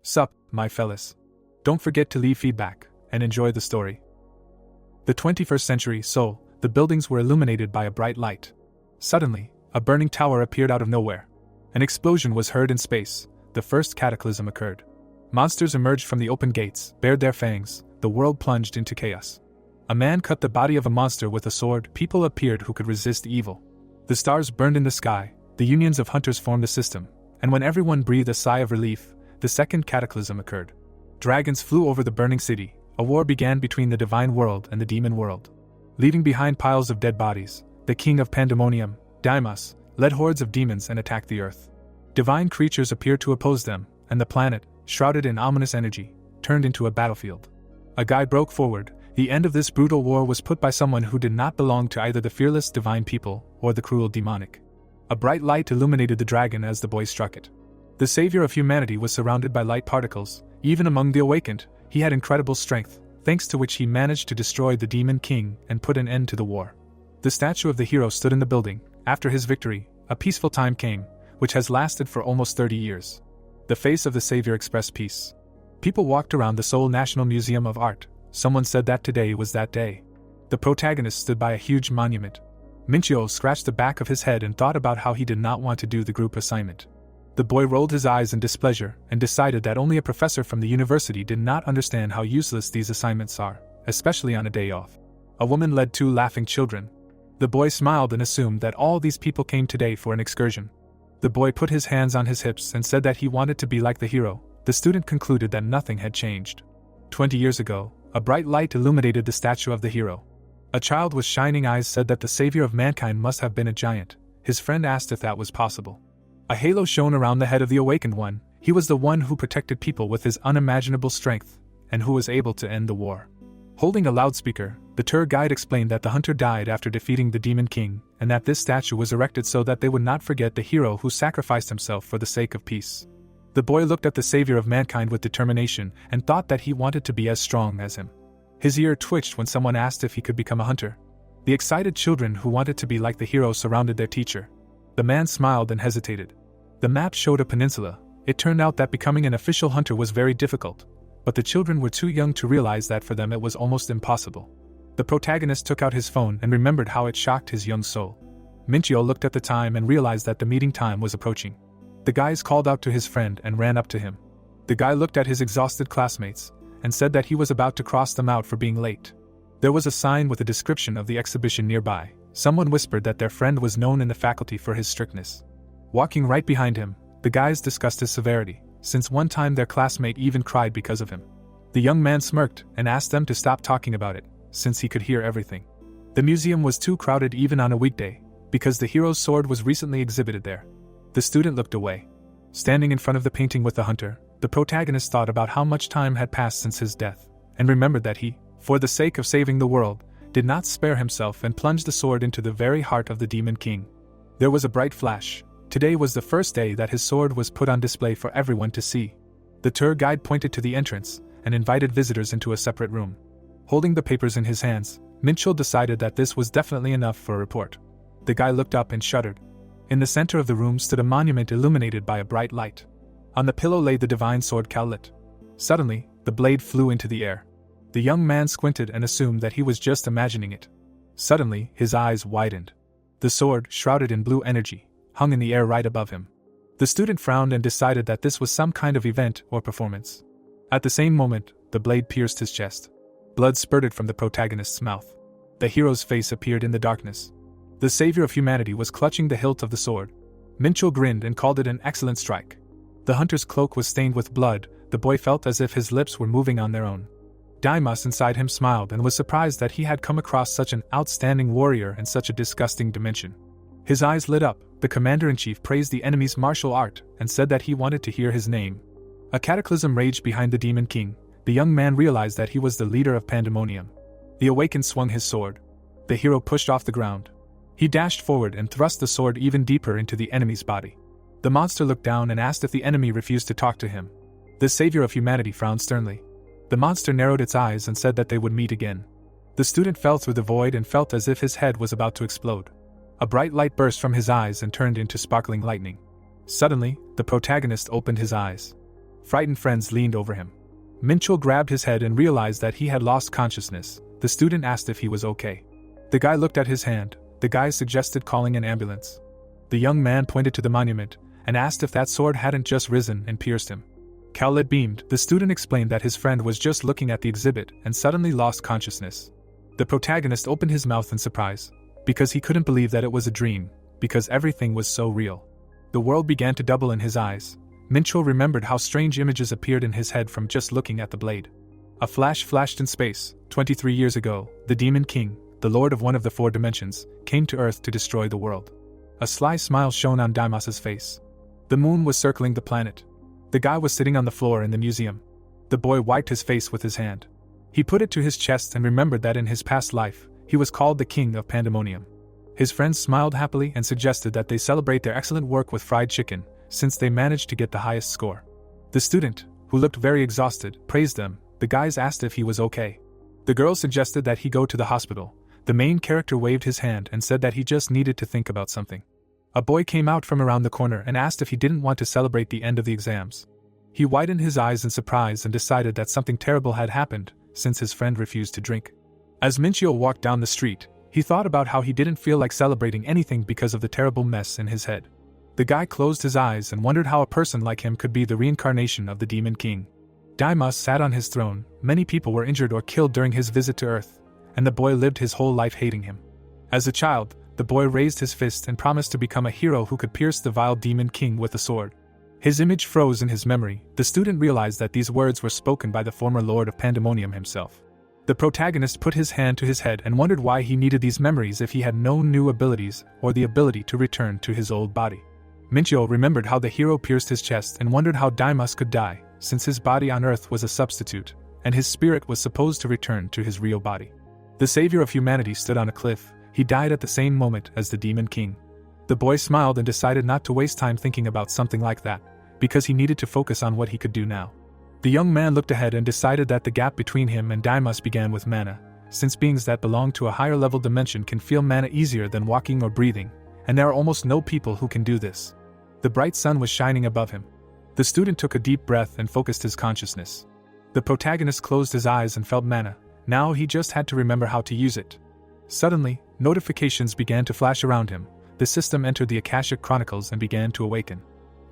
Sup, my fellas. Don't forget to leave feedback, and enjoy the story. The 21st century Seoul, the buildings were illuminated by a bright light. Suddenly, a burning tower appeared out of nowhere. An explosion was heard in space. The first cataclysm occurred. Monsters emerged from the open gates, bared their fangs. The world plunged into chaos. A man cut the body of a monster with a sword. People appeared who could resist evil. The stars burned in the sky. The unions of hunters formed a system. And when everyone breathed a sigh of relief, the second cataclysm occurred. Dragons flew over the burning city. A war began between the divine world and the demon world. Leaving behind piles of dead bodies, the king of Pandemonium, Daimas, led hordes of demons and attacked the earth. Divine creatures appeared to oppose them, and the planet, shrouded in ominous energy, turned into a battlefield. A guide broke forward. The end of this brutal war was put by someone who did not belong to either the fearless divine people or the cruel demonic. A bright light illuminated the dragon as the boy struck it. The savior of humanity was surrounded by light particles. Even among the awakened, he had incredible strength, thanks to which he managed to destroy the demon king and put an end to the war. The statue of the hero stood in the building. After his victory, a peaceful time came, which has lasted for almost 30 years. The face of the savior expressed peace. People walked around the Seoul National Museum of Art. Someone said that today was that day. The protagonist stood by a huge monument. Minchio scratched the back of his head and thought about how he did not want to do the group assignment. The boy rolled his eyes in displeasure and decided that only a professor from the university did not understand how useless these assignments are, especially on a day off. A woman led 2 laughing children. The boy smiled and assumed that all these people came today for an excursion. The boy put his hands on his hips and said that he wanted to be like the hero. The student concluded that nothing had changed. 20 years ago, a bright light illuminated the statue of the hero. A child with shining eyes said that the savior of mankind must have been a giant. His friend asked if that was possible. A halo shone around the head of the awakened one. He was the one who protected people with his unimaginable strength, and who was able to end the war. Holding a loudspeaker, the tour guide explained that the hunter died after defeating the demon king, and that this statue was erected so that they would not forget the hero who sacrificed himself for the sake of peace. The boy looked at the savior of mankind with determination and thought that he wanted to be as strong as him. His ear twitched when someone asked if he could become a hunter. The excited children who wanted to be like the hero surrounded their teacher. The man smiled and hesitated. The map showed a peninsula. It turned out that becoming an official hunter was very difficult, but the children were too young to realize that for them it was almost impossible. The protagonist took out his phone and remembered how it shocked his young soul. Minchio looked at the time and realized that the meeting time was approaching. The guys called out to his friend and ran up to him. The guy looked at his exhausted classmates and said that he was about to cross them out for being late. There was a sign with a description of the exhibition nearby. Someone whispered that their friend was known in the faculty for his strictness. Walking right behind him, the guys discussed his severity, since one time their classmate even cried because of him. The young man smirked and asked them to stop talking about it, since he could hear everything. The museum was too crowded even on a weekday, because the hero's sword was recently exhibited there. The student looked away. Standing in front of the painting with the hunter, the protagonist thought about how much time had passed since his death, and remembered that he, for the sake of saving the world, did not spare himself and plunged the sword into the very heart of the demon king. There was a bright flash. Today was the first day that his sword was put on display for everyone to see. The tour guide pointed to the entrance and invited visitors into a separate room. Holding the papers in his hands, Minchul decided that this was definitely enough for a report. The guy looked up and shuddered. In the center of the room stood a monument illuminated by a bright light. On the pillow lay the divine sword Kaulit. Suddenly, the blade flew into the air. The young man squinted and assumed that he was just imagining it. Suddenly, his eyes widened. The sword, shrouded in blue energy, hung in the air right above him. The student frowned and decided that this was some kind of event or performance. At the same moment, the blade pierced his chest. Blood spurted from the protagonist's mouth. The hero's face appeared in the darkness. The savior of humanity was clutching the hilt of the sword. Minchul grinned and called it an excellent strike. The hunter's cloak was stained with blood. The boy felt as if his lips were moving on their own. Daimas inside him smiled and was surprised that he had come across such an outstanding warrior in such a disgusting dimension. His eyes lit up. The commander-in-chief praised the enemy's martial art and said that he wanted to hear his name. A cataclysm raged behind the demon king. The young man realized that he was the leader of Pandemonium. The awakened swung his sword. The hero pushed off the ground. He dashed forward and thrust the sword even deeper into the enemy's body. The monster looked down and asked if the enemy refused to talk to him. The savior of humanity frowned sternly. The monster narrowed its eyes and said that they would meet again. The student fell through the void and felt as if his head was about to explode. A bright light burst from his eyes and turned into sparkling lightning. Suddenly, the protagonist opened his eyes. Frightened friends leaned over him. Minchul grabbed his head and realized that he had lost consciousness. The student asked if he was okay. The guy looked at his hand. The guy suggested calling an ambulance. The young man pointed to the monument and asked if that sword hadn't just risen and pierced him. Cowlet beamed. The student explained that his friend was just looking at the exhibit and suddenly lost consciousness. The protagonist opened his mouth in surprise, because he couldn't believe that it was a dream, because everything was so real. The world began to double in his eyes. Minchul remembered how strange images appeared in his head from just looking at the blade. A flash flashed in space. 23 years ago, the Demon King, the lord of one of the 4 dimensions, came to Earth to destroy the world. A sly smile shone on Daimas's face. The moon was circling the planet. The guy was sitting on the floor in the museum. The boy wiped his face with his hand. He put it to his chest and remembered that in his past life, he was called the King of Pandemonium. His friends smiled happily and suggested that they celebrate their excellent work with fried chicken, since they managed to get the highest score. The student, who looked very exhausted, praised them. The guys asked if he was okay. The girl suggested that he go to the hospital. The main character waved his hand and said that he just needed to think about something. A boy came out from around the corner and asked if he didn't want to celebrate the end of the exams. He widened his eyes in surprise and decided that something terrible had happened, since his friend refused to drink. As Minchul walked down the street, he thought about how he didn't feel like celebrating anything because of the terrible mess in his head. The guy closed his eyes and wondered how a person like him could be the reincarnation of the Demon King. Daimas sat on his throne. Many people were injured or killed during his visit to Earth, and the boy lived his whole life hating him. As a child, the boy raised his fist and promised to become a hero who could pierce the vile Demon King with a sword. His image froze in his memory. The student realized that these words were spoken by the former Lord of Pandemonium himself. The protagonist put his hand to his head and wondered why he needed these memories if he had no new abilities or the ability to return to his old body. Minchul remembered how the hero pierced his chest and wondered how Daimas could die, since his body on Earth was a substitute, and his spirit was supposed to return to his real body. The savior of humanity stood on a cliff. He died at the same moment as the Demon King. The boy smiled and decided not to waste time thinking about something like that, because he needed to focus on what he could do now. The young man looked ahead and decided that the gap between him and Daimas began with mana, since beings that belong to a higher level dimension can feel mana easier than walking or breathing, and there are almost no people who can do this. The bright sun was shining above him. The student took a deep breath and focused his consciousness. The protagonist closed his eyes and felt mana. Now he just had to remember how to use it. Suddenly, notifications began to flash around him. The system entered the Akashic Chronicles and began to awaken.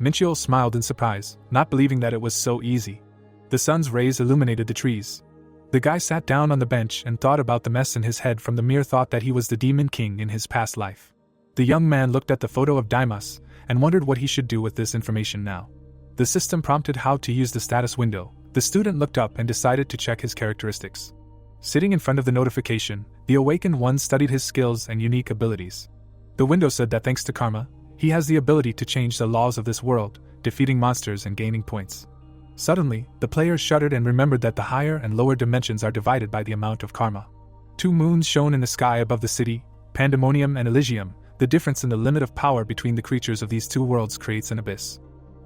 Minchul smiled in surprise, not believing that it was so easy. The sun's rays illuminated the trees. The guy sat down on the bench and thought about the mess in his head from the mere thought that he was the Demon King in his past life. The young man looked at the photo of Daimas and wondered what he should do with this information now. The system prompted how to use the status window. The student looked up and decided to check his characteristics. Sitting in front of the notification, the awakened one studied his skills and unique abilities. The window said that thanks to karma, he has the ability to change the laws of this world, defeating monsters and gaining points. Suddenly, the player shuddered and remembered that the higher and lower dimensions are divided by the amount of karma. 2 moons shone in the sky above the city, Pandemonium and Elysium. The difference in the limit of power between the creatures of these 2 worlds creates an abyss.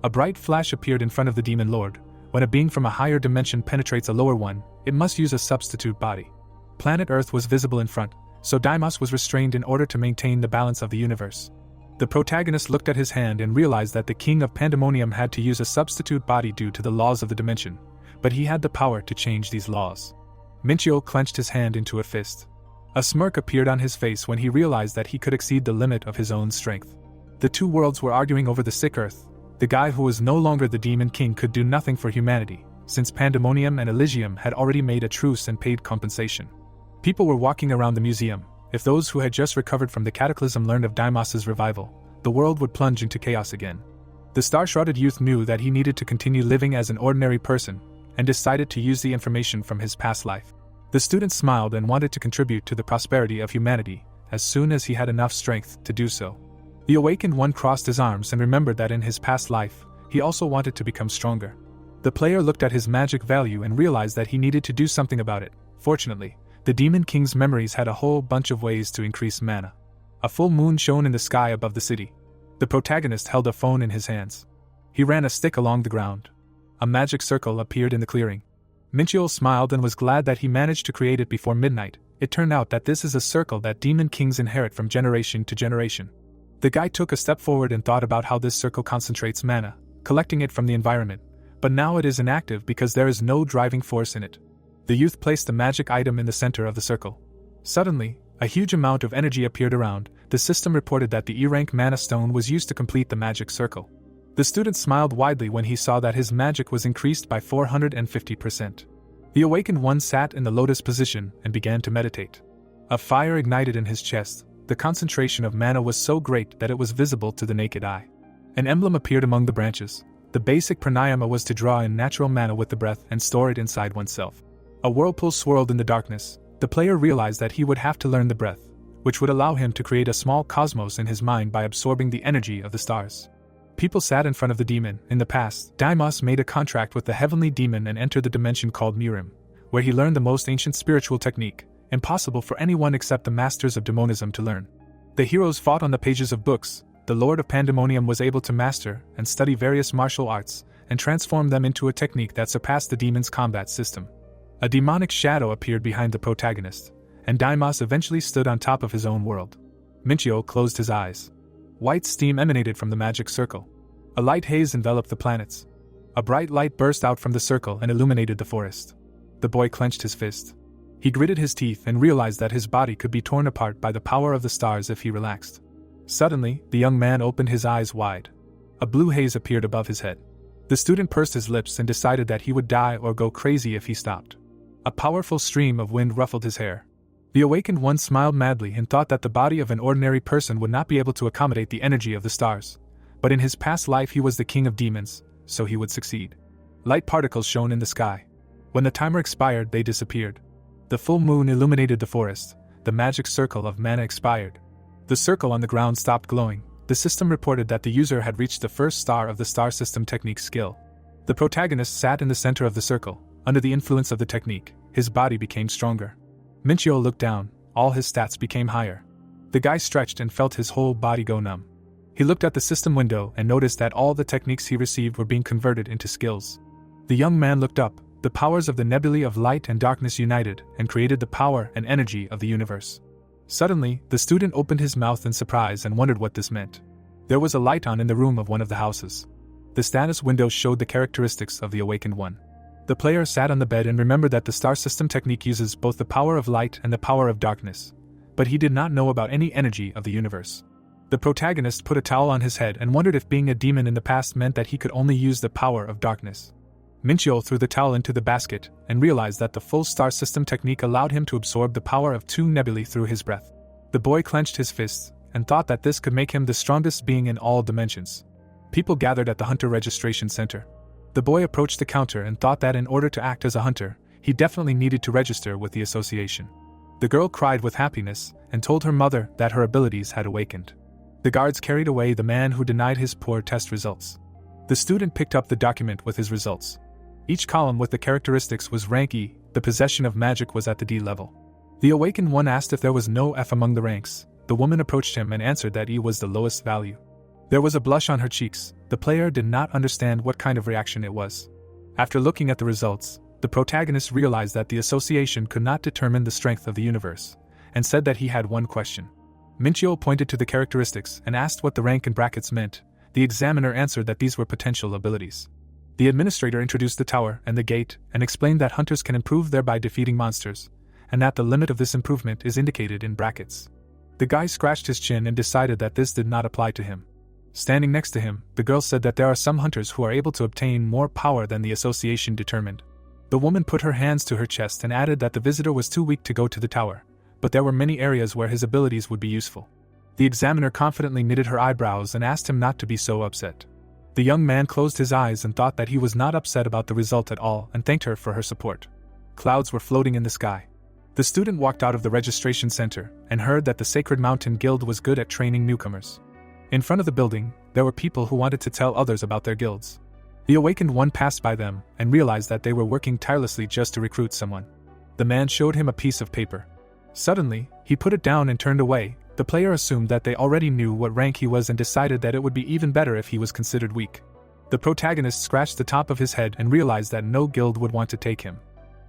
A bright flash appeared in front of the Demon Lord. When a being from a higher dimension penetrates a lower one, it must use a substitute body. Planet Earth was visible in front, so Daimas was restrained in order to maintain the balance of the universe. The protagonist looked at his hand and realized that the King of Pandemonium had to use a substitute body due to the laws of the dimension, but he had the power to change these laws. Minchul clenched his hand into a fist. A smirk appeared on his face when he realized that he could exceed the limit of his own strength. The 2 worlds were arguing over the sick Earth. The guy who was no longer the Demon King could do nothing for humanity, since Pandemonium and Elysium had already made a truce and paid compensation. People were walking around the museum. If those who had just recovered from the cataclysm learned of Daimas's revival, the world would plunge into chaos again. The star-shrouded youth knew that he needed to continue living as an ordinary person, and decided to use the information from his past life. The student smiled and wanted to contribute to the prosperity of humanity, as soon as he had enough strength to do so. The awakened one crossed his arms and remembered that in his past life, he also wanted to become stronger. The player looked at his magic value and realized that he needed to do something about it. Fortunately, the Demon King's memories had a whole bunch of ways to increase mana. A full moon shone in the sky above the city. The protagonist held a phone in his hands. He ran a stick along the ground. A magic circle appeared in the clearing. Minchul smiled and was glad that he managed to create it before midnight. It turned out that this is a circle that Demon Kings inherit from generation to generation. The guy took a step forward and thought about how this circle concentrates mana, collecting it from the environment, but now it is inactive because there is no driving force in it. The youth placed the magic item in the center of the circle. Suddenly, a huge amount of energy appeared around. The system reported that the E-rank mana stone was used to complete the magic circle. The student smiled widely when he saw that his magic was increased by 450%. The awakened one sat in the lotus position and began to meditate. A fire ignited in his chest. The concentration of mana was so great that it was visible to the naked eye. An emblem appeared among the branches. The basic pranayama was to draw in natural mana with the breath and store it inside oneself. A whirlpool swirled in the darkness. The player realized that he would have to learn the breath, which would allow him to create a small cosmos in his mind by absorbing the energy of the stars. People sat in front of the demon. In the past, Daimos made a contract with the heavenly demon and entered the dimension called Mirim, where he learned the most ancient spiritual technique, impossible for anyone except the masters of demonism to learn. The heroes fought on the pages of books. The Lord of Pandemonium was able to master and study various martial arts and transform them into a technique that surpassed the demon's combat system. A demonic shadow appeared behind the protagonist, and Daimos eventually stood on top of his own world. Minchio closed his eyes. White steam emanated from the magic circle. A light haze enveloped the planets. A bright light burst out from the circle and illuminated the forest. The boy clenched his fist. He gritted his teeth and realized that his body could be torn apart by the power of the stars if he relaxed. Suddenly, the young man opened his eyes wide. A blue haze appeared above his head. The student pursed his lips and decided that he would die or go crazy if he stopped. A powerful stream of wind ruffled his hair. The awakened one smiled madly and thought that the body of an ordinary person would not be able to accommodate the energy of the stars. But in his past life he was the king of demons, so he would succeed. Light particles shone in the sky. When the timer expired, they disappeared. The full moon illuminated the forest. The magic circle of mana expired. The circle on the ground stopped glowing. The system reported that the user had reached the first star of the star system technique skill. The protagonist sat in the center of the circle. Under the influence of the technique, his body became stronger. Minchio looked down. All his stats became higher. The guy stretched and felt his whole body go numb. He looked at the system window and noticed that all the techniques he received were being converted into skills. The young man looked up. The powers of the nebulae of light and darkness united and created the power and energy of the universe. Suddenly, the student opened his mouth in surprise and wondered what this meant. There was a light on in the room of one of the houses. The status window showed the characteristics of the awakened one. The player sat on the bed and remembered that the star system technique uses both the power of light and the power of darkness, but he did not know about any energy of the universe. The protagonist put a towel on his head and wondered if being a demon in the past meant that he could only use the power of darkness. Minchio threw the towel into the basket and realized that the full star system technique allowed him to absorb the power of 2 nebulae through his breath. The boy clenched his fists and thought that this could make him the strongest being in all dimensions. People gathered at the hunter registration center. The boy approached the counter and thought that in order to act as a hunter, he definitely needed to register with the association. The girl cried with happiness and told her mother that her abilities had awakened. The guards carried away the man who denied his poor test results. The student picked up the document with his results. Each column with the characteristics was rank E. The possession of magic was at the D level. The awakened one asked if there was no F among the ranks. The woman approached him and answered that E was the lowest value. There was a blush on her cheeks. The player did not understand what kind of reaction it was. After looking at the results, the protagonist realized that the association could not determine the strength of the universe, and said that he had one question. Minchio pointed to the characteristics and asked what the rank and brackets meant. The examiner answered that these were potential abilities. The administrator introduced the tower and the gate and explained that hunters can improve thereby defeating monsters, and that the limit of this improvement is indicated in brackets. The guy scratched his chin and decided that this did not apply to him. Standing next to him, the girl said that there are some hunters who are able to obtain more power than the association determined. The woman put her hands to her chest and added that the visitor was too weak to go to the tower, but there were many areas where his abilities would be useful. The examiner confidently knitted her eyebrows and asked him not to be so upset. The young man closed his eyes and thought that he was not upset about the result at all and thanked her for her support. Clouds were floating in the sky. The student walked out of the registration center and heard that the Sacred Mountain Guild was good at training newcomers. In front of the building, there were people who wanted to tell others about their guilds. The awakened one passed by them and realized that they were working tirelessly just to recruit someone. The man showed him a piece of paper. Suddenly, he put it down and turned away. The player assumed that they already knew what rank he was and decided that it would be even better if he was considered weak. The protagonist scratched the top of his head and realized that no guild would want to take him.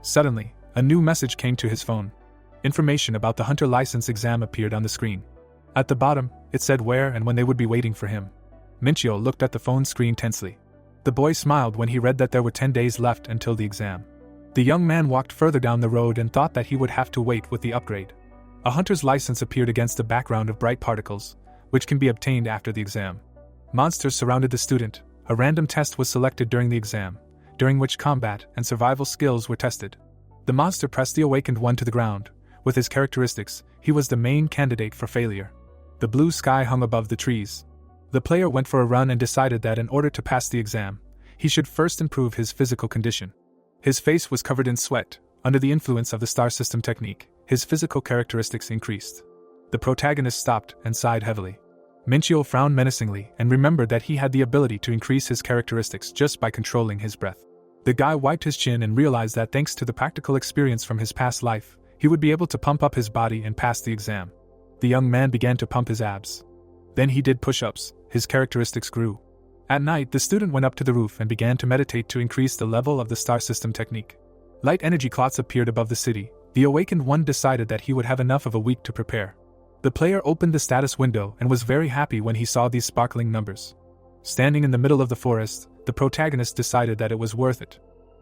Suddenly, a new message came to his phone. Information about the hunter license exam appeared on the screen. At the bottom, it said where and when they would be waiting for him. Minchio looked at the phone screen tensely. The boy smiled when he read that there were 10 days left until the exam. The young man walked further down the road and thought that he would have to wait with the upgrade. A hunter's license appeared against a background of bright particles, which can be obtained after the exam. Monsters surrounded the student. A random test was selected during the exam, during which combat and survival skills were tested. The monster pressed the awakened one to the ground. With his characteristics, he was the main candidate for failure. The blue sky hung above the trees. The player went for a run and decided that in order to pass the exam, he should first improve his physical condition. His face was covered in sweat. Under the influence of the star system technique, his physical characteristics increased. The protagonist stopped and sighed heavily. Minchio frowned menacingly and remembered that he had the ability to increase his characteristics just by controlling his breath. The guy wiped his chin and realized that thanks to the practical experience from his past life, he would be able to pump up his body and pass the exam. The young man began to pump his abs. Then he did push-ups. His characteristics grew. At night, the student went up to the roof and began to meditate to increase the level of the star system technique. Light energy clots appeared above the city. The awakened one decided that he would have enough of a week to prepare. The player opened the status window and was very happy when he saw these sparkling numbers. Standing in the middle of the forest, the protagonist decided that it was worth it.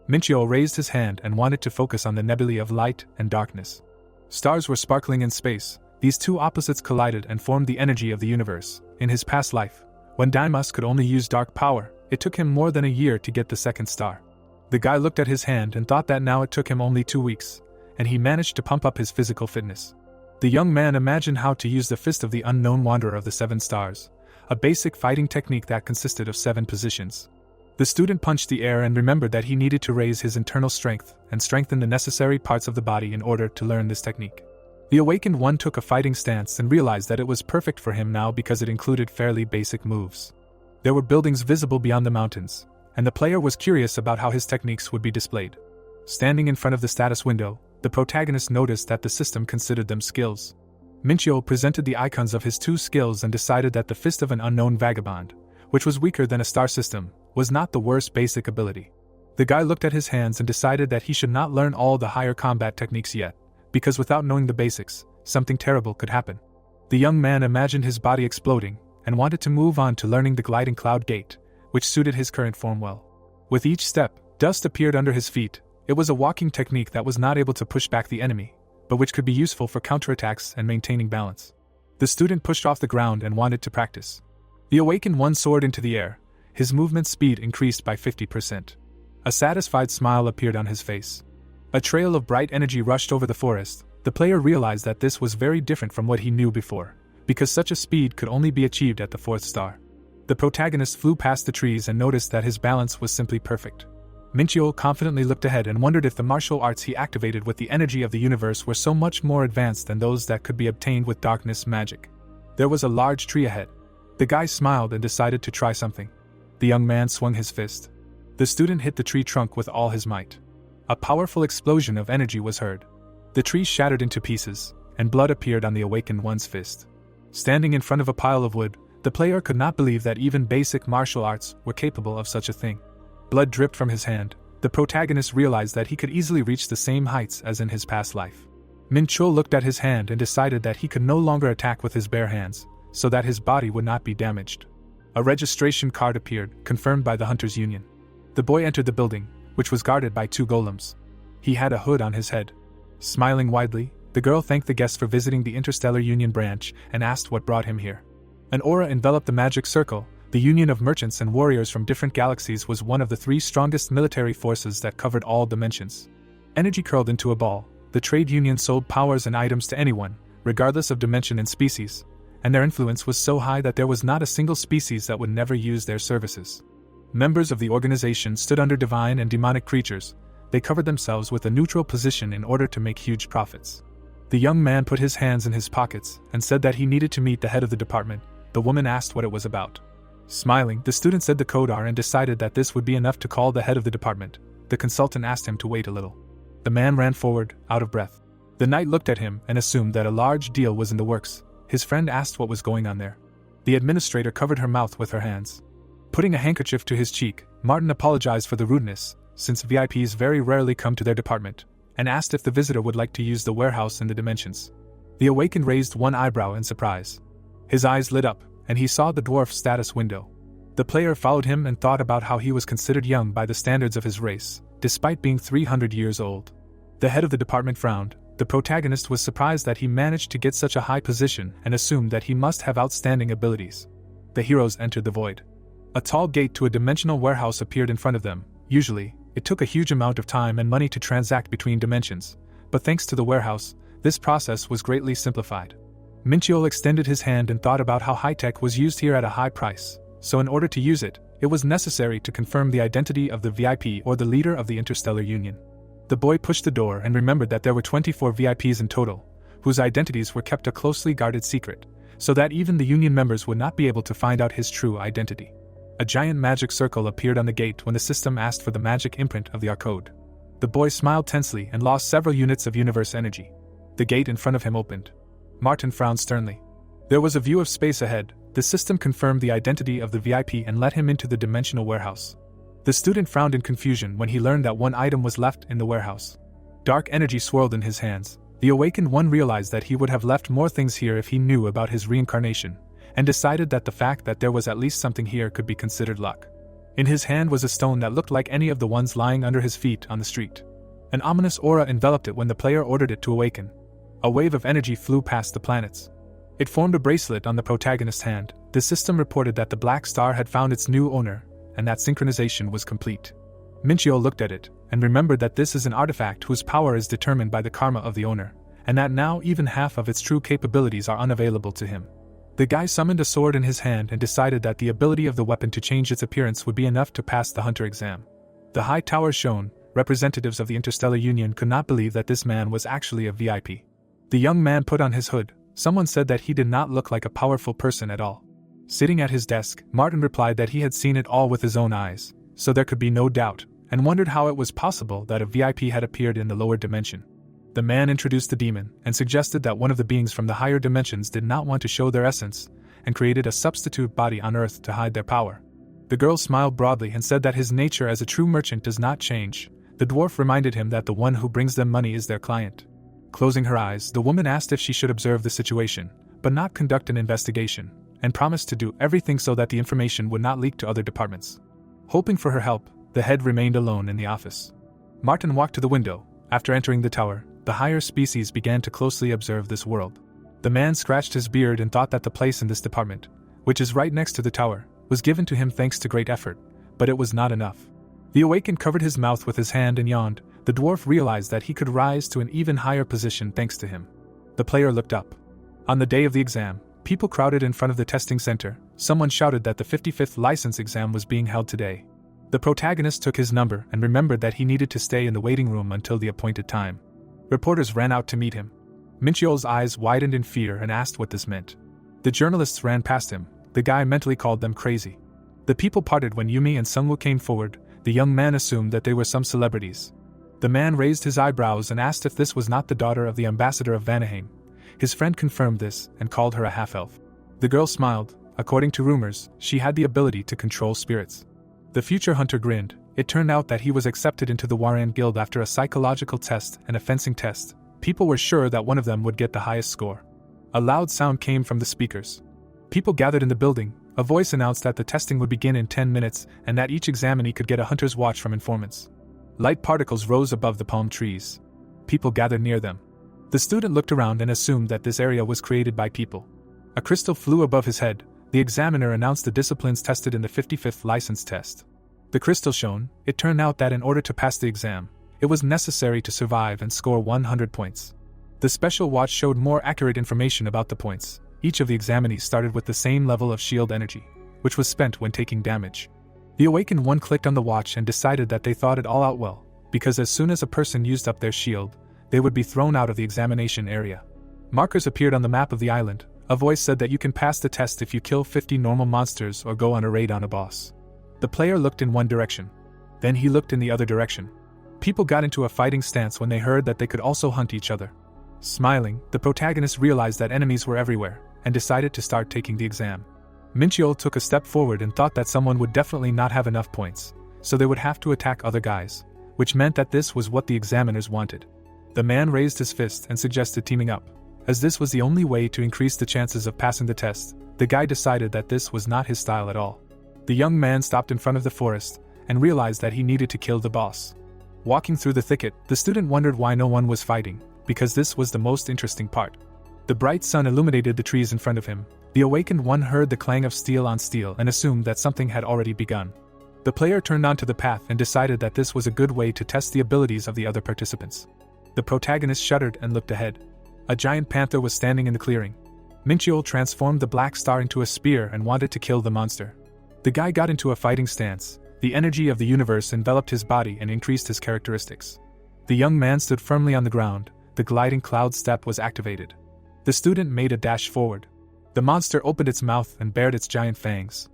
Minchio raised his hand and wanted to focus on the nebulae of light and darkness. Stars were sparkling in space. These two opposites collided and formed the energy of the universe. In his past life, when Daimas could only use dark power, it took him more than a year to get the second star. The guy looked at his hand and thought that now it took him only 2 weeks, and he managed to pump up his physical fitness. The young man imagined how to use the Fist of the Unknown Wanderer of the 7 Stars, a basic fighting technique that consisted of 7 positions. The student punched the air and remembered that he needed to raise his internal strength and strengthen the necessary parts of the body in order to learn this technique. The awakened one took a fighting stance and realized that it was perfect for him now because it included fairly basic moves. There were buildings visible beyond the mountains, and the player was curious about how his techniques would be displayed. Standing in front of the status window, the protagonist noticed that the system considered them skills. Minchio presented the icons of his 2 skills and decided that the Fist of an Unknown Vagabond, which was weaker than a star system, was not the worst basic ability. The guy looked at his hands and decided that he should not learn all the higher combat techniques yet, because without knowing the basics, something terrible could happen. The young man imagined his body exploding and wanted to move on to learning the gliding cloud gate, which suited his current form well. With each step, dust appeared under his feet. It was a walking technique that was not able to push back the enemy, but which could be useful for counterattacks and maintaining balance. The student pushed off the ground and wanted to practice. The awakened one soared into the air. His movement speed increased by 50%. A satisfied smile appeared on his face. A trail of bright energy rushed over the forest. The player realized that this was very different from what he knew before, because such a speed could only be achieved at the 4th star. The protagonist flew past the trees and noticed that his balance was simply perfect. Minchio confidently looked ahead and wondered if the martial arts he activated with the energy of the universe were so much more advanced than those that could be obtained with darkness magic. There was a large tree ahead. The guy smiled and decided to try something. The young man swung his fist. The student hit the tree trunk with all his might. A powerful explosion of energy was heard. The tree shattered into pieces, and blood appeared on the awakened one's fist. Standing in front of a pile of wood, the player could not believe that even basic martial arts were capable of such a thing. Blood dripped from his hand. The protagonist realized that he could easily reach the same heights as in his past life. Minchio looked at his hand and decided that he could no longer attack with his bare hands, so that his body would not be damaged. A registration card appeared, confirmed by the Hunters' Union. The boy entered the building, which was guarded by 2 golems. He had a hood on his head. Smiling widely, the girl thanked the guest for visiting the Interstellar Union branch and asked what brought him here. An aura enveloped the magic circle. The union of merchants and warriors from different galaxies was one of the 3 strongest military forces that covered all dimensions. Energy curled into a ball. The trade union sold powers and items to anyone, regardless of dimension and species, and their influence was so high that there was not a single species that would never use their services. Members of the organization stood under divine and demonic creatures. They covered themselves with a neutral position in order to make huge profits. The young man put his hands in his pockets and said that he needed to meet the head of the department. The woman asked what it was about. Smiling, the student said the code R and decided that this would be enough to call the head of the department. The consultant asked him to wait a little. The man ran forward, out of breath. The knight looked at him and assumed that a large deal was in the works. His friend asked what was going on there. The administrator covered her mouth with her hands. Putting a handkerchief to his cheek, Martin apologized for the rudeness, since VIPs very rarely come to their department, and asked if the visitor would like to use the warehouse in the dimensions. The awakened raised one eyebrow in surprise. His eyes lit up, and he saw the dwarf status window. The player followed him and thought about how he was considered young by the standards of his race, despite being 300 years old. The head of the department frowned. The protagonist was surprised that he managed to get such a high position and assumed that he must have outstanding abilities. The heroes entered the void. A tall gate to a dimensional warehouse appeared in front of them. Usually, it took a huge amount of time and money to transact between dimensions, but thanks to the warehouse, this process was greatly simplified. Minchiol extended his hand and thought about how high-tech was used here at a high price, so in order to use it, it was necessary to confirm the identity of the VIP or the leader of the Interstellar Union. The boy pushed the door and remembered that there were 24 VIPs in total, whose identities were kept a closely guarded secret, so that even the Union members would not be able to find out his true identity. A giant magic circle appeared on the gate when the system asked for the magic imprint of the R-code. The boy smiled tensely and lost several units of universe energy. The gate in front of him opened. Martin frowned sternly. There was a view of space ahead. The system confirmed the identity of the VIP and let him into the dimensional warehouse. The student frowned in confusion when he learned that one item was left in the warehouse. Dark energy swirled in his hands. The awakened one realized that he would have left more things here if he knew about his reincarnation, and decided that the fact that there was at least something here could be considered luck. In his hand was a stone that looked like any of the ones lying under his feet on the street. An ominous aura enveloped it when the player ordered it to awaken. A wave of energy flew past the planets. It formed a bracelet on the protagonist's hand. The system reported that the Black Star had found its new owner, and that synchronization was complete. Minchiol looked at it, and remembered that this is an artifact whose power is determined by the karma of the owner, and that now even half of its true capabilities are unavailable to him. The guy summoned a sword in his hand and decided that the ability of the weapon to change its appearance would be enough to pass the hunter exam. The high tower shone. Representatives of the Interstellar Union could not believe that this man was actually a VIP. The young man put on his hood. Someone said that he did not look like a powerful person at all. Sitting at his desk, Martin replied that he had seen it all with his own eyes, so there could be no doubt, and wondered how it was possible that a VIP had appeared in the lower dimension. The man introduced the demon, and suggested that one of the beings from the higher dimensions did not want to show their essence, and created a substitute body on Earth to hide their power. The girl smiled broadly and said that his nature as a true merchant does not change. The dwarf reminded him that the one who brings them money is their client. Closing her eyes, the woman asked if she should observe the situation, but not conduct an investigation, and promised to do everything so that the information would not leak to other departments. Hoping for her help, the head remained alone in the office. Martin walked to the window. After entering the tower, the higher species began to closely observe this world. The man scratched his beard and thought that the place in this department, which is right next to the tower, was given to him thanks to great effort, but it was not enough. The awakened covered his mouth with his hand and yawned. The dwarf realized that he could rise to an even higher position thanks to him. The player looked up. On the day of the exam, people crowded in front of the testing center. Someone shouted that the 55th license exam was being held today. The protagonist took his number and remembered that he needed to stay in the waiting room until the appointed time. Reporters ran out to meet him. Minchiol's eyes widened in fear and asked what this meant. The journalists ran past him. The guy mentally called them crazy. The people parted when Yumi and Sungwoo came forward. The young man assumed that they were some celebrities. The man raised his eyebrows and asked if this was not the daughter of the ambassador of Vanaheim. His friend confirmed this and called her a half-elf. The girl smiled. According to rumors, she had the ability to control spirits. The future hunter grinned. It turned out that he was accepted into the Waran Guild after a psychological test and a fencing test. People were sure that one of them would get the highest score. A loud sound came from the speakers. People gathered in the building. A voice announced that the testing would begin in 10 minutes and that each examinee could get a hunter's watch from informants. Light particles rose above the palm trees. People gathered near them. The student looked around and assumed that this area was created by people. A crystal flew above his head. The examiner announced the disciplines tested in the 55th license test. The crystal shone. It turned out that in order to pass the exam, it was necessary to survive and score 100 points. The special watch showed more accurate information about the points. Each of the examinees started with the same level of shield energy, which was spent when taking damage. The awakened one clicked on the watch and decided that they thought it all out well, because as soon as a person used up their shield, they would be thrown out of the examination area. Markers appeared on the map of the island. A voice said that you can pass the test if you kill 50 normal monsters or go on a raid on a boss. The player looked in one direction. Then he looked in the other direction. People got into a fighting stance when they heard that they could also hunt each other. Smiling, the protagonist realized that enemies were everywhere, and decided to start taking the exam. Minchiol took a step forward and thought that someone would definitely not have enough points, so they would have to attack other guys, which meant that this was what the examiners wanted. The man raised his fist and suggested teaming up. As this was the only way to increase the chances of passing the test, the guy decided that this was not his style at all. The young man stopped in front of the forest and realized that he needed to kill the boss. Walking through the thicket, the student wondered why no one was fighting, because this was the most interesting part. The bright sun illuminated the trees in front of him. The awakened one heard the clang of steel on steel and assumed that something had already begun. The player turned onto the path and decided that this was a good way to test the abilities of the other participants. The protagonist shuddered and looked ahead. A giant panther was standing in the clearing. Minchul transformed the black star into a spear and wanted to kill the monster. The guy got into a fighting stance. The energy of the universe enveloped his body and increased his characteristics. The young man stood firmly on the ground. The gliding cloud step was activated. The student made a dash forward. The monster opened its mouth and bared its giant fangs.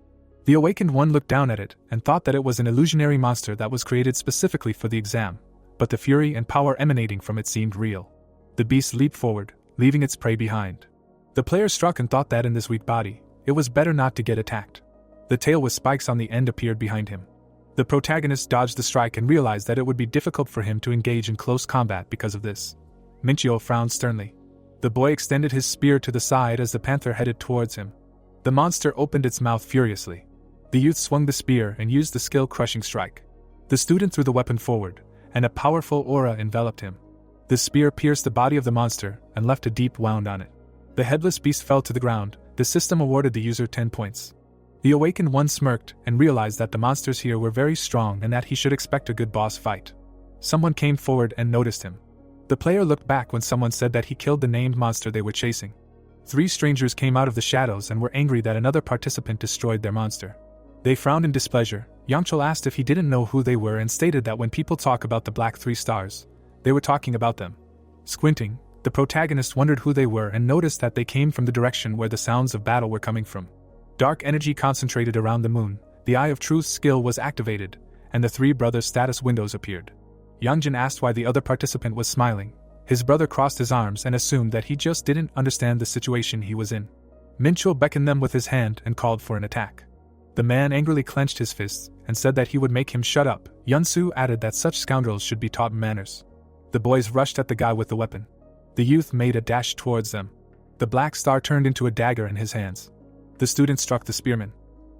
The awakened one looked down at it and thought that it was an illusionary monster that was created specifically for the exam, but the fury and power emanating from it seemed real. The beast leaped forward, leaving its prey behind. The player struck and thought that in this weak body, it was better not to get attacked. The tail with spikes on the end appeared behind him. The protagonist dodged the strike and realized that it would be difficult for him to engage in close combat because of this. Minchio frowned sternly. The boy extended his spear to the side as the panther headed towards him. The monster opened its mouth furiously. The youth swung the spear and used the skill-crushing strike. The student threw the weapon forward, and a powerful aura enveloped him. The spear pierced the body of the monster and left a deep wound on it. The headless beast fell to the ground. The system awarded the user 10 points. The awakened one smirked and realized that the monsters here were very strong and that he should expect a good boss fight. Someone came forward and noticed him. The player looked back when someone said that he killed the named monster they were chasing. 3 strangers came out of the shadows and were angry that another participant destroyed their monster. They frowned in displeasure. Yangchul asked if he didn't know who they were and stated that when people talk about the Black 3 Stars, they were talking about them. Squinting, the protagonist wondered who they were and noticed that they came from the direction where the sounds of battle were coming from. Dark energy concentrated around the moon, the Eye of Truth's skill was activated, and the 3 brothers' status windows appeared. Yangjin asked why the other participant was smiling. His brother crossed his arms and assumed that he just didn't understand the situation he was in. Minchul beckoned them with his hand and called for an attack. The man angrily clenched his fists and said that he would make him shut up. Yunsu added that such scoundrels should be taught manners. The boys rushed at the guy with the weapon. The youth made a dash towards them. The black star turned into a dagger in his hands. The student struck the spearman.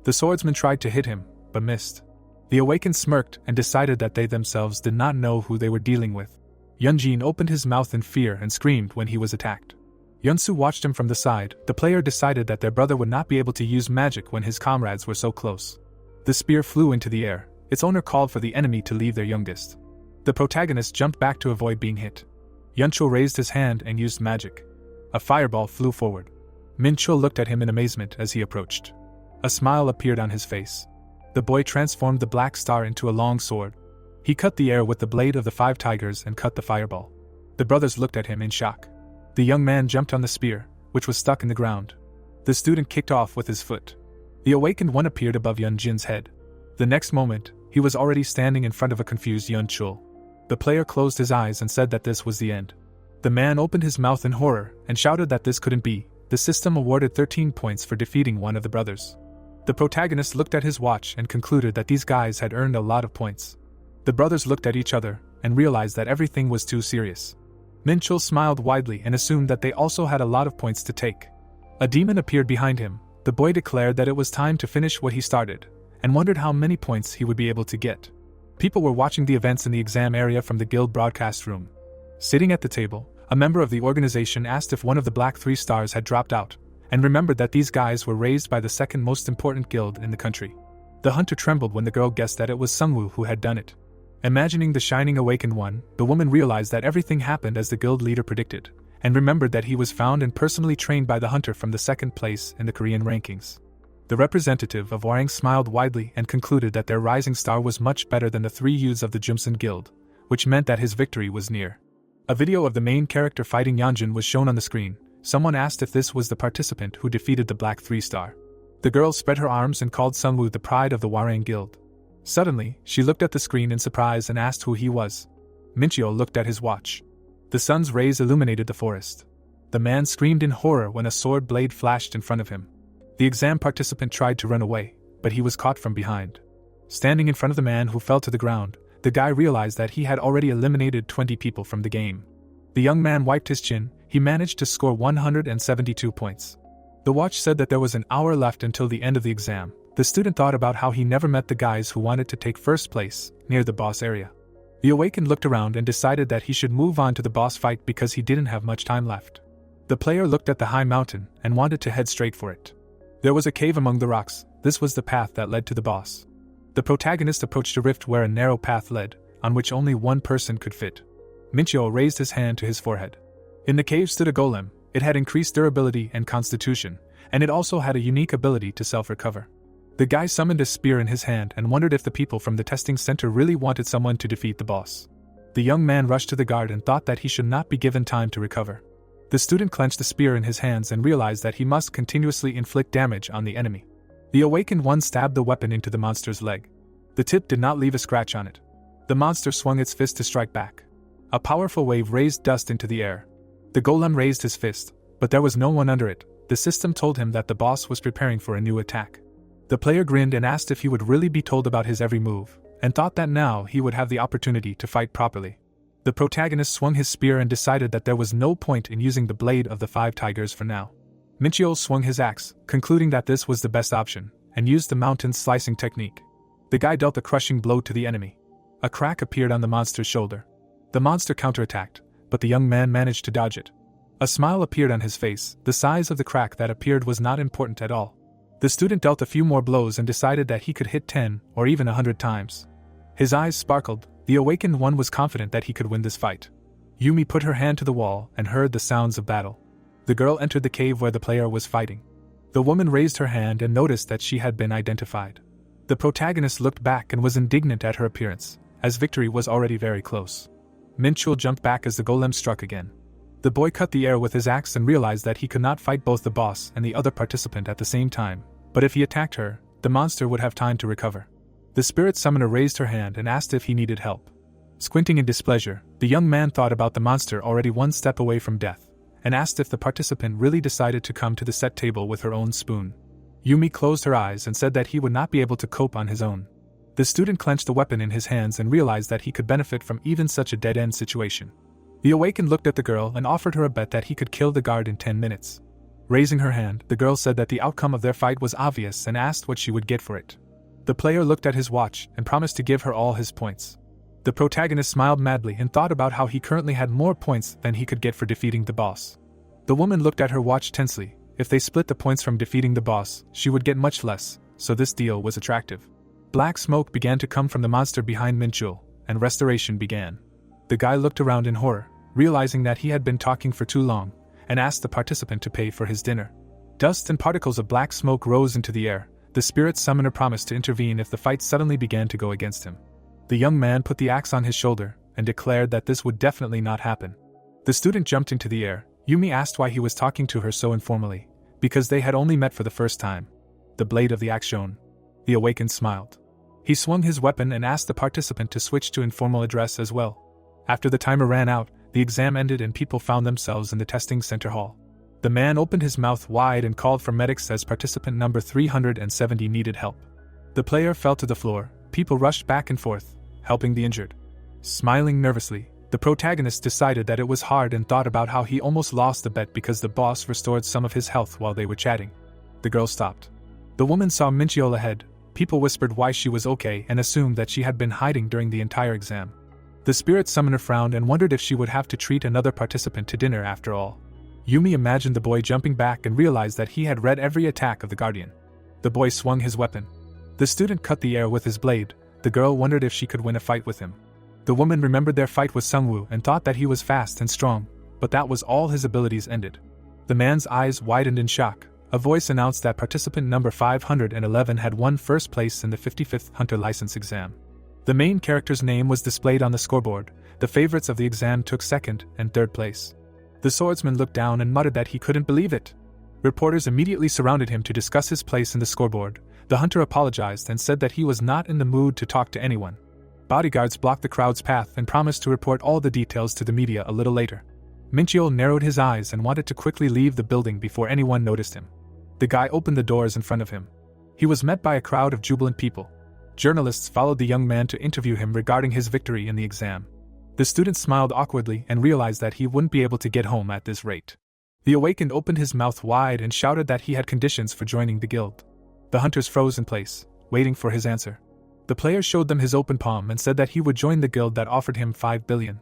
The swordsman tried to hit him, but missed. The awakened smirked and decided that they themselves did not know who they were dealing with. Yunjin opened his mouth in fear and screamed when he was attacked. Yunsu watched him from the side. The player decided that their brother would not be able to use magic when his comrades were so close. The spear flew into the air. Its owner called for the enemy to leave their youngest. The protagonist jumped back to avoid being hit. Yunchul raised his hand and used magic. A fireball flew forward. Minchul looked at him in amazement as he approached. A smile appeared on his face. The boy transformed the black star into a long sword. He cut the air with the blade of the 5 tigers and cut the fireball. The brothers looked at him in shock. The young man jumped on the spear, which was stuck in the ground. The student kicked off with his foot. The awakened one appeared above Yunjin's head. The next moment, he was already standing in front of a confused Yunchul. The player closed his eyes and said that this was the end. The man opened his mouth in horror and shouted that this couldn't be. The system awarded 13 points for defeating one of the brothers. The protagonist looked at his watch and concluded that these guys had earned a lot of points. The brothers looked at each other and realized that everything was too serious. Minchul smiled widely and assumed that they also had a lot of points to take. A demon appeared behind him. The boy declared that it was time to finish what he started, and wondered how many points he would be able to get. People were watching the events in the exam area from the guild broadcast room. Sitting at the table, a member of the organization asked if one of the Black 3 Stars had dropped out, and remembered that these guys were raised by the second most important guild in the country. The hunter trembled when the girl guessed that it was Sungwoo who had done it. Imagining the shining awakened one, the woman realized that everything happened as the guild leader predicted, and remembered that he was found and personally trained by the hunter from the second place in the Korean rankings. The representative of Warang smiled widely and concluded that their rising star was much better than the 3 youths of the Jumsun Guild, which meant that his victory was near. A video of the main character fighting Yanjin was shown on the screen. Someone asked if this was the participant who defeated the Black 3 Star. The girl spread her arms and called Sungwoo the pride of the Warang Guild. Suddenly, she looked at the screen in surprise and asked who he was. Minchio looked at his watch. The sun's rays illuminated the forest. The man screamed in horror when a sword blade flashed in front of him. The exam participant tried to run away, but he was caught from behind. Standing in front of the man who fell to the ground, the guy realized that he had already eliminated 20 people from the game. The young man wiped his chin. He managed to score 172 points. The watch said that there was an hour left until the end of the exam, The student thought about how he never met the guys who wanted to take first place, near the boss area. The awakened looked around and decided that he should move on to the boss fight because he didn't have much time left. The player looked at the high mountain and wanted to head straight for it. There was a cave among the rocks. This was the path that led to the boss. The protagonist approached a rift where a narrow path led, on which only one person could fit. Minchio raised his hand to his forehead. In the cave stood a golem. It had increased durability and constitution, and it also had a unique ability to self-recover. The guy summoned a spear in his hand and wondered if the people from the testing center really wanted someone to defeat the boss. The young man rushed to the guard and thought that he should not be given time to recover. The student clenched the spear in his hands and realized that he must continuously inflict damage on the enemy. The awakened one stabbed the weapon into the monster's leg. The tip did not leave a scratch on it. The monster swung its fist to strike back. A powerful wave raised dust into the air. The golem raised his fist, but there was no one under it. The system told him that the boss was preparing for a new attack. The player grinned and asked if he would really be told about his every move, and thought that now he would have the opportunity to fight properly. The protagonist swung his spear and decided that there was no point in using the blade of the 5 tigers for now. Minchio swung his axe, concluding that this was the best option, and used the mountain slicing technique. The guy dealt a crushing blow to the enemy. A crack appeared on the monster's shoulder. The monster counterattacked, but the young man managed to dodge it. A smile appeared on his face. The size of the crack that appeared was not important at all. The student dealt a few more blows and decided that he could hit 10 or even 100 times. His eyes sparkled. The awakened one was confident that he could win this fight. Yumi put her hand to the wall and heard the sounds of battle. The girl entered the cave where the player was fighting. The woman raised her hand and noticed that she had been identified. The protagonist looked back and was indignant at her appearance, as victory was already very close. Minchul jumped back as the golem struck again. The boy cut the air with his axe and realized that he could not fight both the boss and the other participant at the same time, but if he attacked her, the monster would have time to recover. The spirit summoner raised her hand and asked if he needed help. Squinting in displeasure, the young man thought about the monster already one step away from death, and asked if the participant really decided to come to the set table with her own spoon. Yumi closed her eyes and said that he would not be able to cope on his own. The student clenched the weapon in his hands and realized that he could benefit from even such a dead-end situation. The awakened looked at the girl and offered her a bet that he could kill the guard in 10 minutes. Raising her hand, the girl said that the outcome of their fight was obvious and asked what she would get for it. The player looked at his watch and promised to give her all his points. The protagonist smiled madly and thought about how he currently had more points than he could get for defeating the boss. The woman looked at her watch tensely. If they split the points from defeating the boss, she would get much less, so this deal was attractive. Black smoke began to come from the monster behind Minchul, and restoration began. The guy looked around in horror, realizing that he had been talking for too long, and asked the participant to pay for his dinner. Dust and particles of black smoke rose into the air. The spirit summoner promised to intervene if the fight suddenly began to go against him. The young man put the axe on his shoulder and declared that this would definitely not happen. The student jumped into the air. Yumi asked why he was talking to her so informally, because they had only met for the first time. The blade of the axe shone. The awakened smiled. He swung his weapon and asked the participant to switch to informal address as well. After the timer ran out, the exam ended and people found themselves in the testing center hall. The man opened his mouth wide and called for medics as participant number 370 needed help. The player fell to the floor. People rushed back and forth, helping the injured. Smiling nervously, the protagonist decided that it was hard and thought about how he almost lost the bet because the boss restored some of his health while they were chatting. The girl stopped. The woman saw Minchio ahead. People whispered why she was okay and assumed that she had been hiding during the entire exam. The spirit summoner frowned and wondered if she would have to treat another participant to dinner after all. Yumi imagined the boy jumping back and realized that he had read every attack of the guardian. The boy swung his weapon. The student cut the air with his blade. The girl wondered if she could win a fight with him. The woman remembered their fight with Sungwoo and thought that he was fast and strong, but that was all his abilities ended. The man's eyes widened in shock. A voice announced that participant number 511 had won first place in the 55th Hunter License exam. The main character's name was displayed on the scoreboard. The favorites of the exam took second and third place. The swordsman looked down and muttered that he couldn't believe it. Reporters immediately surrounded him to discuss his place in the scoreboard. The hunter apologized and said that he was not in the mood to talk to anyone. Bodyguards blocked the crowd's path and promised to report all the details to the media a little later. Minchio narrowed his eyes and wanted to quickly leave the building before anyone noticed him. The guy opened the doors in front of him. He was met by a crowd of jubilant people. Journalists followed the young man to interview him regarding his victory in the exam. The student smiled awkwardly and realized that he wouldn't be able to get home at this rate. The awakened opened his mouth wide and shouted that he had conditions for joining the guild. The hunters froze in place, waiting for his answer. The player showed them his open palm and said that he would join the guild that offered him 5 billion.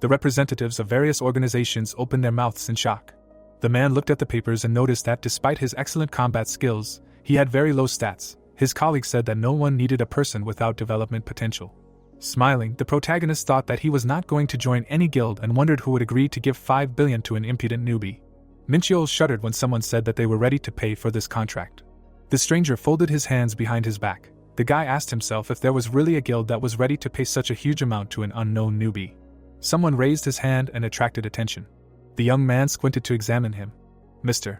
The representatives of various organizations opened their mouths in shock. The man looked at the papers and noticed that despite his excellent combat skills, he had very low stats. His colleagues said that no one needed a person without development potential. Smiling, the protagonist thought that he was not going to join any guild and wondered who would agree to give 5 billion to an impudent newbie. Minchio shuddered when someone said that they were ready to pay for this contract. The stranger folded his hands behind his back. The guy asked himself if there was really a guild that was ready to pay such a huge amount to an unknown newbie. Someone raised his hand and attracted attention. The young man squinted to examine him. Mr.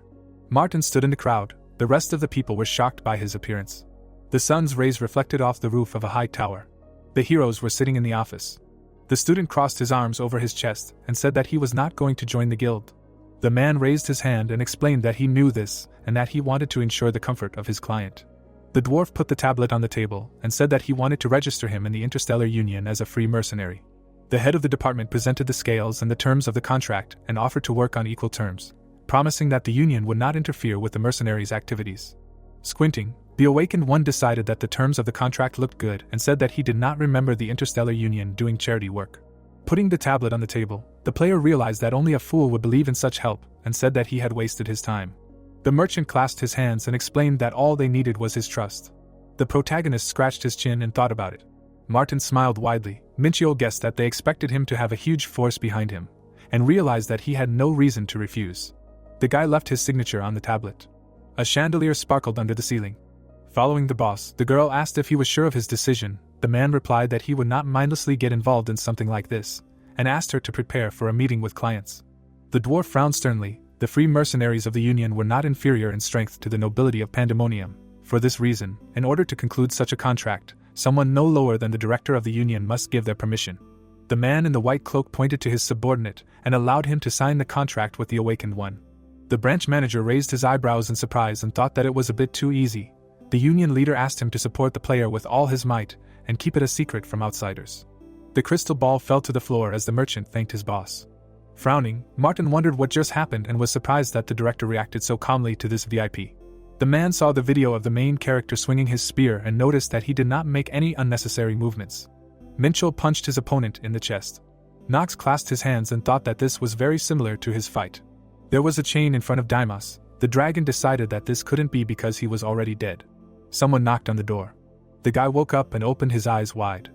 Martin stood in the crowd. The rest of the people were shocked by his appearance. The sun's rays reflected off the roof of a high tower. The heroes were sitting in the office. The student crossed his arms over his chest and said that he was not going to join the guild. The man raised his hand and explained that he knew this and that he wanted to ensure the comfort of his client. The dwarf put the tablet on the table and said that he wanted to register him in the Interstellar Union as a free mercenary. The head of the department presented the scales and the terms of the contract and offered to work on equal terms, promising that the union would not interfere with the mercenaries' activities. Squinting, the awakened one decided that the terms of the contract looked good and said that he did not remember the Interstellar Union doing charity work. Putting the tablet on the table, the player realized that only a fool would believe in such help and said that he had wasted his time. The merchant clasped his hands and explained that all they needed was his trust. The protagonist scratched his chin and thought about it. Martin smiled widely. Minchio guessed that they expected him to have a huge force behind him, and realized that he had no reason to refuse. The guy left his signature on the tablet. A chandelier sparkled under the ceiling. Following the boss, the girl asked if he was sure of his decision. The man replied that he would not mindlessly get involved in something like this, and asked her to prepare for a meeting with clients. The dwarf frowned sternly. The free mercenaries of the Union were not inferior in strength to the nobility of Pandemonium. For this reason, in order to conclude such a contract, someone no lower than the director of the Union must give their permission. The man in the white cloak pointed to his subordinate and allowed him to sign the contract with the awakened one. The branch manager raised his eyebrows in surprise and thought that it was a bit too easy. The Union leader asked him to support the player with all his might and keep it a secret from outsiders. The crystal ball fell to the floor as the merchant thanked his boss. Frowning, Martin wondered what just happened and was surprised that the director reacted so calmly to this VIP. The man saw the video of the main character swinging his spear and noticed that he did not make any unnecessary movements. Minchel punched his opponent in the chest. Nox clasped his hands and thought that this was very similar to his fight. There was a chain in front of Deimos. The dragon decided that this couldn't be because he was already dead. Someone knocked on the door. The guy woke up and opened his eyes wide.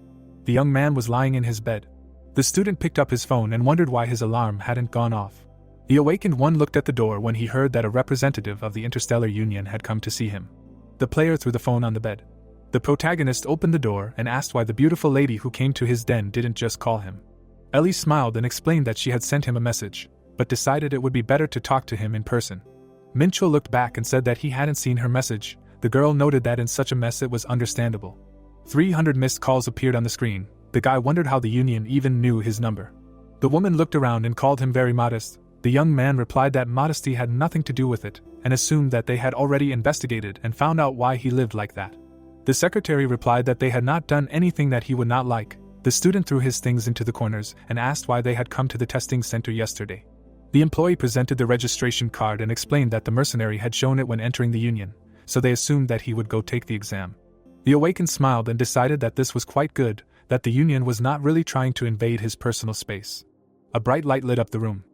The young man was lying in his bed. The student picked up his phone and wondered why his alarm hadn't gone off. The awakened one looked at the door when he heard that a representative of the Interstellar Union had come to see him. The player threw the phone on the bed. The protagonist opened the door and asked why the beautiful lady who came to his den didn't just call him. Ellie smiled and explained that she had sent him a message, but decided it would be better to talk to him in person. Mincho looked back and said that he hadn't seen her message. The girl noted that in such a mess it was understandable. 300 missed calls appeared on the screen. The guy wondered how the Union even knew his number. The woman looked around and called him very modest. The young man replied that modesty had nothing to do with it, and assumed that they had already investigated and found out why he lived like that. The secretary replied that they had not done anything that he would not like. The student threw his things into the corners and asked why they had come to the testing center yesterday. The employee presented the registration card and explained that the mercenary had shown it when entering the Union, so they assumed that he would go take the exam. The awakened smiled and decided that this was quite good, that the Union was not really trying to invade his personal space. A bright light lit up the room.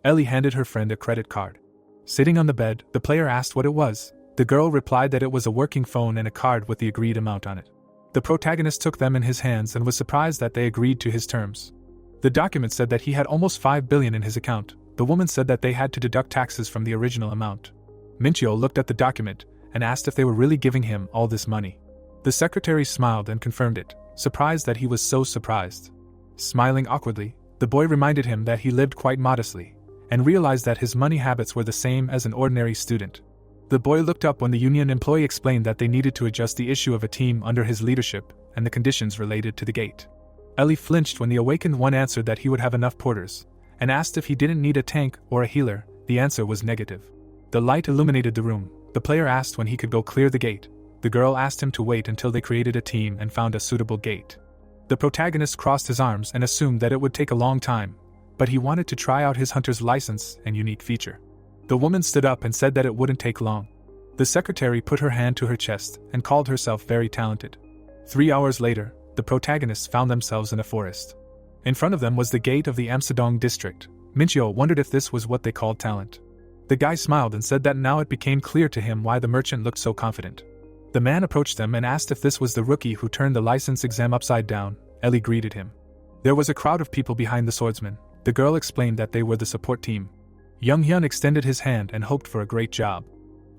Ellie handed her friend a credit card. Sitting on the bed, the player asked what it was. The girl replied that it was a working phone and a card with the agreed amount on it. The protagonist took them in his hands and was surprised that they agreed to his terms. The document said that he had almost 5 billion in his account. The woman said that they had to deduct taxes from the original amount. Minchio looked at the document and asked if they were really giving him all this money. The secretary smiled and confirmed it, surprised that he was so surprised. Smiling awkwardly, the boy reminded him that he lived quite modestly, and realized that his money habits were the same as an ordinary student. The boy looked up when the Union employee explained that they needed to adjust the issue of a team under his leadership and the conditions related to the gate. Ellie flinched when the awakened one answered that he would have enough porters, and asked if he didn't need a tank or a healer. The answer was negative. The light illuminated the room. The player asked when he could go clear the gate. The girl asked him to wait until they created a team and found a suitable gate. The protagonist crossed his arms and assumed that it would take a long time, but he wanted to try out his hunter's license and unique feature. The woman stood up and said that it wouldn't take long. The secretary put her hand to her chest and called herself very talented. 3 hours later, the protagonists found themselves in a forest. In front of them was the gate of the Amsadong district. Minchio wondered if this was what they called talent. The guy smiled and said that now it became clear to him why the merchant looked so confident. The man approached them and asked if this was the rookie who turned the license exam upside down. Ellie greeted him. There was a crowd of people behind the swordsman. The girl explained that they were the support team. Young Hyun extended his hand and hoped for a great job.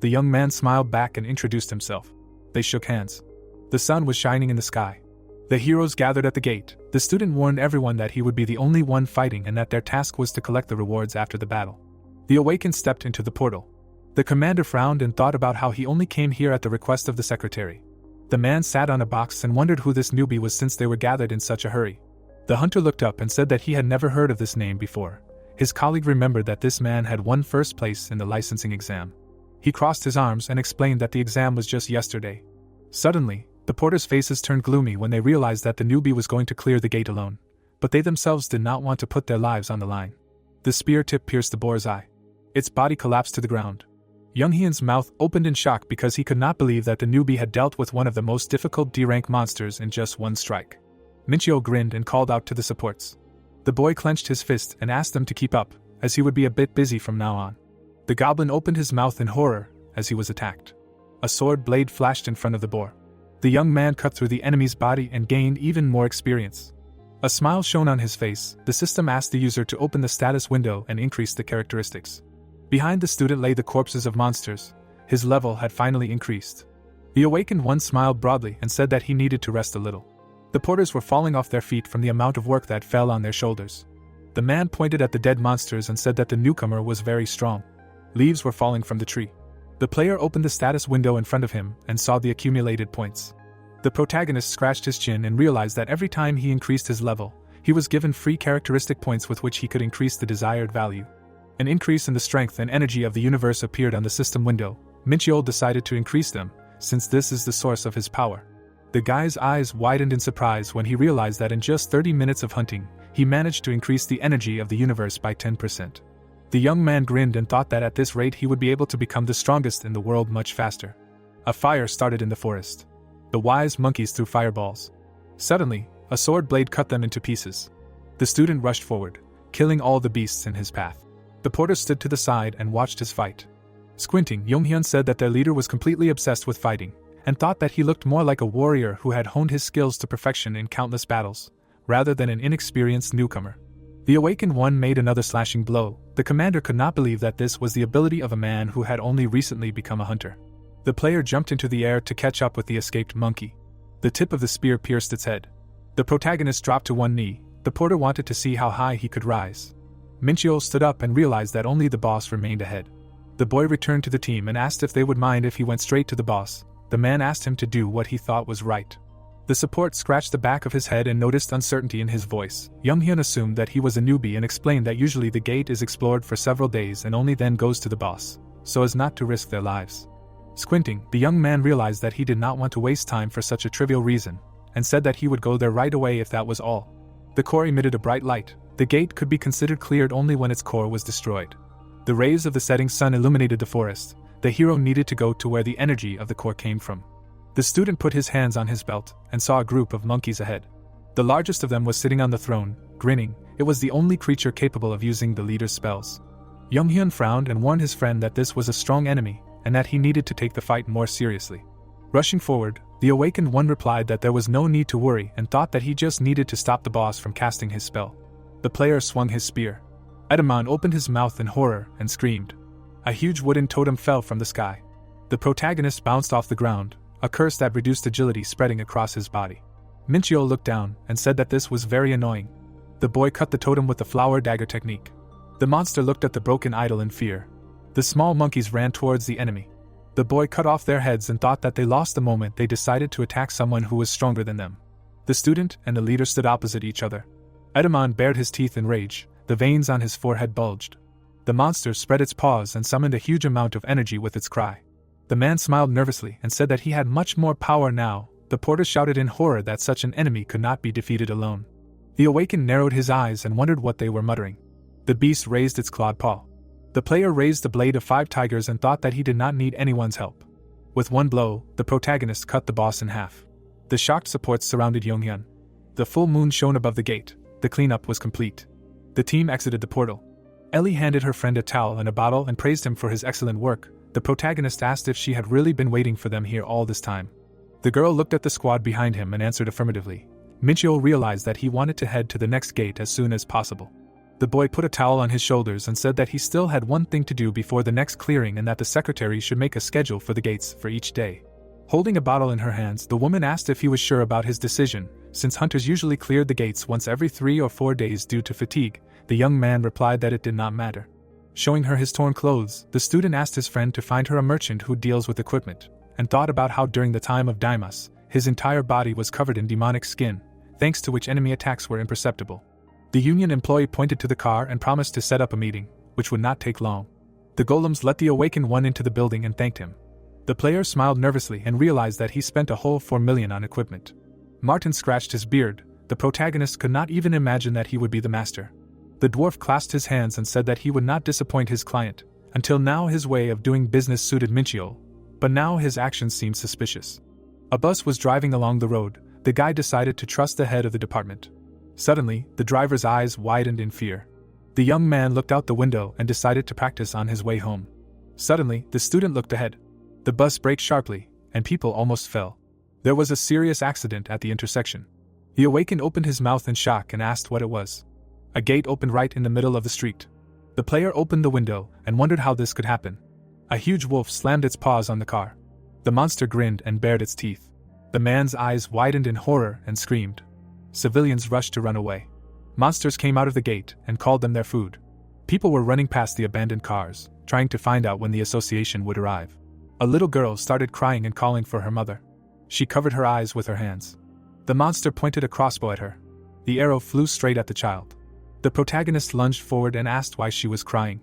The young man smiled back and introduced himself. They shook hands. The sun was shining in the sky. The heroes gathered at the gate. The student warned everyone that he would be the only one fighting and that their task was to collect the rewards after the battle. The awakened stepped into the portal. The commander frowned and thought about how he only came here at the request of the secretary. The man sat on a box and wondered who this newbie was since they were gathered in such a hurry. The hunter looked up and said that he had never heard of this name before. His colleague remembered that this man had won first place in the licensing exam. He crossed his arms and explained that the exam was just yesterday. Suddenly, the porters' faces turned gloomy when they realized that the newbie was going to clear the gate alone. But they themselves did not want to put their lives on the line. The spear tip pierced the boar's eye. Its body collapsed to the ground. Young Hyun's mouth opened in shock because he could not believe that the newbie had dealt with one of the most difficult D-rank monsters in just one strike. Minchio grinned and called out to the supports. The boy clenched his fist and asked them to keep up, as he would be a bit busy from now on. The goblin opened his mouth in horror as he was attacked. A sword blade flashed in front of the boar. The young man cut through the enemy's body and gained even more experience. A smile shone on his face. The system asked the user to open the status window and increase the characteristics. Behind the student lay the corpses of monsters. His level had finally increased. The awakened one smiled broadly and said that he needed to rest a little. The porters were falling off their feet from the amount of work that fell on their shoulders. The man pointed at the dead monsters and said that the newcomer was very strong. Leaves were falling from the tree. The player opened the status window in front of him and saw the accumulated points. The protagonist scratched his chin and realized that every time he increased his level, he was given free characteristic points with which he could increase the desired value. An increase in the strength and energy of the universe appeared on the system window. Minchio decided to increase them, since this is the source of his power. The guy's eyes widened in surprise when he realized that in just 30 minutes of hunting, he managed to increase the energy of the universe by 10%. The young man grinned and thought that at this rate he would be able to become the strongest in the world much faster. A fire started in the forest. The wise monkeys threw fireballs. Suddenly, a sword blade cut them into pieces. The student rushed forward, killing all the beasts in his path. The porter stood to the side and watched his fight. Squinting, Yonghyun said that their leader was completely obsessed with fighting, and thought that he looked more like a warrior who had honed his skills to perfection in countless battles, rather than an inexperienced newcomer. The awakened one made another slashing blow. The commander could not believe that this was the ability of a man who had only recently become a hunter. The player jumped into the air to catch up with the escaped monkey. The tip of the spear pierced its head. The protagonist dropped to one knee. The porter wanted to see how high he could rise. Minchio stood up and realized that only the boss remained ahead. The boy returned to the team and asked if they would mind if he went straight to the boss. The man asked him to do what he thought was right. The support scratched the back of his head and noticed uncertainty in his voice. Younghyun assumed that he was a newbie and explained that usually the gate is explored for several days and only then goes to the boss, so as not to risk their lives. Squinting, the young man realized that he did not want to waste time for such a trivial reason, and said that he would go there right away if that was all. The core emitted a bright light. The gate could be considered cleared only when its core was destroyed. The rays of the setting sun illuminated the forest. The hero needed to go to where the energy of the core came from. The student put his hands on his belt and saw a group of monkeys ahead. The largest of them was sitting on the throne, grinning. It was the only creature capable of using the leader's spells. Younghyun frowned and warned his friend that this was a strong enemy and that he needed to take the fight more seriously. Rushing forward, the awakened one replied that there was no need to worry and thought that he just needed to stop the boss from casting his spell. The player swung his spear. Edamon opened his mouth in horror and screamed. A huge wooden totem fell from the sky. The protagonist bounced off the ground, a curse that reduced agility spreading across his body. Minchio looked down and said that this was very annoying. The boy cut the totem with the flower dagger technique. The monster looked at the broken idol in fear. The small monkeys ran towards the enemy. The boy cut off their heads and thought that they lost the moment they decided to attack someone who was stronger than them. The student and the leader stood opposite each other. Edamon bared his teeth in rage. The veins on his forehead bulged. The monster spread its paws and summoned a huge amount of energy with its cry. The man smiled nervously and said that he had much more power now. The porter shouted in horror that such an enemy could not be defeated alone. The awakened narrowed his eyes and wondered what they were muttering. The beast raised its clawed paw. The player raised the blade of 5 tigers and thought that he did not need anyone's help. With one blow, the protagonist cut the boss in half. The shocked supports surrounded Yonghyun. The full moon shone above the gate. The cleanup was complete. The team exited the portal. Ellie handed her friend a towel and a bottle and praised him for his excellent work. The protagonist asked if she had really been waiting for them here all this time. The girl looked at the squad behind him and answered affirmatively. Minchyo realized that he wanted to head to the next gate as soon as possible. The boy put a towel on his shoulders and said that he still had one thing to do before the next clearing and that the secretary should make a schedule for the gates for each day. Holding a bottle in her hands, the woman asked if he was sure about his decision, since hunters usually cleared the gates once every 3 or 4 days due to fatigue. The young man replied that it did not matter. Showing her his torn clothes, the student asked his friend to find her a merchant who deals with equipment, and thought about how during the time of Daimas, his entire body was covered in demonic skin, thanks to which enemy attacks were imperceptible. The union employee pointed to the car and promised to set up a meeting, which would not take long. The golems let the awakened one into the building and thanked him. The player smiled nervously and realized that he spent a whole 4 million on equipment. Martin scratched his beard. The protagonist could not even imagine that he would be the master. The dwarf clasped his hands and said that he would not disappoint his client. Until now his way of doing business suited Minchyo, but now his actions seemed suspicious. A bus was driving along the road. The guy decided to trust the head of the department. Suddenly, the driver's eyes widened in fear. The young man looked out the window and decided to practice on his way home. Suddenly, the student looked ahead. The bus braked sharply, and people almost fell. There was a serious accident at the intersection. The awakened opened his mouth in shock and asked what it was. A gate opened right in the middle of the street. The player opened the window and wondered how this could happen. A huge wolf slammed its paws on the car. The monster grinned and bared its teeth. The man's eyes widened in horror and screamed. Civilians rushed to run away. Monsters came out of the gate and called them their food. People were running past the abandoned cars, trying to find out when the association would arrive. A little girl started crying and calling for her mother. She covered her eyes with her hands. The monster pointed a crossbow at her. The arrow flew straight at the child. The protagonist lunged forward and asked why she was crying.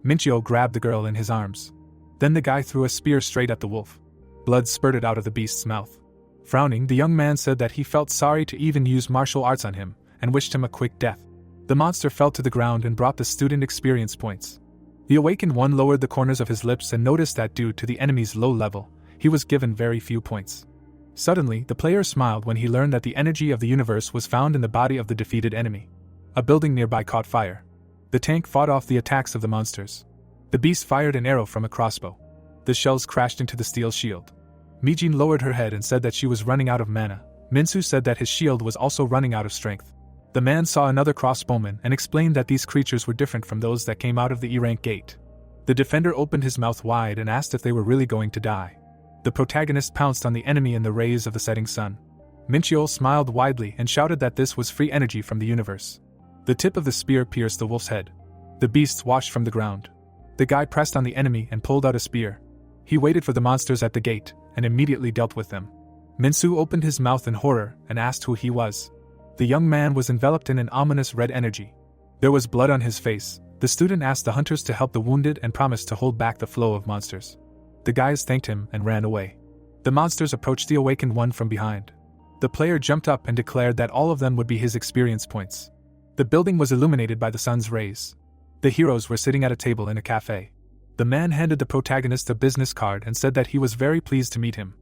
Minchyo grabbed the girl in his arms. Then the guy threw a spear straight at the wolf. Blood spurted out of the beast's mouth. Frowning, the young man said that he felt sorry to even use martial arts on him, and wished him a quick death. The monster fell to the ground and brought the student experience points. The awakened one lowered the corners of his lips and noticed that due to the enemy's low level, he was given very few points. Suddenly, the player smiled when he learned that the energy of the universe was found in the body of the defeated enemy. A building nearby caught fire. The tank fought off the attacks of the monsters. The beast fired an arrow from a crossbow. The shells crashed into the steel shield. Mijin lowered her head and said that she was running out of mana. Minsu said that his shield was also running out of strength. The man saw another crossbowman and explained that these creatures were different from those that came out of the E-rank gate. The defender opened his mouth wide and asked if they were really going to die. The protagonist pounced on the enemy in the rays of the setting sun. Minchyo smiled widely and shouted that this was free energy from the universe. The tip of the spear pierced the wolf's head. The beast washed from the ground. The guy pressed on the enemy and pulled out a spear. He waited for the monsters at the gate and immediately dealt with them. Minsu opened his mouth in horror and asked who he was. The young man was enveloped in an ominous red energy. There was blood on his face. The student asked the hunters to help the wounded and promised to hold back the flow of monsters. The guys thanked him and ran away. The monsters approached the awakened one from behind. The player jumped up and declared that all of them would be his experience points. The building was illuminated by the sun's rays. The heroes were sitting at a table in a cafe. The man handed the protagonist a business card and said that he was very pleased to meet him.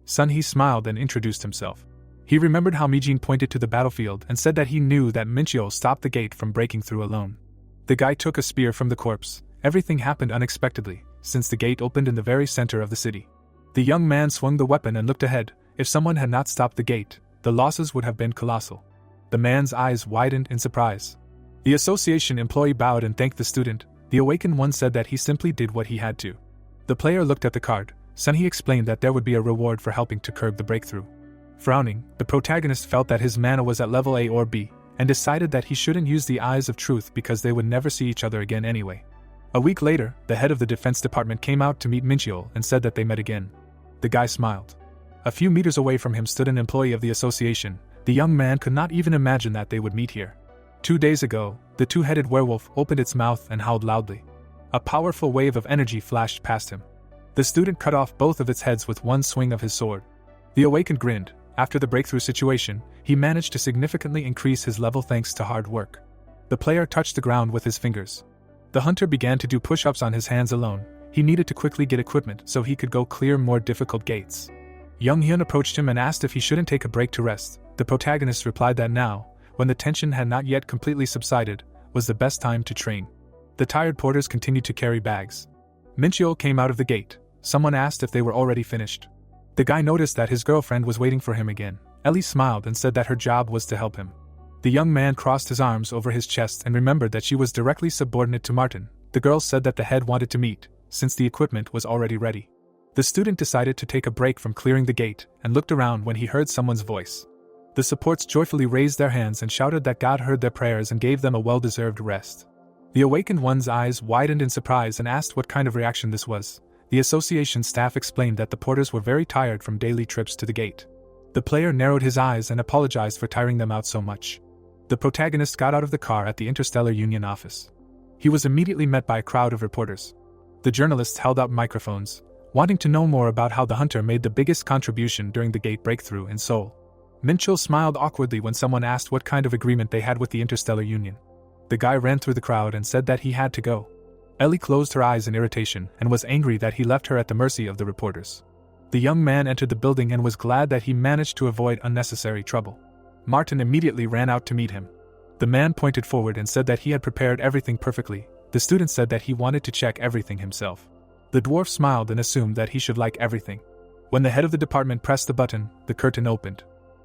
Sunhee smiled and introduced himself. He remembered how Mijin pointed to the battlefield and said that he knew that Minchyo stopped the gate from breaking through alone. The guy took a spear from the corpse. Everything happened unexpectedly, since the gate opened in the very center of the city. The young man swung the weapon and looked ahead. If someone had not stopped the gate, the losses would have been colossal. The man's eyes widened in surprise. The association employee bowed and thanked the student. The awakened one said that he simply did what he had to. The player looked at the card. Sunhee explained that there would be a reward for helping to curb the breakthrough. Frowning, the protagonist felt that his mana was at level A or B, and decided that he shouldn't use the Eyes of Truth because they would never see each other again anyway. A week later, the head of the defense department came out to meet Minchyo and said that they met again. The guy smiled. A few meters away from him stood an employee of the association. The young man could not even imagine that they would meet here. 2 days ago, the two-headed werewolf opened its mouth and howled loudly. A powerful wave of energy flashed past him. The student cut off both of its heads with one swing of his sword. The awakened grinned. After the breakthrough situation, he managed to significantly increase his level thanks to hard work. The player touched the ground with his fingers. The hunter began to do push-ups on his hands alone. He needed to quickly get equipment so he could go clear more difficult gates. Young Hyun approached him and asked if he shouldn't take a break to rest. The protagonist replied that now, when the tension had not yet completely subsided, was the best time to train. The tired porters continued to carry bags. Mincheol came out of the gate. Someone asked if they were already finished. The guy noticed that his girlfriend was waiting for him again. Ellie smiled and said that her job was to help him. The young man crossed his arms over his chest and remembered that she was directly subordinate to Martin. The girl said that the head wanted to meet, since the equipment was already ready. The student decided to take a break from clearing the gate and looked around when he heard someone's voice. The supports joyfully raised their hands and shouted that God heard their prayers and gave them a well-deserved rest. The awakened one's eyes widened in surprise and asked what kind of reaction this was. The association staff explained that the porters were very tired from daily trips to the gate. The player narrowed his eyes and apologized for tiring them out so much. The protagonist got out of the car at the Interstellar Union office. He was immediately met by a crowd of reporters. The journalists held out microphones, wanting to know more about how the hunter made the biggest contribution during the gate breakthrough in Seoul. Mincheol smiled awkwardly when someone asked what kind of agreement they had with the Interstellar Union. The guy ran through the crowd and said that he had to go. Ellie closed her eyes in irritation and was angry that he left her at the mercy of the reporters. The young man entered the building and was glad that he managed to avoid unnecessary trouble. Martin immediately ran out to meet him. The man pointed forward and said that he had prepared everything perfectly. The student said that he wanted to check everything himself. The dwarf smiled and assumed that he should like everything. When the head of the department pressed the button, the curtain opened.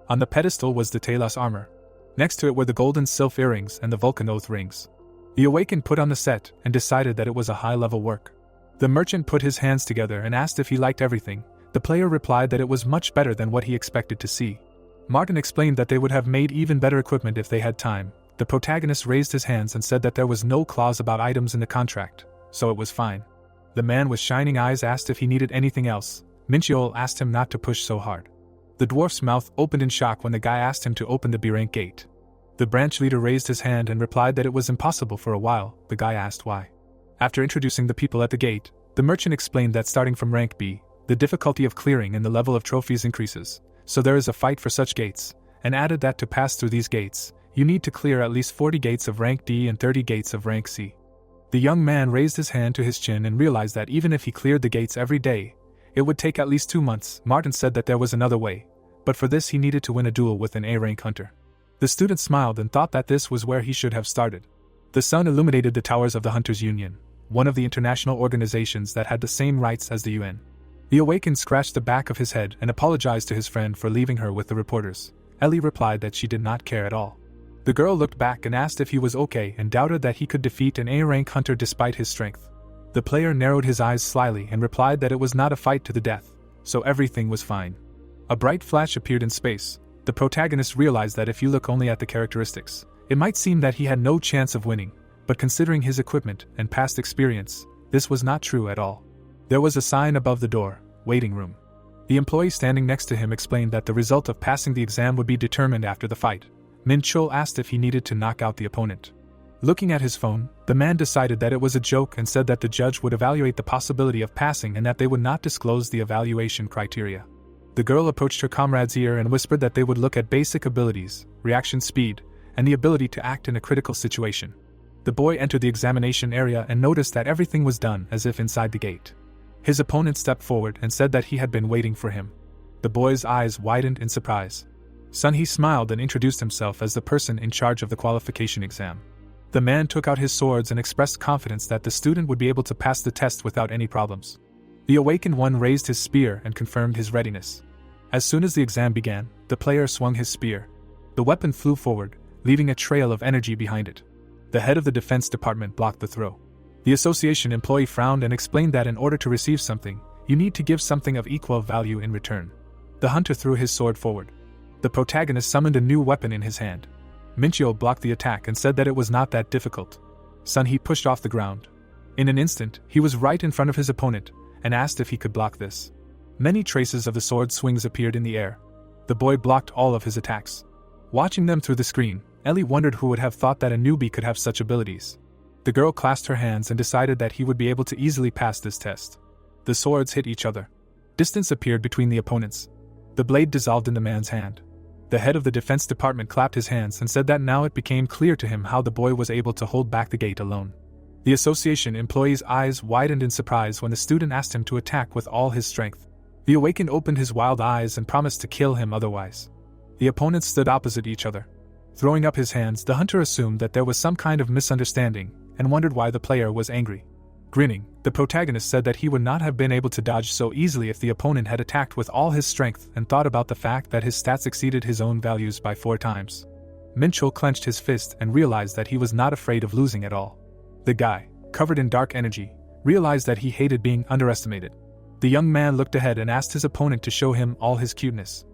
On the pedestal was the Talos armor. Next to it were the golden sylph earrings and the Vulcan oath rings. The awakened put on the set and decided that it was a high-level work. The merchant put his hands together and asked if he liked everything. The player replied that it was much better than what he expected to see. Martin explained that they would have made even better equipment if they had time. The protagonist raised his hands and said that there was no clause about items in the contract, so it was fine. The man with shining eyes asked if he needed anything else. Mincheol asked him not to push so hard. The dwarf's mouth opened in shock when the guy asked him to open the B-rank gate. The branch leader raised his hand and replied that it was impossible for a while. The guy asked why. After introducing the people at the gate, the merchant explained that starting from rank B, the difficulty of clearing and the level of trophies increases, so there is a fight for such gates, and added that to pass through these gates, you need to clear at least 40 gates of rank D and 30 gates of rank C. The young man raised his hand to his chin and realized that even if he cleared the gates every day, it would take at least 2 months. Martin said that there was another way, but for this he needed to win a duel with an A-rank hunter. The student smiled and thought that this was where he should have started. The sun illuminated the towers of the Hunters Union, one of the international organizations that had the same rights as the UN. The awakened scratched the back of his head and apologized to his friend for leaving her with the reporters. Ellie replied that she did not care at all. The girl looked back and asked if he was okay and doubted that he could defeat an A-rank hunter despite his strength. The player narrowed his eyes slyly and replied that it was not a fight to the death, so everything was fine. A bright flash appeared in space. The protagonist realized that if you look only at the characteristics, it might seem that he had no chance of winning, but considering his equipment and past experience, this was not true at all. There was a sign above the door, waiting room. The employee standing next to him explained that the result of passing the exam would be determined after the fight. Mincheol asked if he needed to knock out the opponent. Looking at his phone, the man decided that it was a joke and said that the judge would evaluate the possibility of passing and that they would not disclose the evaluation criteria. The girl approached her comrade's ear and whispered that they would look at basic abilities, reaction speed, and the ability to act in a critical situation. The boy entered the examination area and noticed that everything was done as if inside the gate. His opponent stepped forward and said that he had been waiting for him. The boy's eyes widened in surprise. Sunhee smiled and introduced himself as the person in charge of the qualification exam. The man took out his swords and expressed confidence that the student would be able to pass the test without any problems. The awakened one raised his spear and confirmed his readiness. As soon as the exam began, the player swung his spear. The weapon flew forward, leaving a trail of energy behind it. The head of the defense department blocked the throw. The association employee frowned and explained that in order to receive something, you need to give something of equal value in return. The hunter threw his sword forward. The protagonist summoned a new weapon in his hand. Mincheol blocked the attack and said that it was not that difficult. Sunhee pushed off the ground. In an instant, he was right in front of his opponent, and asked if he could block this. Many traces of the sword swings appeared in the air. The boy blocked all of his attacks. Watching them through the screen, Ellie wondered who would have thought that a newbie could have such abilities. The girl clasped her hands and decided that he would be able to easily pass this test. The swords hit each other. Distance appeared between the opponents. The blade dissolved in the man's hand. The head of the defense department clapped his hands and said that now it became clear to him how the boy was able to hold back the gate alone. The association employee's eyes widened in surprise when the student asked him to attack with all his strength. The awakened opened his wild eyes and promised to kill him otherwise. The opponents stood opposite each other. Throwing up his hands, the hunter assumed that there was some kind of misunderstanding and wondered why the player was angry. Grinning, the protagonist said that he would not have been able to dodge so easily if the opponent had attacked with all his strength and thought about the fact that his stats exceeded his own values by 4 times. Minchul clenched his fist and realized that he was not afraid of losing at all. The guy, covered in dark energy, realized that he hated being underestimated. The young man looked ahead and asked his opponent to show him all his cuteness.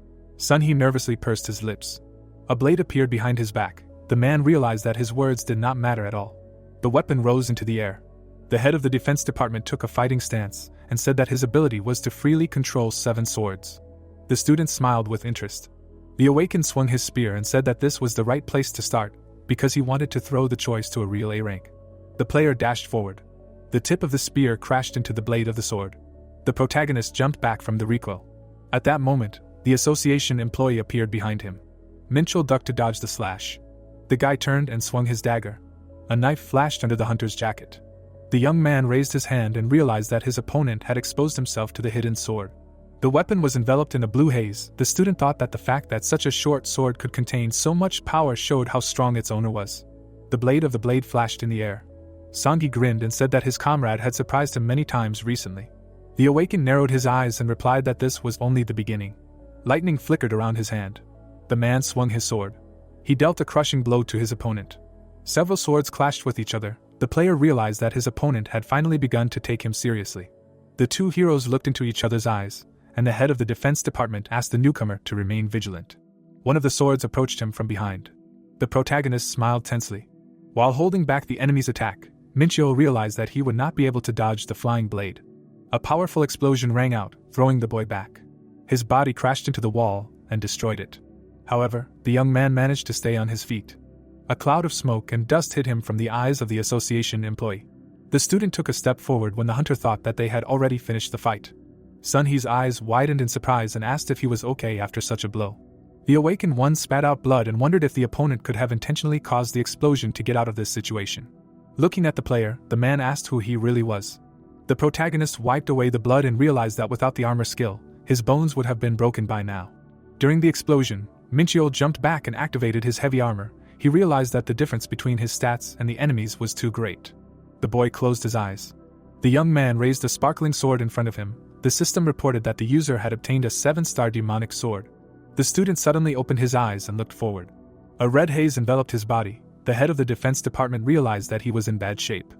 He nervously pursed his lips. A blade appeared behind his back. The man realized that his words did not matter at all. The weapon rose into the air. The head of the defense department took a fighting stance and said that his ability was to freely control 7 swords. The student smiled with interest. The awakened swung his spear and said that this was the right place to start, because he wanted to throw the choice to a real A rank. The player dashed forward. The tip of the spear crashed into the blade of the sword. The protagonist jumped back from the recoil. At that moment, the association employee appeared behind him. Minchul ducked to dodge the slash. The guy turned and swung his dagger. A knife flashed under the hunter's jacket. The young man raised his hand and realized that his opponent had exposed himself to the hidden sword. The weapon was enveloped in a blue haze. The student thought that the fact that such a short sword could contain so much power showed how strong its owner was. The blade of the blade flashed in the air. Sangi grinned and said that his comrade had surprised him many times recently. The awakened narrowed his eyes and replied that this was only the beginning. Lightning flickered around his hand. The man swung his sword. He dealt a crushing blow to his opponent. Several swords clashed with each other. The player realized that his opponent had finally begun to take him seriously. The two heroes looked into each other's eyes, and the head of the defense department asked the newcomer to remain vigilant. One of the swords approached him from behind. The protagonist smiled tensely. While holding back the enemy's attack, Minchio realized that he would not be able to dodge the flying blade. A powerful explosion rang out, throwing the boy back. His body crashed into the wall and destroyed it. However, the young man managed to stay on his feet. A cloud of smoke and dust hid him from the eyes of the association employee. The student took a step forward when the hunter thought that they had already finished the fight. Sunhee's eyes widened in surprise and asked if he was okay after such a blow. The awakened one spat out blood and wondered if the opponent could have intentionally caused the explosion to get out of this situation. Looking at the player, the man asked who he really was. The protagonist wiped away the blood and realized that without the armor skill, his bones would have been broken by now. During the explosion, Minchio jumped back and activated his heavy armor. He realized that the difference between his stats and the enemy's was too great. The boy closed his eyes. The young man raised a sparkling sword in front of him. The system reported that the user had obtained a 7-star demonic sword. The student suddenly opened his eyes and looked forward. A red haze enveloped his body. The head of the defense department realized that he was in bad shape.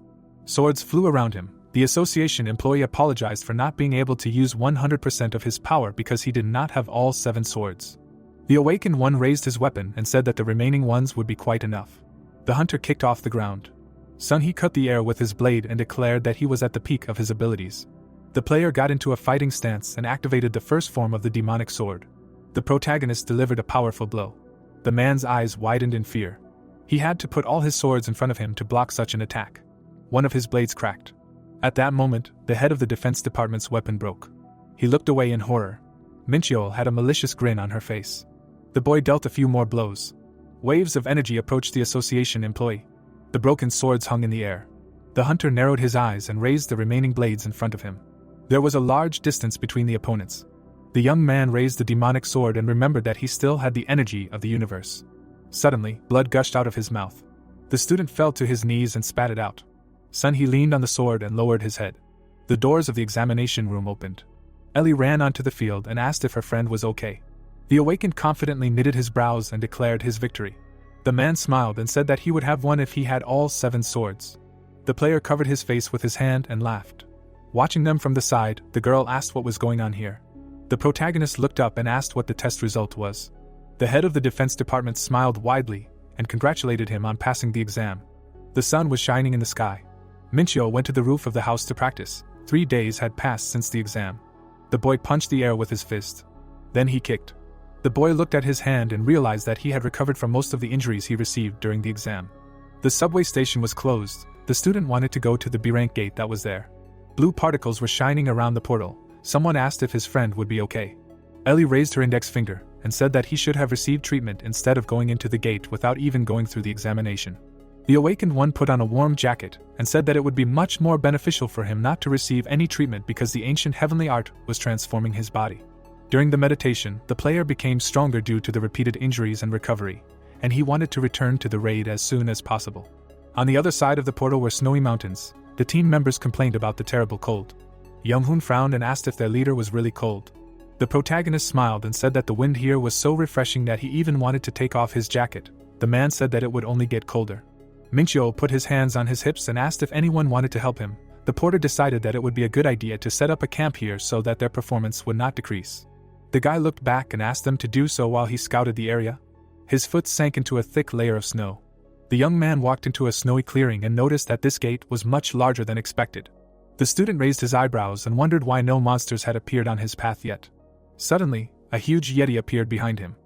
Swords flew around him. The association employee apologized for not being able to use 100% of his power because he did not have all 7 swords. The awakened one raised his weapon and said that the remaining ones would be quite enough. The hunter kicked off the ground. Sunhee cut the air with his blade and declared that he was at the peak of his abilities. The player got into a fighting stance and activated the first form of the demonic sword. The protagonist delivered a powerful blow. The man's eyes widened in fear. He had to put all his swords in front of him to block such an attack. One of his blades cracked. At that moment, the head of the defense department's weapon broke. He looked away in horror. Minchio had a malicious grin on her face. The boy dealt a few more blows. Waves of energy approached the association employee. The broken swords hung in the air. The hunter narrowed his eyes and raised the remaining blades in front of him. There was a large distance between the opponents. The young man raised the demonic sword and remembered that he still had the energy of the universe. Suddenly, blood gushed out of his mouth. The student fell to his knees and spat it out. Sunhee leaned on the sword and lowered his head. The doors of the examination room opened. Ellie ran onto the field and asked if her friend was okay. The awakened confidently knitted his brows and declared his victory. The man smiled and said that he would have won if he had all 7 swords. The player covered his face with his hand and laughed. Watching them from the side, the girl asked what was going on here. The protagonist looked up and asked what the test result was. The head of the defense department smiled widely and congratulated him on passing the exam. The sun was shining in the sky. Minchio went to the roof of the house to practice. 3 days had passed since the exam. The boy punched the air with his fist. Then he kicked. The boy looked at his hand and realized that he had recovered from most of the injuries he received during the exam. The subway station was closed. The student wanted to go to the B-rank gate that was there. Blue particles were shining around the portal. Someone asked if his friend would be okay. Ellie raised her index finger and said that he should have received treatment instead of going into the gate without even going through the examination. The awakened one put on a warm jacket and said that it would be much more beneficial for him not to receive any treatment because the ancient heavenly art was transforming his body. During the meditation, the player became stronger due to the repeated injuries and recovery, and he wanted to return to the raid as soon as possible. On the other side of the portal were snowy mountains. The team members complained about the terrible cold. Young-hoon frowned and asked if their leader was really cold. The protagonist smiled and said that the wind here was so refreshing that he even wanted to take off his jacket. The man said that it would only get colder. Minchyo put his hands on his hips and asked if anyone wanted to help him. The porter decided that it would be a good idea to set up a camp here so that their performance would not decrease. The guy looked back and asked them to do so while he scouted the area. His foot sank into a thick layer of snow. The young man walked into a snowy clearing and noticed that this gate was much larger than expected. The student raised his eyebrows and wondered why no monsters had appeared on his path yet. Suddenly, a huge yeti appeared behind him.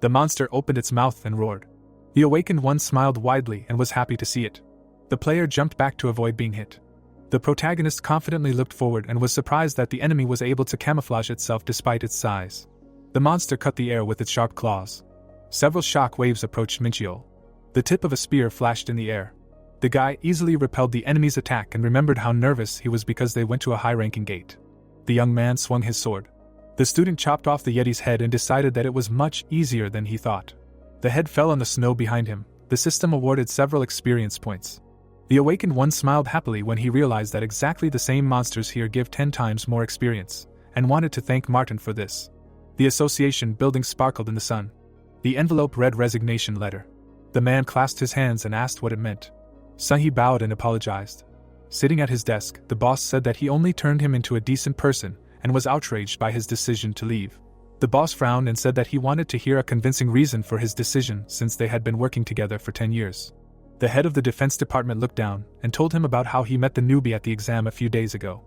The monster opened its mouth and roared. The awakened one smiled widely and was happy to see it. The player jumped back to avoid being hit. The protagonist confidently looked forward and was surprised that the enemy was able to camouflage itself despite its size. The monster cut the air with its sharp claws. Several shock waves approached Minchyo. The tip of a spear flashed in the air. The guy easily repelled the enemy's attack and remembered how nervous he was because they went to a high-ranking gate. The young man swung his sword. The student chopped off the yeti's head and decided that it was much easier than he thought. The head fell on the snow behind him. The system awarded several experience points. The awakened one smiled happily when he realized that exactly the same monsters here give 10 times more experience, and wanted to thank Martin for this. The association building sparkled in the sun. The envelope read resignation letter. The man clasped his hands and asked what it meant. Sunhee bowed and apologized. Sitting at his desk, the boss said that he only turned him into a decent person and was outraged by his decision to leave. The boss frowned and said that he wanted to hear a convincing reason for his decision since they had been working together for 10 years. The head of the defense department looked down and told him about how he met the newbie at the exam a few days ago.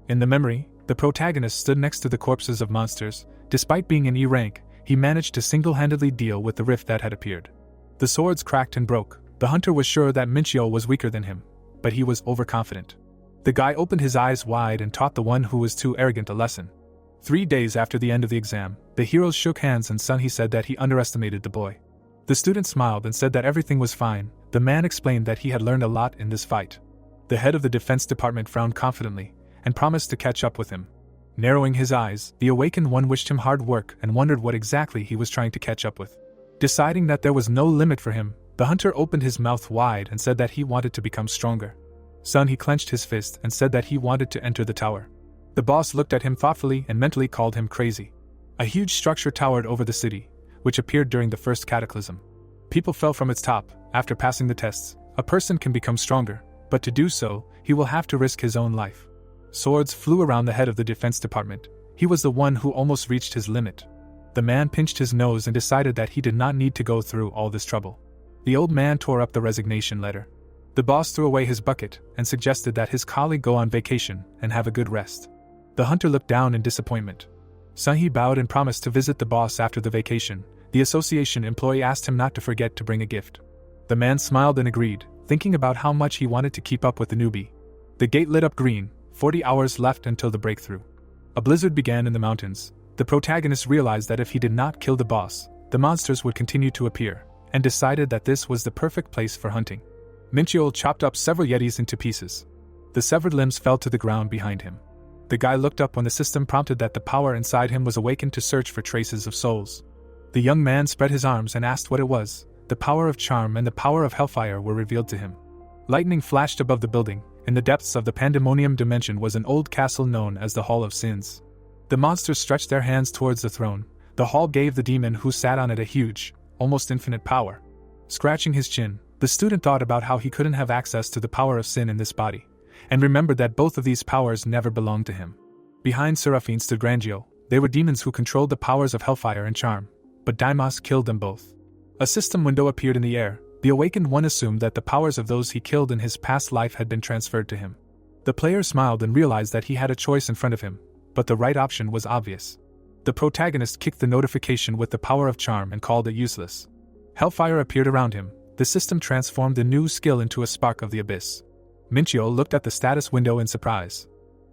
In the memory, the protagonist stood next to the corpses of monsters. Despite being in E rank, he managed to single-handedly deal with the rift that had appeared. The swords cracked and broke. The hunter was sure that Minchyo was weaker than him, but he was overconfident. The guy opened his eyes wide and taught the one who was too arrogant a lesson. 3 days after the end of the exam, the heroes shook hands and Sunhee said that he underestimated the boy. The student smiled and said that everything was fine. The man explained that he had learned a lot in this fight. The head of the defense department frowned confidently and promised to catch up with him. Narrowing his eyes, the awakened one wished him hard work and wondered what exactly he was trying to catch up with. Deciding that there was no limit for him, the hunter opened his mouth wide and said that he wanted to become stronger. Sunhee clenched his fist and said that he wanted to enter the tower. The boss looked at him thoughtfully and mentally called him crazy. A huge structure towered over the city, which appeared during the first cataclysm. People fell from its top. After passing the tests, a person can become stronger, but to do so, he will have to risk his own life. Swords flew around the head of the defense department. He was the one who almost reached his limit. The man pinched his nose and decided that he did not need to go through all this trouble. The old man tore up the resignation letter. The boss threw away his bucket and suggested that his colleague go on vacation and have a good rest. The hunter looked down in disappointment. Sunhee bowed and promised to visit the boss after the vacation. The association employee asked him not to forget to bring a gift. The man smiled and agreed, thinking about how much he wanted to keep up with the newbie. The gate lit up green. 40 hours left until the breakthrough. A blizzard began in the mountains. The protagonist realized that if he did not kill the boss, the monsters would continue to appear, and decided that this was the perfect place for hunting. Minchyo chopped up several yetis into pieces. The severed limbs fell to the ground behind him. The guy looked up when the system prompted that the power inside him was awakened to search for traces of souls. The young man spread his arms and asked what it was. The power of charm and the power of hellfire were revealed to him. Lightning flashed above the building. In the depths of the pandemonium dimension was an old castle known as the Hall of Sins. The monsters stretched their hands towards the throne. The hall gave the demon who sat on it a huge, almost infinite power. Scratching his chin, the student thought about how he couldn't have access to the power of sin in this body, and remembered that both of these powers never belonged to him. Behind Seraphine stood Grangio. They were demons who controlled the powers of hellfire and charm, but Daimos killed them both. A system window appeared in the air. The awakened one assumed that the powers of those he killed in his past life had been transferred to him. The player smiled and realized that he had a choice in front of him, but the right option was obvious. The protagonist kicked the notification with the power of charm and called it useless. Hellfire appeared around him. The system transformed the new skill into a spark of the abyss. Minchyo looked at the status window in surprise.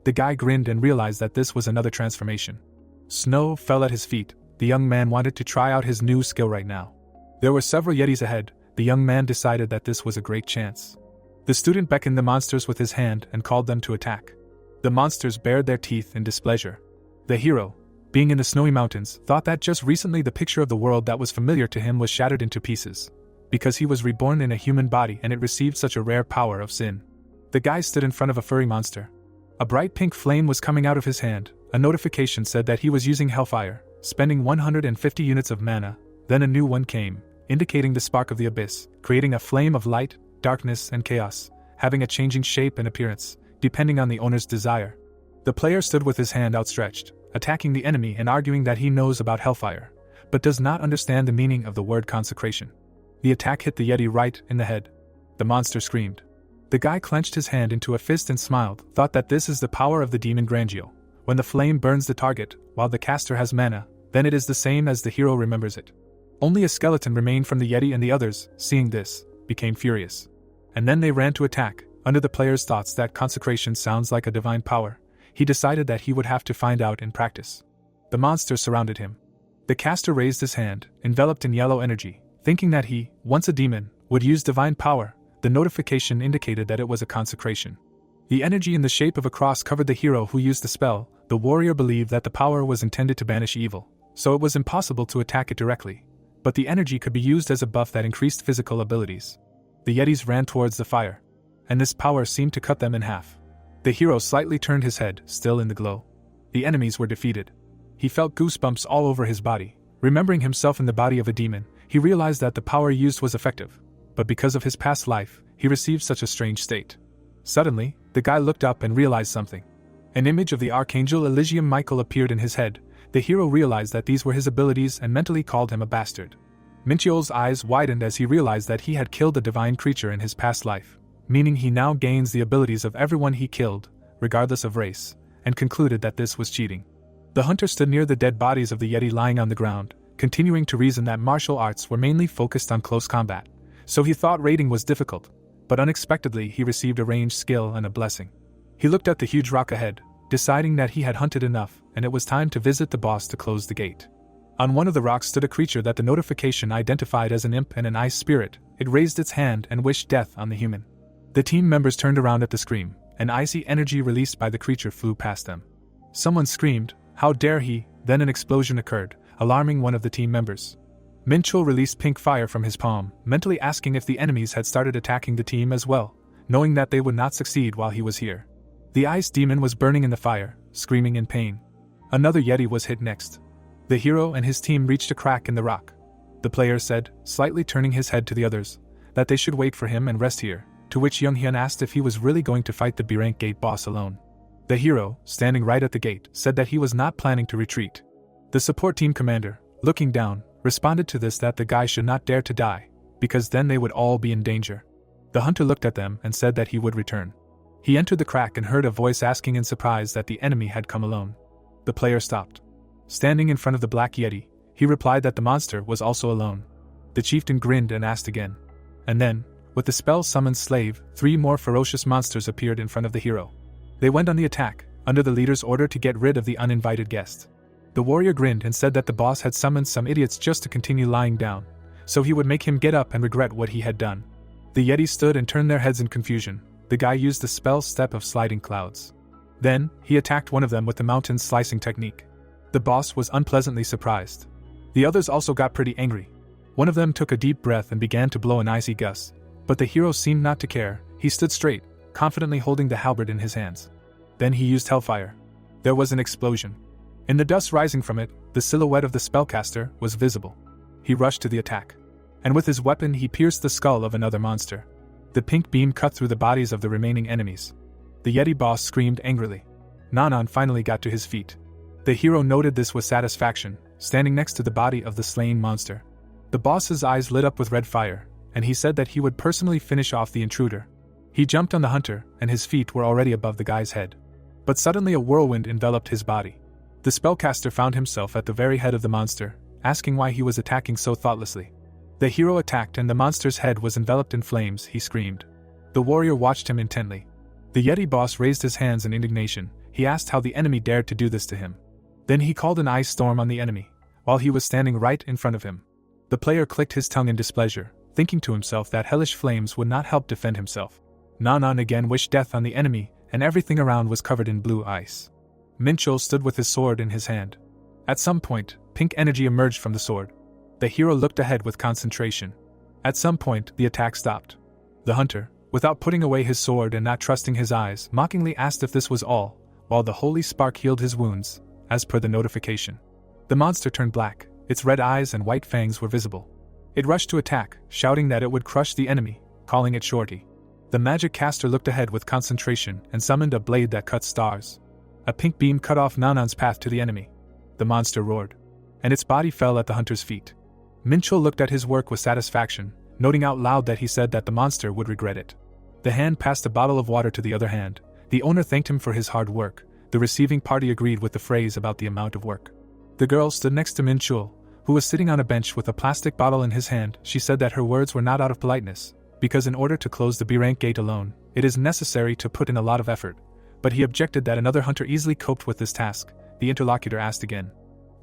The guy grinned and realized that this was another transformation. Snow fell at his feet. The young man wanted to try out his new skill right now. There were several yetis ahead. the young man decided that this was a great chance. The student beckoned the monsters with his hand and called them to attack. The monsters bared their teeth in displeasure. The hero, being in the snowy mountains, thought that just recently the picture of the world that was familiar to him was shattered into pieces, because he was reborn in a human body and it received such a rare power of sin. The guy stood in front of a furry monster. A bright pink flame was coming out of his hand. A notification said that he was using hellfire, spending 150 units of mana. Then a new one came, indicating the spark of the abyss, creating a flame of light, darkness, and chaos, having a changing shape and appearance, depending on the owner's desire. The player stood with his hand outstretched, attacking the enemy and arguing that he knows about hellfire, but does not understand the meaning of the word consecration. The attack hit the Yeti right in the head. The monster screamed. The guy clenched his hand into a fist and smiled, thought that this is the power of the demon Grangio. When the flame burns the target, while the caster has mana, then it is the same as the hero remembers it. Only a skeleton remained from the Yeti, and the others, seeing this, became furious. And then they ran to attack. Under the player's thoughts that consecration sounds like a divine power, he decided that he would have to find out in practice. The monsters surrounded him. The caster raised his hand, enveloped in yellow energy, thinking that he, once a demon, would use divine power. The notification indicated that it was a consecration. The energy in the shape of a cross covered the hero who used the spell. The warrior believed that the power was intended to banish evil, so it was impossible to attack it directly, but the energy could be used as a buff that increased physical abilities. The Yetis ran towards the fire, and this power seemed to cut them in half. The hero slightly turned his head, still in the glow. The enemies were defeated. He felt goosebumps all over his body. Remembering himself in the body of a demon, he realized that the power used was effective, but because of his past life, he received such a strange state. Suddenly, the guy looked up and realized something. An image of the Archangel Elysium Michael appeared in his head. The hero realized that these were his abilities and mentally called him a bastard. Minchiol's eyes widened as he realized that he had killed a divine creature in his past life, meaning he now gains the abilities of everyone he killed, regardless of race, and concluded that this was cheating. The hunter stood near the dead bodies of the Yeti lying on the ground, continuing to reason that martial arts were mainly focused on close combat, so he thought raiding was difficult, but unexpectedly he received a ranged skill and a blessing. He looked at the huge rock ahead, deciding that he had hunted enough and it was time to visit the boss to close the gate. On one of the rocks stood a creature that the notification identified as an imp and an ice spirit. It raised its hand and wished death on the human. The team members turned around at the scream. An icy energy released by the creature flew past them. Someone screamed, "How dare he!" Then an explosion occurred, alarming one of the team members. Minchul released pink fire from his palm, mentally asking if the enemies had started attacking the team as well, knowing that they would not succeed while he was here. The ice demon was burning in the fire, screaming in pain. Another Yeti was hit next. The hero and his team reached a crack in the rock. The player said, slightly turning his head to the others, that they should wait for him and rest here, to which Young Hyun asked if he was really going to fight the B-rank gate boss alone. The hero, standing right at the gate, said that he was not planning to retreat. The support team commander, looking down, responded to this that the guy should not dare to die, because then they would all be in danger. The hunter looked at them and said that he would return. He entered the crack and heard a voice asking in surprise that the enemy had come alone. The player stopped. Standing in front of the Black Yeti, he replied that the monster was also alone. The chieftain grinned and asked again. And then, with the spell-summoned slave, 3 more ferocious monsters appeared in front of the hero. They went on the attack, under the leader's order to get rid of the uninvited guest. The warrior grinned and said that the boss had summoned some idiots just to continue lying down, so he would make him get up and regret what he had done. The Yeti stood and turned their heads in confusion. The guy used the spell step of sliding clouds. Then, he attacked one of them with the mountain slicing technique. The boss was unpleasantly surprised. The others also got pretty angry. One of them took a deep breath and began to blow an icy gust, but the hero seemed not to care. He stood straight, confidently holding the halberd in his hands. Then he used hellfire. There was an explosion. In the dust rising from it, the silhouette of the spellcaster was visible. He rushed to the attack, and with his weapon he pierced the skull of another monster. The pink beam cut through the bodies of the remaining enemies. The Yeti boss screamed angrily. Nanan finally got to his feet. The hero noted this with satisfaction, standing next to the body of the slain monster. The boss's eyes lit up with red fire, and he said that he would personally finish off the intruder. He jumped on the hunter, and his feet were already above the guy's head. But suddenly a whirlwind enveloped his body. The spellcaster found himself at the very head of the monster, asking why he was attacking so thoughtlessly. The hero attacked and the monster's head was enveloped in flames. He screamed. The warrior watched him intently. The Yeti boss raised his hands in indignation. He asked how the enemy dared to do this to him. Then he called an ice storm on the enemy, while he was standing right in front of him. The player clicked his tongue in displeasure, thinking to himself that hellish flames would not help defend himself. Nanan again wished death on the enemy, and everything around was covered in blue ice. Minchul stood with his sword in his hand. At some point, pink energy emerged from the sword. The hero looked ahead with concentration. At some point, the attack stopped. The hunter, without putting away his sword and not trusting his eyes, mockingly asked if this was all, while the holy spark healed his wounds, as per the notification. The monster turned black, its red eyes and white fangs were visible. It rushed to attack, shouting that it would crush the enemy, calling it Shorty. The magic caster looked ahead with concentration and summoned a blade that cut stars. A pink beam cut off Nanan's path to the enemy. The monster roared, and its body fell at the hunter's feet. Minchul looked at his work with satisfaction, noting out loud that he said that the monster would regret it. The hand passed a bottle of water to the other hand. The owner thanked him for his hard work. The receiving party agreed with the phrase about the amount of work. The girl stood next to Minchul, who was sitting on a bench with a plastic bottle in his hand. She said that her words were not out of politeness, because in order to close the B-rank gate alone, it is necessary to put in a lot of effort. But he objected that another hunter easily coped with this task. The interlocutor asked again.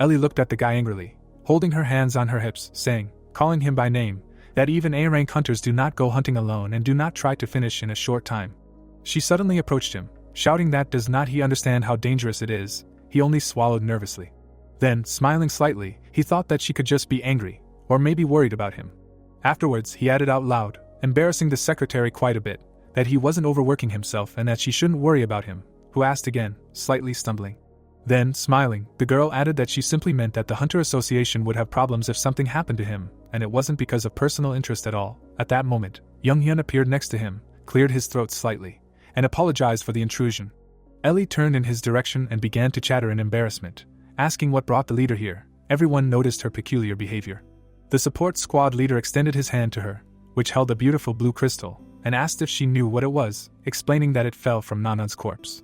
Ellie looked at the guy angrily, holding her hands on her hips, saying, calling him by name, that even A-rank hunters do not go hunting alone and do not try to finish in a short time. She suddenly approached him, shouting that does not he understand how dangerous it is. He only swallowed nervously. Then, smiling slightly, he thought that she could just be angry, or maybe worried about him. Afterwards, he added out loud, embarrassing the secretary quite a bit, that he wasn't overworking himself and that she shouldn't worry about him, who asked again, slightly stumbling. Then, smiling, the girl added that she simply meant that the Hunter Association would have problems if something happened to him, and it wasn't because of personal interest at all. At that moment, Young Hyun appeared next to him, cleared his throat slightly, and apologized for the intrusion. Ellie turned in his direction and began to chatter in embarrassment, asking what brought the leader here. Everyone noticed her peculiar behavior. The support squad leader extended his hand to her, which held a beautiful blue crystal, and asked if she knew what it was, explaining that it fell from Nanan's corpse.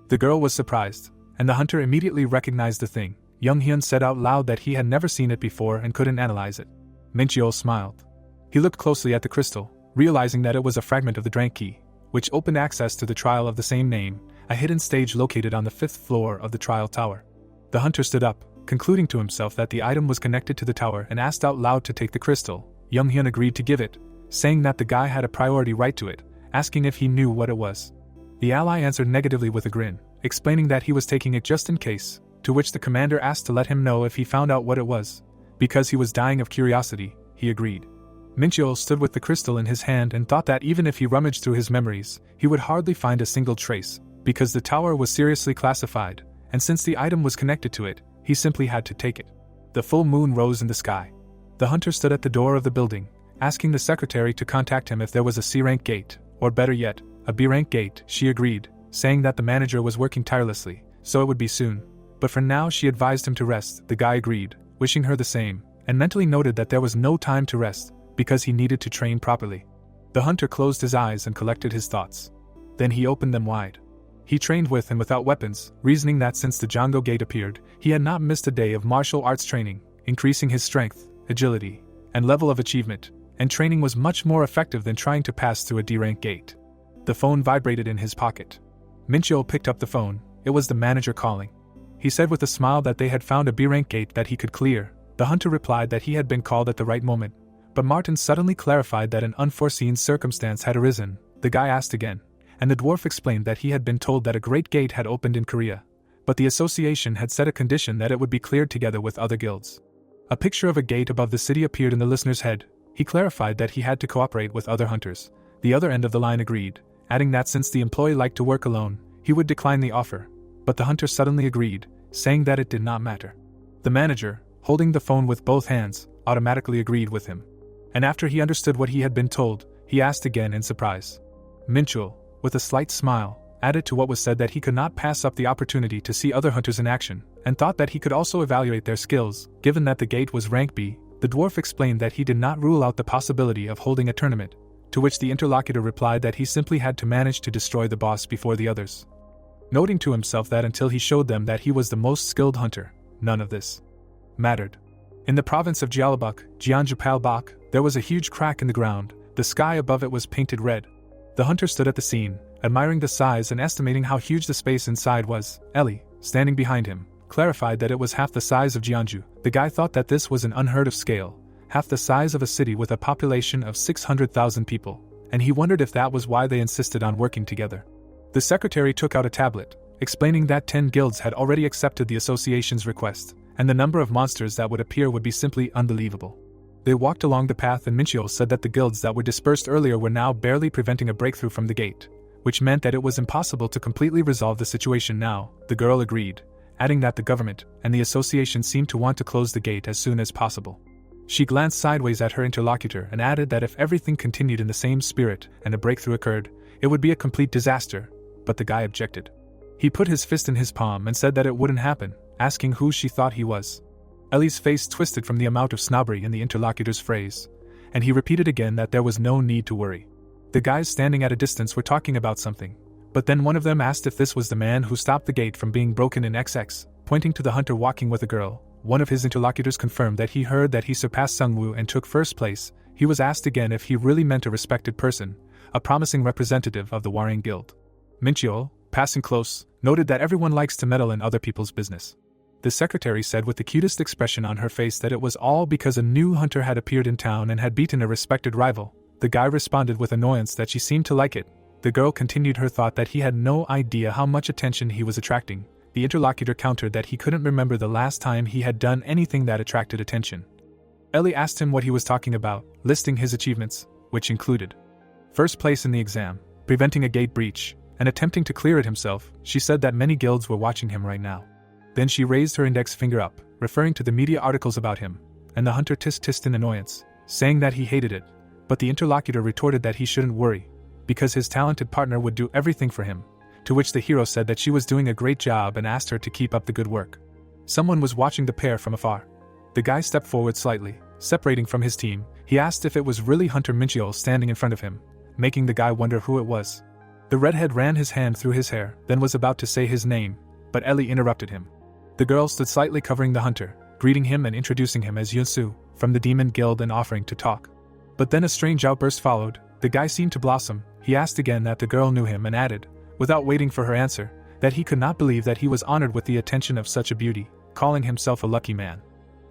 The girl was surprised, and the hunter immediately recognized the thing. Young Hyun said out loud that he had never seen it before and couldn't analyze it. Minchul smiled. He looked closely at the crystal, realizing that it was a fragment of the Drank Key, which opened access to the trial of the same name, a hidden stage located on the 5th floor of the trial tower. The hunter stood up, concluding to himself that the item was connected to the tower and asked out loud to take the crystal. Young Hyun agreed to give it, saying that the guy had a priority right to it, asking if he knew what it was. The ally answered negatively with a grin, explaining that he was taking it just in case, to which the commander asked to let him know if he found out what it was. Because he was dying of curiosity, he agreed. Minchul stood with the crystal in his hand and thought that even if he rummaged through his memories, he would hardly find a single trace, because the tower was seriously classified, and since the item was connected to it, he simply had to take it. The full moon rose in the sky. The hunter stood at the door of the building, asking the secretary to contact him if there was a C-rank gate, or better yet, a B-rank gate. She agreed, saying that the manager was working tirelessly, so it would be soon. But for now she advised him to rest. The guy agreed, wishing her the same, and mentally noted that there was no time to rest, because he needed to train properly. The hunter closed his eyes and collected his thoughts. Then he opened them wide. He trained with and without weapons, reasoning that since the Django Gate appeared, he had not missed a day of martial arts training, increasing his strength, agility, and level of achievement, and training was much more effective than trying to pass through a D-rank gate. The phone vibrated in his pocket. Minchul picked up the phone. It was the manager calling. He said with a smile that they had found a B-rank gate that he could clear. The hunter replied that he had been called at the right moment, but Martin suddenly clarified that an unforeseen circumstance had arisen. The guy asked again, and the dwarf explained that he had been told that a great gate had opened in Korea, but the association had set a condition that it would be cleared together with other guilds. A picture of a gate above the city appeared in the listener's head. He clarified that he had to cooperate with other hunters. The other end of the line agreed, adding that since the employee liked to work alone, he would decline the offer, but the hunter suddenly agreed, saying that it did not matter. The manager, holding the phone with both hands, automatically agreed with him. And after he understood what he had been told, he asked again in surprise. Minchul, with a slight smile, added to what was said that he could not pass up the opportunity to see other hunters in action, and thought that he could also evaluate their skills. Given that the gate was rank B, the dwarf explained that he did not rule out the possibility of holding a tournament, to which the interlocutor replied that he simply had to manage to destroy the boss before the others. Noting to himself that until he showed them that he was the most skilled hunter, none of this mattered. In the province of Jeonjupalbak, there was a huge crack in the ground. The sky above it was painted red. The hunter stood at the scene, admiring the size and estimating how huge the space inside was. Ellie, standing behind him, clarified that it was half the size of Jeonju. The guy thought that this was an unheard of scale, half the size of a city with a population of 600,000 people, and he wondered if that was why they insisted on working together. The secretary took out a tablet, explaining that 10 guilds had already accepted the association's request, and the number of monsters that would appear would be simply unbelievable. They walked along the path and Minchio said that the guilds that were dispersed earlier were now barely preventing a breakthrough from the gate, which meant that it was impossible to completely resolve the situation now. The girl agreed, adding that the government and the association seemed to want to close the gate as soon as possible. She glanced sideways at her interlocutor and added that if everything continued in the same spirit and a breakthrough occurred, it would be a complete disaster, but the guy objected. He put his fist in his palm and said that it wouldn't happen, asking who she thought he was. Ellie's face twisted from the amount of snobbery in the interlocutor's phrase, and he repeated again that there was no need to worry. The guys standing at a distance were talking about something, but then one of them asked if this was the man who stopped the gate from being broken in XX, pointing to the hunter walking with a girl. One of his interlocutors confirmed that he heard that he surpassed Sungwoo and took first place. He was asked again if he really meant a respected person, a promising representative of the warring guild. Minchio, passing close, noted that everyone likes to meddle in other people's business. The secretary said with the cutest expression on her face that it was all because a new hunter had appeared in town and had beaten a respected rival. The guy responded with annoyance that she seemed to like it. The girl continued her thought that he had no idea how much attention he was attracting. The interlocutor countered that he couldn't remember the last time he had done anything that attracted attention. Ellie asked him what he was talking about, listing his achievements, which included first place in the exam, preventing a gate breach, and attempting to clear it himself. She said that many guilds were watching him right now. Then she raised her index finger up, referring to the media articles about him, and the hunter tisk-tissed in annoyance, saying that he hated it, but the interlocutor retorted that he shouldn't worry, because his talented partner would do everything for him, to which the hero said that she was doing a great job and asked her to keep up the good work. Someone was watching the pair from afar. The guy stepped forward slightly, separating from his team. He asked if it was really Hunter Minchio standing in front of him, making the guy wonder who it was. The redhead ran his hand through his hair, then was about to say his name, but Ellie interrupted him. The girl stood slightly covering the hunter, greeting him and introducing him as Yunsu, from the Demon Guild and offering to talk. But then a strange outburst followed. The guy seemed to blossom. He asked again that the girl knew him and added, without waiting for her answer, that he could not believe that he was honored with the attention of such a beauty, calling himself a lucky man.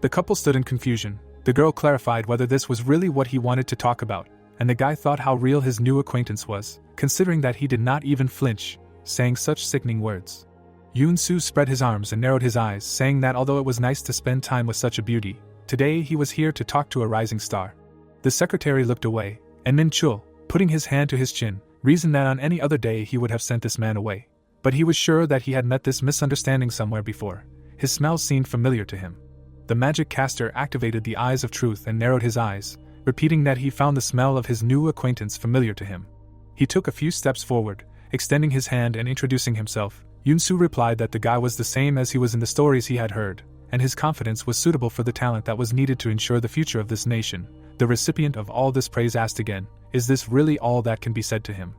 The couple stood in confusion. The girl clarified whether this was really what he wanted to talk about, and the guy thought how real his new acquaintance was, considering that he did not even flinch, saying such sickening words. Yoon-soo spread his arms and narrowed his eyes, saying that although it was nice to spend time with such a beauty, today he was here to talk to a rising star. The secretary looked away, and Min Chul, putting his hand to his chin, reasoned that on any other day he would have sent this man away. But he was sure that he had met this misunderstanding somewhere before. His smell seemed familiar to him. The magic caster activated the eyes of truth and narrowed his eyes, repeating that he found the smell of his new acquaintance familiar to him. He took a few steps forward, extending his hand and introducing himself. Yoon-soo replied that the guy was the same as he was in the stories he had heard, and his confidence was suitable for the talent that was needed to ensure the future of this nation. The recipient of all this praise asked again, "Is this really all that can be said to him?"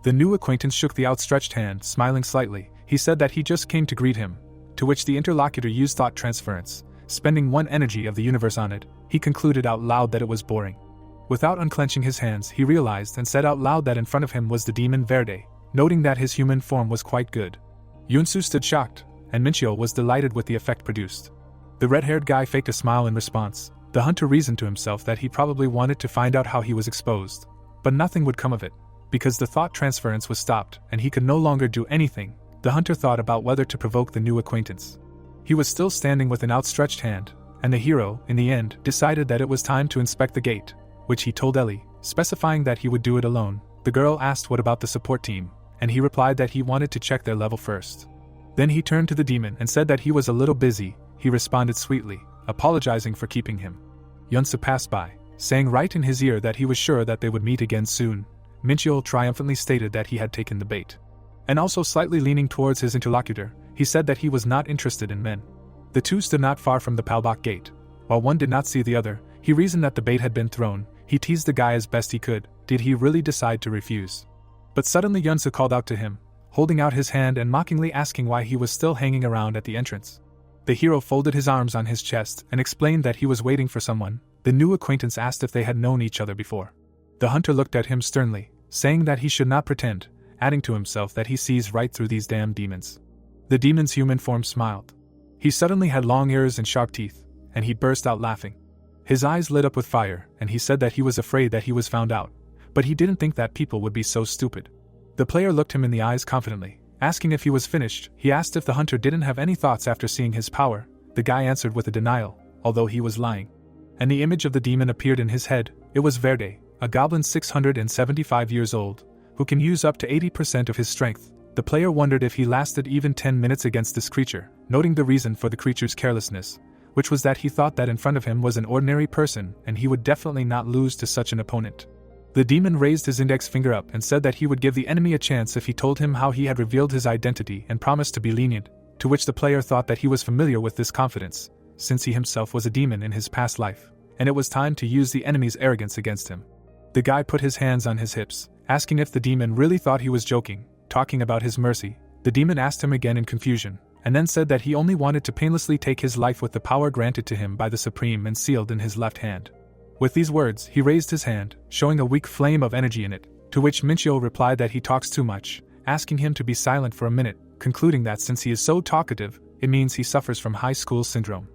The new acquaintance shook the outstretched hand, smiling slightly. He said that he just came to greet him, to which the interlocutor used thought transference, spending one energy of the universe on it. He concluded out loud that it was boring. Without unclenching his hands, he realized and said out loud that in front of him was the demon Verde, noting that his human form was quite good. Yoon-soo stood shocked, and Minchio was delighted with the effect produced. The red-haired guy faked a smile in response. The hunter reasoned to himself that he probably wanted to find out how he was exposed, but nothing would come of it, because the thought transference was stopped and he could no longer do anything. The hunter thought about whether to provoke the new acquaintance. He was still standing with an outstretched hand, and the hero, in the end, decided that it was time to inspect the gate, which he told Ellie, specifying that he would do it alone. The girl asked what about the support team, and he replied that he wanted to check their level first. Then he turned to the demon and said that he was a little busy. He responded sweetly, apologizing for keeping him. Yunsu passed by, saying right in his ear that he was sure that they would meet again soon. Minchio triumphantly stated that he had taken the bait. And also slightly leaning towards his interlocutor, he said that he was not interested in men. The two stood not far from the Palbok gate. While one did not see the other, he reasoned that the bait had been thrown. He teased the guy as best he could. Did he really decide to refuse? But suddenly Yunsu called out to him, holding out his hand and mockingly asking why he was still hanging around at the entrance. The hero folded his arms on his chest and explained that he was waiting for someone. The new acquaintance asked if they had known each other before. The hunter looked at him sternly, saying that he should not pretend, adding to himself that he sees right through these damn demons. The demon's human form smiled. He suddenly had long ears and sharp teeth, and he burst out laughing. His eyes lit up with fire, and he said that he was afraid that he was found out, but he didn't think that people would be so stupid. The player looked him in the eyes confidently, asking if he was finished. He asked if the hunter didn't have any thoughts after seeing his power. The guy answered with a denial, although he was lying. And the image of the demon appeared in his head. It was Verde, a goblin 675 years old, who can use up to 80% of his strength. The player wondered if he lasted even 10 minutes against this creature, noting the reason for the creature's carelessness, which was that he thought that in front of him was an ordinary person and he would definitely not lose to such an opponent. The demon raised his index finger up and said that he would give the enemy a chance if he told him how he had revealed his identity and promised to be lenient, to which the player thought that he was familiar with this confidence, since he himself was a demon in his past life, and it was time to use the enemy's arrogance against him. The guy put his hands on his hips, asking if the demon really thought he was joking, talking about his mercy. The demon asked him again in confusion, and then said that he only wanted to painlessly take his life with the power granted to him by the Supreme and sealed in his left hand. With these words, he raised his hand, showing a weak flame of energy in it, to which Minchio replied that he talks too much, asking him to be silent for a minute, concluding that since he is so talkative, it means he suffers from high school syndrome.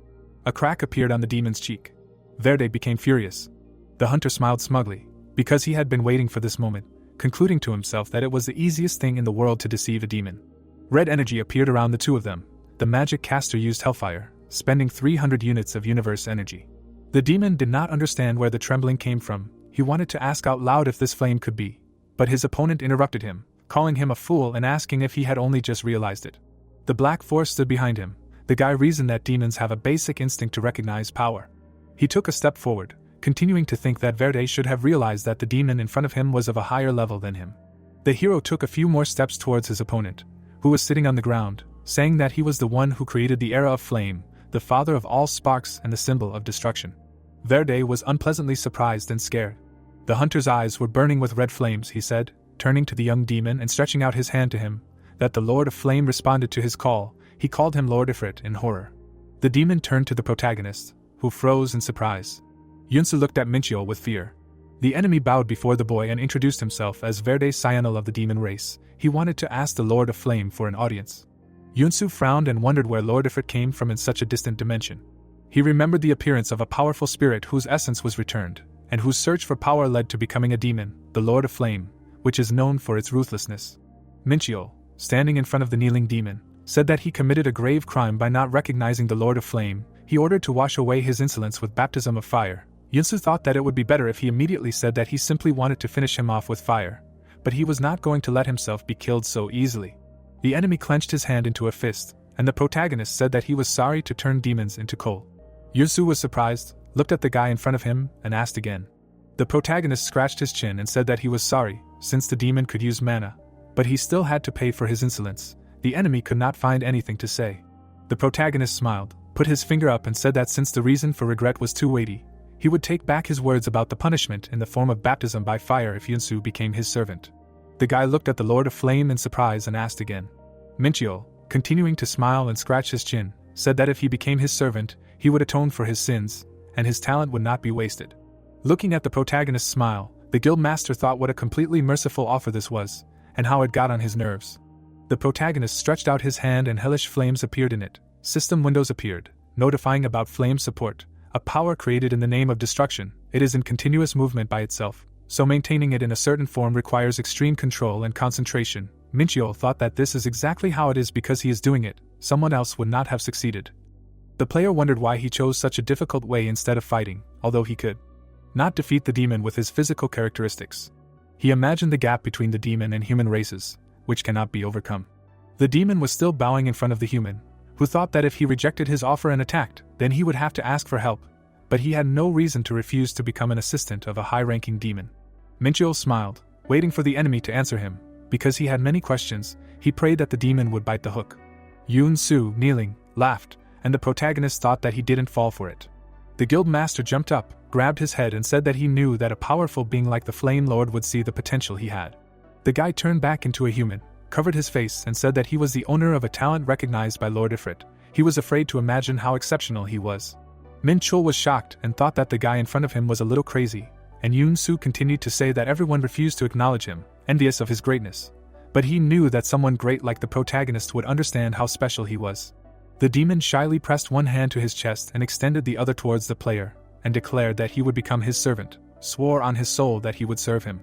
A crack appeared on the demon's cheek. Verde became furious. The hunter smiled smugly, because he had been waiting for this moment, concluding to himself that it was the easiest thing in the world to deceive a demon. Red energy appeared around the two of them. The magic caster used Hellfire, spending 300 units of universe energy. The demon did not understand where the trembling came from. He wanted to ask out loud if this flame could be, but his opponent interrupted him, calling him a fool and asking if he had only just realized it. The black force stood behind him. The guy reasoned that demons have a basic instinct to recognize power. He took a step forward, continuing to think that Verde should have realized that the demon in front of him was of a higher level than him. The hero took a few more steps towards his opponent, who was sitting on the ground, saying that he was the one who created the era of flame, the father of all sparks and the symbol of destruction. Verde was unpleasantly surprised and scared. The hunter's eyes were burning with red flames, he said, turning to the young demon and stretching out his hand to him. That the Lord of Flame responded to his call. He called him Lord Ifrit in horror. The demon turned to the protagonist, who froze in surprise. Yunsu looked at Minchio with fear. The enemy bowed before the boy and introduced himself as Verde Cyanal of the demon race. He wanted to ask the Lord of Flame for an audience. Yunsu frowned and wondered where Lord Ifrit came from in such a distant dimension. He remembered the appearance of a powerful spirit whose essence was returned, and whose search for power led to becoming a demon, the Lord of Flame, which is known for its ruthlessness. Minchio, standing in front of the kneeling demon, said that he committed a grave crime by not recognizing the Lord of Flame. He ordered to wash away his insolence with baptism of fire. Yunsu thought that it would be better if he immediately said that he simply wanted to finish him off with fire, but he was not going to let himself be killed so easily. The enemy clenched his hand into a fist, and the protagonist said that he was sorry to turn demons into coal. Yunsu was surprised, looked at the guy in front of him, and asked again. The protagonist scratched his chin and said that he was sorry, since the demon could use mana, but he still had to pay for his insolence. The enemy could not find anything to say. The protagonist smiled, put his finger up and said that since the reason for regret was too weighty, he would take back his words about the punishment in the form of baptism by fire if Yunsu became his servant. The guy looked at the Lord of Flame in surprise and asked again. Minchio, continuing to smile and scratch his chin, said that if he became his servant, he would atone for his sins, and his talent would not be wasted. Looking at the protagonist's smile, the guildmaster thought what a completely merciful offer this was, and how it got on his nerves. The protagonist stretched out his hand and hellish flames appeared in it. System windows appeared, notifying about flame support, a power created in the name of destruction. It is in continuous movement by itself, so maintaining it in a certain form requires extreme control and concentration. Minchio thought that this is exactly how it is because he is doing it. Someone else would not have succeeded. The player wondered why he chose such a difficult way instead of fighting, although he could not defeat the demon with his physical characteristics. He imagined the gap between the demon and human races, which cannot be overcome. The demon was still bowing in front of the human, who thought that if he rejected his offer and attacked, then he would have to ask for help, but he had no reason to refuse to become an assistant of a high-ranking demon. Minchio smiled, waiting for the enemy to answer him. Because he had many questions, he prayed that the demon would bite the hook. Yunsu, kneeling, laughed, and the protagonist thought that he didn't fall for it. The guildmaster jumped up, grabbed his head and said that he knew that a powerful being like the Flame Lord would see the potential he had. The guy turned back into a human, covered his face and said that he was the owner of a talent recognized by Lord Ifrit. He was afraid to imagine how exceptional he was. Min Chul was shocked and thought that the guy in front of him was a little crazy, and Yunsu continued to say that everyone refused to acknowledge him, envious of his greatness. But he knew that someone great like the protagonist would understand how special he was. The demon shyly pressed one hand to his chest and extended the other towards the player, and declared that he would become his servant, swore on his soul that he would serve him.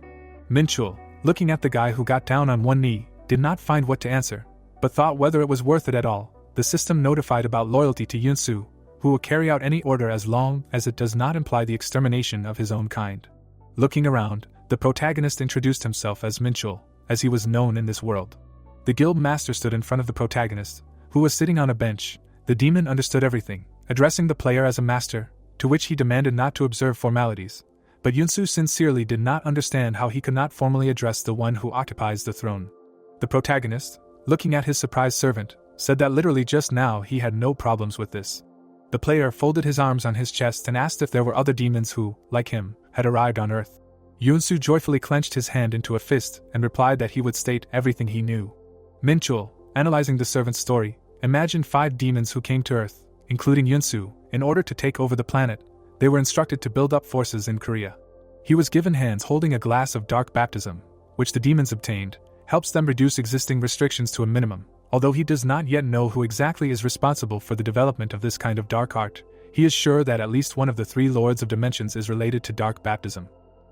Minchul, looking at the guy who got down on one knee, did not find what to answer, but thought whether it was worth it at all. The system notified about loyalty to Yunsu, who will carry out any order as long as it does not imply the extermination of his own kind. Looking around, the protagonist introduced himself as Minchul, as he was known in this world. The guild master stood in front of the protagonist, who was sitting on a bench. The demon understood everything, addressing the player as a master, to which he demanded not to observe formalities. But Yunsu sincerely did not understand how he could not formally address the one who occupies the throne. The protagonist, looking at his surprised servant, said that literally just now he had no problems with this. The player folded his arms on his chest and asked if there were other demons who, like him, had arrived on Earth. Yunsu joyfully clenched his hand into a fist and replied that he would state everything he knew. Minchul, analyzing the servant's story, imagined 5 demons who came to Earth, including Yunsu, in order to take over the planet. They were instructed to build up forces in Korea. He was given hands holding a glass of dark baptism, which the demons obtained, helps them reduce existing restrictions to a minimum. Although he does not yet know who exactly is responsible for the development of this kind of dark art, he is sure that at least one of the 3 Lords of Dimensions is related to dark baptism.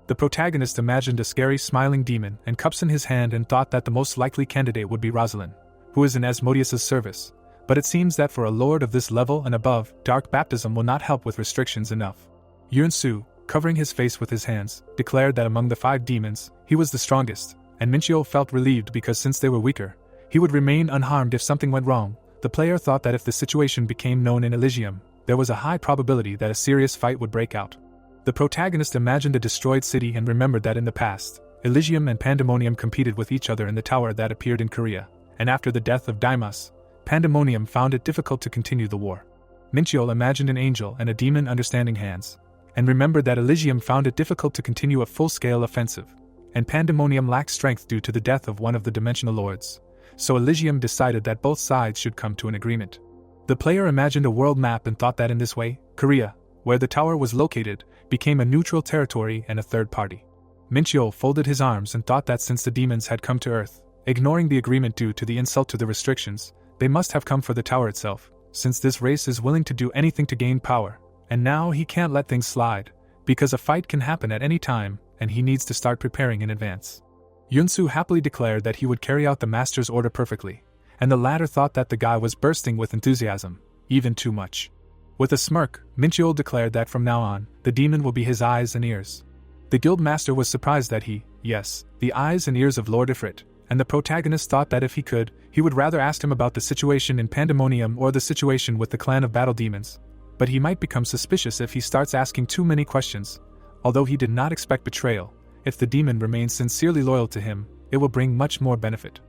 The protagonist imagined a scary smiling demon and cups in his hand and thought that the most likely candidate would be Rosalind, who is in Asmodeus's service, but it seems that for a lord of this level and above, dark baptism will not help with restrictions enough. Yunsu, covering his face with his hands, declared that among the 5 demons, he was the strongest, and Minchio felt relieved because since they were weaker, he would remain unharmed if something went wrong. The player thought that if the situation became known in Elysium, there was a high probability that a serious fight would break out. The protagonist imagined a destroyed city and remembered that in the past, Elysium and Pandemonium competed with each other in the tower that appeared in Korea, and after the death of Deimos, Pandemonium found it difficult to continue the war. Minchio imagined an angel and a demon understanding hands, and remembered that Elysium found it difficult to continue a full-scale offensive, and Pandemonium lacked strength due to the death of one of the dimensional lords. So Elysium decided that both sides should come to an agreement. The player imagined a world map and thought that in this way, Korea, where the tower was located, became a neutral territory and a third party. Minchio folded his arms and thought that since the demons had come to Earth, ignoring the agreement due to the insult to the restrictions, they must have come for the tower itself, since this race is willing to do anything to gain power, and now he can't let things slide, because a fight can happen at any time, and he needs to start preparing in advance. Yunsu happily declared that he would carry out the master's order perfectly, and the latter thought that the guy was bursting with enthusiasm, even too much. With a smirk, Minchio declared that from now on, the demon will be his eyes and ears. The guild master was surprised that the eyes and ears of Lord Ifrit, and the protagonist thought that if he could, he would rather ask him about the situation in Pandemonium or the situation with the clan of battle demons. But he might become suspicious if he starts asking too many questions. Although he did not expect betrayal, if the demon remains sincerely loyal to him, it will bring much more benefit.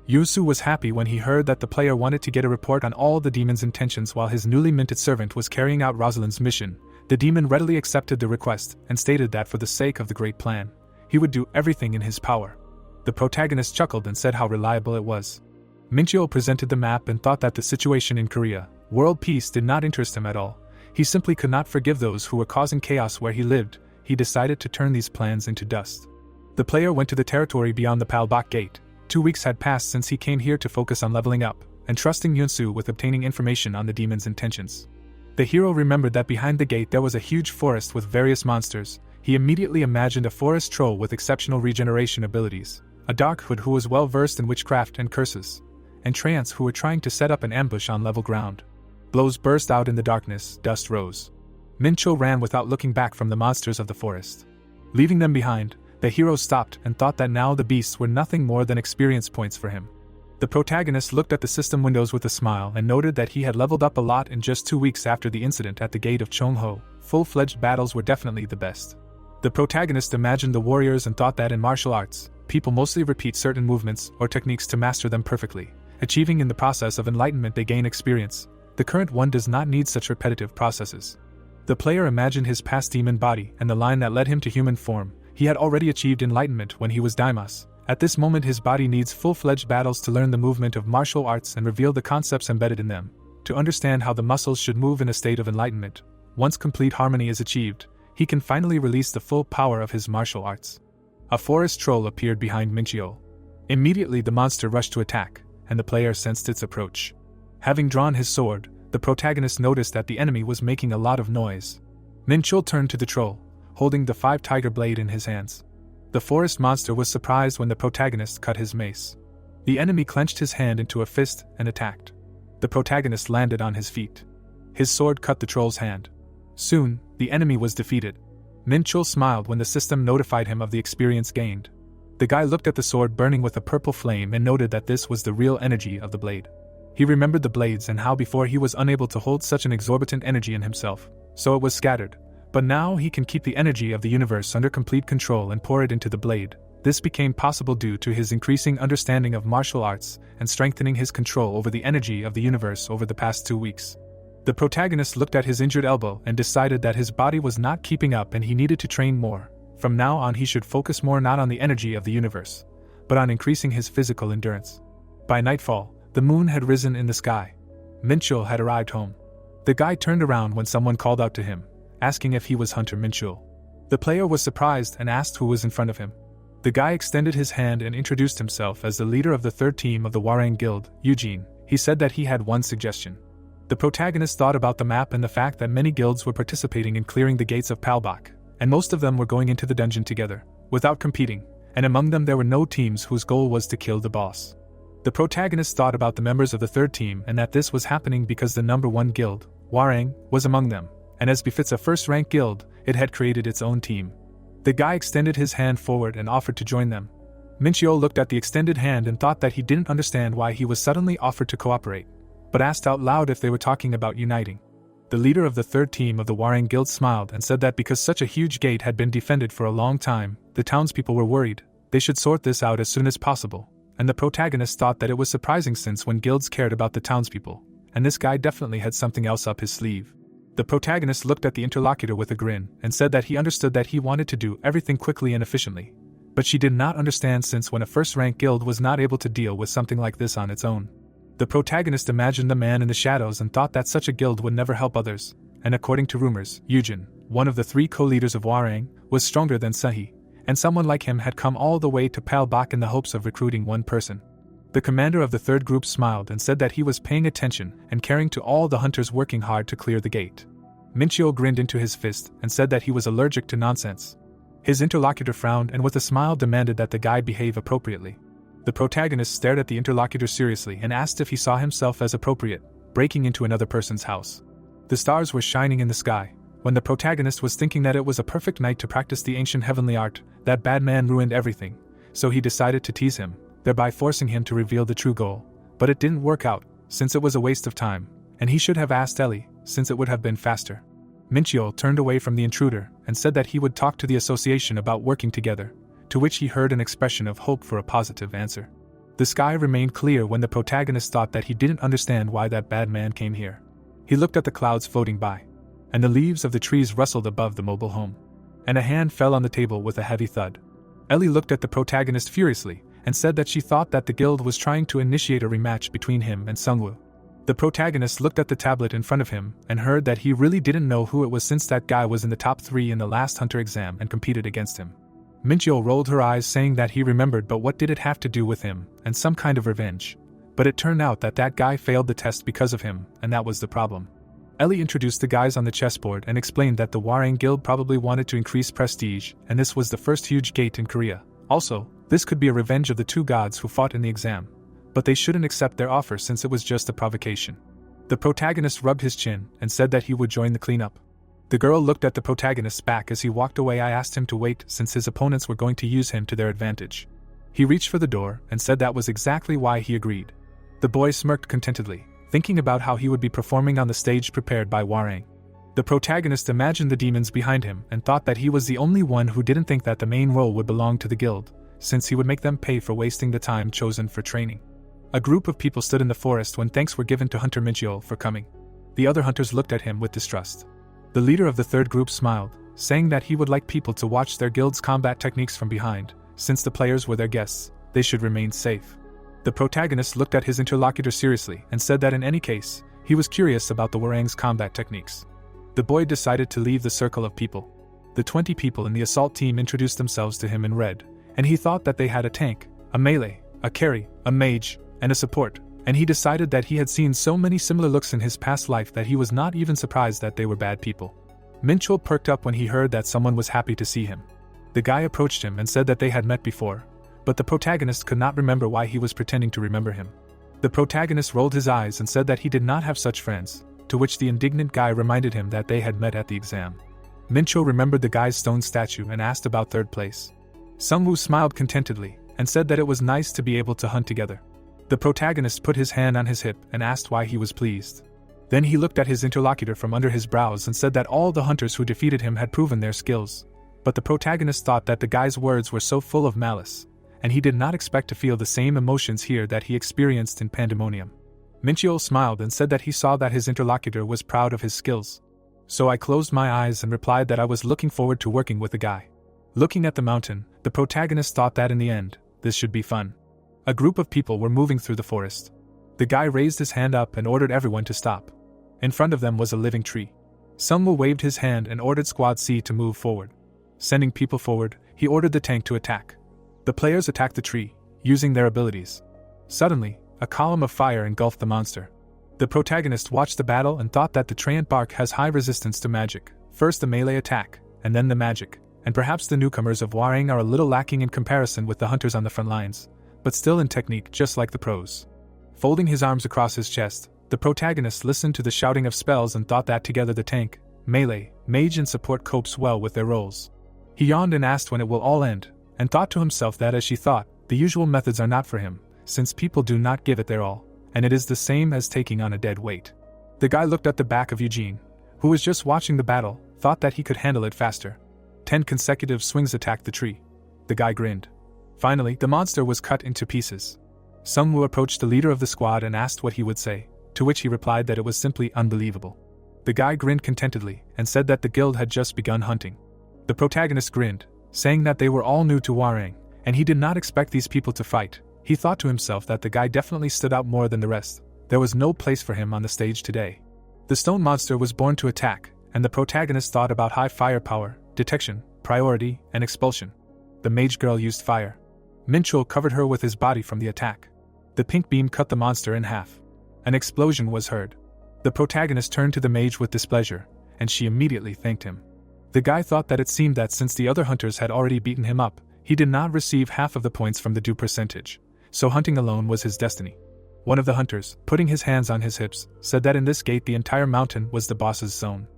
Yusu was happy when he heard that the player wanted to get a report on all the demon's intentions while his newly minted servant was carrying out Rosalind's mission. The demon readily accepted the request and stated that for the sake of the great plan, he would do everything in his power. The protagonist chuckled and said how reliable it was. Minchio presented the map and thought that the situation in Korea, world peace, did not interest him at all. He simply could not forgive those who were causing chaos where he lived. He decided to turn these plans into dust. The player went to the territory beyond the Palbok Gate. 2 weeks had passed since he came here to focus on leveling up, and trusting Yunsu with obtaining information on the demon's intentions. The hero remembered that behind the gate there was a huge forest with various monsters. He immediately imagined a forest troll with exceptional regeneration abilities, a dark hood who was well versed in witchcraft and curses, and treants who were trying to set up an ambush on level ground. Blows burst out in the darkness, dust rose. Mincho ran without looking back from the monsters of the forest. Leaving them behind, the hero stopped and thought that now the beasts were nothing more than experience points for him. The protagonist looked at the system windows with a smile and noted that he had leveled up a lot in just 2 weeks after the incident at the gate of Chongho. Full-fledged battles were definitely the best. The protagonist imagined the warriors and thought that in martial arts, people mostly repeat certain movements or techniques to master them perfectly, achieving in the process of enlightenment they gain experience. The current one does not need such repetitive processes. The player imagined his past demon body and the line that led him to human form. He had already achieved enlightenment when he was Deimos. At this moment his body needs full-fledged battles to learn the movement of martial arts and reveal the concepts embedded in them, to understand how the muscles should move in a state of enlightenment. Once complete harmony is achieved, he can finally release the full power of his martial arts. A forest troll appeared behind Minchio. Immediately the monster rushed to attack, and the player sensed its approach. Having drawn his sword, the protagonist noticed that the enemy was making a lot of noise. Minchul turned to the troll, holding the 5-tiger blade in his hands. The forest monster was surprised when the protagonist cut his mace. The enemy clenched his hand into a fist and attacked. The protagonist landed on his feet. His sword cut the troll's hand. Soon, the enemy was defeated. Minchul smiled when the system notified him of the experience gained. The guy looked at the sword burning with a purple flame and noted that this was the real energy of the blade. He remembered the blades and how before he was unable to hold such an exorbitant energy in himself, so it was scattered. But now he can keep the energy of the universe under complete control and pour it into the blade. This became possible due to his increasing understanding of martial arts and strengthening his control over the energy of the universe over the past 2 weeks. The protagonist looked at his injured elbow and decided that his body was not keeping up and he needed to train more. From now on he should focus more not on the energy of the universe, but on increasing his physical endurance. By nightfall, the moon had risen in the sky. Minchul had arrived home. The guy turned around when someone called out to him, asking if he was Hunter Minchul. The player was surprised and asked who was in front of him. The guy extended his hand and introduced himself as the leader of the 3rd team of the Warang Guild, Eugene. He said that he had one suggestion. The protagonist thought about the map and the fact that many guilds were participating in clearing the gates of Palbach, and most of them were going into the dungeon together, without competing, and among them there were no teams whose goal was to kill the boss. The protagonist thought about the members of the 3rd team and that this was happening because the number 1 guild, Warang, was among them, and as befits a first-rank guild, it had created its own team. The guy extended his hand forward and offered to join them. Minchul looked at the extended hand and thought that he didn't understand why he was suddenly offered to cooperate, but asked out loud if they were talking about uniting. The leader of the 3rd team of the Warang Guild smiled and said that because such a huge gate had been defended for a long time, the townspeople were worried. They should sort this out as soon as possible, and the protagonist thought that it was surprising since when guilds cared about the townspeople, and this guy definitely had something else up his sleeve. The protagonist looked at the interlocutor with a grin and said that he understood that he wanted to do everything quickly and efficiently, but she did not understand since when a first-rank guild was not able to deal with something like this on its own. The protagonist imagined the man in the shadows and thought that such a guild would never help others, and according to rumors, Eugen, one of the 3 co-leaders of Warang, was stronger than Sahi, and someone like him had come all the way to Palbach in the hopes of recruiting one person. The commander of the 3rd group smiled and said that he was paying attention and caring to all the hunters working hard to clear the gate. Minchul grinned into his fist and said that he was allergic to nonsense. His interlocutor frowned and with a smile demanded that the guy behave appropriately. The protagonist stared at the interlocutor seriously and asked if he saw himself as appropriate, breaking into another person's house. The stars were shining in the sky. When the protagonist was thinking that it was a perfect night to practice the ancient heavenly art, that bad man ruined everything, so he decided to tease him, thereby forcing him to reveal the true goal. But it didn't work out, since it was a waste of time, and he should have asked Ellie, since it would have been faster. Minchul turned away from the intruder and said that he would talk to the association about working together, to which he heard an expression of hope for a positive answer. The sky remained clear when the protagonist thought that he didn't understand why that bad man came here. He looked at the clouds floating by, and the leaves of the trees rustled above the mobile home, and a hand fell on the table with a heavy thud. Ellie looked at the protagonist furiously and said that she thought that the guild was trying to initiate a rematch between him and Sungwoo. The protagonist looked at the tablet in front of him and heard that he really didn't know who it was since that guy was in the top 3 in the last hunter exam and competed against him. Minchul rolled her eyes saying that he remembered, but what did it have to do with him, and some kind of revenge. But it turned out that that guy failed the test because of him, and that was the problem. Ellie introduced the guys on the chessboard and explained that the Warang Guild probably wanted to increase prestige, and this was the first huge gate in Korea. Also, this could be a revenge of the 2 gods who fought in the exam, but they shouldn't accept their offer since it was just a provocation. The protagonist rubbed his chin and said that he would join the cleanup. The girl looked at the protagonist's back as he walked away. I asked him to wait since his opponents were going to use him to their advantage. He reached for the door and said that was exactly why he agreed. The boy smirked contentedly, thinking about how he would be performing on the stage prepared by Warang. The protagonist imagined the demons behind him and thought that he was the only one who didn't think that the main role would belong to the guild, since he would make them pay for wasting the time chosen for training. A group of people stood in the forest when thanks were given to Hunter Minchul for coming. The other hunters looked at him with distrust. The leader of the 3rd group smiled, saying that he would like people to watch their guild's combat techniques from behind. Since the players were their guests, they should remain safe. The protagonist looked at his interlocutor seriously and said that in any case, he was curious about the Warang's combat techniques. The boy decided to leave the circle of people. The 20 people in the assault team introduced themselves to him in red, and he thought that they had a tank, a melee, a carry, a mage, and a support, and he decided that he had seen so many similar looks in his past life that he was not even surprised that they were bad people. Minchul perked up when he heard that someone was happy to see him. The guy approached him and said that they had met before, but the protagonist could not remember why he was pretending to remember him. The protagonist rolled his eyes and said that he did not have such friends, to which the indignant guy reminded him that they had met at the exam. Minchul remembered the guy's stone statue and asked about third place. Sungwoo smiled contentedly and said that it was nice to be able to hunt together. The protagonist put his hand on his hip and asked why he was pleased. Then he looked at his interlocutor from under his brows and said that all the hunters who defeated him had proven their skills, but the protagonist thought that the guy's words were so full of malice, and he did not expect to feel the same emotions here that he experienced in Pandemonium. Minchul smiled and said that he saw that his interlocutor was proud of his skills. So I closed my eyes and replied that I was looking forward to working with the guy. Looking at the mountain, the protagonist thought that in the end, this should be fun. A group of people were moving through the forest. The guy raised his hand up and ordered everyone to stop. In front of them was a living tree. Sungwoo waved his hand and ordered Squad C to move forward. Sending people forward, he ordered the tank to attack. The players attacked the tree, using their abilities. Suddenly, a column of fire engulfed the monster. The protagonist watched the battle and thought that the Treant bark has high resistance to magic, first the melee attack, and then the magic, and perhaps the newcomers of Hwarang are a little lacking in comparison with the hunters on the front lines, but still in technique just like the pros. Folding his arms across his chest, the protagonist listened to the shouting of spells and thought that together the tank, melee, mage and support copes well with their roles. He yawned and asked when it will all end, and thought to himself that as she thought, the usual methods are not for him, since people do not give it their all, and it is the same as taking on a dead weight. The guy looked at the back of Eugene, who was just watching the battle, thought that he could handle it faster. 10 consecutive swings attacked the tree. The guy grinned. Finally, the monster was cut into pieces. Sungwoo approached the leader of the squad and asked what he would say, to which he replied that it was simply unbelievable. The guy grinned contentedly and said that the guild had just begun hunting. The protagonist grinned, saying that they were all new to Hwarang, and he did not expect these people to fight. He thought to himself that the guy definitely stood out more than the rest. There was no place for him on the stage today. The stone monster was born to attack, and the protagonist thought about high firepower, detection, priority, and expulsion. The mage girl used fire. Minchul covered her with his body from the attack. The pink beam cut the monster in half. An explosion was heard. The protagonist turned to the mage with displeasure, and she immediately thanked him. The guy thought that it seemed that since the other hunters had already beaten him up, he did not receive half of the points from the due percentage, so hunting alone was his destiny. One of the hunters, putting his hands on his hips, said that in this gate the entire mountain was the boss's zone.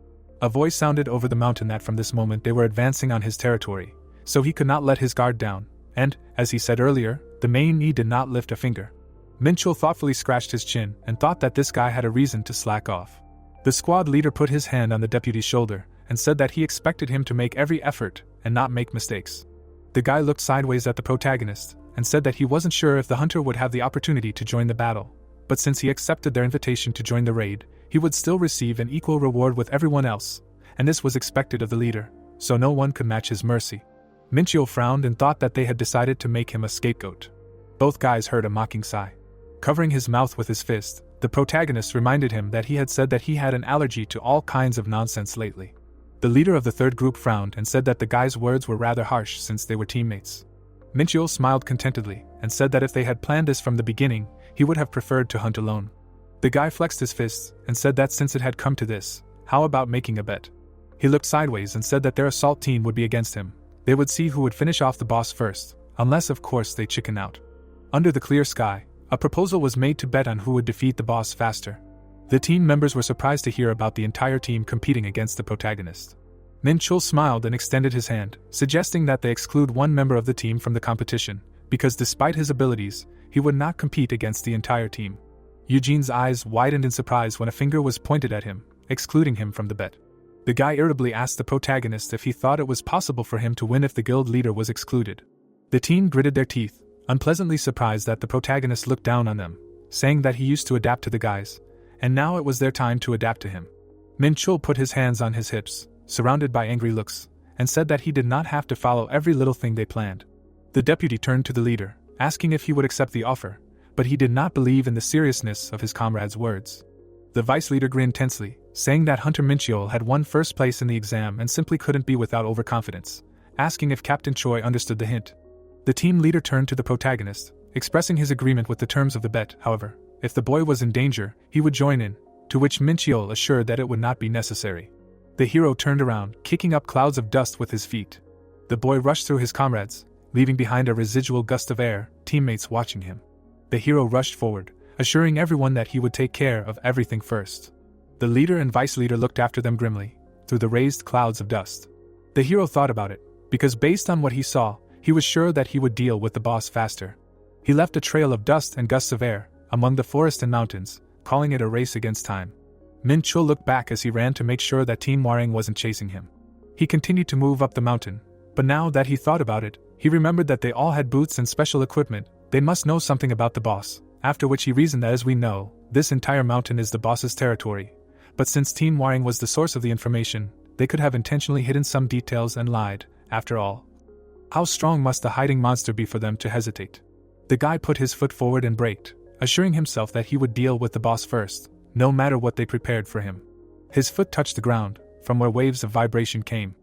A voice sounded over the mountain that from this moment they were advancing on his territory, so he could not let his guard down, and, as he said earlier, the main E did not lift a finger. Minchul thoughtfully scratched his chin and thought that this guy had a reason to slack off. The squad leader put his hand on the deputy's shoulder and said that he expected him to make every effort and not make mistakes. The guy looked sideways at the protagonist and said that he wasn't sure if the hunter would have the opportunity to join the battle, but since he accepted their invitation to join the raid, he would still receive an equal reward with everyone else, and this was expected of the leader, so no one could match his mercy. Minchul frowned and thought that they had decided to make him a scapegoat. Both guys heard a mocking sigh. Covering his mouth with his fist, the protagonist reminded him that he had said that he had an allergy to all kinds of nonsense lately. The leader of the third group frowned and said that the guy's words were rather harsh since they were teammates. Minchul smiled contentedly and said that if they had planned this from the beginning, he would have preferred to hunt alone. The guy flexed his fists and said that since it had come to this, how about making a bet? He looked sideways and said that their assault team would be against him. They would see who would finish off the boss first, unless of course they chicken out. Under the clear sky, a proposal was made to bet on who would defeat the boss faster. The team members were surprised to hear about the entire team competing against the protagonist. Minchul smiled and extended his hand, suggesting that they exclude one member of the team from the competition, because despite his abilities, he would not compete against the entire team. Eugene's eyes widened in surprise when a finger was pointed at him, excluding him from the bet. The guy irritably asked the protagonist if he thought it was possible for him to win if the guild leader was excluded. The team gritted their teeth, unpleasantly surprised that the protagonist looked down on them, saying that he used to adapt to the guys, and now it was their time to adapt to him. Minchul put his hands on his hips, surrounded by angry looks, and said that he did not have to follow every little thing they planned. The deputy turned to the leader, asking if he would accept the offer, but he did not believe in the seriousness of his comrade's words. The vice leader grinned tensely, saying that Hunter Minchul had won first place in the exam and simply couldn't be without overconfidence, asking if Captain Choi understood the hint. The team leader turned to the protagonist, expressing his agreement with the terms of the bet. However, if the boy was in danger, he would join in, to which Minchul assured that it would not be necessary. The hero turned around, kicking up clouds of dust with his feet. The boy rushed through his comrades, leaving behind a residual gust of air, teammates watching him. The hero rushed forward, assuring everyone that he would take care of everything first. The leader and vice leader looked after them grimly, through the raised clouds of dust. The hero thought about it, because based on what he saw, he was sure that he would deal with the boss faster. He left a trail of dust and gusts of air, among the forest and mountains, calling it a race against time. Min Chul looked back as he ran to make sure that Team Hwarang wasn't chasing him. He continued to move up the mountain, but now that he thought about it, he remembered that they all had boots and special equipment. They must know something about the boss, after which he reasoned that as we know, this entire mountain is the boss's territory. But since Team Hwarang was the source of the information, they could have intentionally hidden some details and lied, after all. How strong must the hiding monster be for them to hesitate? The guy put his foot forward and braked, assuring himself that he would deal with the boss first, no matter what they prepared for him. His foot touched the ground, from where waves of vibration came.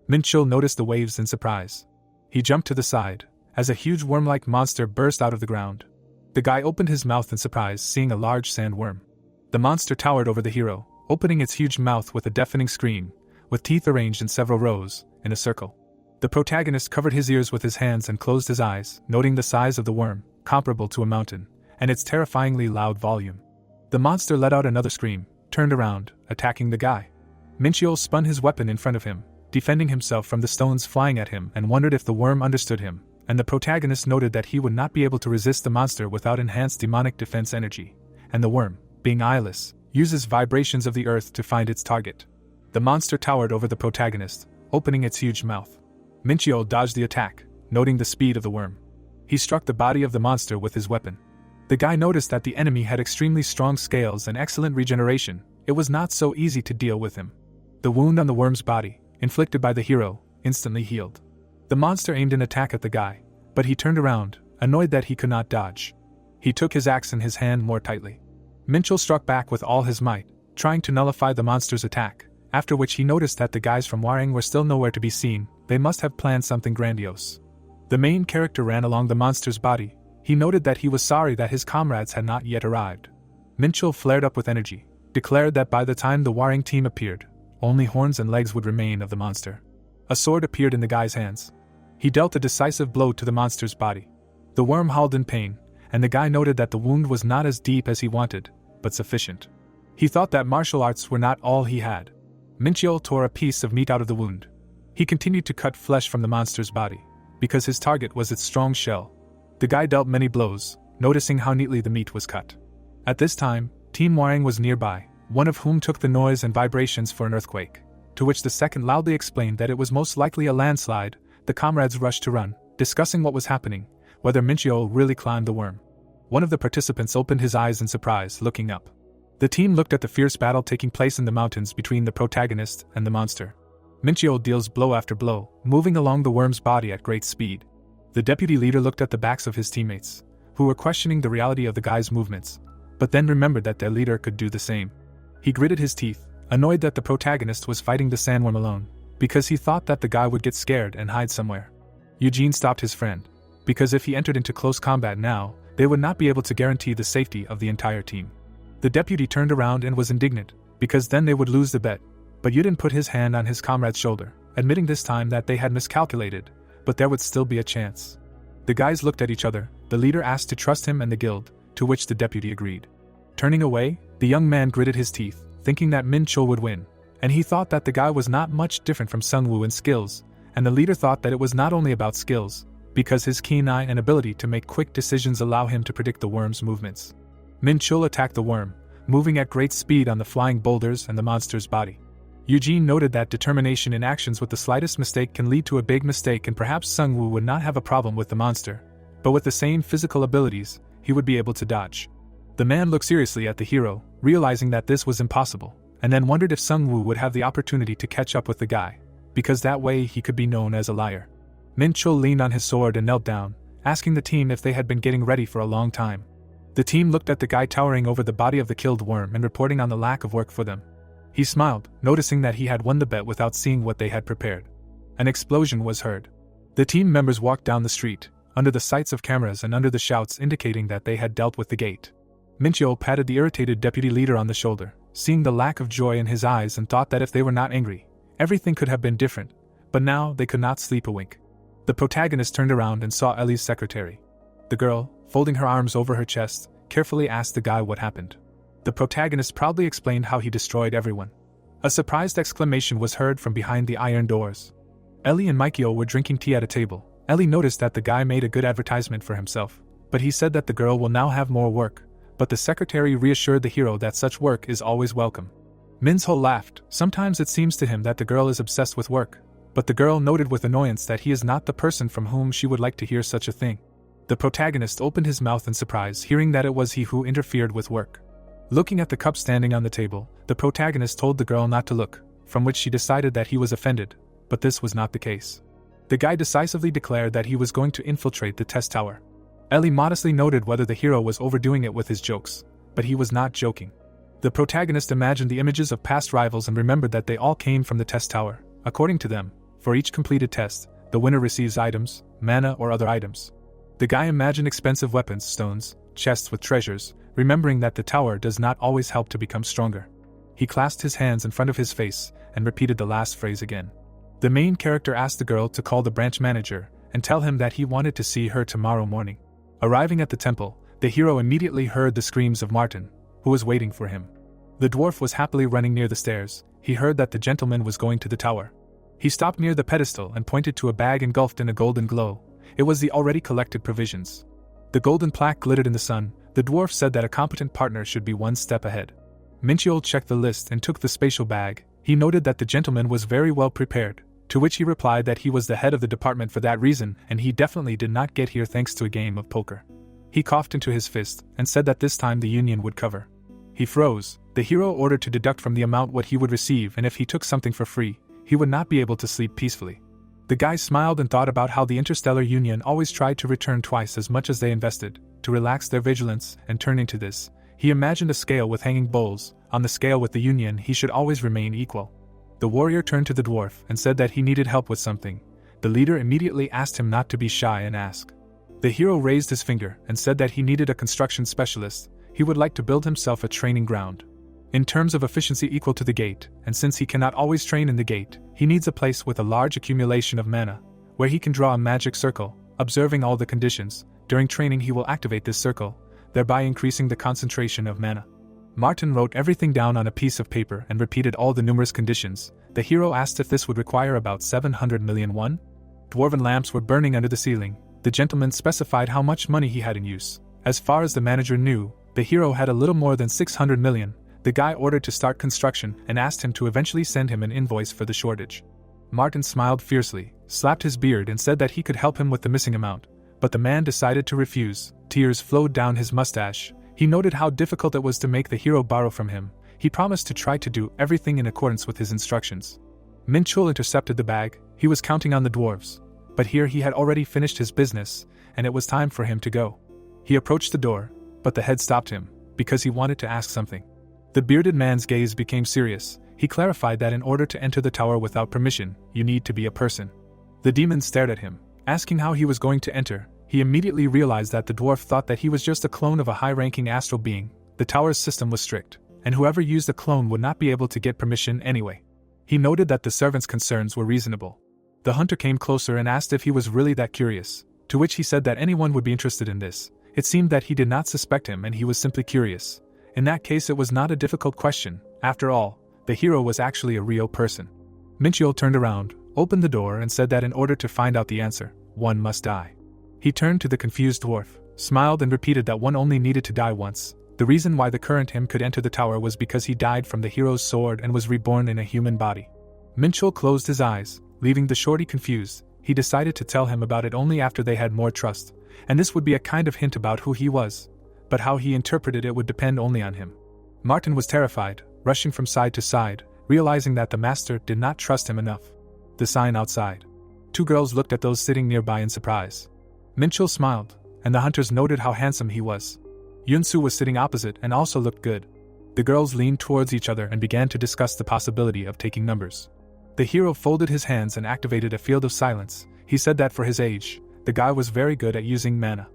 Min Chul noticed the waves in surprise. He jumped to the side, as a huge worm-like monster burst out of the ground. The guy opened his mouth in surprise, seeing a large sandworm. The monster towered over the hero, opening its huge mouth with a deafening scream, with teeth arranged in several rows, in a circle. The protagonist covered his ears with his hands and closed his eyes, noting the size of the worm, comparable to a mountain, and its terrifyingly loud volume. The monster let out another scream, turned around, attacking the guy. Min Chul spun his weapon in front of him, defending himself from the stones flying at him, and wondered if the worm understood him, and the protagonist noted that he would not be able to resist the monster without enhanced demonic defense energy, and the worm, being eyeless, uses vibrations of the earth to find its target. The monster towered over the protagonist, opening its huge mouth. Min Chul dodged the attack, noting the speed of the worm. He struck the body of the monster with his weapon. The guy noticed that the enemy had extremely strong scales and excellent regeneration. It was not so easy to deal with him. The wound on the worm's body, inflicted by the hero, instantly healed. The monster aimed an attack at the guy, but he turned around, annoyed that he could not dodge. He took his axe in his hand more tightly. Min Chul struck back with all his might, trying to nullify the monster's attack, after which he noticed that the guys from Hwarang were still nowhere to be seen. They must have planned something grandiose. The main character ran along the monster's body. He noted that he was sorry that his comrades had not yet arrived. Min Chul flared up with energy, declared that by the time the Hwarang team appeared, only horns and legs would remain of the monster. A sword appeared in the guy's hands. He dealt a decisive blow to the monster's body. The worm howled in pain, and the guy noted that the wound was not as deep as he wanted, but sufficient. He thought that martial arts were not all he had. Min Chul tore a piece of meat out of the wound. He continued to cut flesh from the monster's body, because his target was its strong shell. The guy dealt many blows, noticing how neatly the meat was cut. At this time, Team Hwarang was nearby, one of whom took the noise and vibrations for an earthquake, to which the second loudly explained that it was most likely a landslide. The comrades rushed to run, discussing what was happening, whether Min Chul really climbed the worm. One of the participants opened his eyes in surprise, looking up. The team looked at the fierce battle taking place in the mountains between the protagonist and the monster. Min Chul deals blow after blow, moving along the worm's body at great speed. The deputy leader looked at the backs of his teammates, who were questioning the reality of the guy's movements, but then remembered that their leader could do the same. He gritted his teeth, annoyed that the protagonist was fighting the sandworm alone, because he thought that the guy would get scared and hide somewhere. Eugene stopped his friend, because if he entered into close combat now, they would not be able to guarantee the safety of the entire team. The deputy turned around and was indignant, because then they would lose the bet, but Yudin put his hand on his comrade's shoulder, admitting this time that they had miscalculated, but there would still be a chance. The guys looked at each other. The leader asked to trust him and the guild, to which the deputy agreed. Turning away, the young man gritted his teeth, thinking that Min Chul would win, and he thought that the guy was not much different from Sungwoo in skills, and the leader thought that it was not only about skills, because his keen eye and ability to make quick decisions allow him to predict the worm's movements. Min Chul attacked the worm, moving at great speed on the flying boulders and the monster's body. Eugene noted that determination in actions with the slightest mistake can lead to a big mistake, and perhaps Sungwoo would not have a problem with the monster, but with the same physical abilities, he would be able to dodge. The man looked seriously at the hero, realizing that this was impossible, and then wondered if Sungwoo would have the opportunity to catch up with the guy, because that way he could be known as a liar. Min Chul leaned on his sword and knelt down, asking the team if they had been getting ready for a long time. The team looked at the guy towering over the body of the killed worm and reporting on the lack of work for them. He smiled, noticing that he had won the bet without seeing what they had prepared. An explosion was heard. The team members walked down the street, under the sights of cameras and under the shouts indicating that they had dealt with the gate. Min Chul patted the irritated deputy leader on the shoulder, seeing the lack of joy in his eyes, and thought that if they were not angry, Everything could have been different, but now they could not sleep a wink. The protagonist turned around and saw Ellie's secretary. The girl, folding her arms over her chest, carefully asked the guy what happened. The protagonist proudly explained how he destroyed everyone. A surprised exclamation was heard from behind the iron doors. Ellie and Mikio were drinking tea at a table. Ellie noticed that the guy made a good advertisement for himself, but he said that the girl will now have more work, but the secretary reassured the hero that such work is always welcome. Minho laughed. Sometimes it seems to him that the girl is obsessed with work, but the girl noted with annoyance that he is not the person from whom she would like to hear such a thing. The protagonist opened his mouth in surprise, hearing that it was he who interfered with work. Looking at the cup standing on the table, the protagonist told the girl not to look, from which she decided that he was offended, but this was not the case. The guy decisively declared that he was going to infiltrate the test tower. Ellie modestly noted whether the hero was overdoing it with his jokes, but he was not joking. The protagonist imagined the images of past rivals and remembered that they all came from the test tower. According to them, for each completed test, the winner receives items, mana or other items. The guy imagined expensive weapons, stones, chests with treasures, remembering that the tower does not always help to become stronger. He clasped his hands in front of his face and repeated the last phrase again. The main character asked the girl to call the branch manager and tell him that he wanted to see her tomorrow morning. Arriving at the temple, the hero immediately heard the screams of Martin, who was waiting for him. The dwarf was happily running near the stairs. He heard that the gentleman was going to the tower. He stopped near the pedestal and pointed to a bag engulfed in a golden glow. It was the already collected provisions. The golden plaque glittered in the sun. The dwarf said that a competent partner should be one step ahead. Minho checked the list and took the spatial bag. He noted that the gentleman was very well prepared, to which he replied that he was the head of the department for that reason and he definitely did not get here thanks to a game of poker. He coughed into his fist and said that this time the union would cover. He froze. The hero ordered to deduct from the amount what he would receive, and if he took something for free, he would not be able to sleep peacefully. The guy smiled and thought about how the Interstellar Union always tried to return twice as much as they invested, to relax their vigilance, and turning to this, he imagined a scale with hanging bowls. On the scale with the Union he should always remain equal. The warrior turned to the dwarf and said that he needed help with something. The leader immediately asked him not to be shy and ask. The hero raised his finger and said that he needed a construction specialist. He would like to build himself a training ground. In terms of efficiency equal to the gate, and since he cannot always train in the gate, he needs a place with a large accumulation of mana, where he can draw a magic circle, observing all the conditions. During training he will activate this circle, thereby increasing the concentration of mana. Martin wrote everything down on a piece of paper and repeated all the numerous conditions. The hero asked if this would require about 700 million won. Dwarven lamps were burning under the ceiling. The gentleman specified how much money he had in use. As far as the manager knew, the hero had a little more than 600 million. The guy ordered to start construction and asked him to eventually send him an invoice for the shortage. Martin smiled fiercely, slapped his beard and said that he could help him with the missing amount, but the man decided to refuse. Tears flowed down his mustache. He noted how difficult it was to make the hero borrow from him. He promised to try to do everything in accordance with his instructions. Minchul intercepted the bag. He was counting on the dwarves, but here he had already finished his business, and it was time for him to go. He approached the door, but the head stopped him, because he wanted to ask something. The bearded man's gaze became serious. He clarified that in order to enter the tower without permission, you need to be a person. The demon stared at him, asking how he was going to enter. He immediately realized that the dwarf thought that he was just a clone of a high-ranking astral being. The tower's system was strict, and whoever used a clone would not be able to get permission anyway. He noted that the servant's concerns were reasonable. The hunter came closer and asked if he was really that curious, to which he said that anyone would be interested in this. It seemed that he did not suspect him and he was simply curious. In that case it was not a difficult question. After all, the hero was actually a real person. Minchio turned around, opened the door and said that in order to find out the answer, one must die. He turned to the confused dwarf, smiled and repeated that one only needed to die once. The reason why the current him could enter the tower was because he died from the hero's sword and was reborn in a human body. Minchul closed his eyes, leaving the shorty confused. He decided to tell him about it only after they had more trust, and this would be a kind of hint about who he was, but how he interpreted it would depend only on him. Martin was terrified, rushing from side to side, realizing that the master did not trust him enough. The sign outside. Two girls looked at those sitting nearby in surprise. Minchul smiled, and the hunters noted how handsome he was. Yunsu was sitting opposite and also looked good. The girls leaned towards each other and began to discuss the possibility of taking numbers. The hero folded his hands and activated a field of silence. He said that for his age, the guy was very good at using mana.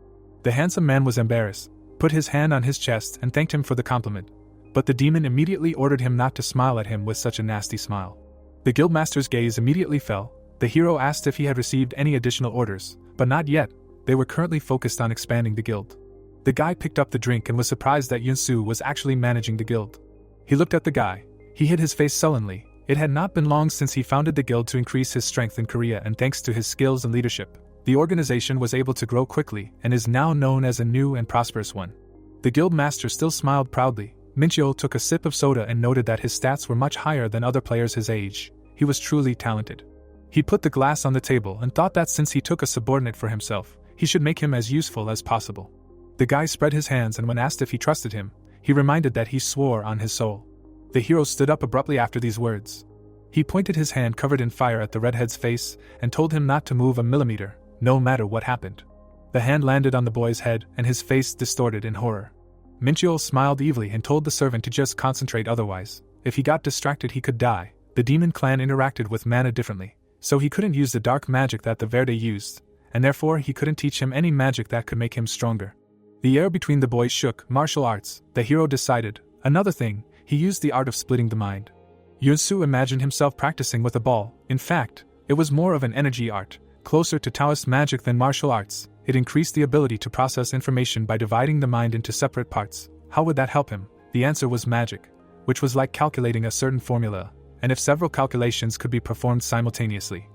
The handsome man was embarrassed, put his hand on his chest and thanked him for the compliment, but the demon immediately ordered him not to smile at him with such a nasty smile. The guildmaster's gaze immediately fell. The hero asked if he had received any additional orders, but not yet. They were currently focused on expanding the guild. The guy picked up the drink and was surprised that Yunsu was actually managing the guild. He looked at the guy. He hid his face sullenly. It had not been long since he founded the guild to increase his strength in Korea, and thanks to his skills and leadership, the organization was able to grow quickly and is now known as a new and prosperous one. The guild master still smiled proudly. Minchio took a sip of soda and noted that his stats were much higher than other players his age. He was truly talented. He put the glass on the table and thought that since he took a subordinate for himself, he should make him as useful as possible. The guy spread his hands, and when asked if he trusted him, he reminded that he swore on his soul. The hero stood up abruptly after these words. He pointed his hand covered in fire at the redhead's face and told him not to move a millimeter, no matter what happened. The hand landed on the boy's head and his face distorted in horror. Minchio smiled evilly and told the servant to just concentrate, otherwise, if he got distracted he could die. The demon clan interacted with mana differently, so he couldn't use the dark magic that the Verde used, and therefore he couldn't teach him any magic that could make him stronger. The air between the boys shook. Martial arts, the hero decided. Another thing, he used the art of splitting the mind. Yunsu imagined himself practicing with a ball. In fact, it was more of an energy art, closer to Taoist magic than martial arts. It increased the ability to process information by dividing the mind into separate parts. How would that help him? The answer was magic, which was like calculating a certain formula, and if several calculations could be performed simultaneously,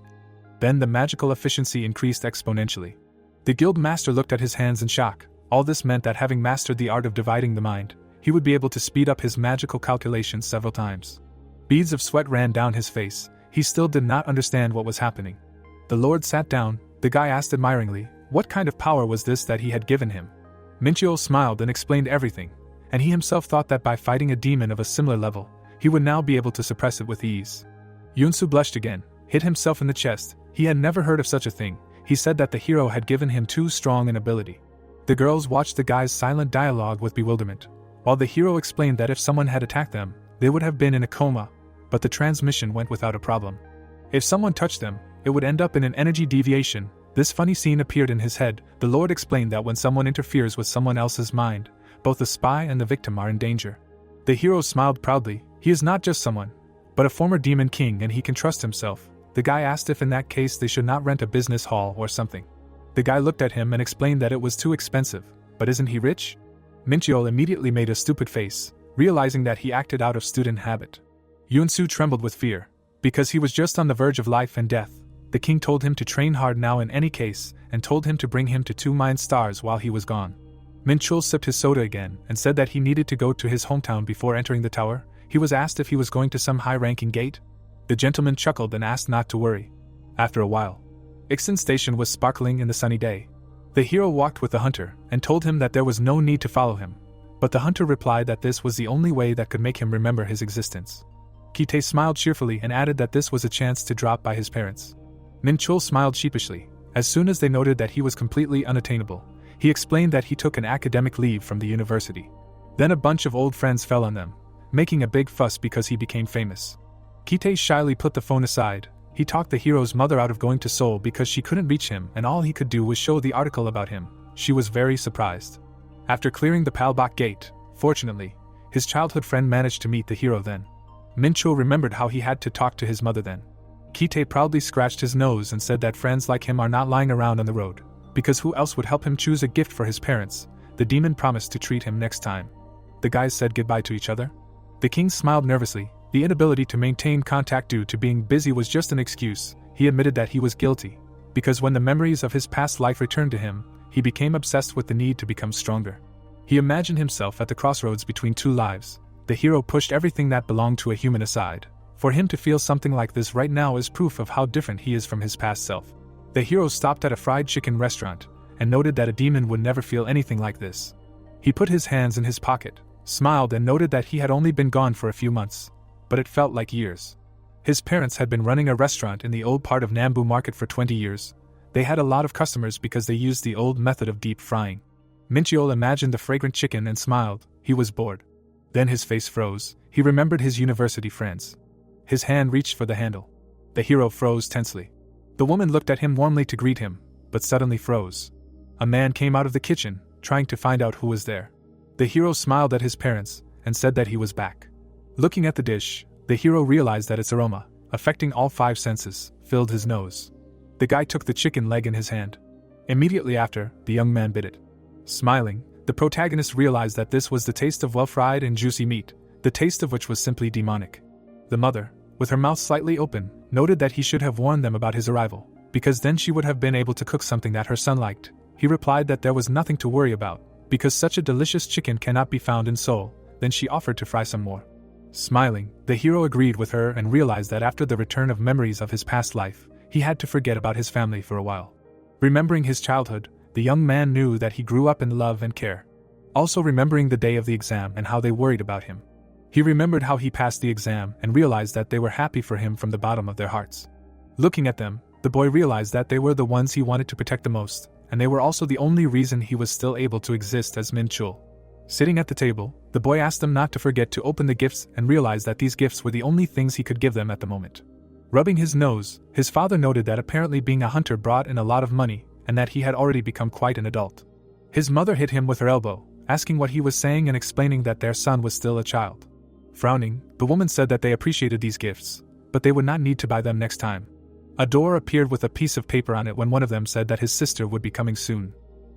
then the magical efficiency increased exponentially. The guild master looked at his hands in shock. All this meant that having mastered the art of dividing the mind, he would be able to speed up his magical calculations several times. Beads of sweat ran down his face. He still did not understand what was happening. The lord sat down. The guy asked admiringly, what kind of power was this that he had given him? Minchio smiled and explained everything, and he himself thought that by fighting a demon of a similar level, he would now be able to suppress it with ease. Yunsu blushed again, hit himself in the chest. He had never heard of such a thing. He said that the hero had given him too strong an ability. The girls watched the guy's silent dialogue with bewilderment, while the hero explained that if someone had attacked them, they would have been in a coma, but the transmission went without a problem. If someone touched them, it would end up in an energy deviation. This funny scene appeared in his head. The Lord explained that when someone interferes with someone else's mind, both the spy and the victim are in danger. The hero smiled proudly. He is not just someone, but a former demon king, and he can trust himself. The guy asked if in that case they should not rent a business hall or something. The guy looked at him and explained that it was too expensive. But isn't he rich? Minchio immediately made a stupid face, realizing that he acted out of student habit. Yunsu trembled with fear, because he was just on the verge of life and death. The king told him to train hard now in any case, and told him to bring him to 2 mind stars while he was gone. Minchul sipped his soda again and said that he needed to go to his hometown before entering the tower. He was asked if he was going to some high-ranking gate. The gentleman chuckled and asked not to worry. After a while, Ixon Station was sparkling in the sunny day. The hero walked with the hunter and told him that there was no need to follow him, but the hunter replied that this was the only way that could make him remember his existence. Kite smiled cheerfully and added that this was a chance to drop by his parents. Minchul smiled sheepishly. As soon as they noted that he was completely unattainable, he explained that he took an academic leave from the university. Then a bunch of old friends fell on them, making a big fuss because he became famous. Kite shyly put the phone aside. He talked the hero's mother out of going to Seoul because she couldn't reach him and all he could do was show the article about him. She was very surprised. After clearing the Palbok gate, fortunately, his childhood friend managed to meet the hero then. Minchul remembered how he had to talk to his mother then. Kite proudly scratched his nose and said that friends like him are not lying around on the road, because who else would help him choose a gift for his parents? The demon promised to treat him next time. The guys said goodbye to each other. The king smiled nervously. The inability to maintain contact due to being busy was just an excuse. He admitted that he was guilty, because when the memories of his past life returned to him, he became obsessed with the need to become stronger. He imagined himself at the crossroads between 2 lives. The hero pushed everything that belonged to a human aside. For him to feel something like this right now is proof of how different he is from his past self. The hero stopped at a fried chicken restaurant, and noted that a demon would never feel anything like this. He put his hands in his pocket, smiled and noted that he had only been gone for a few months, but it felt like years. His parents had been running a restaurant in the old part of Nambu Market for 20 years. They had a lot of customers because they used the old method of deep frying. Minchiol imagined the fragrant chicken and smiled. He was bored. Then his face froze. He remembered his university friends. His hand reached for the handle. The hero froze tensely. The woman looked at him warmly to greet him, but suddenly froze. A man came out of the kitchen, trying to find out who was there. The hero smiled at his parents and said that he was back. Looking at the dish, the hero realized that its aroma, affecting all 5 senses, filled his nose. The guy took the chicken leg in his hand. Immediately after, the young man bit it. Smiling, the protagonist realized that this was the taste of well-fried and juicy meat, the taste of which was simply demonic. The mother, with her mouth slightly open, noted that he should have warned them about his arrival, because then she would have been able to cook something that her son liked. He replied that there was nothing to worry about, because such a delicious chicken cannot be found in Seoul. Then she offered to fry some more. Smiling, the hero agreed with her and realized that after the return of memories of his past life, he had to forget about his family for a while. Remembering his childhood, the young man knew that he grew up in love and care. Also remembering the day of the exam and how they worried about him. He remembered how he passed the exam and realized that they were happy for him from the bottom of their hearts. Looking at them, the boy realized that they were the ones he wanted to protect the most, and they were also the only reason he was still able to exist as Min Chul. Sitting at the table, the boy asked them not to forget to open the gifts and realized that these gifts were the only things he could give them at the moment. Rubbing his nose, his father noted that apparently being a hunter brought in a lot of money, and that he had already become quite an adult. His mother hit him with her elbow, asking what he was saying and explaining that their son was still a child. Frowning, the woman said that they appreciated these gifts, but they would not need to buy them next time. A door appeared with a piece of paper on it when one of them said that his sister would be coming soon.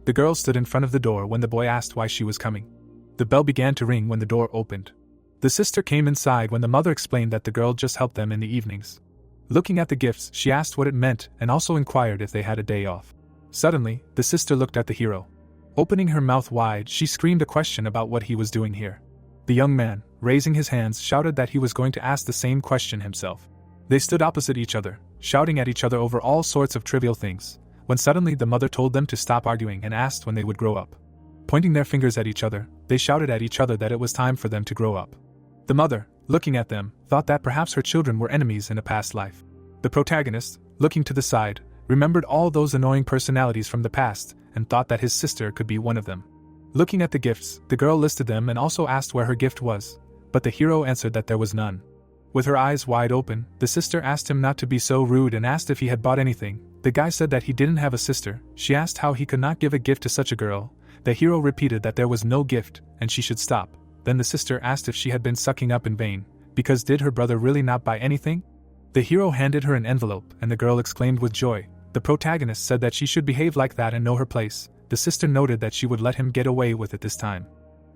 The girl stood in front of the door when the boy asked why she was coming. The bell began to ring when the door opened. The sister came inside when the mother explained that the girl just helped them in the evenings. Looking at the gifts, she asked what it meant and also inquired if they had a day off. Suddenly, the sister looked at the hero. Opening her mouth wide, she screamed a question about what he was doing here. The young man, raising his hands, shouted that he was going to ask the same question himself. They stood opposite each other, shouting at each other over all sorts of trivial things, when suddenly the mother told them to stop arguing and asked when they would grow up. Pointing their fingers at each other, they shouted at each other that it was time for them to grow up. The mother, looking at them, thought that perhaps her children were enemies in a past life. The protagonist, looking to the side, remembered all those annoying personalities from the past and thought that his sister could be one of them. Looking at the gifts, the girl listed them and also asked where her gift was, but the hero answered that there was none. With her eyes wide open, the sister asked him not to be so rude and asked if he had bought anything. The guy said that he didn't have a sister. She asked how he could not give a gift to such a girl. The hero repeated that there was no gift and she should stop. Then the sister asked if she had been sucking up in vain, because did her brother really not buy anything? The hero handed her an envelope and the girl exclaimed with joy. The protagonist said that she should behave like that and know her place. The sister noted that she would let him get away with it this time.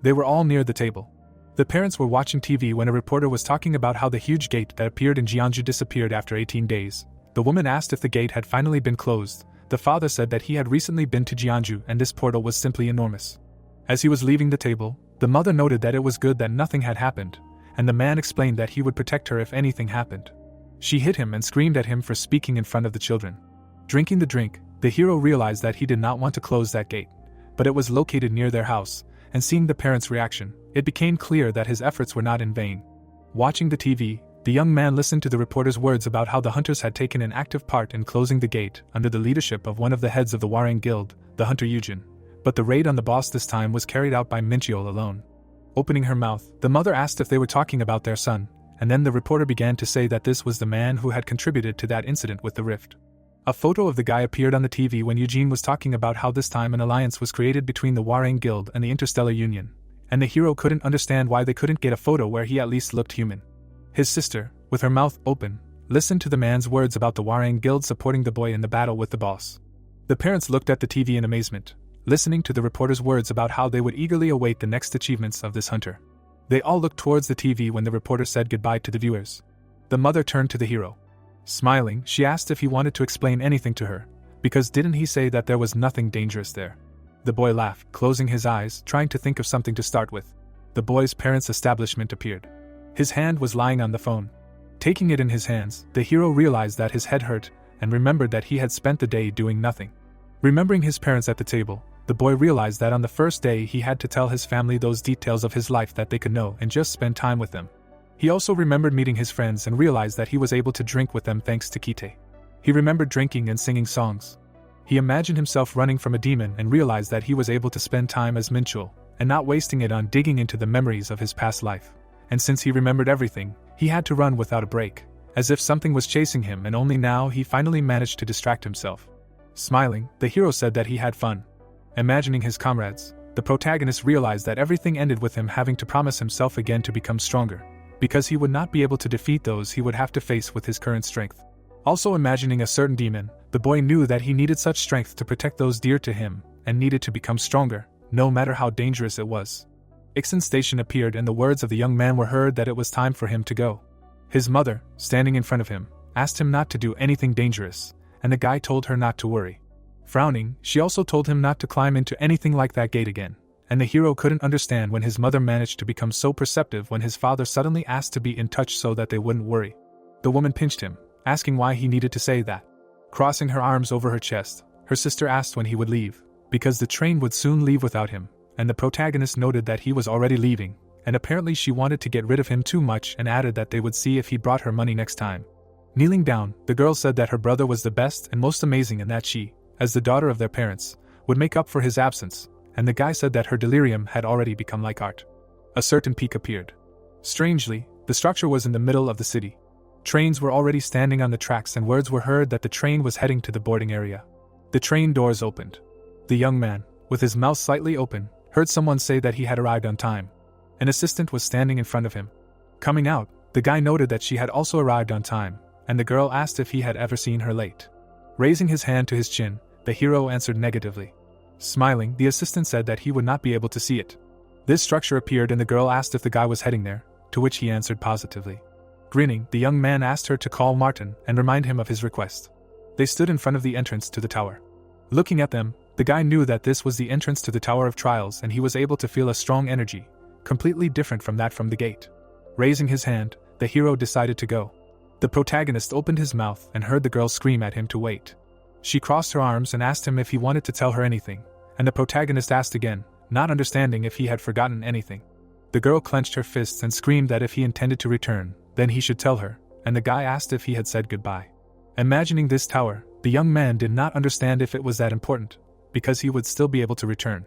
They were all near the table. The parents were watching TV when a reporter was talking about how the huge gate that appeared in Jeonju disappeared after 18 days. The woman asked if the gate had finally been closed. The father said that he had recently been to Jeonju and this portal was simply enormous. As he was leaving the table, the mother noted that it was good that nothing had happened, and the man explained that he would protect her if anything happened. She hit him and screamed at him for speaking in front of the children. Drinking the drink, the hero realized that he did not want to close that gate, but it was located near their house, and seeing the parents' reaction, it became clear that his efforts were not in vain. Watching the TV, the young man listened to the reporter's words about how the hunters had taken an active part in closing the gate under the leadership of one of the heads of the Warring Guild, the hunter Yujin, but the raid on the boss this time was carried out by Mincheol alone. Opening her mouth, the mother asked if they were talking about their son, and then the reporter began to say that this was the man who had contributed to that incident with the rift. A photo of the guy appeared on the TV when Eugene was talking about how this time an alliance was created between the Warring Guild and the Interstellar Union, and the hero couldn't understand why they couldn't get a photo where he at least looked human. His sister, with her mouth open, listened to the man's words about the Warring Guild supporting the boy in the battle with the boss. The parents looked at the TV in amazement, listening to the reporter's words about how they would eagerly await the next achievements of this hunter. They all looked towards the TV when the reporter said goodbye to the viewers. The mother turned to the hero. Smiling, she asked if he wanted to explain anything to her, because didn't he say that there was nothing dangerous there? The boy laughed, closing his eyes, trying to think of something to start with. The boy's parents' establishment appeared. His hand was lying on the phone. Taking it in his hands, the hero realized that his head hurt, and remembered that he had spent the day doing nothing. Remembering his parents at the table, the boy realized that on the first day he had to tell his family those details of his life that they could know and just spend time with them. He also remembered meeting his friends and realized that he was able to drink with them thanks to Kite. He remembered drinking and singing songs. He imagined himself running from a demon and realized that he was able to spend time as Minchul, and not wasting it on digging into the memories of his past life. And since he remembered everything, he had to run without a break, as if something was chasing him, and only now he finally managed to distract himself. Smiling, the hero said that he had fun. Imagining his comrades, the protagonist realized that everything ended with him having to promise himself again to become stronger. because he would not be able to defeat those he would have to face with his current strength. Also imagining a certain demon, the boy knew that he needed such strength to protect those dear to him, and needed to become stronger, no matter how dangerous it was. Ixon's station appeared and the words of the young man were heard that it was time for him to go. His mother, standing in front of him, asked him not to do anything dangerous, and the guy told her not to worry. Frowning, she also told him not to climb into anything like that gate again, and the hero couldn't understand when his mother managed to become so perceptive when his father suddenly asked to be in touch so that they wouldn't worry. The woman pinched him, asking why he needed to say that. Crossing her arms over her chest, her sister asked when he would leave, because the train would soon leave without him, and the protagonist noted that he was already leaving, and apparently she wanted to get rid of him too much and added that they would see if he brought her money next time. Kneeling down, the girl said that her brother was the best and most amazing and that she, as the daughter of their parents, would make up for his absence, and the guy said that her delirium had already become like art. A certain peak appeared. Strangely, the structure was in the middle of the city. Trains were already standing on the tracks and words were heard that the train was heading to the boarding area. The train doors opened. The young man, with his mouth slightly open, heard someone say that he had arrived on time. An assistant was standing in front of him. Coming out, the guy noted that she had also arrived on time, and the girl asked if he had ever seen her late. Raising his hand to his chin, the hero answered negatively. Smiling, the assistant said that he would not be able to see it. This structure appeared and the girl asked if the guy was heading there, to which he answered positively. Grinning, the young man asked her to call Martin and remind him of his request. They stood in front of the entrance to the tower. Looking at them, the guy knew that this was the entrance to the Tower of Trials and he was able to feel a strong energy, completely different from that from the gate. Raising his hand, the hero decided to go. The protagonist opened his mouth and heard the girl scream at him to wait. She crossed her arms and asked him if he wanted to tell her anything, and the protagonist asked again, not understanding if he had forgotten anything. The girl clenched her fists and screamed that if he intended to return, then he should tell her, and the guy asked if he had said goodbye. Imagining this tower, the young man did not understand if it was that important, because he would still be able to return.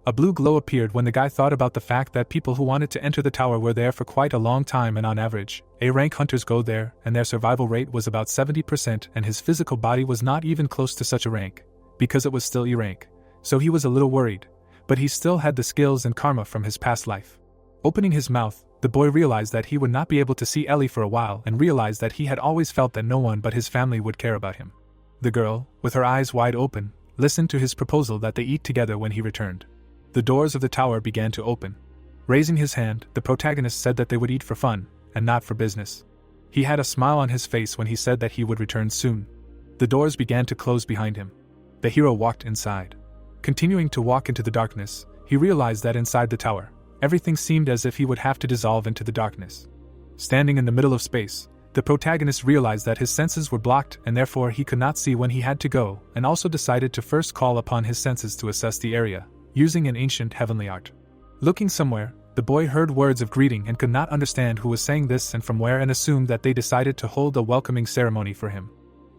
A blue glow appeared when the guy thought about the fact that people who wanted to enter the tower were there for quite a long time and on average, A-rank hunters go there and their survival rate was about 70% and his physical body was not even close to such a rank, because it was still E-rank, so he was a little worried, but he still had the skills and karma from his past life. Opening his mouth, the boy realized that he would not be able to see Ellie for a while and realized that he had always felt that no one but his family would care about him. The girl, with her eyes wide open, listened to his proposal that they eat together when he returned. The doors of the tower began to open. Raising his hand, the protagonist said that they would eat for fun, and not for business. He had a smile on his face when he said that he would return soon. The doors began to close behind him. The hero walked inside. Continuing to walk into the darkness, he realized that inside the tower, everything seemed as if he would have to dissolve into the darkness. Standing in the middle of space, the protagonist realized that his senses were blocked and therefore he could not see when he had to go, and also decided to first call upon his senses to assess the area, using an ancient heavenly art. Looking somewhere, the boy heard words of greeting and could not understand who was saying this and from where and assumed that they decided to hold a welcoming ceremony for him.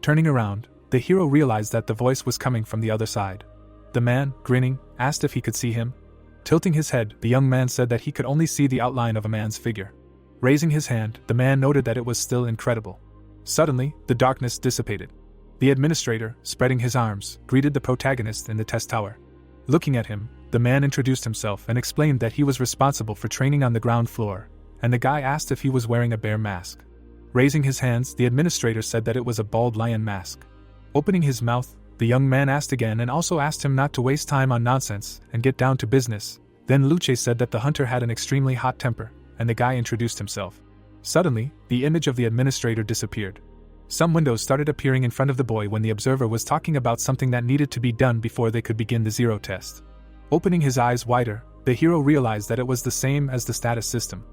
Turning around, the hero realized that the voice was coming from the other side. The man, grinning, asked if he could see him. Tilting his head, the young man said that he could only see the outline of a man's figure. Raising his hand, the man noted that it was still incredible. Suddenly, the darkness dissipated. The administrator, spreading his arms, greeted the protagonist in the test tower. Looking at him, the man introduced himself and explained that he was responsible for training on the ground floor, and the guy asked if he was wearing a bear mask. Raising his hands, the administrator said that it was a bald lion mask. Opening his mouth, the young man asked again and also asked him not to waste time on nonsense and get down to business. Then Luce said that the hunter had an extremely hot temper, and the guy introduced himself. Suddenly, the image of the administrator disappeared. Some windows started appearing in front of the boy when the observer was talking about something that needed to be done before they could begin the zero test. Opening his eyes wider, the hero realized that it was the same as the status system.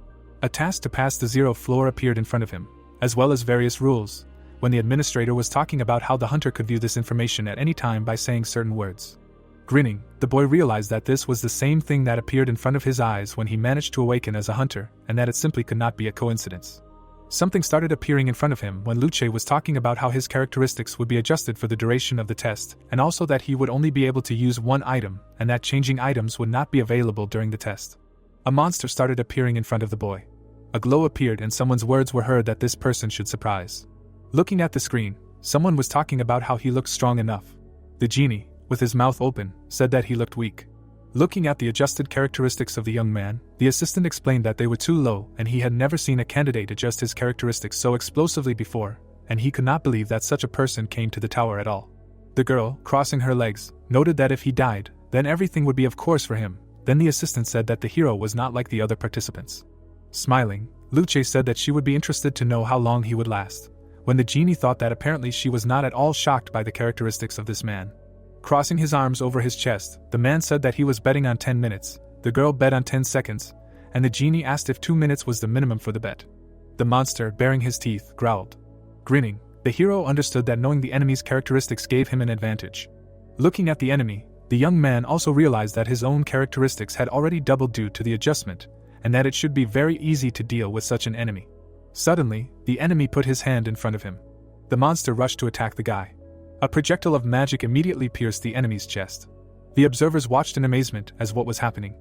A task to pass the zero floor appeared in front of him, as well as various rules, when the administrator was talking about how the hunter could view this information at any time by saying certain words. Grinning, the boy realized that this was the same thing that appeared in front of his eyes when he managed to awaken as a hunter, and that it simply could not be a coincidence. Something started appearing in front of him when Luce was talking about how his characteristics would be adjusted for the duration of the test, and also that he would only be able to use one item, and that changing items would not be available during the test. A monster started appearing in front of the boy. A glow appeared and someone's words were heard that this person should surprise. Looking at the screen, someone was talking about how he looked strong enough. The genie, with his mouth open, said that he looked weak. Looking at the adjusted characteristics of the young man, the assistant explained that they were too low and he had never seen a candidate adjust his characteristics so explosively before, and he could not believe that such a person came to the tower at all. The girl, crossing her legs, noted that if he died, then everything would be of course for him. Then the assistant said that the hero was not like the other participants. Smiling, Luce said that she would be interested to know how long he would last, when the genie thought that apparently she was not at all shocked by the characteristics of this man. Crossing his arms over his chest, the man said that he was betting on 10 minutes, the girl bet on 10 seconds, and the genie asked if 2 minutes was the minimum for the bet. The monster, baring his teeth, growled. Grinning, the hero understood that knowing the enemy's characteristics gave him an advantage. Looking at the enemy, the young man also realized that his own characteristics had already doubled due to the adjustment, and that it should be very easy to deal with such an enemy. Suddenly, the enemy put his hand in front of him. The monster rushed to attack the guy. A projectile of magic immediately pierced the enemy's chest. The observers watched in amazement as what was happening.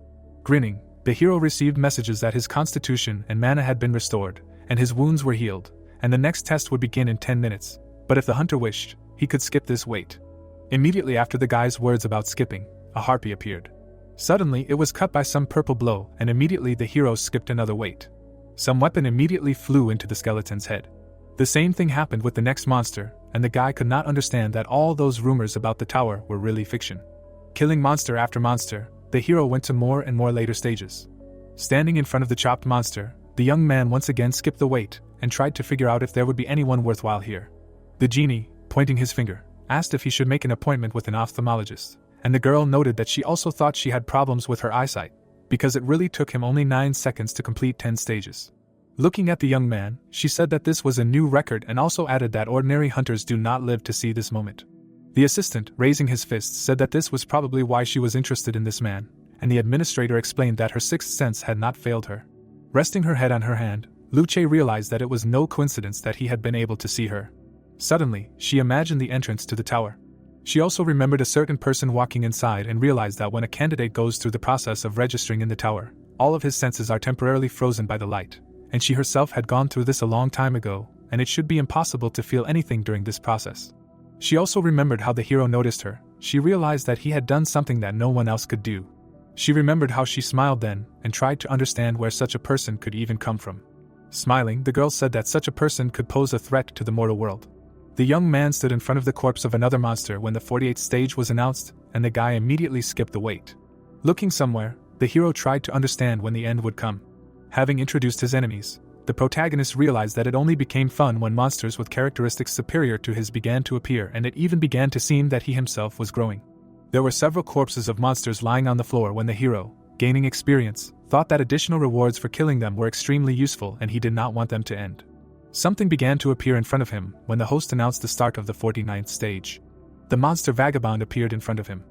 Grinning, the hero received messages that his constitution and mana had been restored, and his wounds were healed, and the next test would begin in 10 minutes, but if the hunter wished, he could skip this wait. Immediately after the guy's words about skipping, a harpy appeared. Suddenly it was cut by some purple blow, and immediately the hero skipped another wait. Some weapon immediately flew into the skeleton's head. The same thing happened with the next monster, and the guy could not understand that all those rumors about the tower were really fiction. Killing monster after monster, the hero went to more and more later stages. Standing in front of the chopped monster, the young man once again skipped the wait, and tried to figure out if there would be anyone worthwhile here. The genie, pointing his finger, asked if he should make an appointment with an ophthalmologist, and the girl noted that she also thought she had problems with her eyesight, because it really took him only 9 seconds to complete 10 stages. Looking at the young man, she said that this was a new record and also added that ordinary hunters do not live to see this moment. The assistant, raising his fist, said that this was probably why she was interested in this man, and the administrator explained that her sixth sense had not failed her. Resting her head on her hand, Luce realized that it was no coincidence that he had been able to see her. Suddenly, she imagined the entrance to the tower. She also remembered a certain person walking inside and realized that when a candidate goes through the process of registering in the tower, all of his senses are temporarily frozen by the light, and she herself had gone through this a long time ago, and it should be impossible to feel anything during this process. She also remembered how the hero noticed her. She realized that he had done something that no one else could do. She remembered how she smiled then, and tried to understand where such a person could even come from. Smiling, the girl said that such a person could pose a threat to the mortal world. The young man stood in front of the corpse of another monster when the 48th stage was announced, and the guy immediately skipped the wait. Looking somewhere, the hero tried to understand when the end would come. Having introduced his enemies, the protagonist realized that it only became fun when monsters with characteristics superior to his began to appear, and it even began to seem that he himself was growing. There were several corpses of monsters lying on the floor when the hero, gaining experience, thought that additional rewards for killing them were extremely useful and he did not want them to end. Something began to appear in front of him when the host announced the start of the 49th stage. The monster vagabond appeared in front of him.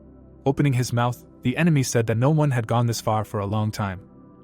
Opening his mouth, the enemy said that no one had gone this far for a long time.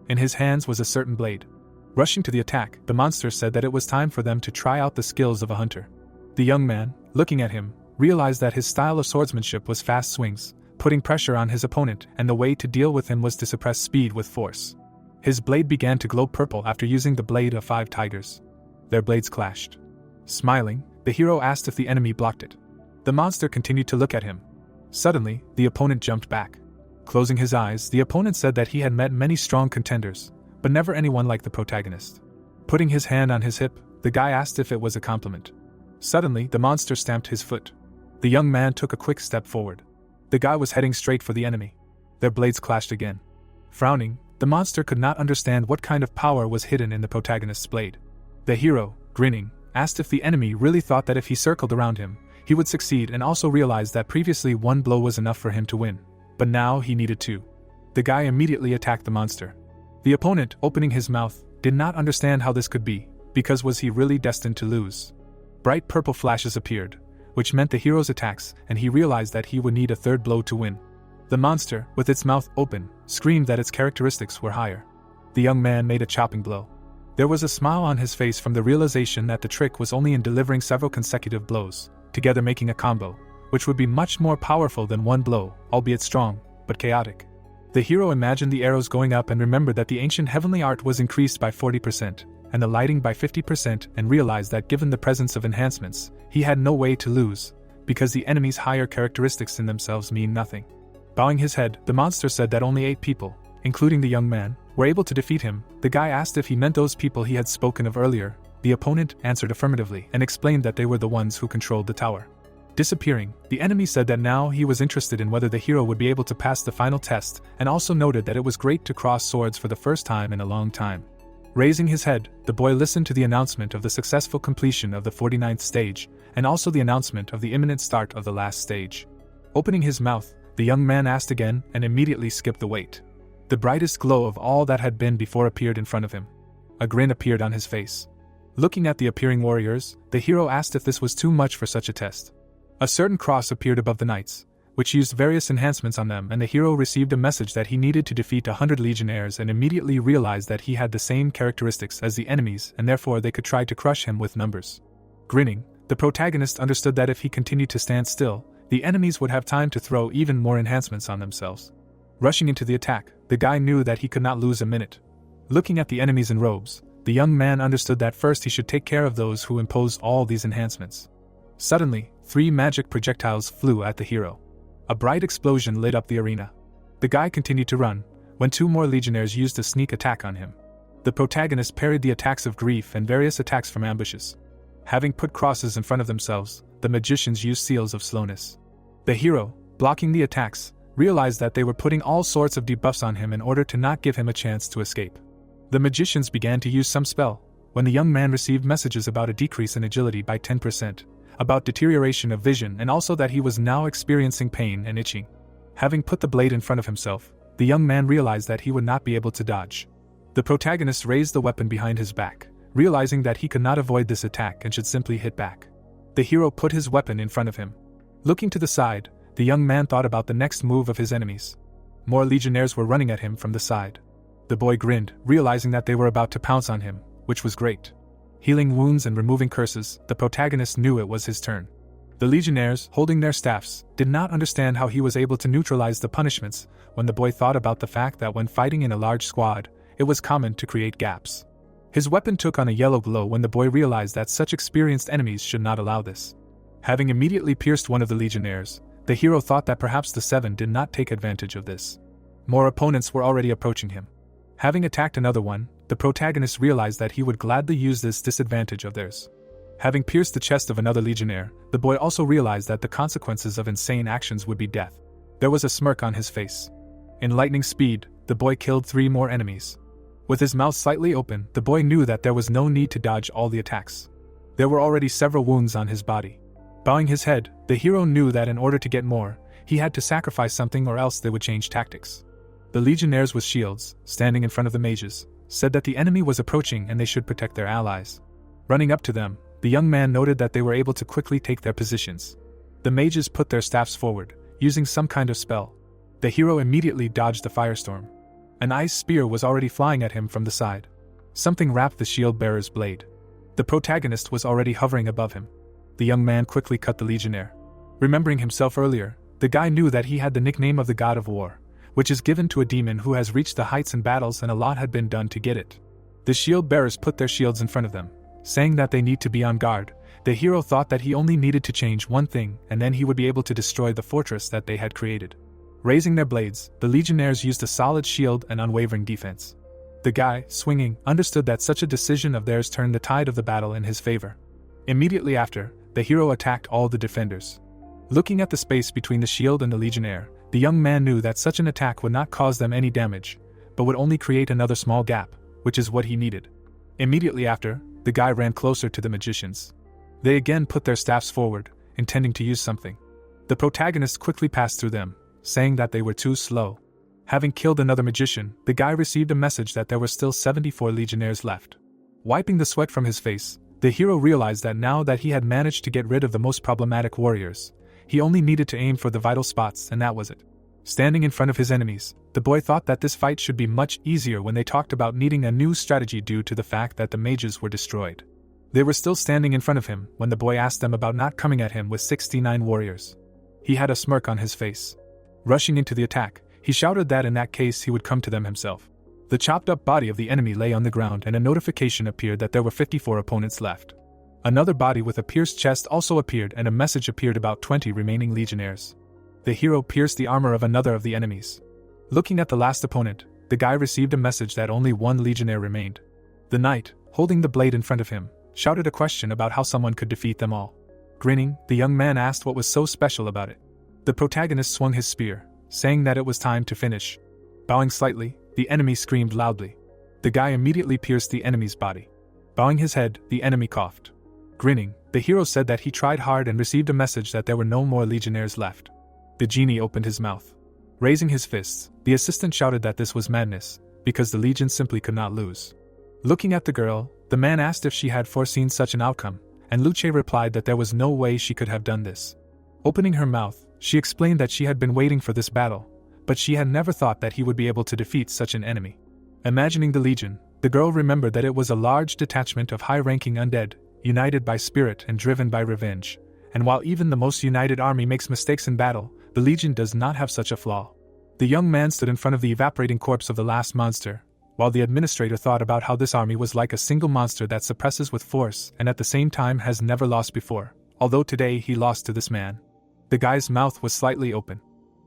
In his hands was a certain blade. Rushing to the attack, the monster said that it was time for them to try out the skills of a hunter. The young man, looking at him, realized that his style of swordsmanship was fast swings, putting pressure on his opponent, and the way to deal with him was to suppress speed with force. His blade began to glow purple after using the blade of 5 tigers. Their blades clashed. Smiling, the hero asked if the enemy blocked it. The monster continued to look at him. Suddenly, the opponent jumped back. Closing his eyes, the opponent said that he had met many strong contenders, but never anyone like the protagonist. Putting his hand on his hip, the guy asked if it was a compliment. Suddenly, the monster stamped his foot. The young man took a quick step forward. The guy was heading straight for the enemy. Their blades clashed again. Frowning, the monster could not understand what kind of power was hidden in the protagonist's blade. The hero, grinning, asked if the enemy really thought that if he circled around him, he would succeed, and also realized that previously 1 blow was enough for him to win. But now he needed 2. The guy immediately attacked the monster. The opponent, opening his mouth, did not understand how this could be, because was he really destined to lose? Bright purple flashes appeared, which meant the hero's attacks, and he realized that he would need a 3rd blow to win. The monster, with its mouth open, screamed that its characteristics were higher. The young man made a chopping blow. There was a smile on his face from the realization that the trick was only in delivering several consecutive blows, together making a combo, which would be much more powerful than 1 blow, albeit strong, but chaotic. The hero imagined the arrows going up and remembered that the ancient heavenly art was increased by 40%, and the lighting by 50%, and realized that given the presence of enhancements, he had no way to lose, because the enemy's higher characteristics in themselves mean nothing. Bowing his head, the monster said that only 8 people, including the young man, were able to defeat him. The guy asked if he meant those people he had spoken of earlier. The opponent answered affirmatively and explained that they were the ones who controlled the tower. Disappearing, the enemy said that now he was interested in whether the hero would be able to pass the final test, and also noted that it was great to cross swords for the first time in a long time. Raising his head, the boy listened to the announcement of the successful completion of the 49th stage, and also the announcement of the imminent start of the last stage. Opening his mouth, the young man asked again and immediately skipped the wait. The brightest glow of all that had been before appeared in front of him. A grin appeared on his face. Looking at the appearing warriors, the hero asked if this was too much for such a test. A certain cross appeared above the knights, which used various enhancements on them, and the hero received a message that he needed to defeat 100 legionnaires and immediately realized that he had the same characteristics as the enemies and therefore they could try to crush him with numbers. Grinning, the protagonist understood that if he continued to stand still, the enemies would have time to throw even more enhancements on themselves. Rushing into the attack, the guy knew that he could not lose a minute. Looking at the enemies in robes, the young man understood that first he should take care of those who impose all these enhancements. Suddenly, 3 magic projectiles flew at the hero. A bright explosion lit up the arena. The guy continued to run, when 2 more legionnaires used a sneak attack on him. The protagonist parried the attacks of grief and various attacks from ambushes. Having put crosses in front of themselves, the magicians used seals of slowness. The hero, blocking the attacks, realized that they were putting all sorts of debuffs on him in order to not give him a chance to escape. The magicians began to use some spell, when the young man received messages about a decrease in agility by 10%, about deterioration of vision, and also that he was now experiencing pain and itching. Having put the blade in front of himself, the young man realized that he would not be able to dodge. The protagonist raised the weapon behind his back, realizing that he could not avoid this attack and should simply hit back. The hero put his weapon in front of him. Looking to the side, the young man thought about the next move of his enemies. More legionnaires were running at him from the side. The boy grinned, realizing that they were about to pounce on him, which was great. Healing wounds and removing curses, the protagonist knew it was his turn. The legionnaires, holding their staffs, did not understand how he was able to neutralize the punishments when the boy thought about the fact that when fighting in a large squad, it was common to create gaps. His weapon took on a yellow glow when the boy realized that such experienced enemies should not allow this. Having immediately pierced one of the legionnaires, the hero thought that perhaps the 7 did not take advantage of this. More opponents were already approaching him. Having attacked another one, the protagonist realized that he would gladly use this disadvantage of theirs. Having pierced the chest of another legionnaire, the boy also realized that the consequences of insane actions would be death. There was a smirk on his face. In lightning speed, the boy killed 3 more enemies. With his mouth slightly open, the boy knew that there was no need to dodge all the attacks. There were already several wounds on his body. Bowing his head, the hero knew that in order to get more, he had to sacrifice something or else they would change tactics. The legionnaires with shields, standing in front of the mages, said that the enemy was approaching and they should protect their allies. Running up to them, the young man noted that they were able to quickly take their positions. The mages put their staffs forward, using some kind of spell. The hero immediately dodged the firestorm. An ice spear was already flying at him from the side. Something wrapped the shield bearer's blade. The protagonist was already hovering above him. The young man quickly cut the legionnaire. Remembering himself earlier, the guy knew that he had the nickname of the God of War, which is given to a demon who has reached the heights in battles and a lot had been done to get it. The shield bearers put their shields in front of them, saying that they need to be on guard. The hero thought that he only needed to change one thing and then he would be able to destroy the fortress that they had created. Raising their blades, the legionnaires used a solid shield and unwavering defense. The guy, swinging, understood that such a decision of theirs turned the tide of the battle in his favor. Immediately after, the hero attacked all the defenders. Looking at the space between the shield and the legionnaire, the young man knew that such an attack would not cause them any damage, but would only create another small gap, which is what he needed. Immediately after, the guy ran closer to the magicians. They again put their staffs forward, intending to use something. The protagonist quickly passed through them, saying that they were too slow. Having killed another magician, the guy received a message that there were still 74 legionnaires left. Wiping the sweat from his face, the hero realized that now that he had managed to get rid of the most problematic warriors, he only needed to aim for the vital spots and that was it. Standing in front of his enemies, the boy thought that this fight should be much easier when they talked about needing a new strategy due to the fact that the mages were destroyed. They were still standing in front of him when the boy asked them about not coming at him with 69 warriors. He had a smirk on his face. Rushing into the attack, he shouted that in that case he would come to them himself. The chopped-up body of the enemy lay on the ground and a notification appeared that there were 54 opponents left. Another body with a pierced chest also appeared and a message appeared about 20 remaining legionnaires. The hero pierced the armor of another of the enemies. Looking at the last opponent, the guy received a message that only one legionnaire remained. The knight, holding the blade in front of him, shouted a question about how someone could defeat them all. Grinning, the young man asked what was so special about it. The protagonist swung his spear, saying that it was time to finish. Bowing slightly, the enemy screamed loudly. The guy immediately pierced the enemy's body. Bowing his head, the enemy coughed. Grinning, the hero said that he tried hard and received a message that there were no more legionnaires left. The genie opened his mouth. Raising his fists, the assistant shouted that this was madness, because the legion simply could not lose. Looking at the girl, the man asked if she had foreseen such an outcome, and Luce replied that there was no way she could have done this. Opening her mouth, she explained that she had been waiting for this battle, but she had never thought that he would be able to defeat such an enemy. Imagining the legion, the girl remembered that it was a large detachment of high-ranking undead, united by spirit and driven by revenge, and while even the most united army makes mistakes in battle, the legion does not have such a flaw. The young man stood in front of the evaporating corpse of the last monster, while the administrator thought about how this army was like a single monster that suppresses with force and at the same time has never lost before, although today he lost to this man. The guy's mouth was slightly open.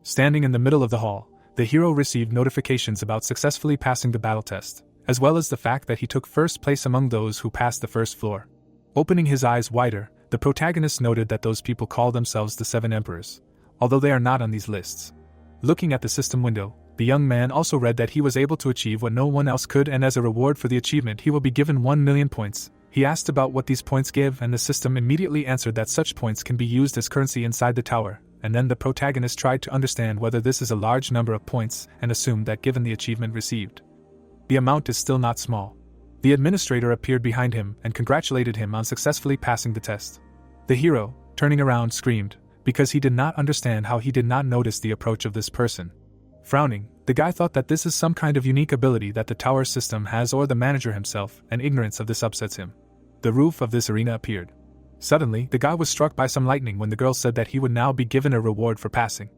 Standing in the middle of the hall, the hero received notifications about successfully passing the battle test, as well as the fact that he took first place among those who passed the first floor. Opening his eyes wider, the protagonist noted that those people call themselves the Seven Emperors, although they are not on these lists. Looking at the system window, the young man also read that he was able to achieve what no one else could, and as a reward for the achievement he will be given 1 million points. He asked about what these points give, and the system immediately answered that such points can be used as currency inside the tower, and then the protagonist tried to understand whether this is a large number of points and assumed that given the achievement received, the amount is still not small. The administrator appeared behind him and congratulated him on successfully passing the test. The hero, turning around, screamed, because he did not understand how he did not notice the approach of this person. Frowning, the guy thought that this is some kind of unique ability that the tower system has or the manager himself, and ignorance of this upsets him. The roof of this arena appeared. Suddenly, the guy was struck by some lightning when the girl said that he would now be given a reward for passing.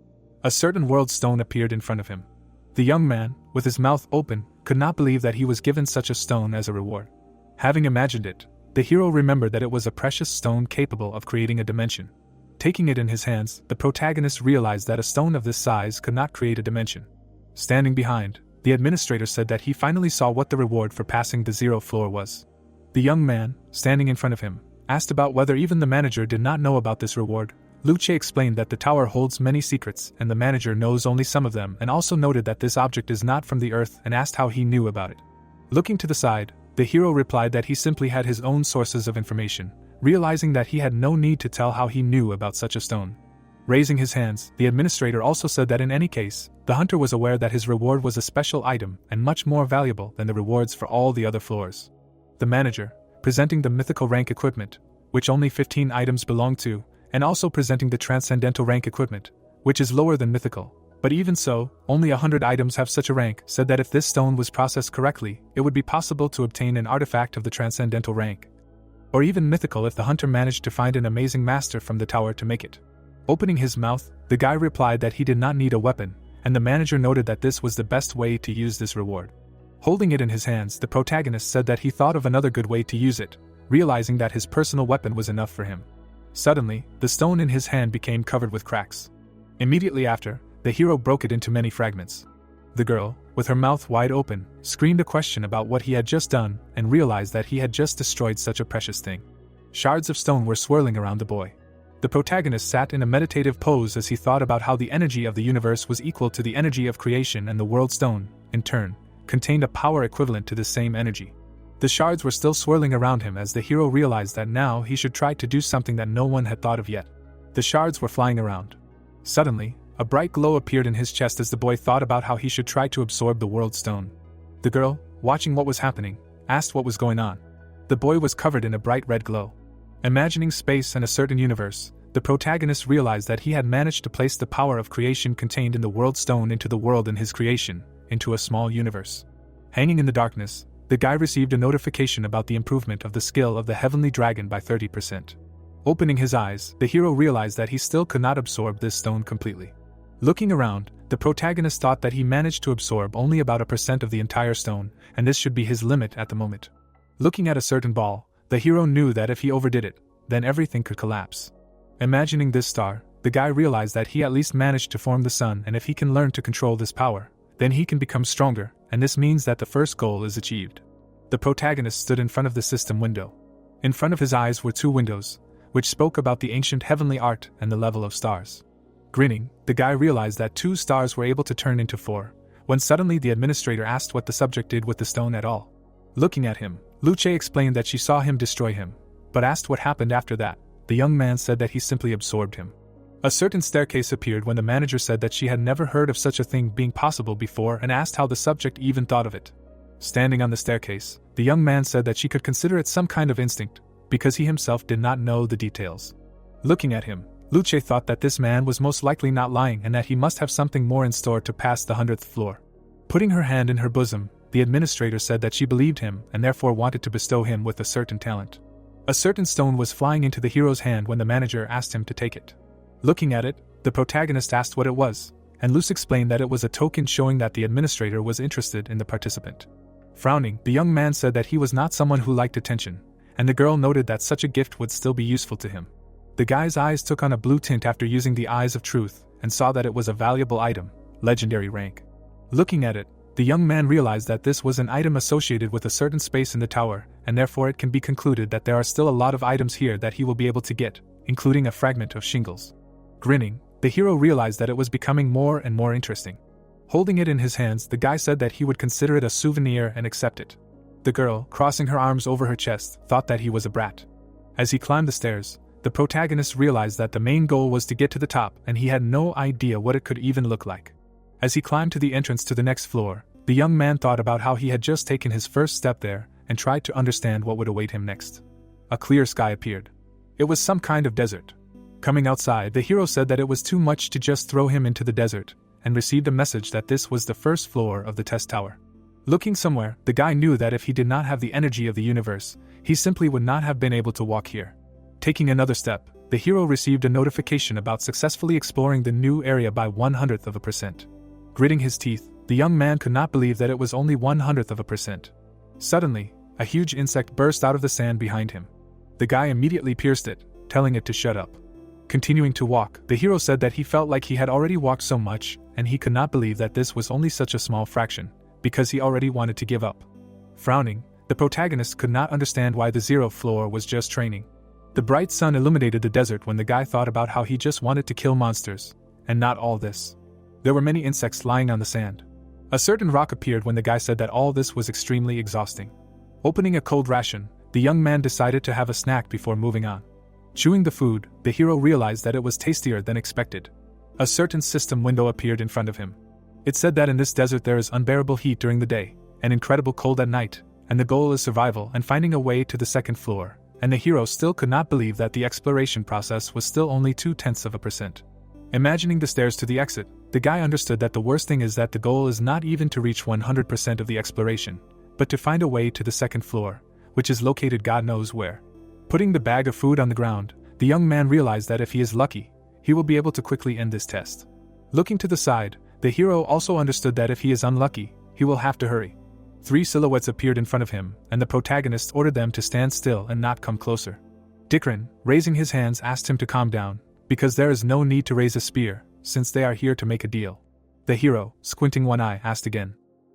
A certain world stone appeared in front of him. The young man, with his mouth open, could not believe that he was given such a stone as a reward. Having imagined it, the hero remembered that it was a precious stone capable of creating a dimension. Taking it in his hands, the protagonist realized that a stone of this size could not create a dimension. Standing behind, the administrator said that he finally saw what the reward for passing the 0th floor was. The young man, standing in front of him, asked about whether even the manager did not know about this reward. Luce explained that the tower holds many secrets and the manager knows only some of them, and also noted that this object is not from the earth and asked how he knew about it. Looking to the side, the hero replied that he simply had his own sources of information, realizing that he had no need to tell how he knew about such a stone. Raising his hands, the administrator also said that in any case, the hunter was aware that his reward was a special item and much more valuable than the rewards for all the other floors. The manager, presenting the mythical rank equipment, which only 15 items belong to, and also presenting the transcendental rank equipment, which is lower than mythical, but even so, only 100 items have such a rank, said that if this stone was processed correctly, it would be possible to obtain an artifact of the transcendental rank, or even mythical if the hunter managed to find an amazing master from the tower to make it. Opening his mouth, the guy replied that he did not need a weapon, and the manager noted that this was the best way to use this reward. Holding it in his hands, the protagonist said that he thought of another good way to use it, realizing that his personal weapon was enough for him. Suddenly, the stone in his hand became covered with cracks. Immediately after, the hero broke it into many fragments. The girl, with her mouth wide open, screamed a question about what he had just done and realized that he had just destroyed such a precious thing. Shards of stone were swirling around the boy. The protagonist sat in a meditative pose as he thought about how the energy of the universe was equal to the energy of creation, and the world stone, in turn, contained a power equivalent to the same energy. The shards were still swirling around him as the hero realized that now he should try to do something that no one had thought of yet. The shards were flying around. Suddenly, a bright glow appeared in his chest as the boy thought about how he should try to absorb the world stone. The girl, watching what was happening, asked what was going on. The boy was covered in a bright red glow. Imagining space and a certain universe, the protagonist realized that he had managed to place the power of creation contained in the world stone into the world in his creation, into a small universe. Hanging in the darkness, the guy received a notification about the improvement of the skill of the heavenly dragon by 30%. Opening his eyes, the hero realized that he still could not absorb this stone completely. Looking around, the protagonist thought that he managed to absorb only about 1% of the entire stone, and this should be his limit at the moment. Looking at a certain ball, the hero knew that if he overdid it, then everything could collapse. Imagining this star, the guy realized that he at least managed to form the sun, and if he can learn to control this power, then he can become stronger, and this means that the first goal is achieved. The protagonist stood in front of the system window. In front of his eyes were two windows, which spoke about the ancient heavenly art and the level of stars. Grinning, the guy realized that 2 stars were able to turn into 4, when suddenly the administrator asked what the subject did with the stone at all. Looking at him, Luce explained that she saw him destroy him, but asked what happened after that. The young man said that he simply absorbed him. A certain staircase appeared when the manager said that she had never heard of such a thing being possible before and asked how the subject even thought of it. Standing on the staircase, the young man said that she could consider it some kind of instinct, because he himself did not know the details. Looking at him, Luce thought that this man was most likely not lying and that he must have something more in store to pass the 100th floor. Putting her hand in her bosom, the administrator said that she believed him and therefore wanted to bestow him with a certain talent. A certain stone was flying into the hero's hand when the manager asked him to take it. Looking at it, the protagonist asked what it was, and Luce explained that it was a token showing that the administrator was interested in the participant. Frowning, the young man said that he was not someone who liked attention, and the girl noted that such a gift would still be useful to him. The guy's eyes took on a blue tint after using the eyes of truth, and saw that it was a valuable item, legendary rank. Looking at it, the young man realized that this was an item associated with a certain space in the tower, and therefore it can be concluded that there are still a lot of items here that he will be able to get, including a fragment of shingles. Grinning, the hero realized that it was becoming more and more interesting. Holding it in his hands, the guy said that he would consider it a souvenir and accept it. The girl, crossing her arms over her chest, thought that he was a brat. As he climbed the stairs, the protagonist realized that the main goal was to get to the top, and he had no idea what it could even look like. As he climbed to the entrance to the next floor, the young man thought about how he had just taken his first step there, and tried to understand what would await him next. A clear sky appeared. It was some kind of desert. Coming outside, the hero said that it was too much to just throw him into the desert, and received a message that this was the first floor of the test tower. Looking somewhere, the guy knew that if he did not have the energy of the universe, he simply would not have been able to walk here. Taking another step, the hero received a notification about successfully exploring the new area by 1/100%. Gritting his teeth, the young man could not believe that it was only 1/100%. Suddenly, a huge insect burst out of the sand behind him. The guy immediately pierced it, telling it to shut up. Continuing to walk, the hero said that he felt like he had already walked so much, and he could not believe that this was only such a small fraction, because he already wanted to give up. Frowning, the protagonist could not understand why the 0th floor was just training. The bright sun illuminated the desert when the guy thought about how he just wanted to kill monsters, and not all this. There were many insects lying on the sand. A certain rock appeared when the guy said that all this was extremely exhausting. Opening a cold ration, the young man decided to have a snack before moving on. Chewing the food, the hero realized that it was tastier than expected. A certain system window appeared in front of him. It said that in this desert there is unbearable heat during the day, and incredible cold at night, and the goal is survival and finding a way to the 2nd floor, and the hero still could not believe that the exploration process was still only 0.2%. Imagining the stairs to the exit, the guy understood that the worst thing is that the goal is not even to reach 100% of the exploration, but to find a way to the 2nd floor, which is located God knows where. Putting the bag of food on the ground, the young man realized that if he is lucky, he will be able to quickly end this test. Looking to the side, the hero also understood that if he is unlucky, he will have to hurry. 3 silhouettes appeared in front of him, and the protagonist ordered them to stand still and not come closer. Dikrin, raising his hands, asked him to calm down, because there is no need to raise a spear, since they are here to make a deal. The hero, squinting one eye, asked again.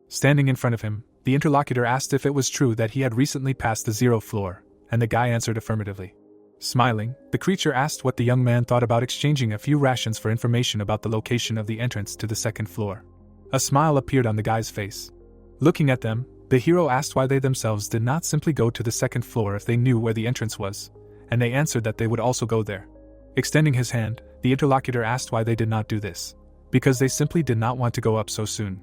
Standing in front of him, the interlocutor asked if it was true that he had recently passed the 0th floor, and the guy answered affirmatively. Smiling, the creature asked what the young man thought about exchanging a few rations for information about the location of the entrance to the 2nd floor. A smile appeared on the guy's face. Looking at them, the hero asked why they themselves did not simply go to the 2nd floor if they knew where the entrance was, and they answered that they would also go there. Extending his hand, the interlocutor asked why they did not do this, because they simply did not want to go up so soon.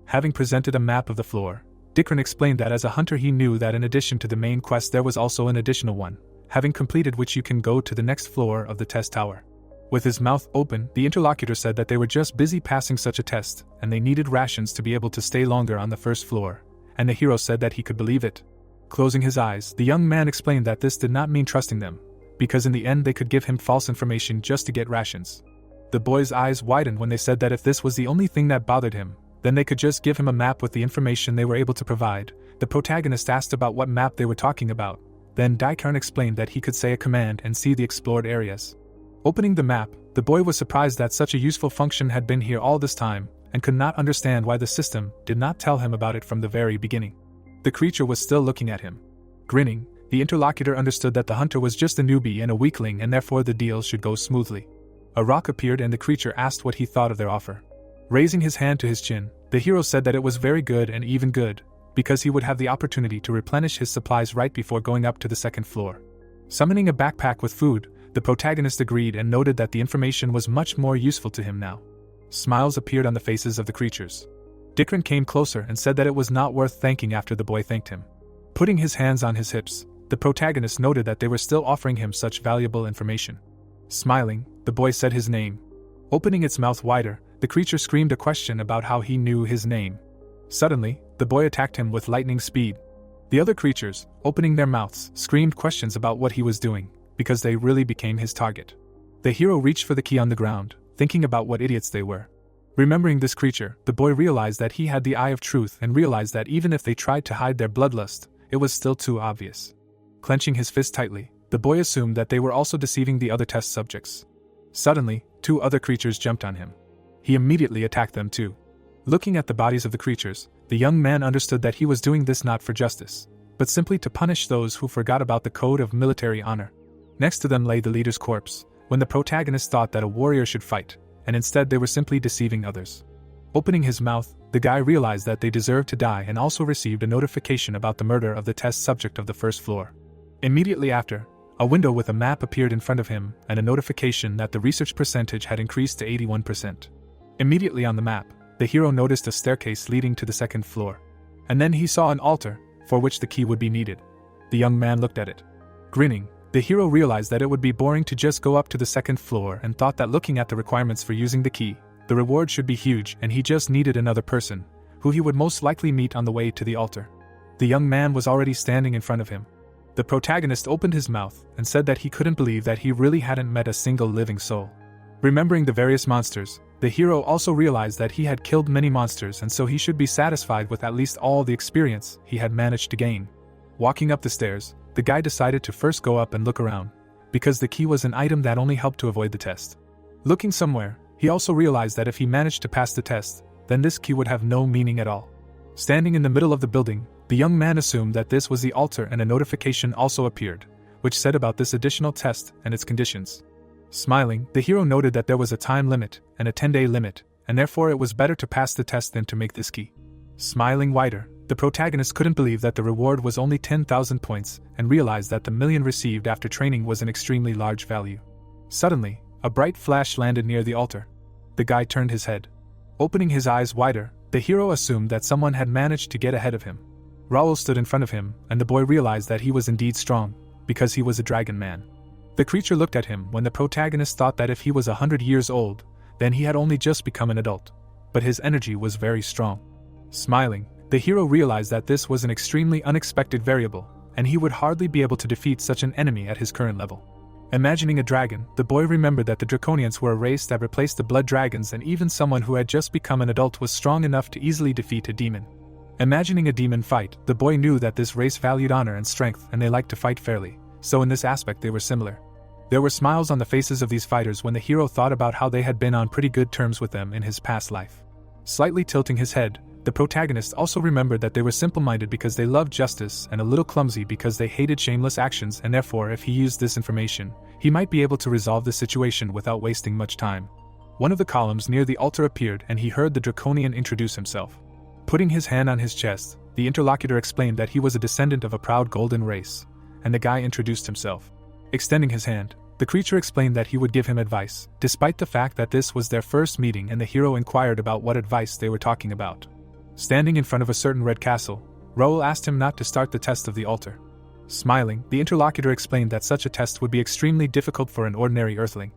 Having presented a map of the floor, Dikrin explained that as a hunter he knew that in addition to the main quest there was also an additional one, having completed which you can go to the next floor of the test tower. With his mouth open, the interlocutor said that they were just busy passing such a test, and they needed rations to be able to stay longer on the 1st floor, and the hero said that he could believe it. Closing his eyes, the young man explained that this did not mean trusting them, because in the end they could give him false information just to get rations. The boy's eyes widened when they said that if this was the only thing that bothered him, then they could just give him a map with the information they were able to provide. The protagonist asked about what map they were talking about. Then Dikrin explained that he could say a command and see the explored areas. Opening the map, the boy was surprised that such a useful function had been here all this time, and could not understand why the system did not tell him about it from the very beginning. The creature was still looking at him. Grinning, the interlocutor understood that the hunter was just a newbie and a weakling, and therefore the deal should go smoothly. A rock appeared and the creature asked what he thought of their offer. Raising his hand to his chin, the hero said that it was very good and even good, because he would have the opportunity to replenish his supplies right before going up to the second floor. Summoning a backpack with food, the protagonist agreed and noted that the information was much more useful to him now. Smiles appeared on the faces of the creatures. Dikran came closer and said that it was not worth thanking after the boy thanked him. Putting his hands on his hips, the protagonist noted that they were still offering him such valuable information. Smiling, the boy said his name. Opening its mouth wider, the creature screamed a question about how he knew his name. Suddenly, the boy attacked him with lightning speed. The other creatures, opening their mouths, screamed questions about what he was doing, because they really became his target. The hero reached for the key on the ground, thinking about what idiots they were. Remembering this creature, the boy realized that he had the eye of truth and realized that even if they tried to hide their bloodlust, it was still too obvious. Clenching his fist tightly, the boy assumed that they were also deceiving the other test subjects. Suddenly, 2 other creatures jumped on him. He immediately attacked them too. Looking at the bodies of the creatures, the young man understood that he was doing this not for justice, but simply to punish those who forgot about the code of military honor. Next to them lay the leader's corpse, when the protagonist thought that a warrior should fight, and instead they were simply deceiving others. Opening his mouth, the guy realized that they deserved to die and also received a notification about the murder of the test subject of the first floor. Immediately after, a window with a map appeared in front of him and a notification that the research percentage had increased to 81%. Immediately on the map, the hero noticed a staircase leading to the second floor. And then he saw an altar, for which the key would be needed. The young man looked at it. Grinning, the hero realized that it would be boring to just go up to the second floor and thought that looking at the requirements for using the key, the reward should be huge and he just needed another person, who he would most likely meet on the way to the altar. The young man was already standing in front of him. The protagonist opened his mouth and said that he couldn't believe that he really hadn't met a single living soul. Remembering the various monsters, the hero also realized that he had killed many monsters and so he should be satisfied with at least all the experience he had managed to gain. Walking up the stairs, the guy decided to first go up and look around, because the key was an item that only helped to avoid the test. Looking somewhere, he also realized that if he managed to pass the test, then this key would have no meaning at all. Standing in the middle of the building, the young man assumed that this was the altar and a notification also appeared, which said about this additional test and its conditions. Smiling, the hero noted that there was a time limit and a 10-day limit, and therefore it was better to pass the test than to make this key. Smiling wider, the protagonist couldn't believe that the reward was only 10,000 points and realized that the million received after training was an extremely large value. Suddenly, a bright flash landed near the altar. The guy turned his head. Opening his eyes wider, the hero assumed that someone had managed to get ahead of him. Raoul stood in front of him, and the boy realized that he was indeed strong, because he was a dragon man. The creature looked at him when the protagonist thought that if he was 100 years old, then he had only just become an adult. But his energy was very strong. Smiling, the hero realized that this was an extremely unexpected variable, and he would hardly be able to defeat such an enemy at his current level. Imagining a dragon, the boy remembered that the Draconians were a race that replaced the blood dragons, and even someone who had just become an adult was strong enough to easily defeat a demon. Imagining a demon fight, the boy knew that this race valued honor and strength and they liked to fight fairly, so in this aspect they were similar. There were smiles on the faces of these fighters when the hero thought about how they had been on pretty good terms with them in his past life. Slightly tilting his head, the protagonist also remembered that they were simple-minded because they loved justice and a little clumsy because they hated shameless actions, and therefore if he used this information, he might be able to resolve the situation without wasting much time. One of the columns near the altar appeared and he heard the Draconian introduce himself. Putting his hand on his chest, the interlocutor explained that he was a descendant of a proud golden race, and the guy introduced himself. Extending his hand, the creature explained that he would give him advice, despite the fact that this was their first meeting, and the hero inquired about what advice they were talking about. Standing in front of a certain red castle, Raoul asked him not to start the test of the altar. Smiling, the interlocutor explained that such a test would be extremely difficult for an ordinary earthling.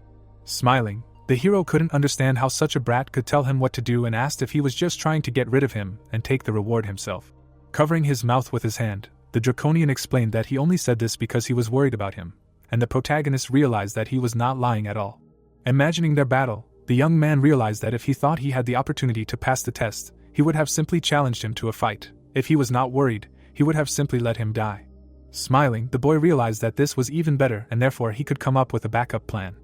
Smiling, the hero couldn't understand how such a brat could tell him what to do and asked if he was just trying to get rid of him and take the reward himself. Covering his mouth with his hand, the Draconian explained that he only said this because he was worried about him, and the protagonist realized that he was not lying at all. Imagining their battle, the young man realized that if he thought he had the opportunity to pass the test, he would have simply challenged him to a fight. If he was not worried, he would have simply let him die. Smiling, the boy realized that this was even better and therefore he could come up with a backup plan.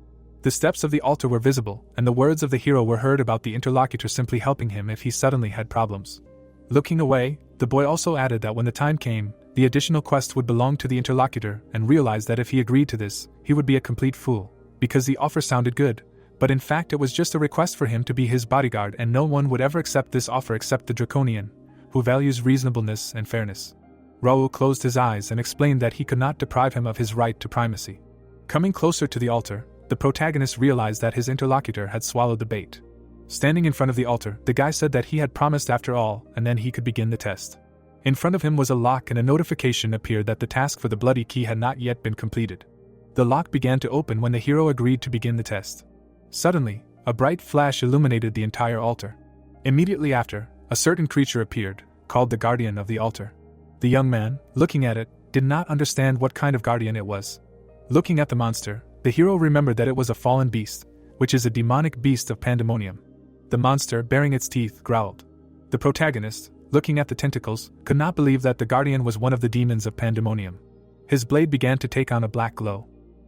The steps of the altar were visible, and the words of the hero were heard about the interlocutor simply helping him if he suddenly had problems. Looking away, the boy also added that when the time came, the additional quest would belong to the interlocutor, and realized that if he agreed to this, he would be a complete fool, because the offer sounded good, but in fact it was just a request for him to be his bodyguard, and no one would ever accept this offer except the Draconian, who values reasonableness and fairness. Raoul closed his eyes and explained that he could not deprive him of his right to primacy. Coming closer to the altar, the protagonist realized that his interlocutor had swallowed the bait. Standing in front of the altar, the guy said that he had promised after all, and then he could begin the test. In front of him was a lock, and a notification appeared that the task for the bloody key had not yet been completed. The lock began to open when the hero agreed to begin the test. Suddenly, a bright flash illuminated the entire altar. Immediately after, a certain creature appeared, called the Guardian of the Altar. The young man, looking at it, did not understand what kind of guardian it was. Looking at the monster, the hero remembered that it was a fallen beast, which is a demonic beast of pandemonium. The monster, baring its teeth, growled. The protagonist, looking at the tentacles, could not believe that the guardian was one of the demons of pandemonium. His blade began to take on a black glow.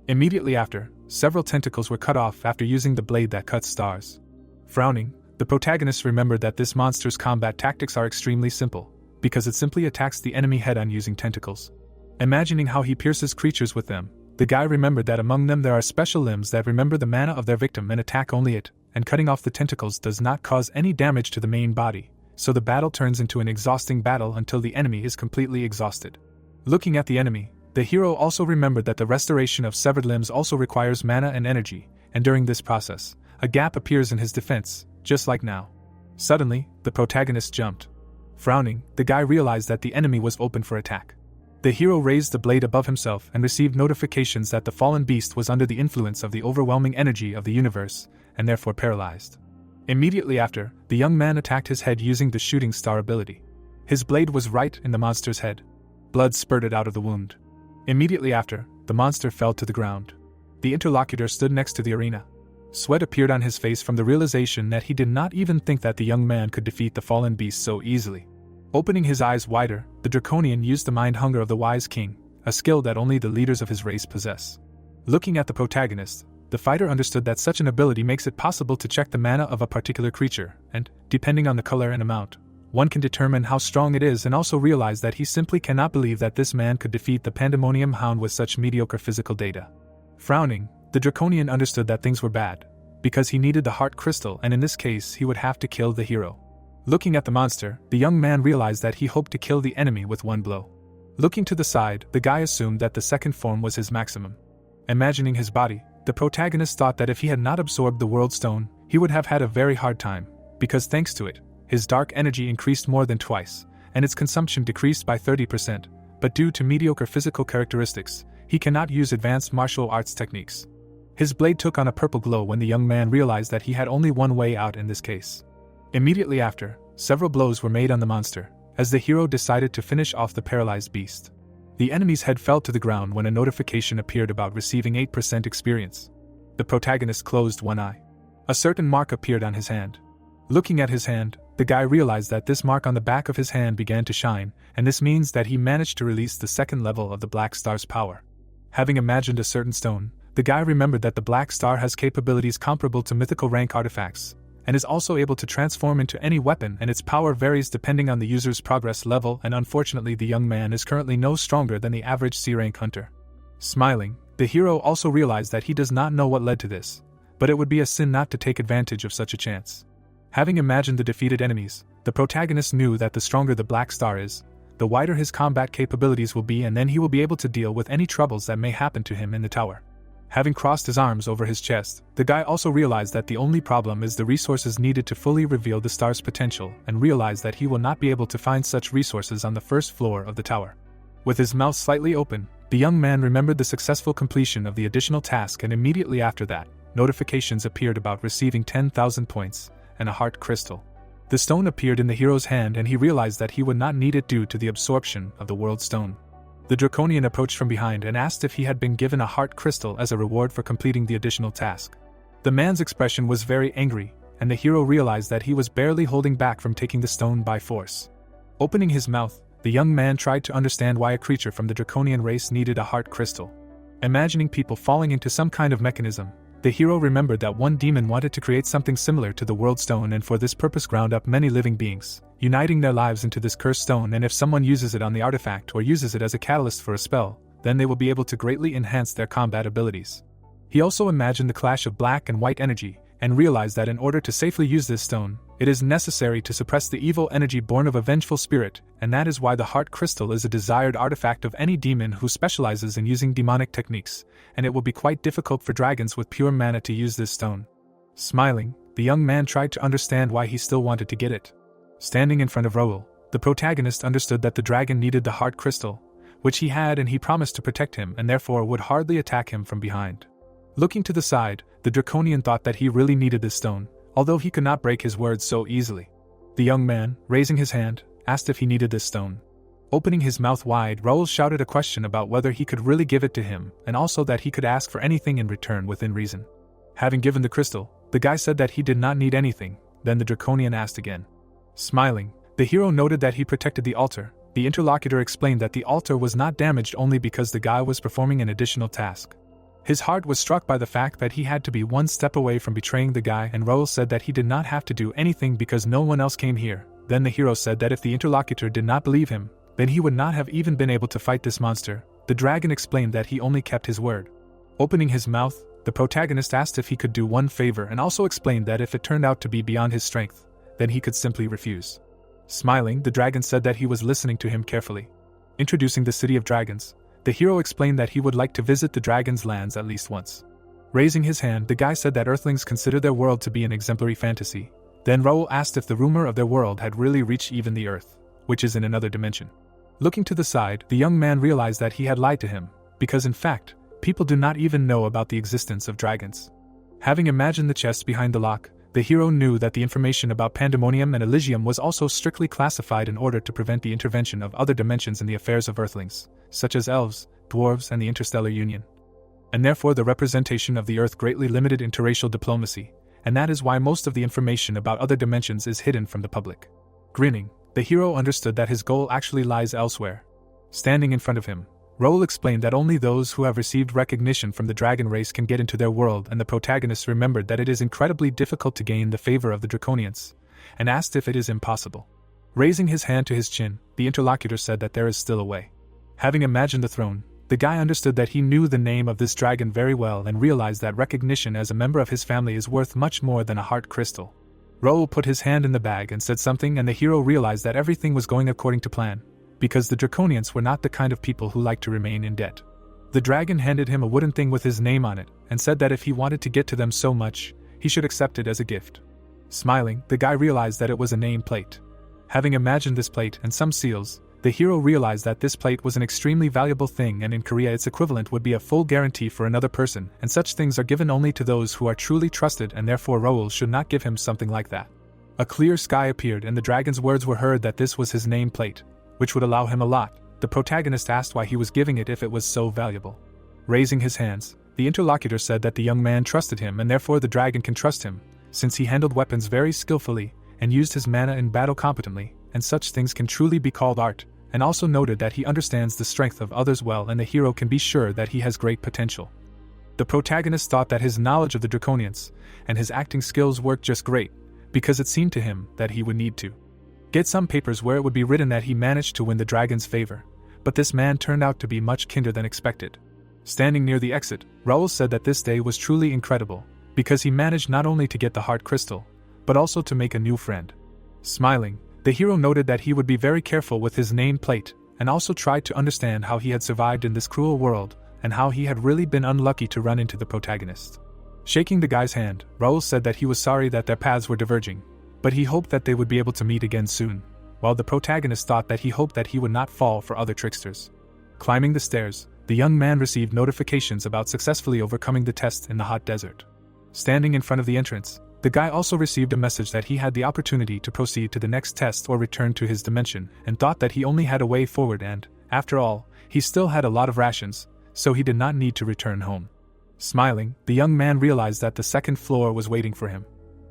Immediately after, several tentacles were cut off after using the blade that cuts stars. Frowning, the protagonist remembered that this monster's combat tactics are extremely simple, because it simply attacks the enemy head-on using tentacles. Imagining how he pierces creatures with them, the guy remembered that among them there are special limbs that remember the mana of their victim and attack only it, and cutting off the tentacles does not cause any damage to the main body, so the battle turns into an exhausting battle until the enemy is completely exhausted. Looking at the enemy, the hero also remembered that the restoration of severed limbs also requires mana and energy, and during this process, a gap appears in his defense, just like now. Suddenly, the protagonist jumped. Frowning, the guy realized that the enemy was open for attack. The hero raised the blade above himself and received notifications that the fallen beast was under the influence of the overwhelming energy of the universe, and therefore paralyzed. Immediately after, the young man attacked his head using the shooting star ability. His blade was right in the monster's head. Blood spurted out of the wound. Immediately after, the monster fell to the ground. The interlocutor stood next to the arena. Sweat appeared on his face from the realization that he did not even think that the young man could defeat the fallen beast so easily. Opening his eyes wider, the Draconian used the mind hunger of the wise king, a skill that only the leaders of his race possess. Looking at the protagonist, the fighter understood that such an ability makes it possible to check the mana of a particular creature, and, depending on the color and amount, one can determine how strong it is, and also realize that he simply cannot believe that this man could defeat the Pandemonium Hound with such mediocre physical data. Frowning, the Draconian understood that things were bad, because he needed the heart crystal, and in this case he would have to kill the hero. Looking at the monster, the young man realized that he hoped to kill the enemy with one blow. Looking to the side, the guy assumed that the second form was his maximum. Imagining his body, the protagonist thought that if he had not absorbed the World Stone, he would have had a very hard time, because thanks to it, his dark energy increased more than twice, and its consumption decreased by 30%, but due to mediocre physical characteristics, he cannot use advanced martial arts techniques. His blade took on a purple glow when the young man realized that he had only one way out in this case. Immediately after, several blows were made on the monster, as the hero decided to finish off the paralyzed beast. The enemy's head fell to the ground when a notification appeared about receiving 8% experience. The protagonist closed one eye. A certain mark appeared on his hand. Looking at his hand, the guy realized that this mark on the back of his hand began to shine, and this means that he managed to release the second level of the Black Star's power. Having imagined a certain stone, the guy remembered that the Black Star has capabilities comparable to mythical rank artifacts, and is also able to transform into any weapon, and its power varies depending on the user's progress level, and unfortunately the young man is currently no stronger than the average C-rank hunter. Smiling, the hero also realized that he does not know what led to this, but it would be a sin not to take advantage of such a chance. Having imagined the defeated enemies, the protagonist knew that the stronger the Black Star is, the wider his combat capabilities will be, and then he will be able to deal with any troubles that may happen to him in the tower. Having crossed his arms over his chest, the guy also realized that the only problem is the resources needed to fully reveal the star's potential, and realized that he will not be able to find such resources on the first floor of the tower. With his mouth slightly open, the young man remembered the successful completion of the additional task, and immediately after that, notifications appeared about receiving 10,000 points and a heart crystal. The stone appeared in the hero's hand, and he realized that he would not need it due to the absorption of the World Stone. The Draconian approached from behind and asked if he had been given a heart crystal as a reward for completing the additional task. The man's expression was very angry, and the hero realized that he was barely holding back from taking the stone by force. Opening his mouth, the young man tried to understand why a creature from the Draconian race needed a heart crystal. Imagining people falling into some kind of mechanism, the hero remembered that one demon wanted to create something similar to the World Stone and for this purpose ground up many living beings, uniting their lives into this cursed stone, and if someone uses it on the artifact or uses it as a catalyst for a spell, then they will be able to greatly enhance their combat abilities. He also imagined the clash of black and white energy, and realized that in order to safely use this stone, it is necessary to suppress the evil energy born of a vengeful spirit, and that is why the heart crystal is a desired artifact of any demon who specializes in using demonic techniques, and it will be quite difficult for dragons with pure mana to use this stone. Smiling, the young man tried to understand why he still wanted to get it. Standing in front of Raoul, the protagonist understood that the dragon needed the heart crystal, which he had, and he promised to protect him and therefore would hardly attack him from behind. Looking to the side, the draconian thought that he really needed this stone, although he could not break his words so easily. The young man, raising his hand, asked if he needed this stone. Opening his mouth wide, Raoul shouted a question about whether he could really give it to him, and also that he could ask for anything in return within reason. Having given the crystal, the guy said that he did not need anything. Then the draconian asked again. Smiling, the hero noted that he protected the altar. The interlocutor explained that the altar was not damaged only because the guy was performing an additional task. His heart was struck by the fact that he had to be one step away from betraying the guy, and Raoul said that he did not have to do anything because no one else came here. Then the hero said that if the interlocutor did not believe him, then he would not have even been able to fight this monster. The dragon explained that he only kept his word. Opening his mouth, the protagonist asked if he could do one favor and also explained that if it turned out to be beyond his strength, then he could simply refuse. Smiling, the dragon said that he was listening to him carefully. Introducing the City of Dragons, the hero explained that he would like to visit the dragon's lands at least once. Raising his hand, the guy said that Earthlings consider their world to be an exemplary fantasy. Then Raoul asked if the rumor of their world had really reached even the Earth, which is in another dimension. Looking to the side, the young man realized that he had lied to him, because in fact, people do not even know about the existence of dragons. Having imagined the chest behind the lock, the hero knew that the information about Pandemonium and Elysium was also strictly classified in order to prevent the intervention of other dimensions in the affairs of Earthlings, such as elves, dwarves, and the Interstellar Union. And therefore the representation of the Earth greatly limited interracial diplomacy, and that is why most of the information about other dimensions is hidden from the public. Grinning, the hero understood that his goal actually lies elsewhere. Standing in front of him, Raoul explained that only those who have received recognition from the dragon race can get into their world, and the protagonist remembered that it is incredibly difficult to gain the favor of the Draconians, and asked if it is impossible. Raising his hand to his chin, the interlocutor said that there is still a way. Having imagined the throne, the guy understood that he knew the name of this dragon very well and realized that recognition as a member of his family is worth much more than a heart crystal. Raoul put his hand in the bag and said something, and the hero realized that everything was going according to plan, because the Draconians were not the kind of people who like to remain in debt. The dragon handed him a wooden thing with his name on it, and said that if he wanted to get to them so much, he should accept it as a gift. Smiling, the guy realized that it was a name plate. Having imagined this plate and some seals, the hero realized that this plate was an extremely valuable thing, and in Korea its equivalent would be a full guarantee for another person, and such things are given only to those who are truly trusted, and therefore Raoul should not give him something like that. A clear sky appeared, and the dragon's words were heard that this was his name plate, which would allow him a lot. The protagonist asked why he was giving it if it was so valuable. Raising his hands, the interlocutor said that the young man trusted him, and therefore the dragon can trust him, since he handled weapons very skillfully and used his mana in battle competently, and such things can truly be called art, and also noted that he understands the strength of others well, and the hero can be sure that he has great potential. The protagonist thought that his knowledge of the Draconians and his acting skills worked just great, because it seemed to him that he would need to get some papers where it would be written that he managed to win the dragon's favor, but this man turned out to be much kinder than expected. Standing near the exit, Raoul said that this day was truly incredible, because he managed not only to get the heart crystal, but also to make a new friend. Smiling, the hero noted that he would be very careful with his name plate, and also tried to understand how he had survived in this cruel world, and how he had really been unlucky to run into the protagonist. Shaking the guy's hand, Raoul said that he was sorry that their paths were diverging, but he hoped that they would be able to meet again soon, while the protagonist thought that he hoped that he would not fall for other tricksters. Climbing the stairs, the young man received notifications about successfully overcoming the test in the hot desert. Standing in front of the entrance, the guy also received a message that he had the opportunity to proceed to the next test or return to his dimension, and thought that he only had a way forward, and, after all, he still had a lot of rations, so he did not need to return home. Smiling, the young man realized that the second floor was waiting for him.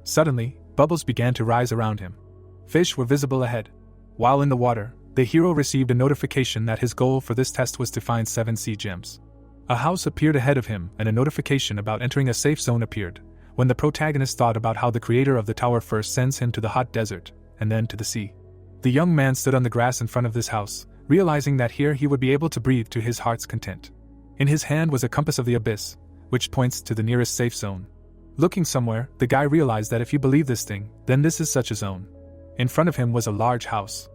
Suddenly, bubbles began to rise around him. Fish were visible ahead. While in the water, the hero received a notification that his goal for this test was to find 7 sea gems. A house appeared ahead of him and a notification about entering a safe zone appeared, when the protagonist thought about how the creator of the tower first sends him to the hot desert, and then to the sea. The young man stood on the grass in front of this house, realizing that here he would be able to breathe to his heart's content. In his hand was a compass of the abyss, which points to the nearest safe zone. Looking somewhere, the guy realized that if you believe this thing, then this is such a zone. In front of him was a large house.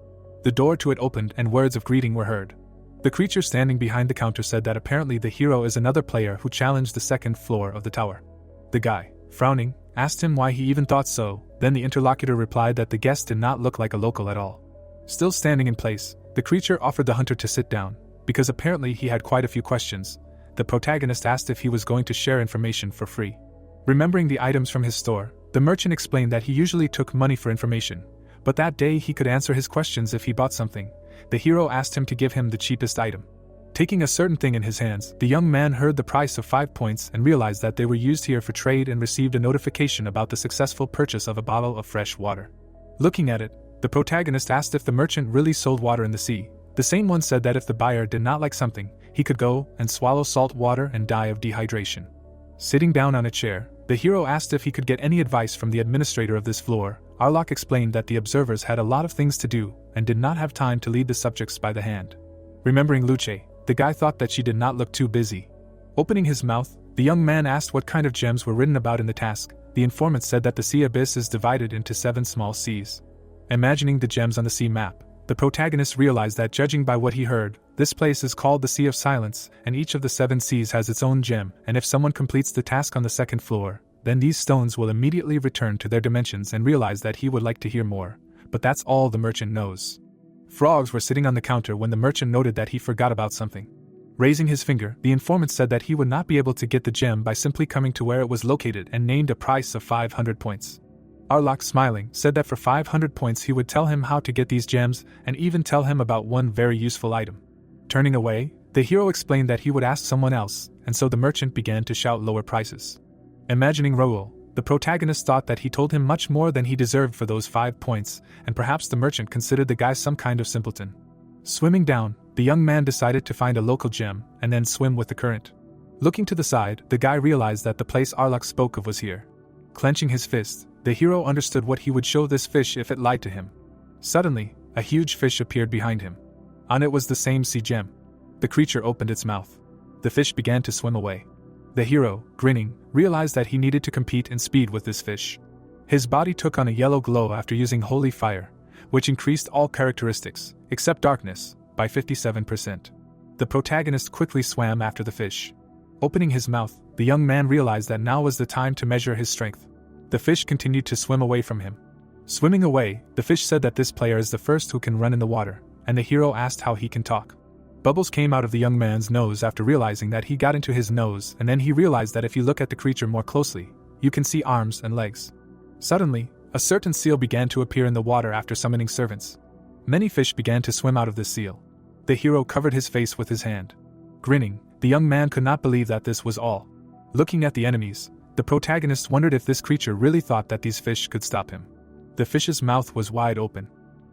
The door to it opened and words of greeting were heard. The creature standing behind the counter said that apparently the hero is another player who challenged the second floor of the tower. The guy, frowning, asked him why he even thought so, then the interlocutor replied that the guest did not look like a local at all. Still standing in place, the creature offered the hunter to sit down, because apparently he had quite a few questions. The protagonist asked if he was going to share information for free. Remembering the items from his store, the merchant explained that he usually took money for information, but that day he could answer his questions if he bought something. The hero asked him to give him the cheapest item. Taking a certain thing in his hands, the young man heard the price of 5 points and realized that they were used here for trade and received a notification about the successful purchase of a bottle of fresh water. Looking at it, the protagonist asked if the merchant really sold water in the sea. The same one said that if the buyer did not like something, he could go and swallow salt water and die of dehydration. Sitting down on a chair, the hero asked if he could get any advice from the administrator of this floor. Arlok explained that the observers had a lot of things to do and did not have time to lead the subjects by the hand. Remembering Luce, the guy thought that she did not look too busy. Opening his mouth, the young man asked what kind of gems were written about in the task. The informant said that the sea abyss is divided into 7 small seas. Imagining the gems on the sea map, the protagonist realized that judging by what he heard, this place is called the Sea of Silence, and each of the 7 seas has its own gem, and if someone completes the task on the second floor, then these stones will immediately return to their dimensions and realize that he would like to hear more, but that's all the merchant knows. Frogs were sitting on the counter when the merchant noted that he forgot about something. Raising his finger, the informant said that he would not be able to get the gem by simply coming to where it was located and named a price of 500 points. Arlok, smiling, said that for 500 points he would tell him how to get these gems and even tell him about one very useful item. Turning away, the hero explained that he would ask someone else, and so the merchant began to shout lower prices. Imagining Raoul, the protagonist thought that he told him much more than he deserved for those 5 points, and perhaps the merchant considered the guy some kind of simpleton. Swimming down, the young man decided to find a local gem and then swim with the current. Looking to the side, the guy realized that the place Arlok spoke of was here. Clenching his fist, the hero understood what he would show this fish if it lied to him. Suddenly, a huge fish appeared behind him. On it was the same sea gem. The creature opened its mouth. The fish began to swim away. The hero, grinning, realized that he needed to compete in speed with this fish. His body took on a yellow glow after using holy fire, which increased all characteristics, except darkness, by 57%. The protagonist quickly swam after the fish. Opening his mouth, the young man realized that now was the time to measure his strength. The fish continued to swim away from him. Swimming away, the fish said that this player is the first who can run in the water, and the hero asked how he can talk. Bubbles came out of the young man's nose after realizing that he got into his nose, and then he realized that if you look at the creature more closely, you can see arms and legs. Suddenly, a certain seal began to appear in the water after summoning servants. Many fish began to swim out of this seal. The hero covered his face with his hand. Grinning, the young man could not believe that this was all. Looking at the enemies, the protagonist wondered if this creature really thought that these fish could stop him. The fish's mouth was wide open.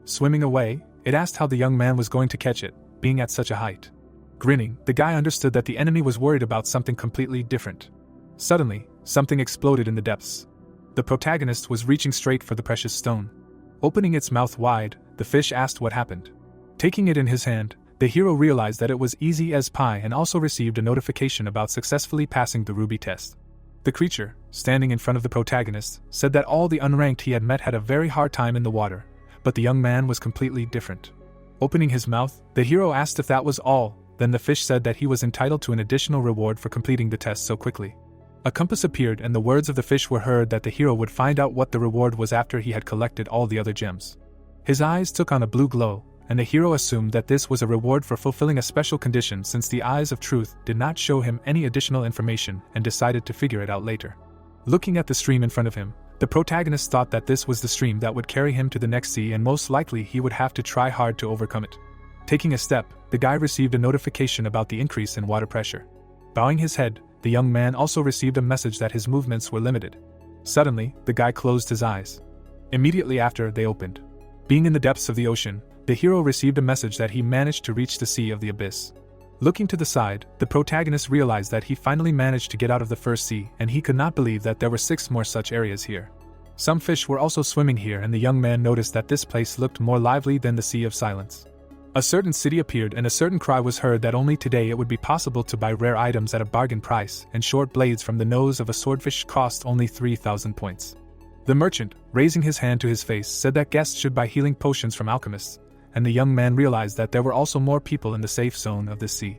Swimming away, it asked how the young man was going to catch it, being at such a height. Grinning, the guy understood that the enemy was worried about something completely different. Suddenly, something exploded in the depths. The protagonist was reaching straight for the precious stone. Opening its mouth wide, the fish asked what happened. Taking it in his hand, the hero realized that it was easy as pie and also received a notification about successfully passing the ruby test. The creature, standing in front of the protagonist, said that all the unranked he had met had a very hard time in the water, but the young man was completely different. Opening his mouth, the hero asked if that was all, then the fish said that he was entitled to an additional reward for completing the test so quickly. A compass appeared and the words of the fish were heard that the hero would find out what the reward was after he had collected all the other gems. His eyes took on a blue glow, and the hero assumed that this was a reward for fulfilling a special condition since the eyes of truth did not show him any additional information and decided to figure it out later. Looking at the stream in front of him, the protagonist thought that this was the stream that would carry him to the next sea and most likely he would have to try hard to overcome it. Taking a step, the guy received a notification about the increase in water pressure. Bowing his head, the young man also received a message that his movements were limited. Suddenly, the guy closed his eyes. Immediately after, they opened. Being in the depths of the ocean, the hero received a message that he managed to reach the Sea of the Abyss. Looking to the side, the protagonist realized that he finally managed to get out of the first sea, and he could not believe that there were 6 more such areas here. Some fish were also swimming here, and the young man noticed that this place looked more lively than the Sea of Silence. A certain city appeared, and a certain cry was heard that only today it would be possible to buy rare items at a bargain price, and short blades from the nose of a swordfish cost only 3,000 points. The merchant, raising his hand to his face, said that guests should buy healing potions from alchemists, and the young man realized that there were also more people in the safe zone of this sea.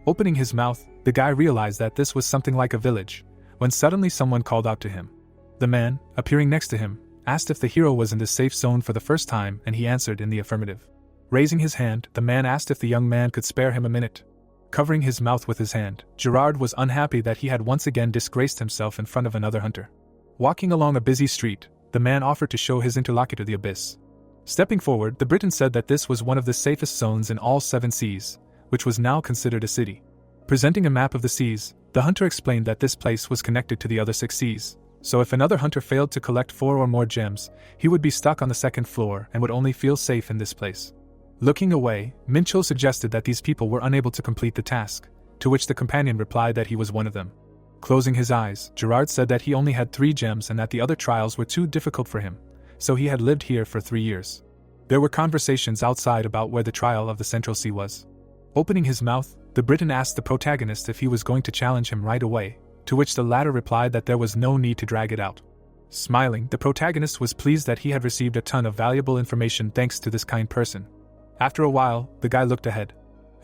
Opening his mouth, the guy realized that this was something like a village, when suddenly someone called out to him. The man, appearing next to him, asked if the hero was in the safe zone for the first time, and he answered in the affirmative. Raising his hand, the man asked if the young man could spare him a minute. Covering his mouth with his hand, Gerard was unhappy that he had once again disgraced himself in front of another hunter. Walking along a busy street, the man offered to show his interlocutor the abyss. Stepping forward, the Briton said that this was one of the safest zones in all 7 seas, which was now considered a city. Presenting a map of the seas, the hunter explained that this place was connected to the other 6 seas, so if another hunter failed to collect 4 or more gems, he would be stuck on the 2nd floor and would only feel safe in this place. Looking away, Mincho suggested that these people were unable to complete the task, to which the companion replied that he was one of them. Closing his eyes, Gerard said that he only had 3 gems and that the other trials were too difficult for him, so he had lived here for 3 years. There were conversations outside about where the trial of the Central Sea was. Opening his mouth, the Briton asked the protagonist if he was going to challenge him right away, to which the latter replied that there was no need to drag it out. Smiling, the protagonist was pleased that he had received a ton of valuable information thanks to this kind person. After a while, the guy looked ahead.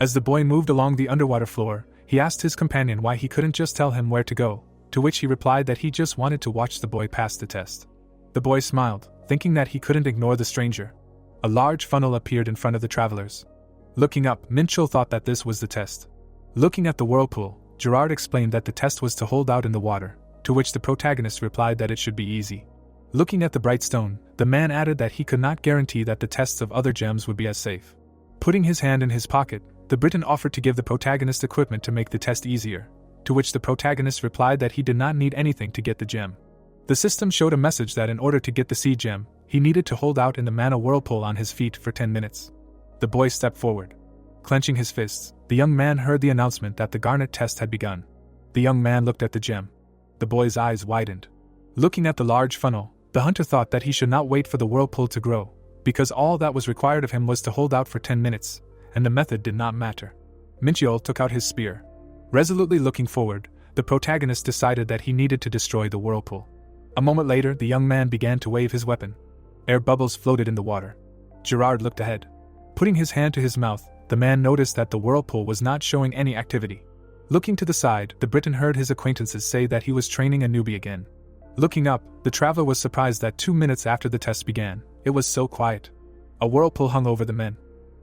As the boy moved along the underwater floor, he asked his companion why he couldn't just tell him where to go, to which he replied that he just wanted to watch the boy pass the test. The boy smiled, thinking that he couldn't ignore the stranger. A large funnel appeared in front of the travelers. Looking up, Mincho thought that this was the test. Looking at the whirlpool, Gerard explained that the test was to hold out in the water, to which the protagonist replied that it should be easy. Looking at the bright stone, the man added that he could not guarantee that the tests of other gems would be as safe. Putting his hand in his pocket, the Briton offered to give the protagonist equipment to make the test easier, to which the protagonist replied that he did not need anything to get the gem. The system showed a message that in order to get the sea gem, he needed to hold out in the mana whirlpool on his feet for 10 minutes. The boy stepped forward. Clenching his fists, the young man heard the announcement that the garnet test had begun. The young man looked at the gem. The boy's eyes widened. Looking at the large funnel, the hunter thought that he should not wait for the whirlpool to grow, because all that was required of him was to hold out for 10 minutes, and the method did not matter. Mincho took out his spear. Resolutely looking forward, the protagonist decided that he needed to destroy the whirlpool. A moment later, the young man began to wave his weapon. Air bubbles floated in the water. Gerard looked ahead. Putting his hand to his mouth, the man noticed that the whirlpool was not showing any activity. Looking to the side, the Briton heard his acquaintances say that he was training a newbie again. Looking up, the traveler was surprised that 2 minutes after the test began, it was so quiet. A whirlpool hung over the men.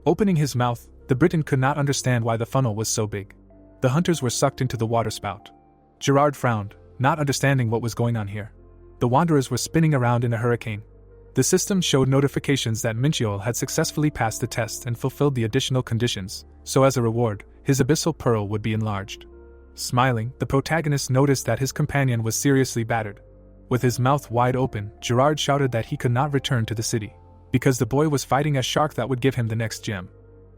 Opening his mouth, the Briton could not understand why the funnel was so big. The hunters were sucked into the waterspout. Gerard frowned, not understanding what was going on here. The wanderers were spinning around in a hurricane. The system showed notifications that Mincho had successfully passed the test and fulfilled the additional conditions, so as a reward, his abyssal pearl would be enlarged. Smiling, the protagonist noticed that his companion was seriously battered. With his mouth wide open, Gerard shouted that he could not return to the city, because the boy was fighting a shark that would give him the next gem.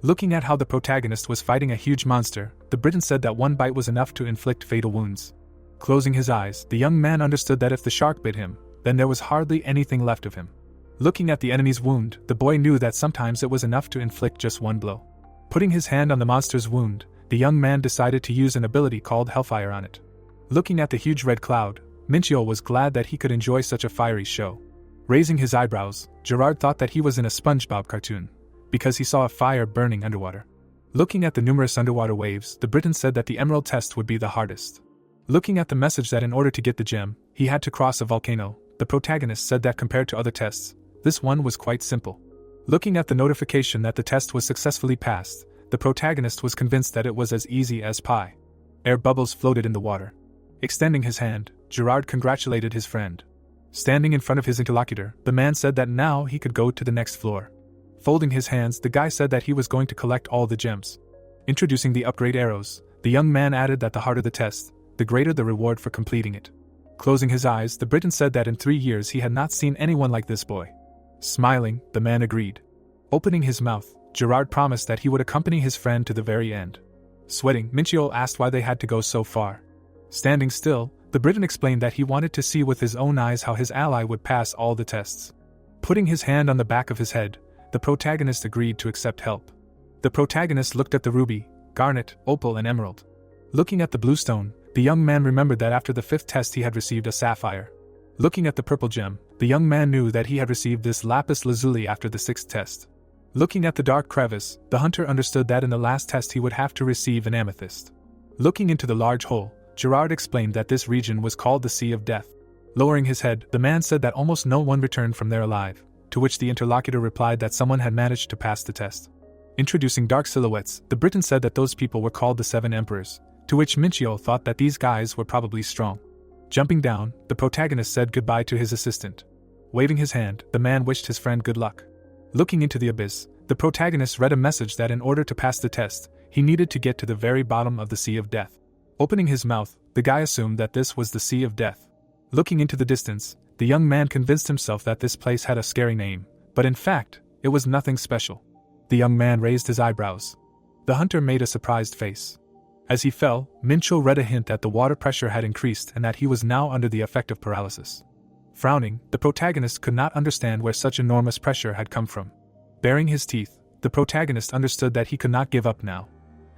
Looking at how the protagonist was fighting a huge monster, the Briton said that one bite was enough to inflict fatal wounds. Closing his eyes, the young man understood that if the shark bit him, then there was hardly anything left of him. Looking at the enemy's wound, the boy knew that sometimes it was enough to inflict just one blow. Putting his hand on the monster's wound, the young man decided to use an ability called Hellfire on it. Looking at the huge red cloud, Mincho was glad that he could enjoy such a fiery show. Raising his eyebrows, Gerard thought that he was in a SpongeBob cartoon, because he saw a fire burning underwater. Looking at the numerous underwater waves, the Briton said that the emerald test would be the hardest. Looking at the message that in order to get the gem, he had to cross a volcano, the protagonist said that compared to other tests, this one was quite simple. Looking at the notification that the test was successfully passed, the protagonist was convinced that it was as easy as pie. Air bubbles floated in the water. Extending his hand, Gerard congratulated his friend. Standing in front of his interlocutor, the man said that now he could go to the next floor. Folding his hands, the guy said that he was going to collect all the gems. Introducing the upgrade arrows, the young man added that the harder the test, the greater the reward for completing it. Closing his eyes, the Briton said that in 3 years he had not seen anyone like this boy. Smiling, the man agreed. Opening his mouth, Gerard promised that he would accompany his friend to the very end. Sweating, Minchio asked why they had to go so far. Standing still, the Briton explained that he wanted to see with his own eyes how his ally would pass all the tests. Putting his hand on the back of his head, the protagonist agreed to accept help. The protagonist looked at the ruby, garnet, opal and emerald. Looking at the blue stone, the young man remembered that after the 5th test he had received a sapphire. Looking at the purple gem, the young man knew that he had received this lapis lazuli after the 6th test. Looking at the dark crevice, the hunter understood that in the last test he would have to receive an amethyst. Looking into the large hole, Gerard explained that this region was called the Sea of Death. Lowering his head, the man said that almost no one returned from there alive, to which the interlocutor replied that someone had managed to pass the test. Introducing dark silhouettes, the Briton said that those people were called the 7 Emperors, to which Minchio thought that these guys were probably strong. Jumping down, the protagonist said goodbye to his assistant. Waving his hand, the man wished his friend good luck. Looking into the abyss, the protagonist read a message that in order to pass the test, he needed to get to the very bottom of the Sea of Death. Opening his mouth, the guy assumed that this was the Sea of Death. Looking into the distance, the young man convinced himself that this place had a scary name, but in fact, it was nothing special. The young man raised his eyebrows. The hunter made a surprised face. As he fell, Mincho read a hint that the water pressure had increased and that he was now under the effect of paralysis. Frowning, the protagonist could not understand where such enormous pressure had come from. Baring his teeth, the protagonist understood that he could not give up now.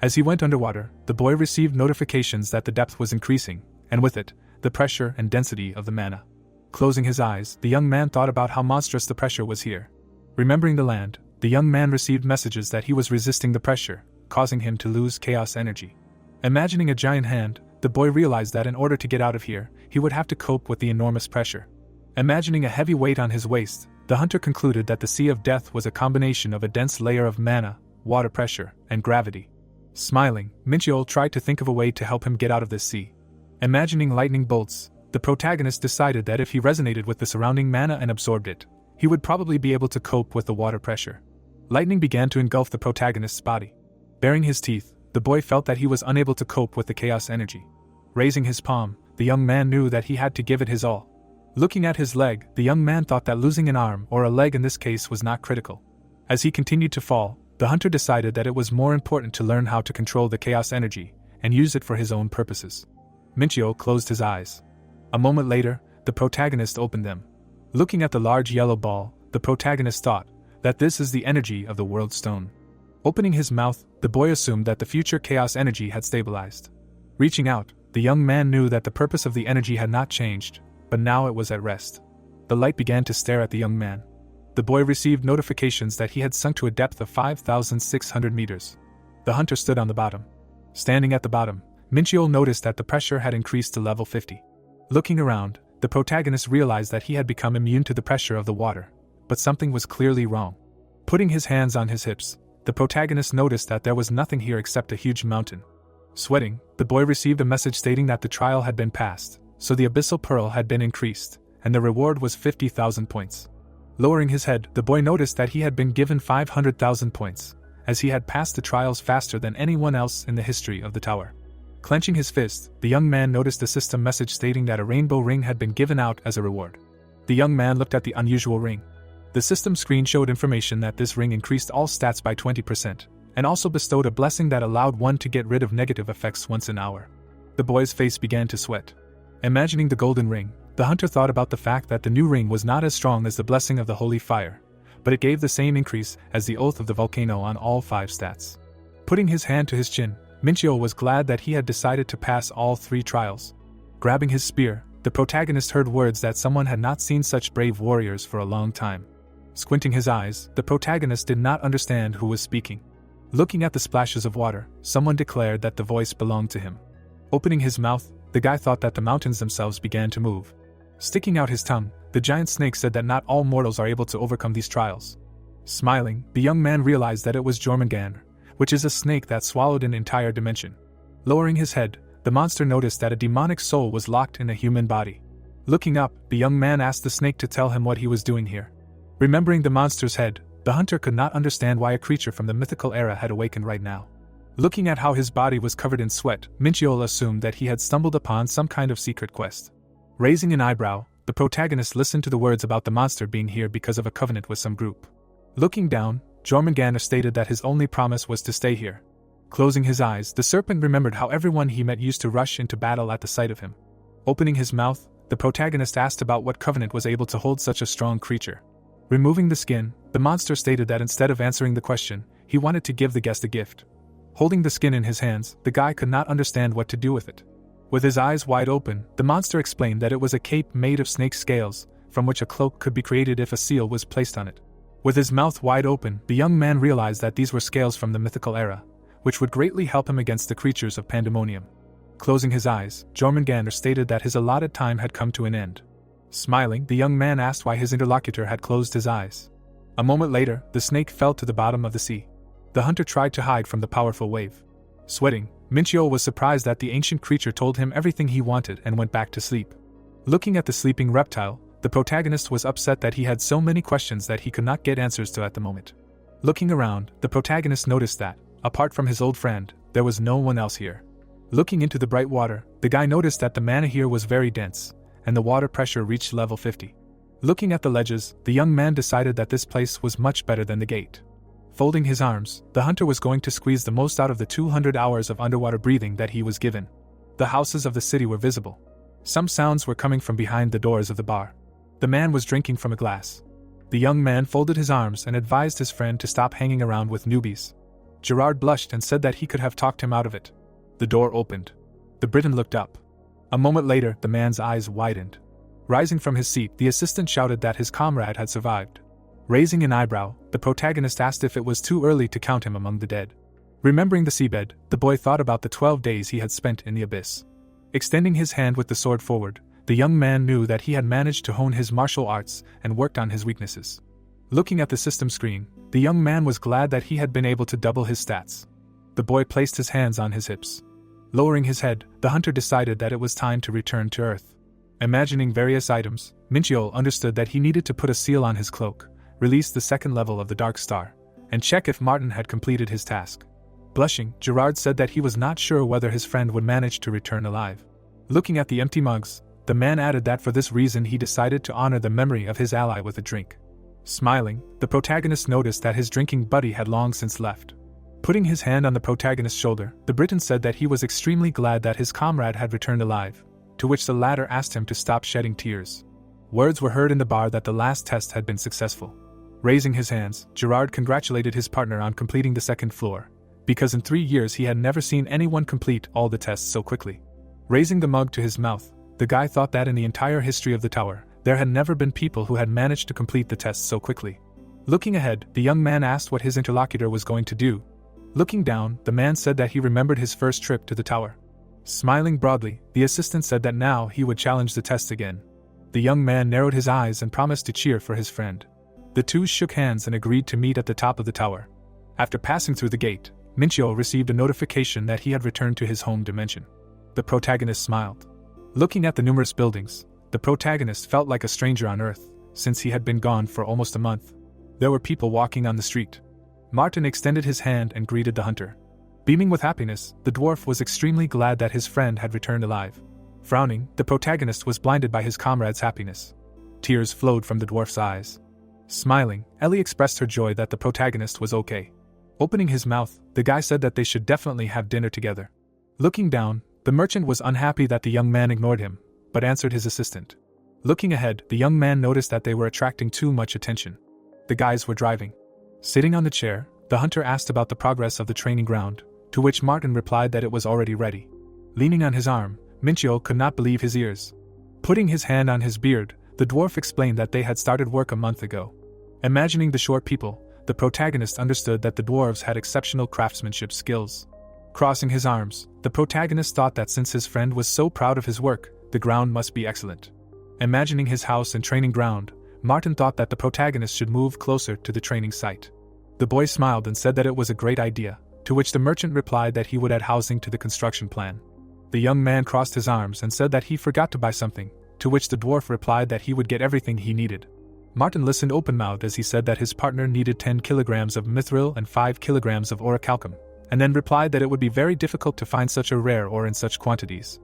As he went underwater, the boy received notifications that the depth was increasing, and with it, the pressure and density of the mana. Closing his eyes, the young man thought about how monstrous the pressure was here. Remembering the land, the young man received messages that he was resisting the pressure, causing him to lose chaos energy. Imagining a giant hand, the boy realized that in order to get out of here, he would have to cope with the enormous pressure. Imagining a heavy weight on his waist, the hunter concluded that the Sea of Death was a combination of a dense layer of mana, water pressure, and gravity. Smiling, Minchio tried to think of a way to help him get out of this sea. Imagining lightning bolts, the protagonist decided that if he resonated with the surrounding mana and absorbed it, he would probably be able to cope with the water pressure. Lightning began to engulf the protagonist's body. Baring his teeth, the boy felt that he was unable to cope with the chaos energy. Raising his palm, the young man knew that he had to give it his all. Looking at his leg, the young man thought that losing an arm or a leg in this case was not critical. As he continued to fall, the hunter decided that it was more important to learn how to control the chaos energy and use it for his own purposes. Minchio closed his eyes. A moment later, the protagonist opened them. Looking at the large yellow ball, the protagonist thought that this is the energy of the World Stone. Opening his mouth, the boy assumed that the future chaos energy had stabilized. Reaching out, the young man knew that the purpose of the energy had not changed, but now it was at rest. The light began to stare at the young man. The boy received notifications that he had sunk to a depth of 5,600 meters. The hunter stood on the bottom. Standing at the bottom, Minchio noticed that the pressure had increased to level 50. Looking around, the protagonist realized that he had become immune to the pressure of the water, but something was clearly wrong. Putting his hands on his hips, the protagonist noticed that there was nothing here except a huge mountain. Sweating, the boy received a message stating that the trial had been passed, so the abyssal pearl had been increased, and the reward was 50,000 points. Lowering his head, the boy noticed that he had been given 500,000 points, as he had passed the trials faster than anyone else in the history of the tower. Clenching his fist, the young man noticed a system message stating that a rainbow ring had been given out as a reward. The young man looked at the unusual ring. The system screen showed information that this ring increased all stats by 20%, and also bestowed a blessing that allowed one to get rid of negative effects once an hour. The boy's face began to sweat. Imagining the golden ring, the hunter thought about the fact that the new ring was not as strong as the blessing of the holy fire, but it gave the same increase as the oath of the volcano on all 5 stats. Putting his hand to his chin, Minchio was glad that he had decided to pass all 3 trials. Grabbing his spear, the protagonist heard words that someone had not seen such brave warriors for a long time. Squinting his eyes, the protagonist did not understand who was speaking. Looking at the splashes of water, someone declared that the voice belonged to him. Opening his mouth, the guy thought that the mountains themselves began to move. Sticking out his tongue, the giant snake said that not all mortals are able to overcome these trials. Smiling, the young man realized that it was Jormungandr, which is a snake that swallowed an entire dimension. Lowering his head, the monster noticed that a demonic soul was locked in a human body. Looking up, the young man asked the snake to tell him what he was doing here. Remembering the monster's head, the hunter could not understand why a creature from the mythical era had awakened right now. Looking at how his body was covered in sweat, Minchio assumed that he had stumbled upon some kind of secret quest. Raising an eyebrow, the protagonist listened to the words about the monster being here because of a covenant with some group. Looking down, Jormungandr stated that his only promise was to stay here. Closing his eyes, the serpent remembered how everyone he met used to rush into battle at the sight of him. Opening his mouth, the protagonist asked about what covenant was able to hold such a strong creature. Removing the skin, the monster stated that instead of answering the question, he wanted to give the guest a gift. Holding the skin in his hands, the guy could not understand what to do with it. With his eyes wide open, the monster explained that it was a cape made of snake scales, from which a cloak could be created if a seal was placed on it. With his mouth wide open, the young man realized that these were scales from the mythical era, which would greatly help him against the creatures of Pandemonium. Closing his eyes, Jormungandr stated that his allotted time had come to an end. Smiling, the young man asked why his interlocutor had closed his eyes. A moment later, the snake fell to the bottom of the sea. The hunter tried to hide from the powerful wave. Sweating, Minchio was surprised that the ancient creature told him everything he wanted and went back to sleep. Looking at the sleeping reptile, the protagonist was upset that he had so many questions that he could not get answers to at the moment. Looking around, the protagonist noticed that, apart from his old friend, there was no one else here. Looking into the bright water, the guy noticed that the mana here was very dense, and the water pressure reached level 50. Looking at the ledges, the young man decided that this place was much better than the gate. Folding his arms, the hunter was going to squeeze the most out of the 200 hours of underwater breathing that he was given. The houses of the city were visible. Some sounds were coming from behind the doors of the bar. The man was drinking from a glass. The young man folded his arms and advised his friend to stop hanging around with newbies. Gerard blushed and said that he could have talked him out of it. The door opened. The Briton looked up. A moment later, the man's eyes widened. Rising from his seat, the assistant shouted that his comrade had survived. Raising an eyebrow, the protagonist asked if it was too early to count him among the dead. Remembering the seabed, the boy thought about the 12 days he had spent in the abyss. Extending his hand with the sword forward, the young man knew that he had managed to hone his martial arts and worked on his weaknesses. Looking at the system screen, the young man was glad that he had been able to double his stats. The boy placed his hands on his hips. Lowering his head, the hunter decided that it was time to return to Earth. Imagining various items, Minchio understood that he needed to put a seal on his cloak, release the second level of the Dark Star, and check if Martin had completed his task. Blushing, Gerard said that he was not sure whether his friend would manage to return alive. Looking at the empty mugs, the man added that for this reason he decided to honor the memory of his ally with a drink. Smiling, the protagonist noticed that his drinking buddy had long since left. Putting his hand on the protagonist's shoulder, the Briton said that he was extremely glad that his comrade had returned alive, to which the latter asked him to stop shedding tears. Words were heard in the bar that the last test had been successful. Raising his hands, Gerard congratulated his partner on completing the second floor, because in 3 years he had never seen anyone complete all the tests so quickly. Raising the mug to his mouth, the guy thought that in the entire history of the tower, there had never been people who had managed to complete the tests so quickly. Looking ahead, the young man asked what his interlocutor was going to do. Looking down, the man said that he remembered his first trip to the tower. Smiling broadly, the assistant said that now he would challenge the test again. The young man narrowed his eyes and promised to cheer for his friend. The two shook hands and agreed to meet at the top of the tower. After passing through the gate, Minchio received a notification that he had returned to his home dimension. The protagonist smiled. Looking at the numerous buildings, the protagonist felt like a stranger on Earth, since he had been gone for almost a month. There were people walking on the street. Martin extended his hand and greeted the hunter. Beaming with happiness, the dwarf was extremely glad that his friend had returned alive. Frowning, the protagonist was blinded by his comrade's happiness. Tears flowed from the dwarf's eyes. Smiling, Ellie expressed her joy that the protagonist was okay. Opening his mouth, the guy said that they should definitely have dinner together. Looking down, the merchant was unhappy that the young man ignored him, but answered his assistant. Looking ahead, the young man noticed that they were attracting too much attention. The guys were driving. Sitting on the chair, the hunter asked about the progress of the training ground, to which Martin replied that it was already ready. Leaning on his arm, Minchio could not believe his ears. Putting his hand on his beard, the dwarf explained that they had started work a month ago. Imagining the short people, the protagonist understood that the dwarves had exceptional craftsmanship skills. Crossing his arms, the protagonist thought that since his friend was so proud of his work, the ground must be excellent. Imagining his house and training ground, Martin thought that the protagonist should move closer to the training site. The boy smiled and said that it was a great idea, to which the merchant replied that he would add housing to the construction plan. The young man crossed his arms and said that he forgot to buy something, to which the dwarf replied that he would get everything he needed. Martin listened open-mouthed as he said that his partner needed 10 kilograms of mithril and 5 kilograms of orichalcum, and then replied that it would be very difficult to find such a rare ore in such quantities.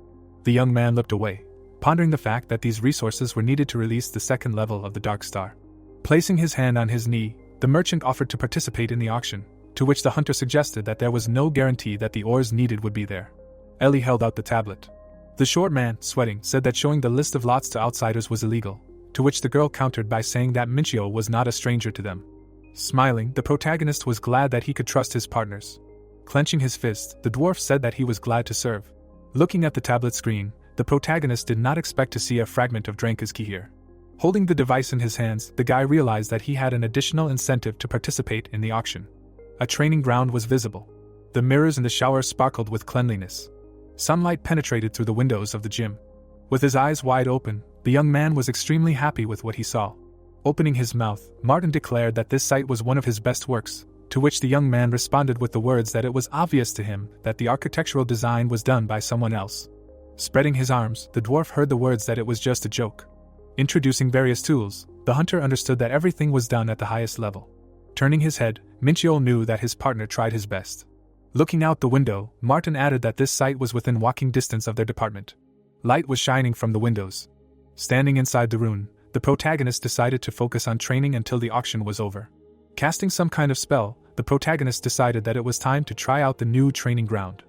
The young man looked away, pondering the fact that these resources were needed to release the second level of the Dark Star. Placing his hand on his knee, the merchant offered to participate in the auction, to which the hunter suggested that there was no guarantee that the ores needed would be there. Ellie held out the tablet. The short man, sweating, said that showing the list of lots to outsiders was illegal, to which the girl countered by saying that Minchio was not a stranger to them. Smiling, the protagonist was glad that he could trust his partners. Clenching his fist, the dwarf said that he was glad to serve. Looking at the tablet screen, the protagonist did not expect to see a fragment of Dranka's key here. Holding the device in his hands, the guy realized that he had an additional incentive to participate in the auction. A training ground was visible. The mirrors in the shower sparkled with cleanliness. Sunlight penetrated through the windows of the gym. With his eyes wide open, the young man was extremely happy with what he saw. Opening his mouth, Martin declared that this sight was one of his best works, to which the young man responded with the words that it was obvious to him that the architectural design was done by someone else. Spreading his arms, the dwarf heard the words that it was just a joke. Introducing various tools, the hunter understood that everything was done at the highest level. Turning his head, Minchio knew that his partner tried his best. Looking out the window, Martin added that this site was within walking distance of their department. Light was shining from the windows. Standing inside the rune, the protagonist decided to focus on training until the auction was over. Casting some kind of spell, the protagonist decided that it was time to try out the new training ground.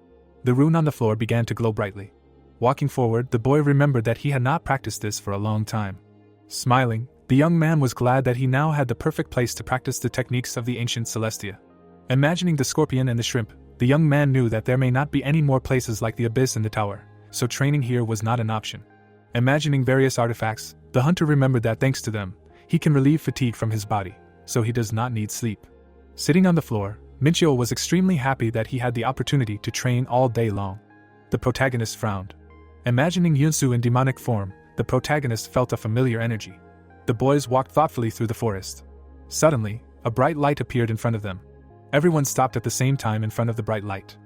The rune on the floor began to glow brightly. Walking forward, the boy remembered that he had not practiced this for a long time. Smiling, the young man was glad that he now had the perfect place to practice the techniques of the ancient Celestia. Imagining the scorpion and the shrimp, the young man knew that there may not be any more places like the abyss in the tower, so training here was not an option. Imagining various artifacts, the hunter remembered that thanks to them, he can relieve fatigue from his body, so he does not need sleep. Sitting on the floor, Minchio was extremely happy that he had the opportunity to train all day long. The protagonist frowned. Imagining Yunsu in demonic form, the protagonist felt a familiar energy. The boys walked thoughtfully through the forest. Suddenly, a bright light appeared in front of them. Everyone stopped at the same time in front of the bright light.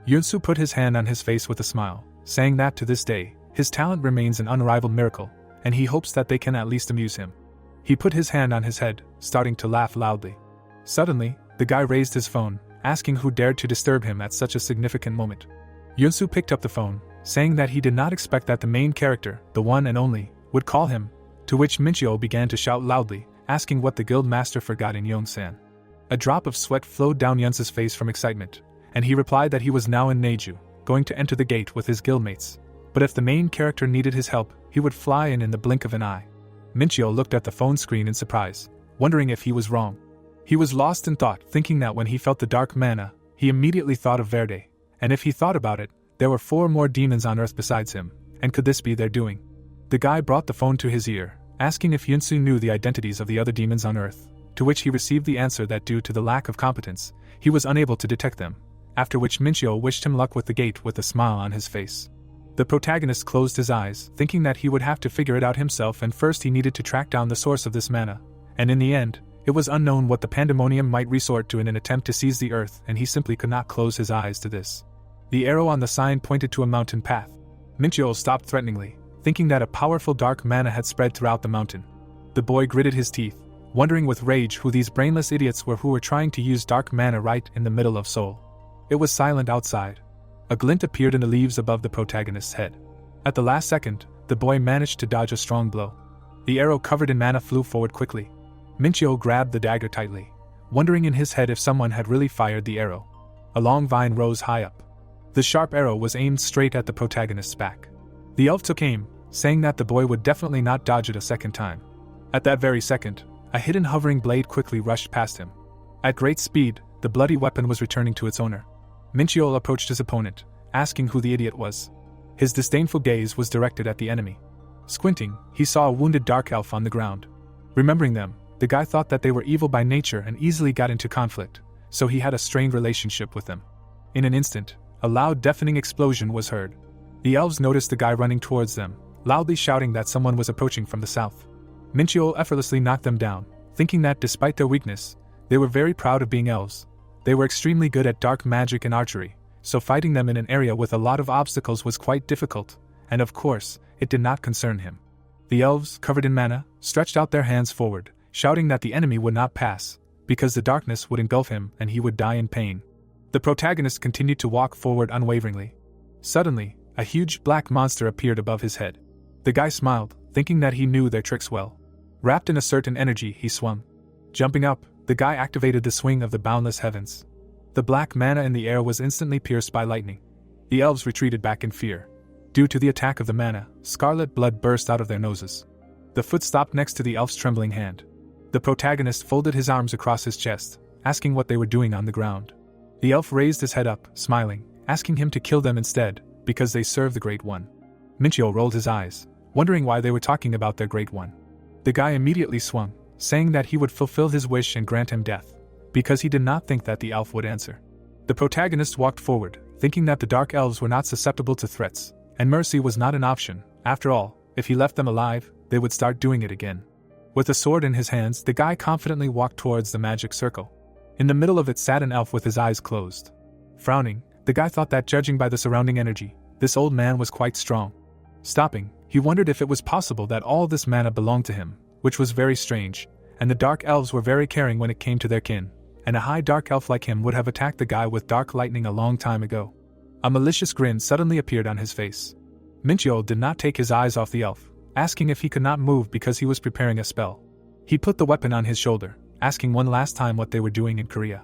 Yunsu put his hand on his face with a smile, saying that to this day, his talent remains an unrivaled miracle, and he hopes that they can at least amuse him. He put his hand on his head, starting to laugh loudly. Suddenly, the guy raised his phone, asking who dared to disturb him at such a significant moment. Yunsu picked up the phone, saying that he did not expect that the main character, the one and only, would call him, to which Minchio began to shout loudly, asking what the guild master forgot in Yongsan. A drop of sweat flowed down Yunsu's face from excitement, and he replied that he was now in Neju, going to enter the gate with his guildmates. But if the main character needed his help, he would fly in the blink of an eye. Minchio looked at the phone screen in surprise, wondering if he was wrong. He was lost in thought, thinking that when he felt the dark mana, he immediately thought of Verde, and if he thought about it, there were 4 more demons on Earth besides him, and could this be their doing? The guy brought the phone to his ear, asking if Yunsu knew the identities of the other demons on Earth, to which he received the answer that due to the lack of competence, he was unable to detect them, after which Minchio wished him luck with the gate with a smile on his face. The protagonist closed his eyes, thinking that he would have to figure it out himself, and first he needed to track down the source of this mana, and in the end, it was unknown what the pandemonium might resort to in an attempt to seize the earth, and he simply could not close his eyes to this. The arrow on the sign pointed to a mountain path. Minchio stopped threateningly, thinking that a powerful dark mana had spread throughout the mountain. The boy gritted his teeth, wondering with rage who these brainless idiots were who were trying to use dark mana right in the middle of Seoul. It was silent outside. A glint appeared in the leaves above the protagonist's head. At the last second, the boy managed to dodge a strong blow. The arrow covered in mana flew forward quickly. Minchio grabbed the dagger tightly, wondering in his head if someone had really fired the arrow. A long vine rose high up. The sharp arrow was aimed straight at the protagonist's back. The elf took aim, saying that the boy would definitely not dodge it a second time. At that very second, a hidden hovering blade quickly rushed past him. At great speed, the bloody weapon was returning to its owner. Minchio approached his opponent, asking who the idiot was. His disdainful gaze was directed at the enemy. Squinting, he saw a wounded dark elf on the ground. Remembering them, the guy thought that they were evil by nature and easily got into conflict, so he had a strained relationship with them. In an instant, a loud deafening explosion was heard. The elves noticed the guy running towards them, loudly shouting that someone was approaching from the south. Minchio effortlessly knocked them down, thinking that despite their weakness, they were very proud of being elves. They were extremely good at dark magic and archery, so fighting them in an area with a lot of obstacles was quite difficult, and of course, it did not concern him. The elves, covered in mana, stretched out their hands forward, shouting that the enemy would not pass, because the darkness would engulf him and he would die in pain. The protagonist continued to walk forward unwaveringly. Suddenly, a huge black monster appeared above his head. The guy smiled, thinking that he knew their tricks well. Wrapped in a certain energy, he swung. Jumping up, the guy activated the swing of the boundless heavens. The black mana in the air was instantly pierced by lightning. The elves retreated back in fear. Due to the attack of the mana, scarlet blood burst out of their noses. The foot stopped next to the elf's trembling hand. The protagonist folded his arms across his chest, asking what they were doing on the ground. The elf raised his head up, smiling, asking him to kill them instead, because they serve the Great One. Minchio rolled his eyes, wondering why they were talking about their Great One. The guy immediately swung, saying that he would fulfill his wish and grant him death, because he did not think that the elf would answer. The protagonist walked forward, thinking that the dark elves were not susceptible to threats, and mercy was not an option. After all, if he left them alive, they would start doing it again. With a sword in his hands, the guy confidently walked towards the magic circle. In the middle of it sat an elf with his eyes closed. Frowning, the guy thought that judging by the surrounding energy, this old man was quite strong. Stopping, he wondered if it was possible that all this mana belonged to him, which was very strange, and the dark elves were very caring when it came to their kin, and a high dark elf like him would have attacked the guy with dark lightning a long time ago. A malicious grin suddenly appeared on his face. Minchio did not take his eyes off the elf, asking if he could not move because he was preparing a spell. He put the weapon on his shoulder, asking one last time what they were doing in Korea.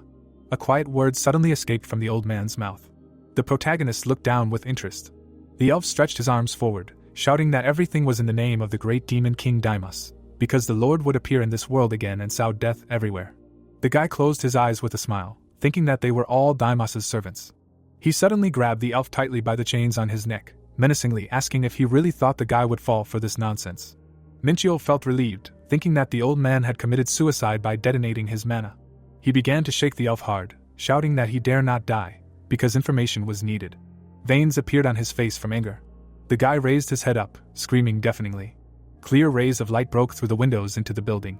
A quiet word suddenly escaped from the old man's mouth. The protagonist looked down with interest. The elf stretched his arms forward, shouting that everything was in the name of the great demon King Daimos, because the Lord would appear in this world again and sow death everywhere. The guy closed his eyes with a smile, thinking that they were all Daimos' servants. He suddenly grabbed the elf tightly by the chains on his neck, menacingly asking if he really thought the guy would fall for this nonsense. Minchio felt relieved, thinking that the old man had committed suicide by detonating his mana. He began to shake the elf hard, shouting that he dare not die, because information was needed. Veins appeared on his face from anger. The guy raised his head up, screaming deafeningly. Clear rays of light broke through the windows into the building.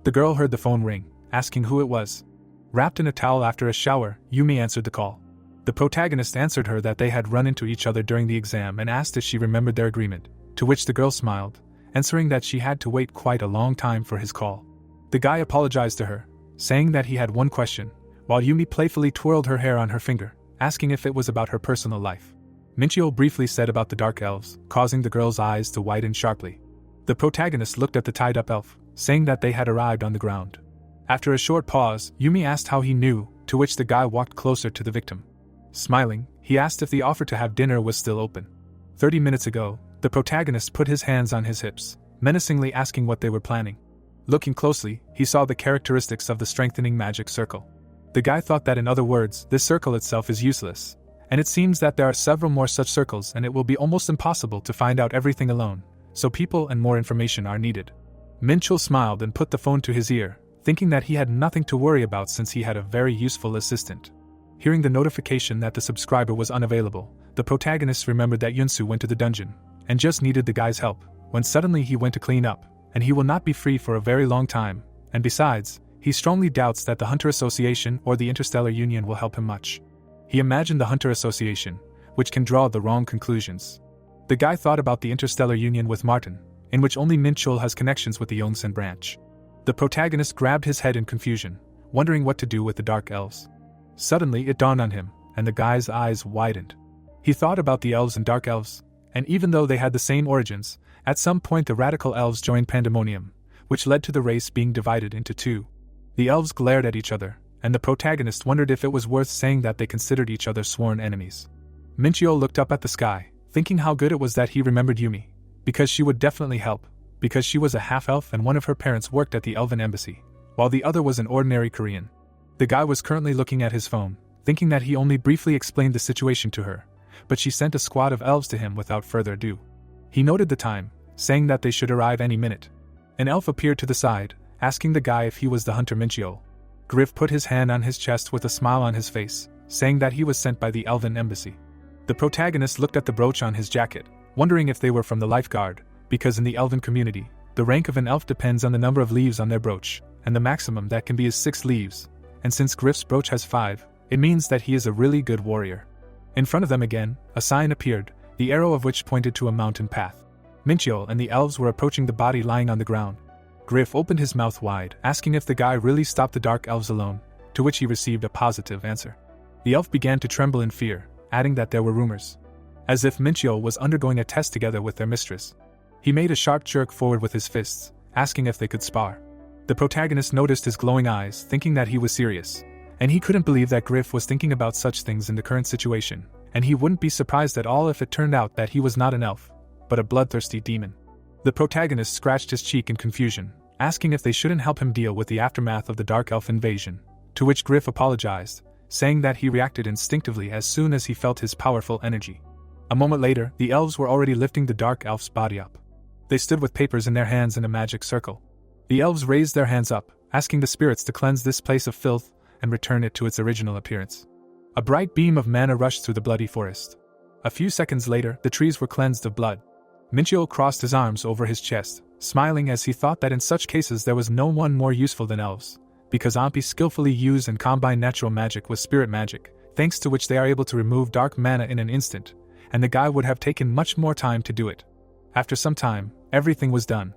The girl heard the phone ring, asking who it was. Wrapped in a towel after a shower, Yumi answered the call. The protagonist answered her that they had run into each other during the exam and asked if she remembered their agreement, to which the girl smiled, answering that she had to wait quite a long time for his call. The guy apologized to her, saying that he had one question, while Yumi playfully twirled her hair on her finger, asking if it was about her personal life. Minchio briefly said about the dark elves, causing the girl's eyes to widen sharply. The protagonist looked at the tied-up elf, saying that they had arrived on the ground. After a short pause, Yumi asked how he knew, to which the guy walked closer to the victim. Smiling, he asked if the offer to have dinner was still open. 30 minutes ago, the protagonist put his hands on his hips, menacingly asking what they were planning. Looking closely, he saw the characteristics of the strengthening magic circle. The guy thought that in other words, this circle itself is useless, and it seems that there are several more such circles and it will be almost impossible to find out everything alone, so people and more information are needed. Minchil smiled and put the phone to his ear, thinking that he had nothing to worry about since he had a very useful assistant. Hearing the notification that the subscriber was unavailable, the protagonist remembered that Yunsu went to the dungeon, and just needed the guy's help, when suddenly he went to clean up, and he will not be free for a very long time, and besides, he strongly doubts that the Hunter Association or the Interstellar Union will help him much. He imagined the Hunter Association, which can draw the wrong conclusions. The guy thought about the Interstellar Union with Martin, in which only Minchul has connections with the Yongsan branch. The protagonist grabbed his head in confusion, wondering what to do with the Dark Elves. Suddenly it dawned on him, and the guy's eyes widened. He thought about the elves and Dark Elves, and even though they had the same origins, at some point the radical elves joined Pandemonium, which led to the race being divided into two. The elves glared at each other, and the protagonist wondered if it was worth saying that they considered each other sworn enemies. Minchio looked up at the sky, thinking how good it was that he remembered Yumi, because she would definitely help, because she was a half-elf and one of her parents worked at the Elven Embassy, while the other was an ordinary Korean. The guy was currently looking at his phone, thinking that he only briefly explained the situation to her, but she sent a squad of elves to him without further ado. He noted the time, saying that they should arrive any minute. An elf appeared to the side, asking the guy if he was the hunter Minchio. Griff put his hand on his chest with a smile on his face, saying that he was sent by the Elven Embassy. The protagonist looked at the brooch on his jacket, wondering if they were from the lifeguard, because in the Elven community, the rank of an elf depends on the number of leaves on their brooch, and the maximum that can be is 6 leaves, and since Griff's brooch has 5, it means that he is a really good warrior. In front of them again, a sign appeared, the arrow of which pointed to a mountain path. Minchio and the elves were approaching the body lying on the ground. Griff opened his mouth wide, asking if the guy really stopped the dark elves alone, to which he received a positive answer. The elf began to tremble in fear, adding that there were rumors, as if Minchio was undergoing a test together with their mistress. He made a sharp jerk forward with his fists, asking if they could spar. The protagonist noticed his glowing eyes, thinking that he was serious, And he couldn't believe that Griff was thinking about such things in the current situation, and he wouldn't be surprised at all if it turned out that he was not an elf, but a bloodthirsty demon. The protagonist scratched his cheek in confusion, asking if they shouldn't help him deal with the aftermath of the Dark Elf invasion, to which Griff apologized, saying that he reacted instinctively as soon as he felt his powerful energy. A moment later, the elves were already lifting the Dark Elf's body up. They stood with papers in their hands in a magic circle. The elves raised their hands up, asking the spirits to cleanse this place of filth and return it to its original appearance. A bright beam of mana rushed through the bloody forest. A few seconds later, the trees were cleansed of blood. Minchio crossed his arms over his chest, smiling as he thought that in such cases there was no one more useful than elves, because Ampi skillfully use and combine natural magic with spirit magic, thanks to which they are able to remove dark mana in an instant, and the guy would have taken much more time to do it. After some time, everything was done.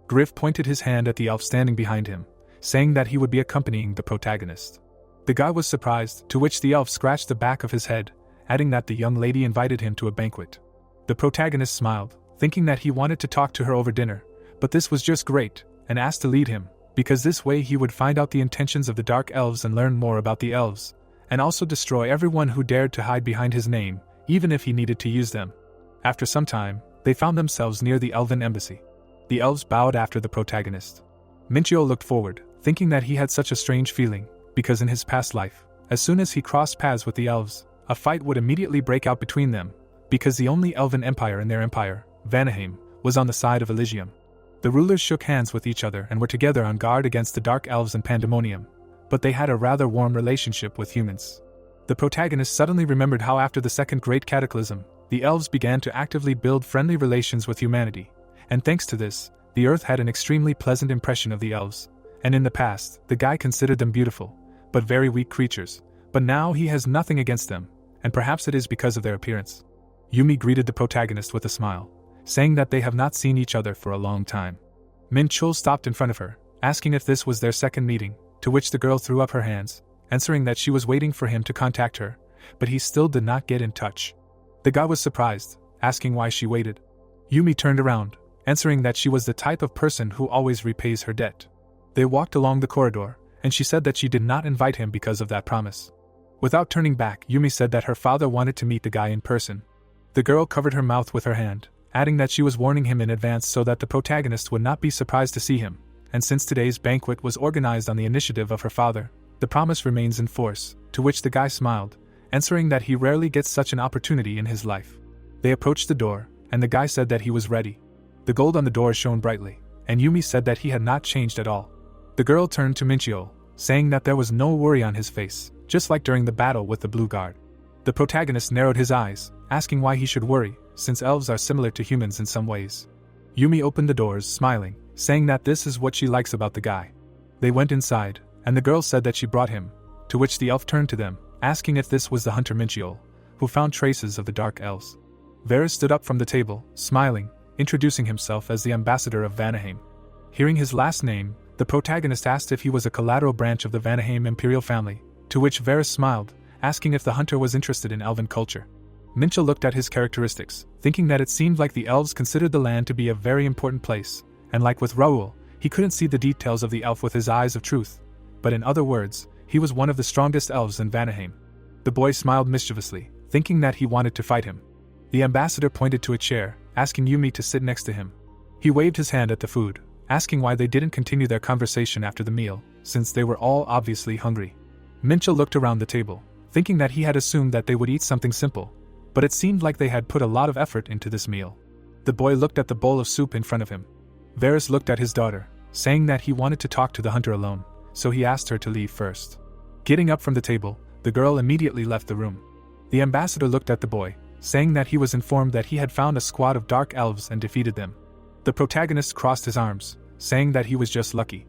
Griff pointed his hand at the elf standing behind him, saying that he would be accompanying the protagonist. The guy was surprised, to which the elf scratched the back of his head, adding that the young lady invited him to a banquet. The protagonist smiled, thinking that he wanted to talk to her over dinner, but this was just great, and asked to lead him, because this way he would find out the intentions of the Dark Elves and learn more about the elves, and also destroy everyone who dared to hide behind his name, even if he needed to use them. After some time, they found themselves near the Elven embassy. The elves bowed after the protagonist. Minchio looked forward, thinking that he had such a strange feeling, because in his past life, as soon as he crossed paths with the elves, a fight would immediately break out between them, because the only elven empire in their empire, Vanaheim, was on the side of Elysium. The rulers shook hands with each other and were together on guard against the Dark Elves and Pandemonium, but they had a rather warm relationship with humans. The protagonist suddenly remembered how after the Second Great Cataclysm, the elves began to actively build friendly relations with humanity, and thanks to this, the earth had an extremely pleasant impression of the elves, and in the past, the guy considered them beautiful, but very weak creatures, but now he has nothing against them, and perhaps it is because of their appearance. Yumi greeted the protagonist with a smile, saying that they have not seen each other for a long time. Min Chul stopped in front of her, asking if this was their second meeting, to which the girl threw up her hands, answering that she was waiting for him to contact her, but he still did not get in touch. The guy was surprised, asking why she waited. Yumi turned around, answering that she was the type of person who always repays her debt. They walked along the corridor, and she said that she did not invite him because of that promise. Without turning back, Yumi said that her father wanted to meet the guy in person. The girl covered her mouth with her hand, adding that she was warning him in advance so that the protagonist would not be surprised to see him, and since today's banquet was organized on the initiative of her father, the promise remains in force, to which the guy smiled, answering that he rarely gets such an opportunity in his life. They approached the door, and the guy said that he was ready. The gold on the door shone brightly, and Yumi said that he had not changed at all. The girl turned to Minchio, saying that there was no worry on his face, just like during the battle with the Blue Guard. The protagonist narrowed his eyes, asking why he should worry, since elves are similar to humans in some ways. Yumi opened the doors, smiling, saying that this is what she likes about the guy. They went inside, and the girl said that she brought him, to which the elf turned to them, asking if this was the hunter Minchio, who found traces of the Dark Elves. Varys stood up from the table, smiling, introducing himself as the ambassador of Vanaheim. Hearing his last name, the protagonist asked if he was a collateral branch of the Vanaheim imperial family, to which Varys smiled, asking if the hunter was interested in elven culture. Minchil looked at his characteristics, thinking that it seemed like the elves considered the land to be a very important place, and like with Raoul, he couldn't see the details of the elf with his eyes of truth, but in other words, he was one of the strongest elves in Vanaheim. The boy smiled mischievously, thinking that he wanted to fight him. The ambassador pointed to a chair, asking Yumi to sit next to him. He waved his hand at the food, asking why they didn't continue their conversation after the meal, since they were all obviously hungry. Minchil looked around the table, thinking that he had assumed that they would eat something simple, but it seemed like they had put a lot of effort into this meal. The boy looked at the bowl of soup in front of him. Varys looked at his daughter, saying that he wanted to talk to the hunter alone, so he asked her to leave first. Getting up from the table, the girl immediately left the room. The ambassador looked at the boy, saying that he was informed that he had found a squad of dark elves and defeated them. The protagonist crossed his arms, saying that he was just lucky.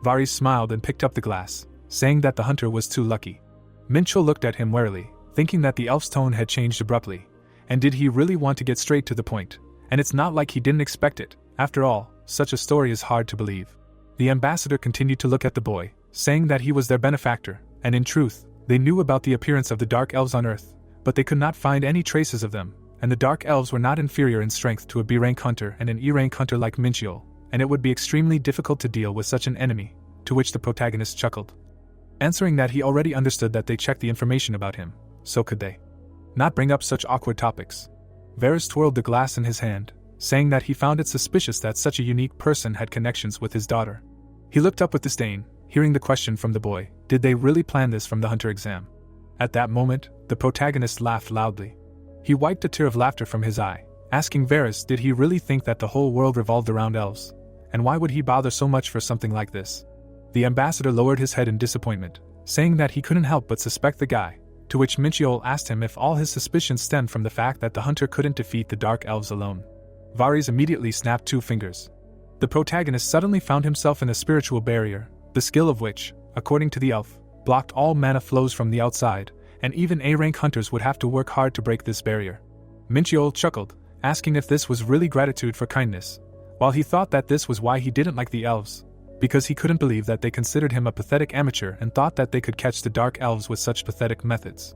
Varys smiled and picked up the glass, saying that the hunter was too lucky. Minchil looked at him warily, thinking that the elf's tone had changed abruptly, and did he really want to get straight to the point? And it's not like he didn't expect it. After all, such a story is hard to believe. The ambassador continued to look at the boy, saying that he was their benefactor, and in truth, they knew about the appearance of the dark elves on Earth, but they could not find any traces of them, and the dark elves were not inferior in strength to a B-rank hunter and an E-rank hunter like Minchio, and it would be extremely difficult to deal with such an enemy, to which the protagonist chuckled. answering that he already understood that they checked the information about him, so could they not bring up such awkward topics. Varys twirled the glass in his hand, saying that he found it suspicious that such a unique person had connections with his daughter. He looked up with disdain, hearing the question from the boy, did they really plan this from the hunter exam? At that moment, the protagonist laughed loudly. He wiped a tear of laughter from his eye, asking Varys did he really think that the whole world revolved around elves, and why would he bother so much for something like this? The ambassador lowered his head in disappointment, saying that he couldn't help but suspect the guy, to which Minchiol asked him if all his suspicions stemmed from the fact that the hunter couldn't defeat the dark elves alone. Varys immediately snapped 2 fingers. The protagonist suddenly found himself in a spiritual barrier, the skill of which, according to the elf, blocked all mana flows from the outside, and even A-rank hunters would have to work hard to break this barrier. Minchiol chuckled, asking if this was really gratitude for kindness, while he thought that this was why he didn't like the elves, because he couldn't believe that they considered him a pathetic amateur and thought that they could catch the dark elves with such pathetic methods.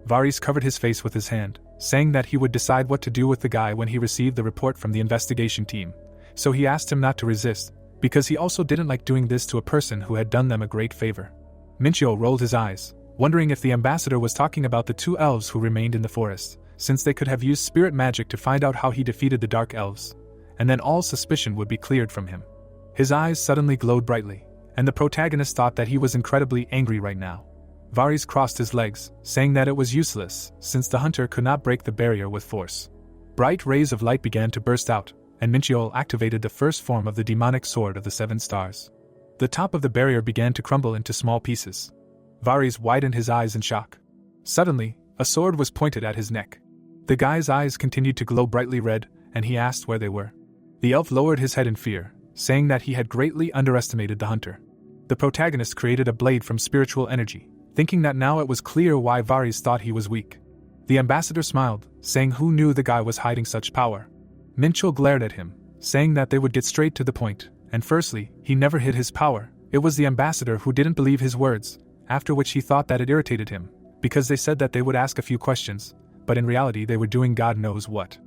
Varys covered his face with his hand, saying that he would decide what to do with the guy when he received the report from the investigation team, so he asked him not to resist, because he also didn't like doing this to a person who had done them a great favor. Minchiol rolled his eyes, wondering if the ambassador was talking about the 2 elves who remained in the forest, since they could have used spirit magic to find out how he defeated the dark elves, and then all suspicion would be cleared from him. His eyes suddenly glowed brightly, and the protagonist thought that he was incredibly angry right now. Varys crossed his legs, saying that it was useless, since the hunter could not break the barrier with force. Bright rays of light began to burst out, and Minchiol activated the first form of the demonic sword of the 7 stars. The top of the barrier began to crumble into small pieces. Varys widened his eyes in shock. Suddenly, a sword was pointed at his neck. The guy's eyes continued to glow brightly red, and he asked where they were. The elf lowered his head in fear, saying that he had greatly underestimated the hunter. The protagonist created a blade from spiritual energy, thinking that now it was clear why Varys thought he was weak. The ambassador smiled, saying who knew the guy was hiding such power. Minchiol glared at him, saying that they would get straight to the point, and firstly, he never hid his power. It was the ambassador who didn't believe his words, after which he thought that it irritated him, because they said that they would ask a few questions, but in reality they were doing God knows what.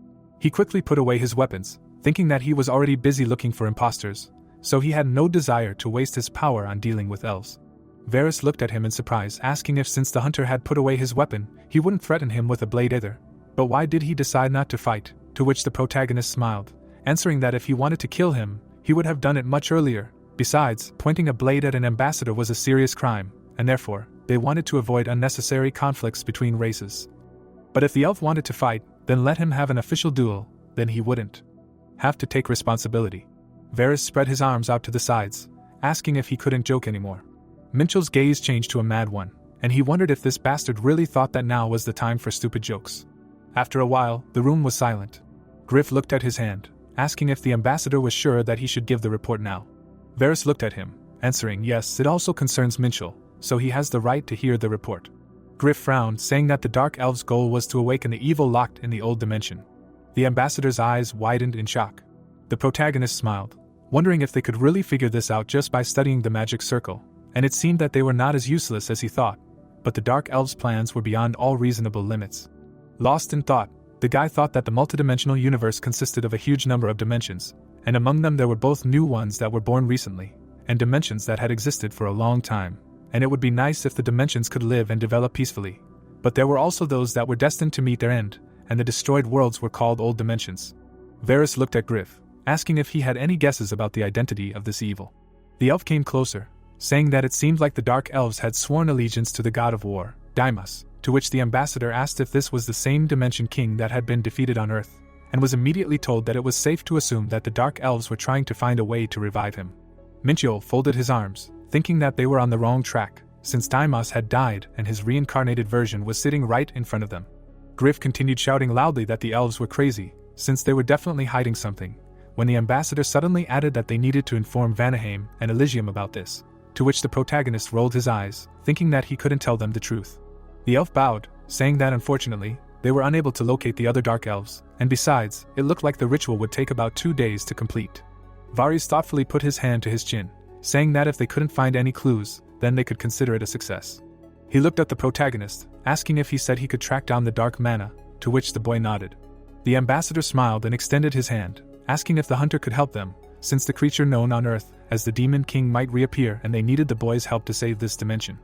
He quickly put away his weapons, thinking that he was already busy looking for imposters, so he had no desire to waste his power on dealing with elves. Varys looked at him in surprise, asking if since the hunter had put away his weapon, he wouldn't threaten him with a blade either. But why did he decide not to fight? To which the protagonist smiled, answering that if he wanted to kill him, he would have done it much earlier. Besides, pointing a blade at an ambassador was a serious crime, and therefore, they wanted to avoid unnecessary conflicts between races. But if the elf wanted to fight, then let him have an official duel, then he wouldn't have to take responsibility. Varys spread his arms out to the sides, asking if he couldn't joke anymore. Minchiol's gaze changed to a mad one, and he wondered if this bastard really thought that now was the time for stupid jokes. After a while, the room was silent. Griff looked at his hand, asking if the ambassador was sure that he should give the report now. Varys looked at him, answering yes, it also concerns Minchiol, so he has the right to hear the report. Griff frowned, saying that the Dark Elf's goal was to awaken the evil locked in the old dimension. The ambassador's eyes widened in shock. The protagonist smiled, wondering if they could really figure this out just by studying the magic circle, and it seemed that they were not as useless as he thought, but the Dark Elf's plans were beyond all reasonable limits. Lost in thought, the guy thought that the multidimensional universe consisted of a huge number of dimensions, and among them there were both new ones that were born recently, and dimensions that had existed for a long time, and it would be nice if the dimensions could live and develop peacefully. But there were also those that were destined to meet their end, and the destroyed worlds were called old dimensions. Varys looked at Griff, asking if he had any guesses about the identity of this evil. The elf came closer, saying that it seemed like the Dark Elves had sworn allegiance to the god of war, Deimos, to which the ambassador asked if this was the same dimension king that had been defeated on Earth, and was immediately told that it was safe to assume that the Dark Elves were trying to find a way to revive him. Minchiol folded his arms, thinking that they were on the wrong track, since Deimos had died and his reincarnated version was sitting right in front of them. Griff continued shouting loudly that the elves were crazy, since they were definitely hiding something, when the ambassador suddenly added that they needed to inform Vanaheim and Elysium about this, to which the protagonist rolled his eyes, thinking that he couldn't tell them the truth. The elf bowed, saying that unfortunately, they were unable to locate the other Dark Elves, and besides, it looked like the ritual would take about 2 days to complete. Varys thoughtfully put his hand to his chin, saying that if they couldn't find any clues, then they could consider it a success. He looked at the protagonist, asking if he said he could track down the dark mana, to which the boy nodded. The ambassador smiled and extended his hand, asking if the hunter could help them, since the creature known on Earth as the Demon King might reappear and they needed the boy's help to save this dimension.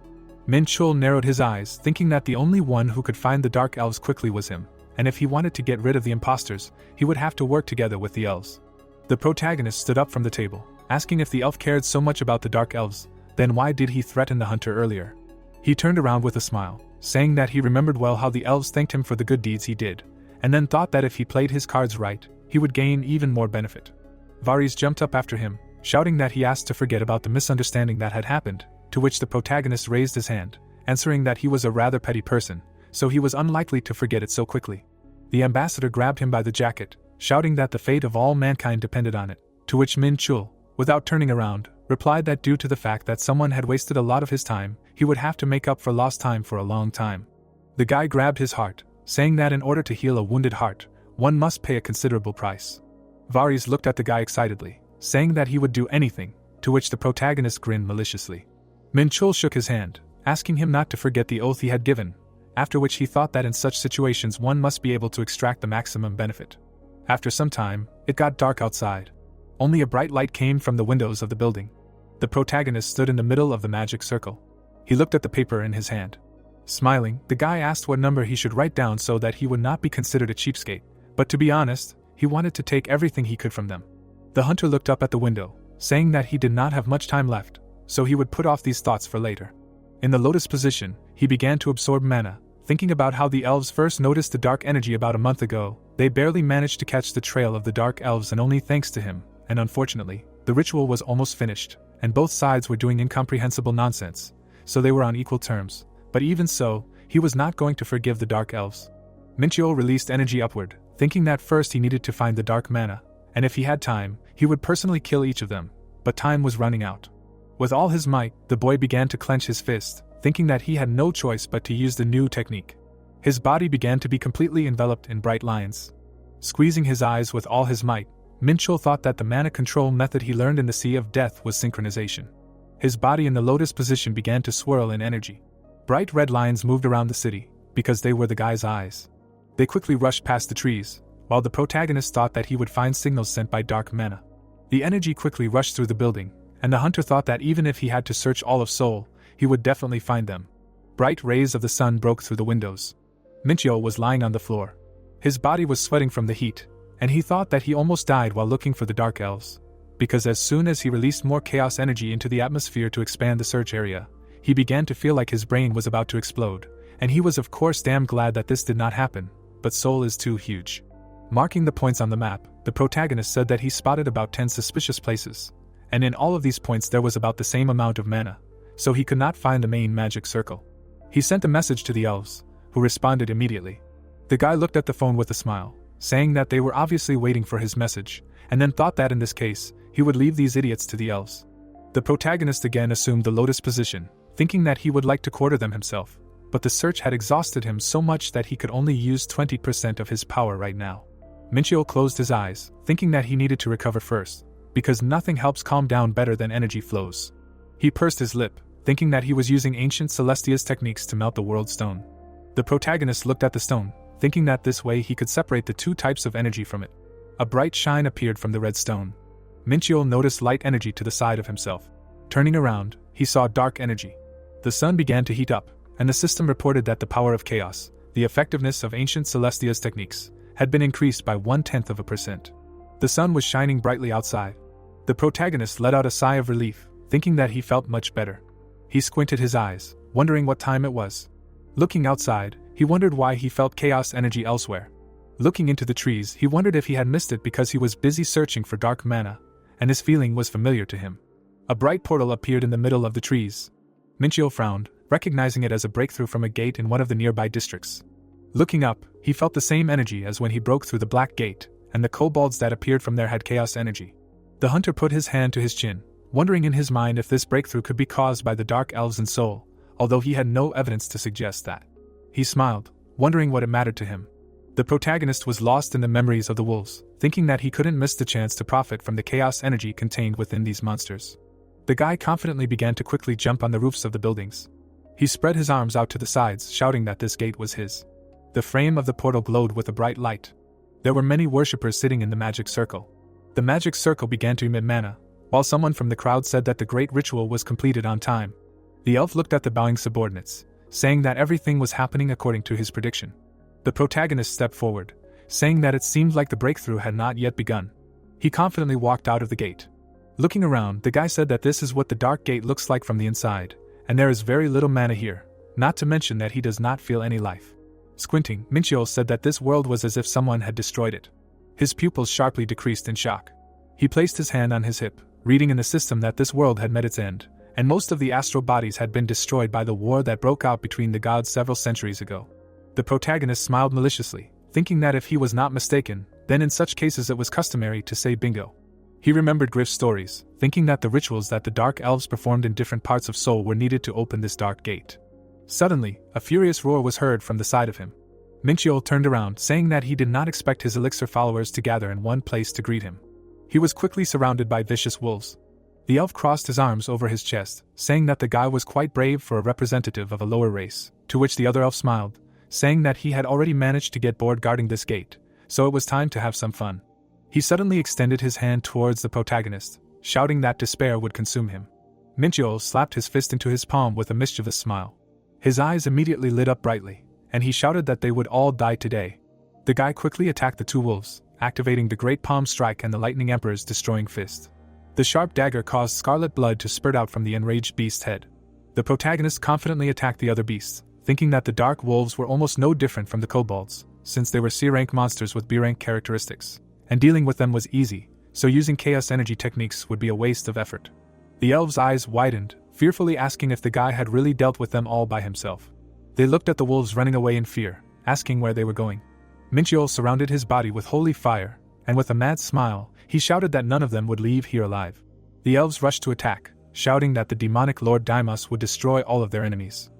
Min Chul narrowed his eyes, thinking that the only one who could find the dark elves quickly was him, and if he wanted to get rid of the imposters, he would have to work together with the elves. The protagonist stood up from the table, asking if the elf cared so much about the dark elves, then why did he threaten the hunter earlier? He turned around with a smile, saying that he remembered well how the elves thanked him for the good deeds he did, and then thought that if he played his cards right, he would gain even more benefit. Varys jumped up after him, shouting that he asked to forget about the misunderstanding that had happened, to which the protagonist raised his hand, answering that he was a rather petty person, so he was unlikely to forget it so quickly. The ambassador grabbed him by the jacket, shouting that the fate of all mankind depended on it, to which Min Chul, without turning around, replied that due to the fact that someone had wasted a lot of his time, he would have to make up for lost time for a long time. The guy grabbed his heart, saying that in order to heal a wounded heart, one must pay a considerable price. Varys looked at the guy excitedly, saying that he would do anything, to which the protagonist grinned maliciously. Min Chul shook his hand, asking him not to forget the oath he had given, after which he thought that in such situations one must be able to extract the maximum benefit. After some time, it got dark outside. Only a bright light came from the windows of the building. The protagonist stood in the middle of the magic circle. He looked at the paper in his hand. Smiling, the guy asked what number he should write down so that he would not be considered a cheapskate, but to be honest, he wanted to take everything he could from them. The hunter looked up at the window, saying that he did not have much time left, so he would put off these thoughts for later. In the lotus position, he began to absorb mana, thinking about how the elves first noticed the dark energy about a month ago. They barely managed to catch the trail of the dark elves, and only thanks to him, and unfortunately, the ritual was almost finished, and both sides were doing incomprehensible nonsense, so they were on equal terms. But even so, he was not going to forgive the dark elves. Min Chul released energy upward, thinking that first he needed to find the dark mana, and if he had time, he would personally kill each of them, but time was running out. With all his might, the boy began to clench his fist, thinking that he had no choice but to use the new technique. His body began to be completely enveloped in bright lines. Squeezing his eyes with all his might, Min Chul thought that the mana control method he learned in the Sea of Death was synchronization. His body in the lotus position began to swirl in energy. Bright red lines moved around the city, because they were the guy's eyes. They quickly rushed past the trees, while the protagonist thought that he would find signals sent by dark mana. The energy quickly rushed through the building, and the hunter thought that even if he had to search all of Seoul, he would definitely find them. Bright rays of the sun broke through the windows. Min Chul was lying on the floor. His body was sweating from the heat, and he thought that he almost died while looking for the dark elves, because as soon as he released more chaos energy into the atmosphere to expand the search area, he began to feel like his brain was about to explode, and he was of course damn glad that this did not happen, but Seoul is too huge. Marking the points on the map, the protagonist said that he spotted about 10 suspicious places, and in all of these points there was about the same amount of mana, so he could not find the main magic circle. He sent a message to the elves, who responded immediately. The guy looked at the phone with a smile, saying that they were obviously waiting for his message, and then thought that in this case, he would leave these idiots to the elves. The protagonist again assumed the lotus position, thinking that he would like to quarter them himself, but the search had exhausted him so much that he could only use 20% of his power right now. Min Chul closed his eyes, thinking that he needed to recover first, because nothing helps calm down better than energy flows. He pursed his lip, thinking that he was using ancient Celestia's techniques to melt the world stone. The protagonist looked at the stone, thinking that this way he could separate the two types of energy from it. A bright shine appeared from the red stone. Min Chul noticed light energy to the side of himself. Turning around, he saw dark energy. The sun began to heat up, and the system reported that the power of chaos, the effectiveness of ancient Celestia's techniques, had been increased by 0.1%. The sun was shining brightly outside. The protagonist let out a sigh of relief, thinking that he felt much better. He squinted his eyes, wondering what time it was. Looking outside, he wondered why he felt chaos energy elsewhere. Looking into the trees, he wondered if he had missed it because he was busy searching for dark mana, and his feeling was familiar to him. A bright portal appeared in the middle of the trees. Min Chul frowned, recognizing it as a breakthrough from a gate in one of the nearby districts. Looking up, he felt the same energy as when he broke through the black gate, and the kobolds that appeared from there had chaos energy. The hunter put his hand to his chin, wondering in his mind if this breakthrough could be caused by the dark elves in Seoul, although he had no evidence to suggest that. He smiled, wondering what it mattered to him. The protagonist was lost in the memories of the wolves, thinking that he couldn't miss the chance to profit from the chaos energy contained within these monsters. The guy confidently began to quickly jump on the roofs of the buildings. He spread his arms out to the sides, shouting that this gate was his. The frame of the portal glowed with a bright light. There were many worshippers sitting in the magic circle. The magic circle began to emit mana, while someone from the crowd said that the great ritual was completed on time. The elf looked at the bowing subordinates, saying that everything was happening according to his prediction. The protagonist stepped forward, saying that it seemed like the breakthrough had not yet begun. He confidently walked out of the gate. Looking around, the guy said that this is what the dark gate looks like from the inside, and there is very little mana here, not to mention that he does not feel any life. Squinting, Minchio said that this world was as if someone had destroyed it. His pupils sharply decreased in shock. He placed his hand on his hip, reading in the system that this world had met its end, and most of the astral bodies had been destroyed by the war that broke out between the gods several centuries ago. The protagonist smiled maliciously, thinking that if he was not mistaken, then in such cases it was customary to say bingo. He remembered Griff's stories, thinking that the rituals that the dark elves performed in different parts of Seoul were needed to open this dark gate. Suddenly, a furious roar was heard from the side of him. Minchio turned around, saying that he did not expect his elixir followers to gather in one place to greet him. He was quickly surrounded by vicious wolves. The elf crossed his arms over his chest, saying that the guy was quite brave for a representative of a lower race, to which the other elf smiled, saying that he had already managed to get bored guarding this gate, so it was time to have some fun. He suddenly extended his hand towards the protagonist, shouting that despair would consume him. Minchio slapped his fist into his palm with a mischievous smile. His eyes immediately lit up brightly, and he shouted that they would all die today. The guy quickly attacked the two wolves, activating the Great Palm Strike and the Lightning Emperor's destroying fist. The sharp dagger caused scarlet blood to spurt out from the enraged beast's head. The protagonist confidently attacked the other beasts, thinking that the dark wolves were almost no different from the kobolds, since they were C-rank monsters with B-rank characteristics, and dealing with them was easy, so using chaos energy techniques would be a waste of effort. The elves' eyes widened, fearfully asking if the guy had really dealt with them all by himself. They looked at the wolves running away in fear, asking where they were going. Minchio surrounded his body with holy fire, and with a mad smile, he shouted that none of them would leave here alive. The elves rushed to attack, shouting that the demonic Lord Daimos would destroy all of their enemies.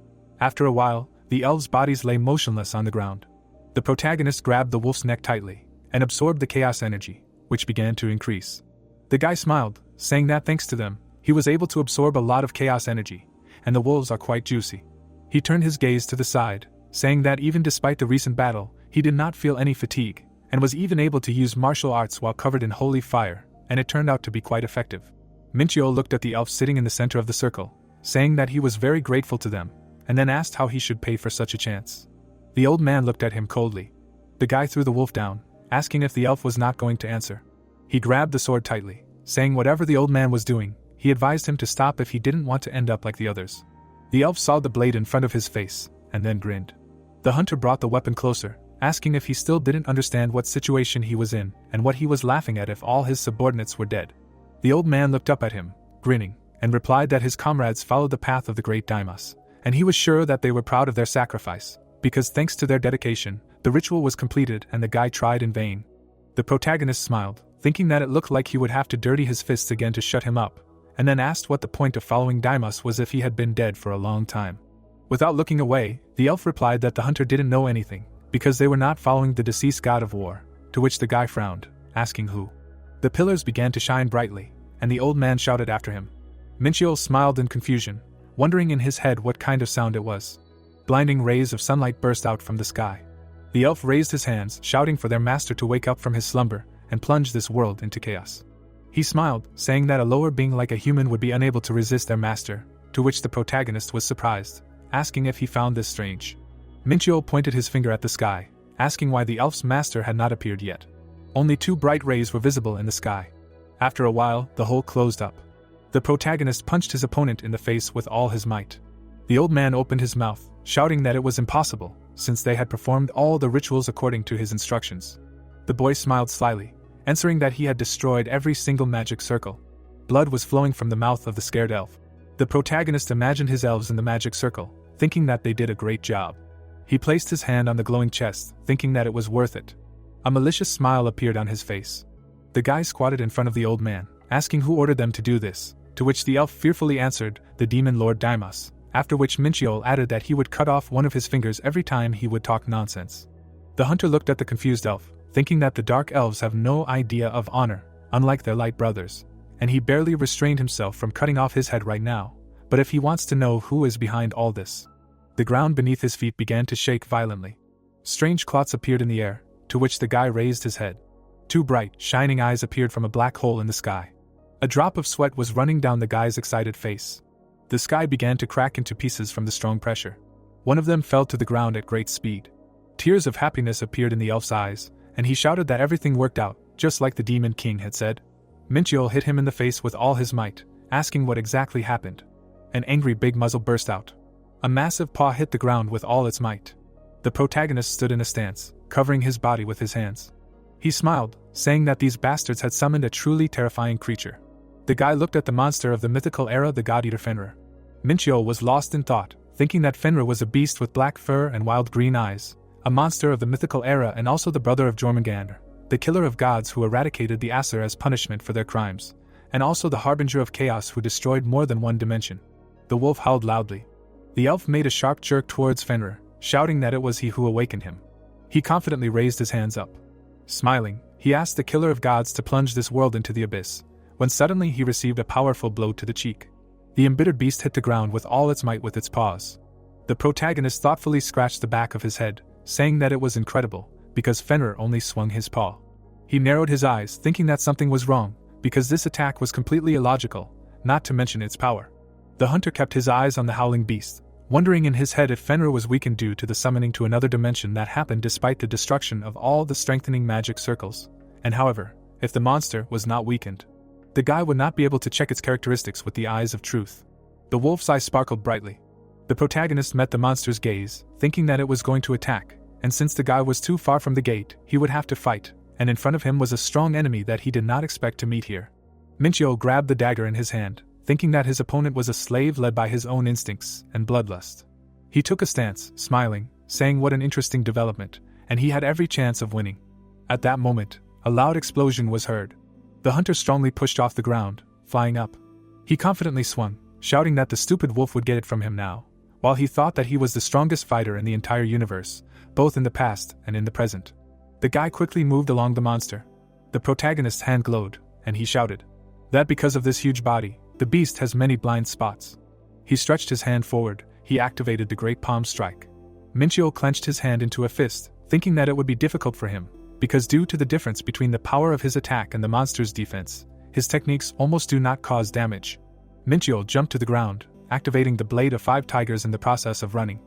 After a while, the elves' bodies lay motionless on the ground. The protagonist grabbed the wolf's neck tightly, and absorbed the chaos energy, which began to increase. The guy smiled, saying that thanks to them, he was able to absorb a lot of chaos energy, and the wolves are quite juicy. He turned his gaze to the side, saying that even despite the recent battle, he did not feel any fatigue, and was even able to use martial arts while covered in holy fire, and it turned out to be quite effective. Minchio looked at the elf sitting in the center of the circle, saying that he was very grateful to them, and then asked how he should pay for such a chance. The old man looked at him coldly. The guy threw the wolf down, asking if the elf was not going to answer. He grabbed the sword tightly, saying whatever the old man was doing, he advised him to stop if he didn't want to end up like the others. The elf saw the blade in front of his face, and then grinned. The hunter brought the weapon closer, asking if he still didn't understand what situation he was in, and what he was laughing at if all his subordinates were dead. The old man looked up at him, grinning, and replied that his comrades followed the path of the great Daimos, and he was sure that they were proud of their sacrifice, because thanks to their dedication, the ritual was completed and the guy tried in vain. The protagonist smiled, thinking that it looked like he would have to dirty his fists again to shut him up, and then asked what the point of following Daimos was if he had been dead for a long time. Without looking away, the elf replied that the hunter didn't know anything, because they were not following the deceased god of war, to which the guy frowned, asking who. The pillars began to shine brightly, and the old man shouted after him. Minchio smiled in confusion, wondering in his head what kind of sound it was. Blinding rays of sunlight burst out from the sky. The elf raised his hands, shouting for their master to wake up from his slumber and plunge this world into chaos. He smiled, saying that a lower being like a human would be unable to resist their master, to which the protagonist was surprised, asking if he found this strange. Minchio pointed his finger at the sky, asking why the elf's master had not appeared yet. Only 2 bright rays were visible in the sky. After a while, the hole closed up. The protagonist punched his opponent in the face with all his might. The old man opened his mouth, shouting that it was impossible, since they had performed all the rituals according to his instructions. The boy smiled slyly, answering that he had destroyed every single magic circle. Blood was flowing from the mouth of the scared elf. The protagonist imagined his elves in the magic circle, thinking that they did a great job. He placed his hand on the glowing chest, thinking that it was worth it. A malicious smile appeared on his face. The guy squatted in front of the old man, asking who ordered them to do this, to which the elf fearfully answered, the demon Lord Daimos, after which Minchio added that he would cut off one of his fingers every time he would talk nonsense. The hunter looked at the confused elf, thinking that the dark elves have no idea of honor, unlike their light brothers, and he barely restrained himself from cutting off his head right now, but if he wants to know who is behind all this. The ground beneath his feet began to shake violently. Strange clots appeared in the air, to which the guy raised his head. 2 bright, shining eyes appeared from a black hole in the sky. A drop of sweat was running down the guy's excited face. The sky began to crack into pieces from the strong pressure. One of them fell to the ground at great speed. Tears of happiness appeared in the elf's eyes, and he shouted that everything worked out, just like the Demon King had said. Minchiel hit him in the face with all his might, asking what exactly happened. An angry big muzzle burst out. A massive paw hit the ground with all its might. The protagonist stood in a stance, covering his body with his hands. He smiled, saying that these bastards had summoned a truly terrifying creature. The guy looked at the monster of the mythical era, the God-Eater Fenrir. Minchiel was lost in thought, thinking that Fenrir was a beast with black fur and wild green eyes, a monster of the mythical era and also the brother of Jormungandr, the killer of gods who eradicated the Aesir as punishment for their crimes, and also the harbinger of chaos who destroyed more than one dimension. The wolf howled loudly. The elf made a sharp jerk towards Fenrir, shouting that it was he who awakened him. He confidently raised his hands up. Smiling, he asked the killer of gods to plunge this world into the abyss, when suddenly he received a powerful blow to the cheek. The embittered beast hit the ground with all its might with its paws. The protagonist thoughtfully scratched the back of his head, saying that it was incredible, because Fenrir only swung his paw. He narrowed his eyes, thinking that something was wrong, because this attack was completely illogical, not to mention its power. The hunter kept his eyes on the howling beast, wondering in his head if Fenrir was weakened due to the summoning to another dimension that happened despite the destruction of all the strengthening magic circles, and however, if the monster was not weakened, the guy would not be able to check its characteristics with the eyes of truth. The wolf's eye sparkled brightly. The protagonist met the monster's gaze, thinking that it was going to attack, and since the guy was too far from the gate, he would have to fight, and in front of him was a strong enemy that he did not expect to meet here. Minchiel grabbed the dagger in his hand, thinking that his opponent was a slave led by his own instincts and bloodlust. He took a stance, smiling, saying what an interesting development, and he had every chance of winning. At that moment, a loud explosion was heard. The hunter strongly pushed off the ground, flying up. He confidently swung, shouting that the stupid wolf would get it from him now, while he thought that he was the strongest fighter in the entire universe, both in the past and in the present. The guy quickly moved along the monster. The protagonist's hand glowed, and he shouted that because of this huge body, the beast has many blind spots. He stretched his hand forward, he activated the Great Palm Strike. Minchiel clenched his hand into a fist, thinking that it would be difficult for him, because due to the difference between the power of his attack and the monster's defense, his techniques almost do not cause damage. Minchiel jumped to the ground, activating the Blade of 5 Tigers in the process of running.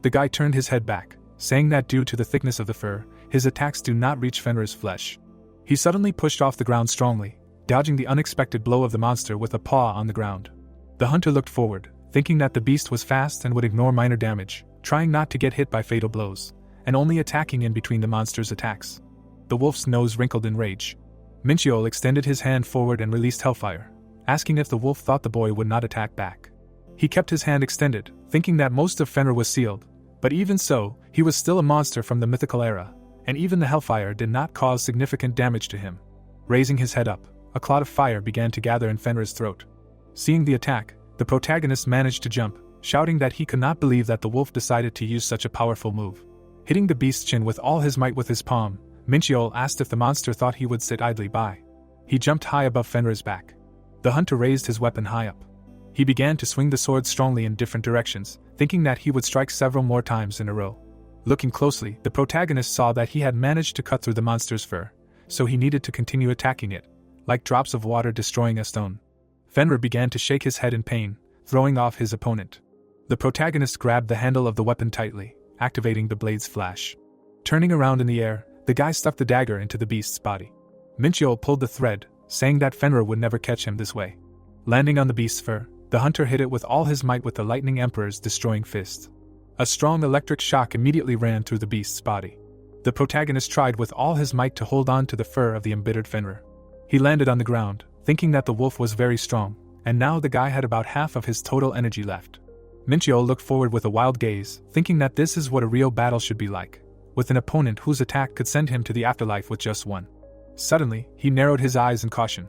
The guy turned his head back, saying that due to the thickness of the fur, his attacks do not reach Fenrir's flesh. He suddenly pushed off the ground strongly, dodging the unexpected blow of the monster with a paw on the ground. The hunter looked forward, thinking that the beast was fast and would ignore minor damage, trying not to get hit by fatal blows, and only attacking in between the monster's attacks. The wolf's nose wrinkled in rage. Minchiel extended his hand forward and released Hellfire, asking if the wolf thought the boy would not attack back. He kept his hand extended, thinking that most of Fenrir was sealed, but even so, he was still a monster from the mythical era, and even the Hellfire did not cause significant damage to him. Raising his head up, a cloud of fire began to gather in Fenrir's throat. Seeing the attack, the protagonist managed to jump, shouting that he could not believe that the wolf decided to use such a powerful move. Hitting the beast's chin with all his might with his palm, Minchiel asked if the monster thought he would sit idly by. He jumped high above Fenrir's back. The hunter raised his weapon high up. He began to swing the sword strongly in different directions, thinking that he would strike several more times in a row. Looking closely, the protagonist saw that he had managed to cut through the monster's fur, so he needed to continue attacking it, like drops of water destroying a stone. Fenrir began to shake his head in pain, throwing off his opponent. The protagonist grabbed the handle of the weapon tightly, activating the blade's flash. Turning around in the air, the guy stuck the dagger into the beast's body. Minchiel pulled the thread, saying that Fenrir would never catch him this way. Landing on the beast's fur, the hunter hit it with all his might with the Lightning Emperor's destroying fist. A strong electric shock immediately ran through the beast's body. The protagonist tried with all his might to hold on to the fur of the embittered Fenrir. He landed on the ground, thinking that the wolf was very strong, and now the guy had about half of his total energy left. Minchiel looked forward with a wild gaze, thinking that this is what a real battle should be like, with an opponent whose attack could send him to the afterlife with just one. Suddenly, he narrowed his eyes in caution.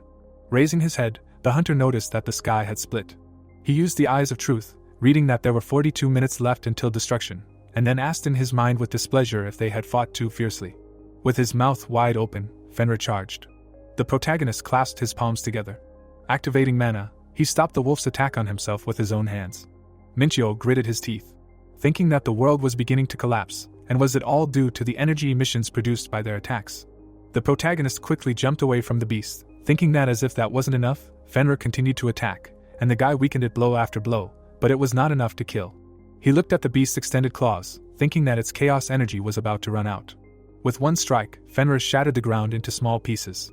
Raising his head, the hunter noticed that the sky had split. He used the eyes of truth, reading that there were 42 minutes left until destruction, and then asked in his mind with displeasure if they had fought too fiercely. With his mouth wide open, Fenrir charged. The protagonist clasped his palms together. Activating mana, he stopped the wolf's attack on himself with his own hands. Minchiel gritted his teeth, thinking that the world was beginning to collapse, and was it all due to the energy emissions produced by their attacks? The protagonist quickly jumped away from the beast, thinking that as if that wasn't enough, Fenrir continued to attack, and the guy weakened it blow after blow, but it was not enough to kill. He looked at the beast's extended claws, thinking that its chaos energy was about to run out. With one strike, Fenrir shattered the ground into small pieces.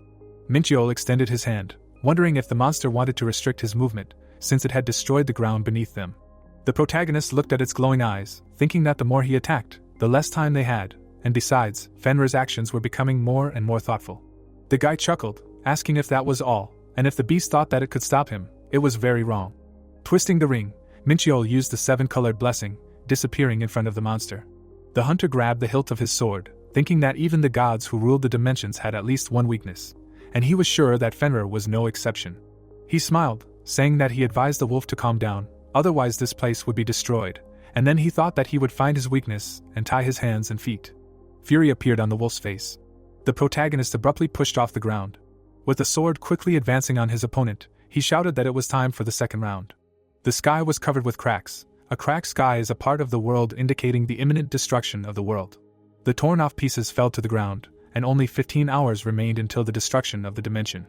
Minchiol extended his hand, wondering if the monster wanted to restrict his movement, since it had destroyed the ground beneath them. The protagonist looked at its glowing eyes, thinking that the more he attacked, the less time they had, and besides, Fenrir's actions were becoming more and more thoughtful. The guy chuckled, asking if that was all, and if the beast thought that it could stop him. It was very wrong. Twisting the ring, Minchiol used the seven-colored blessing, disappearing in front of the monster. The hunter grabbed the hilt of his sword, thinking that even the gods who ruled the dimensions had at least one weakness, and he was sure that Fenrir was no exception. He smiled, saying that he advised the wolf to calm down, otherwise this place would be destroyed, and then he thought that he would find his weakness and tie his hands and feet. Fury appeared on the wolf's face. The protagonist abruptly pushed off the ground. With the sword quickly advancing on his opponent, he shouted that it was time for the second round. The sky was covered with cracks. A cracked sky is a part of the world indicating the imminent destruction of the world. The torn-off pieces fell to the ground, and only 15 hours remained until the destruction of the dimension.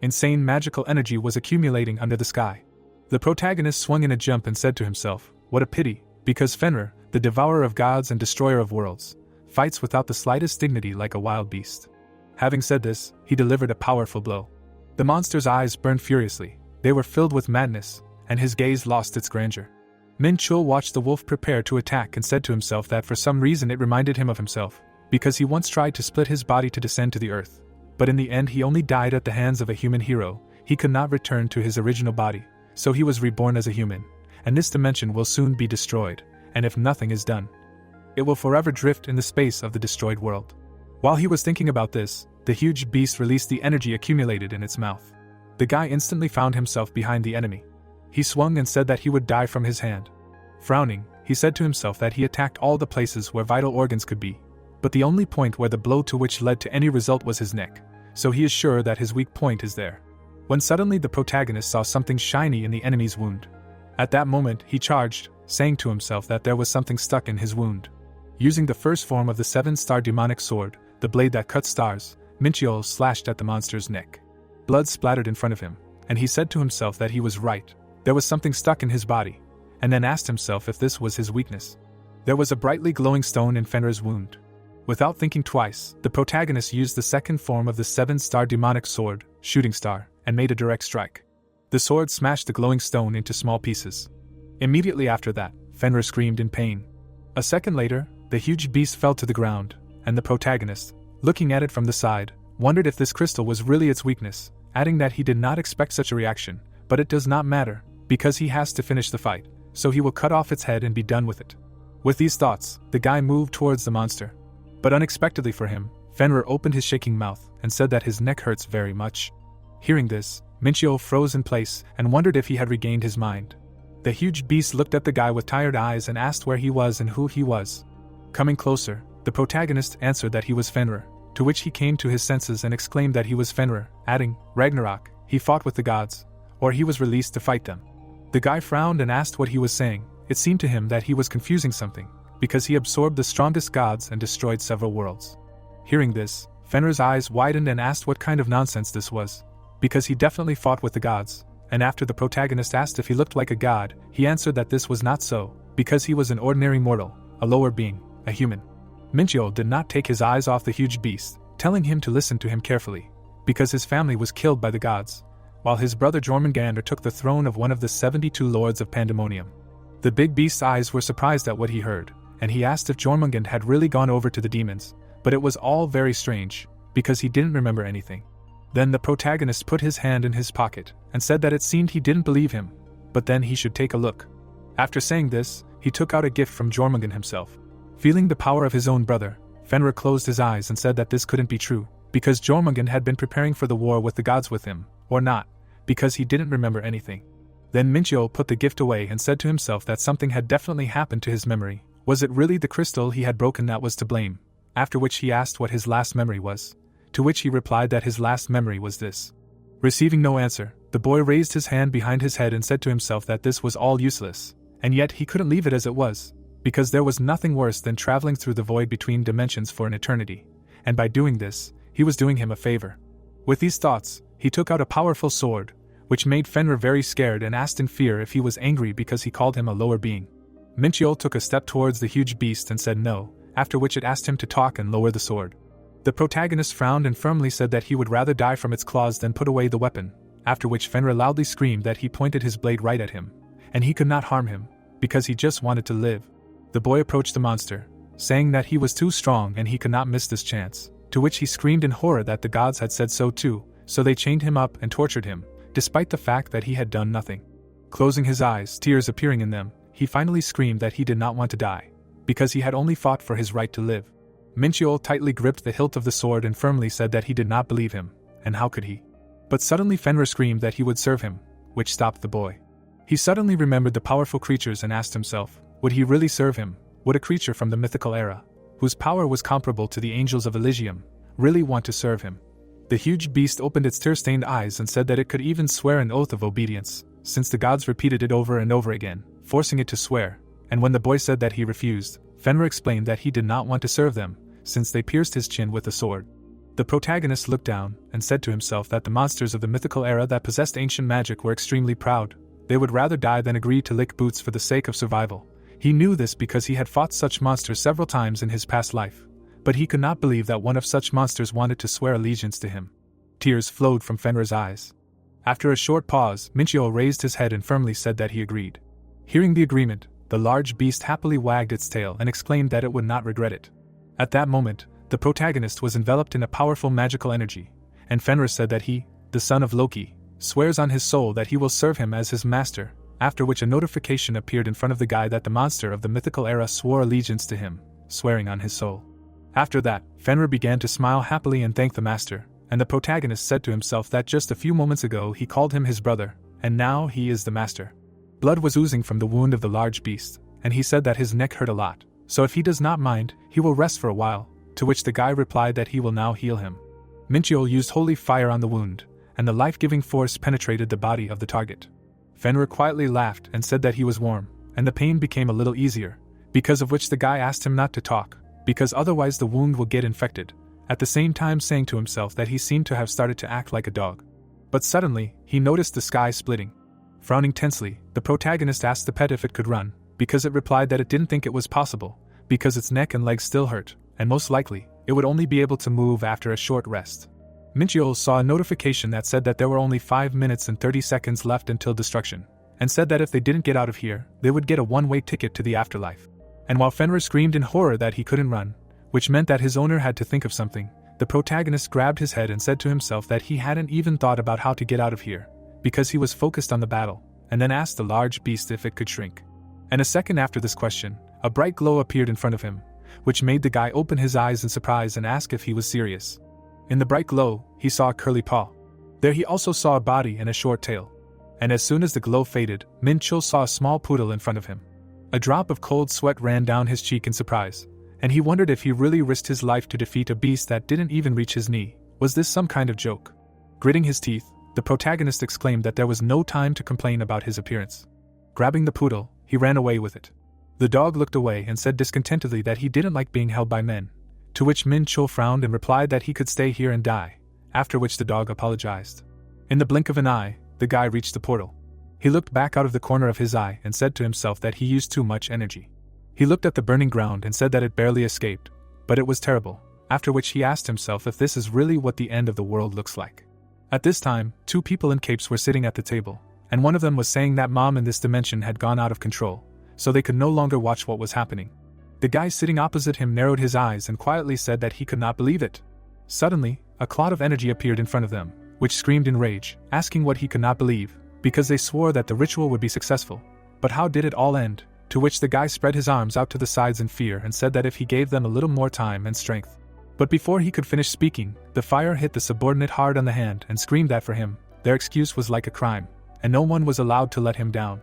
Insane magical energy was accumulating under the sky. The protagonist swung in a jump and said to himself, "What a pity, because Fenrir, the devourer of gods and destroyer of worlds, fights without the slightest dignity like a wild beast." Having said this, he delivered a powerful blow. The monster's eyes burned furiously. They were filled with madness, and his gaze lost its grandeur. Min Chul watched the wolf prepare to attack and said to himself that for some reason it reminded him of himself, because he once tried to split his body to descend to the earth. But in the end he only died at the hands of a human hero. He could not return to his original body, so he was reborn as a human, and this dimension will soon be destroyed, and if nothing is done, it will forever drift in the space of the destroyed world. While he was thinking about this, the huge beast released the energy accumulated in its mouth. The guy instantly found himself behind the enemy. He swung and said that he would die from his hand. Frowning, he said to himself that he attacked all the places where vital organs could be, but the only point where the blow to which led to any result was his neck, so he is sure that his weak point is there. When suddenly the protagonist saw something shiny in the enemy's wound. At that moment he charged, saying to himself that there was something stuck in his wound. Using the first form of the seven-star demonic sword, the blade that cut stars, Minchiol slashed at the monster's neck. Blood splattered in front of him, and he said to himself that he was right. There was something stuck in his body, and then asked himself if this was his weakness. There was a brightly glowing stone in Fenrir's wound. Without thinking twice, the protagonist used the second form of the seven-star demonic sword, Shooting Star, and made a direct strike. The sword smashed the glowing stone into small pieces. Immediately after that, Fenrir screamed in pain. A second later, the huge beast fell to the ground, and the protagonist, looking at it from the side, wondered if this crystal was really its weakness, adding that he did not expect such a reaction, but it does not matter, because he has to finish the fight, so he will cut off its head and be done with it. With these thoughts, the guy moved towards the monster. But unexpectedly for him, Fenrir opened his shaking mouth and said that his neck hurts very much. Hearing this, Minchiol froze in place and wondered if he had regained his mind. The huge beast looked at the guy with tired eyes and asked where he was and who he was. Coming closer, the protagonist answered that he was Fenrir, to which he came to his senses and exclaimed that he was Fenrir, adding, "Ragnarok, he fought with the gods, or he was released to fight them." The guy frowned and asked what he was saying. It seemed to him that he was confusing something, because he absorbed the strongest gods and destroyed several worlds. Hearing this, Fenrir's eyes widened and asked what kind of nonsense this was, because he definitely fought with the gods, and after the protagonist asked if he looked like a god, he answered that this was not so, because he was an ordinary mortal, a lower being, a human. Minchiol did not take his eyes off the huge beast, telling him to listen to him carefully, because his family was killed by the gods, while his brother Jormungandr took the throne of one of the 72 lords of Pandemonium. The big beast's eyes were surprised at what he heard, and he asked if Jormungand had really gone over to the demons, but it was all very strange, because he didn't remember anything. Then the protagonist put his hand in his pocket, and said that it seemed he didn't believe him, but then he should take a look. After saying this, he took out a gift from Jormungand himself. Feeling the power of his own brother, Fenrir closed his eyes and said that this couldn't be true, because Jormungand had been preparing for the war with the gods with him, or not, because he didn't remember anything. Then Minchiol put the gift away and said to himself that something had definitely happened to his memory. Was it really the crystal he had broken that was to blame? After which he asked what his last memory was, to which he replied that his last memory was this. Receiving no answer, the boy raised his hand behind his head and said to himself that this was all useless, and yet he couldn't leave it as it was, because there was nothing worse than traveling through the void between dimensions for an eternity, and by doing this, he was doing him a favor. With these thoughts, he took out a powerful sword, which made Fenrir very scared and asked in fear if he was angry because he called him a lower being. Minchiol took a step towards the huge beast and said no, after which it asked him to talk and lower the sword. The protagonist frowned and firmly said that he would rather die from its claws than put away the weapon, after which Fenrir loudly screamed that he pointed his blade right at him, and he could not harm him, because he just wanted to live. The boy approached the monster, saying that he was too strong and he could not miss this chance, to which he screamed in horror that the gods had said so too, so they chained him up and tortured him, despite the fact that he had done nothing. Closing his eyes, tears appearing in them, he finally screamed that he did not want to die, because he had only fought for his right to live. Minchiol tightly gripped the hilt of the sword and firmly said that he did not believe him, and how could he? But suddenly Fenrir screamed that he would serve him, which stopped the boy. He suddenly remembered the powerful creatures and asked himself, would he really serve him? Would a creature from the mythical era, whose power was comparable to the angels of Elysium, really want to serve him? The huge beast opened its tear-stained eyes and said that it could even swear an oath of obedience, since the gods repeated it over and over again, forcing it to swear, and when the boy said that he refused, Fenrir explained that he did not want to serve them, since they pierced his chin with a sword. The protagonist looked down and said to himself that the monsters of the mythical era that possessed ancient magic were extremely proud. They would rather die than agree to lick boots for the sake of survival. He knew this because he had fought such monsters several times in his past life, but he could not believe that one of such monsters wanted to swear allegiance to him. Tears flowed from Fenrir's eyes. After a short pause, Minchiol raised his head and firmly said that he agreed. Hearing the agreement, the large beast happily wagged its tail and exclaimed that it would not regret it. At that moment, the protagonist was enveloped in a powerful magical energy, and Fenrir said that he, the son of Loki, swears on his soul that he will serve him as his master, after which a notification appeared in front of the guy that the monster of the mythical era swore allegiance to him, swearing on his soul. After that, Fenrir began to smile happily and thank the master, and the protagonist said to himself that just a few moments ago he called him his brother, and now he is the master. Blood was oozing from the wound of the large beast, and he said that his neck hurt a lot, so if he does not mind, he will rest for a while, to which the guy replied that he will now heal him. Minchiol used holy fire on the wound, and the life-giving force penetrated the body of the target. Fenrir quietly laughed and said that he was warm, and the pain became a little easier, because of which the guy asked him not to talk, because otherwise the wound will get infected, at the same time saying to himself that he seemed to have started to act like a dog. But suddenly, he noticed the sky splitting. Frowning tensely, the protagonist asked the pet if it could run, because it replied that it didn't think it was possible, because its neck and legs still hurt, and most likely, it would only be able to move after a short rest. Minchiol saw a notification that said that there were only 5 minutes and 30 seconds left until destruction, and said that if they didn't get out of here, they would get a one-way ticket to the afterlife. And while Fenrir screamed in horror that he couldn't run, which meant that his owner had to think of something, the protagonist grabbed his head and said to himself that he hadn't even thought about how to get out of here, because he was focused on the battle, and then asked the large beast if it could shrink. And a second after this question, a bright glow appeared in front of him, which made the guy open his eyes in surprise and ask if he was serious. In the bright glow, he saw a curly paw. There he also saw a body and a short tail. And as soon as the glow faded, Minchiol saw a small poodle in front of him. A drop of cold sweat ran down his cheek in surprise, and he wondered if he really risked his life to defeat a beast that didn't even reach his knee. Was this some kind of joke? Gritting his teeth, the protagonist exclaimed that there was no time to complain about his appearance. Grabbing the poodle, he ran away with it. The dog looked away and said discontentedly that he didn't like being held by men, to which Minchiol frowned and replied that he could stay here and die, after which the dog apologized. In the blink of an eye, the guy reached the portal. He looked back out of the corner of his eye and said to himself that he used too much energy. He looked at the burning ground and said that it barely escaped, but it was terrible, after which he asked himself if this is really what the end of the world looks like. At this time, 2 people in capes were sitting at the table, and one of them was saying that mom in this dimension had gone out of control, so they could no longer watch what was happening. The guy sitting opposite him narrowed his eyes and quietly said that he could not believe it. Suddenly, a cloud of energy appeared in front of them, which screamed in rage, asking what he could not believe, because they swore that the ritual would be successful. But how did it all end? To which the guy spread his arms out to the sides in fear and said that if he gave them a little more time and strength. But before he could finish speaking, the fire hit the subordinate hard on the hand and screamed that for him, their excuse was like a crime, and no one was allowed to let him down.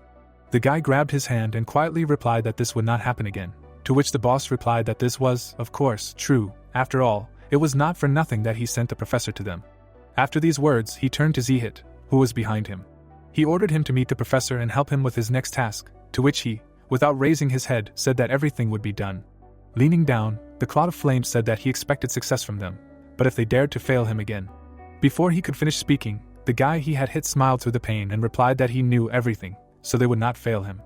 The guy grabbed his hand and quietly replied that this would not happen again, to which the boss replied that this was, of course, true. After all, it was not for nothing that he sent the professor to them. After these words, he turned to Zhit, who was behind him. He ordered him to meet the professor and help him with his next task, to which he, without raising his head, said that everything would be done. Leaning down, the cloud of flames said that he expected success from them, but if they dared to fail him again. Before he could finish speaking, The guy he had hit smiled through the pain and replied that he knew everything, so they would not fail him.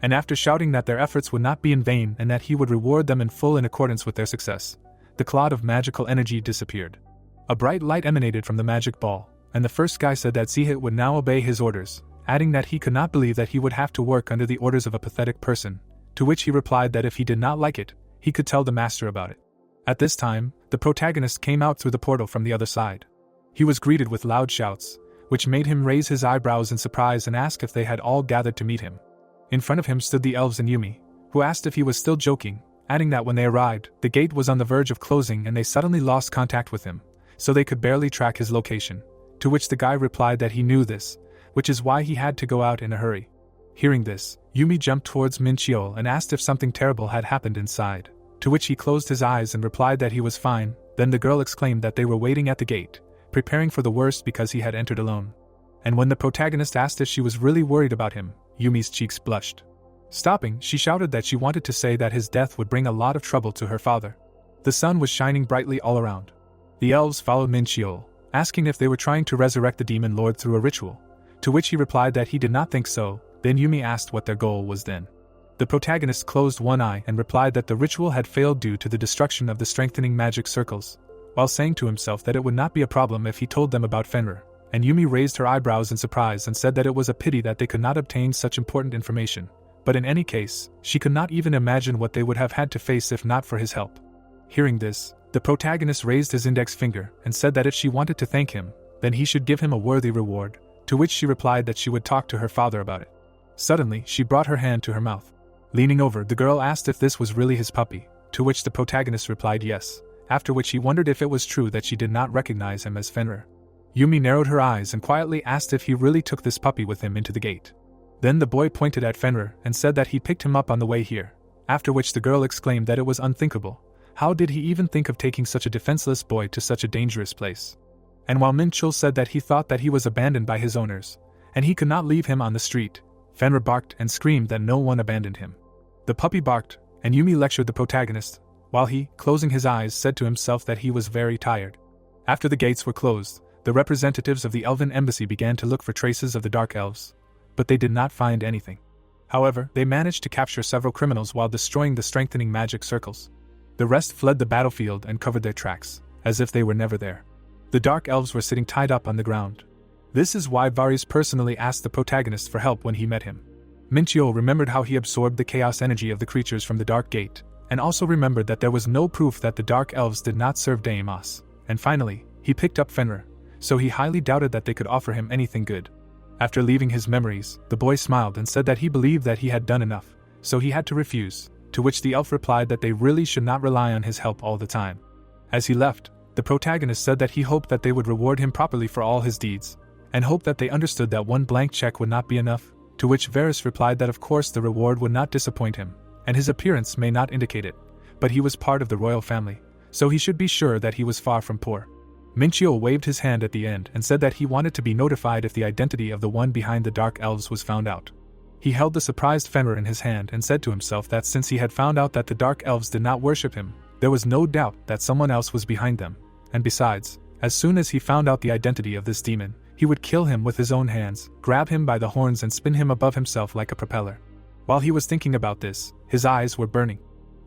And after shouting that their efforts would not be in vain and that he would reward them in full in accordance with their success, the cloud of magical energy disappeared. A bright light emanated from the magic ball, and the first guy said that Zihit would now obey his orders, adding that he could not believe that he would have to work under the orders of a pathetic person, to which he replied that if he did not like it, he could tell the master about it. At this time, the protagonist came out through the portal from the other side. He was greeted with loud shouts, which made him raise his eyebrows in surprise and ask if they had all gathered to meet him. In front of him stood the elves and Yumi, who asked if he was still joking, adding that when they arrived, the gate was on the verge of closing and they suddenly lost contact with him, so they could barely track his location, to which the guy replied that he knew this, which is why he had to go out in a hurry. Hearing this, Yumi jumped towards Minchiol and asked if something terrible had happened inside, to which he closed his eyes and replied that he was fine. Then the girl exclaimed that they were waiting at the gate, preparing for the worst because he had entered alone. And when the protagonist asked if she was really worried about him, Yumi's cheeks blushed. Stopping, she shouted that she wanted to say that his death would bring a lot of trouble to her father. The sun was shining brightly all around. The elves followed Minchiol, asking if they were trying to resurrect the demon lord through a ritual, to which he replied that he did not think so. Then Yumi asked what their goal was then. The protagonist closed one eye and replied that the ritual had failed due to the destruction of the strengthening magic circles, while saying to himself that it would not be a problem if he told them about Fenrir, and Yumi raised her eyebrows in surprise and said that it was a pity that they could not obtain such important information, but in any case, she could not even imagine what they would have had to face if not for his help. Hearing this, the protagonist raised his index finger and said that if she wanted to thank him, then he should give him a worthy reward, to which she replied that she would talk to her father about it. Suddenly, she brought her hand to her mouth. Leaning over, the girl asked if this was really his puppy, to which the protagonist replied yes, after which he wondered if it was true that she did not recognize him as Fenrir. Yumi narrowed her eyes and quietly asked if he really took this puppy with him into the gate. Then the boy pointed at Fenrir and said that he picked him up on the way here, after which the girl exclaimed that it was unthinkable. How did he even think of taking such a defenseless boy to such a dangerous place? And while Minchul said that he thought that he was abandoned by his owners, and he could not leave him on the street, Fenrir barked and screamed that no one abandoned him. The puppy barked, and Yumi lectured the protagonist, while he, closing his eyes, said to himself that he was very tired. After the gates were closed, the representatives of the Elven embassy began to look for traces of the Dark Elves, but they did not find anything. However, they managed to capture several criminals while destroying the strengthening magic circles. The rest fled the battlefield and covered their tracks, as if they were never there. The Dark Elves were sitting tied up on the ground. This is why Varys personally asked the protagonist for help when he met him. Minchiol remembered how he absorbed the chaos energy of the creatures from the Dark Gate, and also remembered that there was no proof that the Dark Elves did not serve Daemos. And finally, he picked up Fenrir, so he highly doubted that they could offer him anything good. After leaving his memories, the boy smiled and said that he believed that he had done enough, so he had to refuse, to which the elf replied that they really should not rely on his help all the time. As he left, the protagonist said that he hoped that they would reward him properly for all his deeds, and hoped that they understood that one blank check would not be enough, to which Varys replied that of course the reward would not disappoint him, and his appearance may not indicate it, but he was part of the royal family, so he should be sure that he was far from poor. Minchiol waved his hand at the end and said that he wanted to be notified if the identity of the one behind the Dark Elves was found out. He held the surprised Fenrir in his hand and said to himself that since he had found out that the Dark Elves did not worship him, there was no doubt that someone else was behind them, and besides, as soon as he found out the identity of this demon, he would kill him with his own hands, grab him by the horns and spin him above himself like a propeller. While he was thinking about this, his eyes were burning.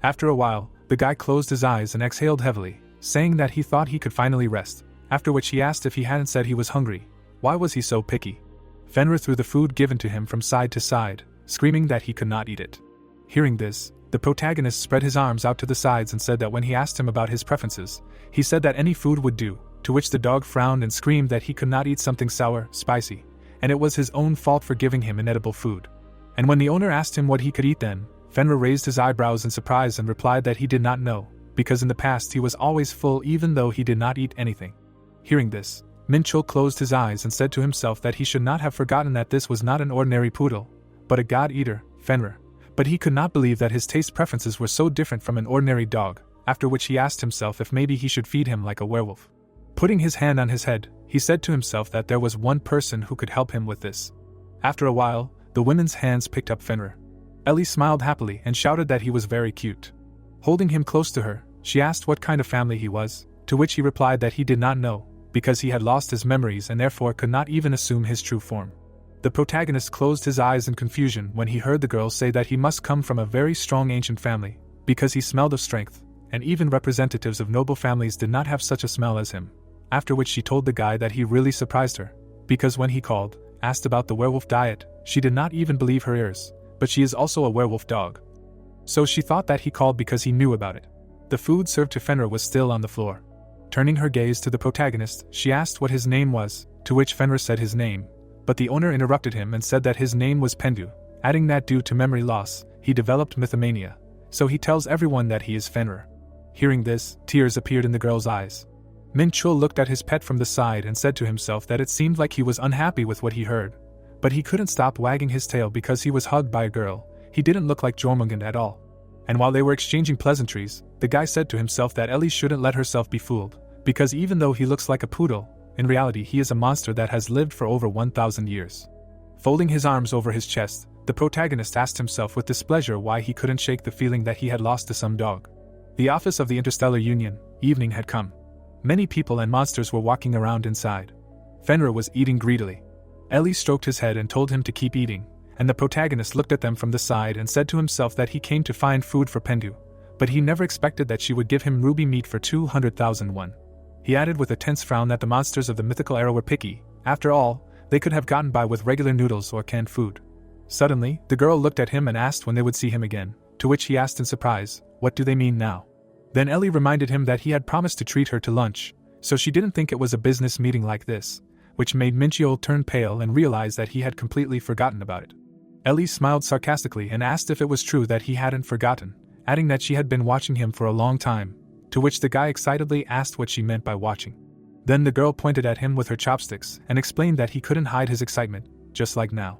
After a while, the guy closed his eyes and exhaled heavily, saying that he thought he could finally rest, after which he asked if he hadn't said he was hungry. Why was he so picky? Fenrir threw the food given to him from side to side, screaming that he could not eat it. Hearing this, the protagonist spread his arms out to the sides and said that when he asked him about his preferences, he said that any food would do, to which the dog frowned and screamed that he could not eat something sour, spicy, and it was his own fault for giving him inedible food. And when the owner asked him what he could eat then, Fenrir raised his eyebrows in surprise and replied that he did not know, because in the past he was always full even though he did not eat anything. Hearing this, Minchul closed his eyes and said to himself that he should not have forgotten that this was not an ordinary poodle, but a god-eater, Fenrir. But he could not believe that his taste preferences were so different from an ordinary dog, after which he asked himself if maybe he should feed him like a werewolf. Putting his hand on his head, he said to himself that there was one person who could help him with this. After a while, the women's hands picked up Fenrir. Ellie smiled happily and shouted that he was very cute. Holding him close to her, she asked what kind of family he was, to which he replied that he did not know, because he had lost his memories and therefore could not even assume his true form. The protagonist closed his eyes in confusion when he heard the girl say that he must come from a very strong ancient family, because he smelled of strength, and even representatives of noble families did not have such a smell as him. After which she told the guy that he really surprised her, because when he called, asked about the werewolf diet, she did not even believe her ears, but she is also a werewolf dog. So she thought that he called because he knew about it. The food served to Fenrir was still on the floor. Turning her gaze to the protagonist, she asked what his name was, to which Fenrir said his name, but the owner interrupted him and said that his name was Pendu, adding that due to memory loss, he developed mythomania, so he tells everyone that he is Fenrir. Hearing this, tears appeared in the girl's eyes. Min-chul looked at his pet from the side and said to himself that it seemed like he was unhappy with what he heard, but he couldn't stop wagging his tail because he was hugged by a girl. He didn't look like Jormungand at all. And while they were exchanging pleasantries, the guy said to himself that Ellie shouldn't let herself be fooled, because even though he looks like a poodle, in reality he is a monster that has lived for over 1,000 years. Folding his arms over his chest, the protagonist asked himself with displeasure why he couldn't shake the feeling that he had lost to some dog. The office of the Interstellar Union, evening had come. Many people and monsters were walking around inside. Fenrir was eating greedily. Ellie stroked his head and told him to keep eating, and the protagonist looked at them from the side and said to himself that he came to find food for Pendu, but he never expected that she would give him ruby meat for 200,000 won. He added with a tense frown that the monsters of the mythical era were picky. After all, they could have gotten by with regular noodles or canned food. Suddenly, the girl looked at him and asked when they would see him again, to which he asked in surprise, "What do they mean now?" Then Ellie reminded him that he had promised to treat her to lunch, so she didn't think it was a business meeting like this, which made Minchiol turn pale and realize that he had completely forgotten about it. Ellie smiled sarcastically and asked if it was true that he hadn't forgotten, adding that she had been watching him for a long time, to which the guy excitedly asked what she meant by watching. Then the girl pointed at him with her chopsticks and explained that he couldn't hide his excitement, just like now.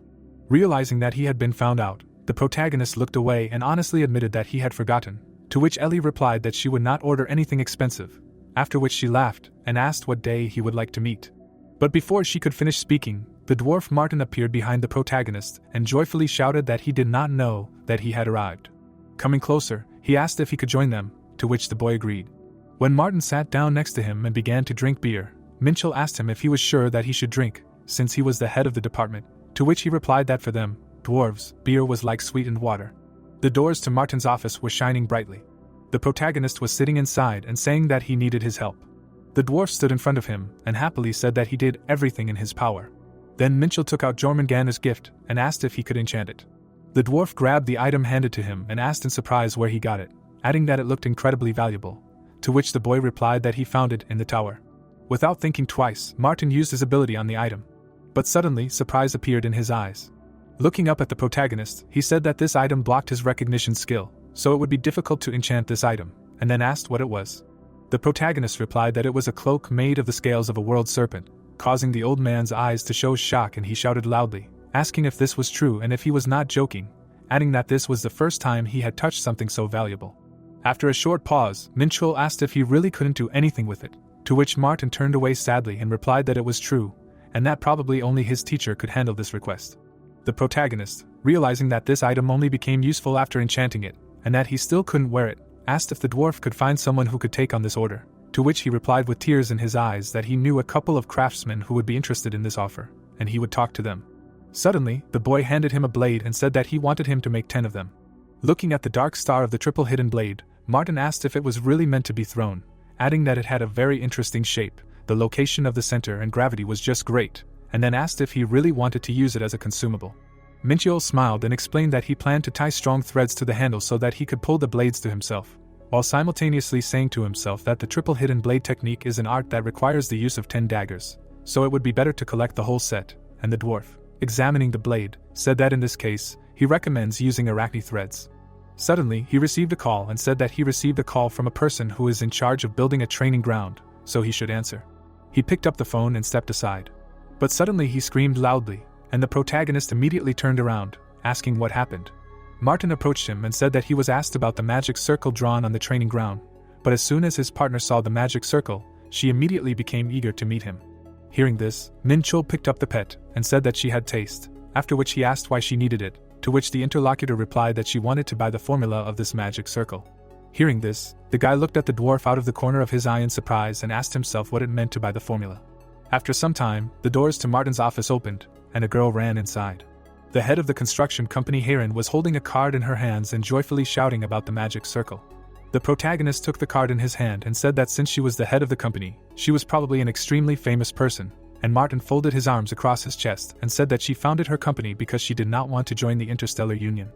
Realizing that he had been found out, the protagonist looked away and honestly admitted that he had forgotten, to which Ellie replied that she would not order anything expensive, after which she laughed and asked what day he would like to meet. But before she could finish speaking, the dwarf Martin appeared behind the protagonist and joyfully shouted that he did not know that he had arrived. Coming closer, he asked if he could join them, to which the boy agreed. When Martin sat down next to him and began to drink beer, Minchel asked him if he was sure that he should drink, since he was the head of the department, to which he replied that for them, dwarves, beer was like sweetened water. The doors to Martin's office were shining brightly. The protagonist was sitting inside and saying that he needed his help. The dwarf stood in front of him and happily said that he did everything in his power. Then Minchel took out Jormungandr's gift and asked if he could enchant it. The dwarf grabbed the item handed to him and asked in surprise where he got it, adding that it looked incredibly valuable, to which the boy replied that he found it in the tower. Without thinking twice, Martin used his ability on the item. But suddenly, surprise appeared in his eyes. Looking up at the protagonist, he said that this item blocked his recognition skill, so it would be difficult to enchant this item, and then asked what it was. The protagonist replied that it was a cloak made of the scales of a world serpent, causing the old man's eyes to show shock, and he shouted loudly, asking if this was true and if he was not joking, adding that this was the first time he had touched something so valuable. After a short pause, Minchul asked if he really couldn't do anything with it, to which Martin turned away sadly and replied that it was true, and that probably only his teacher could handle this request. The protagonist, realizing that this item only became useful after enchanting it, and that he still couldn't wear it, asked if the dwarf could find someone who could take on this order, to which he replied with tears in his eyes that he knew a couple of craftsmen who would be interested in this offer, and he would talk to them. Suddenly, the boy handed him a blade and said that he wanted him to make 10 of them. Looking at the dark star of the triple hidden blade, Martin asked if it was really meant to be thrown, adding that it had a very interesting shape, the location of the center and gravity was just great, and then asked if he really wanted to use it as a consumable. Minchiol smiled and explained that he planned to tie strong threads to the handle so that he could pull the blades to himself, while simultaneously saying to himself that the triple hidden blade technique is an art that requires the use of 10 daggers, so it would be better to collect the whole set, and the dwarf, examining the blade, said that in this case, he recommends using arachne threads. Suddenly, he received a call and said that he received a call from a person who is in charge of building a training ground, so he should answer. He picked up the phone and stepped aside. But suddenly he screamed loudly, and the protagonist immediately turned around, asking what happened. Martin approached him and said that he was asked about the magic circle drawn on the training ground, but as soon as his partner saw the magic circle, she immediately became eager to meet him. Hearing this, Min Chul picked up the pet and said that she had taste, after which he asked why she needed it, to which the interlocutor replied that she wanted to buy the formula of this magic circle. Hearing this, the guy looked at the dwarf out of the corner of his eye in surprise and asked himself what it meant to buy the formula. After some time, the doors to Martin's office opened, and a girl ran inside. The head of the construction company Heron was holding a card in her hands and joyfully shouting about the magic circle. The protagonist took the card in his hand and said that since she was the head of the company, she was probably an extremely famous person, and Martin folded his arms across his chest and said that she founded her company because she did not want to join the Interstellar Union.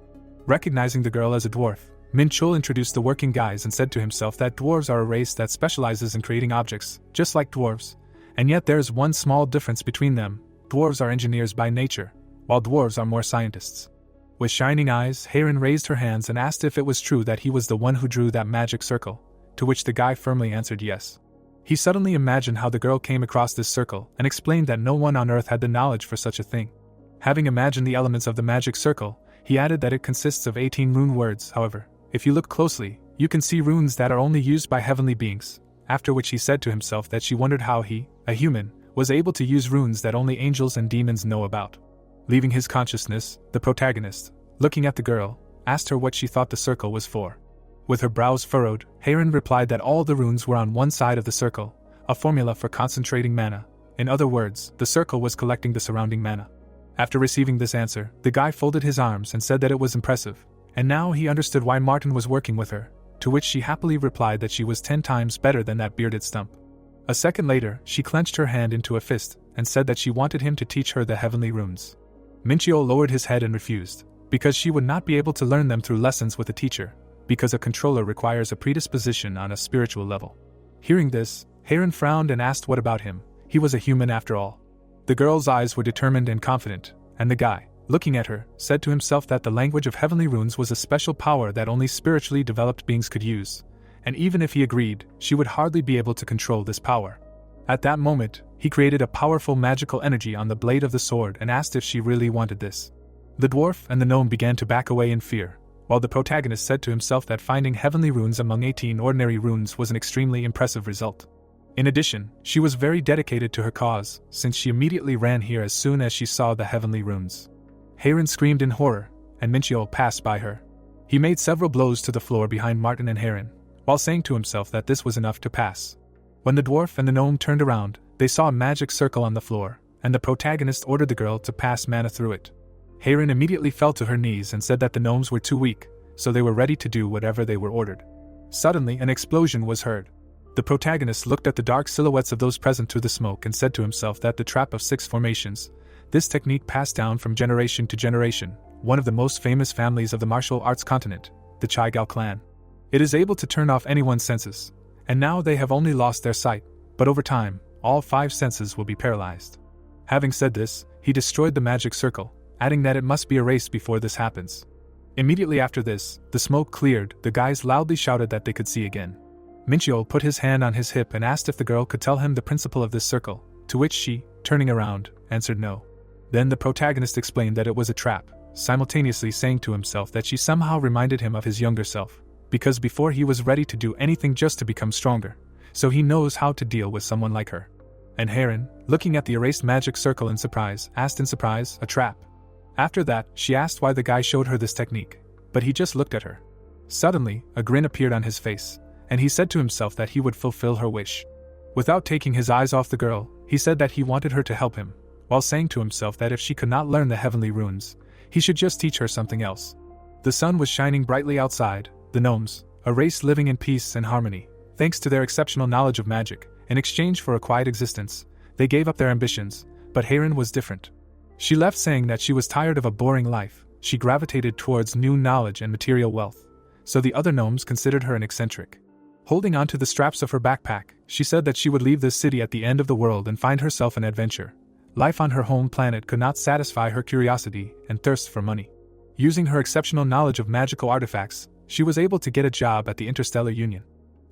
Recognizing the girl as a dwarf, Min-chul introduced the working guys and said to himself that dwarves are a race that specializes in creating objects, just like dwarves, and yet there is one small difference between them: dwarves are engineers by nature, while dwarves are more scientists. With shining eyes, Heron raised her hands and asked if it was true that he was the one who drew that magic circle, to which the guy firmly answered yes. He suddenly imagined how the girl came across this circle and explained that no one on Earth had the knowledge for such a thing. Having imagined the elements of the magic circle, he added that it consists of 18 rune words. However, if you look closely, you can see runes that are only used by heavenly beings, after which he said to himself that she wondered how he, a human, was able to use runes that only angels and demons know about. Leaving his consciousness, the protagonist, looking at the girl, asked her what she thought the circle was for. With her brows furrowed, Heron replied that all the runes were on one side of the circle, a formula for concentrating mana. In other words, the circle was collecting the surrounding mana. After receiving this answer, the guy folded his arms and said that it was impressive, and now he understood why Martin was working with her, to which she happily replied that she was 10 times better than that bearded stump. A second later, she clenched her hand into a fist and said that she wanted him to teach her the heavenly runes. Minchio lowered his head and refused, because she would not be able to learn them through lessons with a teacher, because a controller requires a predisposition on a spiritual level. Hearing this, Heron frowned and asked what about him. He was a human after all. The girl's eyes were determined and confident, and the guy, looking at her, said to himself that the language of heavenly runes was a special power that only spiritually developed beings could use, and even if he agreed, she would hardly be able to control this power. At that moment, he created a powerful magical energy on the blade of the sword and asked if she really wanted this. The dwarf and the gnome began to back away in fear, while the protagonist said to himself that finding heavenly runes among 18 ordinary runes was an extremely impressive result. In addition, she was very dedicated to her cause, since she immediately ran here as soon as she saw the heavenly runes. Heron screamed in horror, and Minchio passed by her. He made several blows to the floor behind Martin and Heron, while saying to himself that this was enough to pass. When the dwarf and the gnome turned around, they saw a magic circle on the floor, and the protagonist ordered the girl to pass mana through it. Heron immediately fell to her knees and said that the gnomes were too weak, so they were ready to do whatever they were ordered. Suddenly, an explosion was heard. The protagonist looked at the dark silhouettes of those present through the smoke and said to himself that the trap of 6 formations, this technique passed down from generation to generation, one of the most famous families of the martial arts continent, the Chaigao clan. It is able to turn off anyone's senses, and now they have only lost their sight, but over time, all 5 senses will be paralyzed. Having said this, he destroyed the magic circle, adding that it must be erased before this happens. Immediately after this, the smoke cleared, the guys loudly shouted that they could see again. Minchio put his hand on his hip and asked if the girl could tell him the principle of this circle, to which she, turning around, answered no. Then the protagonist explained that it was a trap, simultaneously saying to himself that she somehow reminded him of his younger self, because before he was ready to do anything just to become stronger, so he knows how to deal with someone like her. And Heron, looking at the erased magic circle in surprise, asked in surprise, a trap. After that, she asked why the guy showed her this technique, but he just looked at her. Suddenly, a grin appeared on his face, and he said to himself that he would fulfill her wish. Without taking his eyes off the girl, he said that he wanted her to help him, while saying to himself that if she could not learn the heavenly runes, he should just teach her something else. The sun was shining brightly outside. The gnomes, a race living in peace and harmony, thanks to their exceptional knowledge of magic, in exchange for a quiet existence, they gave up their ambitions, but Heron was different. She left saying that she was tired of a boring life. She gravitated towards new knowledge and material wealth, so the other gnomes considered her an eccentric. Holding onto the straps of her backpack, she said that she would leave this city at the end of the world and find herself an adventure. Life on her home planet could not satisfy her curiosity and thirst for money. Using her exceptional knowledge of magical artifacts, she was able to get a job at the Interstellar Union.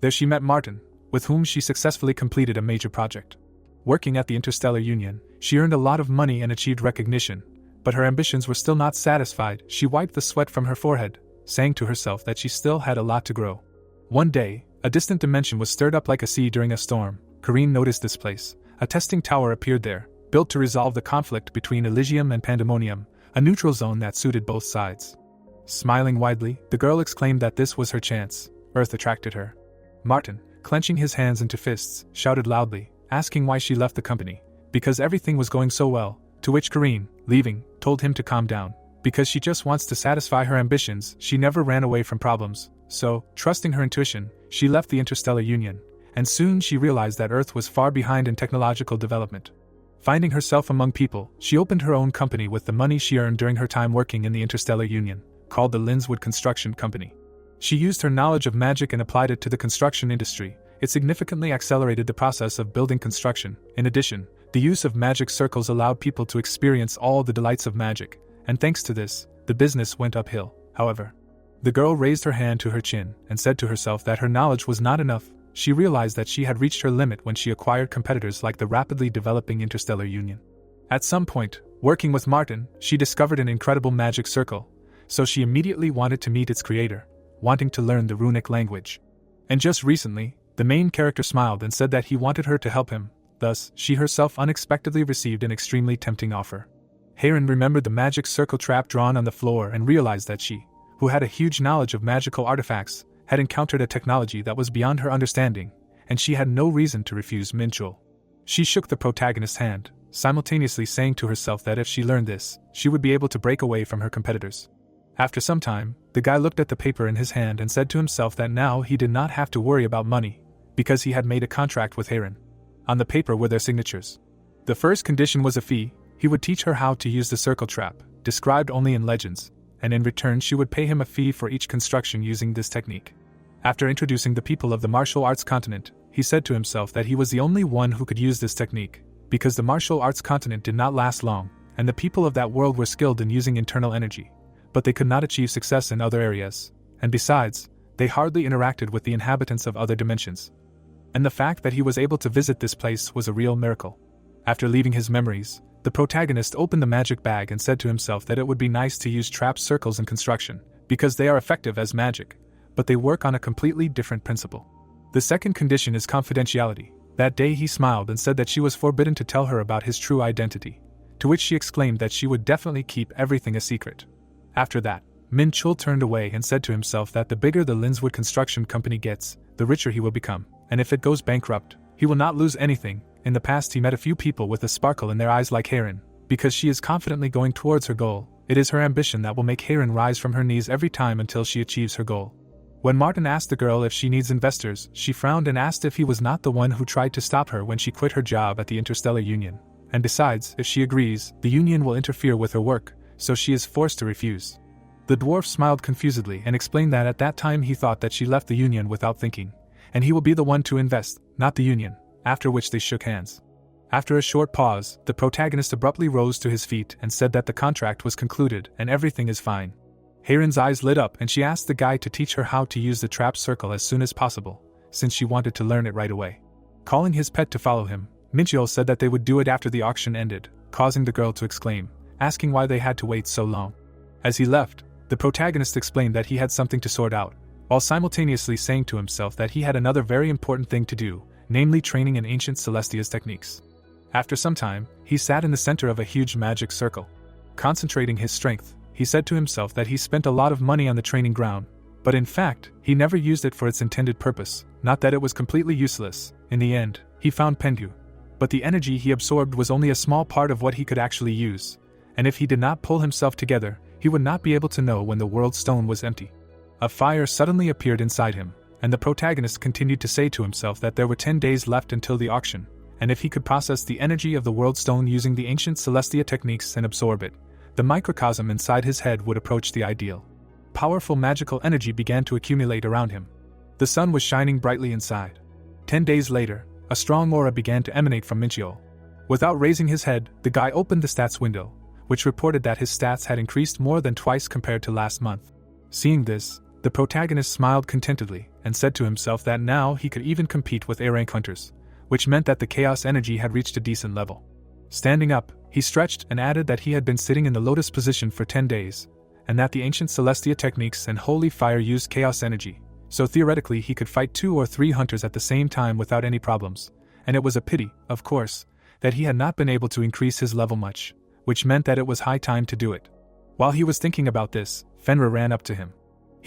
There she met Martin, with whom she successfully completed a major project. Working at the Interstellar Union, she earned a lot of money and achieved recognition, but her ambitions were still not satisfied. She wiped the sweat from her forehead, saying to herself that she still had a lot to grow. One day, a distant dimension was stirred up like a sea during a storm. Karine noticed this place. A testing tower appeared there, built to resolve the conflict between Elysium and Pandemonium, a neutral zone that suited both sides. Smiling widely, the girl exclaimed that this was her chance. Earth attracted her. Martin, clenching his hands into fists, shouted loudly, asking why she left the company, because everything was going so well, to which Karine, leaving, told him to calm down, because she just wants to satisfy her ambitions. She never ran away from problems, so, trusting her intuition, she left the Interstellar Union, and soon she realized that Earth was far behind in technological development. Finding herself among people, she opened her own company with the money she earned during her time working in the Interstellar Union, called the Lindswood Construction Company. She used her knowledge of magic and applied it to the construction industry. It significantly accelerated the process of building construction. In addition, the use of magic circles allowed people to experience all the delights of magic, and thanks to this, the business went uphill. However, the girl raised her hand to her chin and said to herself that her knowledge was not enough. She realized that she had reached her limit when she acquired competitors like the rapidly developing Interstellar Union. At some point, working with Martin, she discovered an incredible magic circle, so she immediately wanted to meet its creator, wanting to learn the runic language. And just recently, the main character smiled and said that he wanted her to help him. Thus, she herself unexpectedly received an extremely tempting offer. Heirin remembered the magic circle trap drawn on the floor and realized that she, who had a huge knowledge of magical artifacts, had encountered a technology that was beyond her understanding, and she had no reason to refuse Minchul. She shook the protagonist's hand, simultaneously saying to herself that if she learned this, she would be able to break away from her competitors. After some time, the guy looked at the paper in his hand and said to himself that now he did not have to worry about money, because he had made a contract with Heirin. On the paper were their signatures. The first condition was a fee. He would teach her how to use the circle trap, described only in legends, and in return she would pay him a fee for each construction using this technique. After introducing the people of the martial arts continent, he said to himself that he was the only one who could use this technique, because the martial arts continent did not last long, and the people of that world were skilled in using internal energy, but they could not achieve success in other areas, and besides, they hardly interacted with the inhabitants of other dimensions. And the fact that he was able to visit this place was a real miracle. After leaving his memories, the protagonist opened the magic bag and said to himself that it would be nice to use trap circles in construction, because they are effective as magic, but they work on a completely different principle. The second condition is confidentiality. That day he smiled and said that she was forbidden to tell her about his true identity, to which she exclaimed that she would definitely keep everything a secret. After that, Min Chul turned away and said to himself that the bigger the Lindswood Construction Company gets, the richer he will become, and if it goes bankrupt, he will not lose anything. In the past he met a few people with a sparkle in their eyes like Heirin, because she is confidently going towards her goal. It is her ambition that will make Heirin rise from her knees every time until she achieves her goal. When Martin asked the girl if she needs investors, she frowned and asked if he was not the one who tried to stop her when she quit her job at the Interstellar Union. And besides, if she agrees, the Union will interfere with her work, so she is forced to refuse. The dwarf smiled confusedly and explained that at that time he thought that she left the Union without thinking, and he will be the one to invest, not the Union, after which they shook hands. After a short pause, the protagonist abruptly rose to his feet and said that the contract was concluded and everything is fine. Heirin's eyes lit up and she asked the guy to teach her how to use the trap circle as soon as possible, since she wanted to learn it right away. Calling his pet to follow him, Minchiel said that they would do it after the auction ended, causing the girl to exclaim, asking why they had to wait so long. As he left, the protagonist explained that he had something to sort out, while simultaneously saying to himself that he had another very important thing to do, namely training in ancient Celestia's techniques. After some time, he sat in the center of a huge magic circle. Concentrating his strength, he said to himself that he spent a lot of money on the training ground, but in fact, he never used it for its intended purpose, not that it was completely useless. In the end, he found Pendu, but the energy he absorbed was only a small part of what he could actually use, and if he did not pull himself together, he would not be able to know when the world stone was empty. A fire suddenly appeared inside him, and the protagonist continued to say to himself that there were 10 days left until the auction, and if he could process the energy of the world stone using the ancient Celestia techniques and absorb it, the microcosm inside his head would approach the ideal. Powerful magical energy began to accumulate around him. The sun was shining brightly inside. 10 days later, a strong aura began to emanate from Minchiel. Without raising his head, the guy opened the stats window, which reported that his stats had increased more than twice compared to last month. Seeing this, the protagonist smiled contentedly and said to himself that now he could even compete with A-rank hunters, which meant that the chaos energy had reached a decent level. Standing up, he stretched and added that he had been sitting in the lotus position for 10 days, and that the ancient Celestia techniques and holy fire used chaos energy, so theoretically he could fight 2 or 3 hunters at the same time without any problems, and it was a pity, of course, that he had not been able to increase his level much, which meant that it was high time to do it. While he was thinking about this, Fenrir ran up to him.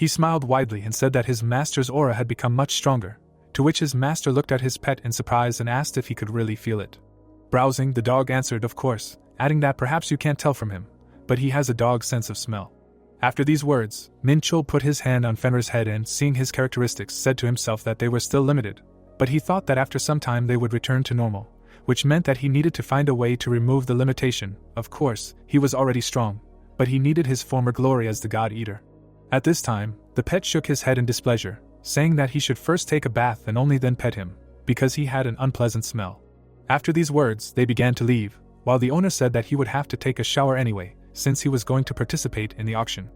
He smiled widely and said that his master's aura had become much stronger, to which his master looked at his pet in surprise and asked if he could really feel it. Browsing, the dog answered of course, adding that perhaps you can't tell from him, but he has a dog's sense of smell. After these words, Min-chul put his hand on Fenrir's head and, seeing his characteristics, said to himself that they were still limited, but he thought that after some time they would return to normal, which meant that he needed to find a way to remove the limitation. Of course, he was already strong, but he needed his former glory as the God-Eater. At this time, the pet shook his head in displeasure, saying that he should first take a bath and only then pet him, because he had an unpleasant smell. After these words, they began to leave, while the owner said that he would have to take a shower anyway, since he was going to participate in the auction.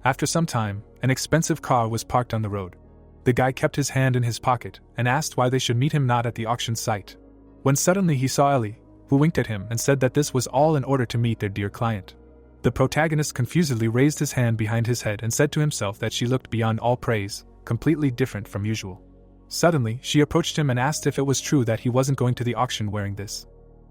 After some time, an expensive car was parked on the road. The guy kept his hand in his pocket and asked why they should meet him not at the auction site. When suddenly he saw Ellie, who winked at him and said that this was all in order to meet their dear client. The protagonist confusedly raised his hand behind his head and said to himself that she looked beyond all praise, completely different from usual. Suddenly, she approached him and asked if it was true that he wasn't going to the auction wearing this.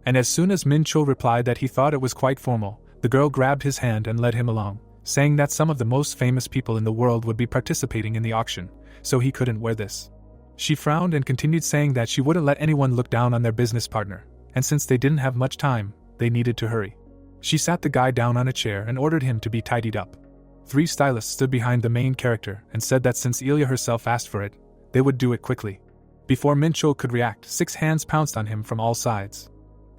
And as soon as Min-chul replied that he thought it was quite formal, the girl grabbed his hand and led him along, saying that some of the most famous people in the world would be participating in the auction, so he couldn't wear this. She frowned and continued saying that she wouldn't let anyone look down on their business partner, and since they didn't have much time, they needed to hurry. She sat the guy down on a chair and ordered him to be tidied up. 3 stylists stood behind the main character and said that since Ilya herself asked for it, they would do it quickly. Before Min-chul could react, 6 hands pounced on him from all sides.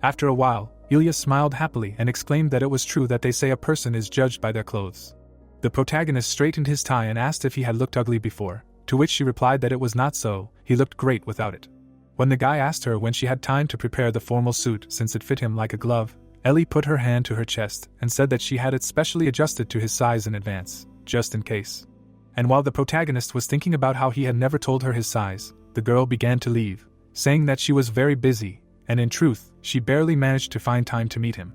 After a while, Ilya smiled happily and exclaimed that it was true that they say a person is judged by their clothes. The protagonist straightened his tie and asked if he had looked ugly before, to which she replied that it was not so, he looked great without it. When the guy asked her when she had time to prepare the formal suit since it fit him like a glove, Ellie put her hand to her chest and said that she had it specially adjusted to his size in advance, just in case. And while the protagonist was thinking about how he had never told her his size, the girl began to leave, saying that she was very busy, and in truth, she barely managed to find time to meet him.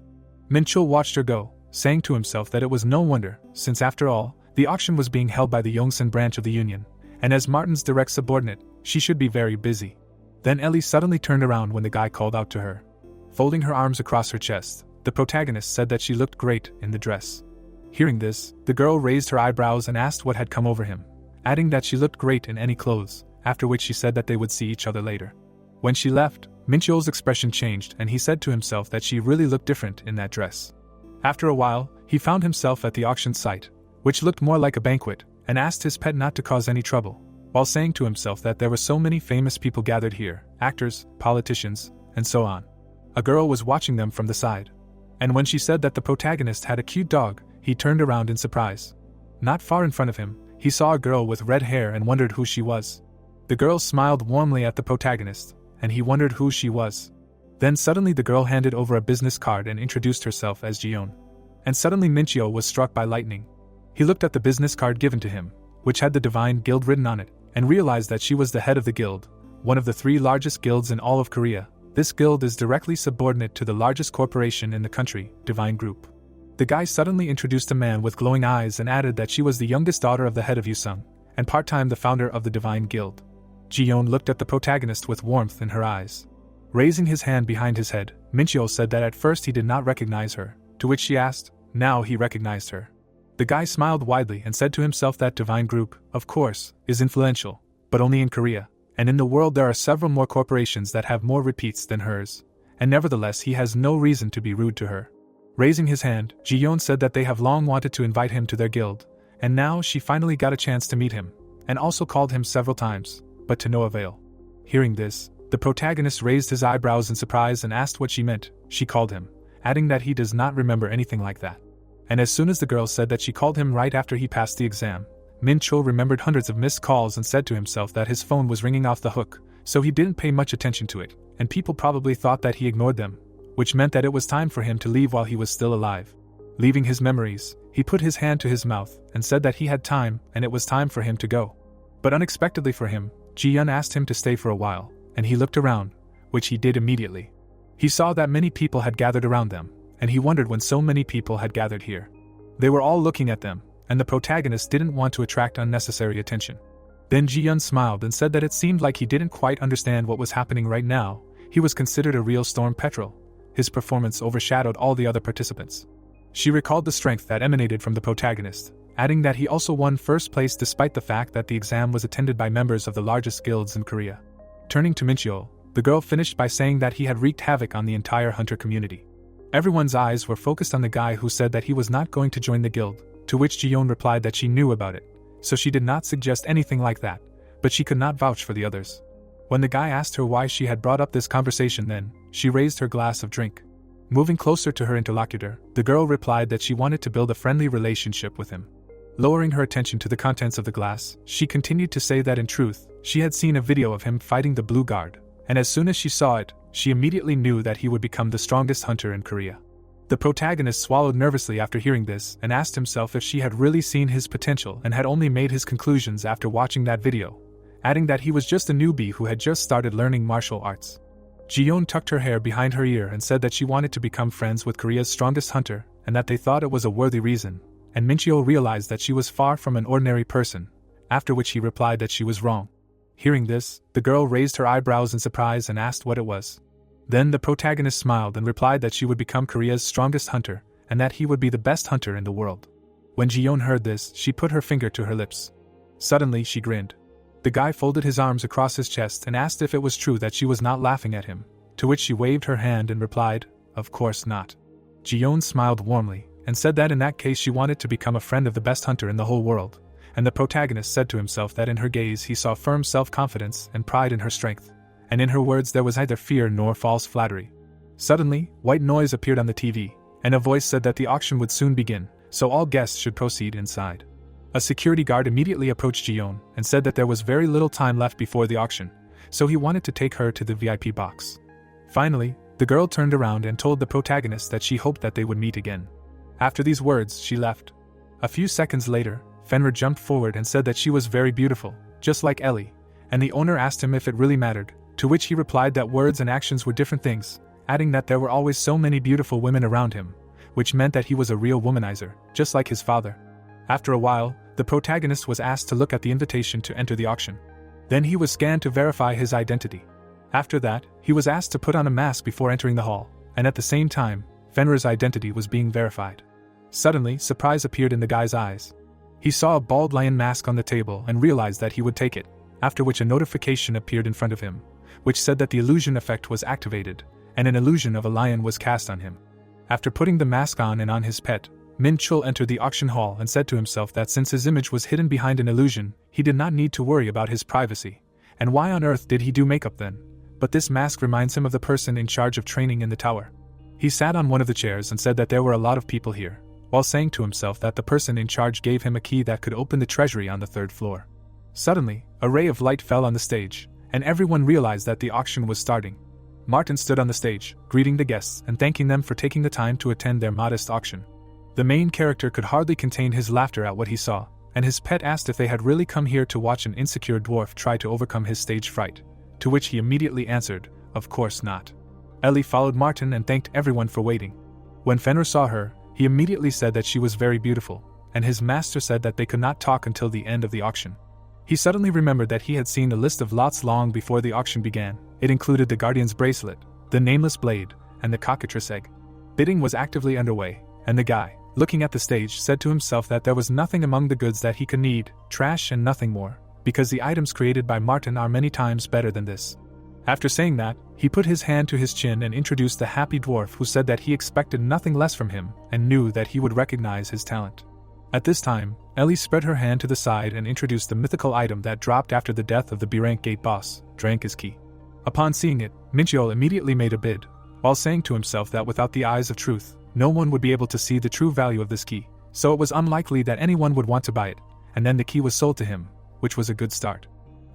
Min-chul watched her go, saying to himself that it was no wonder, since after all, the auction was being held by the Yongsan branch of the union, and as Martin's direct subordinate, she should be very busy. Then Ellie suddenly turned around when the guy called out to her. Folding her arms across her chest, the protagonist said that she looked great in the dress. Hearing this, the girl raised her eyebrows and asked what had come over him, adding that she looked great in any clothes, after which she said that they would see each other later. When she left, Min-chul's expression changed and he said to himself that she really looked different in that dress. After a while, he found himself at the auction site, which looked more like a banquet, and asked his pet not to cause any trouble, while saying to himself that there were so many famous people gathered here, actors, politicians, and so on. A girl was watching them from the side. And when she said that the protagonist had a cute dog, he turned around in surprise. Not far in front of him, he saw a girl with red hair and wondered who she was. The girl smiled warmly at the protagonist, and he wondered who she was. Then suddenly the girl handed over a business card and introduced herself as Jiyeon. And suddenly Minchio was struck by lightning. He looked at the business card given to him, which had the Divine Guild written on it, and realized that she was the head of the guild, one of the 3 largest guilds in all of Korea. This guild is directly subordinate to the largest corporation in the country, Divine Group. The guy suddenly introduced a man with glowing eyes and added that she was the youngest daughter of the head of Yusung, and part-time the founder of the Divine Guild. Jiyeon looked at the protagonist with warmth in her eyes. Raising his hand behind his head, Minchio said that at first he did not recognize her, to which she asked, now he recognized her. The guy smiled widely and said to himself that Divine Group, of course, is influential, but only in Korea, and in the world there are several more corporations that have more repeats than hers, and nevertheless he has no reason to be rude to her. Raising his hand, Jiyeon said that they have long wanted to invite him to their guild, and now she finally got a chance to meet him, and also called him several times, but to no avail. Hearing this, the protagonist raised his eyebrows in surprise and asked what she meant. She called him, adding that he does not remember anything like that. And as soon as the girl said that she called him right after he passed the exam, Min-chul remembered hundreds of missed calls and said to himself that his phone was ringing off the hook, so he didn't pay much attention to it, and people probably thought that he ignored them, which meant that it was time for him to leave while he was still alive. Leaving his memories, he put his hand to his mouth and said that he had time and it was time for him to go. But unexpectedly for him, Ji-yeon asked him to stay for a while, and he looked around, which he did immediately. He saw that many people had gathered around them, and he wondered when so many people had gathered here. They were all looking at them, and the protagonist didn't want to attract unnecessary attention. Then Ji-yeon smiled and said that it seemed like he didn't quite understand what was happening right now. He was considered a real storm petrel. His performance overshadowed all the other participants. She recalled the strength that emanated from the protagonist, adding that he also won first place despite the fact that the exam was attended by members of the largest guilds in Korea. Turning to Mincheol, the girl finished by saying that he had wreaked havoc on the entire hunter community. Everyone's eyes were focused on the guy who said that he was not going to join the guild, to which Jiyeon replied that she knew about it, so she did not suggest anything like that, but she could not vouch for the others. When the guy asked her why she had brought up this conversation, then she raised her glass of drink. Moving closer to her interlocutor, the girl replied that she wanted to build a friendly relationship with him. Lowering her attention to the contents of the glass, she continued to say that in truth, she had seen a video of him fighting the Blue Guard, and as soon as she saw it, she immediately knew that he would become the strongest hunter in Korea. The protagonist swallowed nervously after hearing this and asked himself if she had really seen his potential and had only made his conclusions after watching that video, adding that he was just a newbie who had just started learning martial arts. Jiyeon tucked her hair behind her ear and said that she wanted to become friends with Korea's strongest hunter and that they thought it was a worthy reason, and Mincheol realized that she was far from an ordinary person, after which he replied that she was wrong. Hearing this, the girl raised her eyebrows in surprise and asked what it was. Then the protagonist smiled and replied that she would become Korea's strongest hunter and that he would be the best hunter in the world. When Jiyeon heard this, she put her finger to her lips. Suddenly, she grinned. The guy folded his arms across his chest and asked if it was true that she was not laughing at him, to which she waved her hand and replied, "Of course not." Jiyeon smiled warmly and said that in that case she wanted to become a friend of the best hunter in the whole world, and the protagonist said to himself that in her gaze he saw firm self-confidence and pride in her strength, and in her words there was neither fear nor false flattery. Suddenly, white noise appeared on the TV, and a voice said that the auction would soon begin, so all guests should proceed inside. A security guard immediately approached Jiyeon and said that there was very little time left before the auction, so he wanted to take her to the VIP box. Finally, the girl turned around and told the protagonist that she hoped that they would meet again. After these words, she left. A few seconds later, Fenrir jumped forward and said that she was very beautiful, just like Ellie, and the owner asked him if it really mattered, to which he replied that words and actions were different things, adding that there were always so many beautiful women around him, which meant that he was a real womanizer, just like his father. After a while, the protagonist was asked to look at the invitation to enter the auction. Then he was scanned to verify his identity. After that, he was asked to put on a mask before entering the hall, and at the same time, Fenrir's identity was being verified. Suddenly, surprise appeared in the guy's eyes. He saw a bald lion mask on the table and realized that he would take it, after which a notification appeared in front of him, which said that the illusion effect was activated, and an illusion of a lion was cast on him. After putting the mask on and on his pet, Min Chul entered the auction hall and said to himself that since his image was hidden behind an illusion, he did not need to worry about his privacy. And why on earth did he do makeup then? But this mask reminds him of the person in charge of training in the tower. He sat on one of the chairs and said that there were a lot of people here, while saying to himself that the person in charge gave him a key that could open the treasury on the 3rd floor. Suddenly, a ray of light fell on the stage, and everyone realized that the auction was starting. Martin stood on the stage, greeting the guests and thanking them for taking the time to attend their modest auction. The main character could hardly contain his laughter at what he saw, and his pet asked if they had really come here to watch an insecure dwarf try to overcome his stage fright, to which he immediately answered, "Of course not." Ellie followed Martin and thanked everyone for waiting. When Fenrir saw her, he immediately said that she was very beautiful, and his master said that they could not talk until the end of the auction. He suddenly remembered that he had seen a list of lots long before the auction began. It included the Guardian's bracelet, the Nameless blade, and the cockatrice egg. Bidding was actively underway, and the guy, looking at the stage, said to himself that there was nothing among the goods that he could need, trash and nothing more, because the items created by Martin are many times better than this. After saying that, he put his hand to his chin and introduced the happy dwarf, who said that he expected nothing less from him and knew that he would recognize his talent. At this time, Ellie spread her hand to the side and introduced the mythical item that dropped after the death of the B-rank gate boss, Dranka's key. Upon seeing it, Mincheol immediately made a bid, while saying to himself that without the eyes of truth, no one would be able to see the true value of this key, so it was unlikely that anyone would want to buy it, and then the key was sold to him, which was a good start.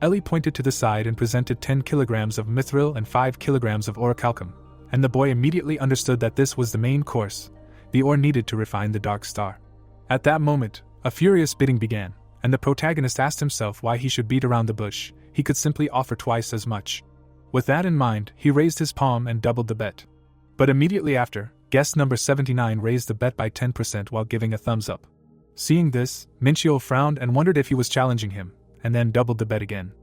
Ellie pointed to the side and presented 10 kilograms of mithril and 5 kilograms of orichalcum, and the boy immediately understood that this was the main course, the ore needed to refine the Dark Star. At that moment, a furious bidding began, and the protagonist asked himself why he should beat around the bush. He could simply offer twice as much. With that in mind, he raised his palm and doubled the bet. But immediately after, guest number 79 raised the bet by 10% while giving a thumbs up. Seeing this, Mincheol frowned and wondered if he was challenging him, and then doubled the bet again.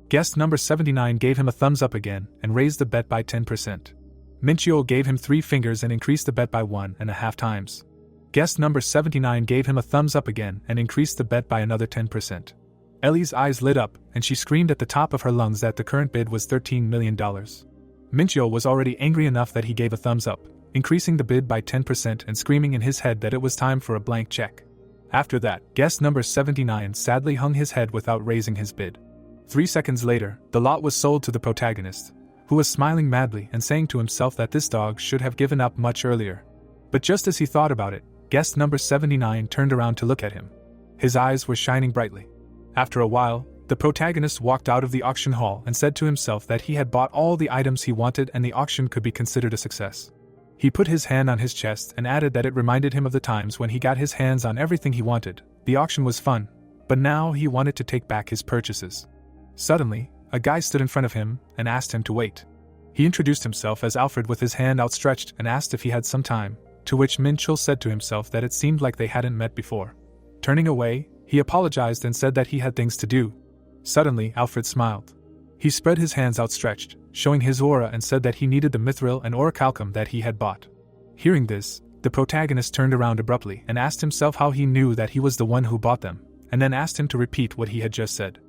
Guest number 79 gave him a thumbs up again and raised the bet by 10%. Mincheol gave him 3 fingers and increased the bet by 1.5 times. Guest number 79 gave him a thumbs up again and increased the bet by another 10%. Ellie's eyes lit up, and she screamed at the top of her lungs that the current bid was $13 million. Minchyo was already angry enough that he gave a thumbs up, increasing the bid by 10% and screaming in his head that it was time for a blank check. After that, guest number 79 sadly hung his head without raising his bid. 3 seconds later, the lot was sold to the protagonist, who was smiling madly and saying to himself that this dog should have given up much earlier. But just as he thought about it, guest number 79 turned around to look at him. His eyes were shining brightly. After a while, the protagonist walked out of the auction hall and said to himself that he had bought all the items he wanted and the auction could be considered a success. He put his hand on his chest and added that it reminded him of the times when he got his hands on everything he wanted. The auction was fun, but now he wanted to take back his purchases. Suddenly, a guy stood in front of him and asked him to wait. He introduced himself as Alfred with his hand outstretched and asked if he had some time, to which Minchul said to himself that it seemed like they hadn't met before. Turning away, he apologized and said that he had things to do. Suddenly, Alfred smiled. He spread his hands outstretched, showing his aura, and said that he needed the mithril and orichalcum that he had bought. Hearing this, the protagonist turned around abruptly and asked himself how he knew that he was the one who bought them, and then asked him to repeat what he had just said.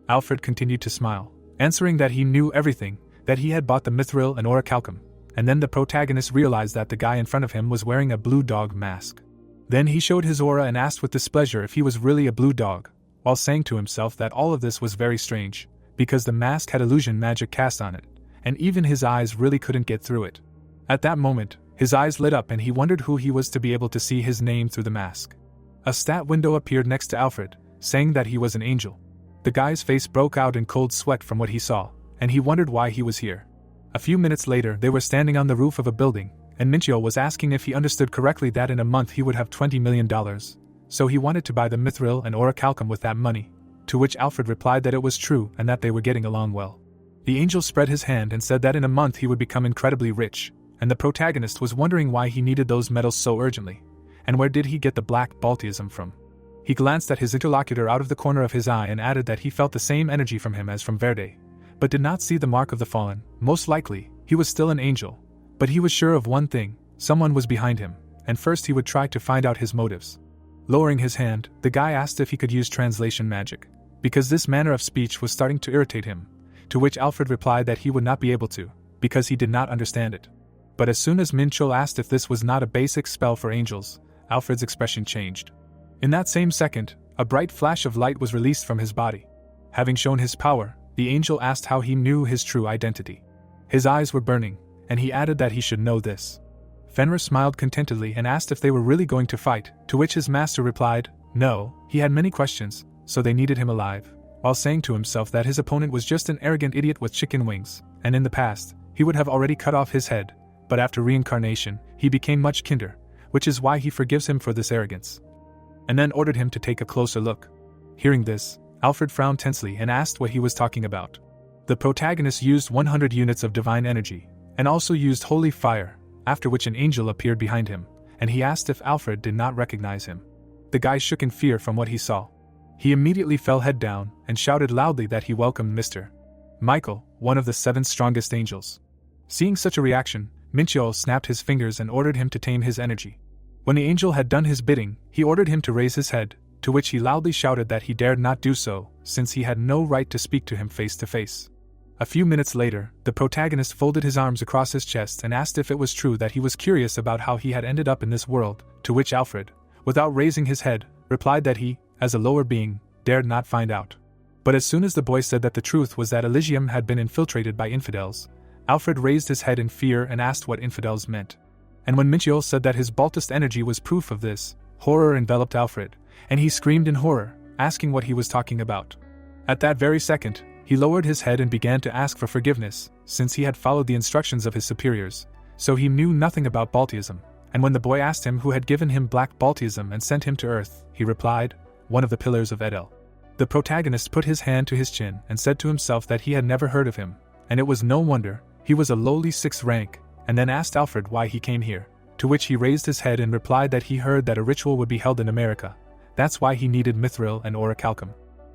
Alfred continued to smile, answering that he knew everything, that he had bought the mithril and orichalcum, and then the protagonist realized that the guy in front of him was wearing a blue dog mask. Then he showed his aura and asked with displeasure if he was really a blue dog, while saying to himself that all of this was very strange, because the mask had illusion magic cast on it, and even his eyes really couldn't get through it. At that moment, his eyes lit up and he wondered who he was to be able to see his name through the mask. A stat window appeared next to Alfred, saying that he was an angel. The guy's face broke out in cold sweat from what he saw, and he wondered why he was here. A few minutes later, they were standing on the roof of a building, and Minchyo was asking if he understood correctly that in a month he would have $20 million, so he wanted to buy the mithril and orichalcum with that money, to which Alfred replied that it was true and that they were getting along well. The angel spread his hand and said that in a month he would become incredibly rich, and the protagonist was wondering why he needed those metals so urgently, and where did he get the black baltism from. He glanced at his interlocutor out of the corner of his eye and added that he felt the same energy from him as from Verde, but did not see the mark of the fallen. Most likely, he was still an angel, but he was sure of one thing: someone was behind him, and first he would try to find out his motives. Lowering his hand, the guy asked if he could use translation magic, because this manner of speech was starting to irritate him, to which Alfred replied that he would not be able to, because he did not understand it. But as soon as Minchul asked if this was not a basic spell for angels, Alfred's expression changed. In that same second, a bright flash of light was released from his body. Having shown his power, the angel asked how he knew his true identity. His eyes were burning, and he added that he should know this. Fenrir smiled contentedly and asked if they were really going to fight, to which his master replied, no, he had many questions, so they needed him alive, while saying to himself that his opponent was just an arrogant idiot with chicken wings, and in the past, he would have already cut off his head, but after reincarnation, he became much kinder, which is why he forgives him for this arrogance. And then ordered him to take a closer look. Hearing this, Alfred frowned tensely and asked what he was talking about. The protagonist used 100 units of divine energy, and also used holy fire, after which an angel appeared behind him, and he asked if Alfred did not recognize him. The guy shook in fear from what he saw. He immediately fell head down and shouted loudly that he welcomed Mr. Michael, one of the 7 strongest angels. Seeing such a reaction, Minchyo snapped his fingers and ordered him to tame his energy. When the angel had done his bidding, he ordered him to raise his head, to which he loudly shouted that he dared not do so, since he had no right to speak to him face to face. A few minutes later, the protagonist folded his arms across his chest and asked if it was true that he was curious about how he had ended up in this world, to which Alfred, without raising his head, replied that he, as a lower being, dared not find out. But as soon as the boy said that the truth was that Elysium had been infiltrated by infidels, Alfred raised his head in fear and asked what infidels meant. And when Minchyo said that his Baltist energy was proof of this, horror enveloped Alfred, and he screamed in horror, asking what he was talking about. At that very second, he lowered his head and began to ask for forgiveness, since he had followed the instructions of his superiors, so he knew nothing about Baltism, and when the boy asked him who had given him black Baltism and sent him to Earth, he replied, one of the pillars of Edel. The protagonist put his hand to his chin and said to himself that he had never heard of him, and it was no wonder, he was a lowly 6th rank, and then asked Alfred why he came here, to which he raised his head and replied that he heard that a ritual would be held in America. That's why he needed mithril and orichalcum.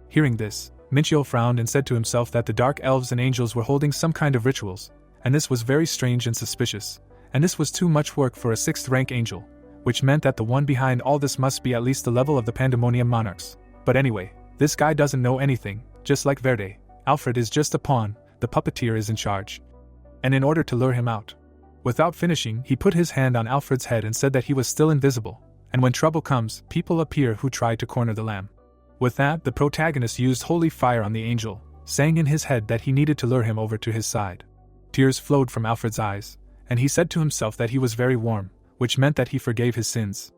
Hearing this, Minchyo frowned and said to himself that the dark elves and angels were holding some kind of rituals, and this was very strange and suspicious, and this was too much work for a 6th rank angel, which meant that the one behind all this must be at least the level of the Pandemonium Monarchs. But anyway, this guy doesn't know anything, just like Verde. Alfred is just a pawn, the puppeteer is in charge. And in order to lure him out. Without finishing, he put his hand on Alfred's head and said that he was still invisible, and when trouble comes, people appear who try to corner the lamb. With that, the protagonist used holy fire on the angel, saying in his head that he needed to lure him over to his side. Tears flowed from Alfred's eyes, and he said to himself that he was very warm, which meant that he forgave his sins.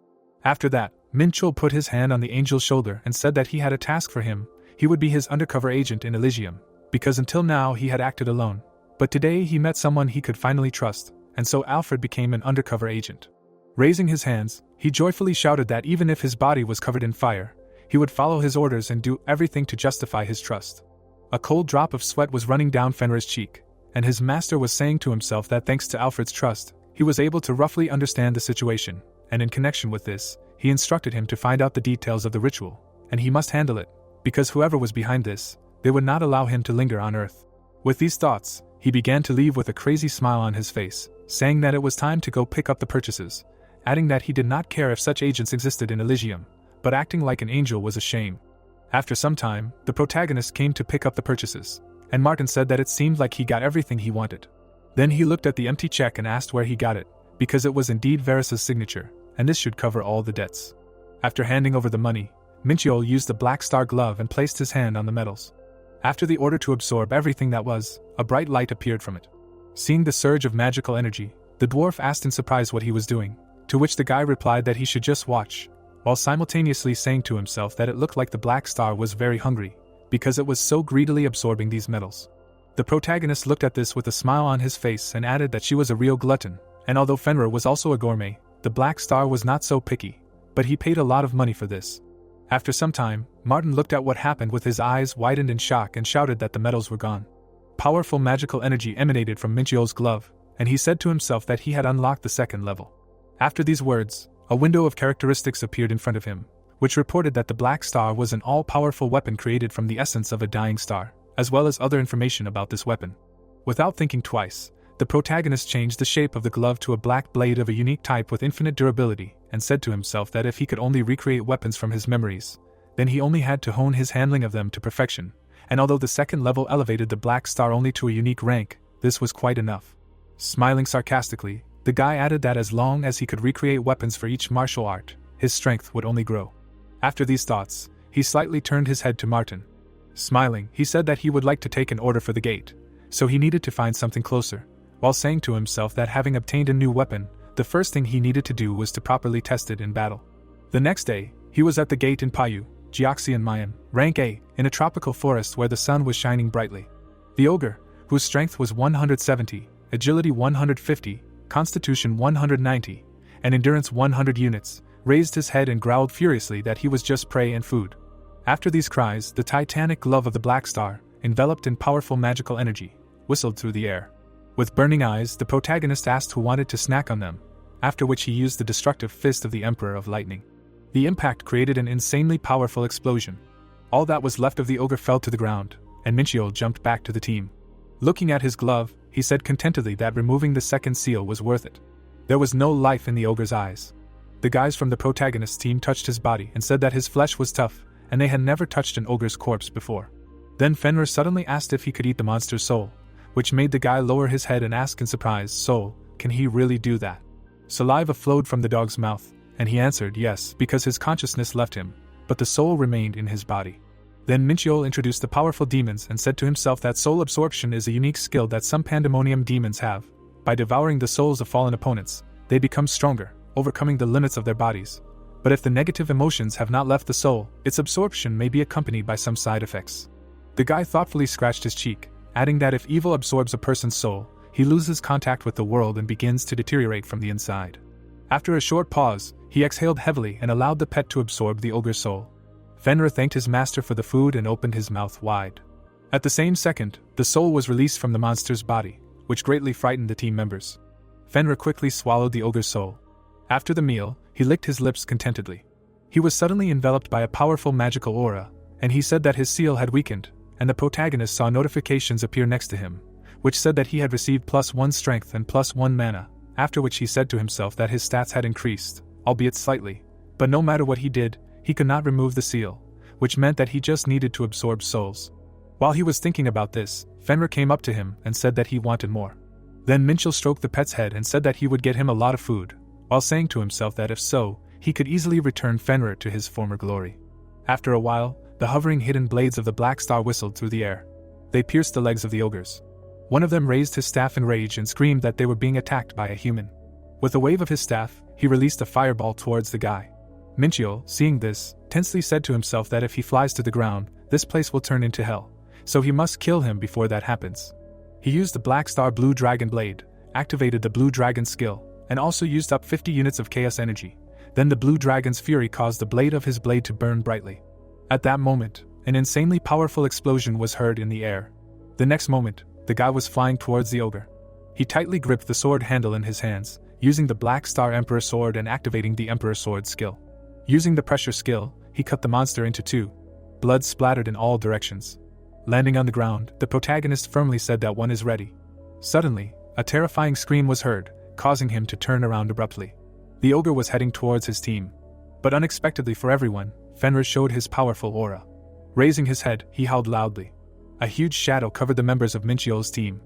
After that, Minchul put his hand on the angel's shoulder and said that he had a task for him. He would be his undercover agent in Elysium, because until now he had acted alone. But today he met someone he could finally trust, and so Alfred became an undercover agent. Raising his hands, he joyfully shouted that even if his body was covered in fire, he would follow his orders and do everything to justify his trust. A cold drop of sweat was running down Fenrir's cheek, and his master was saying to himself that thanks to Alfred's trust, he was able to roughly understand the situation, and in connection with this, he instructed him to find out the details of the ritual, and he must handle it, because whoever was behind this, they would not allow him to linger on Earth. With these thoughts, he began to leave with a crazy smile on his face, saying that it was time to go pick up the purchases, adding that he did not care if such agents existed in Elysium, but acting like an angel was a shame. After some time, the protagonist came to pick up the purchases, and Martin said that it seemed like he got everything he wanted. Then he looked at the empty check and asked where he got it, because it was indeed Varys' signature, and this should cover all the debts. After handing over the money, Minchiol used the Black Star glove and placed his hand on the metals. After the order to absorb everything that was, a bright light appeared from it. Seeing the surge of magical energy, the dwarf asked in surprise what he was doing, to which the guy replied that he should just watch, while simultaneously saying to himself that it looked like the Black Star was very hungry, because it was so greedily absorbing these metals. The protagonist looked at this with a smile on his face and added that she was a real glutton, and although Fenrir was also a gourmet, the Black Star was not so picky, but he paid a lot of money for this. After some time, Martin looked at what happened with his eyes widened in shock and shouted that the metals were gone. Powerful magical energy emanated from Minchiol's glove, and he said to himself that he had unlocked the second level. After these words, a window of characteristics appeared in front of him, which reported that the Black Star was an all-powerful weapon created from the essence of a dying star, as well as other information about this weapon. Without thinking twice, the protagonist changed the shape of the glove to a black blade of a unique type with infinite durability, and said to himself that if he could only recreate weapons from his memories, then he only had to hone his handling of them to perfection, and although the second level elevated the Black Star only to a unique rank, this was quite enough. Smiling sarcastically, the guy added that as long as he could recreate weapons for each martial art, his strength would only grow. After these thoughts, he slightly turned his head to Martin. Smiling, he said that he would like to take an order for the gate, so he needed to find something closer, while saying to himself that having obtained a new weapon, the first thing he needed to do was to properly test it in battle. The next day, he was at the gate in Payu, Geoxian Mayan, rank A, in a tropical forest where the sun was shining brightly. The ogre, whose strength was 170, agility 150, constitution 190, and endurance 100 units, raised his head and growled furiously that he was just prey and food. After these cries, the titanic glove of the Black Star, enveloped in powerful magical energy, whistled through the air. With burning eyes, the protagonist asked who wanted to snack on them, after which he used the destructive fist of the Emperor of Lightning. The impact created an insanely powerful explosion. All that was left of the ogre fell to the ground, and Minchiol jumped back to the team. Looking at his glove, he said contentedly that removing the second seal was worth it. There was no life in the ogre's eyes. The guys from the protagonist's team touched his body and said that his flesh was tough, and they had never touched an ogre's corpse before. Then Fenrir suddenly asked if he could eat the monster's soul, which made the guy lower his head and ask in surprise, "Soul, can he really do that?" Saliva flowed from the dog's mouth, and he answered yes because his consciousness left him, but the soul remained in his body. Then Minchiol introduced the powerful demons and said to himself that soul absorption is a unique skill that some pandemonium demons have. By devouring the souls of fallen opponents, they become stronger, overcoming the limits of their bodies. But if the negative emotions have not left the soul, its absorption may be accompanied by some side effects. The guy thoughtfully scratched his cheek, adding that if evil absorbs a person's soul, he loses contact with the world and begins to deteriorate from the inside. After a short pause, he exhaled heavily and allowed the pet to absorb the ogre's soul. Fenrir thanked his master for the food and opened his mouth wide. At the same second, the soul was released from the monster's body, which greatly frightened the team members. Fenrir quickly swallowed the ogre's soul. After the meal, he licked his lips contentedly. He was suddenly enveloped by a powerful magical aura, and he said that his seal had weakened, and the protagonist saw notifications appear next to him, which said that he had received +1 strength and +1 mana, after which he said to himself that his stats had increased, albeit slightly, but no matter what he did, he could not remove the seal, which meant that he just needed to absorb souls. While he was thinking about this, Fenrir came up to him and said that he wanted more. Then Minchil stroked the pet's head and said that he would get him a lot of food, while saying to himself that if so, he could easily return Fenrir to his former glory. After a while, the hovering hidden blades of the black star whistled through the air. They pierced the legs of the ogres. One of them raised his staff in rage and screamed that they were being attacked by a human. With a wave of his staff, he released a fireball towards the guy. Minchil, seeing this, tensely said to himself that if he flies to the ground, this place will turn into hell, so he must kill him before that happens. He used the Black Star Blue Dragon Blade, activated the Blue Dragon skill, and also used up 50 units of chaos energy. Then the Blue Dragon's fury caused the blade of his blade to burn brightly. At that moment, an insanely powerful explosion was heard in the air. The next moment, the guy was flying towards the ogre. He tightly gripped the sword handle in his hands, using the Black Star Emperor Sword and activating the Emperor Sword skill. Using the pressure skill, he cut the monster into two. Blood splattered in all directions. Landing on the ground, the protagonist firmly said that one is ready. Suddenly, a terrifying scream was heard, causing him to turn around abruptly. The ogre was heading towards his team. But unexpectedly for everyone, Fenrir showed his powerful aura. Raising his head, he howled loudly. A huge shadow covered the members of Minchiel's team.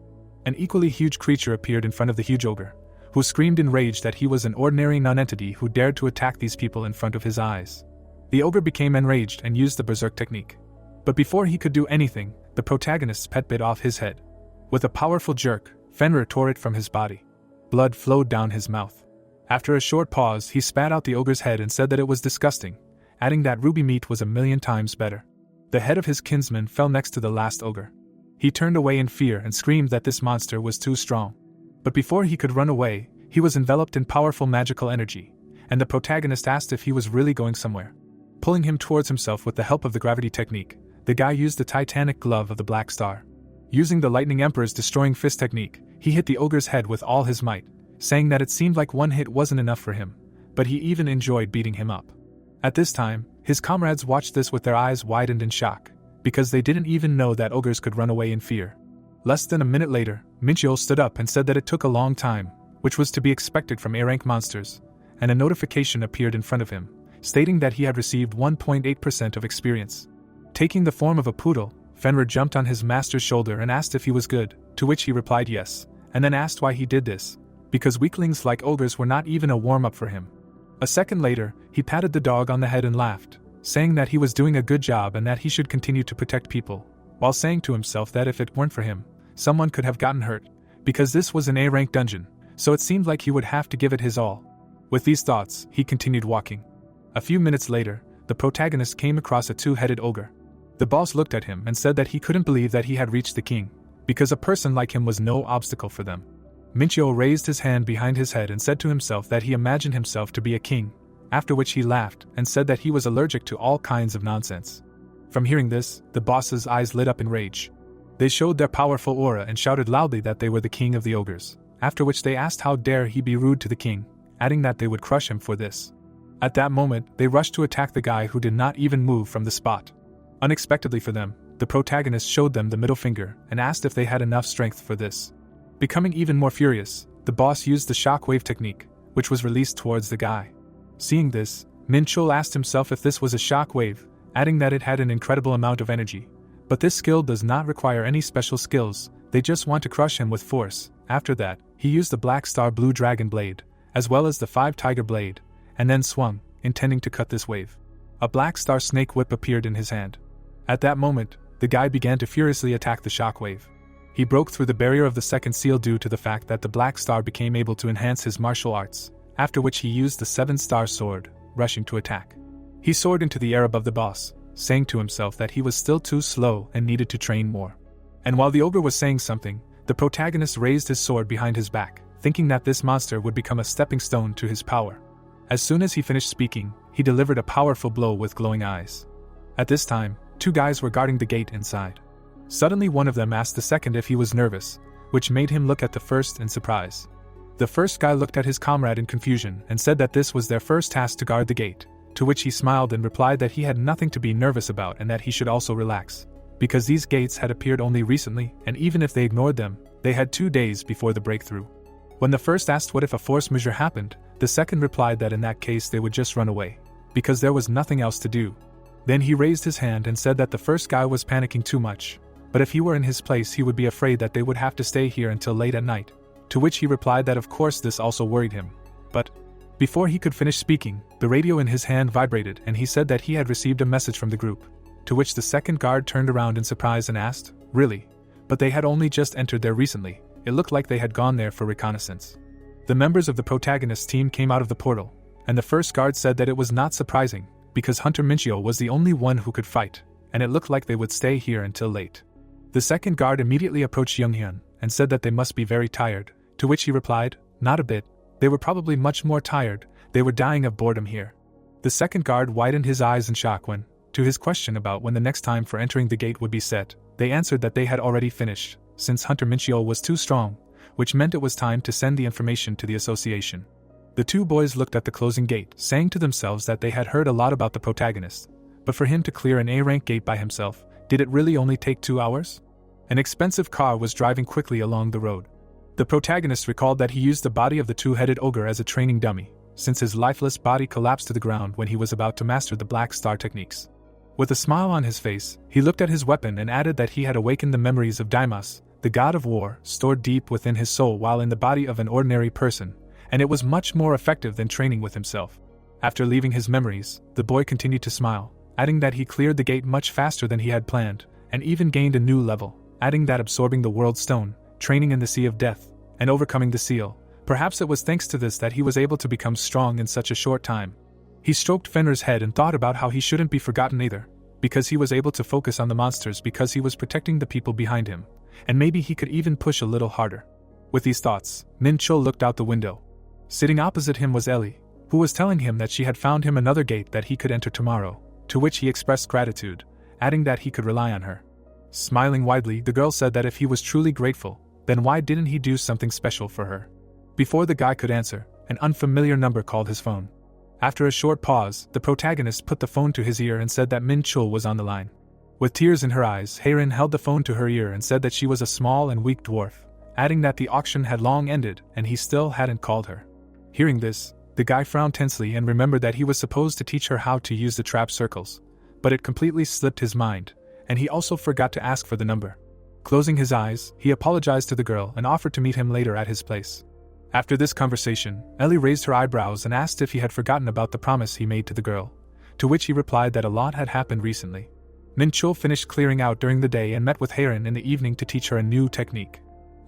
An equally huge creature appeared in front of the huge ogre, who screamed in rage that he was an ordinary non-entity who dared to attack these people in front of his eyes. The ogre became enraged and used the berserk technique. But before he could do anything, the protagonist's pet bit off his head. With a powerful jerk, Fenrir tore it from his body. Blood flowed down his mouth. After a short pause, he spat out the ogre's head and said that it was disgusting, adding that ruby meat was 1,000,000 times better. The head of his kinsman fell next to the last ogre. He turned away in fear and screamed that this monster was too strong. But before he could run away, he was enveloped in powerful magical energy, and the protagonist asked if he was really going somewhere. Pulling him towards himself with the help of the gravity technique, the guy used the titanic glove of the Black Star. Using the Lightning Emperor's destroying fist technique, he hit the ogre's head with all his might, saying that it seemed like one hit wasn't enough for him, but he even enjoyed beating him up. At this time, his comrades watched this with their eyes widened in shock, because they didn't even know that ogres could run away in fear. Less than a minute later, Minchiel stood up and said that it took a long time, which was to be expected from A-rank monsters, and a notification appeared in front of him, stating that he had received 1.8% of experience. Taking the form of a poodle, Fenrir jumped on his master's shoulder and asked if he was good, to which he replied yes, and then asked why he did this, because weaklings like ogres were not even a warm-up for him. A second later, he patted the dog on the head and laughed, saying that he was doing a good job and that he should continue to protect people, while saying to himself that if it weren't for him, someone could have gotten hurt, because this was an A-rank dungeon, so it seemed like he would have to give it his all. With these thoughts, he continued walking. A few minutes later, the protagonist came across a two-headed ogre. The boss looked at him and said that he couldn't believe that he had reached the king, because a person like him was no obstacle for them. Minchio raised his hand behind his head and said to himself that he imagined himself to be a king, after which he laughed and said that he was allergic to all kinds of nonsense. From hearing this, the boss's eyes lit up in rage. They showed their powerful aura and shouted loudly that they were the king of the ogres, after which they asked how dare he be rude to the king, adding that they would crush him for this. At that moment, they rushed to attack the guy who did not even move from the spot. Unexpectedly for them, the protagonist showed them the middle finger and asked if they had enough strength for this. Becoming even more furious, the boss used the shockwave technique, which was released towards the guy. Seeing this, Minchul asked himself if this was a shockwave, adding that it had an incredible amount of energy. But this skill does not require any special skills, they just want to crush him with force. After that, he used the Black Star Blue Dragon Blade, as well as the 5 Tiger Blade, and then swung, intending to cut this wave. A Black Star Snake Whip appeared in his hand. At that moment, the guy began to furiously attack the shockwave. He broke through the barrier of the second seal due to the fact that the Black Star became able to enhance his martial arts, after which he used the 7-star sword, rushing to attack. He soared into the air above the boss, saying to himself that he was still too slow and needed to train more. And while the ogre was saying something, the protagonist raised his sword behind his back, thinking that this monster would become a stepping stone to his power. As soon as he finished speaking, he delivered a powerful blow with glowing eyes. At this time, 2 guys were guarding the gate inside. Suddenly one of them asked the second if he was nervous, which made him look at the first in surprise. The first guy looked at his comrade in confusion and said that this was their first task to guard the gate, to which he smiled and replied that he had nothing to be nervous about and that he should also relax, because these gates had appeared only recently and even if they ignored them, they had 2 days before the breakthrough. When the first asked what if a force majeure happened, the second replied that in that case they would just run away, because there was nothing else to do. Then he raised his hand and said that the first guy was panicking too much, but if he were in his place he would be afraid that they would have to stay here until late at night, to which he replied that of course this also worried him. But before he could finish speaking, the radio in his hand vibrated and he said that he had received a message from the group, to which the second guard turned around in surprise and asked, "Really? But they had only just entered there recently, it looked like they had gone there for reconnaissance." The members of the protagonist team came out of the portal, and the first guard said that it was not surprising, because Hunter Minchio was the only one who could fight, and it looked like they would stay here until late. The second guard immediately approached Younghyun and said that they must be very tired, to which he replied, "Not a bit, they were probably much more tired, they were dying of boredom here." The second guard widened his eyes in shock when, to his question about when the next time for entering the gate would be set, they answered that they had already finished, since Hunter Minchio was too strong, which meant it was time to send the information to the association. The two boys looked at the closing gate, saying to themselves that they had heard a lot about the protagonist, but for him to clear an A-rank gate by himself, did it really only take 2 hours? An expensive car was driving quickly along the road. The protagonist recalled that he used the body of the two-headed ogre as a training dummy, since his lifeless body collapsed to the ground when he was about to master the Black Star techniques. With a smile on his face, he looked at his weapon and added that he had awakened the memories of Daimos, the god of war, stored deep within his soul while in the body of an ordinary person, and it was much more effective than training with himself. After leaving his memories, the boy continued to smile, adding that he cleared the gate much faster than he had planned, and even gained a new level, adding that absorbing the world stone, training in the sea of death, and overcoming the seal. Perhaps it was thanks to this that he was able to become strong in such a short time. He stroked Fenrir's head and thought about how he shouldn't be forgotten either, because he was able to focus on the monsters because he was protecting the people behind him, and maybe he could even push a little harder. With these thoughts, Min Chul looked out the window. Sitting opposite him was Ellie, who was telling him that she had found him another gate that he could enter tomorrow, to which he expressed gratitude, adding that he could rely on her. Smiling widely, the girl said that if he was truly grateful, then why didn't he do something special for her? Before the guy could answer, an unfamiliar number called his phone. After a short pause, the protagonist put the phone to his ear and said that Min Chul was on the line. With tears in her eyes, Heirin held the phone to her ear and said that she was a small and weak dwarf, adding that the auction had long ended and he still hadn't called her. Hearing this, the guy frowned tensely and remembered that he was supposed to teach her how to use the trap circles, but it completely slipped his mind, and he also forgot to ask for the number. Closing his eyes, he apologized to the girl and offered to meet him later at his place. After this conversation, Ellie raised her eyebrows and asked if he had forgotten about the promise he made to the girl, to which he replied that a lot had happened recently. Min Chul finished clearing out during the day and met with Heirin in the evening to teach her a new technique.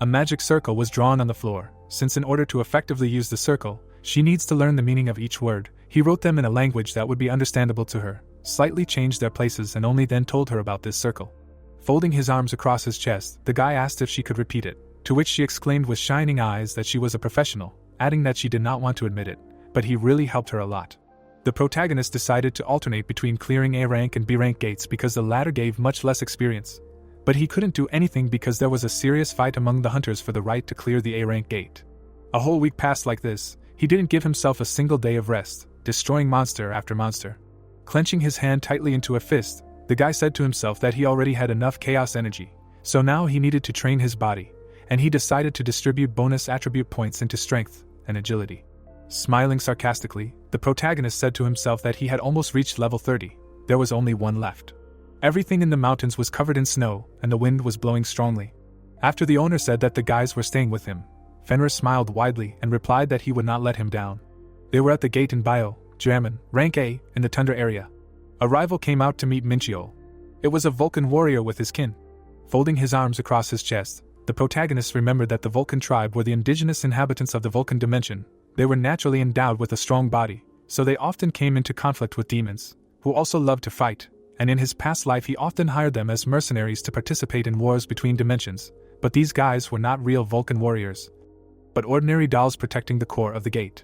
A magic circle was drawn on the floor, since in order to effectively use the circle, she needs to learn the meaning of each word. He wrote them in a language that would be understandable to her, slightly changed their places and only then told her about this circle. Folding his arms across his chest, the guy asked if she could repeat it, to which she exclaimed with shining eyes that she was a professional, adding that she did not want to admit it, but he really helped her a lot. The protagonist decided to alternate between clearing A-rank and B-rank gates because the latter gave much less experience. But he couldn't do anything because there was a serious fight among the hunters for the right to clear the A-rank gate. A whole week passed like this. He didn't give himself a single day of rest, destroying monster after monster. Clenching his hand tightly into a fist, the guy said to himself that he already had enough chaos energy, so now he needed to train his body, and he decided to distribute bonus attribute points into strength and agility. Smiling sarcastically, the protagonist said to himself that he had almost reached level 30, there was only one left. Everything in the mountains was covered in snow, and the wind was blowing strongly. After the owner said that the guys were staying with him, Fenrir smiled widely and replied that he would not let him down. They were at the gate in Bio, Jamin, rank A, in the tundra area. A rival came out to meet Minchio. It was a Vulcan warrior with his kin. Folding his arms across his chest, the protagonist remembered that the Vulcan tribe were the indigenous inhabitants of the Vulcan dimension. They were naturally endowed with a strong body, so they often came into conflict with demons, who also loved to fight, and in his past life he often hired them as mercenaries to participate in wars between dimensions, but these guys were not real Vulcan warriors, but ordinary dolls protecting the core of the gate.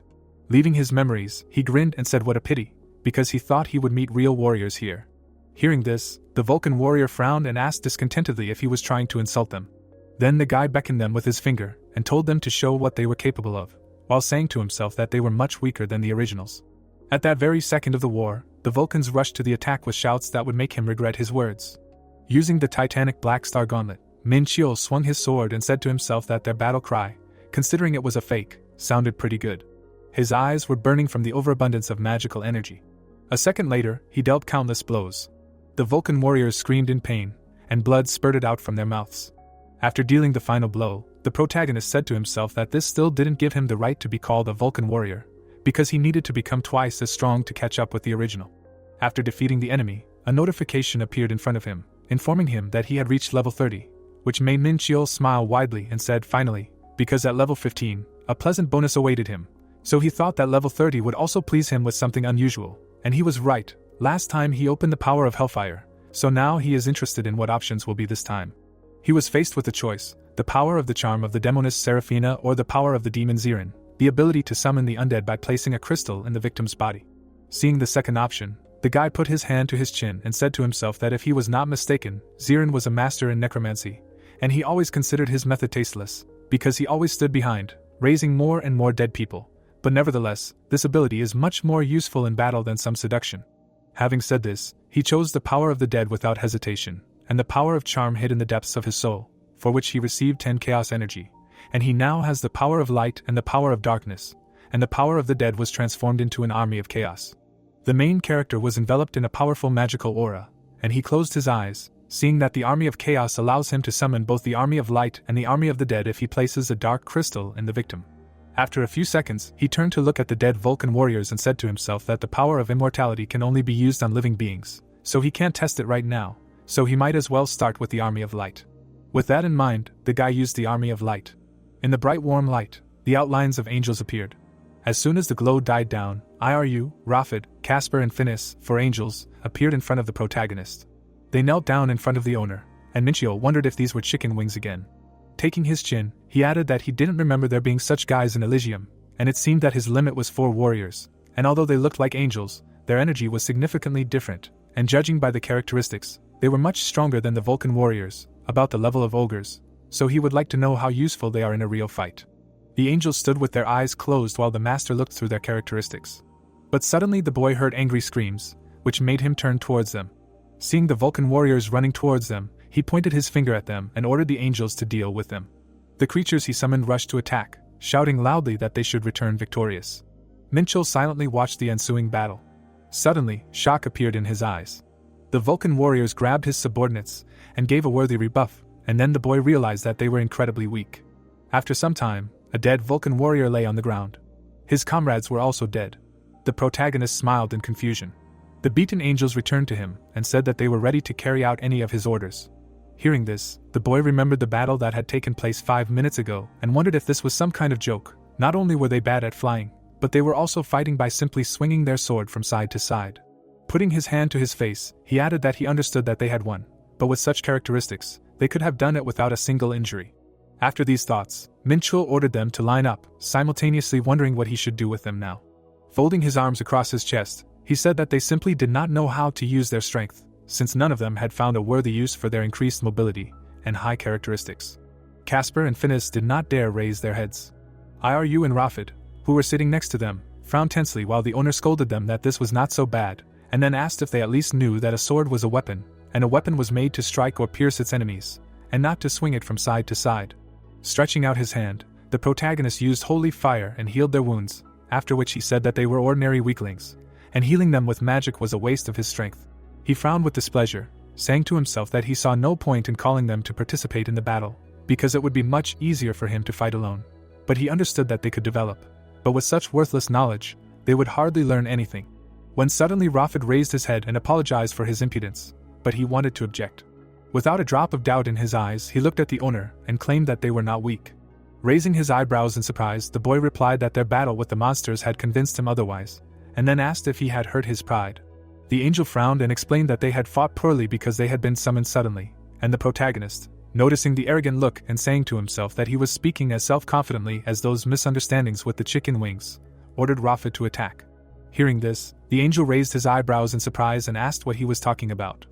Leaving his memories, he grinned and said what a pity, because he thought he would meet real warriors here. Hearing this, the Vulcan warrior frowned and asked discontentedly if he was trying to insult them. Then the guy beckoned them with his finger and told them to show what they were capable of, while saying to himself that they were much weaker than the originals. At that very second of the war, the Vulcans rushed to the attack with shouts that would make him regret his words. Using the titanic Black Star Gauntlet, Min Chul swung his sword and said to himself that their battle cry, considering it was a fake, sounded pretty good. His eyes were burning from the overabundance of magical energy. A second later, he dealt countless blows. The Vulcan warriors screamed in pain, and blood spurted out from their mouths. After dealing the final blow, the protagonist said to himself that this still didn't give him the right to be called a Vulcan warrior, because he needed to become twice as strong to catch up with the original. After defeating the enemy, a notification appeared in front of him, informing him that he had reached level 30, which made Min Chiol smile widely and said finally, because at level 15, a pleasant bonus awaited him, so he thought that level 30 would also please him with something unusual, and he was right. Last time he opened the power of Hellfire, so now he is interested in what options will be this time. He was faced with a choice, the power of the charm of the demoness Seraphina or the power of the demon Zirin, the ability to summon the undead by placing a crystal in the victim's body. Seeing the second option, the guy put his hand to his chin and said to himself that if he was not mistaken, Zirin was a master in necromancy, and he always considered his method tasteless, because he always stood behind, raising more and more dead people, but nevertheless, this ability is much more useful in battle than some seduction. Having said this, he chose the power of the dead without hesitation, and the power of charm hid in the depths of his soul, for which he received 10 chaos energy, and he now has the power of light and the power of darkness, and the power of the dead was transformed into an army of chaos. The main character was enveloped in a powerful magical aura, and he closed his eyes, seeing that the army of chaos allows him to summon both the army of light and the army of the dead if he places a dark crystal in the victim. After a few seconds, he turned to look at the dead Vulcan warriors and said to himself that the power of immortality can only be used on living beings, so he can't test it right now, so he might as well start with the army of light. With that in mind, the guy used the army of light. In the bright warm light, the outlines of angels appeared. As soon as the glow died down, Iru, Rafid, Casper and Finis, for angels, appeared in front of the protagonist. They knelt down in front of the owner, and Minchio wondered if these were chicken wings again. Taking his chin, he added that he didn't remember there being such guys in Elysium, and it seemed that his limit was 4 warriors, and although they looked like angels, their energy was significantly different, and judging by the characteristics, they were much stronger than the Vulcan warriors, about the level of ogres, so he would like to know how useful they are in a real fight. The angels stood with their eyes closed while the master looked through their characteristics. But suddenly the boy heard angry screams, which made him turn towards them. Seeing the Vulcan warriors running towards them, he pointed his finger at them and ordered the angels to deal with them. The creatures he summoned rushed to attack, shouting loudly that they should return victorious. Minchil silently watched the ensuing battle. Suddenly, shock appeared in his eyes. The Vulcan warriors grabbed his subordinates and gave a worthy rebuff, and then the boy realized that they were incredibly weak. After some time, a dead Vulcan warrior lay on the ground. His comrades were also dead. The protagonist smiled in confusion. The beaten angels returned to him and said that they were ready to carry out any of his orders. Hearing this, the boy remembered the battle that had taken place 5 minutes ago and wondered if this was some kind of joke. Not only were they bad at flying, but they were also fighting by simply swinging their sword from side to side. Putting his hand to his face, he added that he understood that they had won, but with such characteristics, they could have done it without a single injury. After these thoughts, Minchul ordered them to line up, simultaneously wondering what he should do with them now. Folding his arms across his chest, he said that they simply did not know how to use their strength, since none of them had found a worthy use for their increased mobility and high characteristics. Casper and Finis did not dare raise their heads. Iru and Rafid, who were sitting next to them, frowned tensely while the owner scolded them that this was not so bad, and then asked if they at least knew that a sword was a weapon, and a weapon was made to strike or pierce its enemies, and not to swing it from side to side. Stretching out his hand, the protagonist used holy fire and healed their wounds, after which he said that they were ordinary weaklings, and healing them with magic was a waste of his strength. He frowned with displeasure, saying to himself that he saw no point in calling them to participate in the battle, because it would be much easier for him to fight alone. But he understood that they could develop, but with such worthless knowledge, they would hardly learn anything. When suddenly Rafid raised his head and apologized for his impudence, but he wanted to object. Without a drop of doubt in his eyes, he looked at the owner and claimed that they were not weak. Raising his eyebrows in surprise, the boy replied that their battle with the monsters had convinced him otherwise, and then asked if he had hurt his pride. The angel frowned and explained that they had fought poorly because they had been summoned suddenly, and the protagonist, noticing the arrogant look and saying to himself that he was speaking as self-confidently as those misunderstandings with the chicken wings, ordered Rafid to attack. Hearing this, the angel raised his eyebrows in surprise and asked what he was talking about.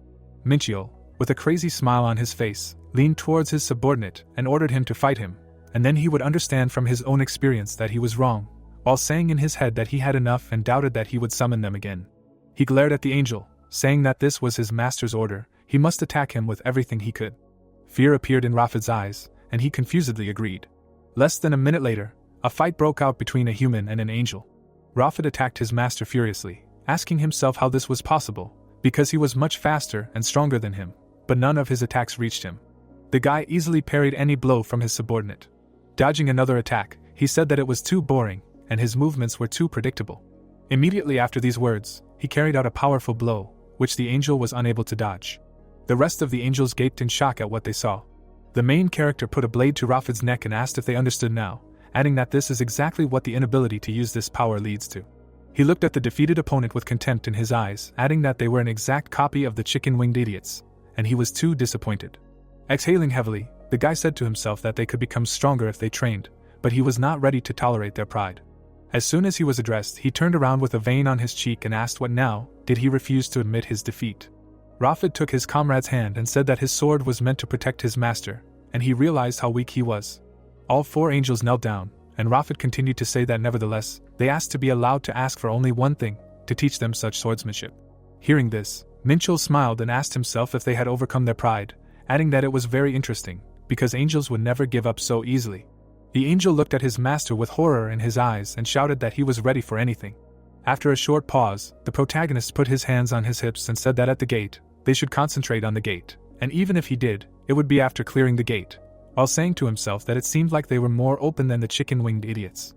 Minchio, with a crazy smile on his face, leaned towards his subordinate and ordered him to fight him, and then he would understand from his own experience that he was wrong, while saying in his head that he had enough and doubted that he would summon them again. He glared at the angel, saying that this was his master's order, he must attack him with everything he could. Fear appeared in Rafid's eyes, and he confusedly agreed. Less than a minute later, a fight broke out between a human and an angel. Rafid attacked his master furiously, asking himself how this was possible, because he was much faster and stronger than him, but none of his attacks reached him. The guy easily parried any blow from his subordinate. Dodging another attack, he said that it was too boring, and his movements were too predictable. Immediately after these words, he carried out a powerful blow, which the angel was unable to dodge. The rest of the angels gaped in shock at what they saw. The main character put a blade to Rafid's neck and asked if they understood now, adding that this is exactly what the inability to use this power leads to. He looked at the defeated opponent with contempt in his eyes, adding that they were an exact copy of the chicken-winged idiots, and he was too disappointed. Exhaling heavily, the guy said to himself that they could become stronger if they trained, but he was not ready to tolerate their pride. As soon as he was addressed, he turned around with a vein on his cheek and asked what now. Did he refuse to admit his defeat? Rafid took his comrade's hand and said that his sword was meant to protect his master, and he realized how weak he was. All four angels knelt down, and Rafid continued to say that nevertheless, they asked to be allowed to ask for only one thing, to teach them such swordsmanship. Hearing this, Minchul smiled and asked himself if they had overcome their pride, adding that it was very interesting, because angels would never give up so easily. The angel looked at his master with horror in his eyes and shouted that he was ready for anything. After a short pause, the protagonist put his hands on his hips and said that at the gate, they should concentrate on the gate, and even if he did, it would be after clearing the gate, while saying to himself that it seemed like they were more open than the chicken-winged idiots.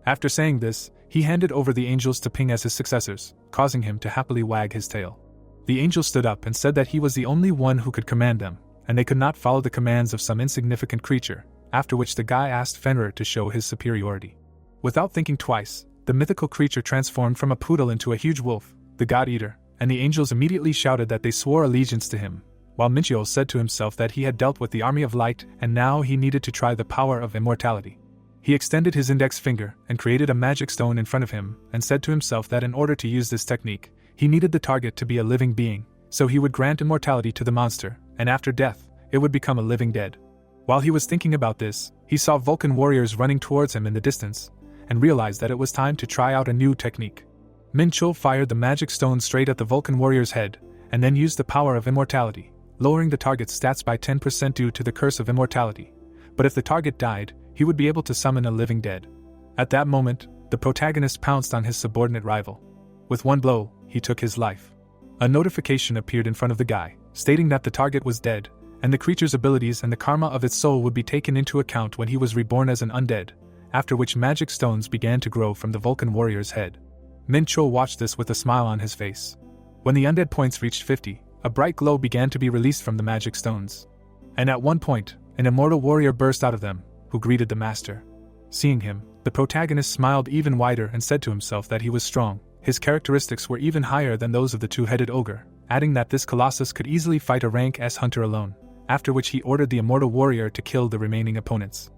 After saying this, he handed over the angels to Ping as his successors, causing him to happily wag his tail. The angel stood up and said that he was the only one who could command them, and they could not follow the commands of some insignificant creature, after which the guy asked Fenrir to show his superiority. Without thinking twice, the mythical creature transformed from a poodle into a huge wolf, the God-Eater, and the angels immediately shouted that they swore allegiance to him, while Minchul said to himself that he had dealt with the army of light and now he needed to try the power of immortality. He extended his index finger and created a magic stone in front of him and said to himself that in order to use this technique, he needed the target to be a living being, so he would grant immortality to the monster, and after death, it would become a living dead. While he was thinking about this, he saw Vulcan warriors running towards him in the distance, and realized that it was time to try out a new technique. Minchul fired the magic stone straight at the Vulcan warrior's head, and then used the power of immortality, lowering the target's stats by 10% due to the curse of immortality. But if the target died, he would be able to summon a living dead. At that moment, the protagonist pounced on his subordinate rival. With one blow, he took his life. A notification appeared in front of the guy, stating that the target was dead, and the creature's abilities and the karma of its soul would be taken into account when he was reborn as an undead, after which magic stones began to grow from the Vulcan warrior's head. Minchul watched this with a smile on his face. When the undead points reached 50, a bright glow began to be released from the magic stones. And at one point, an immortal warrior burst out of them, who greeted the master. Seeing him, the protagonist smiled even wider and said to himself that he was strong. His characteristics were even higher than those of the two-headed ogre, adding that this colossus could easily fight a rank S hunter alone, after which he ordered the immortal warrior to kill the remaining opponents.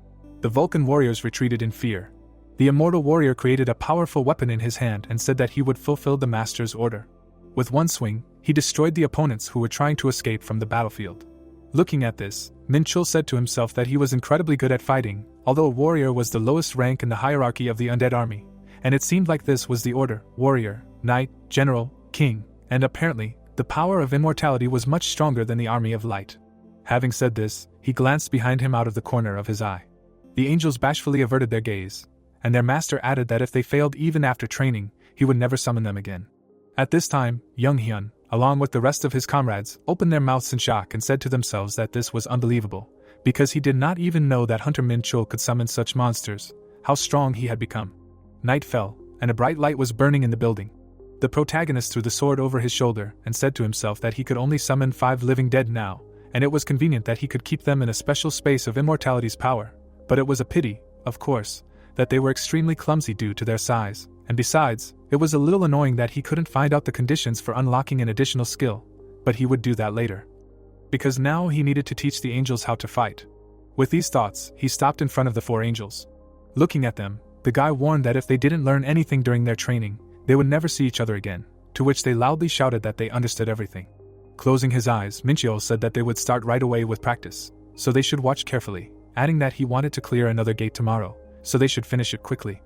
The Vulcan warriors retreated in fear. The immortal warrior created a powerful weapon in his hand and said that he would fulfill the master's order. With one swing, he destroyed the opponents who were trying to escape from the battlefield. Looking at this, Minchul said to himself that he was incredibly good at fighting, although a warrior was the lowest rank in the hierarchy of the undead army, and it seemed like this was the order: warrior, knight, general, king, and apparently, the power of immortality was much stronger than the army of light. Having said this, he glanced behind him out of the corner of his eye. The angels bashfully averted their gaze, and their master added that if they failed even after training, he would never summon them again. At this time, Young Hyun, along with the rest of his comrades, opened their mouths in shock and said to themselves that this was unbelievable, because he did not even know that Hunter Minchul could summon such monsters, how strong he had become. Night fell, and a bright light was burning in the building. The protagonist threw the sword over his shoulder and said to himself that he could only summon 5 living dead now, and it was convenient that he could keep them in a special space of immortality's power, but it was a pity, of course, that they were extremely clumsy due to their size, and besides, it was a little annoying that he couldn't find out the conditions for unlocking an additional skill, but he would do that later. Because now he needed to teach the angels how to fight. With these thoughts, he stopped in front of the 4 angels. Looking at them, the guy warned that if they didn't learn anything during their training, they would never see each other again, to which they loudly shouted that they understood everything. Closing his eyes, Minchul said that they would start right away with practice, so they should watch carefully, adding that he wanted to clear another gate tomorrow, so they should finish it quickly.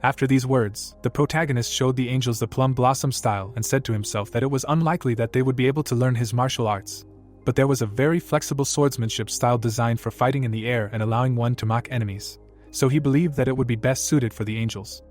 After these words, the protagonist showed the angels the plum blossom style and said to himself that it was unlikely that they would be able to learn his martial arts, but there was a very flexible swordsmanship style designed for fighting in the air and allowing one to mock enemies, so he believed that it would be best suited for the angels.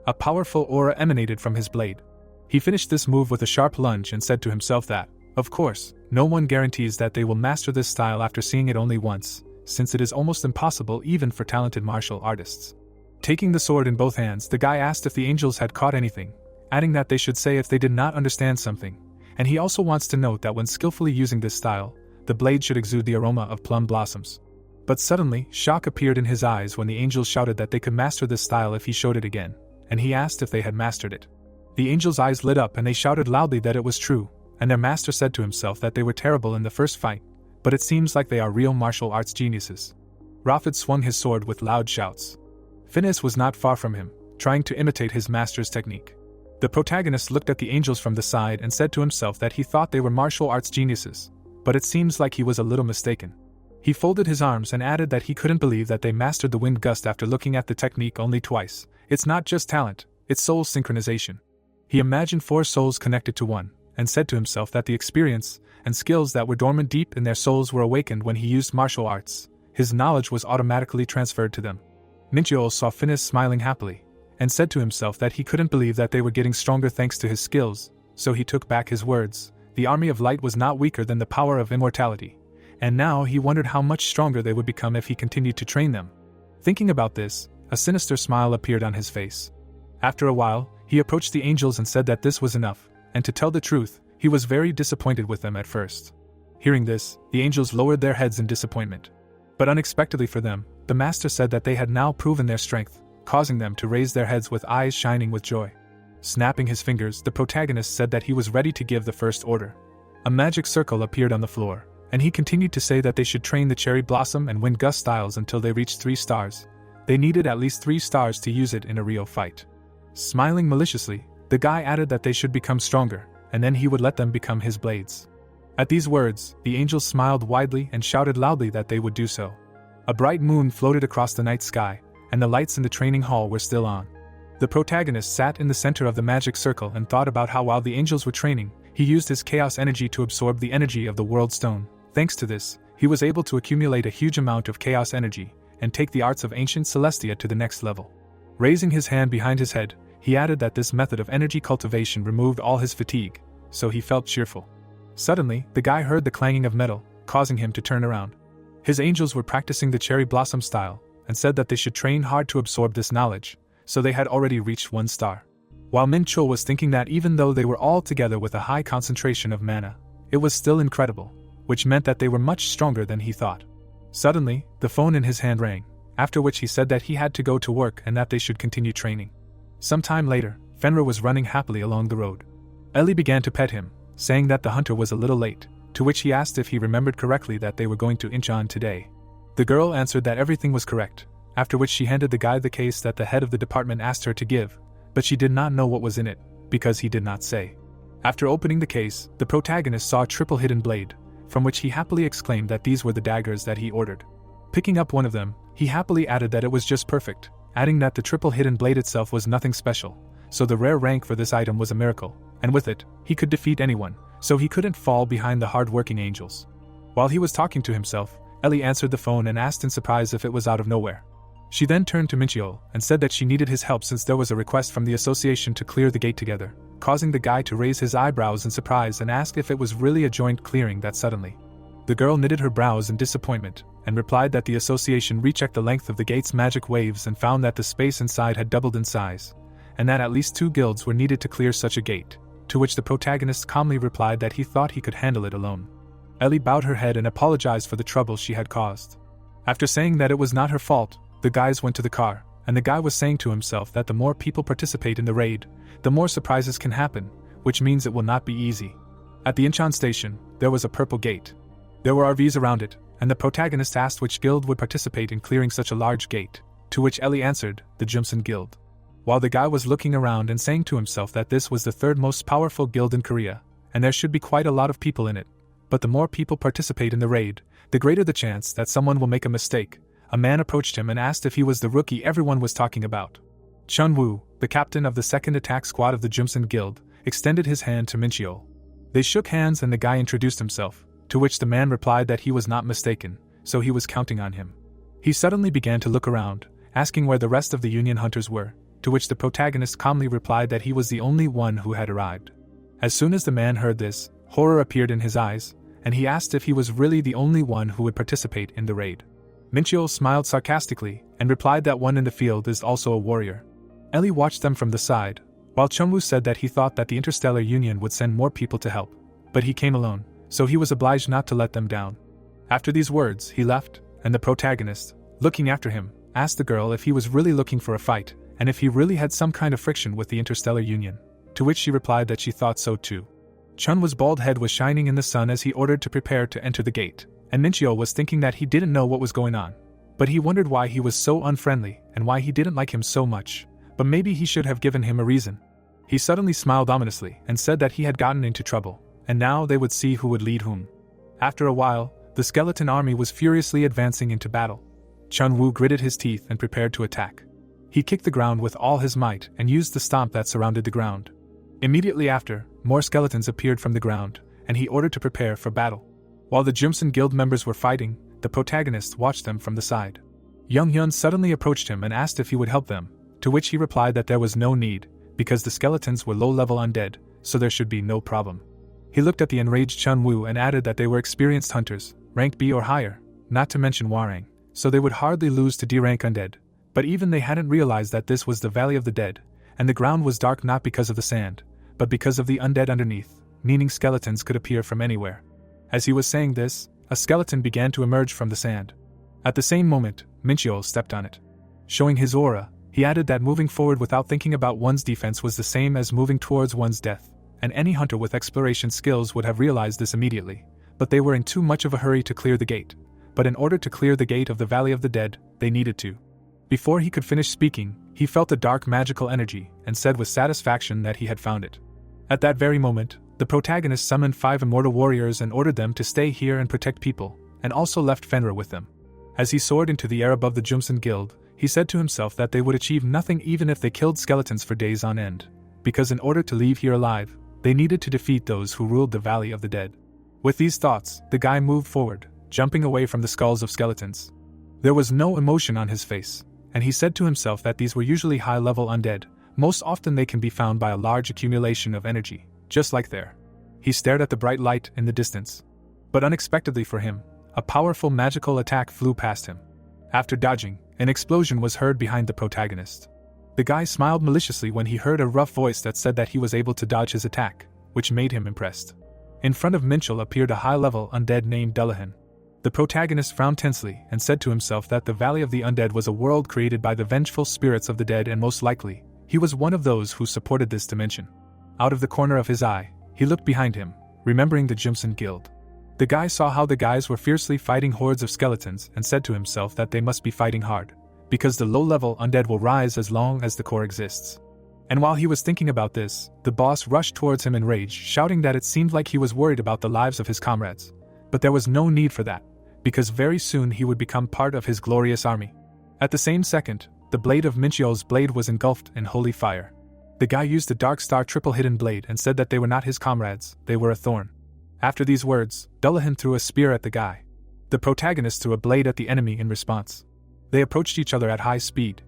A powerful aura emanated from his blade. He finished this move with a sharp lunge and said to himself that, of course, no one guarantees that they will master this style after seeing it only once, since it is almost impossible even for talented martial artists. Taking the sword in both hands, the guy asked if the angels had caught anything, adding that they should say if they did not understand something, and he also wants to note that when skillfully using this style, the blade should exude the aroma of plum blossoms. But suddenly, shock appeared in his eyes when the angels shouted that they could master this style if he showed it again, and he asked if they had mastered it. The angels' eyes lit up and they shouted loudly that it was true, and their master said to himself that they were terrible in the first fight, but it seems like they are real martial arts geniuses. Rafid swung his sword with loud shouts. Phineas was not far from him, trying to imitate his master's technique. The protagonist looked at the angels from the side and said to himself that he thought they were martial arts geniuses, but it seems like he was a little mistaken. He folded his arms and added that he couldn't believe that they mastered the wind gust after looking at the technique only twice. It's not just talent, it's soul synchronization. He imagined 4 souls connected to one, and said to himself that the experience and skills that were dormant deep in their souls were awakened when he used martial arts. His knowledge was automatically transferred to them. Minchiol saw Phineas smiling happily, and said to himself that he couldn't believe that they were getting stronger thanks to his skills, so he took back his words. The army of light was not weaker than the power of immortality, and now he wondered how much stronger they would become if he continued to train them. Thinking about this, a sinister smile appeared on his face. After a while, he approached the angels and said that this was enough, and to tell the truth, he was very disappointed with them at first. Hearing this, the angels lowered their heads in disappointment. But unexpectedly for them, the master said that they had now proven their strength, causing them to raise their heads with eyes shining with joy. Snapping his fingers, the protagonist said that he was ready to give the first order. A magic circle appeared on the floor, and he continued to say that they should train the cherry blossom and wind gust styles until they reached 3 stars. They needed at least 3 stars to use it in a real fight. Smiling maliciously, the guy added that they should become stronger, and then he would let them become his blades. At these words, the angels smiled widely and shouted loudly that they would do so. A bright moon floated across the night sky, and the lights in the training hall were still on. The protagonist sat in the center of the magic circle and thought about how while the angels were training, he used his chaos energy to absorb the energy of the world stone. Thanks to this, he was able to accumulate a huge amount of chaos energy and take the arts of ancient Celestia to the next level. Raising his hand behind his head, he added that this method of energy cultivation removed all his fatigue, so he felt cheerful. Suddenly, the guy heard the clanging of metal, causing him to turn around. His angels were practicing the cherry blossom style, and said that they should train hard to absorb this knowledge, so they had already reached 1 star. While Min Chul was thinking that even though they were all together with a high concentration of mana, it was still incredible, which meant that they were much stronger than he thought. Suddenly, the phone in his hand rang, after which he said that he had to go to work and that they should continue training. Some time later, Fenrir was running happily along the road. Ellie began to pet him, saying that the hunter was a little late, to which he asked if he remembered correctly that they were going to Incheon today. The girl answered that everything was correct, after which she handed the guy the case that the head of the department asked her to give, but she did not know what was in it, because he did not say. After opening the case, the protagonist saw a triple hidden blade, from which he happily exclaimed that these were the daggers that he ordered. Picking up one of them, he happily added that it was just perfect, adding that the triple hidden blade itself was nothing special, so the rare rank for this item was a miracle, and with it, he could defeat anyone, so he couldn't fall behind the hard-working angels. While he was talking to himself, Ellie answered the phone and asked in surprise if it was out of nowhere. She then turned to Minchiol and said that she needed his help since there was a request from the association to clear the gate together, causing the guy to raise his eyebrows in surprise and ask if it was really a joint clearing that suddenly. The girl knitted her brows in disappointment, and replied that the association rechecked the length of the gate's magic waves and found that the space inside had doubled in size, and that at least 2 guilds were needed to clear such a gate, to which the protagonist calmly replied that he thought he could handle it alone. Ellie bowed her head and apologized for the trouble she had caused. After saying that it was not her fault, the guys went to the car, and the guy was saying to himself that the more people participate in the raid, the more surprises can happen, which means it will not be easy. At the Incheon station, there was a purple gate. There were RVs around it, and the protagonist asked which guild would participate in clearing such a large gate, to which Ellie answered, the Jumsun Guild. While the guy was looking around and saying to himself that this was the 3rd most powerful guild in Korea, and there should be quite a lot of people in it, but the more people participate in the raid, the greater the chance that someone will make a mistake, a man approached him and asked if he was the rookie everyone was talking about. Chun Woo, the captain of the 2nd attack squad of the Jumsun Guild, extended his hand to Minchiol. They shook hands and the guy introduced himself, to which the man replied that he was not mistaken, so he was counting on him. He suddenly began to look around, asking where the rest of the Union hunters were, to which the protagonist calmly replied that he was the only one who had arrived. As soon as the man heard this, horror appeared in his eyes, and he asked if he was really the only one who would participate in the raid. Minchio smiled sarcastically and replied that one in the field is also a warrior. Ellie watched them from the side, while Chungwoo said that he thought that the Interstellar Union would send more people to help, but he came alone, so he was obliged not to let them down. After these words, he left, and the protagonist, looking after him, asked the girl if he was really looking for a fight, and if he really had some kind of friction with the Interstellar Union, to which she replied that she thought so too. Chunwoo's bald head was shining in the sun as he ordered to prepare to enter the gate, and Minchio was thinking that he didn't know what was going on, but he wondered why he was so unfriendly and why he didn't like him so much, but maybe he should have given him a reason. He suddenly smiled ominously and said that he had gotten into trouble, and now they would see who would lead whom. After a while, the skeleton army was furiously advancing into battle. Chunwoo gritted his teeth and prepared to attack. He kicked the ground with all his might and used the stomp that surrounded the ground. Immediately after, more skeletons appeared from the ground, and he ordered to prepare for battle. While the Jumsun Guild members were fighting, the protagonist watched them from the side. Young Hyun suddenly approached him and asked if he would help them, to which he replied that there was no need, because the skeletons were low-level undead, so there should be no problem. He looked at the enraged Chunwoo and added that they were experienced hunters, rank B or higher, not to mention Hwarang, so they would hardly lose to D-rank undead, but even they hadn't realized that this was the Valley of the Dead, and the ground was dark not because of the sand, but because of the undead underneath, meaning skeletons could appear from anywhere. As he was saying this, a skeleton began to emerge from the sand. At the same moment, Minchio stepped on it. Showing his aura, he added that moving forward without thinking about one's defense was the same as moving towards one's death, and any hunter with exploration skills would have realized this immediately, but they were in too much of a hurry to clear the gate. But in order to clear the gate of the Valley of the Dead, they needed to. Before he could finish speaking, he felt a dark magical energy and said with satisfaction that he had found it. At that very moment, the protagonist summoned 5 immortal warriors and ordered them to stay here and protect people, and also left Fenrir with them. As he soared into the air above the Jumsun Guild, he said to himself that they would achieve nothing even if they killed skeletons for days on end, because in order to leave here alive, they needed to defeat those who ruled the Valley of the Dead. With these thoughts, the guy moved forward, jumping away from the skulls of skeletons. There was no emotion on his face, and he said to himself that these were usually high-level undead. Most often they can be found by a large accumulation of energy, just like there. He stared at the bright light in the distance. But unexpectedly for him, a powerful magical attack flew past him. After dodging, an explosion was heard behind the protagonist. The guy smiled maliciously when he heard a rough voice that said that he was able to dodge his attack, which made him impressed. In front of Minchel appeared a high-level undead named Dullahan. The protagonist frowned tensely and said to himself that the Valley of the Undead was a world created by the vengeful spirits of the dead, and most likely, he was one of those who supported this dimension. Out of the corner of his eye, he looked behind him, remembering the Jimson Guild. The guy saw how the guys were fiercely fighting hordes of skeletons and said to himself that they must be fighting hard, because the low-level undead will rise as long as the core exists. And while he was thinking about this, the boss rushed towards him in rage, shouting that it seemed like he was worried about the lives of his comrades. But there was no need for that, because very soon he would become part of his glorious army. At the same second, the blade of Minchio's blade was engulfed in holy fire. The guy used the Dark Star triple hidden blade and said that they were not his comrades, they were a thorn. After these words, Dullahan threw a spear at the guy. The protagonist threw a blade at the enemy in response. They approached each other at high speed.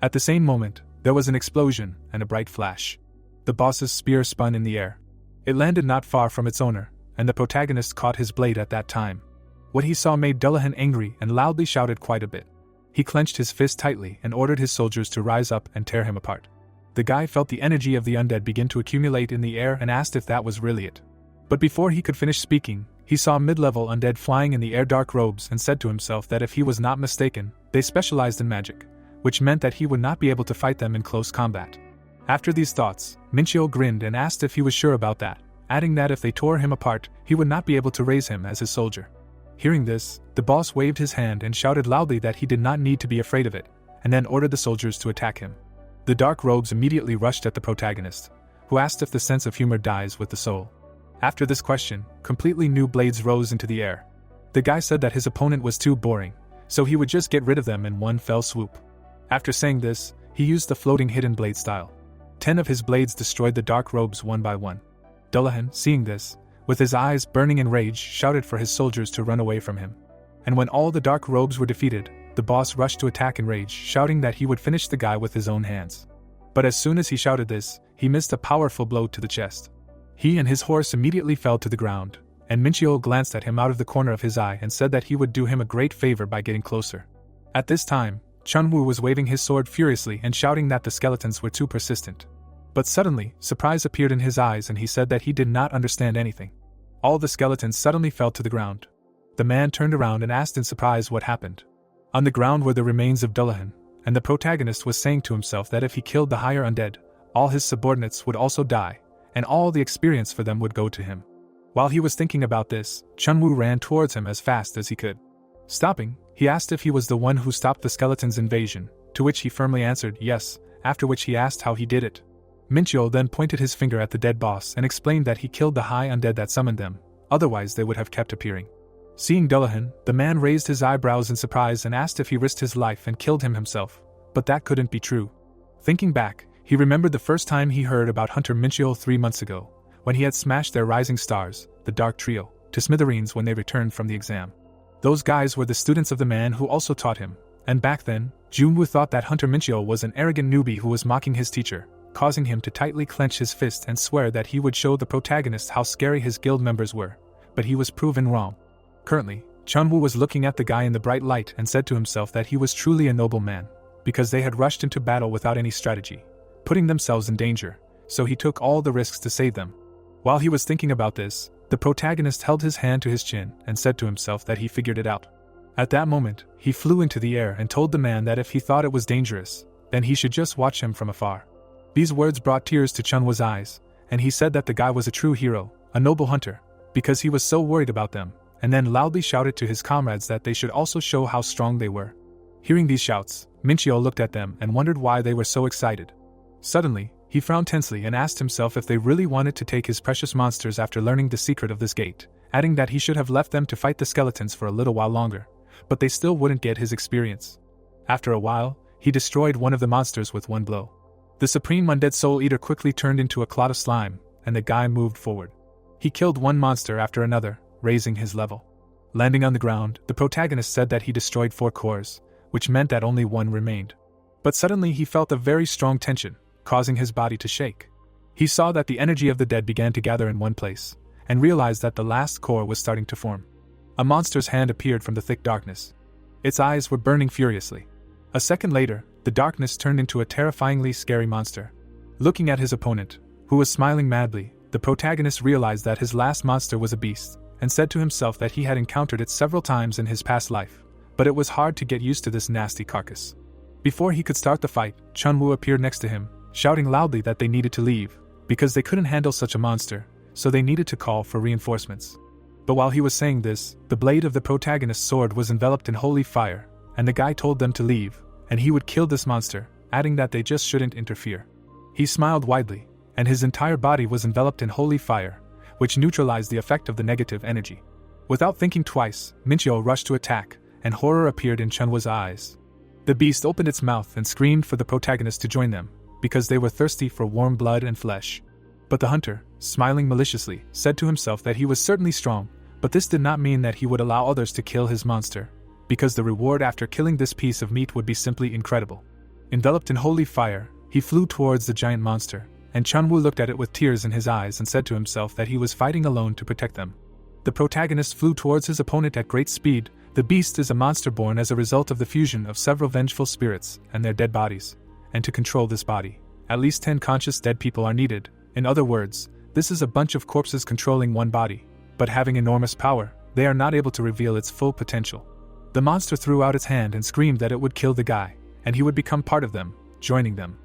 At the same moment, there was an explosion and a bright flash. The boss's spear spun in the air. It landed not far from its owner, and the protagonist caught his blade at that time. What he saw made Dullahan angry and loudly shouted quite a bit. He clenched his fist tightly and ordered his soldiers to rise up and tear him apart. The guy felt the energy of the undead begin to accumulate in the air and asked if that was really it. But before he could finish speaking, he saw mid-level undead flying in the air dark robes and said to himself that if he was not mistaken, they specialized in magic, which meant that he would not be able to fight them in close combat. After these thoughts, Minchio grinned and asked if he was sure about that, adding that if they tore him apart, he would not be able to raise him as his soldier. Hearing this, the boss waved his hand and shouted loudly that he did not need to be afraid of it, and then ordered the soldiers to attack him. The dark robes immediately rushed at the protagonist, who asked if the sense of humor dies with the soul. After this question, completely new blades rose into the air. The guy said that his opponent was too boring, so he would just get rid of them in one fell swoop. After saying this, he used the floating hidden blade style. 10 of his blades destroyed the dark robes one by one. Dullahan, seeing this, with his eyes burning in rage, shouted for his soldiers to run away from him. And when all the dark robes were defeated, the the boss rushed to attack in rage, shouting that he would finish the guy with his own hands. But as soon as he shouted this, he missed a powerful blow to the chest. He and his horse immediately fell to the ground, and Minchio glanced at him out of the corner of his eye and said that he would do him a great favor by getting closer. At this time, Chunwoo was waving his sword furiously and shouting that the skeletons were too persistent. But suddenly, surprise appeared in his eyes and he said that he did not understand anything. All the skeletons suddenly fell to the ground. The man turned around and asked in surprise what happened. On the ground were the remains of Dullahan, and the protagonist was saying to himself that if he killed the higher undead, all his subordinates would also die, and all the experience for them would go to him. While he was thinking about this, Chunwoo ran towards him as fast as he could. Stopping, he asked if he was the one who stopped the skeleton's invasion, to which he firmly answered yes, after which he asked how he did it. Minchio then pointed his finger at the dead boss and explained that he killed the high undead that summoned them, otherwise they would have kept appearing. Seeing Dullahan, the man raised his eyebrows in surprise and asked if he risked his life and killed him himself, but that couldn't be true. Thinking back, he remembered the first time he heard about Hunter Minchio 3 months ago, when he had smashed their rising stars, the Dark Trio, to smithereens when they returned from the exam. Those guys were the students of the man who also taught him, and back then, Junwoo thought that Hunter Minchio was an arrogant newbie who was mocking his teacher, causing him to tightly clench his fist and swear that he would show the protagonist how scary his guild members were, but he was proven wrong. Currently, Chunwoo was looking at the guy in the bright light and said to himself that he was truly a noble man, because they had rushed into battle without any strategy, putting themselves in danger, so he took all the risks to save them. While he was thinking about this, the protagonist held his hand to his chin and said to himself that he figured it out. At that moment, he flew into the air and told the man that if he thought it was dangerous, then he should just watch him from afar. These words brought tears to Chunwoo's eyes, and he said that the guy was a true hero, a noble hunter, because he was so worried about them, and then loudly shouted to his comrades that they should also show how strong they were. Hearing these shouts, Minchio looked at them and wondered why they were so excited. Suddenly, he frowned tensely and asked himself if they really wanted to take his precious monsters after learning the secret of this gate, adding that he should have left them to fight the skeletons for a little while longer, but they still wouldn't get his experience. After a while, he destroyed one of the monsters with one blow. The supreme undead soul eater quickly turned into a clot of slime, and the guy moved forward. He killed one monster after another, raising his level. Landing on the ground, the protagonist said that he destroyed 4 cores, which meant that only 1 remained. But suddenly he felt a very strong tension, causing his body to shake. He saw that the energy of the dead began to gather in one place, and realized that the last core was starting to form. A monster's hand appeared from the thick darkness. Its eyes were burning furiously. A second later, the darkness turned into a terrifyingly scary monster. Looking at his opponent, who was smiling madly, the protagonist realized that his last monster was a beast, and said to himself that he had encountered it several times in his past life, but it was hard to get used to this nasty carcass. Before he could start the fight, Chunwoo appeared next to him, shouting loudly that they needed to leave, because they couldn't handle such a monster, so they needed to call for reinforcements. But while he was saying this, the blade of the protagonist's sword was enveloped in holy fire, and the guy told them to leave, and he would kill this monster, adding that they just shouldn't interfere. He smiled widely, and his entire body was enveloped in holy fire, which neutralized the effect of the negative energy. Without thinking twice, Minchio rushed to attack, and horror appeared in Chunwoo's eyes. The beast opened its mouth and screamed for the protagonist to join them, because they were thirsty for warm blood and flesh. But the hunter, smiling maliciously, said to himself that he was certainly strong, but this did not mean that he would allow others to kill his monster, because the reward after killing this piece of meat would be simply incredible. Enveloped in holy fire, he flew towards the giant monster, and Chunwoo looked at it with tears in his eyes and said to himself that he was fighting alone to protect them. The protagonist flew towards his opponent at great speed. The beast is a monster born as a result of the fusion of several vengeful spirits and their dead bodies, and to control this body, at least 10 conscious dead people are needed. In other words, this is a bunch of corpses controlling one body, but having enormous power, they are not able to reveal its full potential. The monster threw out its hand and screamed that it would kill the guy, and he would become part of them, joining them.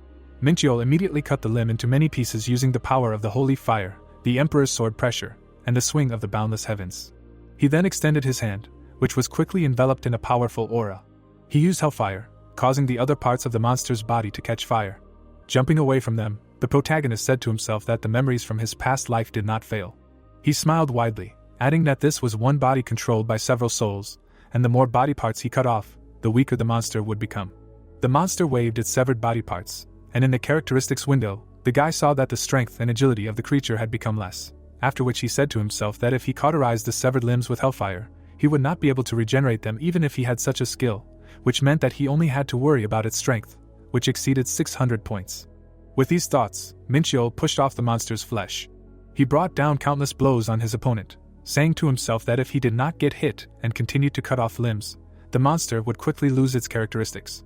Minchio immediately cut the limb into many pieces using the power of the holy fire, the Emperor's sword pressure, and the swing of the boundless heavens. He then extended his hand, which was quickly enveloped in a powerful aura. He used hellfire, causing the other parts of the monster's body to catch fire. Jumping away from them, the protagonist said to himself that the memories from his past life did not fail. He smiled widely, adding that this was one body controlled by several souls, and the more body parts he cut off, the weaker the monster would become. The monster waved its severed body parts, and in the characteristics window, the guy saw that the strength and agility of the creature had become less, after which he said to himself that if he cauterized the severed limbs with hellfire, he would not be able to regenerate them even if he had such a skill, which meant that he only had to worry about its strength, which exceeded 600 points. With these thoughts, Minchyo pushed off the monster's flesh. He brought down countless blows on his opponent, saying to himself that if he did not get hit and continued to cut off limbs, the monster would quickly lose its characteristics.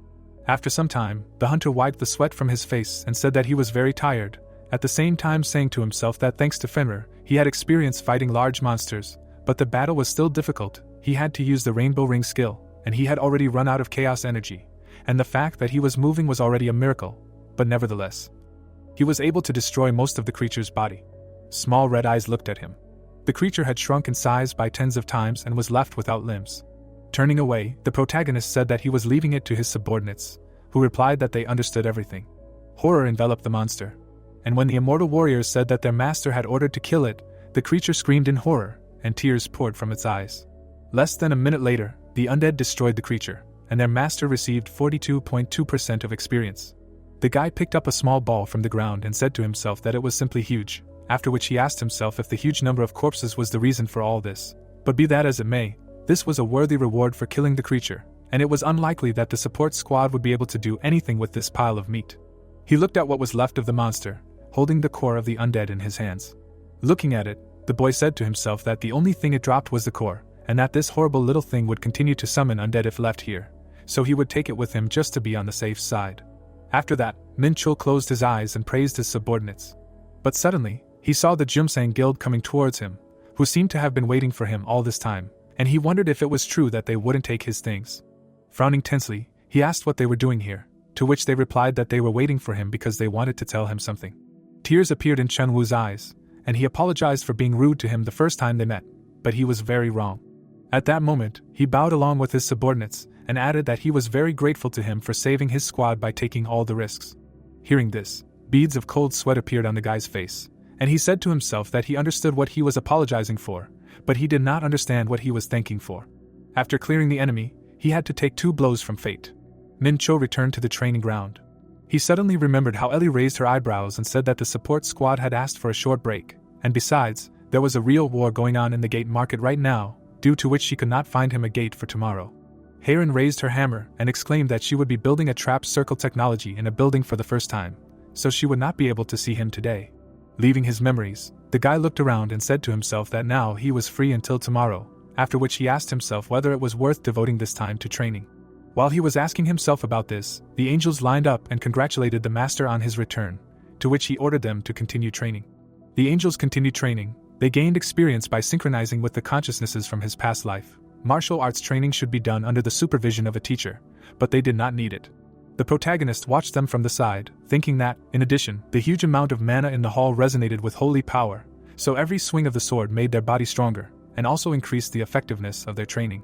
After some time, the hunter wiped the sweat from his face and said that he was very tired, at the same time saying to himself that thanks to Fenrir, he had experience fighting large monsters, but the battle was still difficult. He had to use the Rainbow Ring skill, and he had already run out of chaos energy, and the fact that he was moving was already a miracle, but nevertheless, he was able to destroy most of the creature's body. Small red eyes looked at him. The creature had shrunk in size by tens of times and was left without limbs. Turning away, the protagonist said that he was leaving it to his subordinates, who replied that they understood everything. Horror enveloped the monster, and when the immortal warriors said that their master had ordered to kill it, the creature screamed in horror, and tears poured from its eyes. Less than a minute later, the undead destroyed the creature, and their master received 42.2% of experience. The guy picked up a small ball from the ground and said to himself that it was simply huge, after which he asked himself if the huge number of corpses was the reason for all this. But be that as it may, this was a worthy reward for killing the creature, and it was unlikely that the support squad would be able to do anything with this pile of meat. He looked at what was left of the monster, holding the core of the undead in his hands. Looking at it, the boy said to himself that the only thing it dropped was the core, and that this horrible little thing would continue to summon undead if left here, so he would take it with him just to be on the safe side. After that, Minchul closed his eyes and praised his subordinates. But suddenly, he saw the Jumsang guild coming towards him, who seemed to have been waiting for him all this time, and he wondered if it was true that they wouldn't take his things. Frowning tensely, he asked what they were doing here, to which they replied that they were waiting for him because they wanted to tell him something. Tears appeared in Chen Wu's eyes, and he apologized for being rude to him the first time they met, but he was very wrong. At that moment, he bowed along with his subordinates, and added that he was very grateful to him for saving his squad by taking all the risks. Hearing this, beads of cold sweat appeared on the guy's face, and he said to himself that he understood what he was apologizing for, but he did not understand what he was thanking for. After clearing the enemy, he had to take 2 blows from fate. Mincho returned to the training ground. He suddenly remembered how Ellie raised her eyebrows and said that the support squad had asked for a short break, and besides, there was a real war going on in the gate market right now, due to which she could not find him a gate for tomorrow. Heron raised her hammer and exclaimed that she would be building a trap circle technology in a building for the first time, so she would not be able to see him today. Leaving his memories, the guy looked around and said to himself that now he was free until tomorrow, after which he asked himself whether it was worth devoting this time to training. While he was asking himself about this, the angels lined up and congratulated the master on his return, to which he ordered them to continue training. The angels continued training. They gained experience by synchronizing with the consciousnesses from his past life. Martial arts training should be done under the supervision of a teacher, but they did not need it. The protagonist watched them from the side, thinking that, in addition, the huge amount of mana in the hall resonated with holy power, so every swing of the sword made their body stronger, and also increased the effectiveness of their training.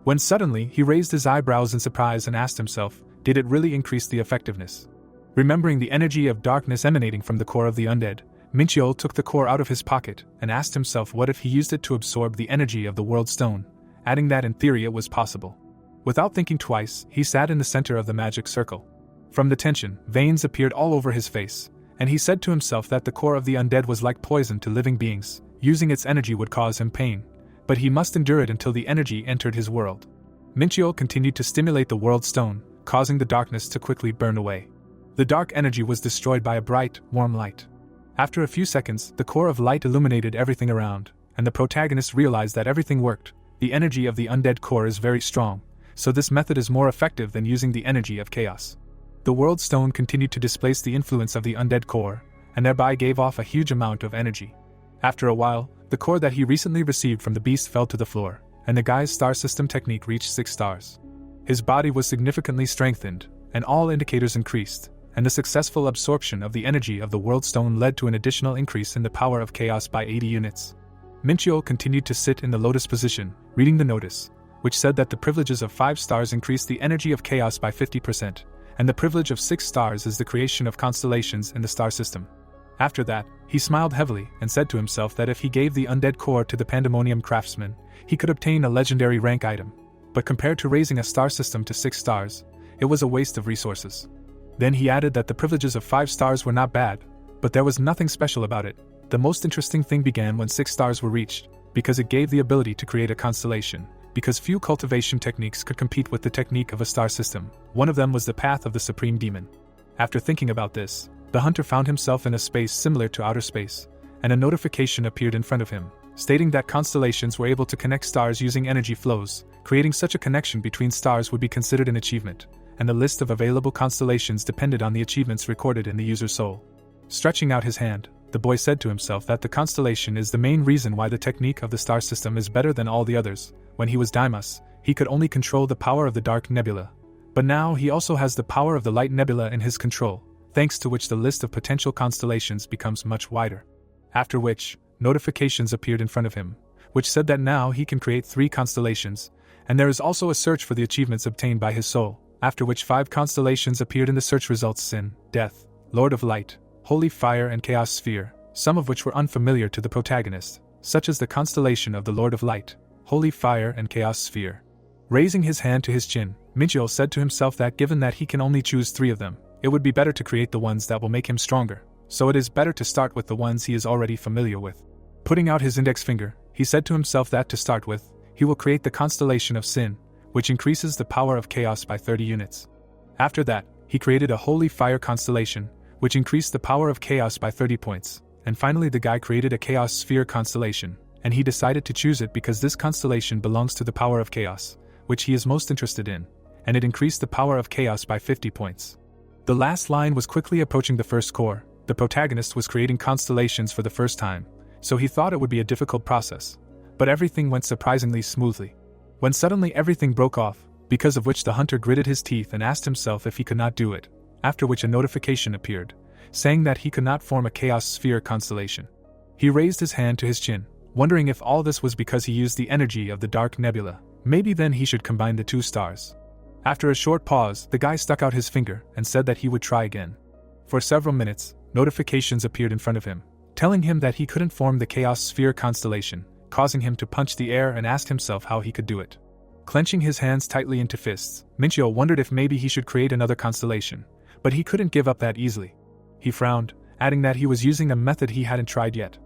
When suddenly he raised his eyebrows in surprise and asked himself, did it really increase the effectiveness? Remembering the energy of darkness emanating from the core of the undead, Minchio took the core out of his pocket and asked himself what if he used it to absorb the energy of the world stone, adding that in theory it was possible. Without thinking twice, he sat in the center of the magic circle. From the tension, veins appeared all over his face, and he said to himself that the core of the undead was like poison to living beings. Using its energy would cause him pain, but he must endure it until the energy entered his world. Minchio continued to stimulate the world stone, causing the darkness to quickly burn away. The dark energy was destroyed by a bright, warm light. After a few seconds, the core of light illuminated everything around, and the protagonist realized that everything worked. The energy of the undead core is very strong, so this method is more effective than using the energy of chaos. The world stone continued to displace the influence of the undead core, and thereby gave off a huge amount of energy. After a while, the core that he recently received from the beast fell to the floor, and the guy's star system technique reached 6 stars. His body was significantly strengthened, and all indicators increased, and the successful absorption of the energy of the world stone led to an additional increase in the power of chaos by 80 units. Minchio continued to sit in the lotus position, reading the notice, which said that the privileges of 5 stars increase the energy of chaos by 50%, and the privilege of 6 stars is the creation of constellations in the star system. After that, he smiled heavily and said to himself that if he gave the undead core to the Pandemonium craftsman, he could obtain a legendary rank item. But compared to raising a star system to 6 stars, it was a waste of resources. Then he added that the privileges of 5 stars were not bad, but there was nothing special about it. The most interesting thing began when 6 stars were reached, because it gave the ability to create a constellation, because few cultivation techniques could compete with the technique of a star system. One of them was the path of the Supreme Demon. After thinking about this, the hunter found himself in a space similar to outer space, and a notification appeared in front of him, stating that constellations were able to connect stars using energy flows. Creating such a connection between stars would be considered an achievement, and the list of available constellations depended on the achievements recorded in the user's soul. Stretching out his hand, the boy said to himself that the constellation is the main reason why the technique of the star system is better than all the others. When he was Deimos, he could only control the power of the dark nebula, but now he also has the power of the light nebula in his control, thanks to which the list of potential constellations becomes much wider. After which, notifications appeared in front of him, which said that now he can create 3 constellations, and there is also a search for the achievements obtained by his soul, after which 5 constellations appeared in the search results: Sin, Death, Lord of Light, Holy Fire and Chaos Sphere, some of which were unfamiliar to the protagonist, such as the constellation of the Lord of Light, Holy Fire and Chaos Sphere. Raising his hand to his chin, Minchio said to himself that given that he can only choose 3 of them, it would be better to create the ones that will make him stronger, so it is better to start with the ones he is already familiar with. Putting out his index finger, he said to himself that to start with, he will create the constellation of Sin, which increases the power of chaos by 30 units. After that, he created a Holy Fire constellation, which increased the power of chaos by 30 points, and finally the guy created a Chaos Sphere constellation, and he decided to choose it because this constellation belongs to the power of chaos, which he is most interested in, and it increased the power of chaos by 50 points. The last line was quickly approaching the first core. The protagonist was creating constellations for the first time, so he thought it would be a difficult process, but everything went surprisingly smoothly. When suddenly everything broke off, because of which the hunter gritted his teeth and asked himself if he could not do it, after which a notification appeared, saying that he could not form a Chaos Sphere constellation. He raised his hand to his chin, wondering if all this was because he used the energy of the Dark Nebula. Maybe then he should combine the 2 stars. After a short pause, the guy stuck out his finger and said that he would try again. For several minutes, notifications appeared in front of him, telling him that he couldn't form the Chaos Sphere constellation, causing him to punch the air and ask himself how he could do it. Clenching his hands tightly into fists, Minchio wondered if maybe he should create another constellation, but he couldn't give up that easily. He frowned, adding that he was using a method he hadn't tried yet.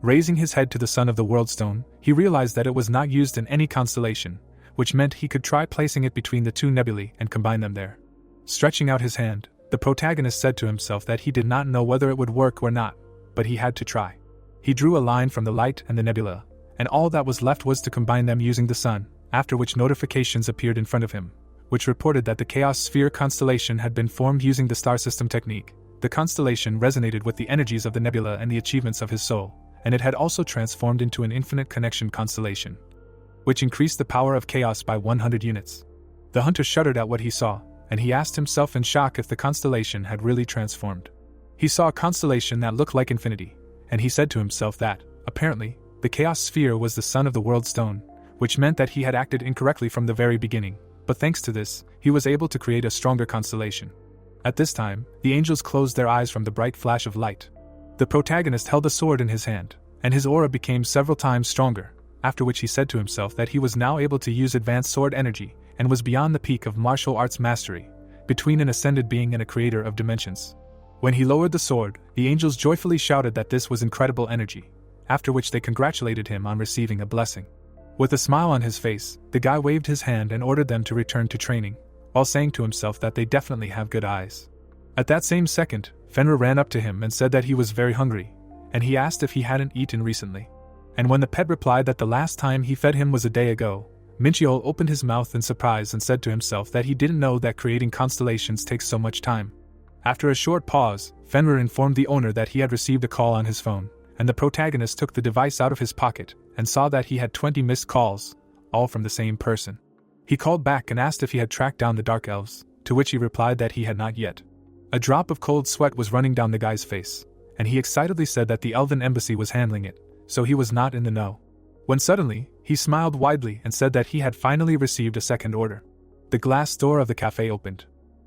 Raising his head to the sun of the World Stone, he realized that it was not used in any constellation, which meant he could try placing it between the 2 nebulae and combine them there. Stretching out his hand, the protagonist said to himself that he did not know whether it would work or not, but he had to try. He drew a line from the light and the nebula, and all that was left was to combine them using the sun, after which notifications appeared in front of him, which reported that the Chaos Sphere constellation had been formed using the star system technique. The constellation resonated with the energies of the nebula and the achievements of his soul, and it had also transformed into an infinite connection constellation, which increased the power of chaos by 100 units. The hunter shuddered at what he saw, and he asked himself in shock if the constellation had really transformed. He saw a constellation that looked like infinity, and he said to himself that, apparently, the Chaos Sphere was the son of the World Stone, which meant that he had acted incorrectly from the very beginning, but thanks to this, he was able to create a stronger constellation. At this time, the angels closed their eyes from the bright flash of light. The protagonist held a sword in his hand, and his aura became several times stronger, after which he said to himself that he was now able to use advanced sword energy, and was beyond the peak of martial arts mastery, between an ascended being and a creator of dimensions. When he lowered the sword, the angels joyfully shouted that this was incredible energy, after which they congratulated him on receiving a blessing. With a smile on his face, the guy waved his hand and ordered them to return to training, while saying to himself that they definitely have good eyes. At that same second, Fenrir ran up to him and said that he was very hungry, and he asked if he hadn't eaten recently. And when the pet replied that the last time he fed him was a day ago, Minchio opened his mouth in surprise and said to himself that he didn't know that creating constellations takes so much time. After a short pause, Fenrir informed the owner that he had received a call on his phone, and the protagonist took the device out of his pocket and saw that he had 20 missed calls, all from the same person. He called back and asked if he had tracked down the Dark Elves, to which he replied that he had not yet. A drop of cold sweat was running down the guy's face, and he excitedly said that the Elven Embassy was handling it, so he was not in the know. When suddenly, he smiled widely and said that he had finally received a second order. The glass door of the cafe opened.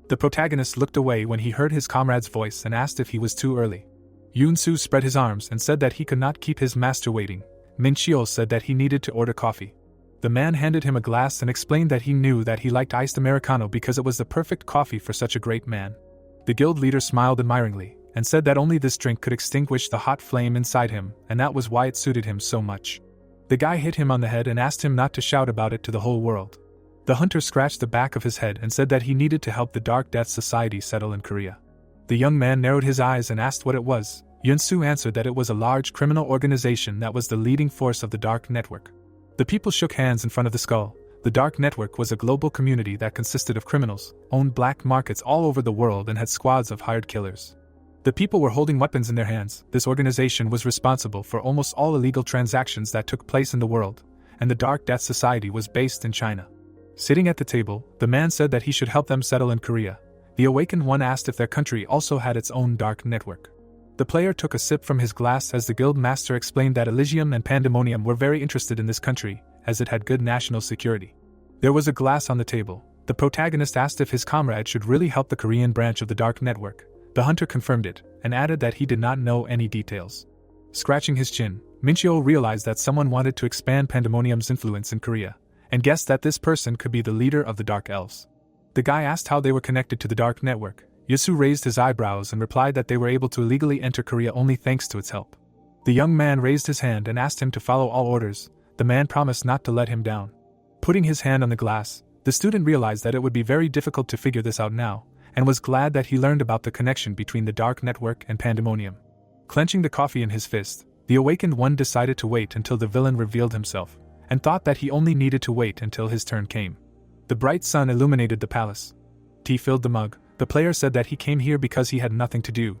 The protagonist looked away when he heard his comrade's voice and asked if he was too early. Yunsu spread his arms and said that he could not keep his master waiting. Minchio said that he needed to order coffee. The man handed him a glass and explained that he knew that he liked iced Americano because it was the perfect coffee for such a great man. The guild leader smiled admiringly and said that only this drink could extinguish the hot flame inside him, and that was why it suited him so much. The guy hit him on the head and asked him not to shout about it to the whole world. The hunter scratched the back of his head and said that he needed to help the Dark Death Society settle in Korea. The young man narrowed his eyes and asked what it was. Yunsu answered that it was a large criminal organization that was the leading force of the Dark Network. The people shook hands in front of the skull. The Dark Network was a global community that consisted of criminals, owned black markets all over the world and had squads of hired killers. The people were holding weapons in their hands. This organization was responsible for almost all illegal transactions that took place in the world, and the Dark Death Society was based in China. Sitting at the table, the man said that he should help them settle in Korea. The awakened one asked if their country also had its own dark network. The player took a sip from his glass as the guild master explained that Elysium and Pandemonium were very interested in this country, as it had good national security. There was a glass on the table. The protagonist asked if his comrade should really help the Korean branch of the Dark Network. The hunter confirmed it, and added that he did not know any details. Scratching his chin, Minchio realized that someone wanted to expand Pandemonium's influence in Korea, and guessed that this person could be the leader of the Dark Elves. The guy asked how they were connected to the Dark Network. Yasu raised his eyebrows and replied that they were able to illegally enter Korea only thanks to its help. The young man raised his hand and asked him to follow all orders. The man promised not to let him down. Putting his hand on the glass, the student realized that it would be very difficult to figure this out now, and was glad that he learned about the connection between the Dark Network and Pandemonium. Clenching the coffee in his fist, the awakened one decided to wait until the villain revealed himself, and thought that he only needed to wait until his turn came. The bright sun illuminated the palace. Tea filled the mug. The player said that he came here because he had nothing to do.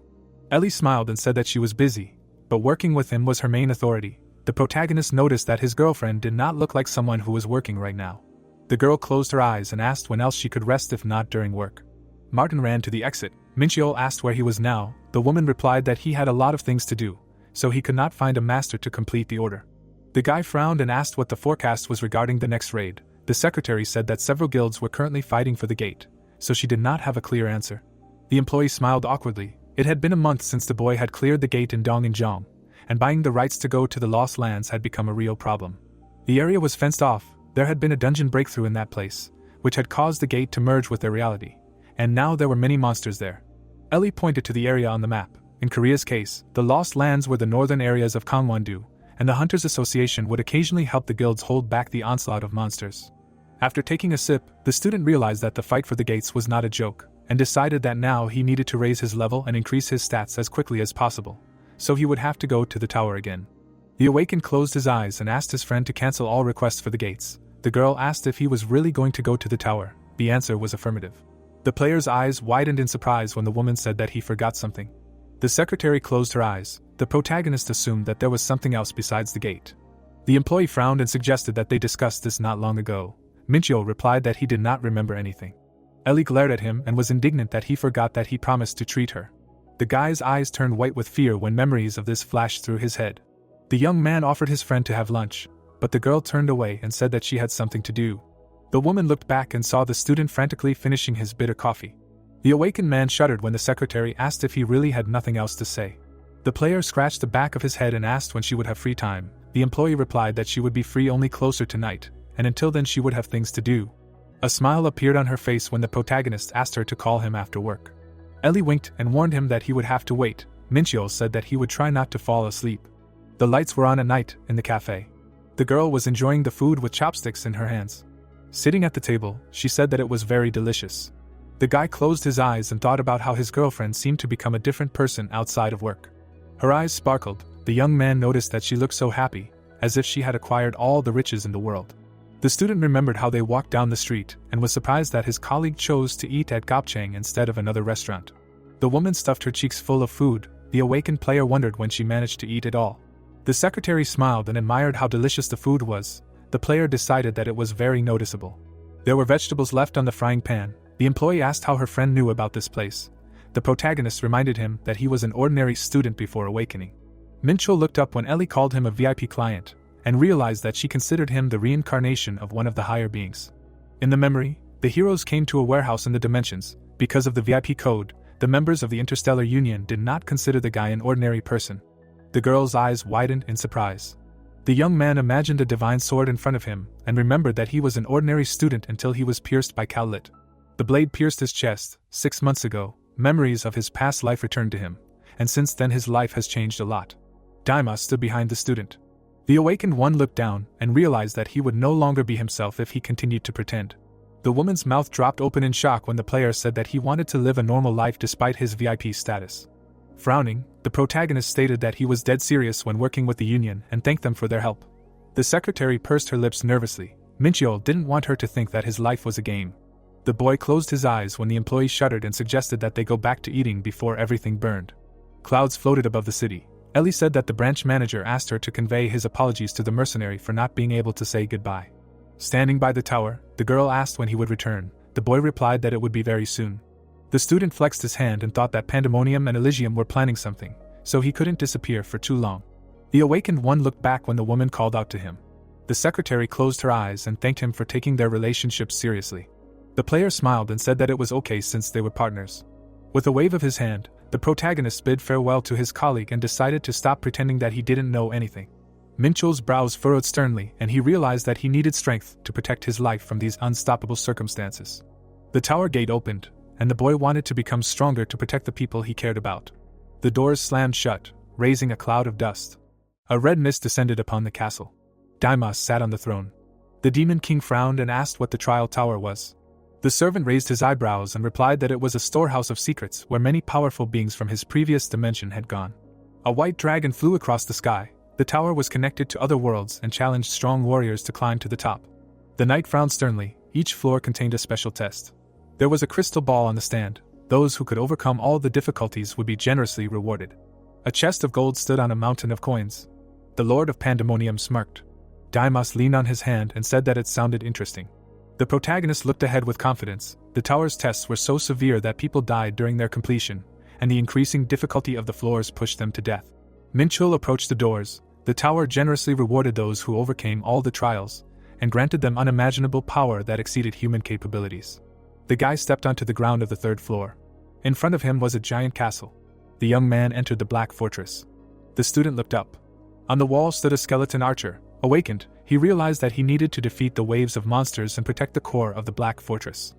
Ellie smiled and said that she was busy, but working with him was her main authority. The protagonist noticed that his girlfriend did not look like someone who was working right now. The girl closed her eyes and asked when else she could rest if not during work. Martin ran to the exit. Minchio asked where he was now. The woman replied that he had a lot of things to do, so he could not find a master to complete the order. The guy frowned and asked what the forecast was regarding the next raid. The secretary said that several guilds were currently fighting for the gate, so she did not have a clear answer. The employee smiled awkwardly. It had been a month since the boy had cleared the gate in Dong'injiang, and buying the rights to go to the Lost Lands had become a real problem. The area was fenced off. There had been a dungeon breakthrough in that place, which had caused the gate to merge with their reality, and now there were many monsters there. Ellie pointed to the area on the map. In Korea's case, the Lost Lands were the northern areas of Gangwon-do, and the Hunters Association would occasionally help the guilds hold back the onslaught of monsters. After taking a sip, the student realized that the fight for the gates was not a joke, and decided that now he needed to raise his level and increase his stats as quickly as possible, so he would have to go to the tower again. The awakened closed his eyes and asked his friend to cancel all requests for the gates. The girl asked if he was really going to go to the tower. The answer was affirmative. The player's eyes widened in surprise when the woman said that he forgot something. The secretary closed her eyes. The protagonist assumed that there was something else besides the gate. The employee frowned and suggested that they discussed this not long ago. Minchio replied that he did not remember anything. Ellie glared at him and was indignant that he forgot that he promised to treat her. The guy's eyes turned white with fear when memories of this flashed through his head. The young man offered his friend to have lunch, but the girl turned away and said that she had something to do. The woman looked back and saw the student frantically finishing his bitter coffee. The awakened man shuddered when the secretary asked if he really had nothing else to say. The player scratched the back of his head and asked when she would have free time. The employee replied that she would be free only closer to night, and until then she would have things to do. A smile appeared on her face when the protagonist asked her to call him after work. Ellie winked and warned him that he would have to wait. Minchio said that he would try not to fall asleep. The lights were on at night in the cafe. The girl was enjoying the food with chopsticks in her hands. Sitting at the table, she said that it was very delicious. The guy closed his eyes and thought about how his girlfriend seemed to become a different person outside of work. Her eyes sparkled. The young man noticed that she looked so happy, as if she had acquired all the riches in the world. The student remembered how they walked down the street and was surprised that his colleague chose to eat at gopchang instead of another restaurant. The woman stuffed her cheeks full of food. The awakened player wondered when she managed to eat it all. The secretary smiled and admired how delicious the food was. The player decided that it was very noticeable. There were vegetables left on the frying pan. The employee asked how her friend knew about this place. The protagonist reminded him that he was an ordinary student before awakening. Mincho looked up when Ellie called him a VIP client, and realized that she considered him the reincarnation of one of the higher beings. In the memory, the heroes came to a warehouse in the dimensions. Because of the VIP code, the members of the Interstellar Union did not consider the guy an ordinary person. The girl's eyes widened in surprise. The young man imagined a divine sword in front of him, and remembered that he was an ordinary student until he was pierced by Cowlit. The blade pierced his chest. 6 months ago, memories of his past life returned to him, and since then his life has changed a lot. Daima stood behind the student. The awakened one looked down and realized that he would no longer be himself if he continued to pretend. The woman's mouth dropped open in shock when the player said that he wanted to live a normal life despite his VIP status. Frowning, the protagonist stated that he was dead serious when working with the union and thanked them for their help. The secretary pursed her lips nervously. Mincheol didn't want her to think that his life was a game. The boy closed his eyes when the employee shuddered and suggested that they go back to eating before everything burned. Clouds floated above the city. Ellie said that the branch manager asked her to convey his apologies to the mercenary for not being able to say goodbye. Standing by the tower, the girl asked when he would return. The boy replied that it would be very soon. The student flexed his hand and thought that Pandemonium and Elysium were planning something, so he couldn't disappear for too long. The awakened one looked back when the woman called out to him. The secretary closed her eyes and thanked him for taking their relationship seriously. The player smiled and said that it was okay since they were partners. With a wave of his hand, the protagonist bid farewell to his colleague and decided to stop pretending that he didn't know anything. Mincheol's brows furrowed sternly and he realized that he needed strength to protect his life from these unstoppable circumstances. The tower gate opened, and the boy wanted to become stronger to protect the people he cared about. The doors slammed shut, raising a cloud of dust. A red mist descended upon the castle. Daimos sat on the throne. The Demon King frowned and asked what the trial tower was. The servant raised his eyebrows and replied that it was a storehouse of secrets where many powerful beings from his previous dimension had gone. A white dragon flew across the sky. The tower was connected to other worlds and challenged strong warriors to climb to the top. The knight frowned sternly. Each floor contained a special test. There was a crystal ball on the stand. Those who could overcome all the difficulties would be generously rewarded. A chest of gold stood on a mountain of coins. The Lord of Pandemonium smirked. Daimos leaned on his hand and said that it sounded interesting. The protagonist looked ahead with confidence. The tower's tests were so severe that people died during their completion, and the increasing difficulty of the floors pushed them to death. Mincheol approached the doors. The tower generously rewarded those who overcame all the trials, and granted them unimaginable power that exceeded human capabilities. The guy stepped onto the ground of the third floor. In front of him was a giant castle. The young man entered the black fortress. The student looked up. On the wall stood a skeleton archer. Awakened, he realized that he needed to defeat the waves of monsters and protect the core of the black fortress.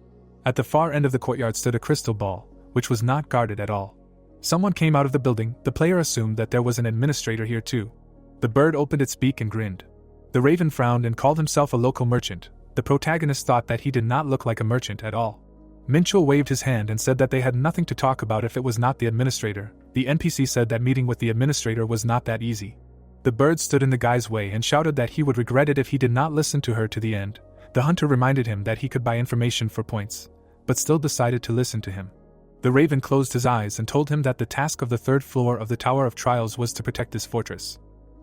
At the far end of the courtyard stood a crystal ball, which was not guarded at all. Someone came out of the building. The player assumed that there was an administrator here too. The bird opened its beak and grinned. The raven frowned and called himself a local merchant. The protagonist thought that he did not look like a merchant at all. Mincheol waved his hand and said that they had nothing to talk about if it was not the administrator. The NPC said that meeting with the administrator was not that easy. The bird stood in the guy's way and shouted that he would regret it if he did not listen to her to the end. The hunter reminded him that he could buy information for points, but still decided to listen to him. The raven closed his eyes and told him that the task of the third floor of the Tower of Trials was to protect this fortress.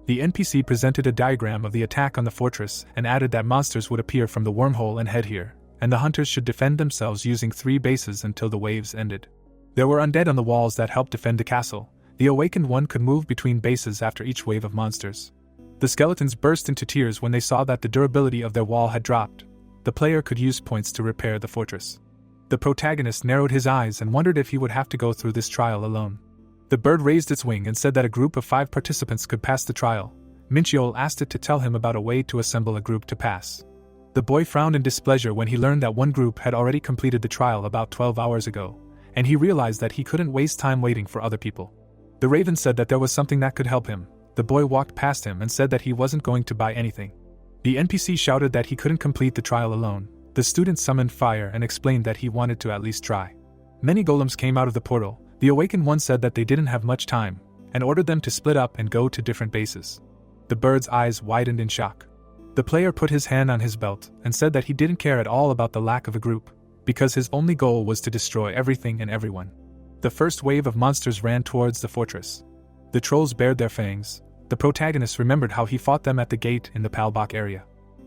The NPC presented a diagram of the attack on the fortress and added that monsters would appear from the wormhole and head here, and the hunters should defend themselves using 3 bases until the waves ended. There were undead on the walls that helped defend the castle. The awakened one could move between bases after each wave of monsters. The skeletons burst into tears when they saw that the durability of their wall had dropped. The player could use points to repair the fortress. The protagonist narrowed his eyes and wondered if he would have to go through this trial alone. The bird raised its wing and said that a group of 5 participants could pass the trial. Mincheol asked it to tell him about a way to assemble a group to pass. The boy frowned in displeasure when he learned that one group had already completed the trial about 12 hours ago, and he realized that he couldn't waste time waiting for other people. The raven said that there was something that could help him. The boy walked past him and said that he wasn't going to buy anything. The NPC shouted that he couldn't complete the trial alone. The student summoned fire and explained that he wanted to at least try. Many golems came out of the portal. The awakened one said that they didn't have much time, and ordered them to split up and go to different bases. The bird's eyes widened in shock. The player put his hand on his belt and said that he didn't care at all about the lack of a group, because his only goal was to destroy everything and everyone. The first wave of monsters ran towards the fortress. The trolls bared their fangs. The protagonist remembered how he fought them at the gate in the Palbach area.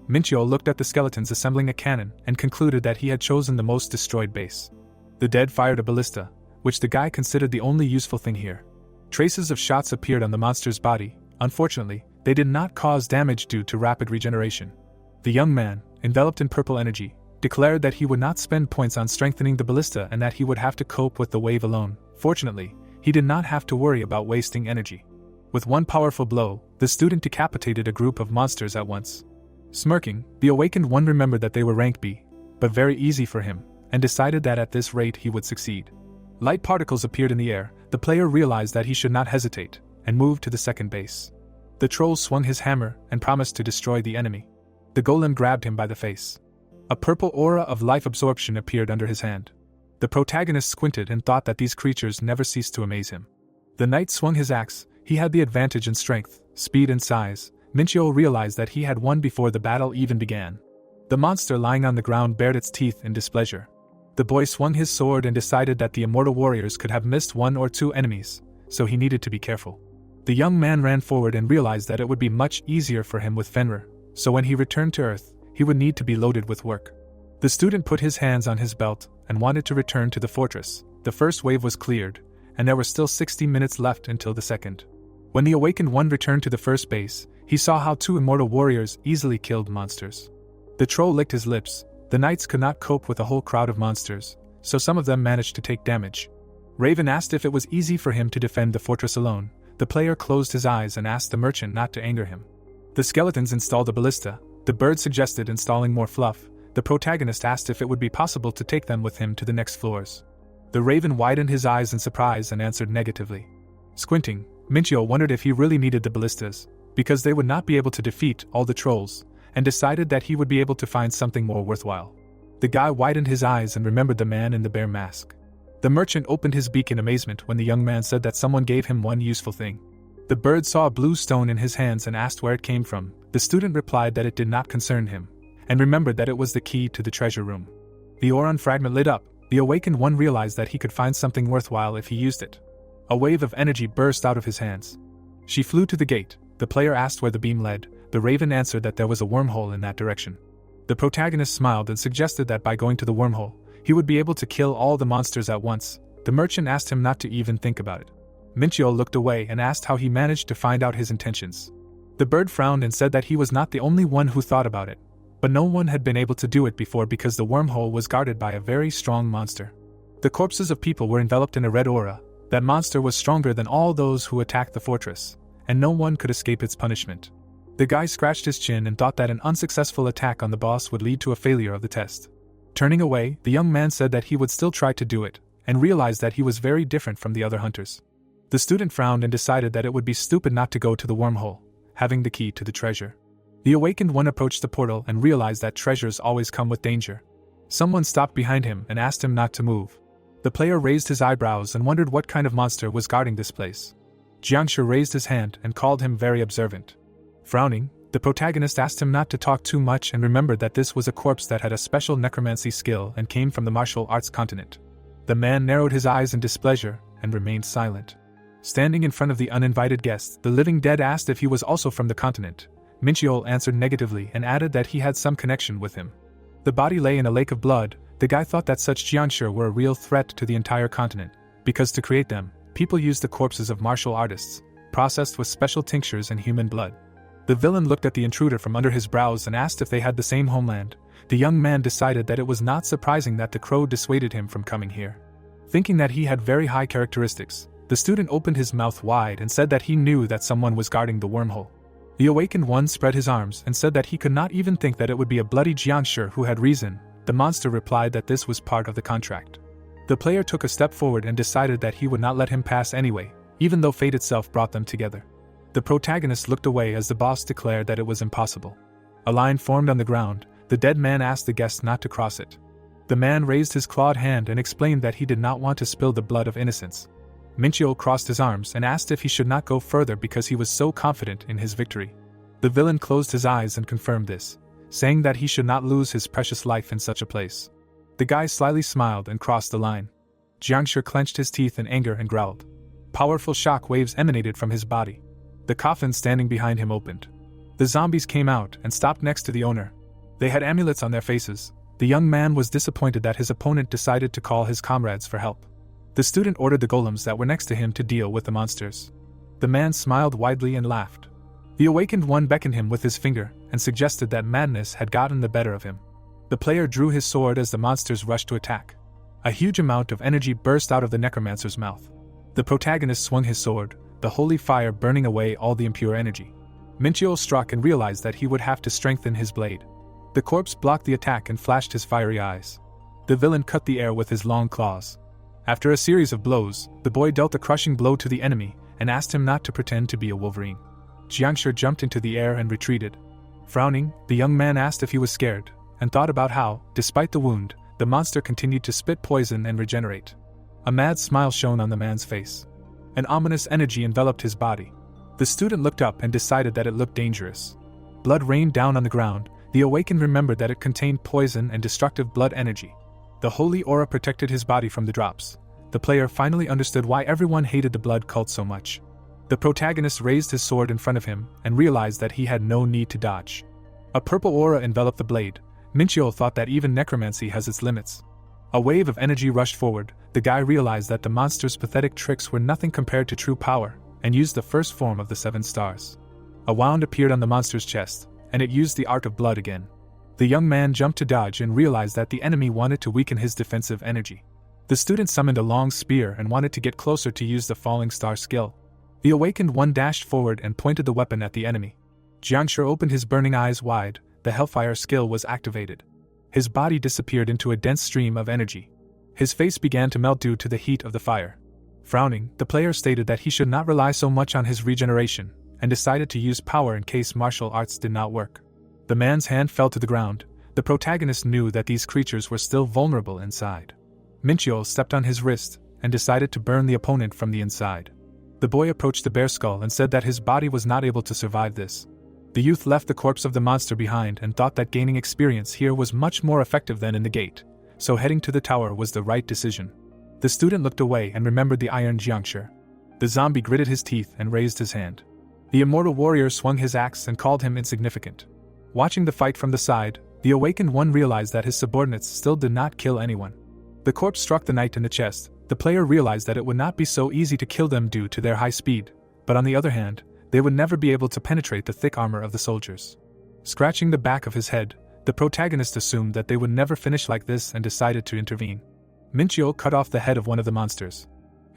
Mincheol looked at the skeletons assembling a cannon and concluded that he had chosen the most destroyed base. The dead fired a ballista, which the guy considered the only useful thing here. Traces of shots appeared on the monster's body. Unfortunately, they did not cause damage due to rapid regeneration. The young man, enveloped in purple energy, declared that he would not spend points on strengthening the ballista and that he would have to cope with the wave alone. Fortunately, he did not have to worry about wasting energy. With one powerful blow, the student decapitated a group of monsters at once. Smirking, the awakened one remembered that they were rank B, but very easy for him, and decided that at this rate he would succeed. Light particles appeared in the air. The player realized that he should not hesitate, and moved to the second base. The troll swung his hammer and promised to destroy the enemy. The golem grabbed him by the face. A purple aura of life absorption appeared under his hand. The protagonist squinted and thought that these creatures never ceased to amaze him. The knight swung his axe. He had the advantage in strength, speed and size. Minchio realized that he had won before the battle even began. The monster lying on the ground bared its teeth in displeasure. The boy swung his sword and decided that the immortal warriors could have missed one or two enemies, so he needed to be careful. The young man ran forward and realized that it would be much easier for him with Fenrir, so when he returned to Earth, he would need to be loaded with work. The student put his hands on his belt and wanted to return to the fortress. The first wave was cleared, and there were still 60 minutes left until the second. When the awakened one returned to the first base, he saw how two immortal warriors easily killed monsters. The troll licked his lips. The knights could not cope with a whole crowd of monsters, so some of them managed to take damage. Raven asked if it was easy for him to defend the fortress alone. The player closed his eyes and asked the merchant not to anger him. The skeletons installed a ballista. The bird suggested installing more fluff. The protagonist asked if it would be possible to take them with him to the next floors. The raven widened his eyes in surprise and answered negatively. Squinting, Minchio wondered if he really needed the ballistas, because they would not be able to defeat all the trolls, and decided that he would be able to find something more worthwhile. The guy widened his eyes and remembered the man in the bear mask. The merchant opened his beak in amazement when the young man said that someone gave him one useful thing. The bird saw a blue stone in his hands and asked where it came from. The student replied that it did not concern him, and remembered that it was the key to the treasure room. The Oron fragment lit up. The awakened one realized that he could find something worthwhile if he used it. A wave of energy burst out of his hands. She flew to the gate. The player asked where the beam led. The raven answered that there was a wormhole in that direction. The protagonist smiled and suggested that by going to the wormhole, he would be able to kill all the monsters at once. The merchant asked him not to even think about it. Minchio looked away and asked how he managed to find out his intentions. The bird frowned and said that he was not the only one who thought about it, but no one had been able to do it before because the wormhole was guarded by a very strong monster. The corpses of people were enveloped in a red aura. That monster was stronger than all those who attacked the fortress, and no one could escape its punishment. The guy scratched his chin and thought that an unsuccessful attack on the boss would lead to a failure of the test. Turning away, the young man said that he would still try to do it, and realized that he was very different from the other hunters. The student frowned and decided that it would be stupid not to go to the wormhole, having the key to the treasure. The awakened one approached the portal and realized that treasures always come with danger. Someone stopped behind him and asked him not to move. The player raised his eyebrows and wondered what kind of monster was guarding this place. Jiangshi raised his hand and called him very observant. Frowning, the protagonist asked him not to talk too much and remembered that this was a corpse that had a special necromancy skill and came from the martial arts continent. The man narrowed his eyes in displeasure and remained silent. Standing in front of the uninvited guest, the living dead asked if he was also from the continent. Minchio answered negatively and added that he had some connection with him. The body lay in a lake of blood. The guy thought that such jianshi were a real threat to the entire continent, because to create them, people used the corpses of martial artists, processed with special tinctures and human blood. The villain looked at the intruder from under his brows and asked if they had the same homeland. The young man decided that it was not surprising that the crow dissuaded him from coming here. Thinking that he had very high characteristics, the student opened his mouth wide and said that he knew that someone was guarding the wormhole. The awakened one spread his arms and said that he could not even think that it would be a bloody jianshi who had reason. The monster replied that this was part of the contract. The player took a step forward and decided that he would not let him pass anyway, even though fate itself brought them together. The protagonist looked away as the boss declared that it was impossible. A line formed on the ground. The dead man asked the guest not to cross it. The man raised his clawed hand and explained that he did not want to spill the blood of innocents. Minchio crossed his arms and asked if he should not go further because he was so confident in his victory. The villain closed his eyes and confirmed this, saying that he should not lose his precious life in such a place. The guy slyly smiled and crossed the line. Jiangshi clenched his teeth in anger and growled. Powerful shock waves emanated from his body. The coffin standing behind him opened. The zombies came out and stopped next to the owner. They had amulets on their faces. The young man was disappointed that his opponent decided to call his comrades for help. The student ordered the golems that were next to him to deal with the monsters. The man smiled widely and laughed. The awakened one beckoned him with his finger and suggested that madness had gotten the better of him. The player drew his sword as the monsters rushed to attack. A huge amount of energy burst out of the necromancer's mouth. The protagonist swung his sword, the holy fire burning away all the impure energy. Minchio struck and realized that he would have to strengthen his blade. The corpse blocked the attack and flashed his fiery eyes. The villain cut the air with his long claws. After a series of blows, the boy dealt a crushing blow to the enemy and asked him not to pretend to be a wolverine. Jiangshi jumped into the air and retreated. Frowning, the young man asked if he was scared, and thought about how, despite the wound, the monster continued to spit poison and regenerate. A mad smile shone on the man's face. An ominous energy enveloped his body. The student looked up and decided that it looked dangerous. Blood rained down on the ground. The awakened remembered that it contained poison and destructive blood energy. The holy aura protected his body from the drops. The player finally understood why everyone hated the blood cult so much. The protagonist raised his sword in front of him and realized that he had no need to dodge. A purple aura enveloped the blade. Minchio thought that even necromancy has its limits. A wave of energy rushed forward. The guy realized that the monster's pathetic tricks were nothing compared to true power, and used the first form of the 7 stars. A wound appeared on the monster's chest, and it used the art of blood again. The young man jumped to dodge and realized that the enemy wanted to weaken his defensive energy. The student summoned a long spear and wanted to get closer to use the falling star skill. The awakened one dashed forward and pointed the weapon at the enemy. Jiangshi opened his burning eyes wide. The Hellfire skill was activated. His body disappeared into a dense stream of energy. His face began to melt due to the heat of the fire. Frowning, the player stated that he should not rely so much on his regeneration, and decided to use power in case martial arts did not work. The man's hand fell to the ground. The protagonist knew that these creatures were still vulnerable inside. Minchio stepped on his wrist, and decided to burn the opponent from the inside. The boy approached the bear skull and said that his body was not able to survive this. The youth left the corpse of the monster behind and thought that gaining experience here was much more effective than in the gate, so heading to the tower was the right decision. The student looked away and remembered the iron Jiangshi. The zombie gritted his teeth and raised his hand. The immortal warrior swung his axe and called him insignificant. Watching the fight from the side, the awakened one realized that his subordinates still did not kill anyone. The corpse struck the knight in the chest. The player realized that it would not be so easy to kill them due to their high speed, but on the other hand, they would never be able to penetrate the thick armor of the soldiers. Scratching the back of his head, the protagonist assumed that they would never finish like this and decided to intervene. Minchio cut off the head of one of the monsters.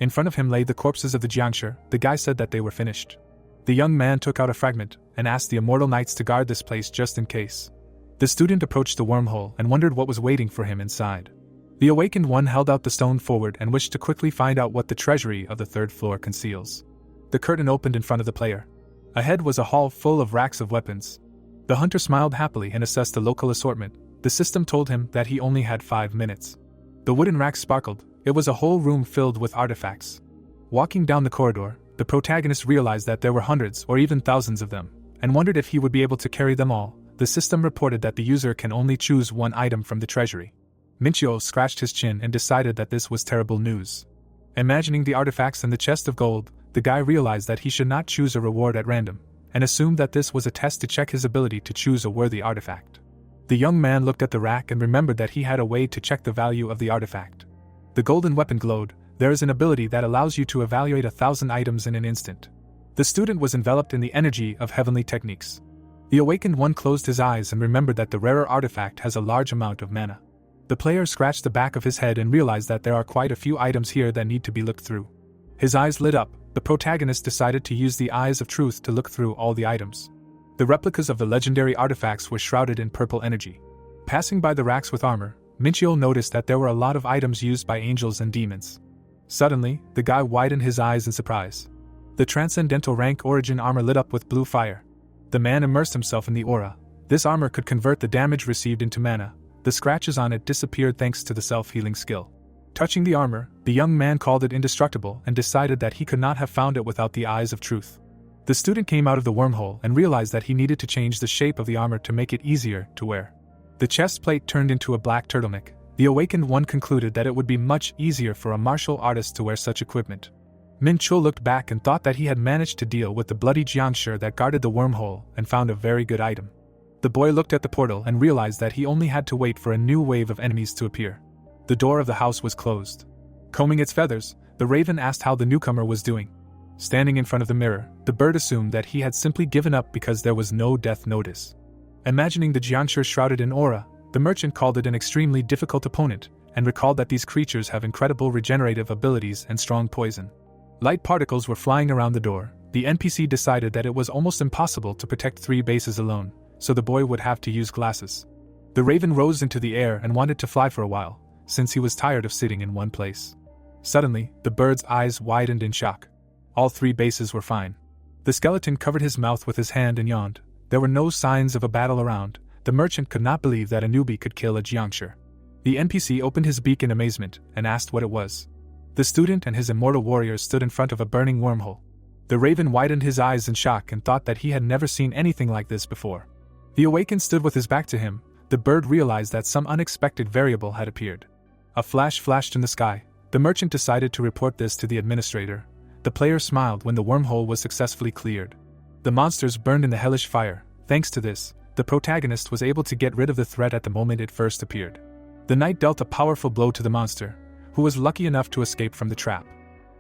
In front of him lay the corpses of the Jiangshi. The guy said that they were finished. The young man took out a fragment and asked the immortal knights to guard this place just in case. The student approached the wormhole and wondered what was waiting for him inside. The awakened one held out the stone forward and wished to quickly find out what the treasury of the 3rd floor conceals. The curtain opened in front of the player. Ahead was a hall full of racks of weapons. The hunter smiled happily and assessed the local assortment. The system told him that he only had 5 minutes. The wooden racks sparkled. It was a whole room filled with artifacts. Walking down the corridor, the protagonist realized that there were hundreds or even thousands of them, and wondered if he would be able to carry them all. The system reported that the user can only choose one item from the treasury. Minchio scratched his chin and decided that this was terrible news. Imagining the artifacts and the chest of gold, the guy realized that he should not choose a reward at random, and assumed that this was a test to check his ability to choose a worthy artifact. The young man looked at the rack and remembered that he had a way to check the value of the artifact. The golden weapon glowed. There is an ability that allows you to evaluate 1,000 items in an instant. The student was enveloped in the energy of heavenly techniques. The awakened one closed his eyes and remembered that the rarer artifact has a large amount of mana. The player scratched the back of his head and realized that there are quite a few items here that need to be looked through. His eyes lit up. The protagonist decided to use the eyes of truth to look through all the items. The replicas of the legendary artifacts were shrouded in purple energy. Passing by the racks with armor, Minchio noticed that there were a lot of items used by angels and demons. Suddenly, the guy widened his eyes in surprise. The transcendental rank origin armor lit up with blue fire. The man immersed himself in the aura. This armor could convert the damage received into mana. The scratches on it disappeared thanks to the self-healing skill. Touching the armor, the young man called it indestructible and decided that he could not have found it without the eyes of truth. The student came out of the wormhole and realized that he needed to change the shape of the armor to make it easier to wear. The chest plate turned into a black turtleneck. The awakened one concluded that it would be much easier for a martial artist to wear such equipment. Min Chul looked back and thought that he had managed to deal with the bloody Jiangshi that guarded the wormhole and found a very good item. The boy looked at the portal and realized that he only had to wait for a new wave of enemies to appear. The door of the house was closed. Combing its feathers, the raven asked how the newcomer was doing. Standing in front of the mirror, the bird assumed that he had simply given up because there was no death notice. Imagining the Jiangshi shrouded in aura, the merchant called it an extremely difficult opponent, and recalled that these creatures have incredible regenerative abilities and strong poison. Light particles were flying around the door. The NPC decided that it was almost impossible to protect 3 bases alone, so the boy would have to use glasses. The raven rose into the air and wanted to fly for a while, since he was tired of sitting in one place. Suddenly, the bird's eyes widened in shock. All 3 bases were fine. The skeleton covered his mouth with his hand and yawned. There were no signs of a battle around. The merchant could not believe that a newbie could kill a jiangshi. The NPC opened his beak in amazement and asked what it was. The student and his immortal warrior stood in front of a burning wormhole. The raven widened his eyes in shock and thought that he had never seen anything like this before. The awakened stood with his back to him. The bird realized that some unexpected variable had appeared. A flash flashed in the sky. The merchant decided to report this to the administrator. The player smiled when the wormhole was successfully cleared. The monsters burned in the hellish fire. Thanks to this, the protagonist was able to get rid of the threat at the moment it first appeared. The knight dealt a powerful blow to the monster, who was lucky enough to escape from the trap.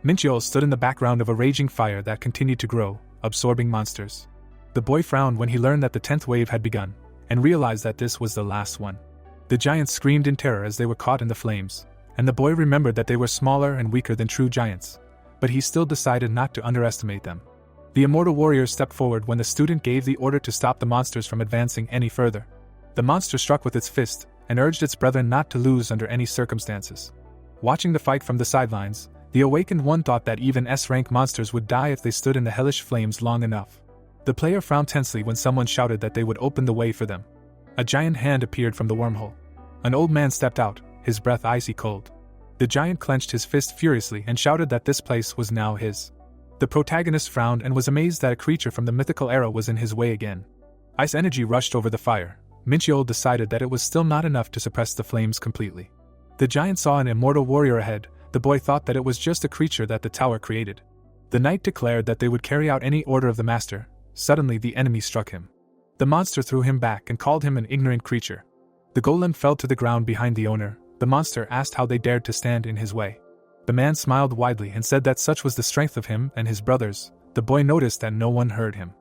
Minchul stood in the background of a raging fire that continued to grow, absorbing monsters. The boy frowned when he learned that the 10th wave had begun, and realized that this was the last one. The giants screamed in terror as they were caught in the flames, and the boy remembered that they were smaller and weaker than true giants, but he still decided not to underestimate them. The immortal warrior stepped forward when the student gave the order to stop the monsters from advancing any further. The monster struck with its fist, and urged its brethren not to lose under any circumstances. Watching the fight from the sidelines, the awakened one thought that even S-rank monsters would die if they stood in the hellish flames long enough. The player frowned tensely when someone shouted that they would open the way for them. A giant hand appeared from the wormhole. An old man stepped out, his breath icy cold. The giant clenched his fist furiously and shouted that this place was now his. The protagonist frowned and was amazed that a creature from the mythical era was in his way again. Ice energy rushed over the fire. Minchul decided that it was still not enough to suppress the flames completely. The giant saw an immortal warrior ahead. The boy thought that it was just a creature that the tower created. The knight declared that they would carry out any order of the master. Suddenly the enemy struck him. The monster threw him back and called him an ignorant creature. The golem fell to the ground behind the owner. The monster asked how they dared to stand in his way. The man smiled widely and said that such was the strength of him and his brothers. The boy noticed that no one heard him.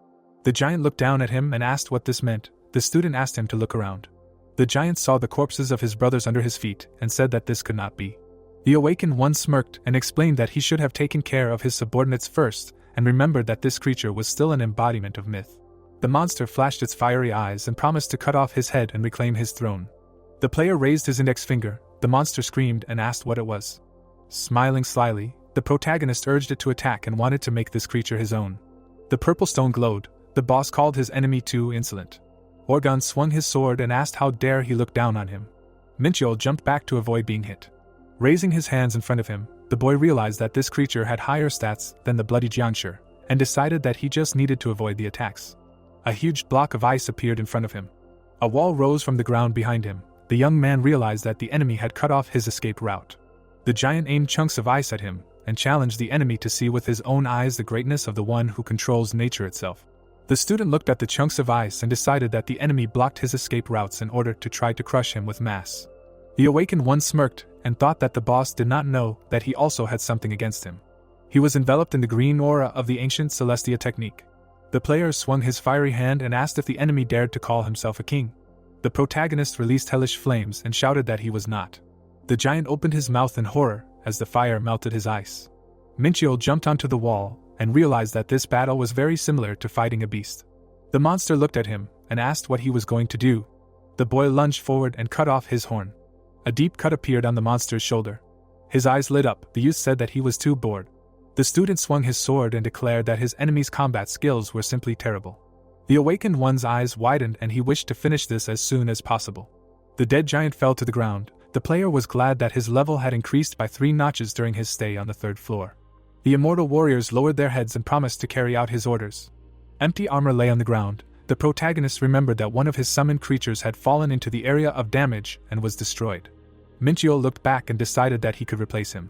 The giant looked down at him and asked what this meant. The student asked him to look around. The giant saw the corpses of his brothers under his feet and said that this could not be. The awakened one smirked and explained that he should have taken care of his subordinates first, and remembered that this creature was still an embodiment of myth. The monster flashed its fiery eyes and promised to cut off his head and reclaim his throne. The player raised his index finger. The monster screamed and asked what it was. Smiling slyly, the protagonist urged it to attack and wanted to make this creature his own. The purple stone glowed. The boss called his enemy too insolent. Orgon swung his sword and asked how dare he look down on him. Minchul jumped back to avoid being hit. Raising his hands in front of him, the boy realized that this creature had higher stats than the bloody jiangshi, and decided that he just needed to avoid the attacks. A huge block of ice appeared in front of him. A wall rose from the ground behind him. The young man realized that the enemy had cut off his escape route. The giant aimed chunks of ice at him, and challenged the enemy to see with his own eyes the greatness of the one who controls nature itself. The student looked at the chunks of ice and decided that the enemy blocked his escape routes in order to try to crush him with mass. The awakened one smirked, and thought that the boss did not know that he also had something against him. He was enveloped in the green aura of the ancient Celestia technique. The player swung his fiery hand and asked if the enemy dared to call himself a king. The protagonist released hellish flames and shouted that he was not. The giant opened his mouth in horror as the fire melted his ice. Minchul jumped onto the wall and realized that this battle was very similar to fighting a beast. The monster looked at him and asked what he was going to do. The boy lunged forward and cut off his horn. A deep cut appeared on the monster's shoulder. His eyes lit up. The youth said that he was too bored. The student swung his sword and declared that his enemy's combat skills were simply terrible. The awakened one's eyes widened and he wished to finish this as soon as possible. The dead giant fell to the ground. The player was glad that his level had increased by 3 notches during his stay on the 3rd floor. The immortal warriors lowered their heads and promised to carry out his orders. Empty armor lay on the ground. The protagonist remembered that one of his summoned creatures had fallen into the area of damage and was destroyed. Minchul looked back and decided that he could replace him.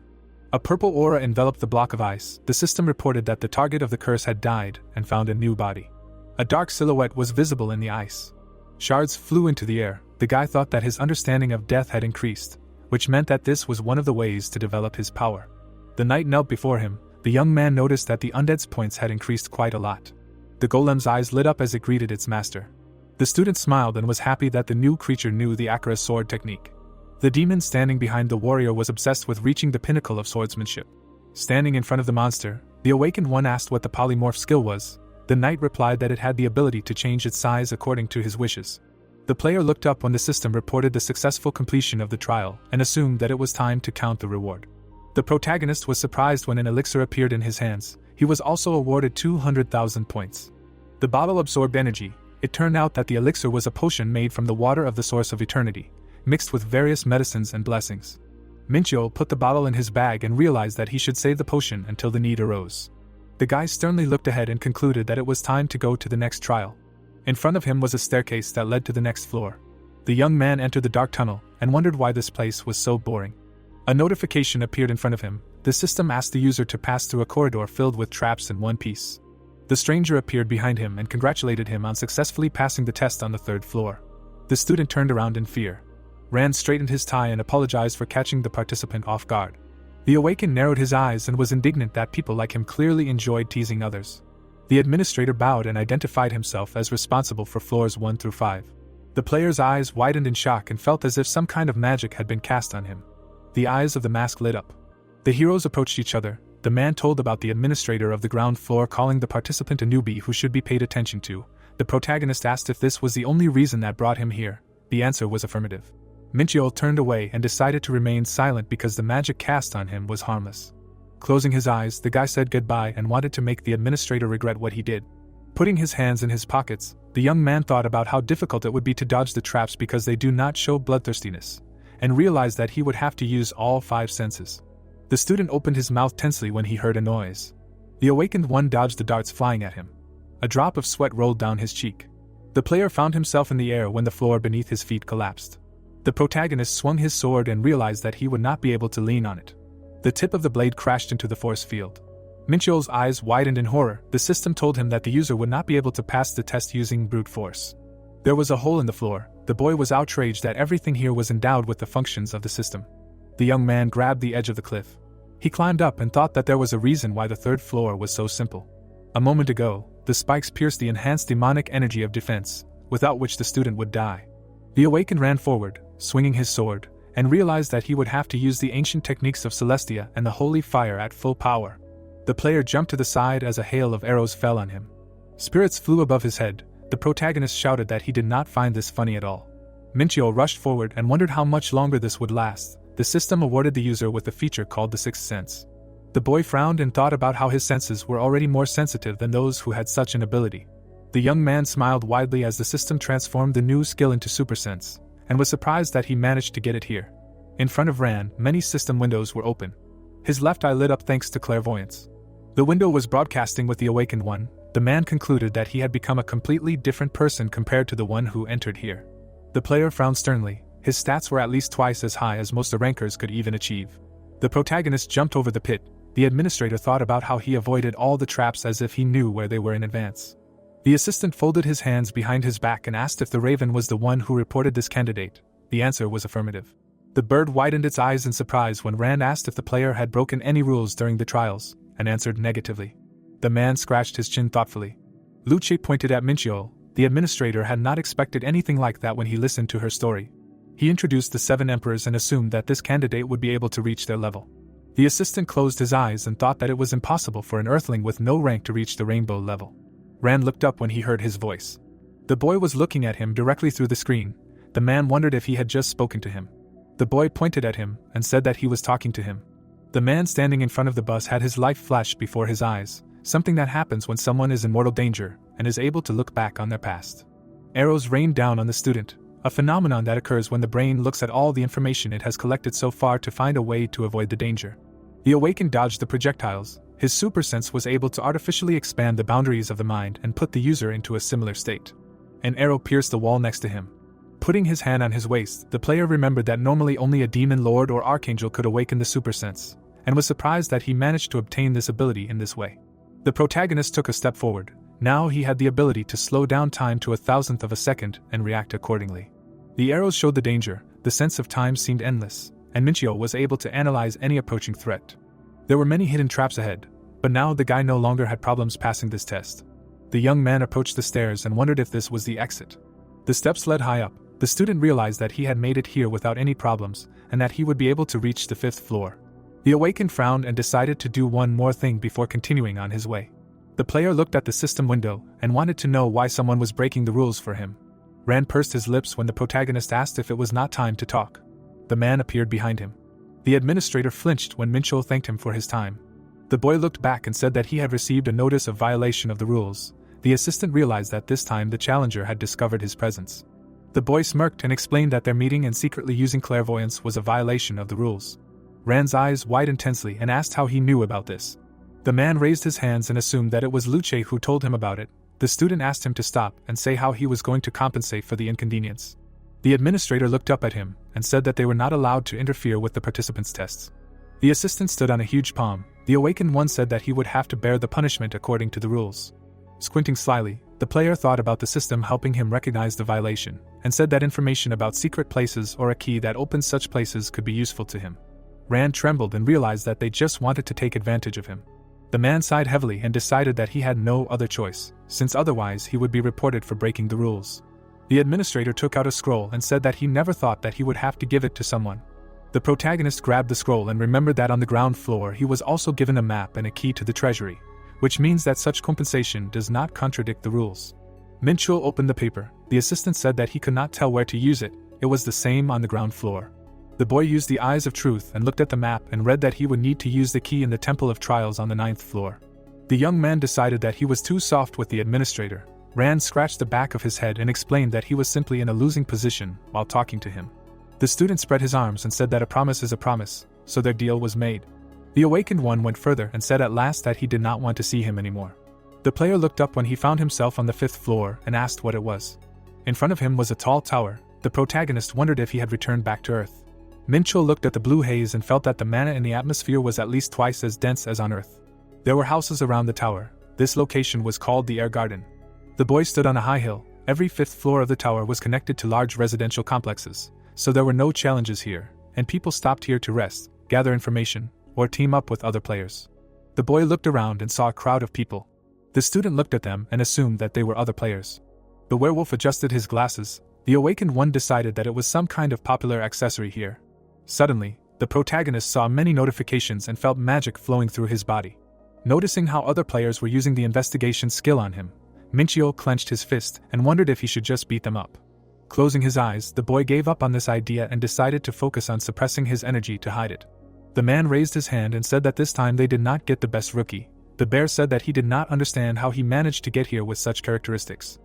A purple aura enveloped the block of ice. The system reported that the target of the curse had died and found a new body. A dark silhouette was visible in the ice. Shards flew into the air. The guy thought that his understanding of death had increased, which meant that this was one of the ways to develop his power. The knight knelt before him. The young man noticed that the undead's points had increased quite a lot. The golem's eyes lit up as it greeted its master. The student smiled and was happy that the new creature knew the Akira sword technique. The demon standing behind the warrior was obsessed with reaching the pinnacle of swordsmanship. Standing in front of the monster, the awakened one asked what the polymorph skill was. The knight replied that it had the ability to change its size according to his wishes. The player looked up when the system reported the successful completion of the trial and assumed that it was time to count the reward. The protagonist was surprised when an elixir appeared in his hands. He was also awarded 200,000 points. The bottle absorbed energy. It turned out that the elixir was a potion made from the water of the source of eternity, mixed with various medicines and blessings. Minchyo put the bottle in his bag and realized that he should save the potion until the need arose. The guy sternly looked ahead and concluded that it was time to go to the next trial. In front of him was a staircase that led to the next floor. The young man entered the dark tunnel and wondered why this place was so boring. A notification appeared in front of him. The system asked the user to pass through a corridor filled with traps in one piece. The stranger appeared behind him and congratulated him on successfully passing the test on the 3rd floor. The student turned around in fear. Rand straightened his tie and apologized for catching the participant off guard. The awakened narrowed his eyes and was indignant that people like him clearly enjoyed teasing others. The administrator bowed and identified himself as responsible for floors 1 through 5. The player's eyes widened in shock and felt as if some kind of magic had been cast on him. The eyes of the mask lit up. The heroes approached each other. The man told about the administrator of the ground floor calling the participant a newbie who should be paid attention to. The protagonist asked if this was the only reason that brought him here. The answer was affirmative. Minchyo turned away and decided to remain silent because the magic cast on him was harmless. Closing his eyes, the guy said goodbye and wanted to make the administrator regret what he did. Putting his hands in his pockets, the young man thought about how difficult it would be to dodge the traps because they do not show bloodthirstiness, and realized that he would have to use all 5 senses. The student opened his mouth tensely when he heard a noise. The awakened one dodged the darts flying at him. A drop of sweat rolled down his cheek. The player found himself in the air when the floor beneath his feet collapsed. The protagonist swung his sword and realized that he would not be able to lean on it. The tip of the blade crashed into the force field. Minchyo's eyes widened in horror. The system told him that the user would not be able to pass the test using brute force. There was a hole in the floor. The boy was outraged that everything here was endowed with the functions of the system. The young man grabbed the edge of the cliff. He climbed up and thought that there was a reason why the 3rd floor was so simple. A moment ago, the spikes pierced the enhanced demonic energy of defense, without which the student would die. The awakened ran forward, swinging his sword, and realized that he would have to use the ancient techniques of Celestia and the holy fire at full power. The player jumped to the side as a hail of arrows fell on him. Spirits flew above his head. The protagonist shouted that he did not find this funny at all. Minchyo rushed forward and wondered how much longer this would last. The system awarded the user with a feature called the 6th sense. The boy frowned and thought about how his senses were already more sensitive than those who had such an ability. The young man smiled widely as the system transformed the new skill into super sense, and was surprised that he managed to get it here. In front of Ran, many system windows were open. His left eye lit up thanks to clairvoyance. The window was broadcasting with the awakened one. The man concluded that he had become a completely different person compared to the one who entered here. The player frowned sternly. His stats were at least twice as high as most rankers could even achieve. The protagonist jumped over the pit. The administrator thought about how he avoided all the traps as if he knew where they were in advance. The assistant folded his hands behind his back and asked if the raven was the one who reported this candidate. The answer was affirmative. The bird widened its eyes in surprise when Rand asked if the player had broken any rules during the trials, and answered negatively. The man scratched his chin thoughtfully. Luce pointed at Minchyo. The administrator had not expected anything like that when he listened to her story. He introduced the 7 emperors and assumed that this candidate would be able to reach their level. The assistant closed his eyes and thought that it was impossible for an earthling with no rank to reach the rainbow level. Rand looked up when he heard his voice. The boy was looking at him directly through the screen. The man wondered if he had just spoken to him. The boy pointed at him and said that he was talking to him. The man standing in front of the bus had his life flash before his eyes, something that happens when someone is in mortal danger and is able to look back on their past. Arrows rained down on the student, a phenomenon that occurs when the brain looks at all the information it has collected so far to find a way to avoid the danger. The awakened dodged the projectiles. His supersense was able to artificially expand the boundaries of the mind and put the user into a similar state. An arrow pierced the wall next to him. Putting his hand on his waist, the player remembered that normally only a demon lord or archangel could awaken the supersense, and was surprised that he managed to obtain this ability in this way. The protagonist took a step forward. Now he had the ability to slow down time to 1,000th of a second and react accordingly. The arrows showed the danger. The sense of time seemed endless, and Minchyo was able to analyze any approaching threat. There were many hidden traps ahead, but now the guy no longer had problems passing this test. The young man approached the stairs and wondered if this was the exit. The steps led high up. The student realized that he had made it here without any problems, and that he would be able to reach the 5th floor. The awakened frowned and decided to do one more thing before continuing on his way. The player looked at the system window and wanted to know why someone was breaking the rules for him. Rand pursed his lips when the protagonist asked if it was not time to talk. The man appeared behind him. The administrator flinched when Minchyo thanked him for his time. The boy looked back and said that he had received a notice of violation of the rules. The assistant realized that this time the challenger had discovered his presence. The boy smirked and explained that their meeting and secretly using clairvoyance was a violation of the rules. Rand's eyes widened tensely and asked how he knew about this. The man raised his hands and assumed that it was Luce who told him about it. The student asked him to stop and say how he was going to compensate for the inconvenience. The administrator looked up at him and said that they were not allowed to interfere with the participants' tests. The assistant stood on a huge palm. The awakened one said that he would have to bear the punishment according to the rules. Squinting slyly, the player thought about the system helping him recognize the violation, and said that information about secret places or a key that opens such places could be useful to him. Rand trembled and realized that they just wanted to take advantage of him. The man sighed heavily and decided that he had no other choice, since otherwise he would be reported for breaking the rules. The administrator took out a scroll and said that he never thought that he would have to give it to someone. The protagonist grabbed the scroll and remembered that on the ground floor he was also given a map and a key to the treasury, which means that such compensation does not contradict the rules. Minchul opened the paper. The assistant said that he could not tell where to use it. It was the same on the ground floor. The boy used the eyes of truth and looked at the map and read that he would need to use the key in the Temple of Trials on the 9th floor. The young man decided that he was too soft with the administrator. Rand scratched the back of his head and explained that he was simply in a losing position while talking to him. The student spread his arms and said that a promise is a promise, so their deal was made. The awakened one went further and said at last that he did not want to see him anymore. The player looked up when he found himself on the 5th floor and asked what it was. In front of him was a tall tower. The protagonist wondered if he had returned back to Earth. Minchul looked at the blue haze and felt that the mana in the atmosphere was at least twice as dense as on Earth. There were houses around the tower. This location was called the Air Garden. The boy stood on a high hill. Every 5th floor of the tower was connected to large residential complexes, so there were no challenges here, and people stopped here to rest, gather information, or team up with other players. The boy looked around and saw a crowd of people. The student looked at them and assumed that they were other players. The werewolf adjusted his glasses. The awakened one decided that it was some kind of popular accessory here. Suddenly, the protagonist saw many notifications and felt magic flowing through his body. Noticing how other players were using the investigation skill on him, Minchio clenched his fist and wondered if he should just beat them up. Closing his eyes, the boy gave up on this idea and decided to focus on suppressing his energy to hide it. The man raised his hand and said that this time they did not get the best rookie. The bear said that he did not understand how he managed to get here with such characteristics.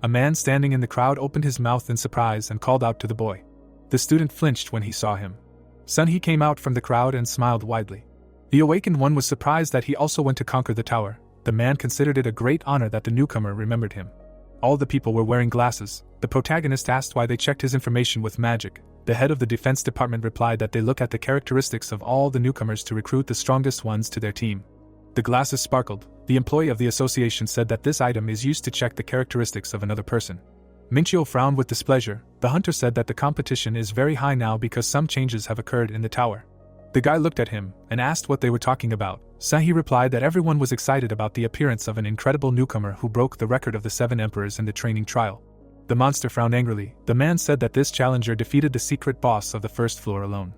A man standing in the crowd opened his mouth in surprise and called out to the boy. The student flinched when he saw him. Son, he came out from the crowd and smiled widely. The awakened one was surprised that he also went to conquer the tower. The man considered it a great honor that the newcomer remembered him. All the people were wearing glasses. The protagonist asked why they checked his information with magic. The head of the defense department replied that they look at the characteristics of all the newcomers to recruit the strongest ones to their team. The glasses sparkled. The employee of the association said that this item is used to check the characteristics of another person. Minchio frowned with displeasure. The hunter said that the competition is very high now because some changes have occurred in the tower. The guy looked at him and asked what they were talking about. Sahi replied that everyone was excited about the appearance of an incredible newcomer who broke the record of the 7 emperors in the training trial. The monster frowned angrily. The man said that this challenger defeated the secret boss of the 1st floor alone.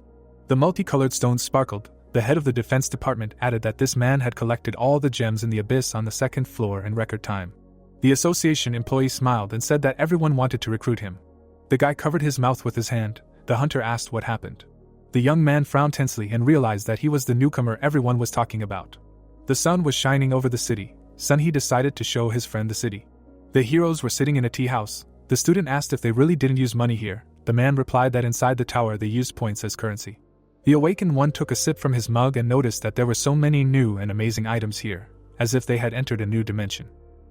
The multicolored stones sparkled. The head of the defense department added that this man had collected all the gems in the abyss on the 2nd floor in record time. The association employee smiled and said that everyone wanted to recruit him. The guy covered his mouth with his hand. The hunter asked what happened. The young man frowned tensely and realized that he was the newcomer everyone was talking about. The sun was shining over the city. He decided to show his friend the city. The heroes were sitting in a tea house. The student asked if they really didn't use money here. The man replied that inside the tower they used points as currency. The awakened one took a sip from his mug and noticed that there were so many new and amazing items here, as if they had entered a new dimension.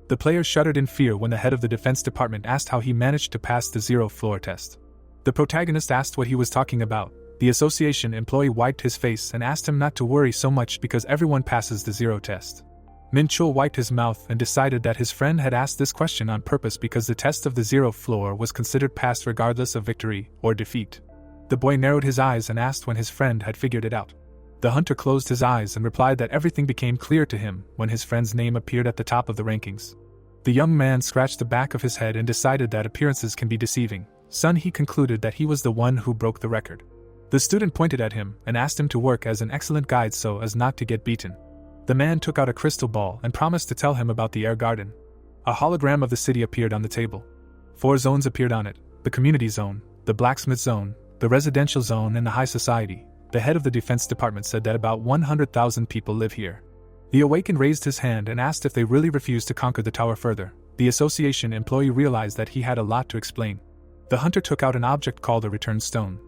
The player shuddered in fear when the head of the defense department asked how he managed to pass the 0th floor test. The protagonist asked what he was talking about. The association employee wiped his face and asked him not to worry so much because everyone passes the 0 test. Minchul wiped his mouth and decided that his friend had asked this question on purpose because the test of the 0th floor was considered passed regardless of victory or defeat. The boy narrowed his eyes and asked when his friend had figured it out. The hunter closed his eyes and replied that everything became clear to him when his friend's name appeared at the top of the rankings. The young man scratched the back of his head and decided that appearances can be deceiving. He concluded that he was the one who broke the record. The student pointed at him and asked him to work as an excellent guide so as not to get beaten. The man took out a crystal ball and promised to tell him about the air garden. A hologram of the city appeared on the table. 4 zones appeared on it: the community zone, the blacksmith zone, the residential zone, and the high society. The head of the defense department said that about 100,000 people live here. The awakened raised his hand and asked if they really refused to conquer the tower further. The association employee realized that he had a lot to explain. The hunter took out an object called a return stone.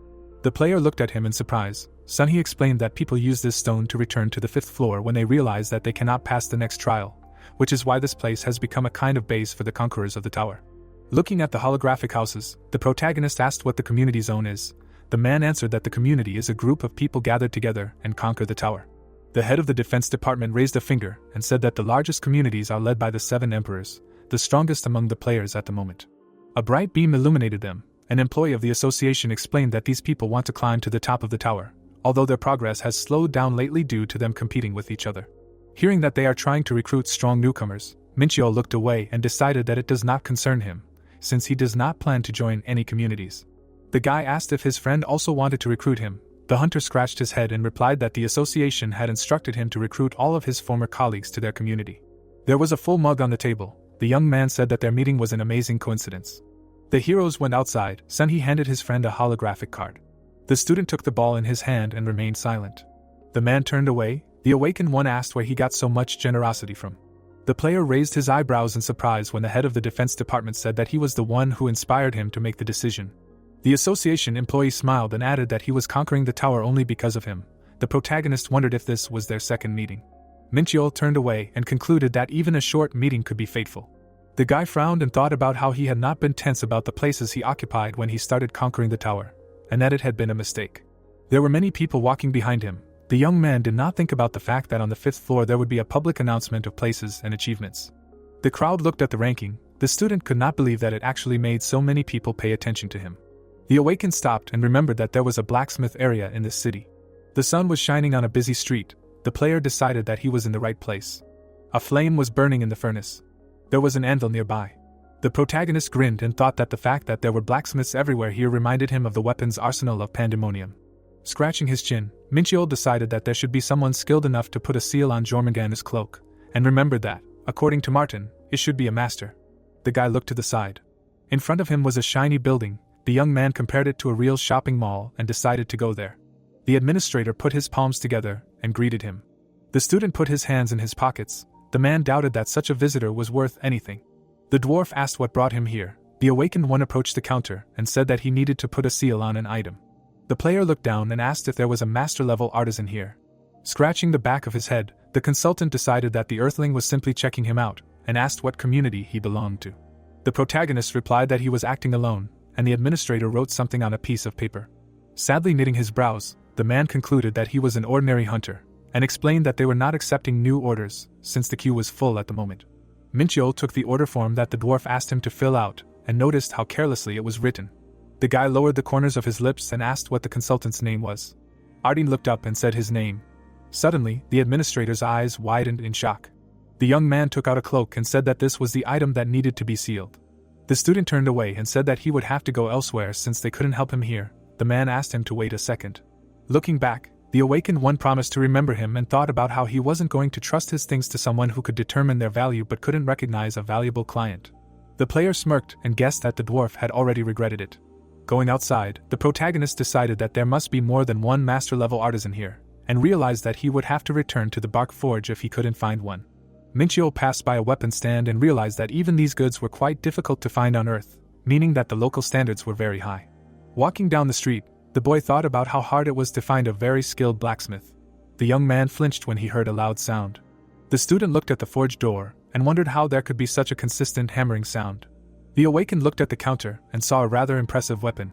The player looked at him in surprise. Son, he explained that people use this stone to return to the 5th floor when they realize that they cannot pass the next trial, which is why this place has become a kind of base for the conquerors of the tower. Looking at the holographic houses, the protagonist asked what the community zone is. The man answered that the community is a group of people gathered together and conquer the tower. The head of the defense department raised a finger and said that the largest communities are led by the 7 emperors, the strongest among the players at the moment. A bright beam illuminated them. An employee of the association explained that these people want to climb to the top of the tower, although their progress has slowed down lately due to them competing with each other. Hearing that they are trying to recruit strong newcomers, Minchio looked away and decided that it does not concern him, since he does not plan to join any communities. The guy asked if his friend also wanted to recruit him. The hunter scratched his head and replied that the association had instructed him to recruit all of his former colleagues to their community. There was a full mug on the table. The young man said that their meeting was an amazing coincidence. The heroes went outside. Son, he handed his friend a holographic card. The student took the ball in his hand and remained silent. The man turned away. The awakened one asked where he got so much generosity from. The player raised his eyebrows in surprise when the head of the defense department said that he was the one who inspired him to make the decision. The association employee smiled and added that he was conquering the tower only because of him. The protagonist wondered if this was their second meeting. Minchio turned away and concluded that even a short meeting could be fateful. The guy frowned and thought about how he had not been tense about the places he occupied when he started conquering the tower, and that it had been a mistake. There were many people walking behind him. The young man did not think about the fact that on the 5th floor there would be a public announcement of places and achievements. The crowd looked at the ranking. The student could not believe that it actually made so many people pay attention to him. The awakened stopped and remembered that there was a blacksmith area in this city. The sun was shining on a busy street. The player decided that he was in the right place. A flame was burning in the furnace. There was an anvil nearby. The protagonist grinned and thought that the fact that there were blacksmiths everywhere here reminded him of the weapons arsenal of Pandemonium. Scratching his chin, Minchio decided that there should be someone skilled enough to put a seal on Jormungandr's cloak, and remembered that, according to Martin, it should be a master. The guy looked to the side. In front of him was a shiny building. The young man compared it to a real shopping mall and decided to go there. The administrator put his palms together and greeted him. The student put his hands in his pockets. The man doubted that such a visitor was worth anything. The dwarf asked what brought him here. The awakened one approached the counter and said that he needed to put a seal on an item. The player looked down and asked if there was a master-level artisan here. Scratching the back of his head, the consultant decided that the earthling was simply checking him out and asked what community he belonged to. The protagonist replied that he was acting alone, and the administrator wrote something on a piece of paper. Sadly knitting his brows, the man concluded that he was an ordinary hunter, and explained that they were not accepting new orders, since the queue was full at the moment. Minchio took the order form that the dwarf asked him to fill out, and noticed how carelessly it was written. The guy lowered the corners of his lips and asked what the consultant's name was. Artin looked up and said his name. Suddenly, the administrator's eyes widened in shock. The young man took out a cloak and said that this was the item that needed to be sealed. The student turned away and said that he would have to go elsewhere since they couldn't help him here. The man asked him to wait a second. Looking back, the awakened one promised to remember him and thought about how he wasn't going to trust his things to someone who could determine their value but couldn't recognize a valuable client. The player smirked and guessed that the dwarf had already regretted it. Going outside, the protagonist decided that there must be more than one master-level artisan here, and realized that he would have to return to the bark forge if he couldn't find one. Minchio passed by a weapon stand and realized that even these goods were quite difficult to find on Earth, meaning that the local standards were very high. Walking down the street, the boy thought about how hard it was to find a very skilled blacksmith. The young man flinched when he heard a loud sound. The student looked at the forge door and wondered how there could be such a consistent hammering sound. The awakened looked at the counter and saw a rather impressive weapon.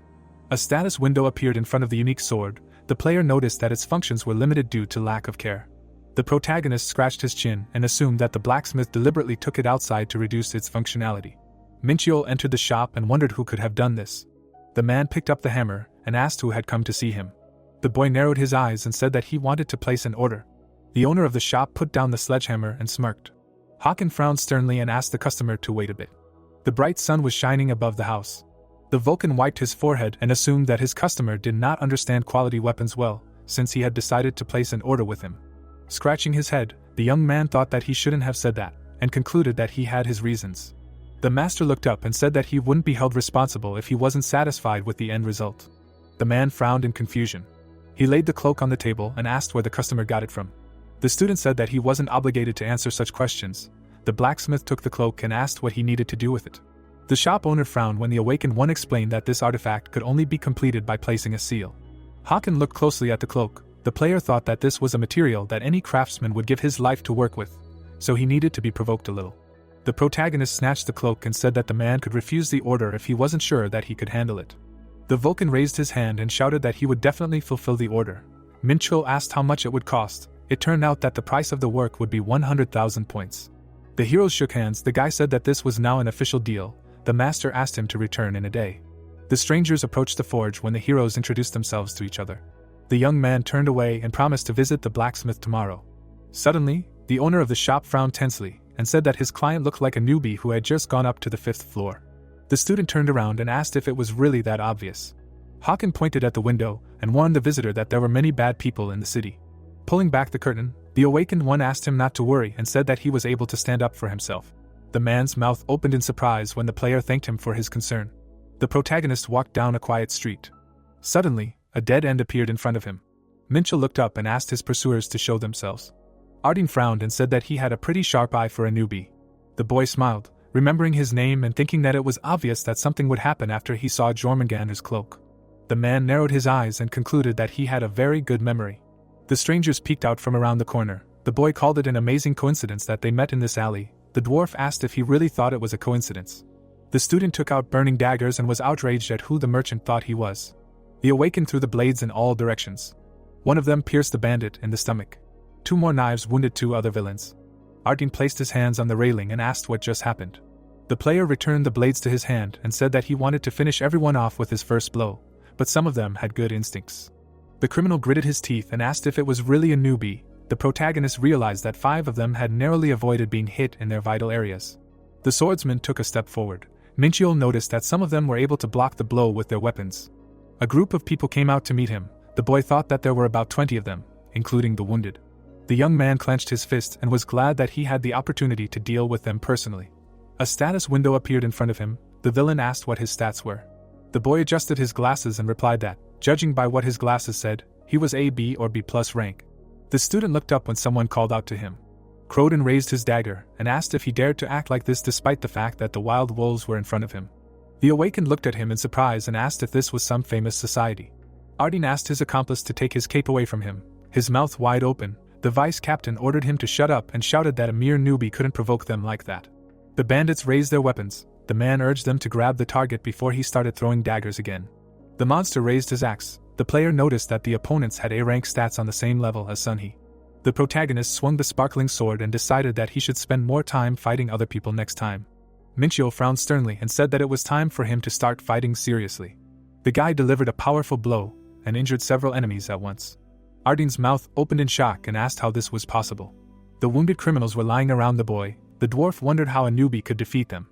A status window appeared in front of the unique sword. The player noticed that its functions were limited due to lack of care. The protagonist scratched his chin and assumed that the blacksmith deliberately took it outside to reduce its functionality. Minchio entered the shop and wondered who could have done this. The man picked up the hammer and asked who had come to see him. The boy narrowed his eyes and said that he wanted to place an order. The owner of the shop put down the sledgehammer and smirked. Hakan frowned sternly and asked the customer to wait a bit. The bright sun was shining above the house. The Vulcan wiped his forehead and assumed that his customer did not understand quality weapons well, since he had decided to place an order with him. Scratching his head, the young man thought that he shouldn't have said that, and concluded that he had his reasons. The master looked up and said that he wouldn't be held responsible if he wasn't satisfied with the end result. The man frowned in confusion. He laid the cloak on the table and asked where the customer got it from. The student said that he wasn't obligated to answer such questions. The blacksmith took the cloak and asked what he needed to do with it. The shop owner frowned when the awakened one explained that this artifact could only be completed by placing a seal. Hakan looked closely at the cloak. The player thought that this was a material that any craftsman would give his life to work with, so he needed to be provoked a little. The protagonist snatched the cloak and said that the man could refuse the order if he wasn't sure that he could handle it. The Vulcan raised his hand and shouted that he would definitely fulfill the order. Mincho asked how much it would cost. It turned out that the price of the work would be 100,000 points. The heroes shook hands. The guy said that this was now an official deal. The master asked him to return in a day. The strangers approached the forge when the heroes introduced themselves to each other. The young man turned away and promised to visit the blacksmith tomorrow. Suddenly, the owner of the shop frowned tensely and said that his client looked like a newbie who had just gone up to the 5th floor. The student turned around and asked if it was really that obvious. Hakan pointed at the window and warned the visitor that there were many bad people in the city. Pulling back the curtain, the awakened one asked him not to worry and said that he was able to stand up for himself. The man's mouth opened in surprise when the player thanked him for his concern. The protagonist walked down a quiet street. Suddenly, a dead end appeared in front of him. Mincha looked up and asked his pursuers to show themselves. Ardeen frowned and said that he had a pretty sharp eye for a newbie. The boy smiled, remembering his name and thinking that it was obvious that something would happen after he saw Jormungandr's cloak. The man narrowed his eyes and concluded that he had a very good memory. The strangers peeked out from around the corner. The boy called it an amazing coincidence that they met in this alley. The dwarf asked if he really thought it was a coincidence. The student took out burning daggers and was outraged at who the merchant thought he was. He awakened through the blades in all directions. One of them pierced the bandit in the stomach. 2 more knives wounded 2 other villains. Ardeen placed his hands on the railing and asked what just happened. The player returned the blades to his hand and said that he wanted to finish everyone off with his first blow, but some of them had good instincts. The criminal gritted his teeth and asked if it was really a newbie. The protagonist realized that 5 of them had narrowly avoided being hit in their vital areas. The swordsman took a step forward. Minchiel noticed that some of them were able to block the blow with their weapons. A group of people came out to meet him. The boy thought that there were about 20 of them, including the wounded. The young man clenched his fist and was glad that he had the opportunity to deal with them personally. A status window appeared in front of him. The villain asked what his stats were. The boy adjusted his glasses and replied that, judging by what his glasses said, he was A, B, or B+ rank. The student looked up when someone called out to him. Croden raised his dagger and asked if he dared to act like this despite the fact that the wild wolves were in front of him. The awakened looked at him in surprise and asked if this was some famous society. Ardeen asked his accomplice to take his cape away from him. His mouth wide open, the vice captain ordered him to shut up and shouted that a mere newbie couldn't provoke them like that. The bandits raised their weapons. The man urged them to grab the target before he started throwing daggers again. The monster raised his axe. The player noticed that the opponents had A-rank stats on the same level as Sunhee. The protagonist swung the sparkling sword and decided that he should spend more time fighting other people next time. Minchio frowned sternly and said that it was time for him to start fighting seriously. The guy delivered a powerful blow and injured several enemies at once. Ardeen's mouth opened in shock and asked how this was possible. The wounded criminals were lying around the boy. The dwarf wondered how a newbie could defeat them.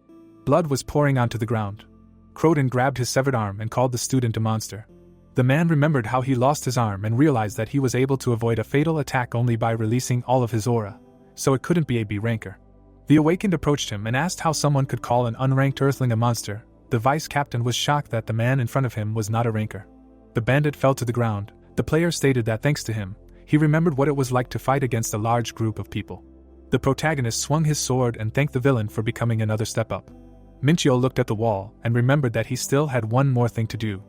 Blood was pouring onto the ground. Croden grabbed his severed arm and called the student a monster. The man remembered how he lost his arm and realized that he was able to avoid a fatal attack only by releasing all of his aura, so it couldn't be a B ranker. The awakened approached him and asked how someone could call an unranked earthling a monster. The vice captain was shocked that the man in front of him was not a ranker. The bandit fell to the ground. The player stated that thanks to him, he remembered what it was like to fight against a large group of people. The protagonist swung his sword and thanked the villain for becoming another step up. Minchio looked at the wall and remembered that he still had one more thing to do.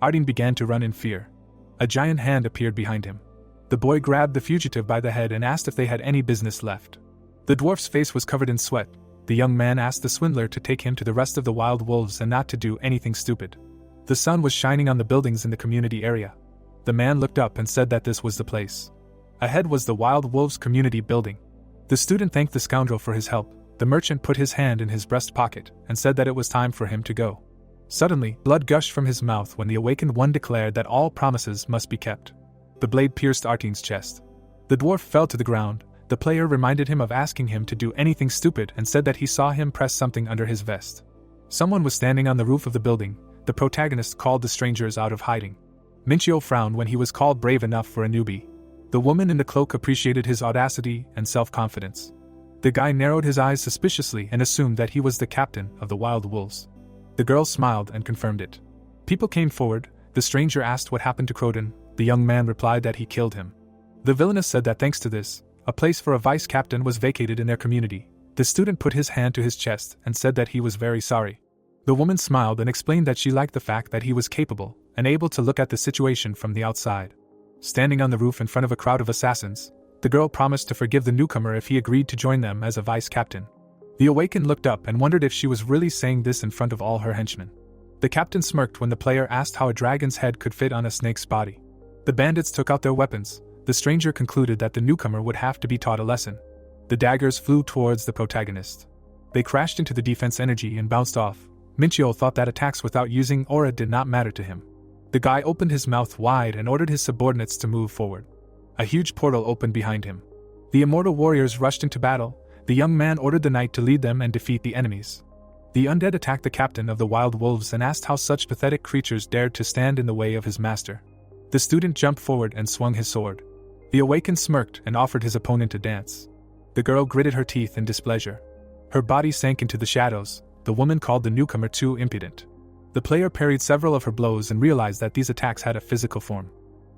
Ardeen began to run in fear. A giant hand appeared behind him. The boy grabbed the fugitive by the head and asked if they had any business left. The dwarf's face was covered in sweat. The young man asked the swindler to take him to the rest of the wild wolves and not to do anything stupid. The sun was shining on the buildings in the community area. The man looked up and said that this was the place. Ahead was the wild wolves community building. The student thanked the scoundrel for his help. The merchant put his hand in his breast pocket and said that it was time for him to go. Suddenly, blood gushed from his mouth when the awakened one declared that all promises must be kept. The blade pierced Ardeen's chest. The dwarf fell to the ground. The player reminded him of asking him to do anything stupid and said that he saw him press something under his vest. Someone was standing on the roof of the building. The protagonist called the strangers out of hiding. Minchio frowned when he was called brave enough for a newbie. The woman in the cloak appreciated his audacity and self-confidence. The guy narrowed his eyes suspiciously and assumed that he was the captain of the wild wolves. The girl smiled and confirmed it. People came forward. The stranger asked what happened to Croden. The young man replied that he killed him. The villainess said that thanks to this, a place for a vice captain was vacated in their community. The student put his hand to his chest and said that he was very sorry. The woman smiled and explained that she liked the fact that he was capable and able to look at the situation from the outside. Standing on the roof in front of a crowd of assassins, the girl promised to forgive the newcomer if he agreed to join them as a vice captain. The awakened looked up and wondered if she was really saying this in front of all her henchmen. The captain smirked when the player asked how a dragon's head could fit on a snake's body. The bandits took out their weapons. The stranger concluded that the newcomer would have to be taught a lesson. The daggers flew towards the protagonist. They crashed into the defense energy and bounced off. Minchio thought that attacks without using aura did not matter to him. The guy opened his mouth wide and ordered his subordinates to move forward. A huge portal opened behind him. The immortal warriors rushed into battle. The young man ordered the knight to lead them and defeat the enemies. The undead attacked the captain of the wild wolves and asked how such pathetic creatures dared to stand in the way of his master. The student jumped forward and swung his sword. The awakened smirked and offered his opponent a dance. The girl gritted her teeth in displeasure. Her body sank into the shadows. The woman called the newcomer too impudent. The player parried several of her blows and realized that these attacks had a physical form.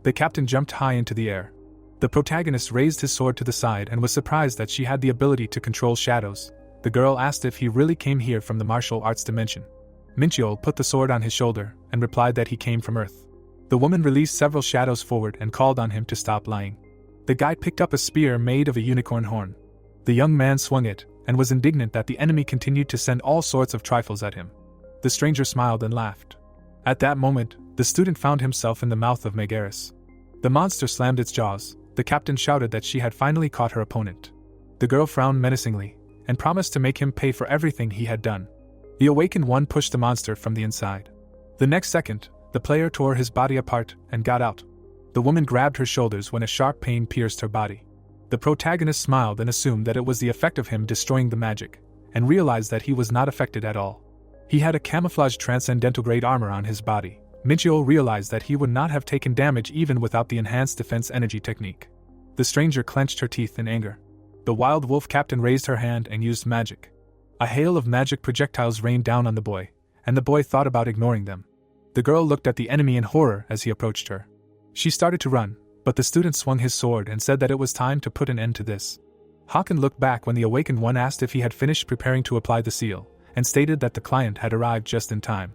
The captain jumped high into the air. The protagonist raised his sword to the side and was surprised that she had the ability to control shadows. The girl asked if he really came here from the martial arts dimension. Minchio put the sword on his shoulder and replied that he came from Earth. The woman released several shadows forward and called on him to stop lying. The guy picked up a spear made of a unicorn horn. The young man swung it and was indignant that the enemy continued to send all sorts of trifles at him. The stranger smiled and laughed. At that moment, the student found himself in the mouth of Megaris. The monster slammed its jaws. The captain shouted that she had finally caught her opponent. The girl frowned menacingly and promised to make him pay for everything he had done. The awakened one pushed the monster from the inside. The next second, the player tore his body apart and got out. The woman grabbed her shoulders when a sharp pain pierced her body. The protagonist smiled and assumed that it was the effect of him destroying the magic, and realized that he was not affected at all. He had a camouflaged transcendental grade armor on his body. Minchio realized that he would not have taken damage even without the enhanced defense energy technique. The stranger clenched her teeth in anger. The wild wolf captain raised her hand and used magic. A hail of magic projectiles rained down on the boy, and the boy thought about ignoring them. The girl looked at the enemy in horror as he approached her. She started to run, but the student swung his sword and said that it was time to put an end to this. Hakan looked back when the awakened one asked if he had finished preparing to apply the seal, and stated that the client had arrived just in time.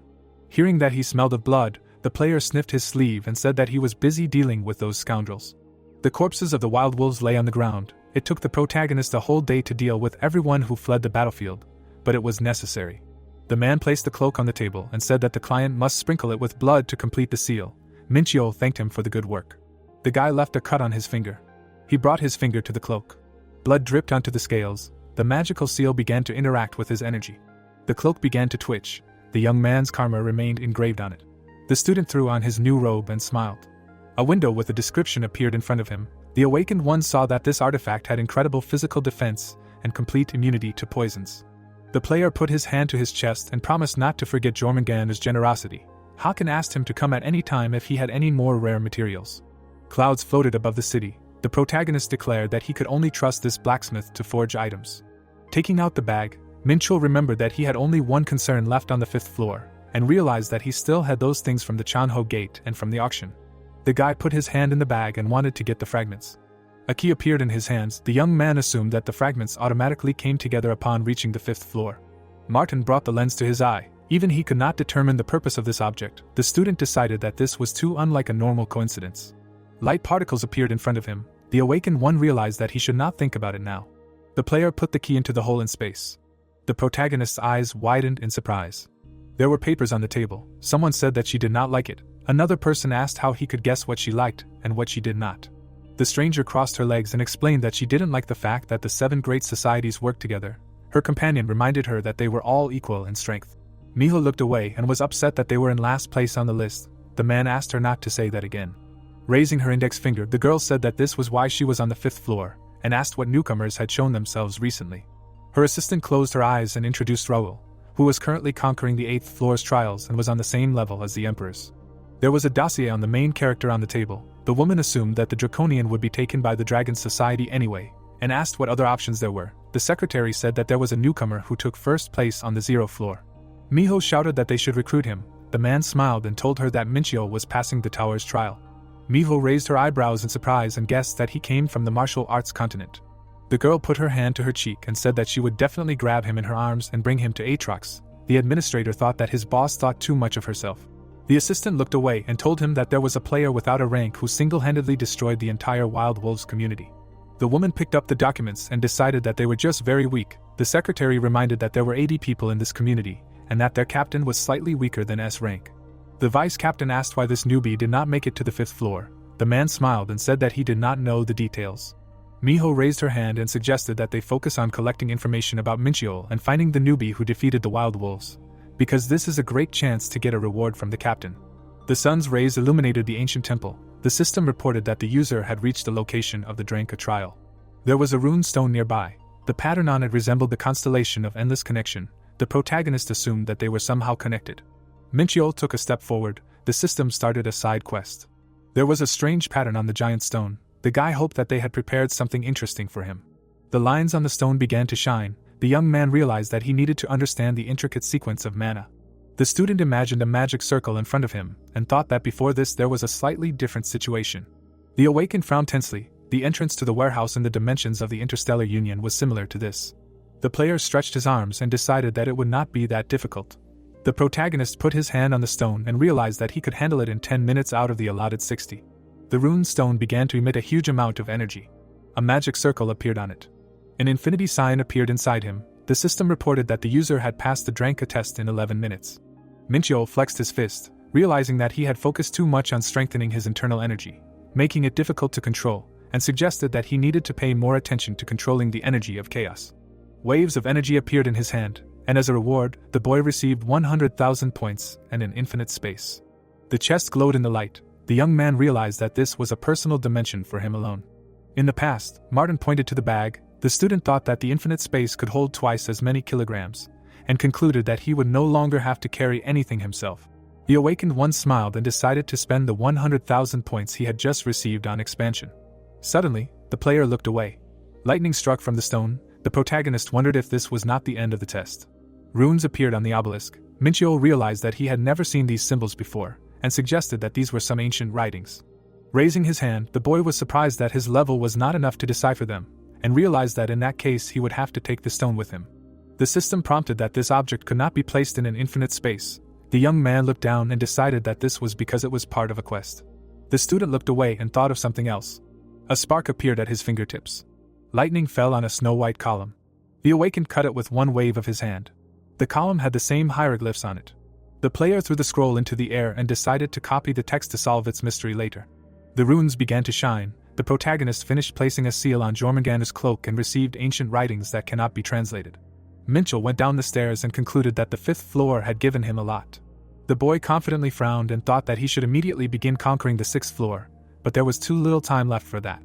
Hearing that he smelled of blood, the player sniffed his sleeve and said that he was busy dealing with those scoundrels. The corpses of the wild wolves lay on the ground. It took the protagonist a whole day to deal with everyone who fled the battlefield, but it was necessary. The man placed the cloak on the table and said that the client must sprinkle it with blood to complete the seal. Minchio thanked him for the good work. The guy left a cut on his finger. He brought his finger to the cloak. Blood dripped onto the scales. The magical seal began to interact with his energy. The cloak began to twitch. The young man's karma remained engraved on it. The student threw on his new robe and smiled. A window with a description appeared in front of him. The awakened one saw that this artifact had incredible physical defense and complete immunity to poisons. The player put his hand to his chest and promised not to forget Jormungandr's generosity. Hakan asked him to come at any time if he had any more rare materials. Clouds floated above the city. The protagonist declared that he could only trust this blacksmith to forge items. Taking out the bag, Minchul remembered that he had only one concern left on the 5th floor, and realized that he still had those things from the Chanho gate and from the auction. The guy put his hand in the bag and wanted to get the fragments. A key appeared in his hands. The young man assumed that the fragments automatically came together upon reaching the 5th floor. Martin brought the lens to his eye. Even he could not determine the purpose of this object. The student decided that this was too unlike a normal coincidence. Light particles appeared in front of him. The awakened one realized that he should not think about it now. The player put the key into the hole in space. The protagonist's eyes widened in surprise. There were papers on the table. Someone said that she did not like it. Another person asked how he could guess what she liked and what she did not. The stranger crossed her legs and explained that she didn't like the fact that the 7 great societies worked together. Her companion reminded her that they were all equal in strength. Miho looked away and was upset that they were in last place on the list. The man asked her not to say that again. Raising her index finger, the girl said that this was why she was on the 5th floor, and asked what newcomers had shown themselves recently. Her assistant closed her eyes and introduced Raoul, who was currently conquering the 8th floor's trials and was on the same level as the Emperor's. There was a dossier on the main character on the table. The woman assumed that the Draconian would be taken by the Dragon Society anyway, and asked what other options there were. The secretary said that there was a newcomer who took first place on the 0th floor. Miho shouted that they should recruit him. The man smiled and told her that Minchio was passing the tower's trial. Miho raised her eyebrows in surprise and guessed that he came from the martial arts continent. The girl put her hand to her cheek and said that she would definitely grab him in her arms and bring him to Aatrox. The administrator thought that his boss thought too much of herself. The assistant looked away and told him that there was a player without a rank who single-handedly destroyed the entire Wild Wolves community. The woman picked up the documents and decided that they were just very weak. The secretary reminded that there were 80 people in this community, and that their captain was slightly weaker than S rank. The vice captain asked why this newbie did not make it to the 5th floor. The man smiled and said that he did not know the details. Miho raised her hand and suggested that they focus on collecting information about Minchiol and finding the newbie who defeated the Wild Wolves, because this is a great chance to get a reward from the captain. The sun's rays illuminated the ancient temple. The system reported that the user had reached the location of the Dranka trial. There was a rune stone nearby. The pattern on it resembled the constellation of Endless Connection. The protagonist assumed that they were somehow connected. Minchiol took a step forward. The system started a side quest. There was a strange pattern on the giant stone. The guy hoped that they had prepared something interesting for him. The lines on the stone began to shine. The young man realized that he needed to understand the intricate sequence of mana. The student imagined a magic circle in front of him, and thought that before this there was a slightly different situation. The awakened frowned tensely. The entrance to the warehouse in the dimensions of the Interstellar Union was similar to this. The player stretched his arms and decided that it would not be that difficult. The protagonist put his hand on the stone and realized that he could handle it in 10 minutes out of the allotted 60. The rune stone began to emit a huge amount of energy. A magic circle appeared on it. An infinity sign appeared inside him. The system reported that the user had passed the Dranka test in 11 minutes. Minchiol flexed his fist, realizing that he had focused too much on strengthening his internal energy, making it difficult to control, and suggested that he needed to pay more attention to controlling the energy of chaos. Waves of energy appeared in his hand, and as a reward, the boy received 100,000 points and an infinite space. The chest glowed in the light. The young man realized that this was a personal dimension for him alone. In the past, Martin pointed to the bag. The student thought that the infinite space could hold twice as many kilograms, and concluded that he would no longer have to carry anything himself. The awakened one smiled and decided to spend the 100,000 points he had just received on expansion. Suddenly, the player looked away. Lightning struck from the stone. The protagonist wondered if this was not the end of the test. Runes appeared on the obelisk. Minchiol realized that he had never seen these symbols before, and suggested that these were some ancient writings. Raising his hand, the boy was surprised that his level was not enough to decipher them, and realized that in that case he would have to take the stone with him. The system prompted that this object could not be placed in an infinite space. The young man looked down and decided that this was because it was part of a quest. The student looked away and thought of something else. A spark appeared at his fingertips. Lightning fell on a snow-white column. The awakened cut it with one wave of his hand. The column had the same hieroglyphs on it. The player threw the scroll into the air and decided to copy the text to solve its mystery later. The runes began to shine. The protagonist finished placing a seal on Jormungandr's cloak and received ancient writings that cannot be translated. Minchiol went down the stairs and concluded that the 5th floor had given him a lot. The boy confidently frowned and thought that he should immediately begin conquering the 6th floor, but there was too little time left for that.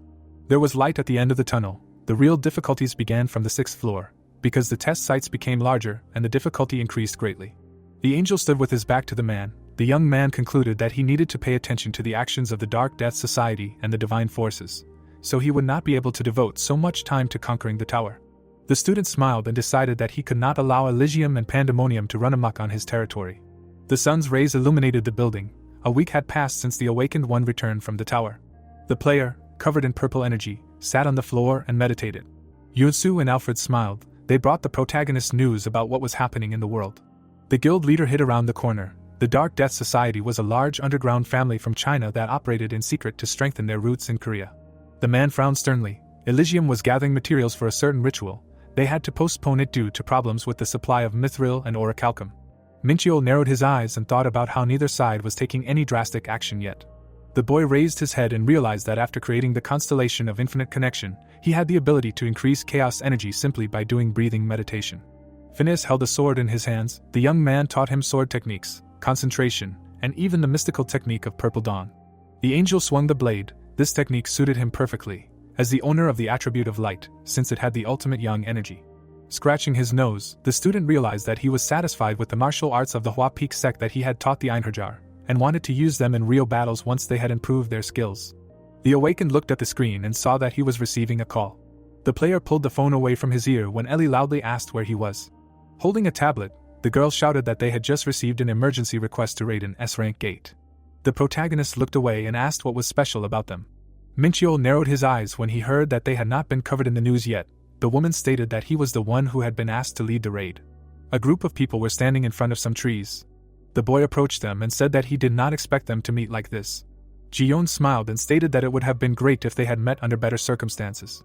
There was light at the end of the tunnel. The real difficulties began from the 6th floor, because the test sites became larger and the difficulty increased greatly. The angel stood with his back to the man. The young man concluded that he needed to pay attention to the actions of the Dark Death Society and the divine forces, so he would not be able to devote so much time to conquering the tower. The student smiled and decided that he could not allow Elysium and Pandemonium to run amok on his territory. The sun's rays illuminated the building. A week had passed since the awakened one returned from the tower. The player, covered in purple energy, sat on the floor and meditated. Yunsu and Alfred smiled. They brought the protagonist news about what was happening in the world. The guild leader hid around the corner. The Dark Death Society was a large underground family from China that operated in secret to strengthen their roots in Korea. The man frowned sternly. Elysium was gathering materials for a certain ritual. They had to postpone it due to problems with the supply of mithril and orichalcum. Minchiol narrowed his eyes and thought about how neither side was taking any drastic action yet. The boy raised his head and realized that after creating the constellation of infinite connection, he had the ability to increase chaos energy simply by doing breathing meditation. Phineas held a sword in his hands. The young man taught him sword techniques, concentration, and even the mystical technique of Purple Dawn. The angel swung the blade. This technique suited him perfectly, as the owner of the attribute of light, since it had the ultimate yang energy. Scratching his nose, the student realized that he was satisfied with the martial arts of the Hua Peak sect that he had taught the Einherjar, and wanted to use them in real battles once they had improved their skills. The awakened looked at the screen and saw that he was receiving a call. The player pulled the phone away from his ear when Ellie loudly asked where he was. Holding a tablet, the girl shouted that they had just received an emergency request to raid an S-rank gate. The protagonist looked away and asked what was special about them. Minchio narrowed his eyes when he heard that they had not been covered in the news yet. The woman stated that he was the one who had been asked to lead the raid. A group of people were standing in front of some trees. The boy approached them and said that he did not expect them to meet like this. Ji-yeon smiled and stated that it would have been great if they had met under better circumstances.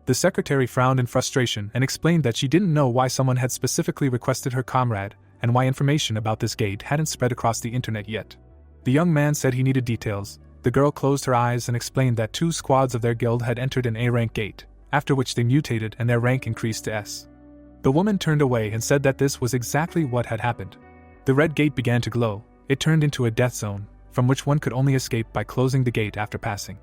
The secretary frowned in frustration and explained that she didn't know why someone had specifically requested her comrade and why information about this gate hadn't spread across the internet yet. The young man said he needed details. The girl closed her eyes and explained that 2 squads of their guild had entered an A-rank gate, after which they mutated and their rank increased to S. The woman turned away and said that this was exactly what had happened. The red gate began to glow. It turned into a death zone, from which one could only escape by closing the gate after passing.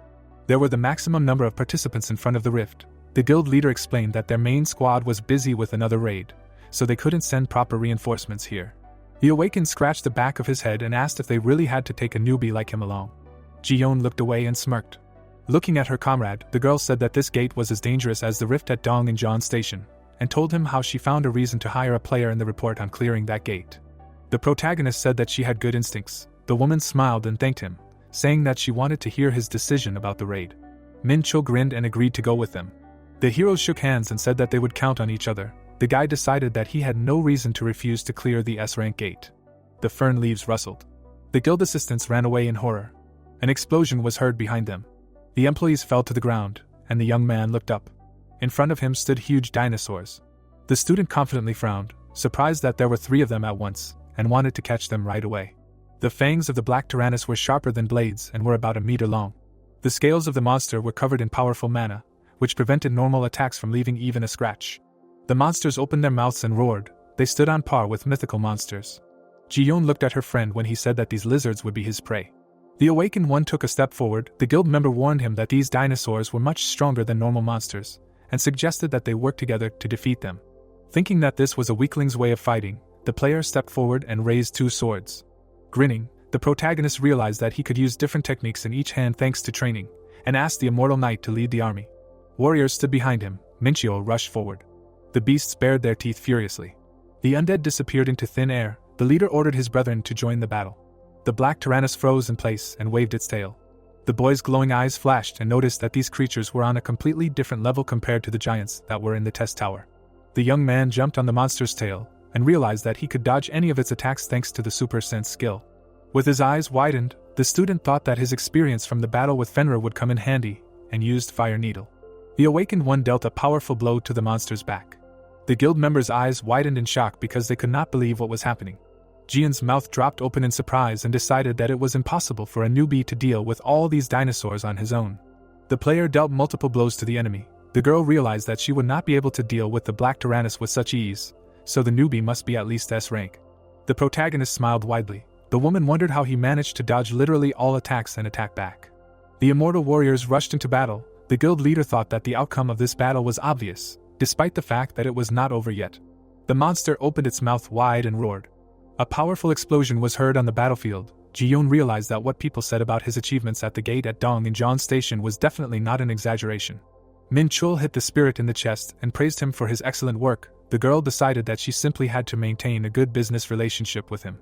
There were the maximum number of participants in front of the rift. The guild leader explained that their main squad was busy with another raid, so they couldn't send proper reinforcements here. The awakened scratched the back of his head and asked if they really had to take a newbie like him along. Ji-yeon looked away and smirked. Looking at her comrade, the girl said that this gate was as dangerous as the rift at Dong-in-Jeon Station, and told him how she found a reason to hire a player in the report on clearing that gate. The protagonist said that she had good instincts. The woman smiled and thanked him, saying that she wanted to hear his decision about the raid. Min-cho grinned and agreed to go with them. The heroes shook hands and said that they would count on each other. The guy decided that he had no reason to refuse to clear the S-rank gate. The fern leaves rustled. The guild assistants ran away in horror. An explosion was heard behind them. The employees fell to the ground, and the young man looked up. In front of him stood huge dinosaurs. The student confidently frowned, surprised that there were 3 of them at once, and wanted to catch them right away. The fangs of the black Tyrannus were sharper than blades and were about a meter long. The scales of the monster were covered in powerful mana, which prevented normal attacks from leaving even a scratch. The monsters opened their mouths and roared. They stood on par with mythical monsters. Ji-yeon looked at her friend when he said that these lizards would be his prey. The awakened one took a step forward. The guild member warned him that these dinosaurs were much stronger than normal monsters, and suggested that they work together to defeat them. Thinking that this was a weakling's way of fighting, the player stepped forward and raised 2 swords. Grinning, the protagonist realized that he could use different techniques in each hand thanks to training, and asked the immortal knight to lead the army. Warriors stood behind him. Minchio rushed forward. The beasts bared their teeth furiously. The undead disappeared into thin air. The leader ordered his brethren to join the battle. The black Tyrannus froze in place and waved its tail. The boy's glowing eyes flashed and noticed that these creatures were on a completely different level compared to the giants that were in the test tower. The young man jumped on the monster's tail and realized that he could dodge any of its attacks thanks to the super sense skill. With his eyes widened, the student thought that his experience from the battle with Fenrir would come in handy, and used Fire Needle. The awakened one dealt a powerful blow to the monster's back. The guild members' eyes widened in shock because they could not believe what was happening. Jian's mouth dropped open in surprise and decided that it was impossible for a newbie to deal with all these dinosaurs on his own. The player dealt multiple blows to the enemy. The girl realized that she would not be able to deal with the black Tyrannus with such ease, so the newbie must be at least S rank. The protagonist smiled widely. The woman wondered how he managed to dodge literally all attacks and attack back. The immortal warriors rushed into battle. The guild leader thought that the outcome of this battle was obvious, despite the fact that it was not over yet. The monster opened its mouth wide and roared. A powerful explosion was heard on the battlefield. Ji-yeon realized that what people said about his achievements at the gate at Dong-in-Jeon Station was definitely not an exaggeration. Min-chul hit the spirit in the chest and praised him for his excellent work. The girl decided that she simply had to maintain a good business relationship with him.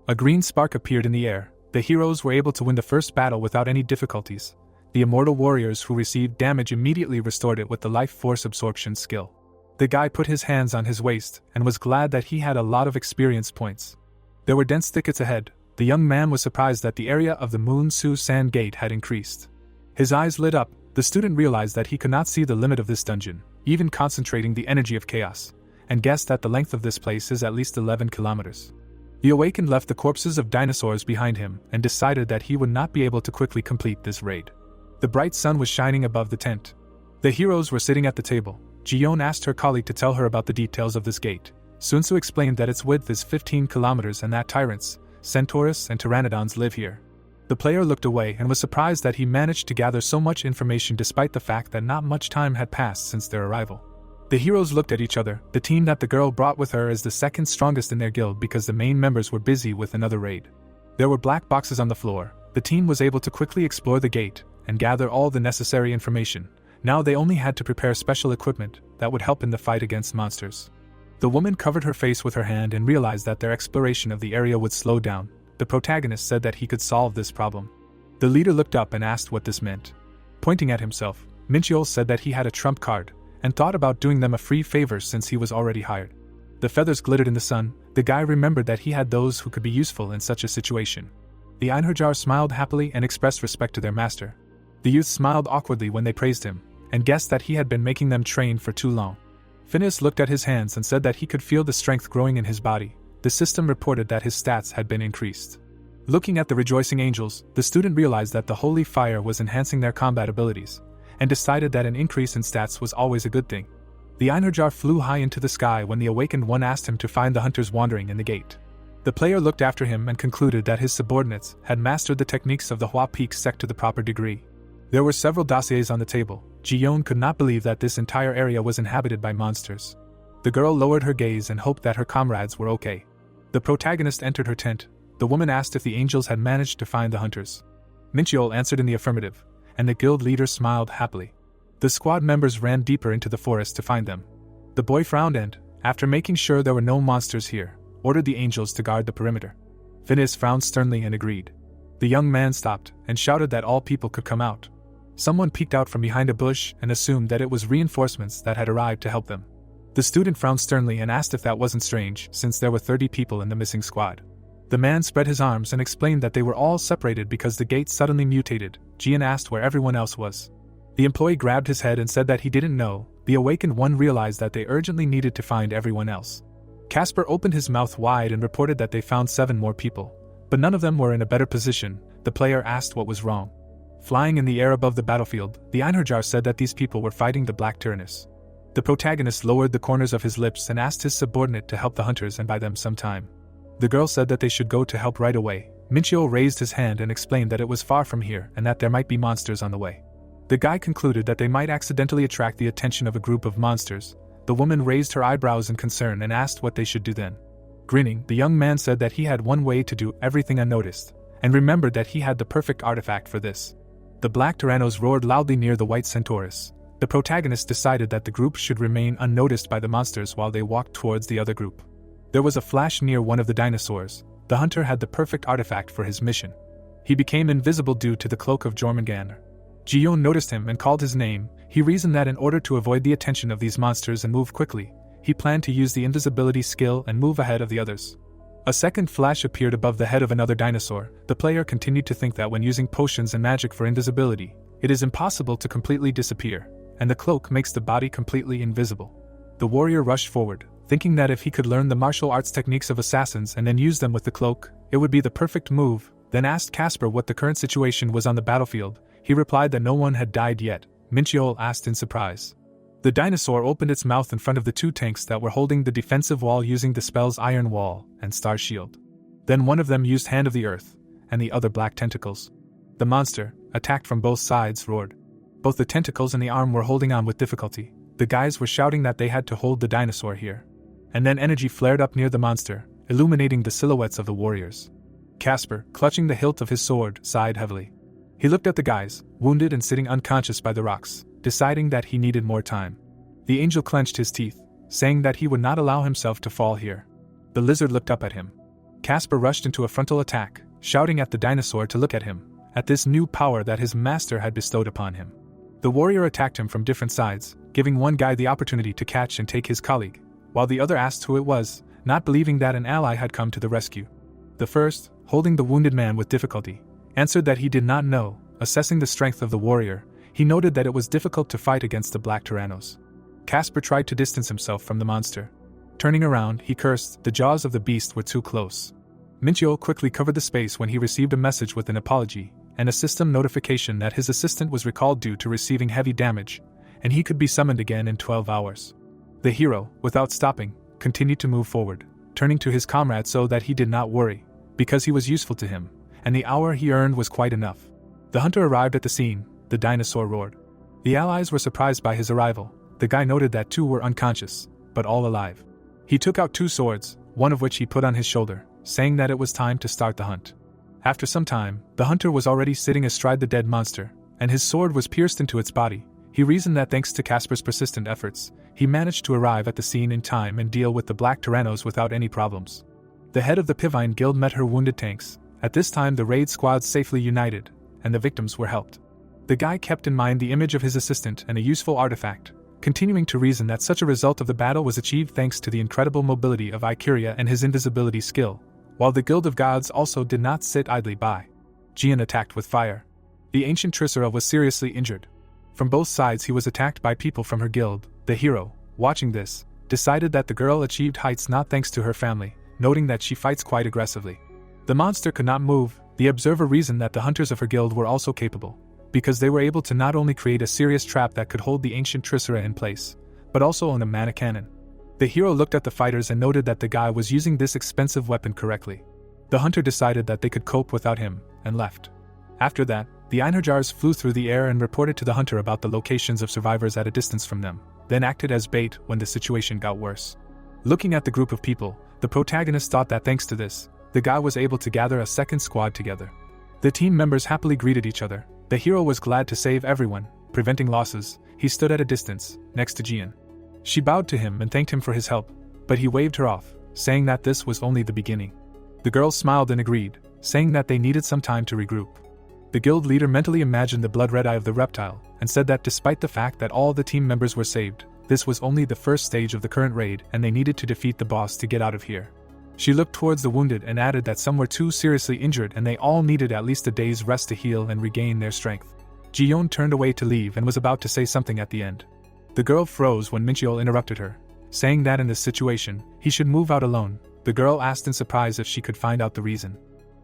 A green spark appeared in the air. The heroes were able to win the first battle without any difficulties. The immortal warriors who received damage immediately restored it with the life force absorption skill. The guy put his hands on his waist and was glad that he had a lot of experience points. There were dense thickets ahead. The young man was surprised that the area of the Moon-Su Sand Gate had increased. His eyes lit up. The student realized that he could not see the limit of this dungeon, even concentrating the energy of chaos, and guessed that the length of this place is at least 11 kilometers. The awakened left the corpses of dinosaurs behind him and decided that he would not be able to quickly complete this raid. The bright sun was shining above the tent. The heroes were sitting at the table. Ji-yeon asked her colleague to tell her about the details of this gate. Sun-Su explained that its width is 15 kilometers and that tyrants, centaurs, and pteranodons live here. The player looked away and was surprised that he managed to gather so much information despite the fact that not much time had passed since their arrival. The heroes looked at each other. The team that the girl brought with her is the second strongest in their guild because the main members were busy with another raid. There were black boxes on the floor. The team was able to quickly explore the gate and gather all the necessary information. Now they only had to prepare special equipment that would help in the fight against monsters. The woman covered her face with her hand and realized that their exploration of the area would slow down. The protagonist said that he could solve this problem. The leader looked up and asked what this meant. Pointing at himself, Mincheol said that he had a trump card, and thought about doing them a free favor since he was already hired. The feathers glittered in the sun. The guy remembered that he had those who could be useful in such a situation. The Einherjar smiled happily and expressed respect to their master. The youth smiled awkwardly when they praised him, and guessed that he had been making them train for too long. Phineas looked at his hands and said that he could feel the strength growing in his body. The system reported that his stats had been increased. Looking at the rejoicing angels, the student realized that the holy fire was enhancing their combat abilities, and decided that an increase in stats was always a good thing. The Einherjar flew high into the sky when the awakened one asked him to find the hunters wandering in the gate. The player looked after him and concluded that his subordinates had mastered the techniques of the Hua Peak sect to the proper degree. There were several dossiers on the table. Ji-yeon could not believe that this entire area was inhabited by monsters. The girl lowered her gaze and hoped that her comrades were okay. The protagonist entered her tent. The woman asked if the angels had managed to find the hunters. Mincheol answered in the affirmative, and the guild leader smiled happily. The squad members ran deeper into the forest to find them. The boy frowned and, after making sure there were no monsters here, ordered the angels to guard the perimeter. Phineas frowned sternly and agreed. The young man stopped and shouted that all people could come out. Someone peeked out from behind a bush and assumed that it was reinforcements that had arrived to help them. The student frowned sternly and asked if that wasn't strange, since there were 30 people in the missing squad. The man spread his arms and explained that they were all separated because the gate suddenly mutated. Jian asked where everyone else was. The employee grabbed his head and said that he didn't know. The awakened one realized that they urgently needed to find everyone else. Casper opened his mouth wide and reported that they found 7 more people, but none of them were in a better position. The player asked what was wrong. Flying in the air above the battlefield, the Einherjar said that these people were fighting the Black Tyrannus. The protagonist lowered the corners of his lips and asked his subordinate to help the hunters and buy them some time. The girl said that they should go to help right away. Mincheol raised his hand and explained that it was far from here and that there might be monsters on the way. The guy concluded that they might accidentally attract the attention of a group of monsters. The woman raised her eyebrows in concern and asked what they should do then. Grinning, the young man said that he had one way to do everything unnoticed, and remembered that he had the perfect artifact for this. The Black Tyrannos roared loudly near the White Centaurus. The protagonist decided that the group should remain unnoticed by the monsters while they walked towards the other group. There was a flash near one of the dinosaurs. The hunter had the perfect artifact for his mission. He became invisible due to the cloak of Jormungandr. Ji-yeon noticed him and called his name. He reasoned that in order to avoid the attention of these monsters and move quickly, he planned to use the invisibility skill and move ahead of the others. A second flash appeared above the head of another dinosaur. The player continued to think that when using potions and magic for invisibility, it is impossible to completely disappear, and the cloak makes the body completely invisible. The warrior rushed forward, thinking that if he could learn the martial arts techniques of assassins and then use them with the cloak, it would be the perfect move, then asked Casper what the current situation was on the battlefield. He replied that no one had died yet. Mincheol asked in surprise. The dinosaur opened its mouth in front of the 2 tanks that were holding the defensive wall using the spells Iron Wall and Star Shield. Then one of them used Hand of the Earth, and the other black tentacles. The monster, attacked from both sides, roared. Both the tentacles and the arm were holding on with difficulty. The guys were shouting that they had to hold the dinosaur here. And then energy flared up near the monster, illuminating the silhouettes of the warriors. Casper, clutching the hilt of his sword, sighed heavily. He looked at the guys, wounded and sitting unconscious by the rocks, deciding that he needed more time. The angel clenched his teeth, saying that he would not allow himself to fall here. The lizard looked up at him. Casper rushed into a frontal attack, shouting at the dinosaur to look at him, at this new power that his master had bestowed upon him. The warrior attacked him from different sides, giving one guy the opportunity to catch and take his colleague, while the other asked who it was, not believing that an ally had come to the rescue. The first, holding the wounded man with difficulty, answered that he did not know. Assessing the strength of the warrior, he noted that it was difficult to fight against the Black Tyrannos. Casper tried to distance himself from the monster. Turning around, he cursed. The jaws of the beast were too close. Mincheol quickly covered the space when he received a message with an apology and a system notification that his assistant was recalled due to receiving heavy damage, and he could be summoned again in 12 hours. The hero, without stopping, continued to move forward, turning to his comrade so that he did not worry, because he was useful to him, and the hour he earned was quite enough. The hunter arrived at the scene. The dinosaur roared. The allies were surprised by his arrival. The guy noted that 2 were unconscious, but all alive. He took out 2 swords, one of which he put on his shoulder, saying that it was time to start the hunt. After some time, the hunter was already sitting astride the dead monster, and his sword was pierced into its body. He reasoned that thanks to Casper's persistent efforts, he managed to arrive at the scene in time and deal with the Black Tyrannos without any problems. The head of the Pivine Guild met her wounded tanks, At this time the raid squads safely united, and the victims were helped. The guy kept in mind the image of his assistant and a useful artifact, continuing to reason that such a result of the battle was achieved thanks to the incredible mobility of Ikuria and his invisibility skill, while the Guild of Gods also did not sit idly by. Jian attacked with fire. The ancient Tricera was seriously injured. From both sides he was attacked by people from her guild. The hero, watching this, decided that the girl achieved heights not thanks to her family, noting that she fights quite aggressively. The monster could not move. The observer reasoned that the hunters of her guild were also capable, because they were able to not only create a serious trap that could hold the ancient Tricera in place, but also own a mana cannon. The hero looked at the fighters and noted that the guy was using this expensive weapon correctly. The hunter decided that they could cope without him, and left. After that, the Einherjars flew through the air and reported to the hunter about the locations of survivors at a distance from them, then acted as bait when the situation got worse. Looking at the group of people, the protagonist thought that thanks to this, the guy was able to gather a second squad together. The team members happily greeted each other. The hero was glad to save everyone, preventing losses. He stood at a distance, next to Jian. She bowed to him and thanked him for his help, but he waved her off, saying that this was only the beginning. The girl smiled and agreed, saying that they needed some time to regroup. The guild leader mentally imagined the blood-red eye of the reptile, and said that despite the fact that all the team members were saved, this was only the first stage of the current raid and they needed to defeat the boss to get out of here. She looked towards the wounded and added that some were too seriously injured and they all needed at least a day's rest to heal and regain their strength. Jiyeon turned away to leave and was about to say something at the end. The girl froze when Mincheol interrupted her, saying that in this situation, he should move out alone. The girl asked in surprise if she could find out the reason.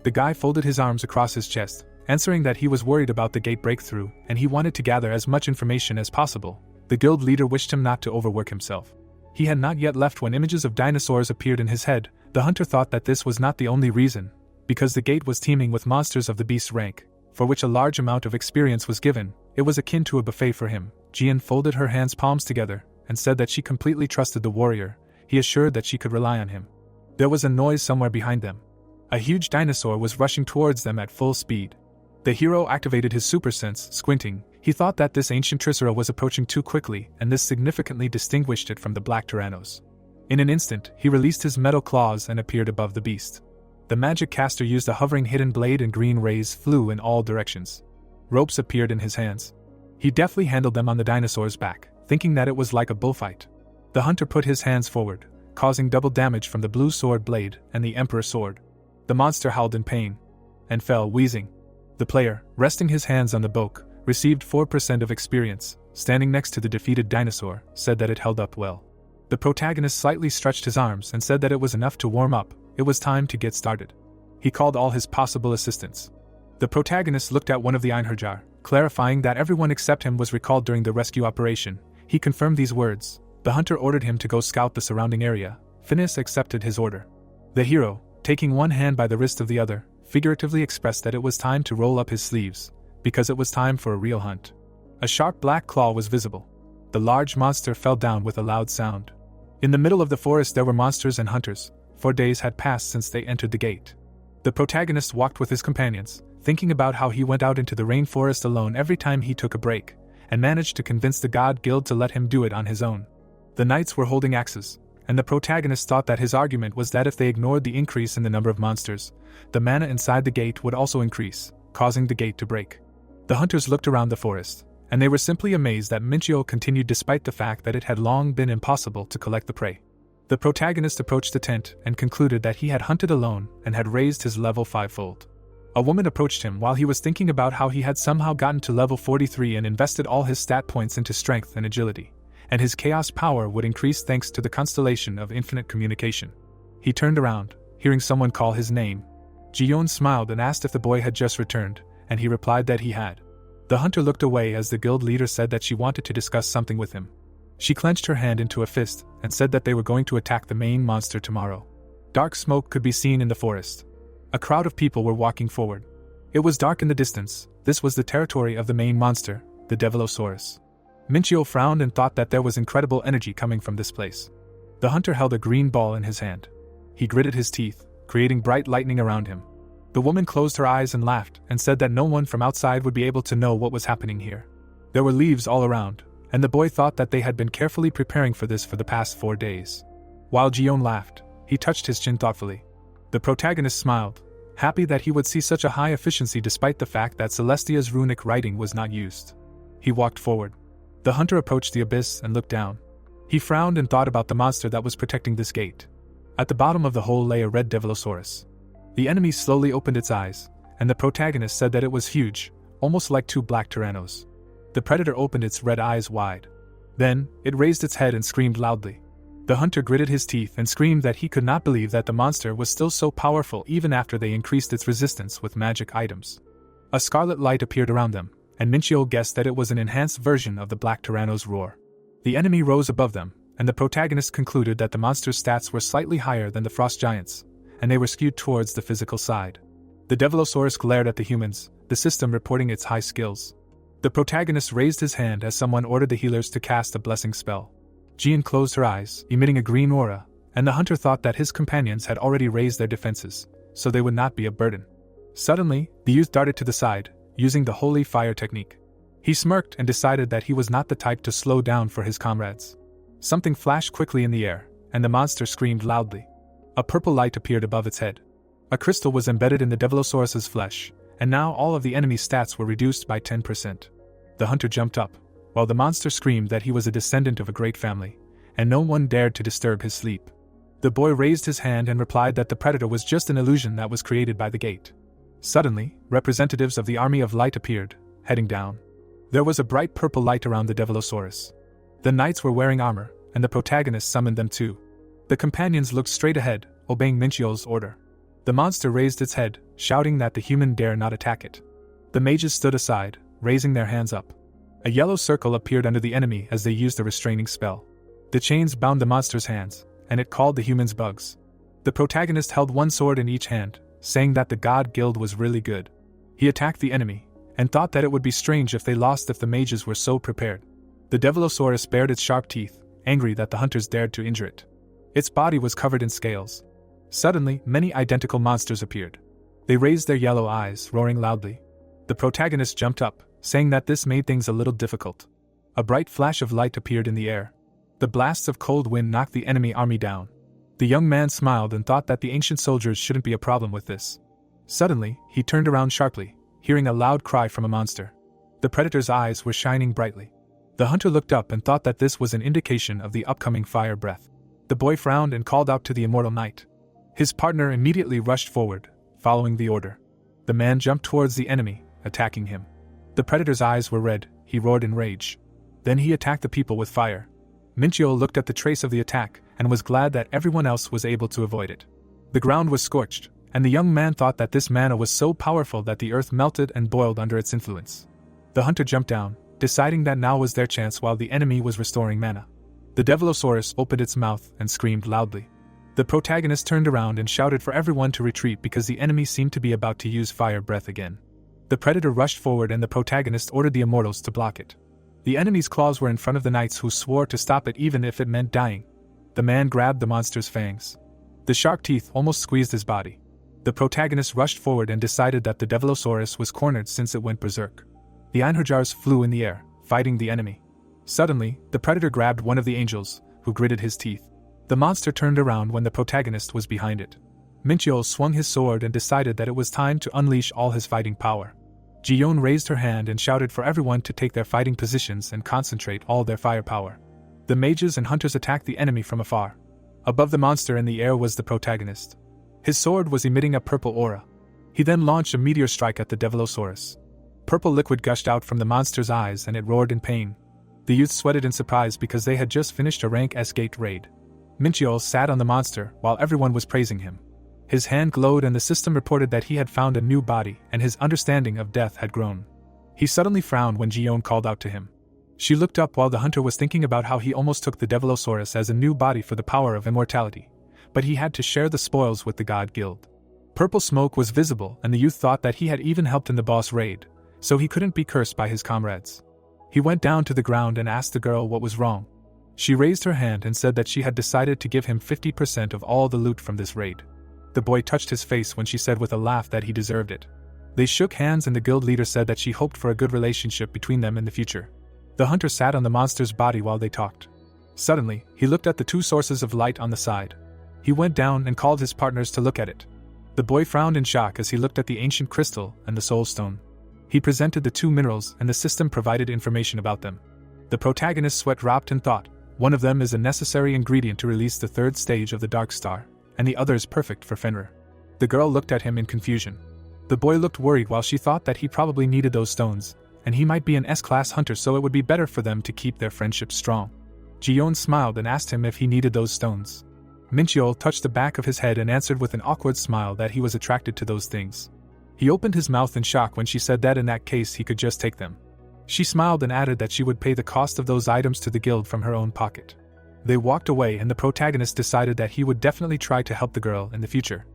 The guy folded his arms across his chest, answering that he was worried about the gate breakthrough and he wanted to gather as much information as possible. The guild leader wished him not to overwork himself. He had not yet left when images of dinosaurs appeared in his head. The hunter thought that this was not the only reason, because the gate was teeming with monsters of the beast rank, for which a large amount of experience was given. It was akin to a buffet for him. Jian folded her hands palms together and said that she completely trusted the warrior. He assured that she could rely on him. There was a noise somewhere behind them. A huge dinosaur was rushing towards them at full speed. The hero activated his super sense, squinting. He thought that this ancient Tricera was approaching too quickly, and this significantly distinguished it from the black Tyrannos. In an instant, he released his metal claws and appeared above the beast. The magic caster used a hovering hidden blade and green rays flew in all directions. Ropes appeared in his hands. He deftly handled them on the dinosaur's back, thinking that it was like a bullfight. The hunter put his hands forward, causing double damage from the blue sword blade and the emperor sword. The monster howled in pain and fell, wheezing. The player, resting his hands on the boke, received 4% of experience. Standing next to the defeated dinosaur, said that it held up well. The protagonist slightly stretched his arms and said that it was enough to warm up. It was time to get started. He called all his possible assistants. The protagonist looked at one of the Einherjar, clarifying that everyone except him was recalled during the rescue operation. He confirmed these words. The hunter ordered him to go scout the surrounding area. Phineas accepted his order. The hero, taking one hand by the wrist of the other, figuratively expressed that it was time to roll up his sleeves, because it was time for a real hunt. A sharp black claw was visible. The large monster fell down with a loud sound. In the middle of the forest there were monsters and hunters. 4 days had passed since they entered the gate. The protagonist walked with his companions, thinking about how he went out into the rainforest alone every time he took a break, and managed to convince the God Guild to let him do it on his own. The knights were holding axes, and the protagonist thought that his argument was that if they ignored the increase in the number of monsters, the mana inside the gate would also increase, causing the gate to break. The hunters looked around the forest, and they were simply amazed that Minchio continued despite the fact that it had long been impossible to collect the prey. The protagonist approached the tent and concluded that he had hunted alone and had raised his level 5-fold. A woman approached him while he was thinking about how he had somehow gotten to level 43 and invested all his stat points into strength and agility, and his chaos power would increase thanks to the constellation of infinite communication. He turned around, hearing someone call his name. Jiyeon smiled and asked if the boy had just returned, and he replied that he had. The hunter looked away as the guild leader said that she wanted to discuss something with him. She clenched her hand into a fist and said that they were going to attack the main monster tomorrow. Dark smoke could be seen in the forest. A crowd of people were walking forward. It was dark in the distance. This was the territory of the main monster, the Devilosaurus. Minchio frowned and thought that there was incredible energy coming from this place. The hunter held a green ball in his hand. He gritted his teeth, creating bright lightning around him. The woman closed her eyes and laughed and said that no one from outside would be able to know what was happening here. There were leaves all around, and the boy thought that they had been carefully preparing for this for the past 4 days. While Jiyeon laughed, he touched his chin thoughtfully. The protagonist smiled, happy that he would see such a high efficiency despite the fact that Celestia's runic writing was not used. He walked forward. The hunter approached the abyss and looked down. He frowned and thought about the monster that was protecting this gate. At the bottom of the hole lay a red Devilosaurus. The enemy slowly opened its eyes, and the protagonist said that it was huge, almost like two black tyrannos. The predator opened its red eyes wide. Then, it raised its head and screamed loudly. The hunter gritted his teeth and screamed that he could not believe that the monster was still so powerful even after they increased its resistance with magic items. A scarlet light appeared around them, and Minchio guessed that it was an enhanced version of the Black Tyranno's roar. The enemy rose above them, and the protagonist concluded that the monster's stats were slightly higher than the Frost Giants, and they were skewed towards the physical side. The Devilosaurus glared at the humans, the system reporting its high skills. The protagonist raised his hand as someone ordered the healers to cast a blessing spell. Jian closed her eyes, emitting a green aura, and the hunter thought that his companions had already raised their defenses, so they would not be a burden. Suddenly, the youth darted to the side, using the holy fire technique. He smirked and decided that he was not the type to slow down for his comrades. Something flashed quickly in the air, and the monster screamed loudly. A purple light appeared above its head. A crystal was embedded in the Devilosaurus's flesh, and now all of the enemy's stats were reduced by 10%. The hunter jumped up, while the monster screamed that he was a descendant of a great family, and no one dared to disturb his sleep. The boy raised his hand and replied that the predator was just an illusion that was created by the gate. Suddenly, representatives of the Army of Light appeared, heading down. There was a bright purple light around the Devilosaurus. The knights were wearing armor, and the protagonist summoned them too. The companions looked straight ahead, obeying Minchio's order. The monster raised its head, shouting that the human dare not attack it. The mages stood aside, raising their hands up. A yellow circle appeared under the enemy as they used a restraining spell. The chains bound the monster's hands, and it called the humans bugs. The protagonist held one sword in each hand, saying that the God Guild was really good. He attacked the enemy, and thought that it would be strange if they lost if the mages were so prepared. The Devilosaurus bared its sharp teeth, angry that the hunters dared to injure it. Its body was covered in scales. Suddenly, many identical monsters appeared. They raised their yellow eyes, roaring loudly. The protagonist jumped up, saying that this made things a little difficult. A bright flash of light appeared in the air. The blasts of cold wind knocked the enemy army down. The young man smiled and thought that the ancient soldiers shouldn't be a problem with this. Suddenly, he turned around sharply, hearing a loud cry from a monster. The predator's eyes were shining brightly. The hunter looked up and thought that this was an indication of the upcoming fire breath. The boy frowned and called out to the immortal knight. His partner immediately rushed forward, following the order. The man jumped towards the enemy, attacking him. The predator's eyes were red, he roared in rage. Then he attacked the people with fire. Minchio looked at the trace of the attack and was glad that everyone else was able to avoid it. The ground was scorched, and the young man thought that this mana was so powerful that the earth melted and boiled under its influence. The hunter jumped down, deciding that now was their chance while the enemy was restoring mana. The Devilosaurus opened its mouth and screamed loudly. The protagonist turned around and shouted for everyone to retreat because the enemy seemed to be about to use fire breath again. The predator rushed forward and the protagonist ordered the immortals to block it. The enemy's claws were in front of the knights who swore to stop it even if it meant dying. The man grabbed the monster's fangs. The sharp teeth almost squeezed his body. The protagonist rushed forward and decided that the Devilosaurus was cornered since it went berserk. The Einherjars flew in the air, fighting the enemy. Suddenly, the predator grabbed one of the angels, who gritted his teeth. The monster turned around when the protagonist was behind it. Minchio swung his sword and decided that it was time to unleash all his fighting power. Jiyeon raised her hand and shouted for everyone to take their fighting positions and concentrate all their firepower. The mages and hunters attacked the enemy from afar. Above the monster in the air was the protagonist. His sword was emitting a purple aura. He then launched a meteor strike at the Devilosaurus. Purple liquid gushed out from the monster's eyes and it roared in pain. The youth sweated in surprise because they had just finished a rank S-Gate raid. Minchio sat on the monster while everyone was praising him. His hand glowed and the system reported that he had found a new body and his understanding of death had grown. He suddenly frowned when Jiyeon called out to him. She looked up while the hunter was thinking about how he almost took the Devilosaurus as a new body for the power of immortality, but he had to share the spoils with the God Guild. Purple smoke was visible and the youth thought that he had even helped in the boss raid, so he couldn't be cursed by his comrades. He went down to the ground and asked the girl what was wrong. She raised her hand and said that she had decided to give him 50% of all the loot from this raid. The boy touched his face when she said with a laugh that he deserved it. They shook hands and the guild leader said that she hoped for a good relationship between them in the future. The hunter sat on the monster's body while they talked. Suddenly, he looked at the two sources of light on the side. He went down and called his partners to look at it. The boy frowned in shock as he looked at the ancient crystal and the soul stone. He presented the two minerals and the system provided information about them. The protagonist's sweat dropped in thought. One of them is a necessary ingredient to release the third stage of the Dark Star, and the other is perfect for Fenrir. The girl looked at him in confusion. The boy looked worried while she thought that he probably needed those stones, and he might be an S-class hunter, so it would be better for them to keep their friendship strong. Ji-yeon smiled and asked him if he needed those stones. Min-cheol touched the back of his head and answered with an awkward smile that he was attracted to those things. He opened his mouth in shock when she said that in that case he could just take them. She smiled and added that she would pay the cost of those items to the guild from her own pocket. They walked away and the protagonist decided that he would definitely try to help the girl in the future.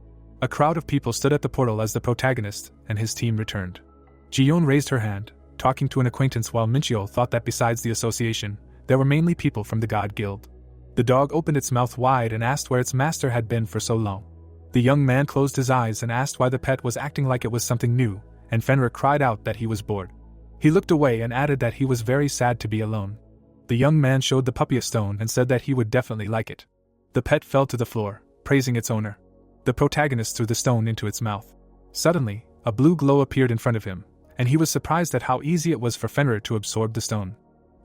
A crowd of people stood at the portal as the protagonist and his team returned. Ji-yeon raised her hand, talking to an acquaintance, while Min-cheol thought that besides the association, there were mainly people from the God Guild. The dog opened its mouth wide and asked where its master had been for so long. The young man closed his eyes and asked why the pet was acting like it was something new, and Fenrir cried out that he was bored. He looked away and added that he was very sad to be alone. The young man showed the puppy a stone and said that he would definitely like it. The pet fell to the floor, praising its owner. The protagonist threw the stone into its mouth. Suddenly, a blue glow appeared in front of him, and he was surprised at how easy it was for Fenrir to absorb the stone.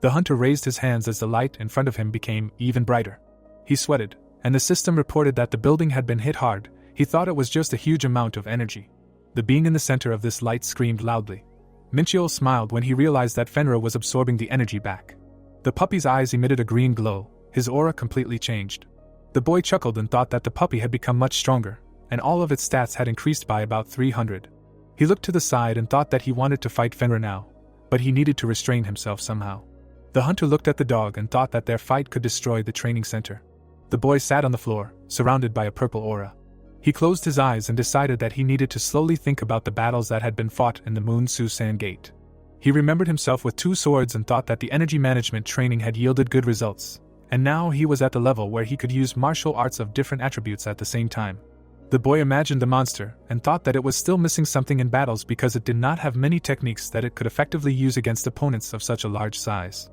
The hunter raised his hands as the light in front of him became even brighter. He sweated, and the system reported that the building had been hit hard. He thought it was just a huge amount of energy. The being in the center of this light screamed loudly. Min-cheol smiled when he realized that Fenrir was absorbing the energy back. The puppy's eyes emitted a green glow, his aura completely changed. The boy chuckled and thought that the puppy had become much stronger, and all of its stats had increased by about 300. He looked to the side and thought that he wanted to fight Fenrir now, but he needed to restrain himself somehow. The hunter looked at the dog and thought that their fight could destroy the training center. The boy sat on the floor, surrounded by a purple aura. He closed his eyes and decided that he needed to slowly think about the battles that had been fought in the Moon Susan Gate. He remembered himself with 2 swords and thought that the energy management training had yielded good results, and now he was at the level where he could use martial arts of different attributes at the same time. The boy imagined the monster and thought that it was still missing something in battles because it did not have many techniques that it could effectively use against opponents of such a large size.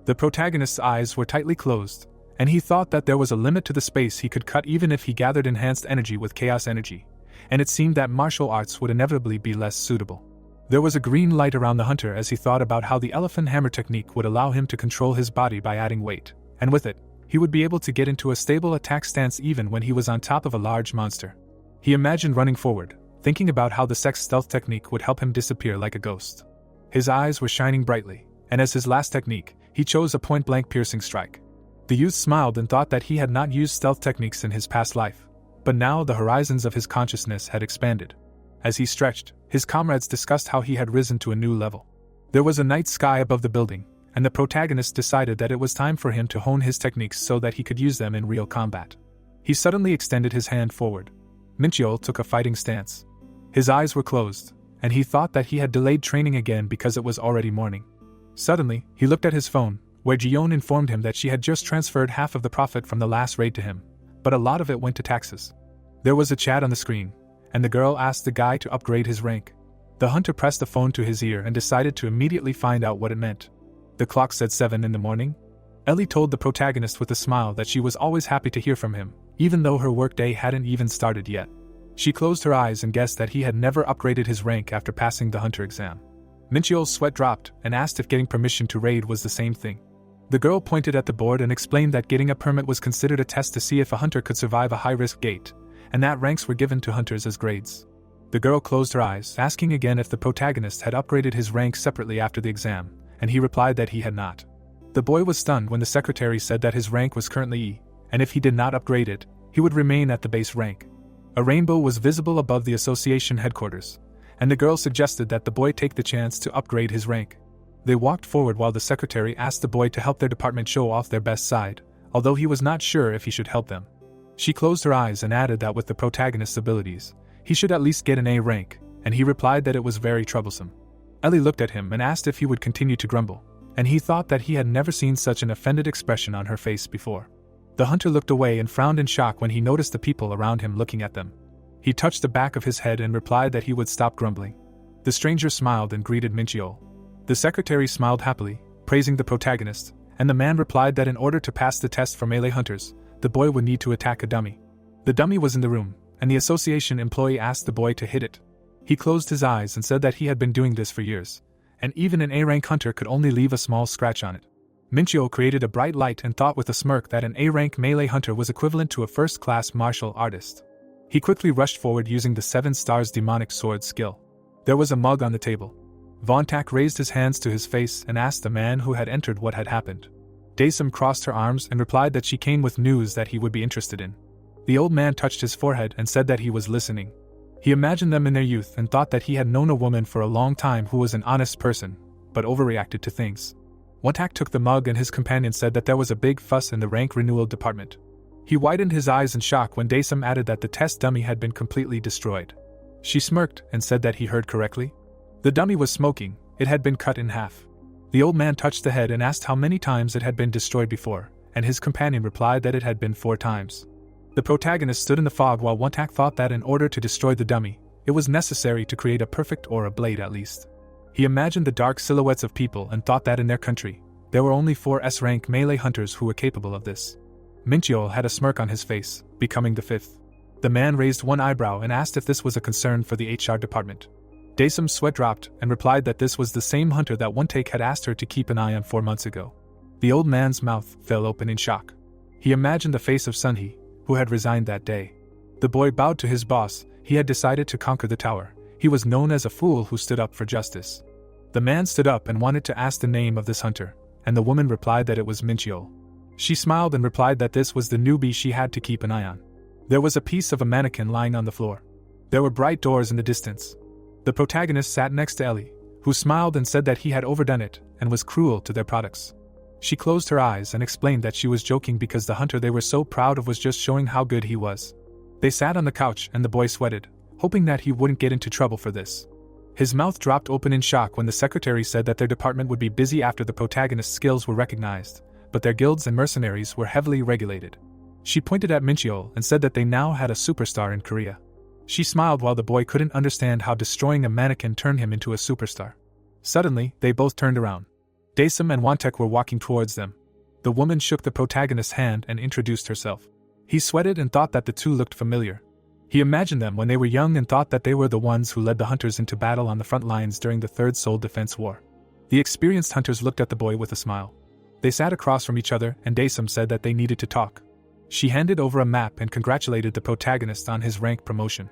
The protagonist's eyes were tightly closed, and he thought that there was a limit to the space he could cut even if he gathered enhanced energy with chaos energy, and it seemed that martial arts would inevitably be less suitable. There was a green light around the hunter as he thought about how the elephant hammer technique would allow him to control his body by adding weight, and with it, he would be able to get into a stable attack stance even when he was on top of a large monster. He imagined running forward, thinking about how the sex stealth technique would help him disappear like a ghost. His eyes were shining brightly, and as his last technique, he chose a point-blank piercing strike. The youth smiled and thought that he had not used stealth techniques in his past life, but now the horizons of his consciousness had expanded. As he stretched, his comrades discussed how he had risen to a new level. There was a night sky above the building, and the protagonist decided that it was time for him to hone his techniques so that he could use them in real combat. He suddenly extended his hand forward. Min-cheol took a fighting stance. His eyes were closed, and he thought that he had delayed training again because it was already morning. Suddenly, he looked at his phone, where Ji-yeon informed him that she had just transferred half of the profit from the last raid to him, but a lot of it went to taxes. There was a chat on the screen, and the girl asked the guy to upgrade his rank. The hunter pressed the phone to his ear and decided to immediately find out what it meant. The clock said 7 in the morning. Ellie told the protagonist with a smile that she was always happy to hear from him, even though her workday hadn't even started yet. She closed her eyes and guessed that he had never upgraded his rank after passing the hunter exam. Min-cheol's sweat dropped and asked if getting permission to raid was the same thing. The girl pointed at the board and explained that getting a permit was considered a test to see if a hunter could survive a high-risk gate, and that ranks were given to hunters as grades. The girl closed her eyes, asking again if the protagonist had upgraded his rank separately after the exam, and he replied that he had not. The boy was stunned when the secretary said that his rank was currently E, and if he did not upgrade it, he would remain at the base rank. A rainbow was visible above the association headquarters, and the girl suggested that the boy take the chance to upgrade his rank. They walked forward while the secretary asked the boy to help their department show off their best side, although he was not sure if he should help them. She closed her eyes and added that with the protagonist's abilities, he should at least get an A rank, and he replied that it was very troublesome. Ellie looked at him and asked if he would continue to grumble, and he thought that he had never seen such an offended expression on her face before. The hunter looked away and frowned in shock when he noticed the people around him looking at them. He touched the back of his head and replied that he would stop grumbling. The stranger smiled and greeted Min-cheol. The secretary smiled happily, praising the protagonist, and the man replied that in order to pass the test for melee hunters, the boy would need to attack a dummy. The dummy was in the room, and the association employee asked the boy to hit it. He closed his eyes and said that he had been doing this for years, and even an A-rank hunter could only leave a small scratch on it. Minchio created a bright light and thought with a smirk that an A-rank melee hunter was equivalent to a first-class martial artist. He quickly rushed forward using the 7 stars demonic sword skill. There was a mug on the table. Vontak raised his hands to his face and asked the man who had entered what had happened. Daesum crossed her arms and replied that she came with news that he would be interested in. The old man touched his forehead and said that he was listening. He imagined them in their youth and thought that he had known a woman for a long time who was an honest person, but overreacted to things. Vontak took the mug and his companion said that there was a big fuss in the rank renewal department. He widened his eyes in shock when Daesum added that the test dummy had been completely destroyed. She smirked and said that he heard correctly. The dummy was smoking, it had been cut in half. The old man touched the head and asked how many times it had been destroyed before, and his companion replied that it had been 4 times. The protagonist stood in the fog while Vontak thought that in order to destroy the dummy, it was necessary to create a perfect aura blade at least. He imagined the dark silhouettes of people and thought that in their country, there were only 4 S-rank melee hunters who were capable of this. Minchio had a smirk on his face, becoming the 5th. The man raised one eyebrow and asked if this was a concern for the HR department. Daesum's sweat dropped and replied that this was the same hunter that Vontak had asked her to keep an eye on 4 months ago. The old man's mouth fell open in shock. He imagined the face of Sunhee, who had resigned that day. The boy bowed to his boss. He had decided to conquer the tower. He was known as a fool who stood up for justice. The man stood up and wanted to ask the name of this hunter, and the woman replied that it was Minchio. She smiled and replied that this was the newbie she had to keep an eye on. There was a piece of a mannequin lying on the floor. There were bright doors in the distance. The protagonist sat next to Ellie, who smiled and said that he had overdone it and was cruel to their products. She closed her eyes and explained that she was joking because the hunter they were so proud of was just showing how good he was. They sat on the couch and the boy sweated, hoping that he wouldn't get into trouble for this. His mouth dropped open in shock when the secretary said that their department would be busy after the protagonist's skills were recognized, but their guilds and mercenaries were heavily regulated. She pointed at Minchio and said that they now had a superstar in Korea. She smiled while the boy couldn't understand how destroying a mannequin turned him into a superstar. Suddenly, they both turned around. Daesum and Vontak were walking towards them. The woman shook the protagonist's hand and introduced herself. He sweated and thought that the two looked familiar. He imagined them when they were young and thought that they were the ones who led the hunters into battle on the front lines during the Third Soul Defense War. The experienced hunters looked at the boy with a smile. They sat across from each other and Daesum said that they needed to talk. She handed over a map and congratulated the protagonist on his rank promotion.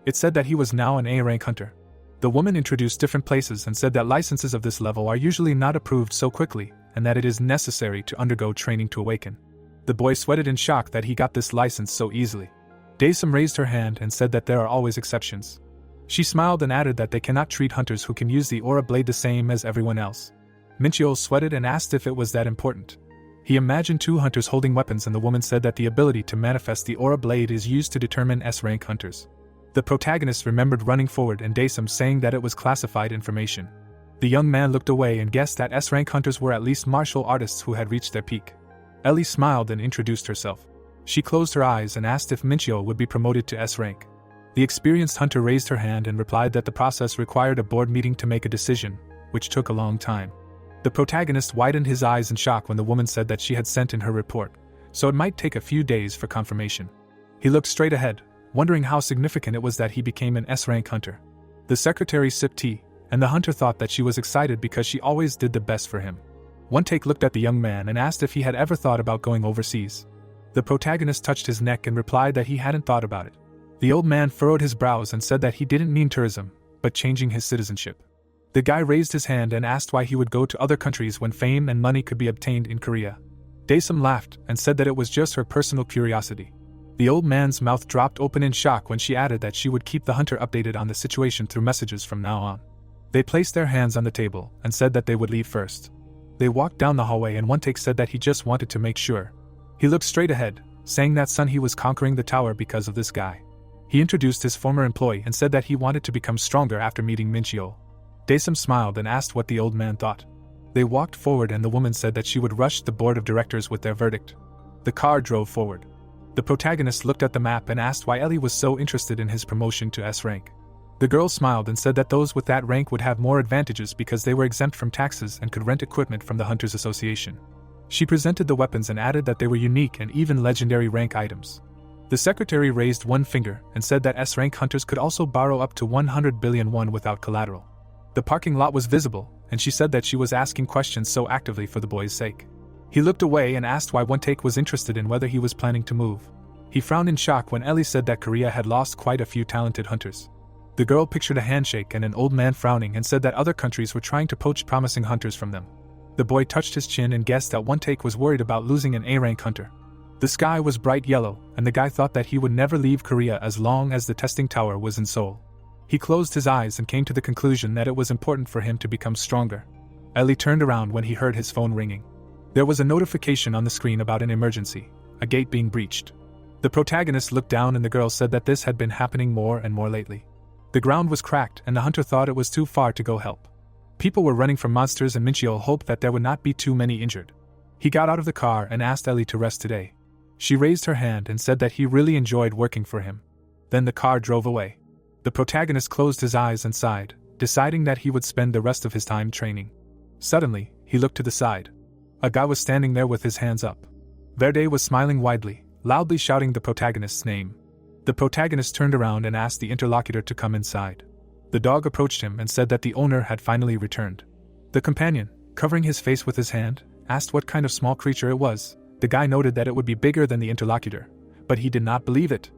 It said that he was now an A-rank hunter. The woman introduced different places and said that licenses of this level are usually not approved so quickly, and that it is necessary to undergo training to awaken. The boy sweated in shock that he got this license so easily. Daesum raised her hand and said that there are always exceptions. She smiled and added that they cannot treat hunters who can use the aura blade the same as everyone else. Minchio sweated and asked if it was that important. He imagined 2 hunters holding weapons and the woman said that the ability to manifest the aura blade is used to determine S-rank hunters. The protagonist remembered running forward and Daesum saying that it was classified information. The young man looked away and guessed that S-rank hunters were at least martial artists who had reached their peak. Ellie smiled and introduced herself. She closed her eyes and asked if Minchio would be promoted to S-rank. The experienced hunter raised her hand and replied that the process required a board meeting to make a decision, which took a long time. The protagonist widened his eyes in shock when the woman said that she had sent in her report, so it might take a few days for confirmation. He looked straight ahead, wondering how significant it was that he became an S-rank hunter. The secretary sipped tea, and the hunter thought that she was excited because she always did the best for him. Vontak looked at the young man and asked if he had ever thought about going overseas. The protagonist touched his neck and replied that he hadn't thought about it. The old man furrowed his brows and said that he didn't mean tourism, but changing his citizenship. The guy raised his hand and asked why he would go to other countries when fame and money could be obtained in Korea. Daesum laughed and said that it was just her personal curiosity. The old man's mouth dropped open in shock when she added that she would keep the hunter updated on the situation through messages from now on. They placed their hands on the table and said that they would leave first. They walked down the hallway and Vontak said that he just wanted to make sure. He looked straight ahead, saying that Sunhee was conquering the tower because of this guy. He introduced his former employee and said that he wanted to become stronger after meeting Minchio. Daesum smiled and asked what the old man thought. They walked forward and the woman said that she would rush the board of directors with their verdict. The car drove forward. The protagonist looked at the map and asked why Ellie was so interested in his promotion to S rank. The girl smiled and said that those with that rank would have more advantages because they were exempt from taxes and could rent equipment from the Hunters Association. She presented the weapons and added that they were unique and even legendary rank items. The secretary raised one finger and said that S-rank hunters could also borrow up to 100 billion won without collateral. The parking lot was visible, and she said that she was asking questions so actively for the boy's sake. He looked away and asked why One-take was interested in whether he was planning to move. He frowned in shock when Ellie said that Korea had lost quite a few talented hunters. The girl pictured a handshake and an old man frowning and said that other countries were trying to poach promising hunters from them. The boy touched his chin and guessed that One-take was worried about losing an A-rank hunter. The sky was bright yellow, and the guy thought that he would never leave Korea as long as the testing tower was in Seoul. He closed his eyes and came to the conclusion that it was important for him to become stronger. Ellie turned around when he heard his phone ringing. There was a notification on the screen about an emergency, a gate being breached. The protagonist looked down and the girl said that this had been happening more and more lately. The ground was cracked and the hunter thought it was too far to go help. People were running from monsters and Minchio hoped that there would not be too many injured. He got out of the car and asked Ellie to rest today. She raised her hand and said that he really enjoyed working for him. Then the car drove away. The protagonist closed his eyes and sighed, deciding that he would spend the rest of his time training. Suddenly, he looked to the side. A guy was standing there with his hands up. Verde was smiling widely, loudly shouting the protagonist's name. The protagonist turned around and asked the interlocutor to come inside. The dog approached him and said that the owner had finally returned. The companion, covering his face with his hand, asked what kind of small creature it was. The guy noted that it would be bigger than the interlocutor, but he did not believe it.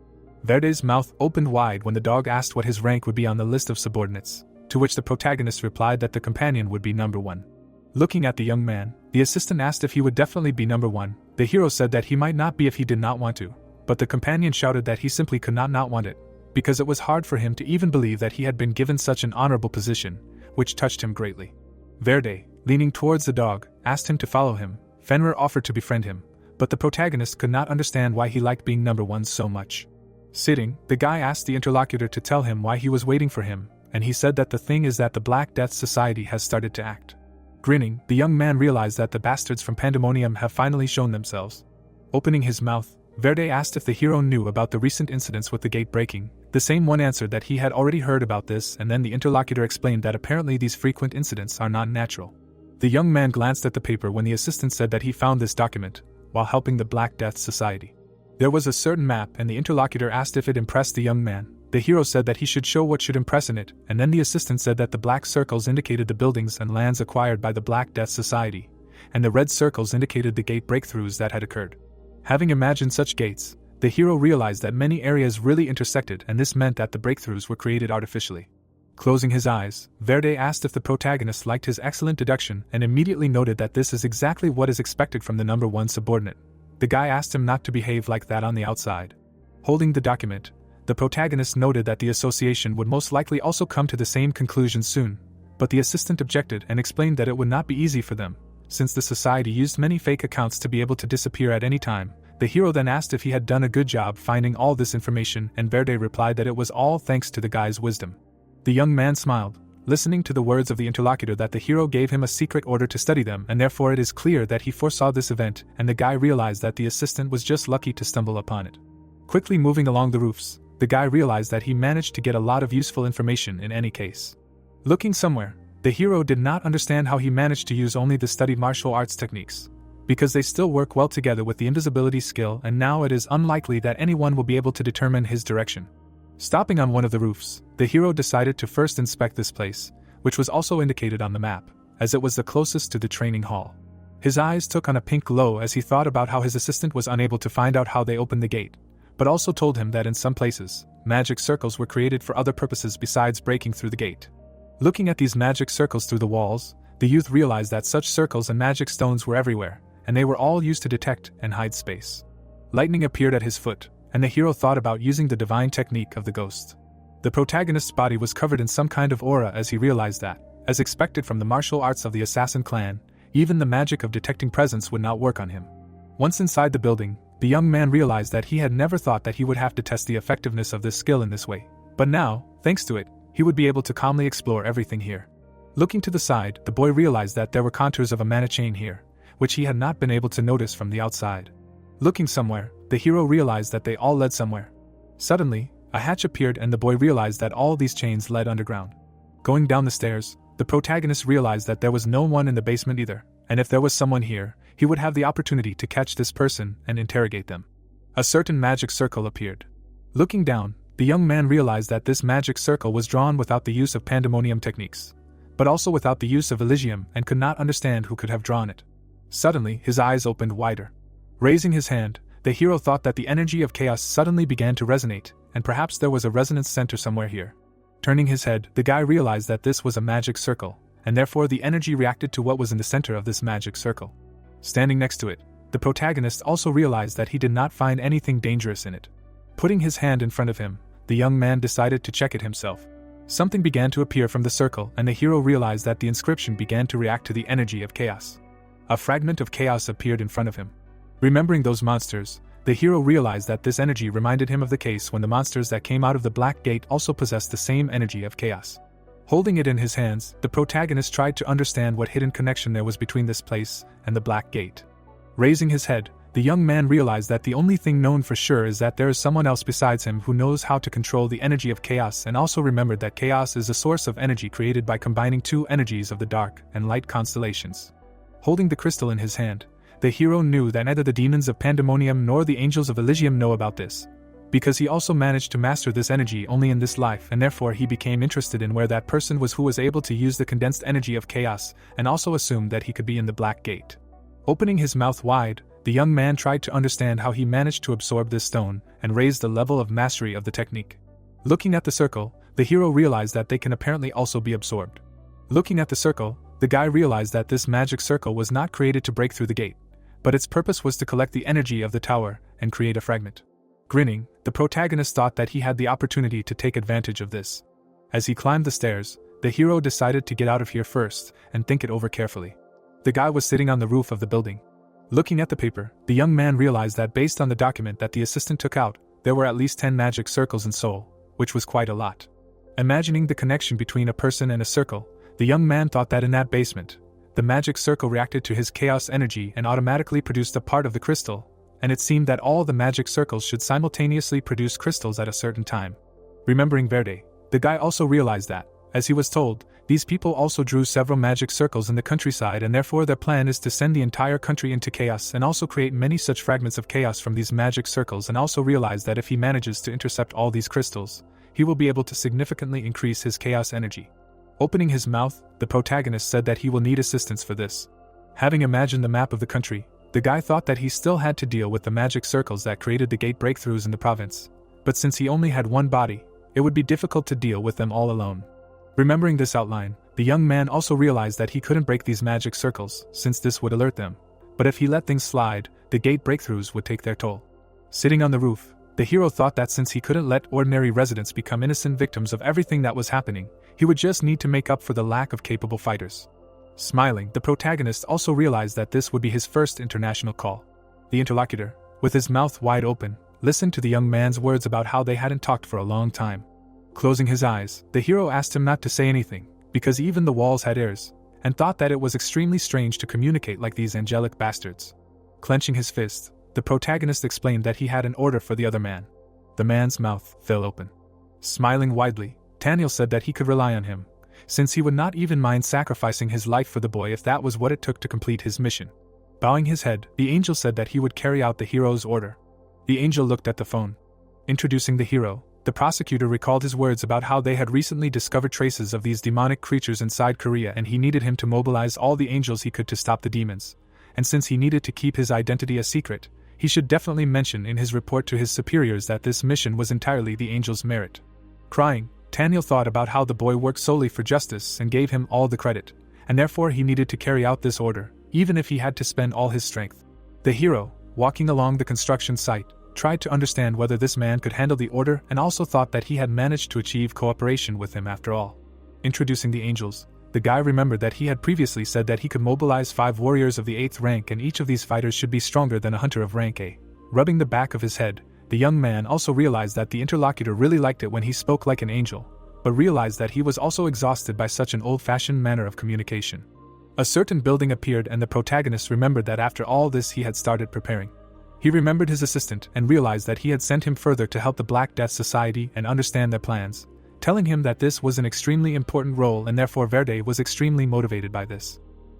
Verde's mouth opened wide when the dog asked what his rank would be on the list of subordinates, to which the protagonist replied that the companion would be number 1. Looking at the young man, the assistant asked if he would definitely be number 1. The hero said that he might not be if he did not want to, but the companion shouted that he simply could not want it, because it was hard for him to even believe that he had been given such an honorable position, which touched him greatly. Verde, leaning towards the dog, asked him to follow him. Fenrir offered to befriend him, but the protagonist could not understand why he liked being number 1 so much. Sitting, the guy asked the interlocutor to tell him why he was waiting for him, and he said that the thing is that the Black Death Society has started to act. Grinning, the young man realized that the bastards from Pandemonium have finally shown themselves. Opening his mouth, Verde asked if the hero knew about the recent incidents with the gate breaking. The same one answered that he had already heard about this, and then the interlocutor explained that apparently these frequent incidents are not natural. The young man glanced at the paper when the assistant said that he found this document while helping the Black Death Society. There was a certain map and the interlocutor asked if it impressed the young man. The hero said that he should show what should impress in it, and then the assistant said that the black circles indicated the buildings and lands acquired by the Black Death Society, and the red circles indicated the gate breakthroughs that had occurred. Having imagined such gates, the hero realized that many areas really intersected and this meant that the breakthroughs were created artificially. Closing his eyes, Verde asked if the protagonist liked his excellent deduction and immediately noted that this is exactly what is expected from the number 1 subordinate. The guy asked him not to behave like that on the outside. Holding the document, the protagonist noted that the association would most likely also come to the same conclusion soon, but the assistant objected and explained that it would not be easy for them, since the society used many fake accounts to be able to disappear at any time. The hero then asked if he had done a good job finding all this information, and Verde replied that it was all thanks to the guy's wisdom. The young man smiled, listening to the words of the interlocutor that the hero gave him a secret order to study them, and therefore it is clear that he foresaw this event, and the guy realized that the assistant was just lucky to stumble upon it. Quickly moving along the roofs, the guy realized that he managed to get a lot of useful information in any case. Looking somewhere, the hero did not understand how he managed to use only the studied martial arts techniques, because they still work well together with the invisibility skill, and now it is unlikely that anyone will be able to determine his direction. Stopping on one of the roofs, the hero decided to first inspect this place, which was also indicated on the map, as it was the closest to the training hall. His eyes took on a pink glow as he thought about how his assistant was unable to find out how they opened the gate, but also told him that in some places, magic circles were created for other purposes besides breaking through the gate. Looking at these magic circles through the walls, the youth realized that such circles and magic stones were everywhere, and they were all used to detect and hide space. Lightning appeared at his foot, and the hero thought about using the divine technique of the ghost. The protagonist's body was covered in some kind of aura as he realized that, as expected from the martial arts of the assassin clan, even the magic of detecting presence would not work on him. Once inside the building, the young man realized that he had never thought that he would have to test the effectiveness of this skill in this way, but now, thanks to it, he would be able to calmly explore everything here. Looking to the side, the boy realized that there were contours of a mana chain here, which he had not been able to notice from the outside. Looking somewhere, the hero realized that they all led somewhere. Suddenly, a hatch appeared and the boy realized that all these chains led underground. Going down the stairs, the protagonist realized that there was no one in the basement either, and if there was someone here, he would have the opportunity to catch this person and interrogate them. A certain magic circle appeared. Looking down, the young man realized that this magic circle was drawn without the use of pandemonium techniques, but also without the use of Elysium, and could not understand who could have drawn it. Suddenly, his eyes opened wider. Raising his hand, the hero thought that the energy of chaos suddenly began to resonate, and perhaps there was a resonance center somewhere here. Turning his head, the guy realized that this was a magic circle, and therefore the energy reacted to what was in the center of this magic circle. Standing next to it, the protagonist also realized that he did not find anything dangerous in it. Putting his hand in front of him, the young man decided to check it himself. Something began to appear from the circle, and the hero realized that the inscription began to react to the energy of chaos. A fragment of chaos appeared in front of him. Remembering those monsters, the hero realized that this energy reminded him of the case when the monsters that came out of the Black Gate also possessed the same energy of chaos. Holding it in his hands, the protagonist tried to understand what hidden connection there was between this place and the Black Gate. Raising his head, the young man realized that the only thing known for sure is that there is someone else besides him who knows how to control the energy of chaos, and also remembered that chaos is a source of energy created by combining two energies of the dark and light constellations. Holding the crystal in his hand, the hero knew that neither the demons of Pandemonium nor the angels of Elysium know about this, because he also managed to master this energy only in this life, and therefore he became interested in where that person was who was able to use the condensed energy of chaos, and also assumed that he could be in the Black Gate. Opening his mouth wide, the young man tried to understand how he managed to absorb this stone and raise the level of mastery of the technique. Looking at the circle, the hero realized that they can apparently also be absorbed. Looking at the circle, the guy realized that this magic circle was not created to break through the gate, but its purpose was to collect the energy of the tower and create a fragment. Grinning, the protagonist thought that he had the opportunity to take advantage of this. As he climbed the stairs, the hero decided to get out of here first and think it over carefully. The guy was sitting on the roof of the building. Looking at the paper, the young man realized that based on the document that the assistant took out, there were at least 10 magic circles in Seoul, which was quite a lot. Imagining the connection between a person and a circle, the young man thought that in that basement, the magic circle reacted to his chaos energy and automatically produced a part of the crystal, and it seemed that all the magic circles should simultaneously produce crystals at a certain time. Remembering Verde, the guy also realized that, as he was told, these people also drew several magic circles in the countryside, and therefore their plan is to send the entire country into chaos and also create many such fragments of chaos from these magic circles, and also realize that if he manages to intercept all these crystals, he will be able to significantly increase his chaos energy. Opening his mouth, the protagonist said that he will need assistance for this. Having imagined the map of the country, the guy thought that he still had to deal with the magic circles that created the gate breakthroughs in the province, but since he only had one body, it would be difficult to deal with them all alone. Remembering this outline, the young man also realized that he couldn't break these magic circles, since this would alert them, but if he let things slide, the gate breakthroughs would take their toll. Sitting on the roof, the hero thought that since he couldn't let ordinary residents become innocent victims of everything that was happening, he would just need to make up for the lack of capable fighters. Smiling, the protagonist also realized that this would be his first international call. The interlocutor, with his mouth wide open, listened to the young man's words about how they hadn't talked for a long time. Closing his eyes, the hero asked him not to say anything, because even the walls had ears, and thought that it was extremely strange to communicate like these angelic bastards. Clenching his fist, the protagonist explained that he had an order for the other man. The man's mouth fell open. Smiling widely, Daniel said that he could rely on him, since he would not even mind sacrificing his life for the boy if that was what it took to complete his mission. Bowing his head, the angel said that he would carry out the hero's order. The angel looked at the phone. Introducing the hero, the prosecutor recalled his words about how they had recently discovered traces of these demonic creatures inside Korea, and he needed him to mobilize all the angels he could to stop the demons. And since he needed to keep his identity a secret, he should definitely mention in his report to his superiors that this mission was entirely the angel's merit. Crying, Daniel thought about how the boy worked solely for justice and gave him all the credit, and therefore he needed to carry out this order, even if he had to spend all his strength. The hero, walking along the construction site, tried to understand whether this man could handle the order, and also thought that he had managed to achieve cooperation with him after all. Introducing the angels, the guy remembered that he had previously said that he could mobilize 5 warriors of the 8th rank, and each of these fighters should be stronger than a hunter of rank A. Rubbing the back of his head, the young man also realized that the interlocutor really liked it when he spoke like an angel, but realized that he was also exhausted by such an old-fashioned manner of communication. A certain building appeared, and the protagonist remembered that after all this he had started preparing. He remembered his assistant and realized that he had sent him further to help the Black Death Society and understand their plans, telling him that this was an extremely important role, and therefore Verde was extremely motivated by this.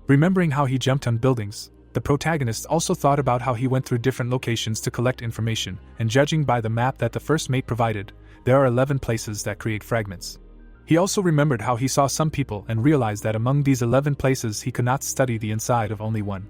Remembering how he jumped on buildings, The protagonist also thought about how he went through different locations to collect information, and judging by the map that the first mate provided, there are 11 places that create fragments. He also remembered how he saw some people and realized that among these 11 places he could not study the inside of only one.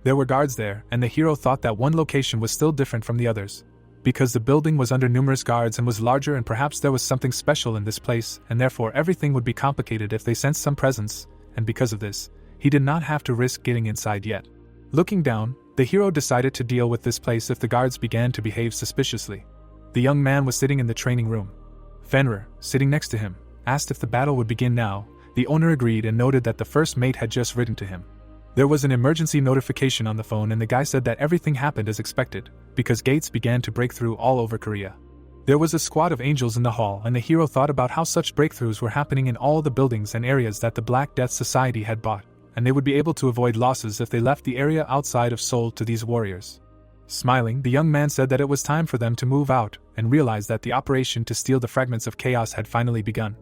There were guards there, and the hero thought that one location was still different from the others, because the building was under numerous guards and was larger, and perhaps there was something special in this place, and therefore everything would be complicated if they sensed some presence, and because of this, he did not have to risk getting inside yet. Looking down, the hero decided to deal with this place if the guards began to behave suspiciously. The young man was sitting in the training room. Fenrir, sitting next to him, asked if the battle would begin now. The owner agreed and noted that the first mate had just written to him. There was an emergency notification on the phone, and the guy said that everything happened as expected, because gates began to break through all over Korea. There was a squad of angels in the hall, and the hero thought about how such breakthroughs were happening in all the buildings and areas that the Black Death Society had bought, and they would be able to avoid losses if they left the area outside of Seoul to these warriors. Smiling, the young man said that it was time for them to move out, and realized that the operation to steal the fragments of chaos had finally begun.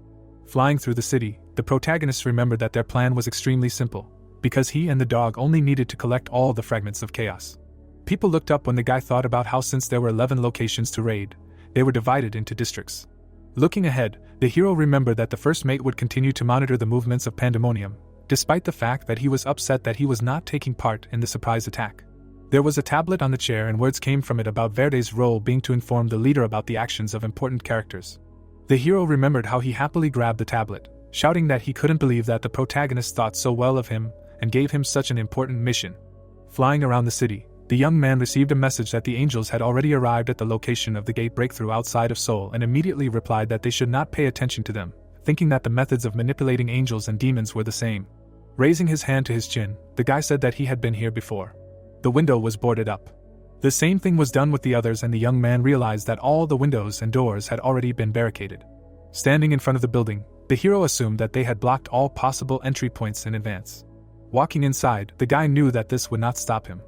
Flying through the city, the protagonist remembered that their plan was extremely simple, because he and the dog only needed to collect all the fragments of chaos. People looked up when the guy thought about how since there were 11 locations to raid, they were divided into districts. Looking ahead, the hero remembered that the first mate would continue to monitor the movements of Pandemonium, despite the fact that he was upset that he was not taking part in the surprise attack. There was a tablet on the chair, and words came from it about Verde's role being to inform the leader about the actions of important characters. The hero remembered how he happily grabbed the tablet, shouting that he couldn't believe that the protagonist thought so well of him and gave him such an important mission. Flying around the city, the young man received a message that the angels had already arrived at the location of the gate breakthrough outside of Seoul, and immediately replied that they should not pay attention to them, thinking that the methods of manipulating angels and demons were the same. Raising his hand to his chin, the guy said that he had been here before. The window was boarded up. The same thing was done with the others, and the young man realized that all the windows and doors had already been barricaded. Standing in front of the building, the hero assumed that they had blocked all possible entry points in advance. Walking inside, the guy knew that this would not stop him.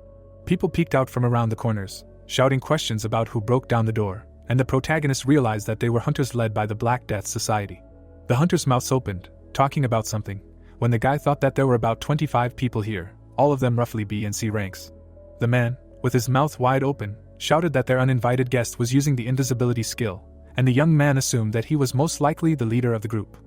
People peeked out from around the corners, shouting questions about who broke down the door, and the protagonist realized that they were hunters led by the Black Death Society. The hunters' mouths opened, talking about something, when the guy thought that there were about 25 people here, all of them roughly B and C ranks. The man, with his mouth wide open, shouted that their uninvited guest was using the invisibility skill, and the young man assumed that he was most likely the leader of the group.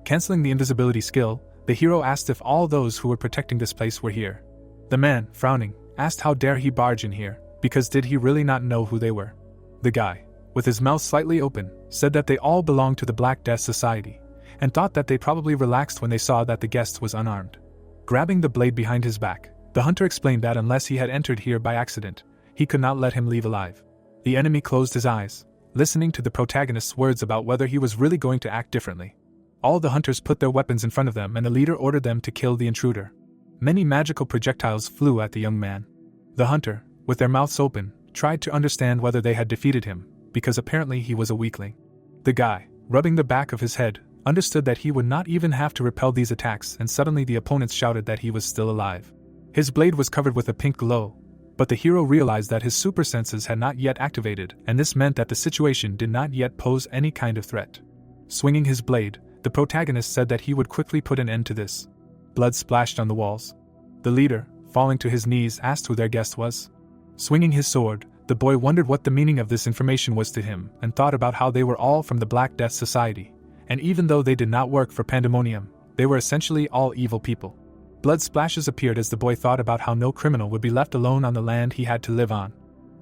Canceling the invisibility skill, the hero asked if all those who were protecting this place were here. The man, frowning, asked how dare he barge in here, because did he really not know who they were? The guy, with his mouth slightly open, said that they all belonged to the Black Death Society, and thought that they probably relaxed when they saw that the guest was unarmed. Grabbing the blade behind his back, the hunter explained that unless he had entered here by accident, he could not let him leave alive. The enemy closed his eyes, listening to the protagonist's words about whether he was really going to act differently. All the hunters put their weapons in front of them, and the leader ordered them to kill the intruder. Many magical projectiles flew at the young man. The hunter, with their mouths open, tried to understand whether they had defeated him, because apparently he was a weakling. The guy, rubbing the back of his head, understood that he would not even have to repel these attacks, and suddenly the opponents shouted that he was still alive. His blade was covered with a pink glow, but the hero realized that his super senses had not yet activated, and this meant that the situation did not yet pose any kind of threat. Swinging his blade, the protagonist said that he would quickly put an end to this. Blood splashed on the walls. The leader, falling to his knees, asked who their guest was. Swinging his sword, the boy wondered what the meaning of this information was to him, and thought about how they were all from the Black Death Society, and even though they did not work for Pandemonium, they were essentially all evil people. Blood splashes appeared as the boy thought about how no criminal would be left alone on the land he had to live on.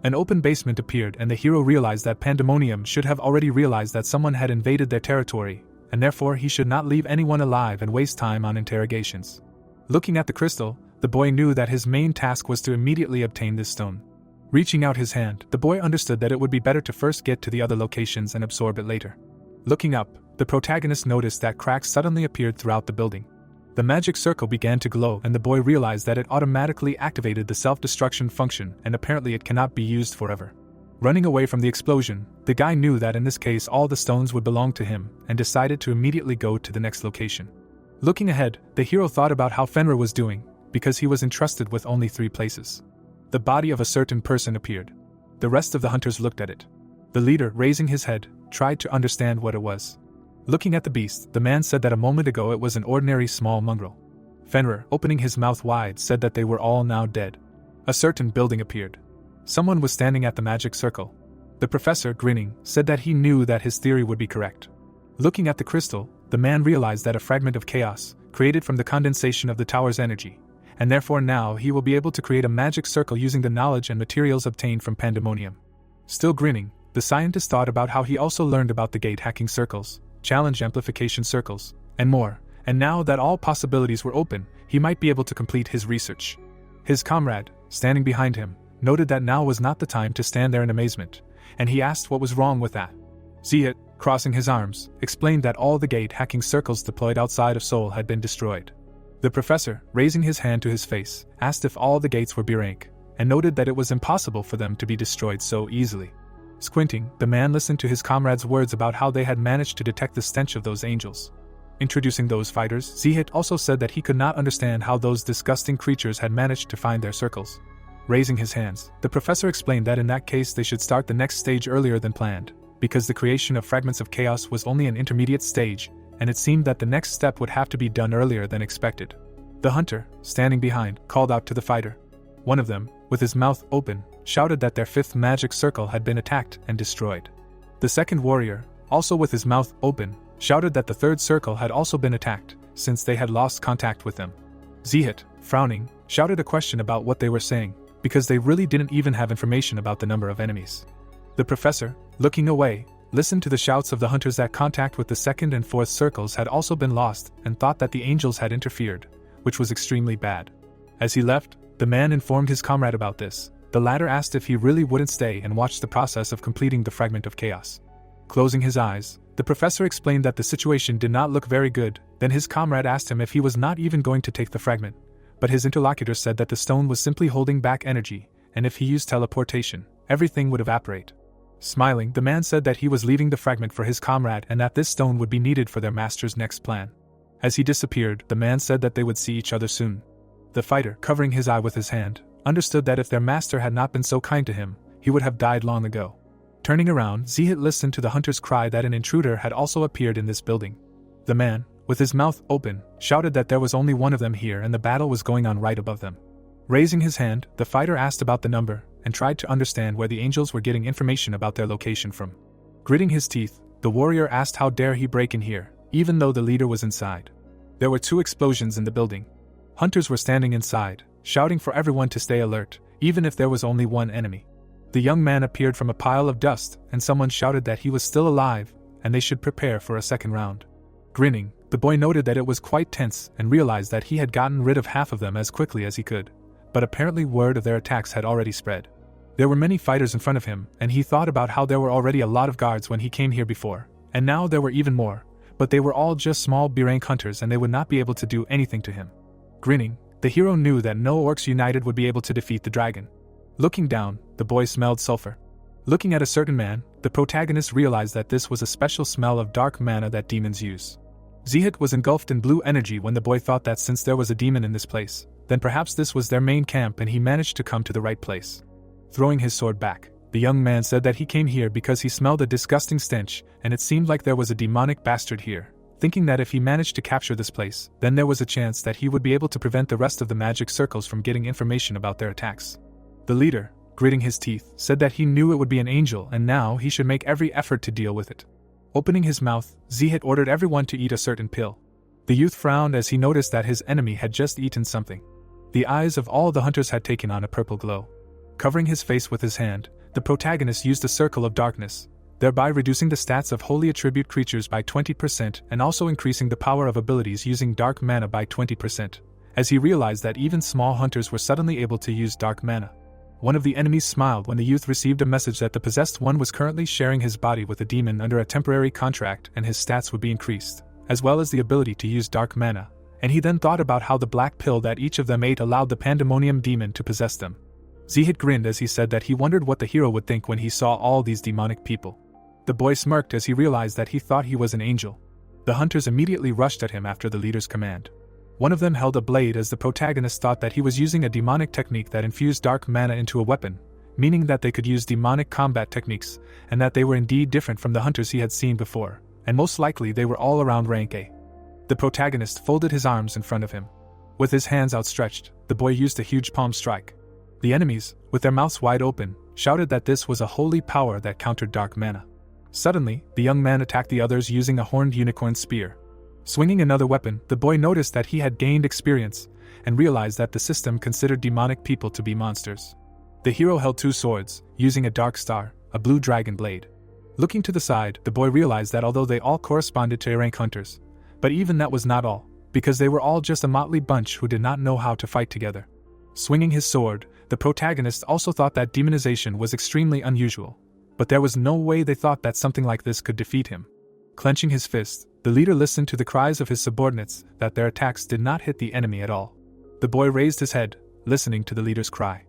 An open basement appeared, and the hero realized that Pandemonium should have already realized that someone had invaded their territory, and therefore he should not leave anyone alive and waste time on interrogations. Looking at the crystal, the boy knew that his main task was to immediately obtain this stone. Reaching out his hand, the boy understood that it would be better to first get to the other locations and absorb it later. Looking up, the protagonist noticed that cracks suddenly appeared throughout the building. The magic circle began to glow, and the boy realized that it automatically activated the self-destruction function, and apparently it cannot be used forever. Running away from the explosion, the guy knew that in this case all the stones would belong to him, and decided to immediately go to the next location. Looking ahead, the hero thought about how Fenrir was doing, because he was entrusted with only 3 places. The body of a certain person appeared. The rest of the hunters looked at it. The leader, raising his head, tried to understand what it was. Looking at the beast, the man said that a moment ago it was an ordinary small mongrel. Fenrir, opening his mouth wide, said that they were all now dead. A certain building appeared. Someone was standing at the magic circle. The professor, grinning, said that he knew that his theory would be correct. Looking at the crystal, the man realized that a fragment of chaos, created from the condensation of the tower's energy, and therefore now he will be able to create a magic circle using the knowledge and materials obtained from Pandemonium. Still grinning, the scientist thought about how he also learned about the gate hacking circles, challenge amplification circles, and more, and now that all possibilities were open, he might be able to complete his research. His comrade, standing behind him, noted that now was not the time to stand there in amazement, and he asked what was wrong with that. Zihet, crossing his arms, explained that all the gate hacking circles deployed outside of Seoul had been destroyed. The professor, raising his hand to his face, asked if all the gates were B-rank, and noted that it was impossible for them to be destroyed so easily. Squinting, the man listened to his comrade's words about how they had managed to detect the stench of those angels. Introducing those fighters, Zihet also said that he could not understand how those disgusting creatures had managed to find their circles. Raising his hands, the professor explained that in that case they should start the next stage earlier than planned, because the creation of fragments of chaos was only an intermediate stage, and it seemed that the next step would have to be done earlier than expected. The hunter, standing behind, called out to the fighter. One of them, with his mouth open, shouted that their fifth magic circle had been attacked and destroyed. The second warrior, also with his mouth open, shouted that the third circle had also been attacked, since they had lost contact with them. Zihet, frowning, shouted a question about what they were saying, because they really didn't even have information about the number of enemies. The professor, looking away, listened to the shouts of the hunters that contact with the second and fourth circles had also been lost and thought that the angels had interfered, which was extremely bad. As he left, the man informed his comrade about this. The latter asked if he really wouldn't stay and watch the process of completing the fragment of chaos. Closing his eyes, the professor explained that the situation did not look very good. Then his comrade asked him if he was not even going to take the fragment, but his interlocutor said that the stone was simply holding back energy, and if he used teleportation, everything would evaporate. Smiling, the man said that he was leaving the fragment for his comrade and that this stone would be needed for their master's next plan. As he disappeared, the man said that they would see each other soon. The fighter, covering his eye with his hand, understood that if their master had not been so kind to him, he would have died long ago. Turning around, Zihet listened to the hunter's cry that an intruder had also appeared in this building. The man, with his mouth open, shouted that there was only one of them here and the battle was going on right above them. Raising his hand, the fighter asked about the number, and tried to understand where the angels were getting information about their location from. Gritting his teeth, the warrior asked how dare he break in here, even though the leader was inside. There were 2 explosions in the building. Hunters were standing inside, shouting for everyone to stay alert, even if there was only one enemy. The young man appeared from a pile of dust, and someone shouted that he was still alive, and they should prepare for a second round. Grinning, the boy noted that it was quite tense and realized that he had gotten rid of half of them as quickly as he could, but apparently word of their attacks had already spread. There were many fighters in front of him, and he thought about how there were already a lot of guards when he came here before, and now there were even more, but they were all just small B-rank hunters and they would not be able to do anything to him. Grinning, the hero knew that no orcs united would be able to defeat the dragon. Looking down, the boy smelled sulfur. Looking at a certain man, the protagonist realized that this was a special smell of dark mana that demons use. Zihet was engulfed in blue energy when the boy thought that since there was a demon in this place, then perhaps this was their main camp and he managed to come to the right place. Throwing his sword back, the young man said that he came here because he smelled a disgusting stench and it seemed like there was a demonic bastard here, thinking that if he managed to capture this place, then there was a chance that he would be able to prevent the rest of the magic circles from getting information about their attacks. The leader, gritting his teeth, said that he knew it would be an angel and now he should make every effort to deal with it. Opening his mouth, Zihet ordered everyone to eat a certain pill. The youth frowned as he noticed that his enemy had just eaten something. The eyes of all the hunters had taken on a purple glow. Covering his face with his hand, the protagonist used a circle of darkness, thereby reducing the stats of holy attribute creatures by 20% and also increasing the power of abilities using dark mana by 20%, as he realized that even small hunters were suddenly able to use dark mana. One of the enemies smiled when the youth received a message that the possessed one was currently sharing his body with a demon under a temporary contract and his stats would be increased, as well as the ability to use dark mana, and he then thought about how the black pill that each of them ate allowed the Pandemonium demon to possess them. Zihet grinned as he said that he wondered what the hero would think when he saw all these demonic people. The boy smirked as he realized that he thought he was an angel. The hunters immediately rushed at him after the leader's command. One of them held a blade as the protagonist thought that he was using a demonic technique that infused dark mana into a weapon, meaning that they could use demonic combat techniques, and that they were indeed different from the hunters he had seen before, and most likely they were all around rank A. The protagonist folded his arms in front of him. With his hands outstretched, the boy used a huge palm strike. The enemies, with their mouths wide open, shouted that this was a holy power that countered dark mana. Suddenly, the young man attacked the others using a horned unicorn spear. Swinging another weapon, the boy noticed that he had gained experience, and realized that the system considered demonic people to be monsters. The hero held 2 swords, using a dark star, a blue dragon blade. Looking to the side, the boy realized that although they all corresponded to rank hunters, but even that was not all, because they were all just a motley bunch who did not know how to fight together. Swinging his sword, the protagonist also thought that demonization was extremely unusual, but there was no way they thought that something like this could defeat him. Clenching his fist, the leader listened to the cries of his subordinates that their attacks did not hit the enemy at all. The boy raised his head, listening to the leader's cry.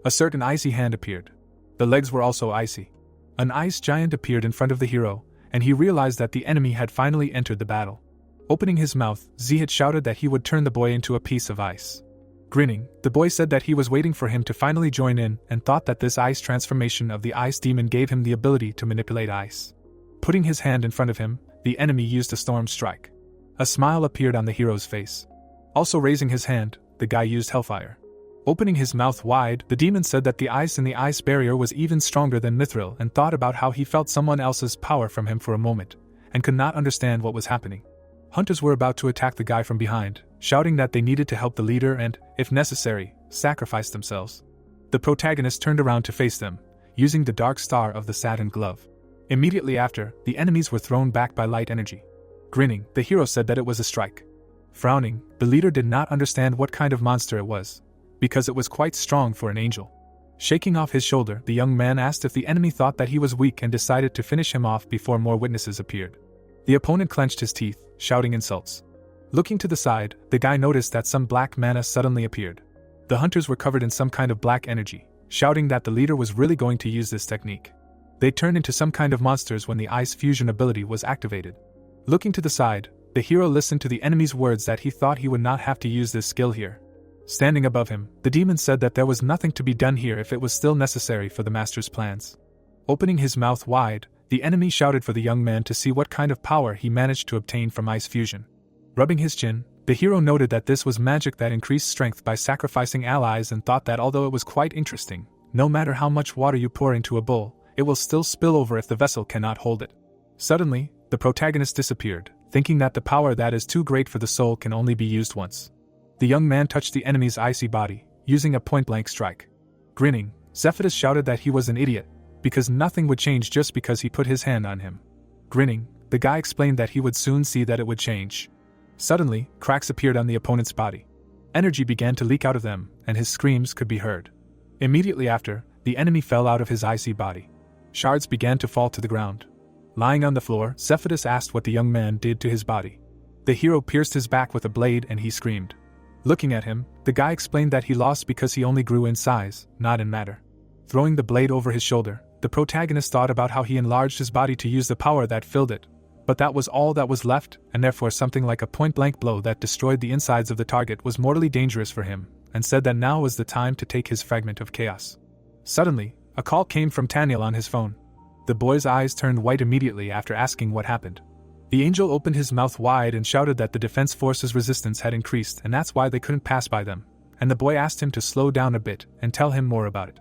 A certain icy hand appeared. The legs were also icy. An ice giant appeared in front of the hero, and he realized that the enemy had finally entered the battle. Opening his mouth, Z had shouted that he would turn the boy into a piece of ice. Grinning, the boy said that he was waiting for him to finally join in and thought that this ice transformation of the ice demon gave him the ability to manipulate ice. Putting his hand in front of him, the enemy used a storm strike. A smile appeared on the hero's face. Also raising his hand, the guy used hellfire. Opening his mouth wide, the demon said that the ice in the ice barrier was even stronger than Mithril and thought about how he felt someone else's power from him for a moment, and could not understand what was happening. Hunters were about to attack the guy from behind, shouting that they needed to help the leader and, if necessary, sacrifice themselves. The protagonist turned around to face them, using the dark star of the satin glove. Immediately after, the enemies were thrown back by light energy. Grinning, the hero said that it was a strike. Frowning, the leader did not understand what kind of monster it was, because it was quite strong for an angel. Shaking off his shoulder, the young man asked if the enemy thought that he was weak and decided to finish him off before more witnesses appeared. The opponent clenched his teeth, shouting insults. Looking to the side, the guy noticed that some black mana suddenly appeared. The hunters were covered in some kind of black energy, shouting that the leader was really going to use this technique. They turned into some kind of monsters when the ice fusion ability was activated. Looking to the side, the hero listened to the enemy's words that he thought he would not have to use this skill here. Standing above him, the demon said that there was nothing to be done here if it was still necessary for the master's plans. Opening his mouth wide, the enemy shouted for the young man to see what kind of power he managed to obtain from ice fusion. Rubbing his chin, the hero noted that this was magic that increased strength by sacrificing allies and thought that although it was quite interesting, no matter how much water you pour into a bowl, it will still spill over if the vessel cannot hold it. Suddenly, the protagonist disappeared, thinking that the power that is too great for the soul can only be used once. The young man touched the enemy's icy body, using a point-blank strike. Grinning, Zephyrus shouted that he was an idiot, because nothing would change just because he put his hand on him. Grinning, the guy explained that he would soon see that it would change. Suddenly, cracks appeared on the opponent's body. Energy began to leak out of them, and his screams could be heard. Immediately after, the enemy fell out of his icy body. Shards began to fall to the ground. Lying on the floor, Zephyrus asked what the young man did to his body. The hero pierced his back with a blade and he screamed. Looking at him, the guy explained that he lost because he only grew in size, not in matter. Throwing the blade over his shoulder, the protagonist thought about how he enlarged his body to use the power that filled it, but that was all that was left, and therefore something like a point-blank blow that destroyed the insides of the target was mortally dangerous for him, and said that now was the time to take his fragment of chaos. Suddenly, a call came from Taniel on his phone. The boy's eyes turned white immediately after asking what happened. The angel opened his mouth wide and shouted that the defense force's resistance had increased and that's why they couldn't pass by them, and the boy asked him to slow down a bit and tell him more about it.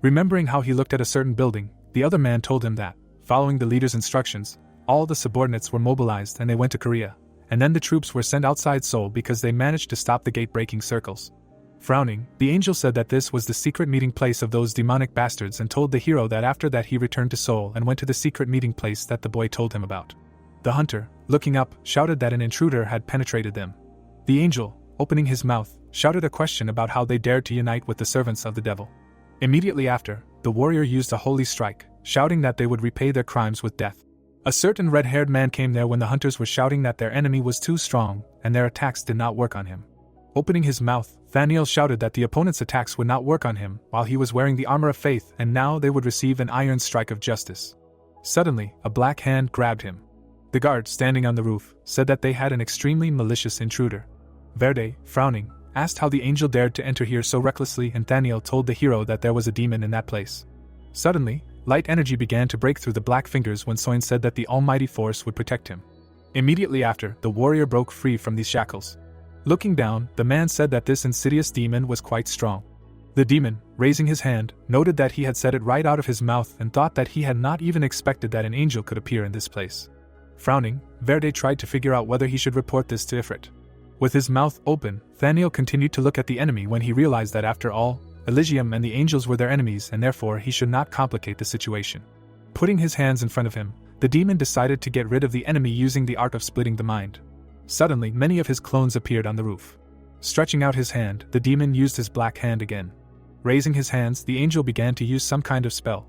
Remembering how he looked at a certain building, the other man told him that, following the leader's instructions, all the subordinates were mobilized and they went to Korea, and then the troops were sent outside Seoul because they managed to stop the gate-breaking circles. Frowning, the angel said that this was the secret meeting place of those demonic bastards and told the hero that after that he returned to Seoul and went to the secret meeting place that the boy told him about. The hunter, looking up, shouted that an intruder had penetrated them. The angel, opening his mouth, shouted a question about how they dared to unite with the servants of the devil. Immediately after, the warrior used a holy strike, shouting that they would repay their crimes with death. A certain red-haired man came there when the hunters were shouting that their enemy was too strong and their attacks did not work on him. Opening his mouth, Thaniel shouted that the opponent's attacks would not work on him while he was wearing the armor of faith and now they would receive an iron strike of justice. Suddenly, a black hand grabbed him. The guard, standing on the roof, said that they had an extremely malicious intruder. Verde, frowning, asked how the angel dared to enter here so recklessly and Thaniel told the hero that there was a demon in that place. Suddenly, light energy began to break through the black fingers when Soin said that the almighty force would protect him. Immediately after, the warrior broke free from these shackles. Looking down, the man said that this insidious demon was quite strong. The demon, raising his hand, noted that he had said it right out of his mouth and thought that he had not even expected that an angel could appear in this place. Frowning, Verde tried to figure out whether he should report this to Ifrit. With his mouth open, Thaniel continued to look at the enemy when he realized that after all, Elysium and the angels were their enemies and therefore he should not complicate the situation. Putting his hands in front of him, the demon decided to get rid of the enemy using the art of splitting the mind. Suddenly, many of his clones appeared on the roof. Stretching out his hand, the demon used his black hand again. Raising his hands, the angel began to use some kind of spell.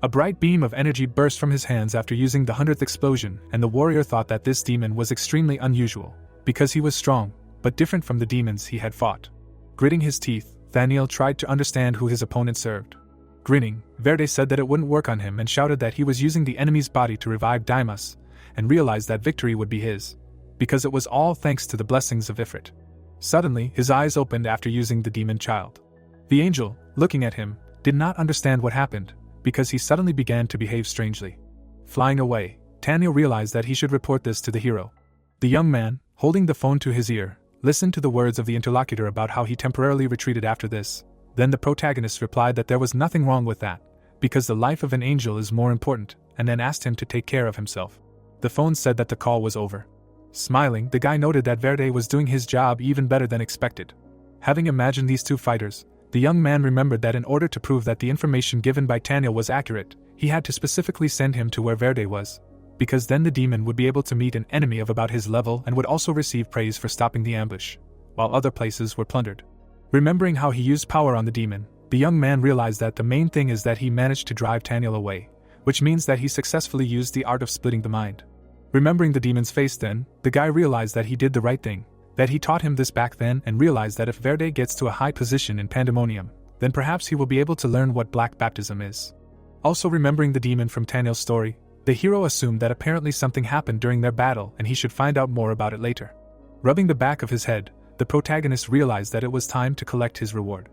A bright beam of energy burst from his hands after using the 100th explosion, and the warrior thought that this demon was extremely unusual, because he was strong, but different from the demons he had fought. Gritting his teeth, Thaniel tried to understand who his opponent served. Grinning, Verde said that it wouldn't work on him and shouted that he was using the enemy's body to revive Daimas, and realized that victory would be his, because it was all thanks to the blessings of Ifrit. Suddenly, his eyes opened after using the demon child. The angel, looking at him, did not understand what happened, because he suddenly began to behave strangely. Flying away, Thaniel realized that he should report this to the hero. The young man, holding the phone to his ear, listened to the words of the interlocutor about how he temporarily retreated after this. Then the protagonist replied that there was nothing wrong with that, because the life of an angel is more important, and then asked him to take care of himself. The phone said that the call was over. Smiling, the guy noted that Verde was doing his job even better than expected. Having imagined these two fighters, the young man remembered that in order to prove that the information given by Thaniel was accurate, he had to specifically send him to where Verde was, because then the demon would be able to meet an enemy of about his level and would also receive praise for stopping the ambush, while other places were plundered. Remembering how he used power on the demon, the young man realized that the main thing is that he managed to drive Thaniel away, which means that he successfully used the art of splitting the mind. Remembering the demon's face then, the guy realized that he did the right thing, that he taught him this back then and realized that if Verde gets to a high position in Pandemonium, then perhaps he will be able to learn what black baptism is. Also remembering the demon from Thaniel's story, the hero assumed that apparently something happened during their battle and he should find out more about it later. Rubbing the back of his head, the protagonist realized that it was time to collect his reward.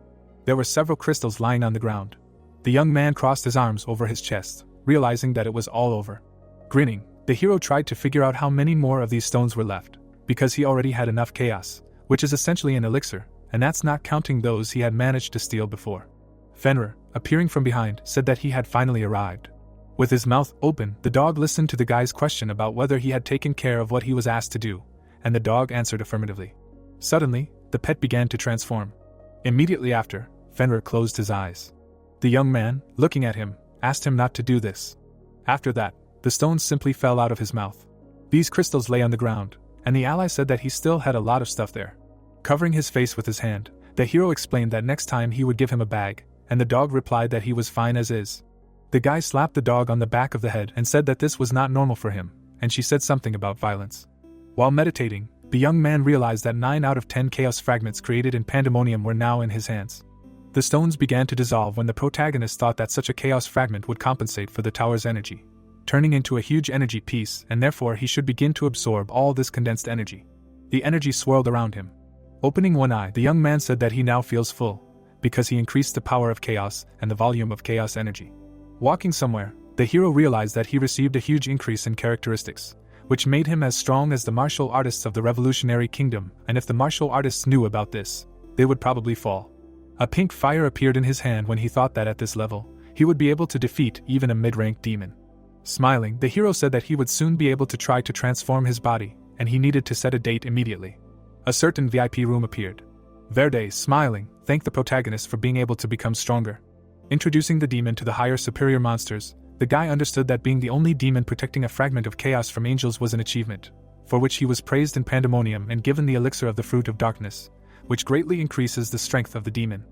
There were several crystals lying on the ground. The young man crossed his arms over his chest, realizing that it was all over. Grinning, the hero tried to figure out how many more of these stones were left, because he already had enough chaos, which is essentially an elixir, and that's not counting those he had managed to steal before. Fenrir, appearing from behind, said that he had finally arrived. With his mouth open, the dog listened to the guy's question about whether he had taken care of what he was asked to do, and the dog answered affirmatively. Suddenly, the pet began to transform. Immediately after, Fenrir closed his eyes. The young man, looking at him, asked him not to do this. After that, the stones simply fell out of his mouth. These crystals lay on the ground, and the ally said that he still had a lot of stuff there. Covering his face with his hand, the hero explained that next time he would give him a bag, and the dog replied that he was fine as is. The guy slapped the dog on the back of the head and said that this was not normal for him, and she said something about violence. While meditating, the young man realized that 9 out of 10 chaos fragments created in Pandemonium were now in his hands. The stones began to dissolve when the protagonist thought that such a chaos fragment would compensate for the tower's energy, turning into a huge energy piece, and therefore he should begin to absorb all this condensed energy. The energy swirled around him. Opening one eye, the young man said that he now feels full, because he increased the power of chaos and the volume of chaos energy. Walking somewhere, the hero realized that he received a huge increase in characteristics, which made him as strong as the martial artists of the revolutionary kingdom, and if the martial artists knew about this, they would probably fall. A pink fire appeared in his hand when he thought that at this level, he would be able to defeat even a mid-rank demon. Smiling, the hero said that he would soon be able to try to transform his body, and he needed to set a date immediately. A certain VIP room appeared. Verde, smiling, thanked the protagonist for being able to become stronger. Introducing the demon to the higher superior monsters, the guy understood that being the only demon protecting a fragment of chaos from angels was an achievement, for which he was praised in Pandemonium and given the elixir of the fruit of darkness, which greatly increases the strength of the demon.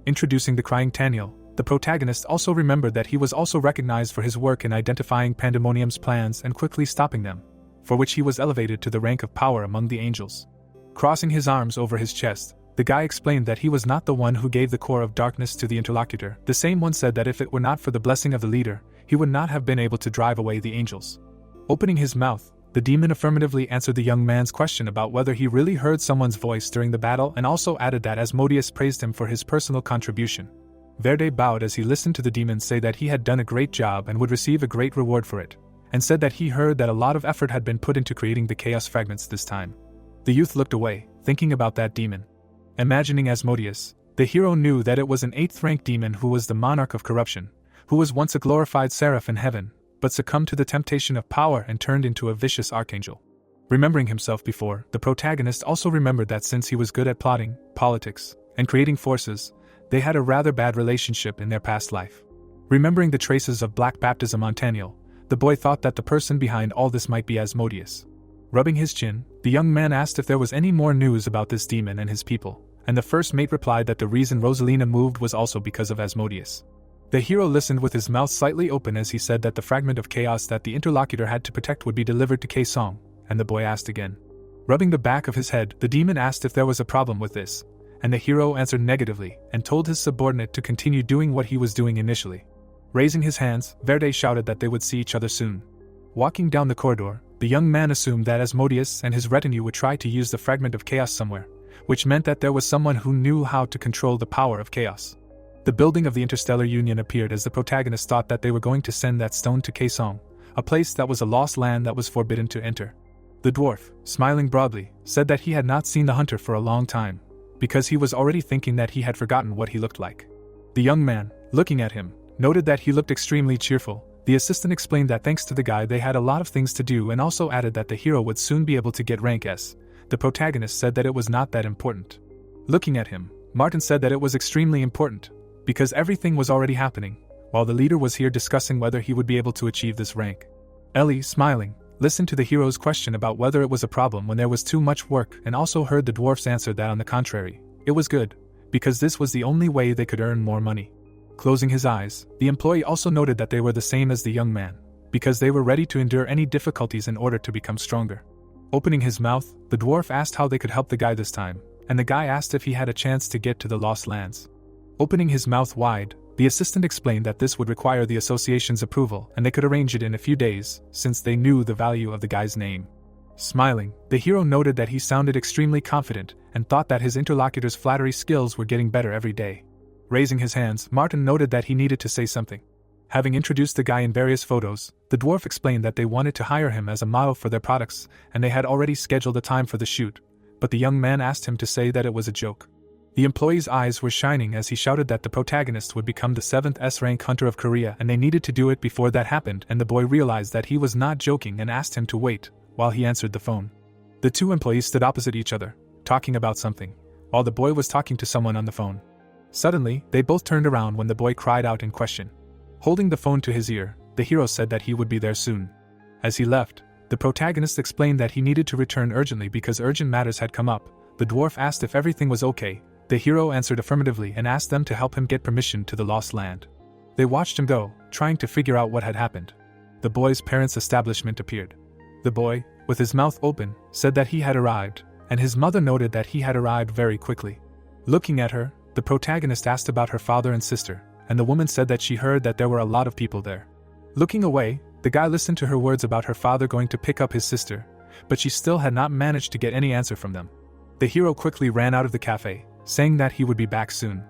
Introducing the crying Thaniel, the protagonist also remembered that he was also recognized for his work in identifying Pandemonium's plans and quickly stopping them, for which he was elevated to the rank of power among the angels. Crossing his arms over his chest, the guy explained that he was not the one who gave the core of darkness to the interlocutor. The same one said that if it were not for the blessing of the leader, he would not have been able to drive away the angels. Opening his mouth, the demon affirmatively answered the young man's question about whether he really heard someone's voice during the battle and also added that Asmodeus praised him for his personal contribution. Verde bowed as he listened to the demon say that he had done a great job and would receive a great reward for it, and said that he heard that a lot of effort had been put into creating the chaos fragments this time. The youth looked away, thinking about that demon. Imagining Asmodeus, The hero knew that it was an 8th-rank demon who was the monarch of corruption, who was once a glorified seraph in heaven, but succumbed to the temptation of power and turned into a vicious archangel. Remembering himself before, the protagonist also remembered that since he was good at plotting, politics, and creating forces, they had a rather bad relationship in their past life. Remembering the traces of black baptism on Taniel, the boy thought that the person behind all this might be Asmodeus. Rubbing his chin, the young man asked if there was any more news about this demon and his people, and the first mate replied that the reason Rosalina moved was also because of Asmodeus. The hero listened with his mouth slightly open as he said that the fragment of chaos that the interlocutor had to protect would be delivered to Kaesong, and the boy asked again. Rubbing the back of his head, the demon asked if there was a problem with this, and the hero answered negatively and told his subordinate to continue doing what he was doing initially. Raising his hands, Verde shouted that they would see each other soon. Walking down the corridor, the young man assumed that Asmodeus and his retinue would try to use the fragment of chaos somewhere, which meant that there was someone who knew how to control the power of chaos. The building of the Interstellar Union appeared as the protagonist thought that they were going to send that stone to Kaesong, a place that was a lost land that was forbidden to enter. The dwarf, smiling broadly, said that he had not seen the hunter for a long time, because he was already thinking that he had forgotten what he looked like. The young man, looking at him, noted that he looked extremely cheerful. The assistant explained that thanks to the guy they had a lot of things to do and also added that the hero would soon be able to get rank S. The protagonist said that it was not that important. Looking at him, Martin said that it was extremely important, because everything was already happening, while the leader was here discussing whether he would be able to achieve this rank. Ellie, smiling, listened to the hero's question about whether it was a problem when there was too much work and also heard the dwarf's answer that on the contrary, it was good, because this was the only way they could earn more money. Closing his eyes, the employee also noted that they were the same as the young man, because they were ready to endure any difficulties in order to become stronger. Opening his mouth, the dwarf asked how they could help the guy this time, and the guy asked if he had a chance to get to the Lost Lands. Opening his mouth wide, the assistant explained that this would require the association's approval and they could arrange it in a few days, since they knew the value of the guy's name. Smiling, the hero noted that he sounded extremely confident and thought that his interlocutor's flattery skills were getting better every day. Raising his hands, Martin noted that he needed to say something. Having introduced the guy in various photos, the dwarf explained that they wanted to hire him as a model for their products, and they had already scheduled a time for the shoot, but the young man asked him to say that it was a joke. The employee's eyes were shining as he shouted that the protagonist would become the 7th S-rank hunter of Korea and they needed to do it before that happened, and the boy realized that he was not joking and asked him to wait while he answered the phone. The two employees stood opposite each other, talking about something, while the boy was talking to someone on the phone. Suddenly, they both turned around when the boy cried out in question. Holding the phone to his ear, the hero said that he would be there soon. As he left, the protagonist explained that he needed to return urgently because urgent matters had come up. The dwarf asked if everything was okay. The hero answered affirmatively and asked them to help him get permission to the Lost Land. They watched him go, trying to figure out what had happened. The boy's parents' establishment appeared. The boy, with his mouth open, said that he had arrived, and his mother noted that he had arrived very quickly. Looking at her, the protagonist asked about her father and sister, and the woman said that she heard that there were a lot of people there. Looking away, the guy listened to her words about her father going to pick up his sister, but she still had not managed to get any answer from them. The hero quickly ran out of the cafe, saying that he would be back soon.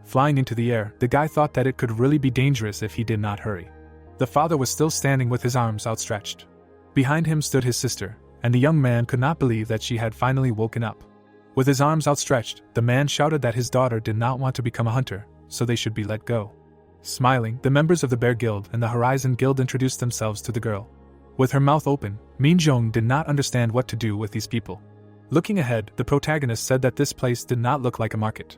Flying into the air, the guy thought that it could really be dangerous if he did not hurry. The father was still standing with his arms outstretched. Behind him stood his sister, and the young man could not believe that she had finally woken up. With his arms outstretched, the man shouted that his daughter did not want to become a hunter, so they should be let go. Smiling, the members of the Bear Guild and the Horizon Guild introduced themselves to the girl. With her mouth open, Min Jong did not understand what to do with these people. Looking ahead, the protagonist said that this place did not look like a market.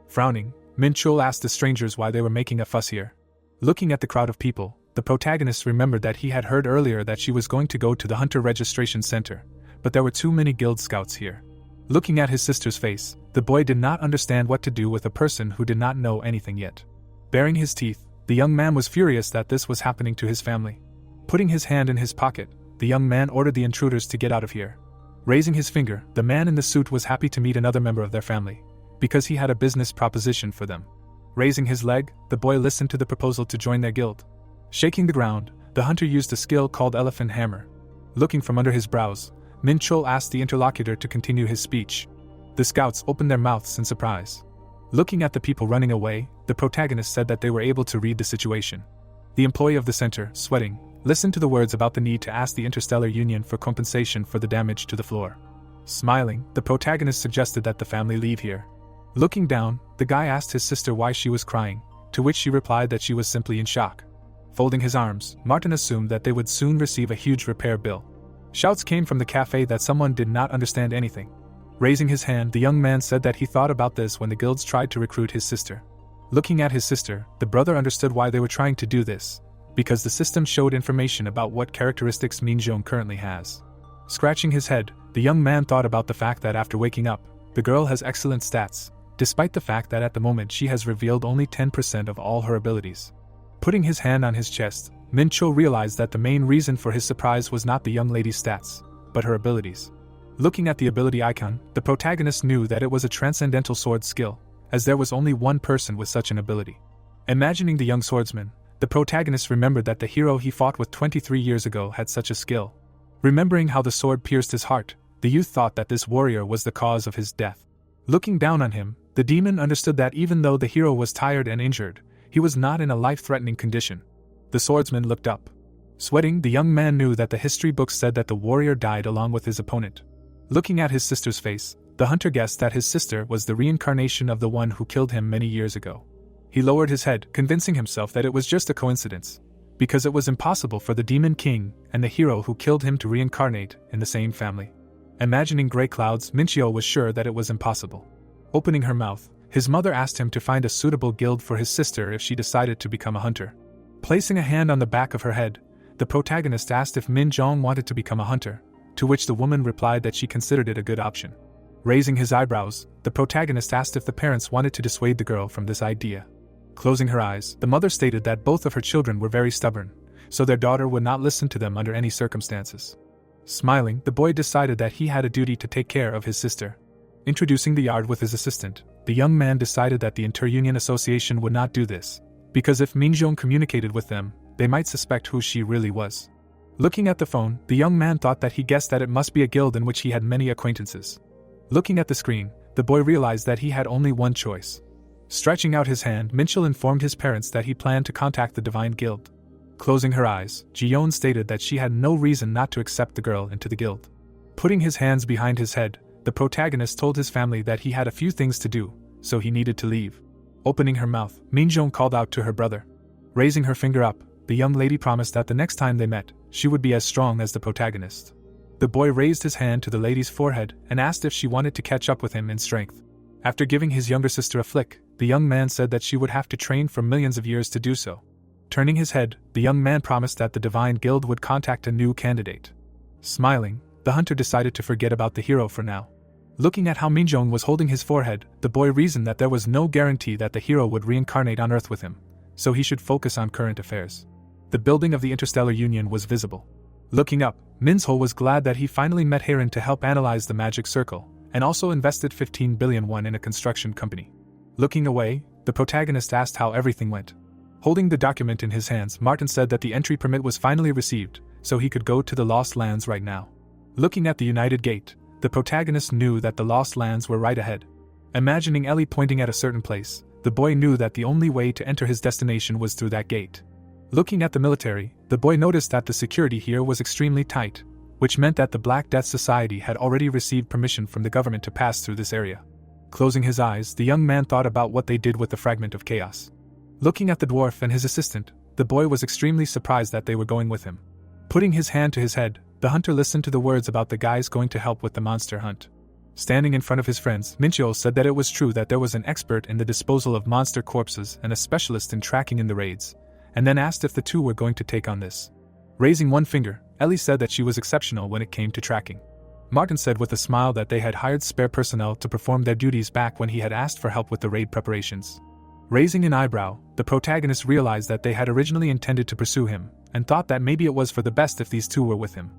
Frowning, Min Chul asked the strangers why they were making a fuss here. Looking at the crowd of people, the protagonist remembered that he had heard earlier that she was going to go to the Hunter Registration Center, but there were too many guild scouts here. Looking at his sister's face, the boy did not understand what to do with a person who did not know anything yet. Baring his teeth, the young man was furious that this was happening to his family. Putting his hand in his pocket, the young man ordered the intruders to get out of here. Raising his finger, the man in the suit was happy to meet another member of their family, because he had a business proposition for them. Raising his leg, the boy listened to the proposal to join their guild. Shaking the ground, the hunter used a skill called Elephant Hammer. Looking from under his brows, Min Chul asked the interlocutor to continue his speech. The scouts opened their mouths in surprise. Looking at the people running away, the protagonist said that they were able to read the situation. The employee of the center, sweating, listened to the words about the need to ask the Interstellar Union for compensation for the damage to the floor. Smiling, the protagonist suggested that the family leave here. Looking down, the guy asked his sister why she was crying, to which she replied that she was simply in shock. Folding his arms, Martin assumed that they would soon receive a huge repair bill. Shouts came from the cafe that someone did not understand anything. Raising his hand, the young man said that he thought about this when the guilds tried to recruit his sister. Looking at his sister, the brother understood why they were trying to do this, because the system showed information about what characteristics Minjeong currently has. Scratching his head, the young man thought about the fact that after waking up, the girl has excellent stats, despite the fact that at the moment she has revealed only 10% of all her abilities. Putting his hand on his chest, Min-cho realized that the main reason for his surprise was not the young lady's stats, but her abilities. Looking at the ability icon, the protagonist knew that it was a transcendental sword skill, as there was only one person with such an ability. Imagining the young swordsman, the protagonist remembered that the hero he fought with 23 years ago had such a skill. Remembering how the sword pierced his heart, the youth thought that this warrior was the cause of his death. Looking down on him, the demon understood that even though the hero was tired and injured, he was not in a life-threatening condition. The swordsman looked up. Sweating, the young man knew that the history books said that the warrior died along with his opponent. Looking at his sister's face, the hunter guessed that his sister was the reincarnation of the one who killed him many years ago. He lowered his head, convincing himself that it was just a coincidence, because it was impossible for the demon king and the hero who killed him to reincarnate in the same family. Imagining gray clouds, Minchio was sure that it was impossible. Opening her mouth, his mother asked him to find a suitable guild for his sister if she decided to become a hunter. Placing a hand on the back of her head, the protagonist asked if Min Jong wanted to become a hunter, to which the woman replied that she considered it a good option. Raising his eyebrows, the protagonist asked if the parents wanted to dissuade the girl from this idea. Closing her eyes, the mother stated that both of her children were very stubborn, so their daughter would not listen to them under any circumstances. Smiling, the boy decided that he had a duty to take care of his sister. Introducing the yard with his assistant, the young man decided that the Inter-Union Association would not do this, because if Minjeong communicated with them, they might suspect who she really was. Looking at the phone, the young man thought that he guessed that it must be a guild in which he had many acquaintances. Looking at the screen, the boy realized that he had only one choice. Stretching out his hand, Minchil informed his parents that he planned to contact the Divine Guild. Closing her eyes, Jiyeon stated that she had no reason not to accept the girl into the guild. Putting his hands behind his head, the protagonist told his family that he had a few things to do, so he needed to leave. Opening her mouth, Minjeong called out to her brother. Raising her finger up, the young lady promised that the next time they met, she would be as strong as the protagonist. The boy raised his hand to the lady's forehead and asked if she wanted to catch up with him in strength. After giving his younger sister a flick, the young man said that she would have to train for millions of years to do so. Turning his head, the young man promised that the Divine Guild would contact a new candidate. Smiling, the hunter decided to forget about the hero for now. Looking at how Minjeong was holding his forehead, the boy reasoned that there was no guarantee that the hero would reincarnate on Earth with him, so he should focus on current affairs. The building of the Interstellar Union was visible. Looking up, Minho was glad that he finally met Heron to help analyze the magic circle, and also invested 15 billion won in a construction company. Looking away, the protagonist asked how everything went. Holding the document in his hands, Martin said that the entry permit was finally received, so he could go to the Lost Lands right now. Looking at the United Gate, the protagonist knew that the Lost Lands were right ahead. Imagining Ellie pointing at a certain place, the boy knew that the only way to enter his destination was through that gate. Looking at the military, the boy noticed that the security here was extremely tight, which meant that the Black Death Society had already received permission from the government to pass through this area. Closing his eyes, the young man thought about what they did with the fragment of chaos. Looking at the dwarf and his assistant, the boy was extremely surprised that they were going with him. Putting his hand to his head, the hunter listened to the words about the guys going to help with the monster hunt. Standing in front of his friends, Minchio said that it was true that there was an expert in the disposal of monster corpses and a specialist in tracking in the raids, and then asked if the two were going to take on this. Raising one finger, Ellie said that she was exceptional when it came to tracking. Martin said with a smile that they had hired spare personnel to perform their duties back when he had asked for help with the raid preparations. Raising an eyebrow, the protagonist realized that they had originally intended to pursue him, and thought that maybe it was for the best if these two were with him.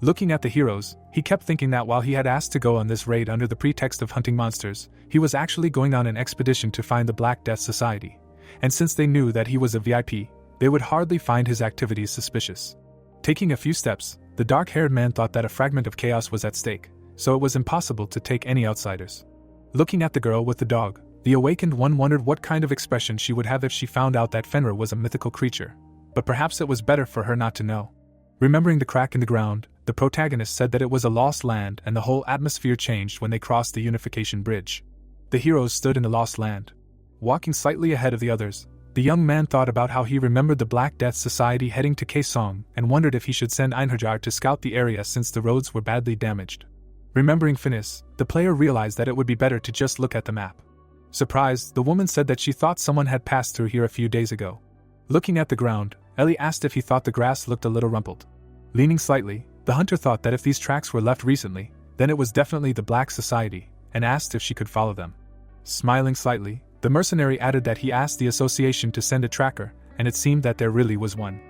Looking at the heroes, he kept thinking that while he had asked to go on this raid under the pretext of hunting monsters, he was actually going on an expedition to find the Black Death Society, and since they knew that he was a VIP, they would hardly find his activities suspicious. Taking a few steps, the dark-haired man thought that a fragment of chaos was at stake, so it was impossible to take any outsiders. Looking at the girl with the dog, the awakened one wondered what kind of expression she would have if she found out that Fenrir was a mythical creature, but perhaps it was better for her not to know. Remembering the crack in the ground, the protagonist said that it was a lost land and the whole atmosphere changed when they crossed the Unification Bridge. The heroes stood in the lost land. Walking slightly ahead of the others, the young man thought about how he remembered the Black Death Society heading to Kaesong and wondered if he should send Einherjar to scout the area since the roads were badly damaged. Remembering Finis, the player realized that it would be better to just look at the map. Surprised, the woman said that she thought someone had passed through here a few days ago. Looking at the ground, Ellie asked if he thought the grass looked a little rumpled. Leaning slightly, the hunter thought that if these tracks were left recently, then it was definitely the Black Society, and asked if she could follow them. Smiling slightly, the mercenary added that he asked the association to send a tracker, and it seemed that there really was one.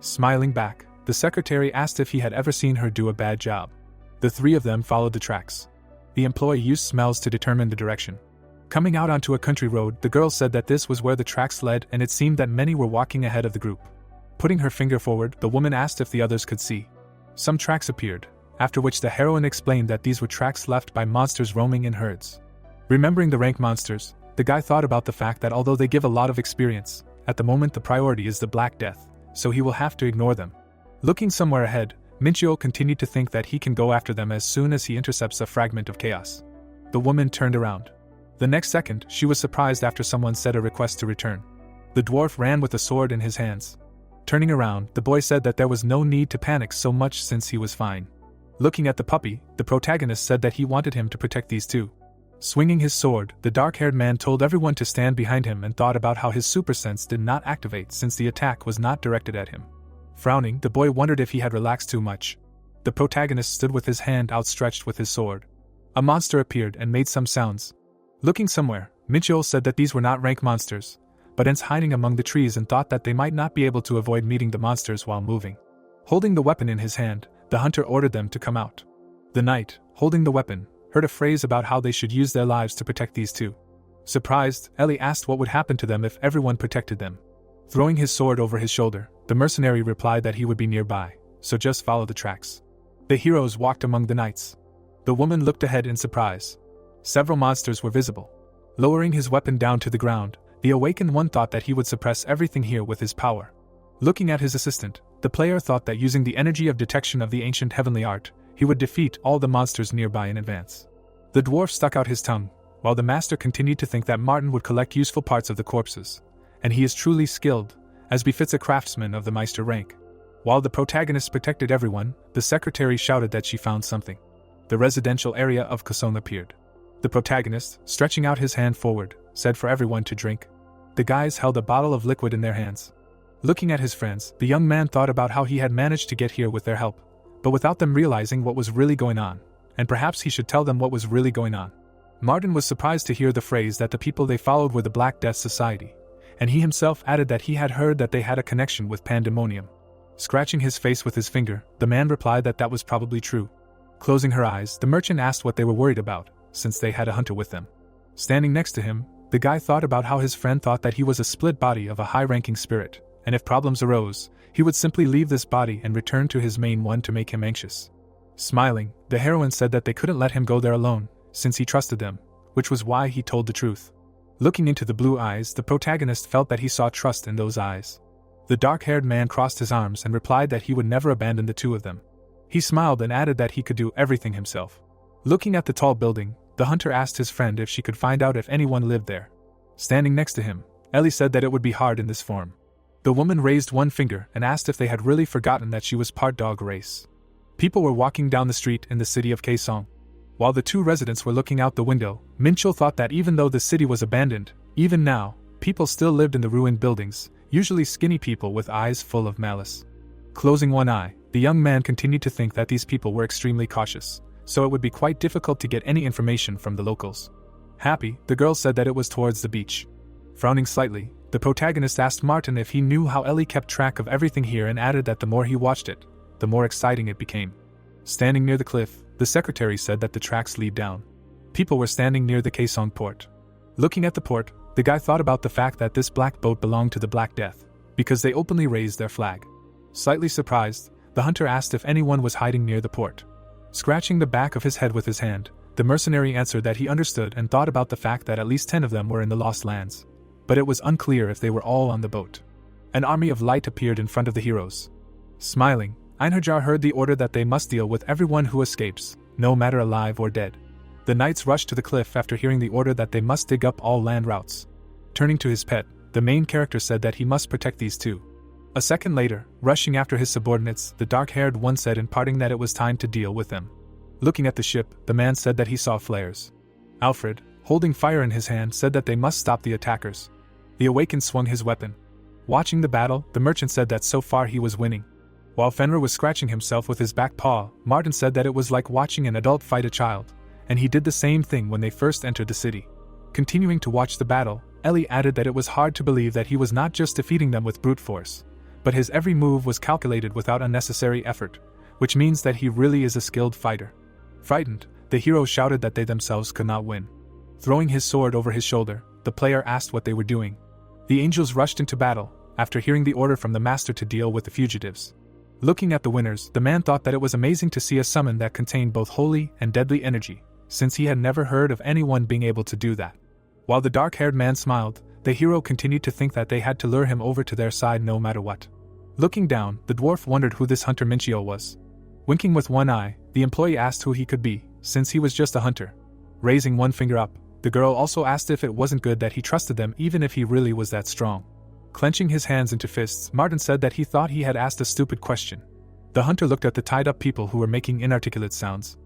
Smiling back, the secretary asked if he had ever seen her do a bad job. The three of them followed the tracks. The employee used smells to determine the direction. Coming out onto a country road, the girl said that this was where the tracks led, and it seemed that many were walking ahead of the group. Putting her finger forward, the woman asked if the others could see. Some tracks appeared, after which the heroine explained that these were tracks left by monsters roaming in herds. Remembering the rank monsters, the guy thought about the fact that although they give a lot of experience, at the moment the priority is the Black Death, so he will have to ignore them. Looking somewhere ahead, Minchio continued to think that he can go after them as soon as he intercepts a fragment of chaos. The woman turned around. The next second, she was surprised after someone said a request to return. The dwarf ran with a sword in his hands. Turning around, the boy said that there was no need to panic so much since he was fine. Looking at the puppy, the protagonist said that he wanted him to protect these two. Swinging his sword, the dark-haired man told everyone to stand behind him and thought about how his super sense did not activate since the attack was not directed at him. Frowning, the boy wondered if he had relaxed too much. The protagonist stood with his hand outstretched with his sword. A monster appeared and made some sounds. Looking somewhere, Minchio said that these were not rank monsters, but ants hiding among the trees, and thought that they might not be able to avoid meeting the monsters while moving. Holding the weapon in his hand, the hunter ordered them to come out. The knight, holding the weapon, heard a phrase about how they should use their lives to protect these two. Surprised, Ellie asked what would happen to them if everyone protected them. Throwing his sword over his shoulder, the mercenary replied that he would be nearby, so just follow the tracks. The heroes walked among the knights. The woman looked ahead in surprise. Several monsters were visible. Lowering his weapon down to the ground, the awakened one thought that he would suppress everything here with his power. Looking at his assistant, the player thought that using the energy of detection of the ancient heavenly art, he would defeat all the monsters nearby in advance. The dwarf stuck out his tongue, while the master continued to think that Martin would collect useful parts of the corpses, and he is truly skilled, as befits a craftsman of the Meister rank. While the protagonist protected everyone, the secretary shouted that she found something. The residential area of Kaesong appeared. The protagonist, stretching out his hand forward, said for everyone to drink. The guys held a bottle of liquid in their hands. Looking at his friends, the young man thought about how he had managed to get here with their help, but without them realizing what was really going on, and perhaps he should tell them what was really going on. Martin was surprised to hear the phrase that the people they followed were the Black Death Society, and he himself added that he had heard that they had a connection with Pandemonium. Scratching his face with his finger, the man replied that that was probably true. Closing her eyes, the merchant asked what they were worried about, since they had a hunter with them. Standing next to him, the guy thought about how his friend thought that he was a split body of a high-ranking spirit, and if problems arose, he would simply leave this body and return to his main one to make him anxious. Smiling, the heroine said that they couldn't let him go there alone, since he trusted them, which was why he told the truth. Looking into the blue eyes, the protagonist felt that he saw trust in those eyes. The dark-haired man crossed his arms and replied that he would never abandon the two of them. He smiled and added that he could do everything himself. Looking at the tall building, the hunter asked his friend if she could find out if anyone lived there. Standing next to him, Ellie said that it would be hard in this form. The woman raised one finger and asked if they had really forgotten that she was part dog race. People were walking down the street in the city of Kaesong. While the two residents were looking out the window, Minchil thought that even though the city was abandoned, even now, people still lived in the ruined buildings, usually skinny people with eyes full of malice. Closing one eye, the young man continued to think that these people were extremely cautious, so it would be quite difficult to get any information from the locals. Happy, the girl said that it was towards the beach. Frowning slightly, the protagonist asked Martin if he knew how Ellie kept track of everything here and added that the more he watched it, the more exciting it became. Standing near the cliff, the secretary said that the tracks lead down. People were standing near the Kaesong port. Looking at the port, the guy thought about the fact that this black boat belonged to the Black Death, because they openly raised their flag. Slightly surprised, the hunter asked if anyone was hiding near the port. Scratching the back of his head with his hand, the mercenary answered that he understood and thought about the fact that at least 10 of them were in the Lost Lands, but it was unclear if they were all on the boat. An army of light appeared in front of the heroes. Smiling, Einherjar heard the order that they must deal with everyone who escapes, no matter alive or dead. The knights rushed to the cliff after hearing the order that they must dig up all land routes. Turning to his pet, the main character said that he must protect these two. A second later, rushing after his subordinates, the dark-haired one said in parting that it was time to deal with them. Looking at the ship, the man said that he saw flares. Alfred, holding fire in his hand, said that they must stop the attackers. The awakened swung his weapon. Watching the battle, the merchant said that so far he was winning. While Fenrir was scratching himself with his back paw, Martin said that it was like watching an adult fight a child, and he did the same thing when they first entered the city. Continuing to watch the battle, Ellie added that it was hard to believe that he was not just defeating them with brute force, but his every move was calculated without unnecessary effort, which means that he really is a skilled fighter. Frightened, the hero shouted that they themselves could not win. Throwing his sword over his shoulder, the player asked what they were doing. The angels rushed into battle, after hearing the order from the master to deal with the fugitives. Looking at the winners, the man thought that it was amazing to see a summon that contained both holy and deadly energy, since he had never heard of anyone being able to do that. While the dark-haired man smiled, the hero continued to think that they had to lure him over to their side no matter what. Looking down, the dwarf wondered who this hunter Minchio was. Winking with one eye, the employee asked who he could be, since he was just a hunter. Raising one finger up, the girl also asked if it wasn't good that he trusted them even if he really was that strong. Clenching his hands into fists, Martin said that he thought he had asked a stupid question. The hunter looked at the tied-up people who were making inarticulate sounds.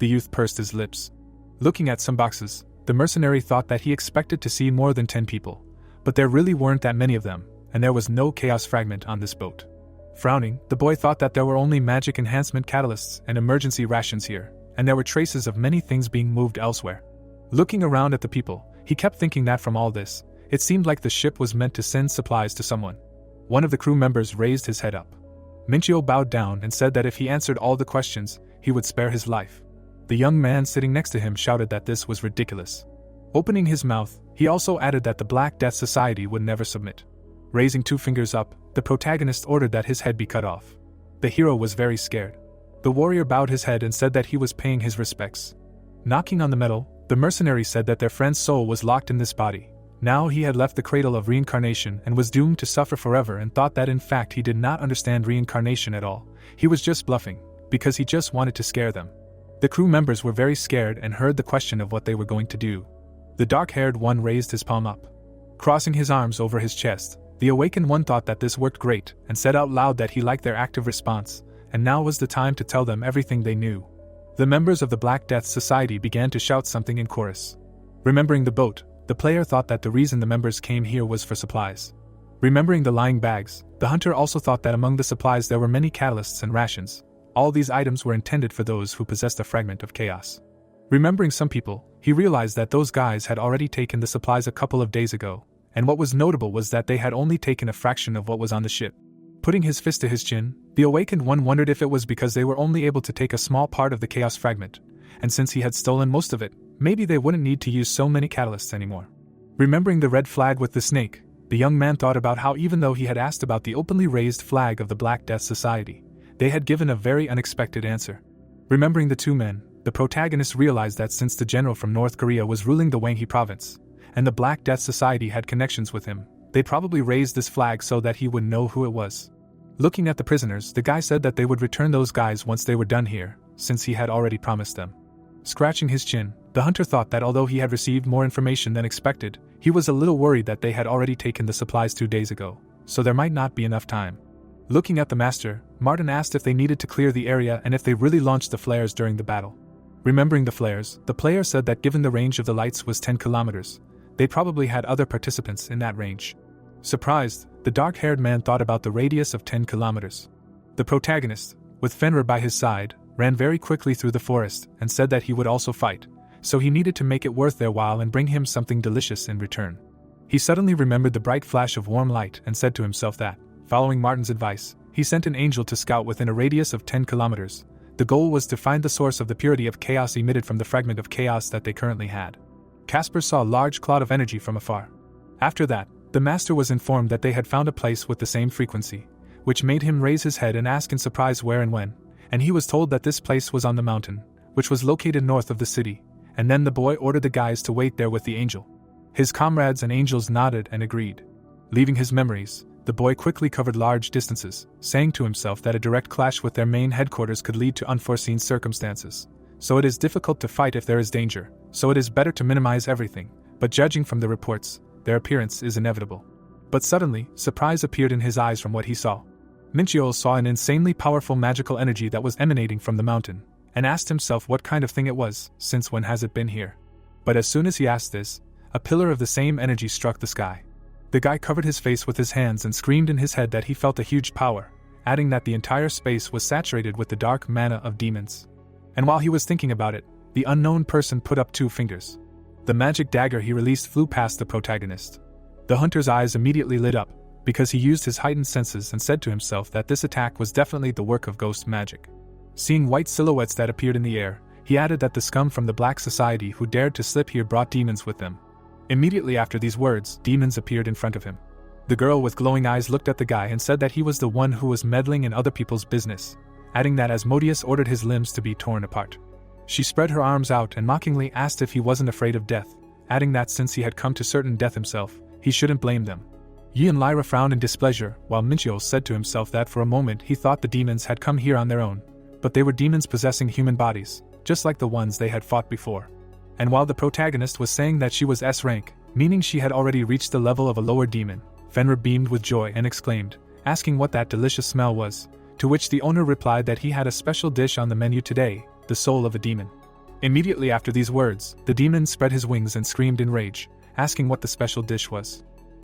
The youth pursed his lips. Looking at some boxes, the mercenary thought that he expected to see more than 10 people, but there really weren't that many of them, and there was no chaos fragment on this boat. Frowning, the boy thought that there were only magic enhancement catalysts and emergency rations here, and there were traces of many things being moved elsewhere. Looking around at the people, he kept thinking that from all this, it seemed like the ship was meant to send supplies to someone. One of the crew members raised his head up. Minchio bowed down and said that if he answered all the questions, he would spare his life. The young man sitting next to him shouted that this was ridiculous. Opening his mouth, he also added that the Black Death Society would never submit. Raising 2 fingers up, the protagonist ordered that his head be cut off. The hero was very scared. The warrior bowed his head and said that he was paying his respects. Knocking on the metal, the mercenary said that their friend's soul was locked in this body. Now he had left the cradle of reincarnation and was doomed to suffer forever, and thought that in fact he did not understand reincarnation at all. He was just bluffing, because he just wanted to scare them. The crew members were very scared and heard the question of what they were going to do. The dark-haired one raised his palm up. Crossing his arms over his chest, the awakened one thought that this worked great and said out loud that he liked their active response, and now was the time to tell them everything they knew. The members of the Black Death Society began to shout something in chorus. Remembering the boat, the player thought that the reason the members came here was for supplies. Remembering the lying bags, the hunter also thought that among the supplies there were many catalysts and rations. All these items were intended for those who possessed a fragment of chaos. Remembering some people, he realized that those guys had already taken the supplies a couple of days ago, and what was notable was that they had only taken a fraction of what was on the ship. Putting his fist to his chin, the awakened one wondered if it was because they were only able to take a small part of the chaos fragment, and since he had stolen most of it, maybe they wouldn't need to use so many catalysts anymore. Remembering the red flag with the snake, the young man thought about how even though he had asked about the openly raised flag of the Black Death Society, they had given a very unexpected answer. Remembering the 2 men, the protagonist realized that since the general from North Korea was ruling the Wanghe province, and the Black Death Society had connections with him, they probably raised this flag so that he would know who it was. Looking at the prisoners, the guy said that they would return those guys once they were done here, since he had already promised them. Scratching his chin, the hunter thought that although he had received more information than expected, he was a little worried that they had already taken the supplies 2 days ago, so there might not be enough time. Looking at the master, Martin asked if they needed to clear the area and if they really launched the flares during the battle. Remembering the flares, the player said that given the range of the lights was 10 kilometers, they probably had other participants in that range. Surprised, the dark-haired man thought about the radius of 10 kilometers. The protagonist, with Fenrir by his side, ran very quickly through the forest and said that he would also fight, so he needed to make it worth their while and bring him something delicious in return. He suddenly remembered the bright flash of warm light and said to himself that, following Martin's advice, he sent an angel to scout within a radius of 10 kilometers. The goal was to find the source of the purity of chaos emitted from the fragment of chaos that they currently had. Casper saw a large cloud of energy from afar. After that, the master was informed that they had found a place with the same frequency, which made him raise his head and ask in surprise where and when, and he was told that this place was on the mountain, which was located north of the city, and then the boy ordered the guys to wait there with the angel. His comrades and angels nodded and agreed. Leaving his memories, the boy quickly covered large distances, saying to himself that a direct clash with their main headquarters could lead to unforeseen circumstances, so it is difficult to fight if there is danger, so it is better to minimize everything, but judging from the reports, their appearance is inevitable. But suddenly, surprise appeared in his eyes from what he saw. Minchiol saw an insanely powerful magical energy that was emanating from the mountain, and asked himself what kind of thing it was, since when has it been here? But as soon as he asked this, a pillar of the same energy struck the sky. The guy covered his face with his hands and screamed in his head that he felt a huge power, adding that the entire space was saturated with the dark mana of demons. And while he was thinking about it, the unknown person put up 2 fingers. The magic dagger he released flew past the protagonist. The hunter's eyes immediately lit up, because he used his heightened senses and said to himself that this attack was definitely the work of ghost magic. Seeing white silhouettes that appeared in the air, he added that the scum from the Black Society who dared to slip here brought demons with them. Immediately after these words, demons appeared in front of him. The girl with glowing eyes looked at the guy and said that he was the one who was meddling in other people's business, adding that Asmodeus ordered his limbs to be torn apart. She spread her arms out and mockingly asked if he wasn't afraid of death, adding that since he had come to certain death himself, he shouldn't blame them. Yi and Lyra frowned in displeasure, while Minchiol said to himself that for a moment he thought the demons had come here on their own, but they were demons possessing human bodies, just like the ones they had fought before. And while the protagonist was saying that she was S rank, meaning she had already reached the level of a lower demon, Fenrir beamed with joy and exclaimed, asking what that delicious smell was, to which the owner replied that he had a special dish on the menu today, the soul of a demon. Immediately after these words, the demon spread his wings and screamed in rage, asking what the special dish was.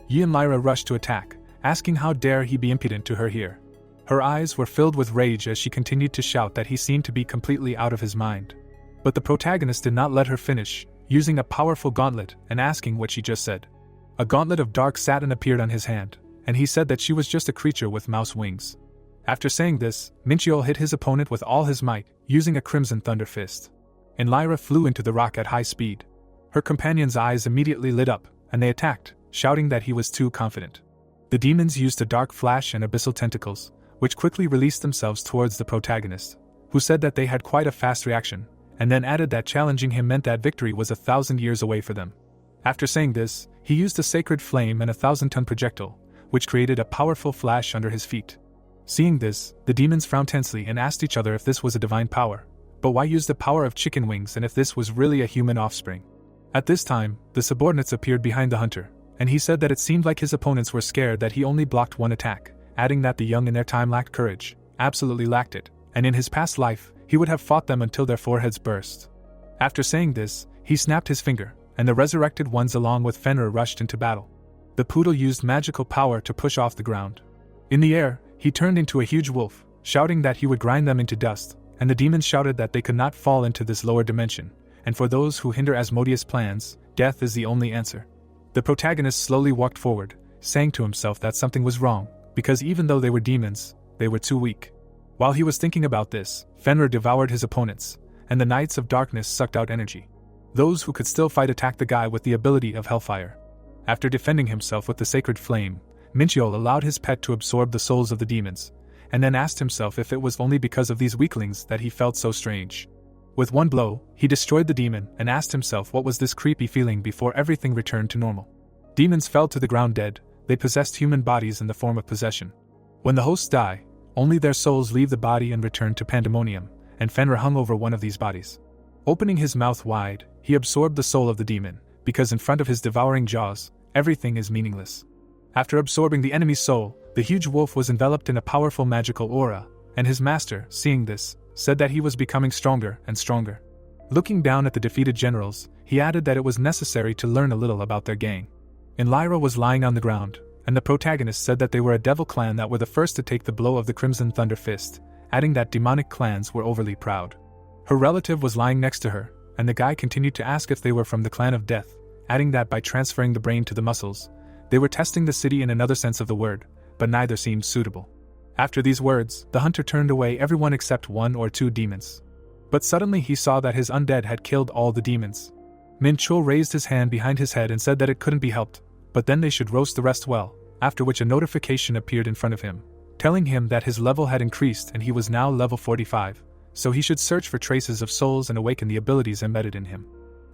Yi and Lyra rushed to attack, asking how dare he be impudent to her here. Her eyes were filled with rage as she continued to shout that he seemed to be completely out of his mind. But the protagonist did not let her finish, using a powerful gauntlet and asking what she just said. A gauntlet of dark satin appeared on his hand, and he said that she was just a creature with mouse wings. After saying this, Minchiol hit his opponent with all his might, using a crimson thunder fist. And Lyra flew into the rock at high speed. Her companion's eyes immediately lit up, and they attacked, shouting that he was too confident. The demons used a dark flash and abyssal tentacles, which quickly released themselves towards the protagonist, who said that they had quite a fast reaction, and then added that challenging him meant that victory was 1,000 years away for them. After saying this, he used a sacred flame and a 1,000-ton projectile, which created a powerful flash under his feet. Seeing this, the demons frowned tensely and asked each other if this was a divine power, but why use the power of chicken wings and if this was really a human offspring? At this time, the subordinates appeared behind the hunter, and he said that it seemed like his opponents were scared that he only blocked one attack, adding that the young in their time lacked courage, absolutely lacked it, and in his past life, he would have fought them until their foreheads burst. After saying this, he snapped his finger, and the resurrected ones along with Fenrir rushed into battle. The poodle used magical power to push off the ground. In the air, he turned into a huge wolf, shouting that he would grind them into dust, and the demons shouted that they could not fall into this lower dimension, and for those who hinder Asmodeus' plans, death is the only answer. The protagonist slowly walked forward, saying to himself that something was wrong, because even though they were demons, they were too weak. While he was thinking about this, Fenrir devoured his opponents, and the Knights of Darkness sucked out energy. Those who could still fight attacked the guy with the ability of Hellfire. After defending himself with the sacred flame, Minchiol allowed his pet to absorb the souls of the demons, and then asked himself if it was only because of these weaklings that he felt so strange. With one blow, he destroyed the demon and asked himself what was this creepy feeling before everything returned to normal. Demons fell to the ground dead, they possessed human bodies in the form of possession. When the hosts die, only their souls leave the body and return to Pandemonium, and Fenrir hung over one of these bodies. Opening his mouth wide, he absorbed the soul of the demon, because in front of his devouring jaws, everything is meaningless. After absorbing the enemy's soul, the huge wolf was enveloped in a powerful magical aura, and his master, seeing this, said that he was becoming stronger and stronger. Looking down at the defeated generals, he added that it was necessary to learn a little about their gang. And Lyra was lying on the ground, and the protagonist said that they were a devil clan that were the first to take the blow of the Crimson Thunder Fist, adding that demonic clans were overly proud. Her relative was lying next to her, and the guy continued to ask if they were from the clan of death, adding that by transferring the brain to the muscles, they were testing the city in another sense of the word, but neither seemed suitable. After these words, the hunter turned away everyone except 1 or 2 demons. But suddenly he saw that his undead had killed all the demons. Minchiol raised his hand behind his head and said that it couldn't be helped, but then they should roast the rest well, after which a notification appeared in front of him, telling him that his level had increased and he was now level 45, so he should search for traces of souls and awaken the abilities embedded in him.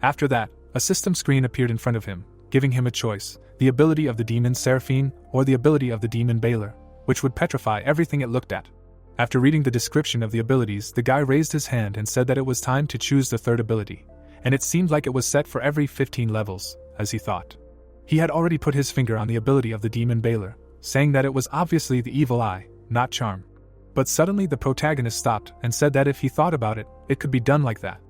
After that, a system screen appeared in front of him, giving him a choice, the ability of the demon Seraphine or the ability of the demon Baylor, which would petrify everything it looked at. After reading the description of the abilities, the guy raised his hand and said that it was time to choose the third ability, and it seemed like it was set for every 15 levels, as he thought. He had already put his finger on the ability of the demon Baylor, saying that it was obviously the evil eye, not charm. But suddenly the protagonist stopped and said that if he thought about it, it could be done like that.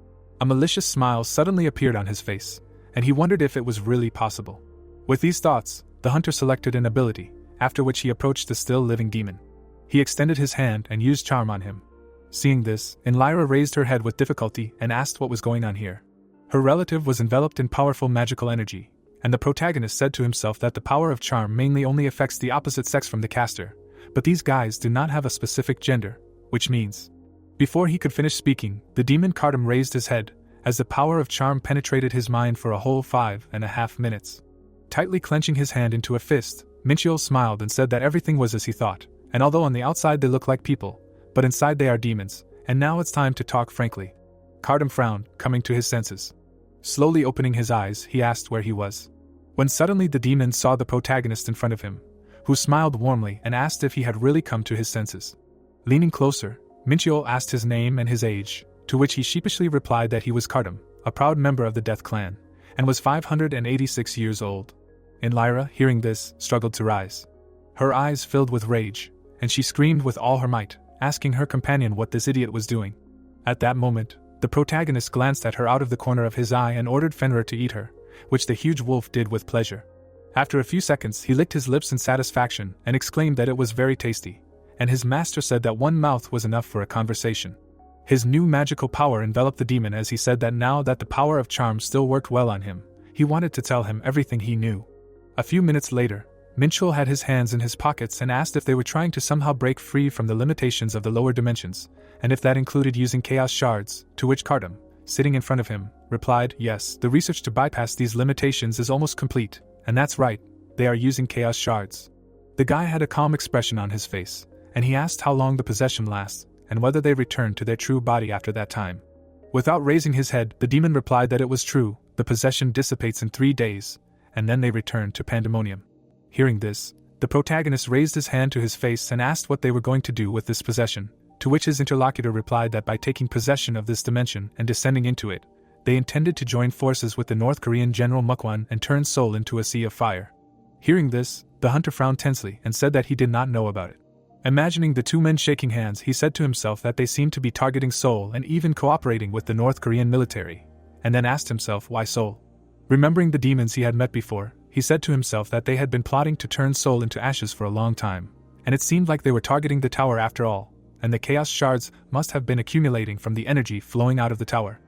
A malicious smile suddenly appeared on his face, and he wondered if it was really possible. With these thoughts, the hunter selected an ability, after which he approached the still living demon. He extended his hand and used charm on him. Seeing this, Lyra raised her head with difficulty and asked what was going on here. Her relative was enveloped in powerful magical energy, and the protagonist said to himself that the power of charm mainly only affects the opposite sex from the caster, but these guys do not have a specific gender, which means. Before he could finish speaking, the demon Cardam raised his head, as the power of charm penetrated his mind for a whole 5.5 minutes. Tightly clenching his hand into a fist, Minchiel smiled and said that everything was as he thought, and although on the outside they look like people, but inside they are demons, and now it's time to talk frankly. Cardam frowned, coming to his senses. Slowly opening his eyes, he asked where he was. When suddenly the demon saw the protagonist in front of him, who smiled warmly and asked if he had really come to his senses. Leaning closer, Minchiel asked his name and his age, to which he sheepishly replied that he was Cardam, a proud member of the Death Clan, and was 586 years old. Lyra, hearing this, struggled to rise. Her eyes filled with rage, and she screamed with all her might, asking her companion what this idiot was doing. At that moment, the protagonist glanced at her out of the corner of his eye and ordered Fenrir to eat her, which the huge wolf did with pleasure. After a few seconds, he licked his lips in satisfaction and exclaimed that it was very tasty, and his master said that one mouth was enough for a conversation. His new magical power enveloped the demon as he said that now that the power of charm still worked well on him, he wanted to tell him everything he knew. A few minutes later, Minchiel had his hands in his pockets and asked if they were trying to somehow break free from the limitations of the lower dimensions, and if that included using chaos shards, to which Cardam, sitting in front of him, replied, yes, the research to bypass these limitations is almost complete, and that's right, they are using chaos shards. The guy had a calm expression on his face, and he asked how long the possession lasts, and whether they return to their true body after that time. Without raising his head, the demon replied that it was true, the possession dissipates in 3 days, and then they return to pandemonium. Hearing this, the protagonist raised his hand to his face and asked what they were going to do with this possession, to which his interlocutor replied that by taking possession of this dimension and descending into it, they intended to join forces with the North Korean General Mukwan and turn Seoul into a sea of fire. Hearing this, the hunter frowned tensely and said that he did not know about it. Imagining the two men shaking hands, he said to himself that they seemed to be targeting Seoul and even cooperating with the North Korean military, and then asked himself why Seoul. Remembering the demons he had met before, he said to himself that they had been plotting to turn Seoul into ashes for a long time, and it seemed like they were targeting the tower after all, and the chaos shards must have been accumulating from the energy flowing out of the tower.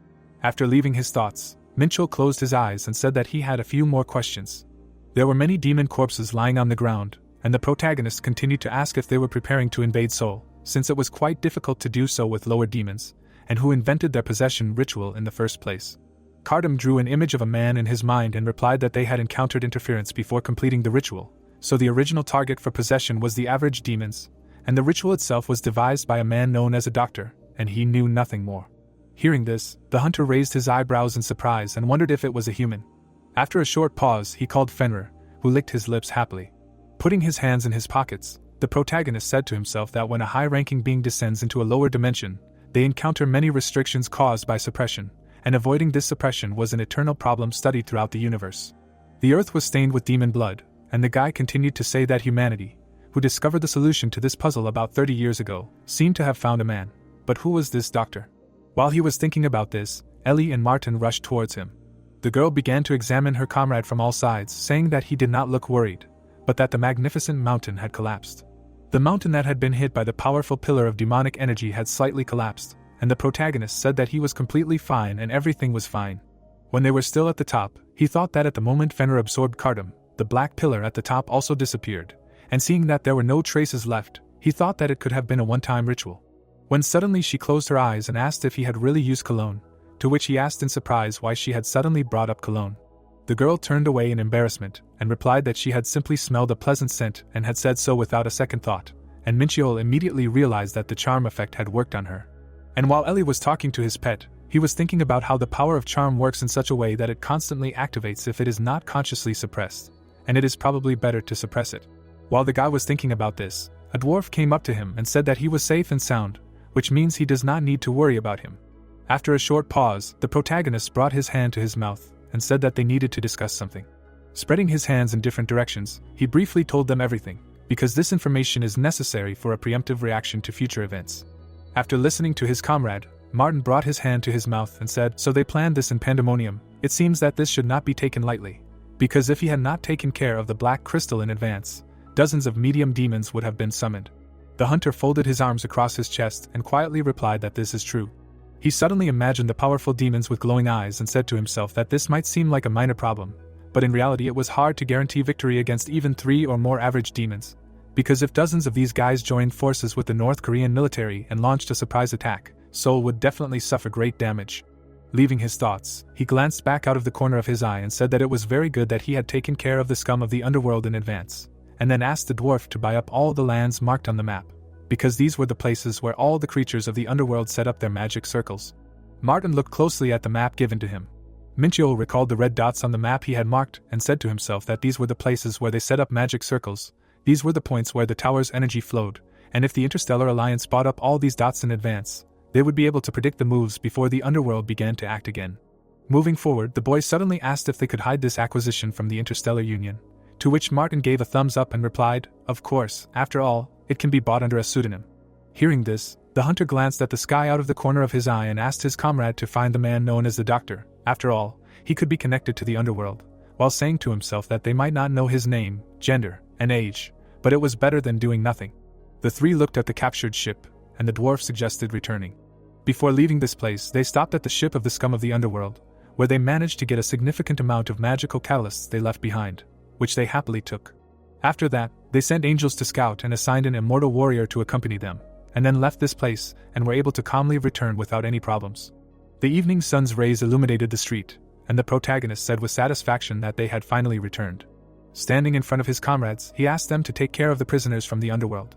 After leaving his thoughts, Minchiel closed his eyes and said that he had a few more questions. There were many demon corpses lying on the ground, and the protagonist continued to ask if they were preparing to invade Seoul, since it was quite difficult to do so with lower demons, and who invented their possession ritual in the first place. Cardam drew an image of a man in his mind and replied that they had encountered interference before completing the ritual, so the original target for possession was the average demons, and the ritual itself was devised by a man known as a doctor, and he knew nothing more. Hearing this, the hunter raised his eyebrows in surprise and wondered if it was a human. After a short pause, he called Fenrir, who licked his lips happily. Putting his hands in his pockets, the protagonist said to himself that when a high-ranking being descends into a lower dimension, they encounter many restrictions caused by suppression, and avoiding this suppression was an eternal problem studied throughout the universe. The earth was stained with demon blood, and the guy continued to say that humanity, who discovered the solution to this puzzle about 30 years ago, seemed to have found a man. But who was this doctor? While he was thinking about this, Ellie and Martin rushed towards him. The girl began to examine her comrade from all sides, saying that he did not look worried, but that the magnificent mountain had collapsed. The mountain that had been hit by the powerful pillar of demonic energy had slightly collapsed, and the protagonist said that he was completely fine and everything was fine. When they were still at the top, he thought that at the moment Fenrir absorbed Cardam, the black pillar at the top also disappeared, and seeing that there were no traces left, he thought that it could have been a one-time ritual. When suddenly she closed her eyes and asked if he had really used cologne, to which he asked in surprise why she had suddenly brought up cologne. The girl turned away in embarrassment and replied that she had simply smelled a pleasant scent and had said so without a second thought, and Minchiel immediately realized that the charm effect had worked on her. And while Ellie was talking to his pet, he was thinking about how the power of charm works in such a way that it constantly activates if it is not consciously suppressed, and it is probably better to suppress it. While the guy was thinking about this, A dwarf came up to him and said that he was safe and sound, which means he does not need to worry about him. After a short pause, the protagonist brought his hand to his mouth and said that they needed to discuss something. Spreading his hands in different directions, he briefly told them everything, because this information is necessary for a preemptive reaction to future events. After listening to his comrade, Martin brought his hand to his mouth and said, "So they planned this in Pandemonium. It seems that this should not be taken lightly, because if he had not taken care of the black crystal in advance, dozens of medium demons would have been summoned." The hunter folded his arms across his chest and quietly replied that this is true. He suddenly imagined the powerful demons with glowing eyes and said to himself that this might seem like a minor problem, but in reality it was hard to guarantee victory against even 3 or more average demons, because if dozens of these guys joined forces with the North Korean military and launched a surprise attack, Seoul would definitely suffer great damage. Leaving his thoughts, he glanced back out of the corner of his eye and said that it was very good that he had taken care of the scum of the underworld in advance, and then asked the dwarf to buy up all the lands marked on the map, because these were the places where all the creatures of the underworld set up their magic circles. Martin looked closely at the map given to him. Minchio recalled the red dots on the map he had marked and said to himself that these were the places where they set up magic circles. These were the points where the tower's energy flowed, and if the Interstellar Alliance bought up all these dots in advance, they would be able to predict the moves before the underworld began to act again. Moving forward, the boy suddenly asked if they could hide this acquisition from the Interstellar Union, to which Martin gave a thumbs up and replied, "Of course, after all, it can be bought under a pseudonym." Hearing this, the hunter glanced at the sky out of the corner of his eye and asked his comrade to find the man known as the Doctor. After all, he could be connected to the underworld, while saying to himself that they might not know his name, gender, and age, but it was better than doing nothing. The three looked at the captured ship, and the dwarf suggested returning. Before leaving this place, they stopped at the ship of the scum of the underworld, where they managed to get a significant amount of magical catalysts they left behind, which they happily took. After that, they sent angels to scout and assigned an immortal warrior to accompany them, and then left this place and were able to calmly return without any problems. The evening sun's rays illuminated the street, and the protagonist said with satisfaction that they had finally returned. Standing in front of his comrades, he asked them to take care of the prisoners from the underworld.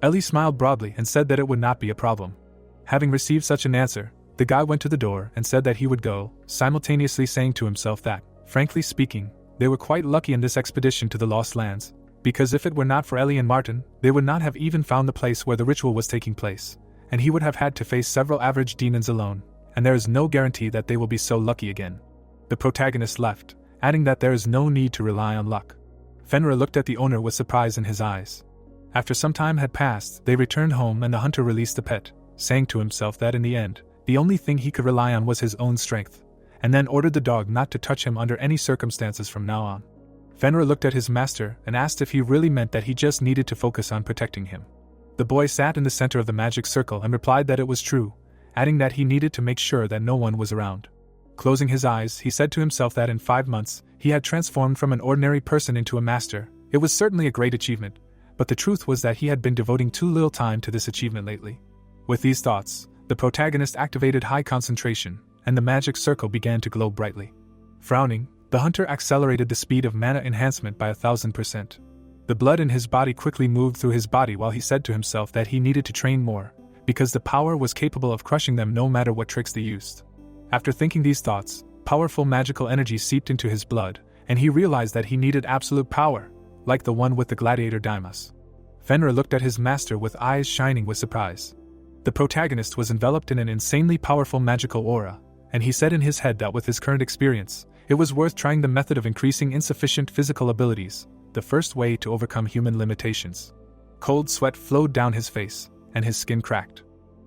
Ellie smiled broadly and said that it would not be a problem. Having received such an answer, the guy went to the door and said that he would go, simultaneously saying to himself that, frankly speaking, they were quite lucky in this expedition to the Lost Lands, because if it were not for Ellie and Martin, they would not have even found the place where the ritual was taking place, and he would have had to face several average demons alone, and there is no guarantee that they will be so lucky again. The protagonist left, adding that there is no need to rely on luck. Fenrir looked at the owner with surprise in his eyes. After some time had passed, they returned home and the hunter released the pet, saying to himself that in the end, the only thing he could rely on was his own strength, and then ordered the dog not to touch him under any circumstances from now on. Fenrir looked at his master and asked if he really meant that he just needed to focus on protecting him. The boy sat in the center of the magic circle and replied that it was true, adding that he needed to make sure that no one was around. Closing his eyes, he said to himself that in 5 months, he had transformed from an ordinary person into a master. It was certainly a great achievement, but the truth was that he had been devoting too little time to this achievement lately. With these thoughts, the protagonist activated high concentration, and the magic circle began to glow brightly. Frowning, the hunter accelerated the speed of mana enhancement by 1,000%. The blood in his body quickly moved through his body while he said to himself that he needed to train more, because the power was capable of crushing them no matter what tricks they used. After thinking these thoughts, powerful magical energy seeped into his blood, and he realized that he needed absolute power, like the one with the gladiator Daimos. Fenrir looked at his master with eyes shining with surprise. The protagonist was enveloped in an insanely powerful magical aura, and he said in his head that with his current experience, it was worth trying the method of increasing insufficient physical abilities, the first way to overcome human limitations. Cold sweat flowed down his face, and his skin cracked.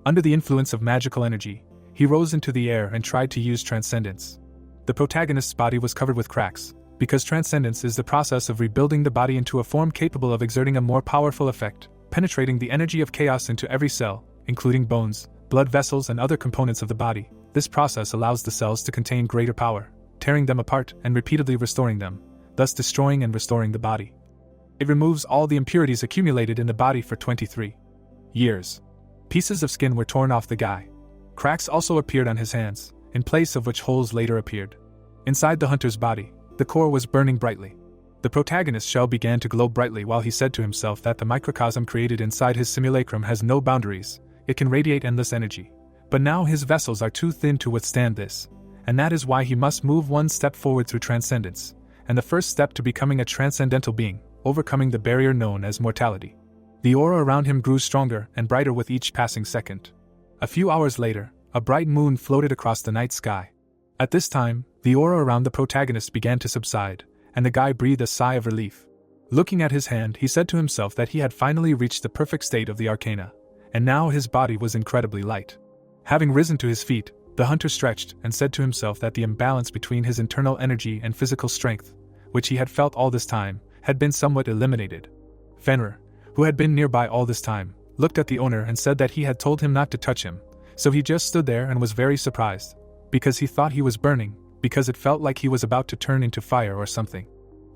Under the influence of magical energy, he rose into the air and tried to use transcendence. The protagonist's body was covered with cracks, because transcendence is the process of rebuilding the body into a form capable of exerting a more powerful effect, penetrating the energy of chaos into every cell, including bones, blood vessels and other components of the body. This process allows the cells to contain greater power, tearing them apart and repeatedly restoring them, thus destroying and restoring the body. It removes all the impurities accumulated in the body for 23 years. Pieces of skin were torn off the guy. Cracks also appeared on his hands, in place of which holes later appeared. Inside the hunter's body, the core was burning brightly. The protagonist's shell began to glow brightly while he said to himself that the microcosm created inside his simulacrum has no boundaries, it can radiate endless energy. But now his vessels are too thin to withstand this, and that is why he must move one step forward through transcendence, and the first step to becoming a transcendental being, overcoming the barrier known as mortality. The aura around him grew stronger and brighter with each passing second. A few hours later, a bright moon floated across the night sky. At this time, the aura around the protagonist began to subside, and the guy breathed a sigh of relief. Looking at his hand, he said to himself that he had finally reached the perfect state of the arcana, and now his body was incredibly light. Having risen to his feet, the hunter stretched and said to himself that the imbalance between his internal energy and physical strength, which he had felt all this time, had been somewhat eliminated. Fenrir, who had been nearby all this time, looked at the owner and said that he had told him not to touch him, so he just stood there and was very surprised, because he thought he was burning, because it felt like he was about to turn into fire or something.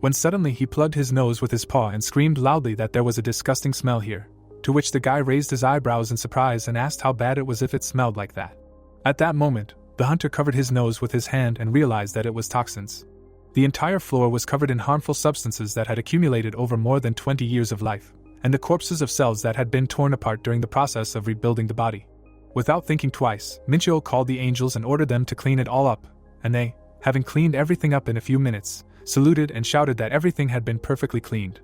When suddenly he plugged his nose with his paw and screamed loudly that there was a disgusting smell here, to which the guy raised his eyebrows in surprise and asked how bad it was if it smelled like that. At that moment, the hunter covered his nose with his hand and realized that it was toxins. The entire floor was covered in harmful substances that had accumulated over more than 20 years of life, and the corpses of cells that had been torn apart during the process of rebuilding the body. Without thinking twice, Minchio called the angels and ordered them to clean it all up, and they, having cleaned everything up in a few minutes, saluted and shouted that everything had been perfectly cleaned.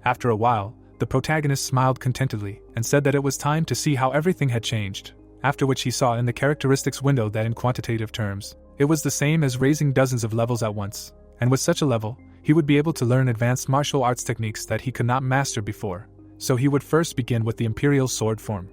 After a while, the protagonist smiled contentedly and said that it was time to see how everything had changed, after which he saw in the characteristics window that in quantitative terms, it was the same as raising dozens of levels at once, and with such a level, he would be able to learn advanced martial arts techniques that he could not master before, so he would first begin with the imperial sword form.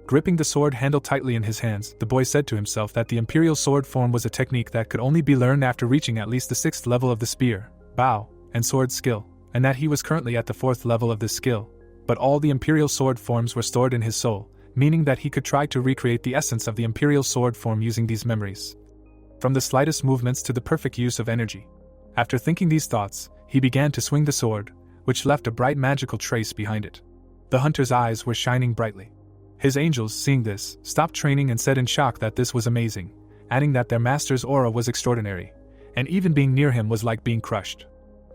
Gripping the sword handle tightly in his hands, the boy said to himself that the imperial sword form was a technique that could only be learned after reaching at least the 6th level of the spear, bow, and sword skill, and that he was currently at the 4th level of this skill, but all the imperial sword forms were stored in his soul, meaning that he could try to recreate the essence of the imperial sword form using these memories. From the slightest movements to the perfect use of energy. After thinking these thoughts, he began to swing the sword, which left a bright magical trace behind it. The hunter's eyes were shining brightly. His angels, seeing this, stopped training and said in shock that this was amazing, adding that their master's aura was extraordinary, and even being near him was like being crushed.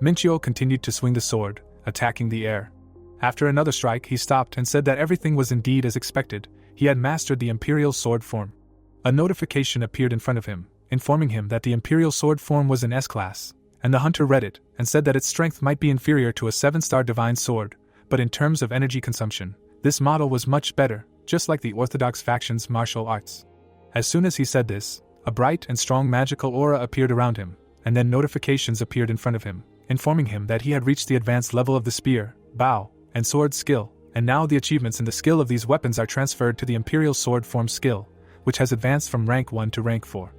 Minchio continued to swing the sword, attacking the air. After another strike, he stopped and said that everything was indeed as expected. He had mastered the imperial sword form. A notification appeared in front of him, informing him that the imperial sword form was in S-class, and the hunter read it and said that its strength might be inferior to a 7-star divine sword, but in terms of energy consumption, this model was much better, just like the orthodox faction's martial arts. As soon as he said this, a bright and strong magical aura appeared around him, and then notifications appeared in front of him, informing him that he had reached the advanced level of the spear, bow, and sword skill, and now the achievements in the skill of these weapons are transferred to the imperial sword form skill, which has advanced from rank 1 to rank 4.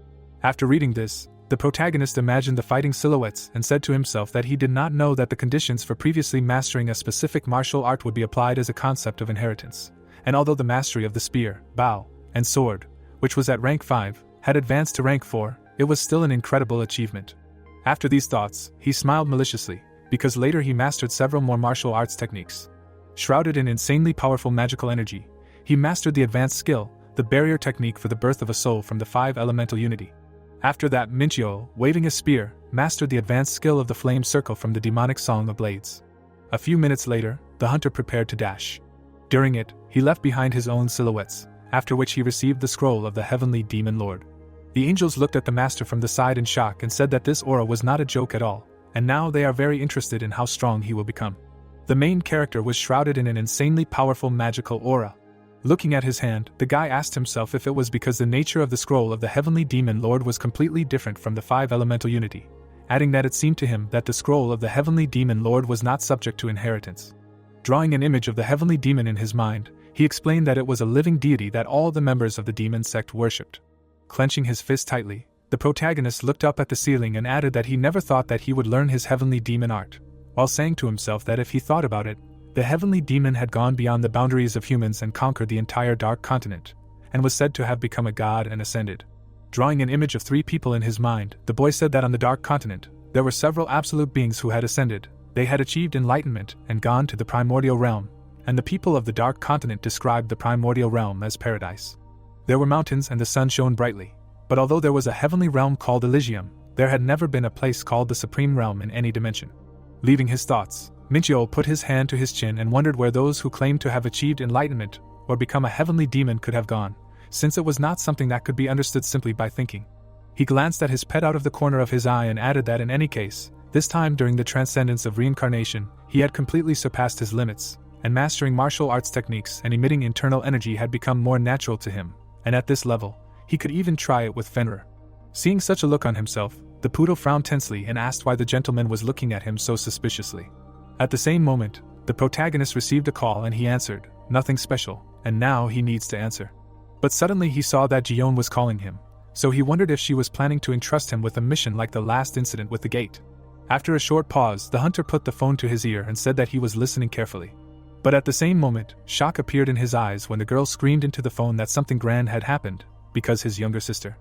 After reading this, the protagonist imagined the fighting silhouettes and said to himself that he did not know that the conditions for previously mastering a specific martial art would be applied as a concept of inheritance, and although the mastery of the spear, bow, and sword, which was at rank 5, had advanced to rank 4, it was still an incredible achievement. After these thoughts, he smiled maliciously, because later he mastered several more martial arts techniques. Shrouded in insanely powerful magical energy, he mastered the advanced skill, the barrier technique for the birth of a soul from the 5 elemental unity. After that, Minchio, waving a spear, mastered the advanced skill of the flame circle from the demonic song of blades. A few minutes later, the hunter prepared to dash. During it, he left behind his own silhouettes, after which he received the scroll of the heavenly demon lord. The angels looked at the master from the side in shock and said that this aura was not a joke at all, and now they are very interested in how strong he will become. The main character was shrouded in an insanely powerful magical aura. Looking at his hand, the guy asked himself if it was because the nature of the scroll of the heavenly demon lord was completely different from the 5 elemental unity, adding that it seemed to him that the scroll of the heavenly demon lord was not subject to inheritance. Drawing an image of the heavenly demon in his mind, he explained that it was a living deity that all the members of the demon sect worshipped. Clenching his fist tightly, the protagonist looked up at the ceiling and added that he never thought that he would learn his heavenly demon art, while saying to himself that if he thought about it, the heavenly demon had gone beyond the boundaries of humans and conquered the entire dark continent, and was said to have become a god and ascended. Drawing an image of 3 people in his mind, the boy said that on the dark continent, there were several absolute beings who had ascended. They had achieved enlightenment and gone to the primordial realm, and the people of the dark continent described the primordial realm as paradise. There were mountains and the sun shone brightly, but although there was a heavenly realm called Elysium, there had never been a place called the supreme realm in any dimension. Leaving his thoughts, Minchio put his hand to his chin and wondered where those who claimed to have achieved enlightenment or become a heavenly demon could have gone, since it was not something that could be understood simply by thinking. He glanced at his pet out of the corner of his eye and added that in any case, this time during the transcendence of reincarnation, he had completely surpassed his limits, and mastering martial arts techniques and emitting internal energy had become more natural to him, and at this level, he could even try it with Fenrir. Seeing such a look on himself, the poodle frowned tensely and asked why the gentleman was looking at him so suspiciously. At the same moment, the protagonist received a call and he answered, "Nothing special," and now he needs to answer. But suddenly he saw that Jiyeon was calling him, so he wondered if she was planning to entrust him with a mission like the last incident with the gate. After a short pause, the hunter put the phone to his ear and said that he was listening carefully. But at the same moment, shock appeared in his eyes when the girl screamed into the phone that something grand had happened, because his younger sister.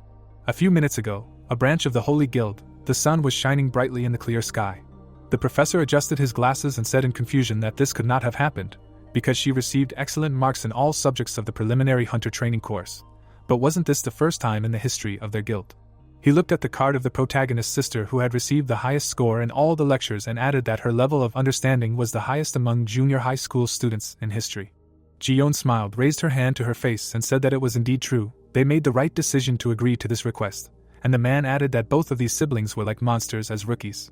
A few minutes ago, a branch of the Holy Guild, the sun was shining brightly in the clear sky. The professor adjusted his glasses and said in confusion that this could not have happened, because she received excellent marks in all subjects of the preliminary hunter training course. But wasn't this the first time in the history of their guild? He looked at the card of the protagonist's sister who had received the highest score in all the lectures and added that her level of understanding was the highest among junior high school students in history. Jiyeon smiled, raised her hand to her face and said that it was indeed true. They made the right decision to agree to this request, and the man added that both of these siblings were like monsters as rookies.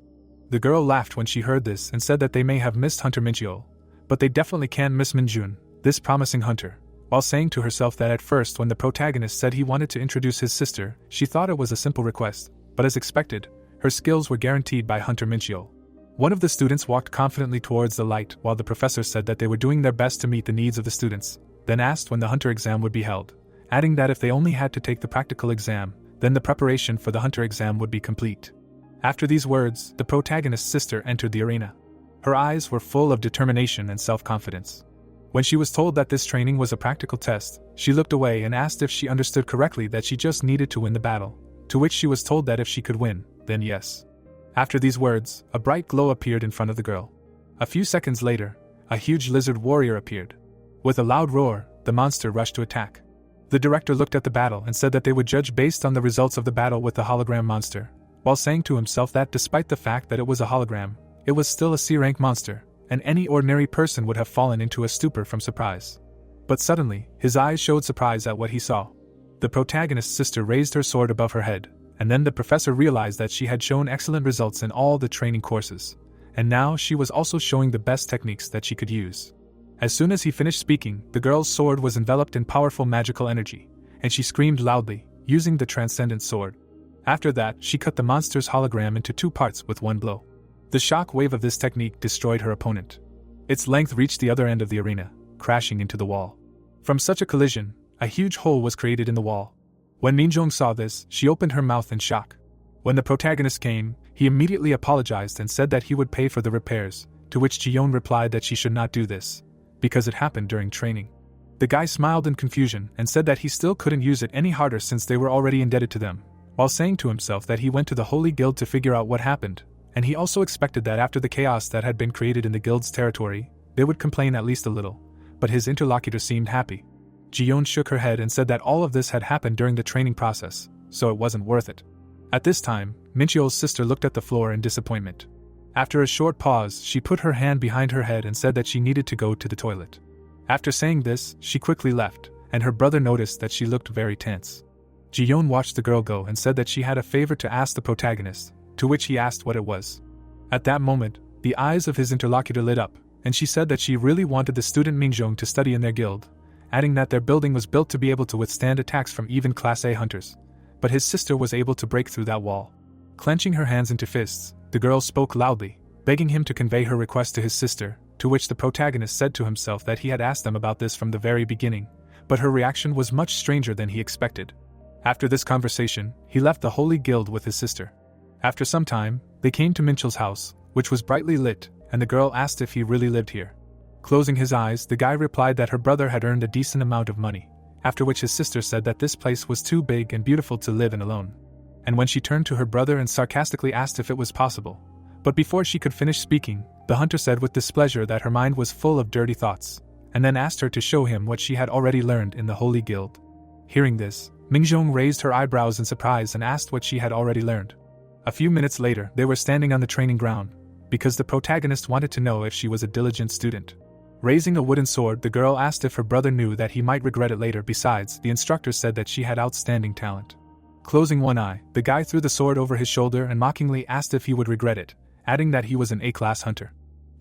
The girl laughed when she heard this and said that they may have missed Hunter Mincheol, but they definitely can miss Minjun, this promising hunter, while saying to herself that at first when the protagonist said he wanted to introduce his sister, she thought it was a simple request, but as expected, her skills were guaranteed by Hunter Mincheol. One of the students walked confidently towards the light while the professor said that they were doing their best to meet the needs of the students, then asked when the hunter exam would be held, adding that if they only had to take the practical exam, then the preparation for the hunter exam would be complete. After these words, the protagonist's sister entered the arena. Her eyes were full of determination and self-confidence. When she was told that this training was a practical test, she looked away and asked if she understood correctly that she just needed to win the battle, to which she was told that if she could win, then yes. After these words, a bright glow appeared in front of the girl. A few seconds later, a huge lizard warrior appeared. With a loud roar, the monster rushed to attack. The director looked at the battle and said that they would judge based on the results of the battle with the hologram monster, while saying to himself that despite the fact that it was a hologram, it was still a C-rank monster, and any ordinary person would have fallen into a stupor from surprise. But suddenly, his eyes showed surprise at what he saw. The protagonist's sister raised her sword above her head, and then the professor realized that she had shown excellent results in all the training courses, and now she was also showing the best techniques that she could use. As soon as he finished speaking, the girl's sword was enveloped in powerful magical energy, and she screamed loudly, using the transcendent sword. After that, she cut the monster's hologram into 2 parts with 1 blow. The shock wave of this technique destroyed her opponent. Its length reached the other end of the arena, crashing into the wall. From such a collision, a huge hole was created in the wall. When Minjong saw this, she opened her mouth in shock. When the protagonist came, he immediately apologized and said that he would pay for the repairs, to which Jiyeon replied that she should not do this, because it happened during training. The guy smiled in confusion and said that he still couldn't use it any harder since they were already indebted to them, while saying to himself that he went to the Holy Guild to figure out what happened, and he also expected that after the chaos that had been created in the guild's territory, they would complain at least a little, but his interlocutor seemed happy. Jiyeon shook her head and said that all of this had happened during the training process, so it wasn't worth it. At this time, Mincheol's sister looked at the floor in disappointment. After a short pause, she put her hand behind her head and said that she needed to go to the toilet. After saying this, she quickly left, and her brother noticed that she looked very tense. Jiyeon watched the girl go and said that she had a favor to ask the protagonist, to which he asked what it was. At that moment, the eyes of his interlocutor lit up, and she said that she really wanted the student Minjong to study in their guild, adding that their building was built to be able to withstand attacks from even Class A hunters. But his sister was able to break through that wall. Clenching her hands into fists, the girl spoke loudly, begging him to convey her request to his sister, to which the protagonist said to himself that he had asked them about this from the very beginning, but her reaction was much stranger than he expected. After this conversation, he left the Holy Guild with his sister. After some time, they came to Mincheol's house, which was brightly lit, and the girl asked if he really lived here. Closing his eyes, the guy replied that her brother had earned a decent amount of money, after which his sister said that this place was too big and beautiful to live in alone. And when she turned to her brother and sarcastically asked if it was possible. But before she could finish speaking, the hunter said with displeasure that her mind was full of dirty thoughts, and then asked her to show him what she had already learned in the Holy Guild. Hearing this, Minjong raised her eyebrows in surprise and asked what she had already learned. A few minutes later, they were standing on the training ground, because the protagonist wanted to know if she was a diligent student. Raising a wooden sword, the girl asked if her brother knew that he might regret it later. Besides, the instructor said that she had outstanding talent. Closing one eye, the guy threw the sword over his shoulder and mockingly asked if he would regret it, adding that he was an A-class hunter.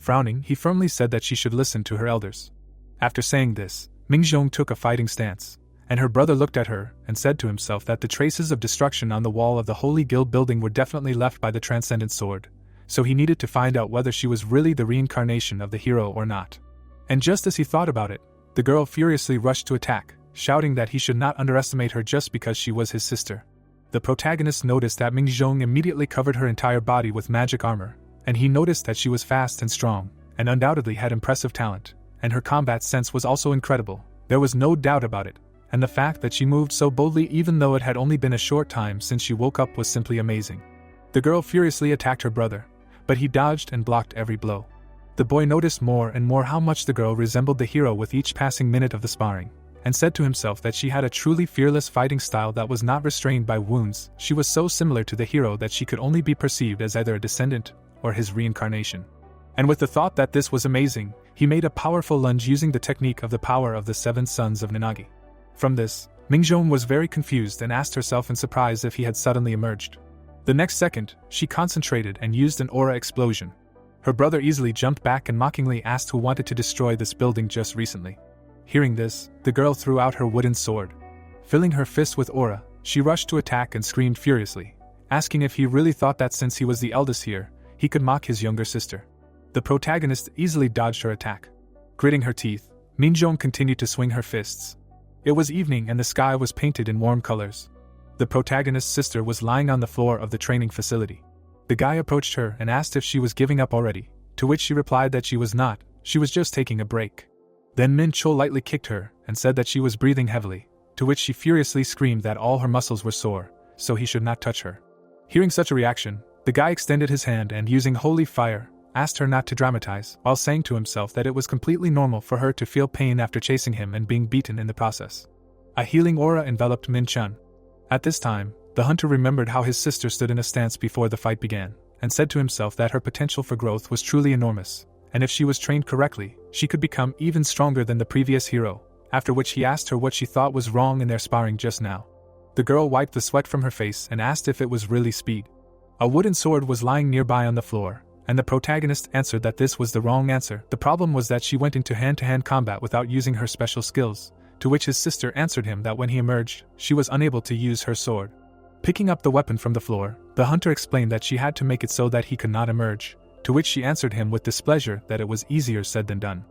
Frowning, he firmly said that she should listen to her elders. After saying this, Mingjong took a fighting stance, and her brother looked at her and said to himself that the traces of destruction on the wall of the Holy Guild building were definitely left by the Transcendent Sword, so he needed to find out whether she was really the reincarnation of the hero or not. And just as he thought about it, the girl furiously rushed to attack, shouting that he should not underestimate her just because she was his sister. The protagonist noticed that Mingjong immediately covered her entire body with magic armor, and he noticed that she was fast and strong, and undoubtedly had impressive talent, and her combat sense was also incredible. There was no doubt about it, and the fact that she moved so boldly even though it had only been a short time since she woke up was simply amazing. The girl furiously attacked her brother, but he dodged and blocked every blow. The boy noticed more and more how much the girl resembled the hero with each passing minute of the sparring, and said to himself that she had a truly fearless fighting style that was not restrained by wounds. She was so similar to the hero that she could only be perceived as either a descendant or his reincarnation. And with the thought that this was amazing, he made a powerful lunge using the technique of the power of the 7 sons of Nanagi. From this, Mingjong was very confused and asked herself in surprise if he had suddenly emerged. The next second, she concentrated and used an aura explosion. Her brother easily jumped back and mockingly asked who wanted to destroy this building just recently. Hearing this, the girl threw out her wooden sword. Filling her fist with aura, she rushed to attack and screamed furiously, asking if he really thought that since he was the eldest here, he could mock his younger sister. The protagonist easily dodged her attack. Gritting her teeth, Mingjong continued to swing her fists. It was evening and the sky was painted in warm colors. The protagonist's sister was lying on the floor of the training facility. The guy approached her and asked if she was giving up already, to which she replied that she was not, she was just taking a break. Then Min Chul lightly kicked her and said that she was breathing heavily, to which she furiously screamed that all her muscles were sore, so he should not touch her. Hearing such a reaction, the guy extended his hand and using holy fire, asked her not to dramatize, while saying to himself that it was completely normal for her to feel pain after chasing him and being beaten in the process. A healing aura enveloped Min Chun. At this time, the hunter remembered how his sister stood in a stance before the fight began, and said to himself that her potential for growth was truly enormous, and if she was trained correctly, she could become even stronger than the previous hero, after which he asked her what she thought was wrong in their sparring just now. The girl wiped the sweat from her face and asked if it was really speed. A wooden sword was lying nearby on the floor, and the protagonist answered that this was the wrong answer. The problem was that she went into hand-to-hand combat without using her special skills, to which his sister answered him that when he emerged, she was unable to use her sword. Picking up the weapon from the floor, the hunter explained that she had to make it so that he could not emerge, to which she answered him with displeasure that it was easier said than done.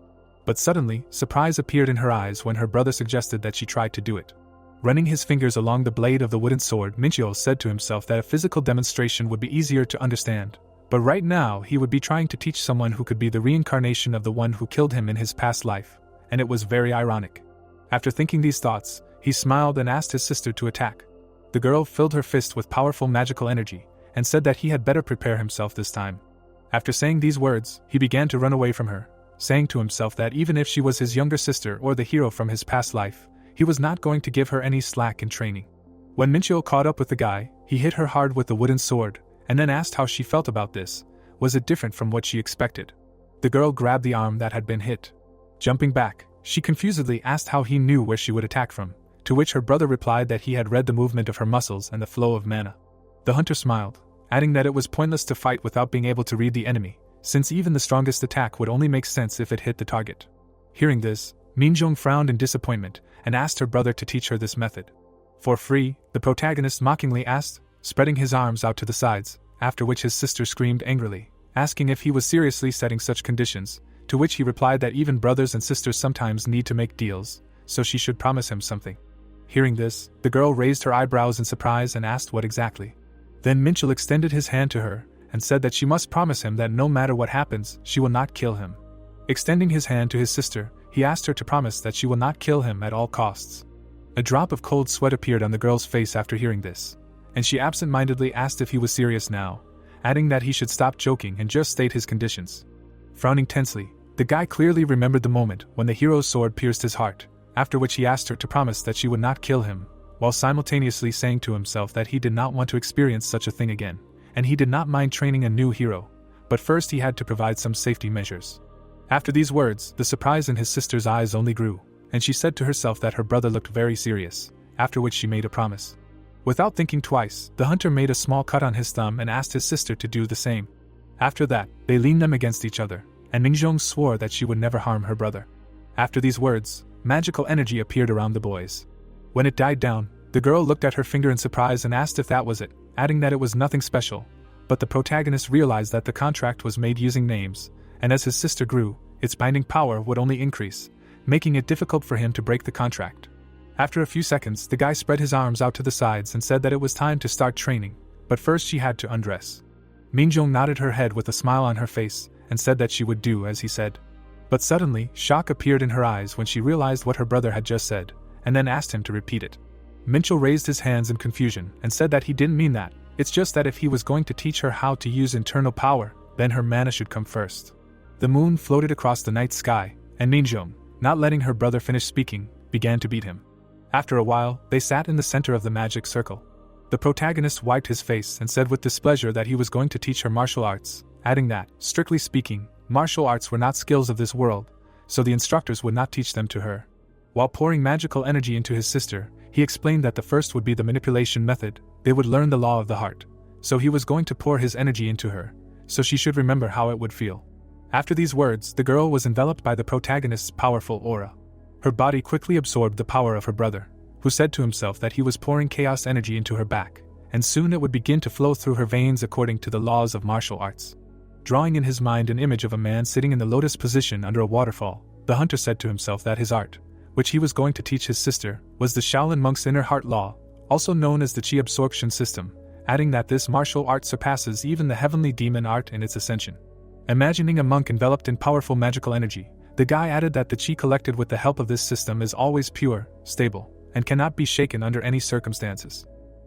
But suddenly, surprise appeared in her eyes when her brother suggested that she try to do it. Running his fingers along the blade of the wooden sword, Minchio said to himself that a physical demonstration would be easier to understand, but right now he would be trying to teach someone who could be the reincarnation of the one who killed him in his past life, and it was very ironic. After thinking these thoughts, he smiled and asked his sister to attack. The girl filled her fist with powerful magical energy, and said that he had better prepare himself this time. After saying these words, he began to run away from her, saying to himself that even if she was his younger sister or the hero from his past life, he was not going to give her any slack in training. When Minchio caught up with the guy, he hit her hard with the wooden sword, and then asked how she felt about this. Was it different from what she expected? The girl grabbed the arm that had been hit. Jumping back, she confusedly asked how he knew where she would attack from, to which her brother replied that he had read the movement of her muscles and the flow of mana. The hunter smiled, adding that it was pointless to fight without being able to read the enemy, since even the strongest attack would only make sense if it hit the target. Hearing this, Minjong frowned in disappointment and asked her brother to teach her this method. For free, the protagonist mockingly asked, spreading his arms out to the sides, after which his sister screamed angrily, asking if he was seriously setting such conditions, to which he replied that even brothers and sisters sometimes need to make deals, so she should promise him something. Hearing this, the girl raised her eyebrows in surprise and asked what exactly. Then Minchel extended his hand to her and said that she must promise him that no matter what happens, she will not kill him. Extending his hand to his sister, he asked her to promise that she will not kill him at all costs. A drop of cold sweat appeared on the girl's face after hearing this, and she absent-mindedly asked if he was serious now, adding that he should stop joking and just state his conditions. Frowning tensely, the guy clearly remembered the moment when the hero's sword pierced his heart, after which he asked her to promise that she would not kill him, while simultaneously saying to himself that he did not want to experience such a thing again, and he did not mind training a new hero, but first he had to provide some safety measures. After these words, the surprise in his sister's eyes only grew, and she said to herself that her brother looked very serious, after which she made a promise. Without thinking twice, the hunter made a small cut on his thumb and asked his sister to do the same. After that, they leaned them against each other, and Mingjong swore that she would never harm her brother. After these words, magical energy appeared around the boys. When it died down, the girl looked at her finger in surprise and asked if that was it, adding that it was nothing special. But the protagonist realized that the contract was made using names, and as his sister grew, its binding power would only increase, making it difficult for him to break the contract. After a few seconds, the guy spread his arms out to the sides and said that it was time to start training, but first she had to undress. Mingjong nodded her head with a smile on her face and said that she would do as he said. But suddenly, shock appeared in her eyes when she realized what her brother had just said, and then asked him to repeat it. Minchel raised his hands in confusion and said that he didn't mean that, it's just that if he was going to teach her how to use internal power, then her mana should come first. The moon floated across the night sky, and Mingjong, not letting her brother finish speaking, began to beat him. After a while, they sat in the center of the magic circle. The protagonist wiped his face and said with displeasure that he was going to teach her martial arts, adding that, strictly speaking, martial arts were not skills of this world, so the instructors would not teach them to her. While pouring magical energy into his sister, he explained that the first would be the manipulation method, they would learn the law of the heart, so he was going to pour his energy into her, so she should remember how it would feel. After these words, the girl was enveloped by the protagonist's powerful aura. Her body quickly absorbed the power of her brother, who said to himself that he was pouring chaos energy into her back, and soon it would begin to flow through her veins according to the laws of martial arts. Drawing in his mind an image of a man sitting in the lotus position under a waterfall, the hunter said to himself that his art, which he was going to teach his sister, was the Shaolin monk's inner heart law, also known as the Qi absorption system, adding that this martial art surpasses even the heavenly demon art in its ascension. Imagining a monk enveloped in powerful magical energy, the guy added that the Qi collected with the help of this system is always pure, stable, and cannot be shaken under any circumstances.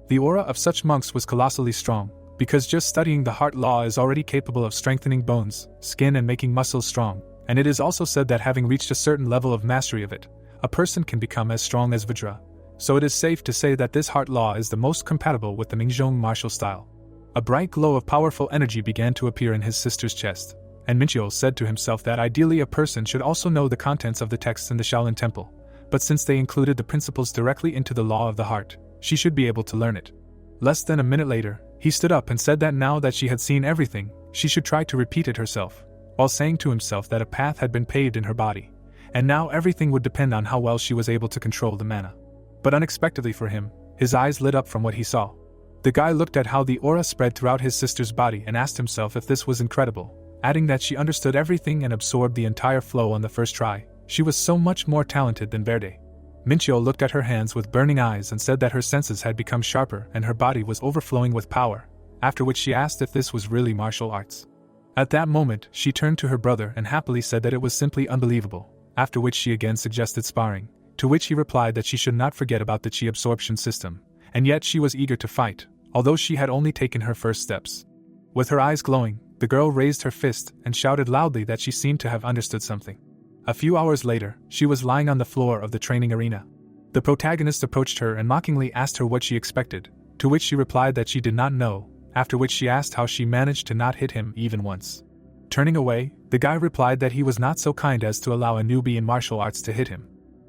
The aura of such monks was colossally strong, because just studying the heart law is already capable of strengthening bones, skin and making muscles strong, and it is also said that having reached a certain level of mastery of it, a person can become as strong as Vajra. So it is safe to say that this heart law is the most compatible with the Mingjong martial style. A bright glow of powerful energy began to appear in his sister's chest, and Minchiel said to himself that ideally a person should also know the contents of the texts in the Shaolin Temple, but since they included the principles directly into the law of the heart, she should be able to learn it. Less than a minute later, he stood up and said that now that she had seen everything, she should try to repeat it herself, while saying to himself that a path had been paved in her body, and now everything would depend on how well she was able to control the mana. But unexpectedly for him, his eyes lit up from what he saw. The guy looked at how the aura spread throughout his sister's body and asked himself if this was incredible, adding that she understood everything and absorbed the entire flow on the first try. She was so much more talented than Verde. Minchio looked at her hands with burning eyes and said that her senses had become sharper and her body was overflowing with power, after which she asked if this was really martial arts. At that moment, she turned to her brother and happily said that it was simply unbelievable, after which she again suggested sparring, to which he replied that she should not forget about the Qi absorption system, and yet she was eager to fight, although she had only taken her first steps. With her eyes glowing, the girl raised her fist and shouted loudly that she seemed to have understood something. A few hours later, she was lying on the floor of the training arena. The protagonist approached her and mockingly asked her what she expected, to which she replied that she did not know, after which she asked how she managed to not hit him even once. Turning away, the guy replied that he was not so kind as to allow a newbie in martial arts to hit him.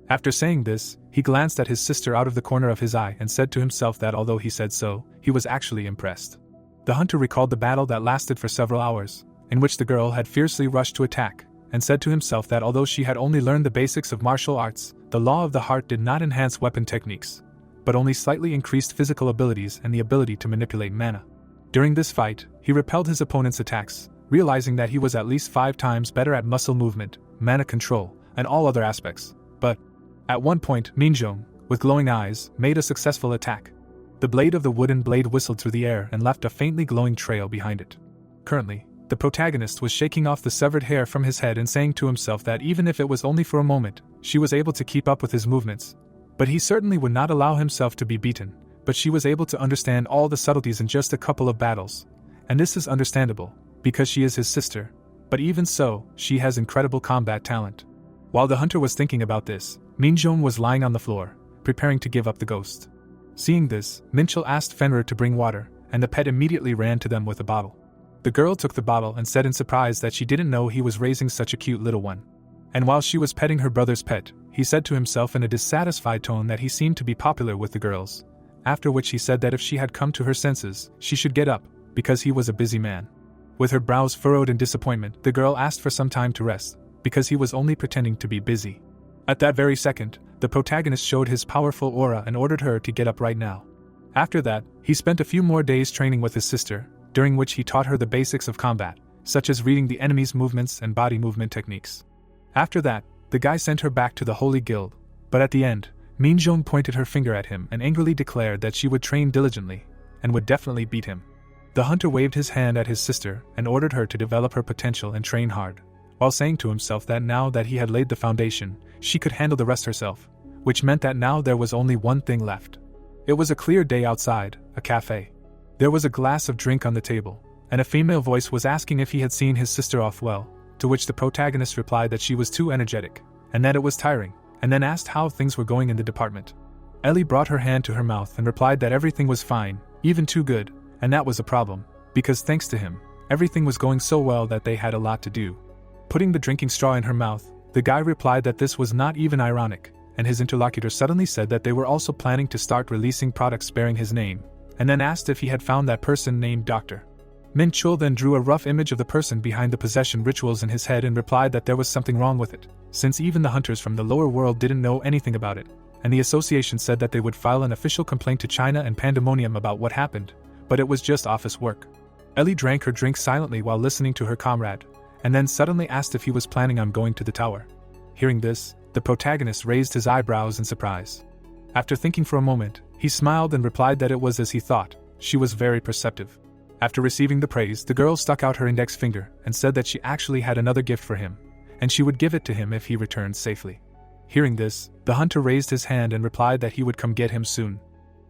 After saying this, he glanced at his sister out of the corner of his eye and said to himself that although he said so, he was actually impressed. The hunter recalled the battle that lasted for several hours, in which the girl had fiercely rushed to attack, and said to himself that although she had only learned the basics of martial arts, the law of the heart did not enhance weapon techniques, but only slightly increased physical abilities and the ability to manipulate mana. During this fight, he repelled his opponent's attacks, realizing that he was at least 5 times better at muscle movement, mana control, and all other aspects. But at one point, Minjong, with glowing eyes, made a successful attack. The blade of the wooden blade whistled through the air and left a faintly glowing trail behind it. Currently, the protagonist was shaking off the severed hair from his head and saying to himself that even if it was only for a moment, she was able to keep up with his movements. But he certainly would not allow himself to be beaten, but she was able to understand all the subtleties in just a couple of battles. And this is understandable, because she is his sister, but even so, she has incredible combat talent. While the hunter was thinking about this, Minjong was lying on the floor, preparing to give up the ghost. Seeing this, Minchel asked Fenrir to bring water, and the pet immediately ran to them with a bottle. The girl took the bottle and said in surprise that she didn't know he was raising such a cute little one. And while she was petting her brother's pet, he said to himself in a dissatisfied tone that he seemed to be popular with the girls, after which he said that if she had come to her senses, she should get up, because he was a busy man. With her brows furrowed in disappointment, the girl asked for some time to rest, because he was only pretending to be busy. At that very second, the protagonist showed his powerful aura and ordered her to get up right now. After that, he spent a few more days training with his sister, during which he taught her the basics of combat, such as reading the enemy's movements and body movement techniques. After that, the guy sent her back to the Holy Guild, but at the end, Minjong pointed her finger at him and angrily declared that she would train diligently, and would definitely beat him. The hunter waved his hand at his sister and ordered her to develop her potential and train hard, while saying to himself that now that he had laid the foundation, she could handle the rest herself, which meant that now there was only one thing left. It was a clear day outside, a cafe. There was a glass of drink on the table, and a female voice was asking if he had seen his sister off well, to which the protagonist replied that she was too energetic, and that it was tiring, and then asked how things were going in the department. Ellie brought her hand to her mouth and replied that everything was fine, even too good, and that was a problem, because thanks to him, everything was going so well that they had a lot to do. Putting the drinking straw in her mouth, the guy replied that this was not even ironic, and his interlocutor suddenly said that they were also planning to start releasing products bearing his name, and then asked if he had found that person named Dr. Min Chul then drew a rough image of the person behind the possession rituals in his head and replied that there was something wrong with it, since even the hunters from the lower world didn't know anything about it, and the association said that they would file an official complaint to China and Pandemonium about what happened, but it was just office work. Ellie drank her drink silently while listening to her comrade, and then suddenly asked if he was planning on going to the tower. Hearing this, the protagonist raised his eyebrows in surprise. After thinking for a moment, he smiled and replied that it was as he thought. She was very perceptive. After receiving the praise, the girl stuck out her index finger and said that she actually had another gift for him, and she would give it to him if he returned safely. Hearing this, the hunter raised his hand and replied that he would come get him soon.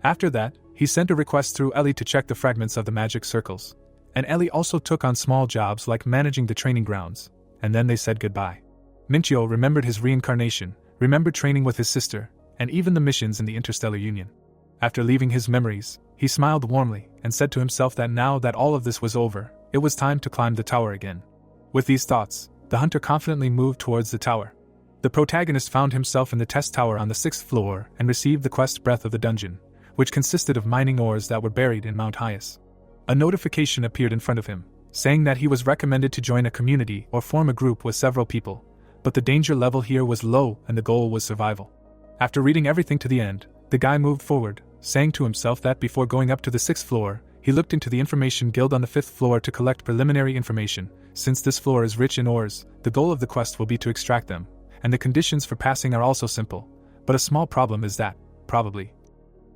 After that, he sent a request through Ellie to check the fragments of the magic circles, and Ellie also took on small jobs like managing the training grounds, and then they said goodbye. Minchio remembered his reincarnation, remembered training with his sister, and even the missions in the Interstellar Union. After leaving his memories, he smiled warmly and said to himself that now that all of this was over, it was time to climb the tower again. With these thoughts, the hunter confidently moved towards the tower. The protagonist found himself in the test tower on the 6th floor and received the quest Breath of the Dungeon, which consisted of mining ores that were buried in Mount Hyas. A notification appeared in front of him, saying that he was recommended to join a community or form a group with several people, but the danger level here was low and the goal was survival. After reading everything to the end, the guy moved forward, saying to himself that before going up to the 6th floor, he looked into the information guild on the 5th floor to collect preliminary information. Since this floor is rich in ores, the goal of the quest will be to extract them, and the conditions for passing are also simple, but a small problem is that, probably.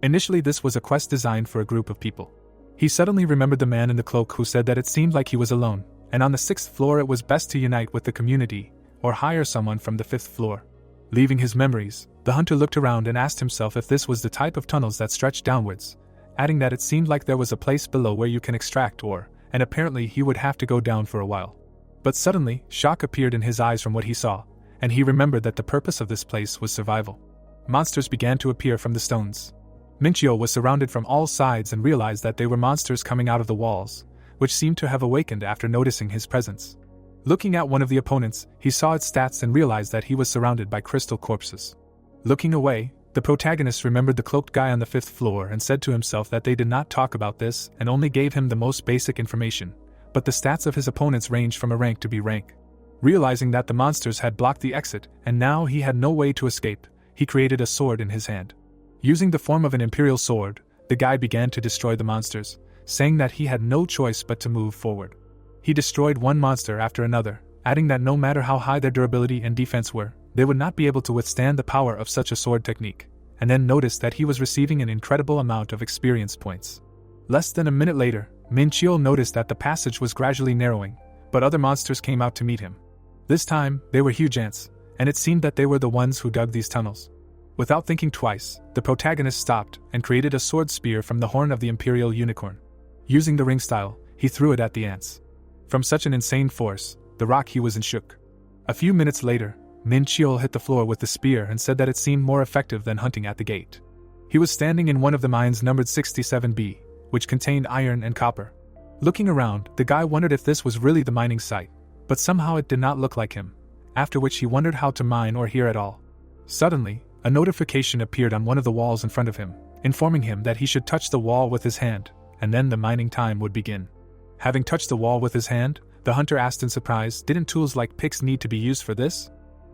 Initially this was a quest designed for a group of people. He suddenly remembered the man in the cloak who said that it seemed like he was alone, and on the 6th floor it was best to unite with the community, or hire someone from the 5th floor. Leaving his memories, the hunter looked around and asked himself if this was the type of tunnels that stretched downwards, adding that it seemed like there was a place below where you can extract ore, and apparently he would have to go down for a while. But suddenly, shock appeared in his eyes from what he saw, and he remembered that the purpose of this place was survival. Monsters began to appear from the stones. Minchio was surrounded from all sides and realized that they were monsters coming out of the walls, which seemed to have awakened after noticing his presence. Looking at one of the opponents, he saw its stats and realized that he was surrounded by crystal corpses. Looking away, the protagonist remembered the cloaked guy on the 5th floor and said to himself that they did not talk about this and only gave him the most basic information, but the stats of his opponents ranged from a rank to B rank. Realizing that the monsters had blocked the exit and now he had no way to escape, he created a sword in his hand. Using the form of an imperial sword, the guy began to destroy the monsters, saying that he had no choice but to move forward. He destroyed one monster after another, adding that no matter how high their durability and defense were, they would not be able to withstand the power of such a sword technique, and then noticed that he was receiving an incredible amount of experience points. Less than a minute later, Min Chiol noticed that the passage was gradually narrowing, but other monsters came out to meet him. This time, they were huge ants, and it seemed that they were the ones who dug these tunnels. Without thinking twice, the protagonist stopped and created a sword spear from the horn of the Imperial Unicorn. Using the ring style, he threw it at the ants. From such an insane force, the rock he was in shook. A few minutes later, Min Chiol hit the floor with the spear and said that it seemed more effective than hunting at the gate. He was standing in one of the mines numbered 67B, which contained iron and copper. Looking around, the guy wondered if this was really the mining site, but somehow it did not look like him, after which he wondered how to mine or hear at all. Suddenly, a notification appeared on one of the walls in front of him, informing him that he should touch the wall with his hand, and then the mining time would begin. Having touched the wall with his hand, the hunter asked in surprise, "Didn't tools like picks need to be used for this?"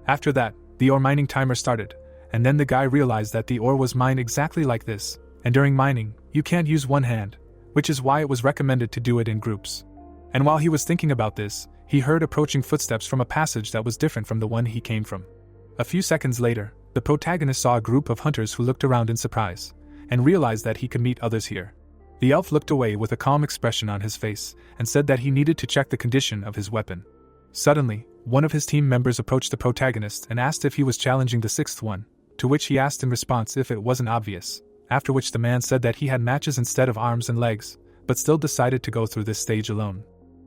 After that, the ore mining timer started, and then the guy realized that the ore was mined exactly like this, and during mining, you can't use one hand, which is why it was recommended to do it in groups. And while he was thinking about this, he heard approaching footsteps from a passage that was different from the one he came from. A few seconds later, the protagonist saw a group of hunters who looked around in surprise, and realized that he could meet others here. The elf looked away with a calm expression on his face, and said that he needed to check the condition of his weapon. Suddenly, one of his team members approached the protagonist and asked if he was challenging the sixth one, to which he asked in response if it wasn't obvious, after which the man said that he had matches instead of arms and legs, but still decided to go through this stage alone.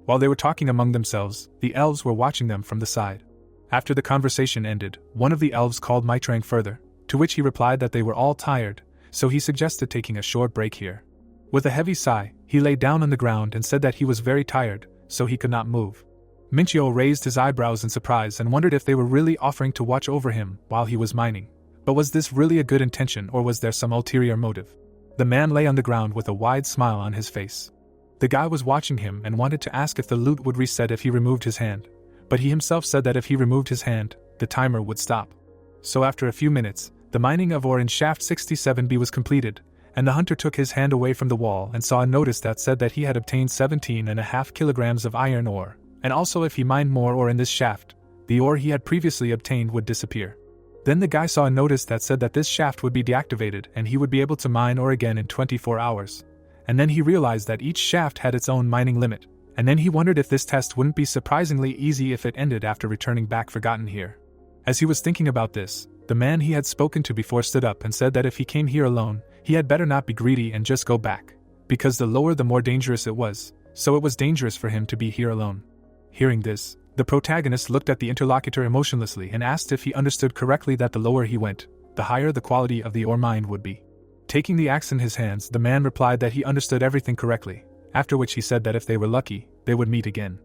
While they were talking among themselves, the elves were watching them from the side. After the conversation ended, one of the elves called Maitrang further, to which he replied that they were all tired, so he suggested taking a short break here. With a heavy sigh, he lay down on the ground and said that he was very tired, so he could not move. Minchio raised his eyebrows in surprise and wondered if they were really offering to watch over him while he was mining. But was this really a good intention, or was there some ulterior motive? The man lay on the ground with a wide smile on his face. The guy was watching him and wanted to ask if the loot would reset if he removed his hand, but he himself said that if he removed his hand, the timer would stop. So after a few minutes, the mining of ore in shaft 67B was completed, and the hunter took his hand away from the wall and saw a notice that said that he had obtained 17.5 kilograms of iron ore, and also if he mined more ore in this shaft, the ore he had previously obtained would disappear. Then the guy saw a notice that said that this shaft would be deactivated and he would be able to mine ore again in 24 hours. And then he realized that each shaft had its own mining limit, and then he wondered if this test wouldn't be surprisingly easy if it ended after returning back forgotten here. As he was thinking about this, the man he had spoken to before stood up and said that if he came here alone, he had better not be greedy and just go back, because the lower the more dangerous it was, so it was dangerous for him to be here alone. Hearing this, the protagonist looked at the interlocutor emotionlessly and asked if he understood correctly that the lower he went, the higher the quality of the ore mined would be. Taking the axe in his hands, the man replied that he understood everything correctly, after which he said that if they were lucky, they would meet again.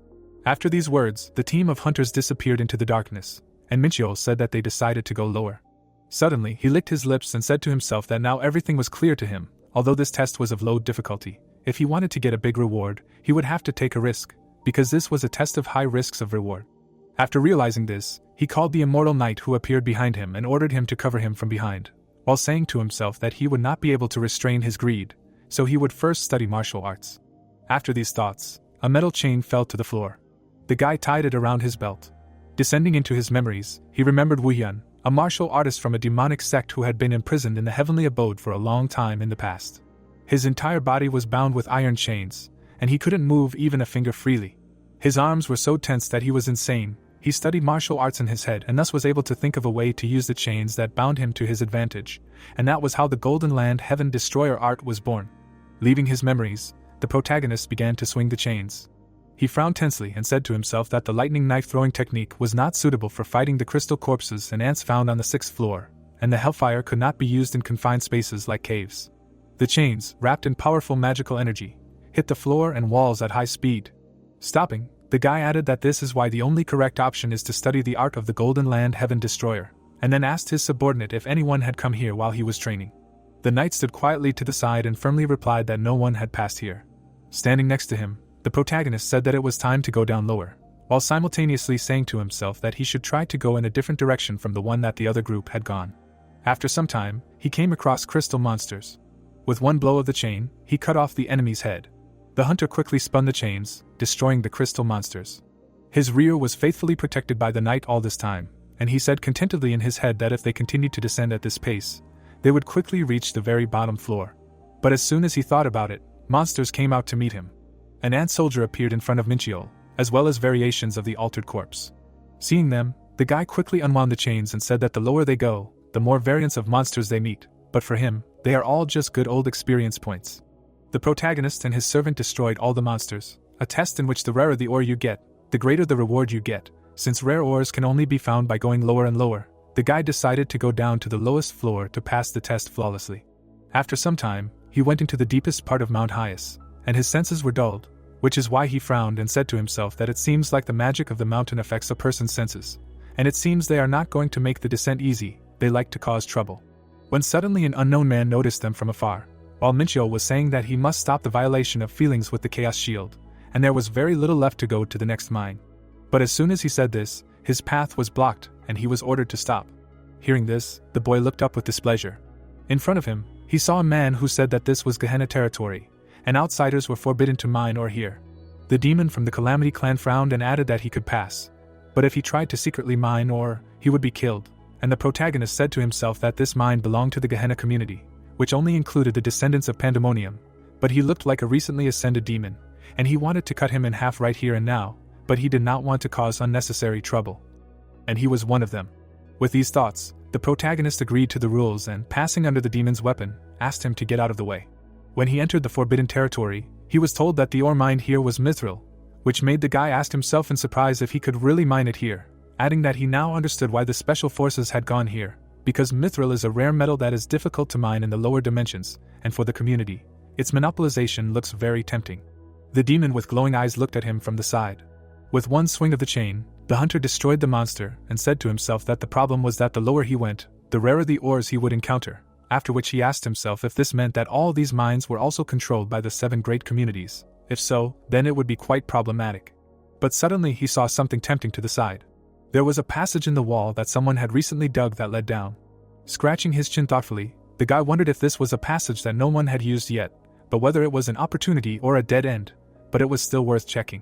After these words, the team of hunters disappeared into the darkness, and Minchio said that they decided to go lower. Suddenly, he licked his lips and said to himself that now everything was clear to him. Although this test was of low difficulty, if he wanted to get a big reward, he would have to take a risk, because this was a test of high risks of reward. After realizing this, he called the immortal knight who appeared behind him and ordered him to cover him from behind, while saying to himself that he would not be able to restrain his greed, so he would first study martial arts. After these thoughts, a metal chain fell to the floor. The guy tied it around his belt. Descending into his memories, he remembered Wu Yun, a martial artist from a demonic sect who had been imprisoned in the heavenly abode for a long time in the past. His entire body was bound with iron chains, and he couldn't move even a finger freely. His arms were so tense that he was insane. He studied martial arts in his head and thus was able to think of a way to use the chains that bound him to his advantage, and that was how the Golden Land Heaven Destroyer art was born. Leaving his memories, the protagonist began to swing the chains. He frowned tensely and said to himself that the lightning knife throwing technique was not suitable for fighting the crystal corpses and ants found on the 6th floor, and the hellfire could not be used in confined spaces like caves. The chains, wrapped in powerful magical energy, hit the floor and walls at high speed. Stopping, the guy added that this is why the only correct option is to study the art of the Golden Land Heaven Destroyer, and then asked his subordinate if anyone had come here while he was training. The knight stood quietly to the side and firmly replied that no one had passed here. Standing next to him, the protagonist said that it was time to go down lower, while simultaneously saying to himself that he should try to go in a different direction from the one that the other group had gone. After some time, he came across crystal monsters. With one blow of the chain, he cut off the enemy's head. The hunter quickly spun the chains, destroying the crystal monsters. His rear was faithfully protected by the knight all this time, and he said contentedly in his head that if they continued to descend at this pace, they would quickly reach the very bottom floor. But as soon as he thought about it, monsters came out to meet him. An ant soldier appeared in front of Minchio, as well as variations of the altered corpse. Seeing them, the guy quickly unwound the chains and said that the lower they go, the more variants of monsters they meet, but for him, they are all just good old experience points. The protagonist and his servant destroyed all the monsters, a test in which the rarer the ore you get, the greater the reward you get. Since rare ores can only be found by going lower and lower, the guy decided to go down to the lowest floor to pass the test flawlessly. After some time, he went into the deepest part of Mount Hyas, and his senses were dulled, which is why he frowned and said to himself that it seems like the magic of the mountain affects a person's senses, and it seems they are not going to make the descent easy, they like to cause trouble. When suddenly an unknown man noticed them from afar, while Minchio was saying that he must stop the violation of feelings with the Chaos Shield, and there was very little left to go to the next mine. But as soon as he said this, his path was blocked, and he was ordered to stop. Hearing this, the boy looked up with displeasure. In front of him, he saw a man who said that this was Gehenna territory, and outsiders were forbidden to mine or hear. The demon from the Calamity clan frowned and added that he could pass, but if he tried to secretly mine he would be killed, and the protagonist said to himself that this mine belonged to the Gehenna community, which only included the descendants of Pandemonium, but he looked like a recently ascended demon, and he wanted to cut him in half right here and now, but he did not want to cause unnecessary trouble. And he was one of them. With these thoughts, the protagonist agreed to the rules and, passing under the demon's weapon, asked him to get out of the way. When he entered the forbidden territory, he was told that the ore mined here was mithril, which made the guy ask himself in surprise if he could really mine it here, adding that he now understood why the special forces had gone here, because mithril is a rare metal that is difficult to mine in the lower dimensions, and for the community, its monopolization looks very tempting. The demon with glowing eyes looked at him from the side. With one swing of the chain, the hunter destroyed the monster and said to himself that the problem was that the lower he went, the rarer the ores he would encounter, after which he asked himself if this meant that all these mines were also controlled by the 7 great communities. If so, then it would be quite problematic. But suddenly he saw something tempting to the side. There was a passage in the wall that someone had recently dug that led down. Scratching his chin thoughtfully, the guy wondered if this was a passage that no one had used yet, but whether it was an opportunity or a dead end, but it was still worth checking.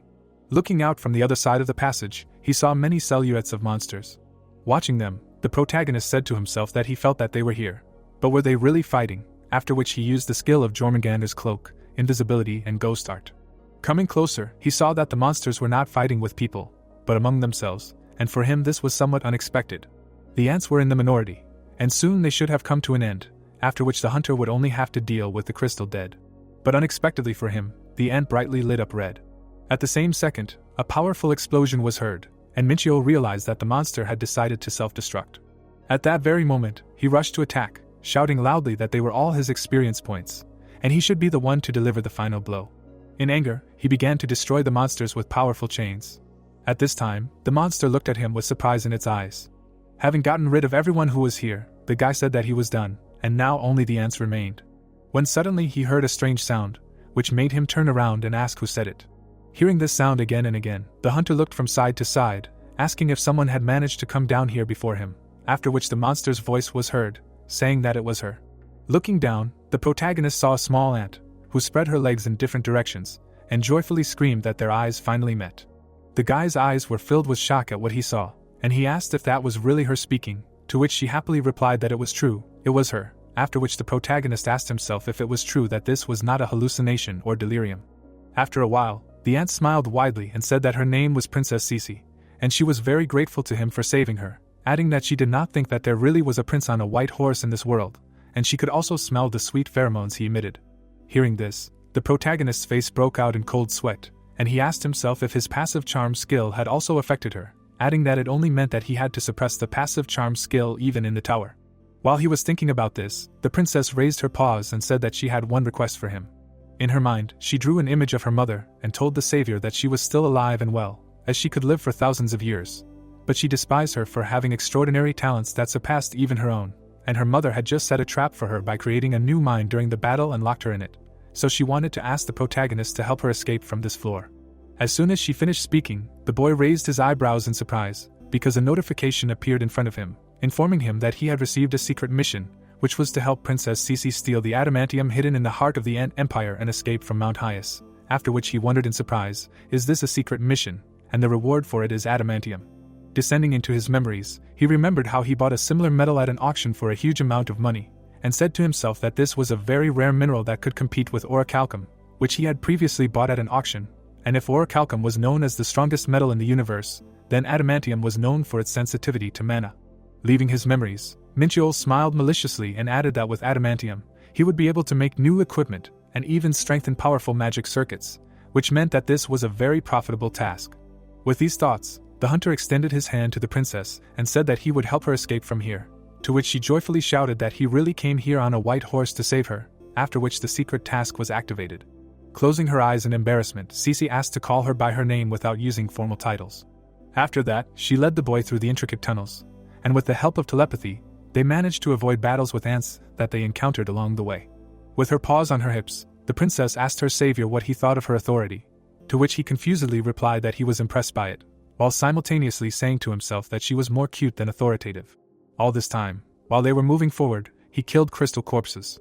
Looking out from the other side of the passage, he saw many silhouettes of monsters. Watching them, the protagonist said to himself that he felt that they were here. But were they really fighting? After which he used the skill of Jormungandr's cloak, invisibility and ghost art. Coming closer, he saw that the monsters were not fighting with people, but among themselves, and for him this was somewhat unexpected. The ants were in the minority, and soon they should have come to an end, after which the hunter would only have to deal with the crystal dead. But unexpectedly for him, the ant brightly lit up red. At the same second, a powerful explosion was heard, and Minchio realized that the monster had decided to self-destruct. At that very moment, he rushed to attack, shouting loudly that they were all his experience points, and he should be the one to deliver the final blow. In anger, he began to destroy the monsters with powerful chains. At this time, the monster looked at him with surprise in its eyes. Having gotten rid of everyone who was here, the guy said that he was done, and now only the ants remained. When suddenly he heard a strange sound, which made him turn around and ask who said it. Hearing this sound again and again, the hunter looked from side to side, asking if someone had managed to come down here before him, after which the monster's voice was heard, saying that it was her. Looking down, the protagonist saw a small ant, who spread her legs in different directions, and joyfully screamed that their eyes finally met. The guy's eyes were filled with shock at what he saw, and he asked if that was really her speaking, to which she happily replied that it was true, it was her, after which the protagonist asked himself if it was true that this was not a hallucination or delirium. After a while, the ant smiled widely and said that her name was Princess Cece, and she was very grateful to him for saving her, adding that she did not think that there really was a prince on a white horse in this world, and she could also smell the sweet pheromones he emitted. Hearing this, the protagonist's face broke out in cold sweat, and he asked himself if his passive charm skill had also affected her, adding that it only meant that he had to suppress the passive charm skill even in the tower. While he was thinking about this, the princess raised her paws and said that she had one request for him. In her mind, she drew an image of her mother and told the savior that she was still alive and well, as she could live for thousands of years. But she despised her for having extraordinary talents that surpassed even her own, and her mother had just set a trap for her by creating a new mine during the battle and locked her in it. So she wanted to ask the protagonist to help her escape from this floor. As soon as she finished speaking, the boy raised his eyebrows in surprise, because a notification appeared in front of him, informing him that he had received a secret mission, which was to help Princess Cece steal the adamantium hidden in the heart of the Ant Empire and escape from Mount Hyas, after which he wondered in surprise, is this a secret mission, and the reward for it is adamantium. Descending into his memories, he remembered how he bought a similar metal at an auction for a huge amount of money, and said to himself that this was a very rare mineral that could compete with orichalcum, which he had previously bought at an auction, and if orichalcum was known as the strongest metal in the universe, then adamantium was known for its sensitivity to mana. Leaving his memories, Minchio smiled maliciously and added that with adamantium, he would be able to make new equipment and even strengthen powerful magic circuits, which meant that this was a very profitable task. With these thoughts, the hunter extended his hand to the princess and said that he would help her escape from here, to which she joyfully shouted that he really came here on a white horse to save her, after which the secret task was activated. Closing her eyes in embarrassment, Cece asked to call her by her name without using formal titles. After that, she led the boy through the intricate tunnels, and with the help of telepathy, they managed to avoid battles with ants that they encountered along the way. With her paws on her hips, the princess asked her savior what he thought of her authority, to which he confusedly replied that he was impressed by it, while simultaneously saying to himself that she was more cute than authoritative. All this time, while they were moving forward, he killed crystal corpses.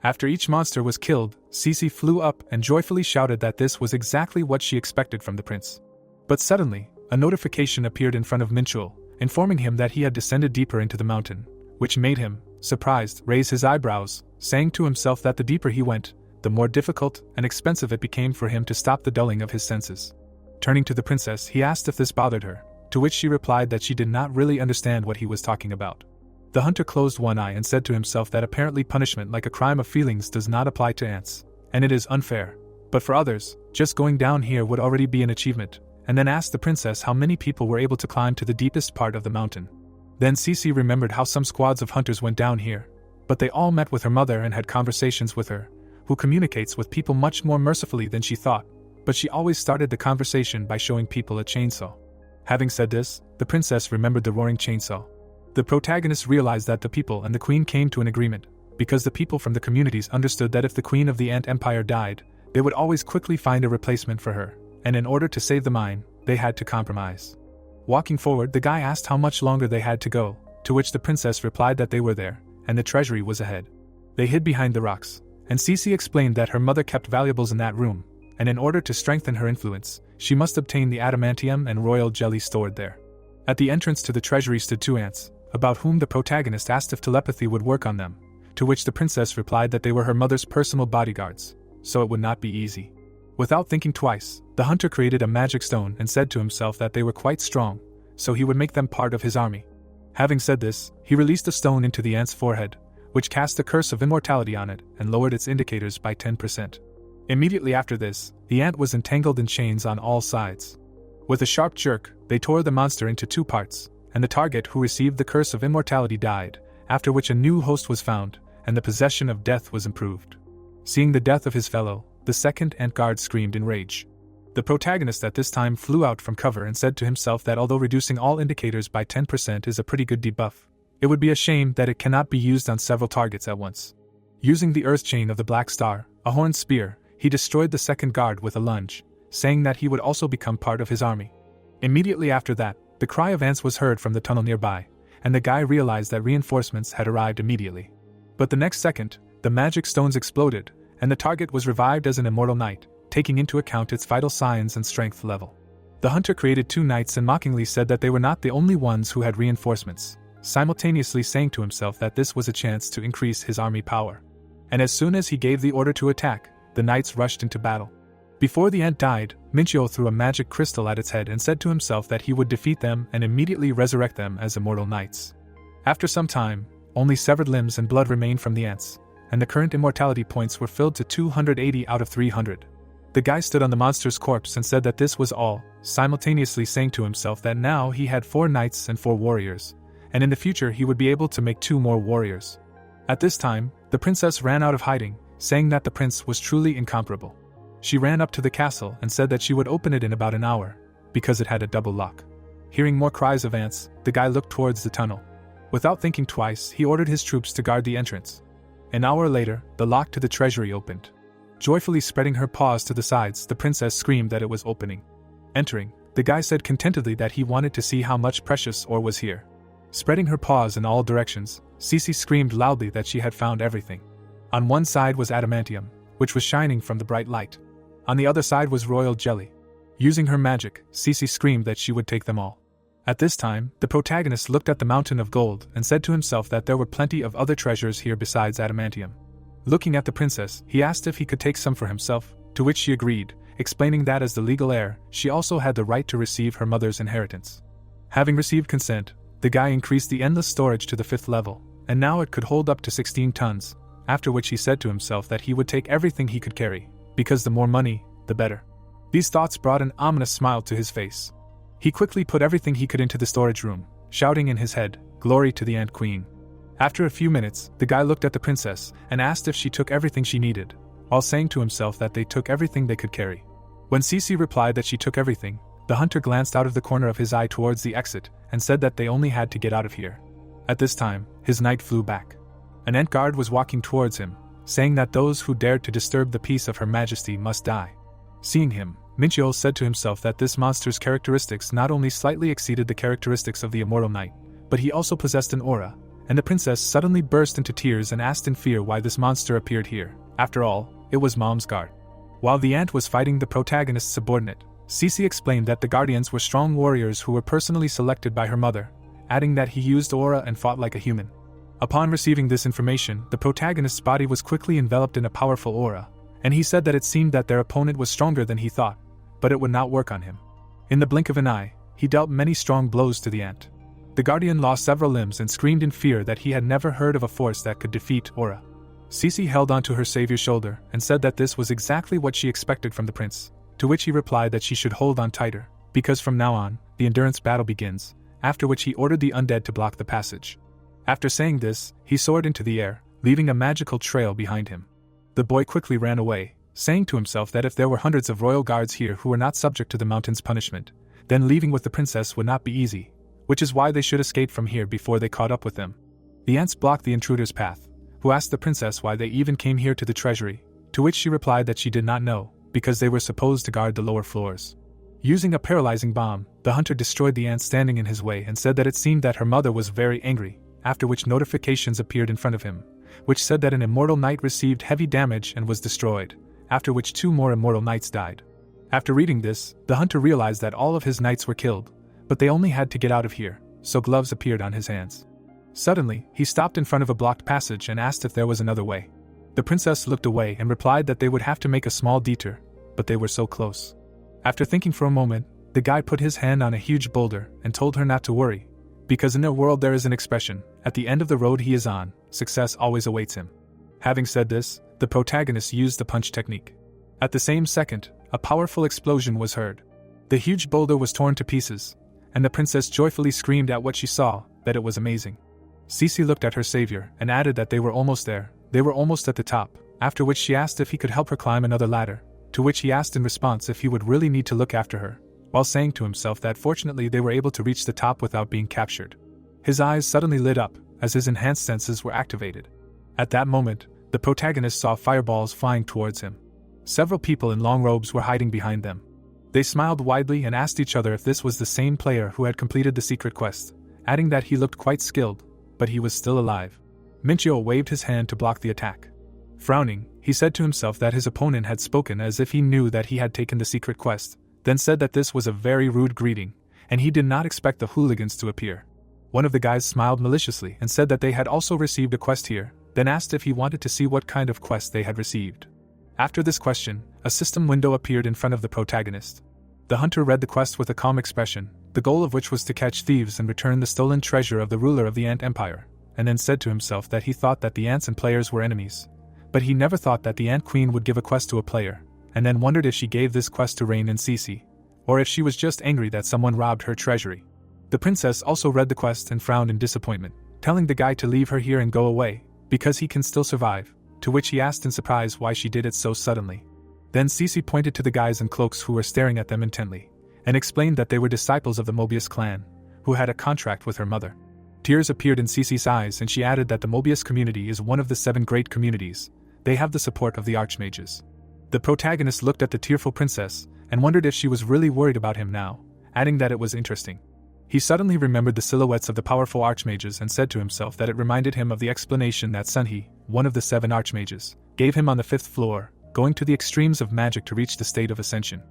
After each monster was killed, Cece flew up and joyfully shouted that this was exactly what she expected from the prince. But suddenly, a notification appeared in front of Minchul, informing him that he had descended deeper into the mountain, which made him, surprised, raise his eyebrows, saying to himself that the deeper he went, the more difficult and expensive it became for him to stop the dulling of his senses. Turning to the princess, he asked if this bothered her, to which she replied that she did not really understand what he was talking about. The hunter closed one eye and said to himself that apparently punishment like a crime of feelings does not apply to ants, and it is unfair. But for others, just going down here would already be an achievement, and then asked the princess how many people were able to climb to the deepest part of the mountain. Then Cece remembered how some squads of hunters went down here, but they all met with her mother and had conversations with her, who communicates with people much more mercifully than she thought, but she always started the conversation by showing people a chainsaw. Having said this, the princess remembered the roaring chainsaw. The protagonist realized that the people and the queen came to an agreement, because the people from the communities understood that if the queen of the Ant Empire died, they would always quickly find a replacement for her, and in order to save the mine, they had to compromise. Walking forward, the guy asked how much longer they had to go, to which the princess replied that they were there, and the treasury was ahead. They hid behind the rocks, and Cece explained that her mother kept valuables in that room, and in order to strengthen her influence, she must obtain the adamantium and royal jelly stored there. At the entrance to the treasury stood two ants, about whom the protagonist asked if telepathy would work on them, to which the princess replied that they were her mother's personal bodyguards, so it would not be easy. Without thinking twice, the hunter created a magic stone and said to himself that they were quite strong, so he would make them part of his army. Having said this, he released the stone into the ant's forehead, which cast the curse of immortality on it and lowered its indicators by 10%. Immediately after this, the ant was entangled in chains on all sides. With a sharp jerk, they tore the monster into two parts, and the target who received the curse of immortality died, after which a new host was found, and the possession of death was improved. Seeing the death of his fellow, the second ant guard screamed in rage. The protagonist at this time flew out from cover and said to himself that although reducing all indicators by 10% is a pretty good debuff, it would be a shame that it cannot be used on several targets at once. Using the earth chain of the Black Star, a horned spear, he destroyed the second guard with a lunge, saying that he would also become part of his army. Immediately after that, the cry of ants was heard from the tunnel nearby, and the guy realized that reinforcements had arrived immediately. But the next second, the magic stones exploded, and the target was revived as an immortal knight, taking into account its vital signs and strength level. The hunter created two knights and mockingly said that they were not the only ones who had reinforcements, simultaneously saying to himself that this was a chance to increase his army power. And as soon as he gave the order to attack, the knights rushed into battle. Before the ant died, Minchio threw a magic crystal at its head and said to himself that he would defeat them and immediately resurrect them as immortal knights. After some time, only severed limbs and blood remained from the ants, and the current immortality points were filled to 280 out of 300. The guy stood on the monster's corpse and said that this was all, simultaneously saying to himself that now he had 4 knights and 4 warriors, and in the future he would be able to make 2 more warriors. At this time, the princess ran out of hiding, saying that the prince was truly incomparable. She ran up to the castle and said that she would open it in about an hour, because it had a double lock. Hearing more cries of ants, the guy looked towards the tunnel. Without thinking twice, he ordered his troops to guard the entrance. An hour later, the lock to the treasury opened. Joyfully spreading her paws to the sides, the princess screamed that it was opening. Entering, the guy said contentedly that he wanted to see how much precious ore was here. Spreading her paws in all directions, Cece screamed loudly that she had found everything. On one side was adamantium, which was shining from the bright light. On the other side was royal jelly. Using her magic, Cece screamed that she would take them all. At this time, the protagonist looked at the mountain of gold and said to himself that there were plenty of other treasures here besides adamantium. Looking at the princess, he asked if he could take some for himself, to which she agreed, explaining that as the legal heir, she also had the right to receive her mother's inheritance. Having received consent, the guy increased the endless storage to the 5th level, and now it could hold up to 16 tons, after which he said to himself that he would take everything he could carry, because the more money, the better. These thoughts brought an ominous smile to his face. He quickly put everything he could into the storage room, shouting in his head, "Glory to the Ant Queen." After a few minutes, the guy looked at the princess and asked if she took everything she needed, while saying to himself that they took everything they could carry. When Cece replied that she took everything, the hunter glanced out of the corner of his eye towards the exit and said that they only had to get out of here. At this time, his knight flew back. An ant guard was walking towards him, saying that those who dared to disturb the peace of Her Majesty must die. Seeing him, Minchul said to himself that this monster's characteristics not only slightly exceeded the characteristics of the immortal knight, but he also possessed an aura, and the princess suddenly burst into tears and asked in fear why this monster appeared here. After all, it was Mom's guard. While the ant was fighting the protagonist's subordinate, Cece explained that the guardians were strong warriors who were personally selected by her mother, adding that he used aura and fought like a human. Upon receiving this information, the protagonist's body was quickly enveloped in a powerful aura, and he said that it seemed that their opponent was stronger than he thought, but it would not work on him. In the blink of an eye, he dealt many strong blows to the ant. The guardian lost several limbs and screamed in fear that he had never heard of a force that could defeat aura. Cece held onto her savior's shoulder and said that this was exactly what she expected from the prince, to which he replied that she should hold on tighter, because from now on, the endurance battle begins, after which he ordered the undead to block the passage. After saying this, he soared into the air, leaving a magical trail behind him. The boy quickly ran away, saying to himself that if there were hundreds of royal guards here who were not subject to the mountain's punishment, then leaving with the princess would not be easy, which is why they should escape from here before they caught up with them. The ants blocked the intruder's path, who asked the princess why they even came here to the treasury, to which she replied that she did not know, because they were supposed to guard the lower floors. Using a paralyzing bomb, the hunter destroyed the ant standing in his way and said that it seemed that her mother was very angry, after which notifications appeared in front of him, which said that an immortal knight received heavy damage and was destroyed, after which 2 more immortal knights died. After reading this, the hunter realized that all of his knights were killed, but they only had to get out of here, so gloves appeared on his hands. Suddenly, he stopped in front of a blocked passage and asked if there was another way. The princess looked away and replied that they would have to make a small detour, but they were so close. After thinking for a moment, the guy put his hand on a huge boulder and told her not to worry, because in their world there is an expression, at the end of the road he is on, success always awaits him. Having said this, the protagonist used the punch technique. At the same second, a powerful explosion was heard. The huge boulder was torn to pieces, and the princess joyfully screamed at what she saw, that it was amazing. Cece looked at her savior and added that they were almost there, they were almost at the top, after which she asked if he could help her climb another ladder, to which he asked in response if he would really need to look after her, while saying to himself that fortunately they were able to reach the top without being captured. His eyes suddenly lit up, as his enhanced senses were activated. At that moment, the protagonist saw fireballs flying towards him. Several people in long robes were hiding behind them. They smiled widely and asked each other if this was the same player who had completed the secret quest, adding that he looked quite skilled, but he was still alive. Minchio waved his hand to block the attack. Frowning, he said to himself that his opponent had spoken as if he knew that he had taken the secret quest, then said that this was a very rude greeting, and he did not expect the hooligans to appear. One of the guys smiled maliciously and said that they had also received a quest here, then asked if he wanted to see what kind of quest they had received. After this question, a system window appeared in front of the protagonist. The hunter read the quest with a calm expression, the goal of which was to catch thieves and return the stolen treasure of the ruler of the Ant Empire, and then said to himself that he thought that the ants and players were enemies. But he never thought that the Ant Queen would give a quest to a player, and then wondered if she gave this quest to Rain and Cece, or if she was just angry that someone robbed her treasury. The princess also read the quest and frowned in disappointment, telling the guy to leave her here and go away, because he can still survive, to which he asked in surprise why she did it so suddenly. Then Cece pointed to the guys in cloaks who were staring at them intently, and explained that they were disciples of the Mobius clan, who had a contract with her mother. Tears appeared in Cece's eyes and she added that the Mobius community is one of the 7 great communities. They have the support of the archmages. The protagonist looked at the tearful princess and wondered if she was really worried about him now, adding that it was interesting. He suddenly remembered the silhouettes of the powerful archmages and said to himself that it reminded him of the explanation that Sunhee, one of the 7 archmages, gave him on the 5th floor, going to the extremes of magic to reach the state of Ascension.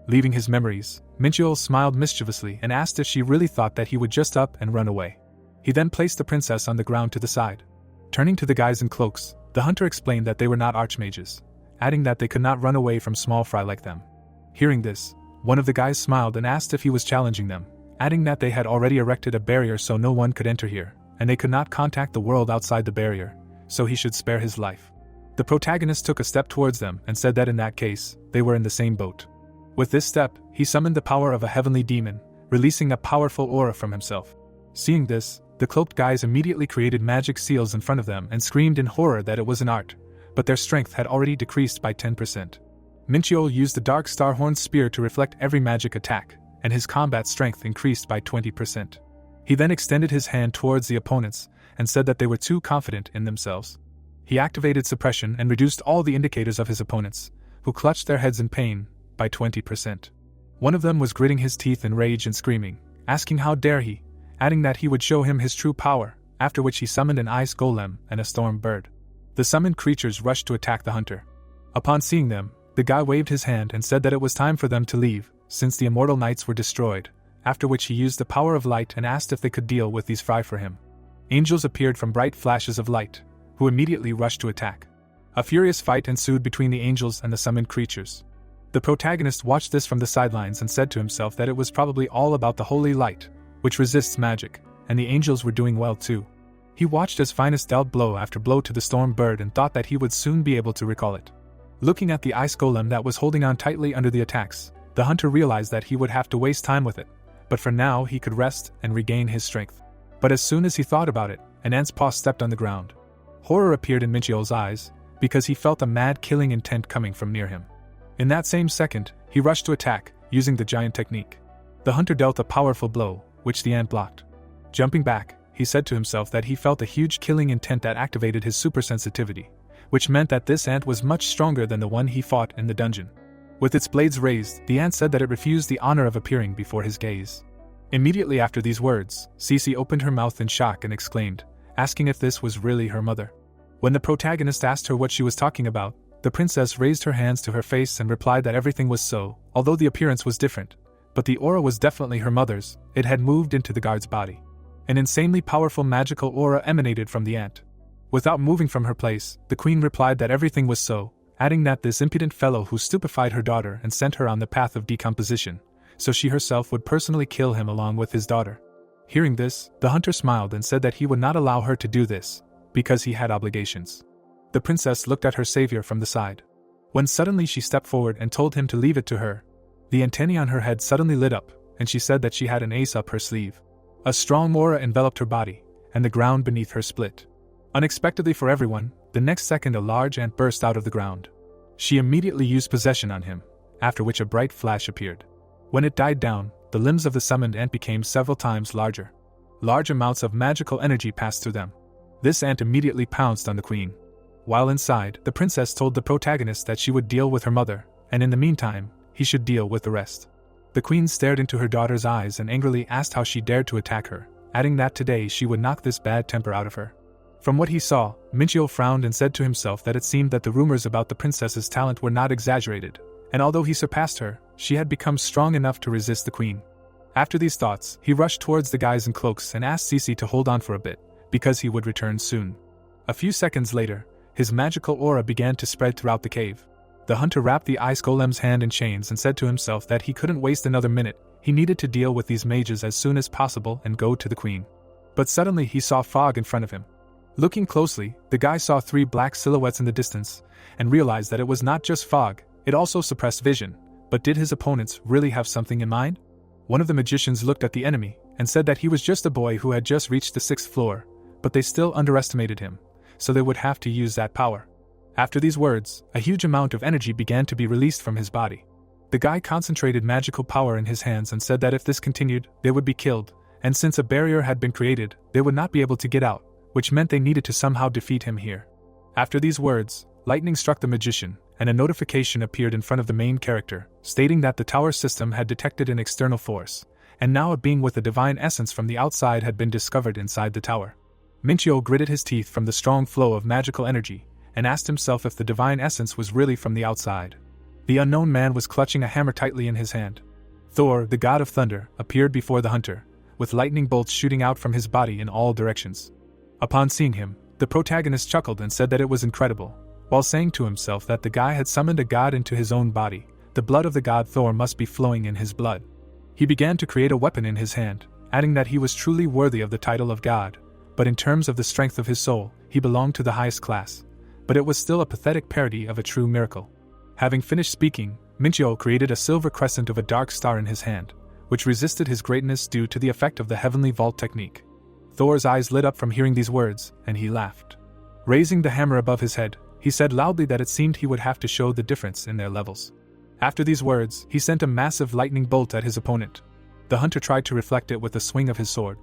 Leaving his memories, Minchul smiled mischievously and asked if she really thought that he would just up and run away. He then placed the princess on the ground to the side. Turning to the guys in cloaks, the hunter explained that they were not archmages, adding that they could not run away from small fry like them. Hearing this, one of the guys smiled and asked if he was challenging them, adding that they had already erected a barrier so no one could enter here, and they could not contact the world outside the barrier, so he should spare his life. The protagonist took a step towards them and said that in that case, they were in the same boat. With this step, he summoned the power of a heavenly demon, releasing a powerful aura from himself. Seeing this, the cloaked guys immediately created magic seals in front of them and screamed in horror that it was an art, but their strength had already decreased by 10%. Minchul used the Dark Starhorn spear to reflect every magic attack, and his combat strength increased by 20%. He then extended his hand towards the opponents and said that they were too confident in themselves. He activated suppression and reduced all the indicators of his opponents, who clutched their heads in pain, by 20%. One of them was gritting his teeth in rage and screaming, asking how dare he, adding that he would show him his true power, after which he summoned an ice golem and a storm bird. The summoned creatures rushed to attack the hunter. Upon seeing them, the guy waved his hand and said that it was time for them to leave, since the immortal knights were destroyed, after which he used the power of light and asked if they could deal with these fry for him. Angels appeared from bright flashes of light, who immediately rushed to attack. A furious fight ensued between the angels and the summoned creatures. The protagonist watched this from the sidelines and said to himself that it was probably all about the holy light, which resists magic, and the angels were doing well too. He watched as Finest dealt blow after blow to the storm bird and thought that he would soon be able to recall it. Looking at the ice golem that was holding on tightly under the attacks, the hunter realized that he would have to waste time with it, but for now he could rest and regain his strength. But as soon as he thought about it, an ant's paw stepped on the ground. Horror appeared in Michio's eyes, because he felt a mad killing intent coming from near him. In that same second, he rushed to attack, using the giant technique. The hunter dealt a powerful blow, which the ant blocked. Jumping back, he said to himself that he felt a huge killing intent that activated his super sensitivity, which meant that this ant was much stronger than the one he fought in the dungeon. With its blades raised, the ant said that it refused the honor of appearing before his gaze. Immediately after these words, Cece opened her mouth in shock and exclaimed, asking if this was really her mother. When the protagonist asked her what she was talking about, the princess raised her hands to her face and replied that everything was so, although the appearance was different, but the aura was definitely her mother's. It had moved into the guard's body. An insanely powerful magical aura emanated from the ant. Without moving from her place, the queen replied that everything was so, adding that this impudent fellow who stupefied her daughter and sent her on the path of decomposition, so she herself would personally kill him along with his daughter. Hearing this, the hunter smiled and said that he would not allow her to do this, because he had obligations. The princess looked at her savior from the side. When suddenly she stepped forward and told him to leave it to her. The antennae on her head suddenly lit up, and she said that she had an ace up her sleeve. A strong aura enveloped her body, and the ground beneath her split. Unexpectedly for everyone, the next second a large ant burst out of the ground. She immediately used possession on him, after which a bright flash appeared. When it died down, the limbs of the summoned ant became several times larger. Large amounts of magical energy passed through them. This ant immediately pounced on the queen. While inside, the princess told the protagonist that she would deal with her mother, and in the meantime, he should deal with the rest. The queen stared into her daughter's eyes and angrily asked how she dared to attack her, adding that today she would knock this bad temper out of her. From what he saw, Minchio frowned and said to himself that it seemed that the rumors about the princess's talent were not exaggerated, and although he surpassed her, she had become strong enough to resist the queen. After these thoughts, he rushed towards the guys in cloaks and asked Cece to hold on for a bit, because he would return soon. A few seconds later, his magical aura began to spread throughout the cave. The hunter wrapped the ice golem's hand in chains and said to himself that he couldn't waste another minute, he needed to deal with these mages as soon as possible and go to the queen. But suddenly he saw fog in front of him. Looking closely, the guy saw 3 black silhouettes in the distance, and realized that it was not just fog, it also suppressed vision. But did his opponents really have something in mind? One of the magicians looked at the enemy, and said that he was just a boy who had just reached the 6th floor, but they still underestimated him, so they would have to use that power. After these words, a huge amount of energy began to be released from his body. The guy concentrated magical power in his hands and said that if this continued, they would be killed, and since a barrier had been created, they would not be able to get out, which meant they needed to somehow defeat him here. After these words, lightning struck the magician, and a notification appeared in front of the main character, stating that the tower system had detected an external force, and now a being with a divine essence from the outside had been discovered inside the tower. Minchio gritted his teeth from the strong flow of magical energy, and asked himself if the divine essence was really from the outside. The unknown man was clutching a hammer tightly in his hand. Thor, the god of thunder, appeared before the hunter, with lightning bolts shooting out from his body in all directions. Upon seeing him, the protagonist chuckled and said that it was incredible, while saying to himself that the guy had summoned a god into his own body. The blood of the god Thor must be flowing in his blood. He began to create a weapon in his hand, adding that he was truly worthy of the title of god, but in terms of the strength of his soul, he belonged to the highest class. But it was still a pathetic parody of a true miracle. Having finished speaking, Minchio created a silver crescent of a dark star in his hand, which resisted his greatness due to the effect of the heavenly vault technique. Thor's eyes lit up from hearing these words, and he laughed. Raising the hammer above his head, he said loudly that it seemed he would have to show the difference in their levels. After these words, he sent a massive lightning bolt at his opponent. The hunter tried to reflect it with a swing of his sword.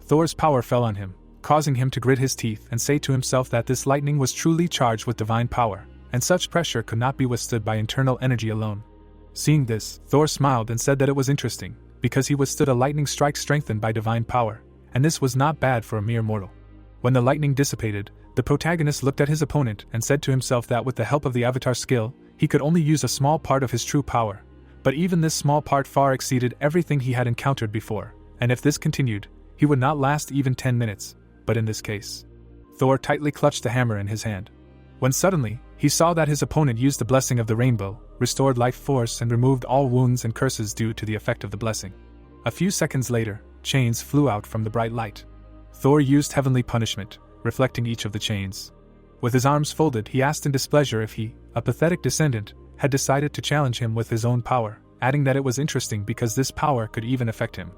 Thor's power fell on him, causing him to grit his teeth and say to himself that this lightning was truly charged with divine power, and such pressure could not be withstood by internal energy alone. Seeing this, Thor smiled and said that it was interesting, because he withstood a lightning strike strengthened by divine power, and this was not bad for a mere mortal. When the lightning dissipated, the protagonist looked at his opponent and said to himself that with the help of the avatar skill, he could only use a small part of his true power, but even this small part far exceeded everything he had encountered before, and if this continued, he would not last even 10 minutes, but in this case. Thor tightly clutched the hammer in his hand. When suddenly, he saw that his opponent used the blessing of the rainbow, restored life force and removed all wounds and curses due to the effect of the blessing. A few seconds later, chains flew out from the bright light. Thor used heavenly punishment, reflecting each of the chains. With his arms folded, he asked in displeasure if he, a pathetic descendant, had decided to challenge him with his own power, adding that it was interesting because this power could even affect him.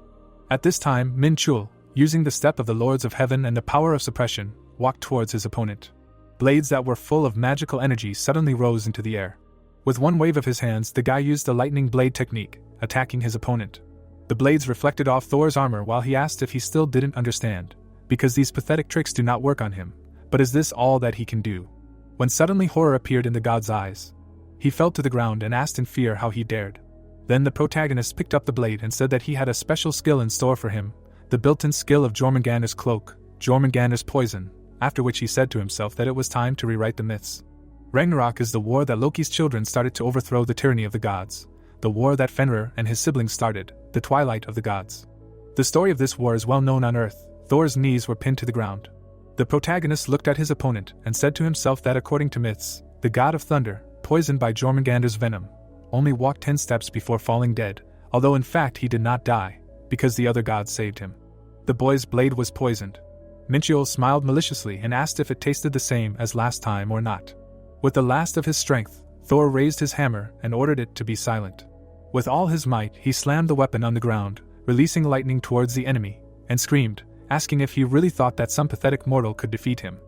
At this time, Min Chul, using the step of the Lords of Heaven and the power of suppression, walked towards his opponent. Blades that were full of magical energy suddenly rose into the air. With one wave of his hands, the guy used the lightning blade technique, attacking his opponent. The blades reflected off Thor's armor while he asked if he still didn't understand, because these pathetic tricks do not work on him, but is this all that he can do? When suddenly horror appeared in the god's eyes. He fell to the ground and asked in fear how he dared. Then the protagonist picked up the blade and said that he had a special skill in store for him, the built-in skill of Jormungandr's cloak, Jormungandr's poison, after which he said to himself that it was time to rewrite the myths. Ragnarok is the war that Loki's children started to overthrow the tyranny of the gods, the war that Fenrir and his siblings started, the twilight of the gods. The story of this war is well known on Earth. Thor's knees were pinned to the ground. The protagonist looked at his opponent and said to himself that according to myths, the god of thunder, poisoned by Jormungandr's venom, only walked 10 steps before falling dead, although in fact he did not die, because the other gods saved him. The boy's blade was poisoned. Minchiol smiled maliciously and asked if it tasted the same as last time or not. With the last of his strength, Thor raised his hammer and ordered it to be silent. With all his might, he slammed the weapon on the ground, releasing lightning towards the enemy, and screamed, asking if he really thought that some pathetic mortal could defeat him.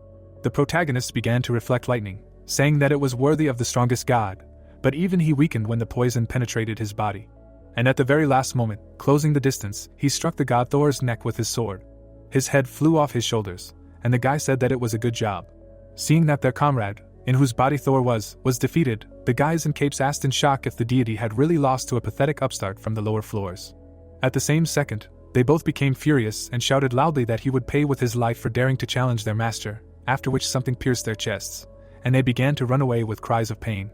The protagonist began to reflect lightning, saying that it was worthy of the strongest god, but even he weakened when the poison penetrated his body. And at the very last moment, closing the distance, he struck the god Thor's neck with his sword. His head flew off his shoulders, and the guy said that it was a good job. Seeing that their comrade, in whose body Thor was defeated, the guys in capes asked in shock if the deity had really lost to a pathetic upstart from the lower floors. At the same second, they both became furious and shouted loudly that he would pay with his life for daring to challenge their master, after which something pierced their chests, and they began to run away with cries of pain.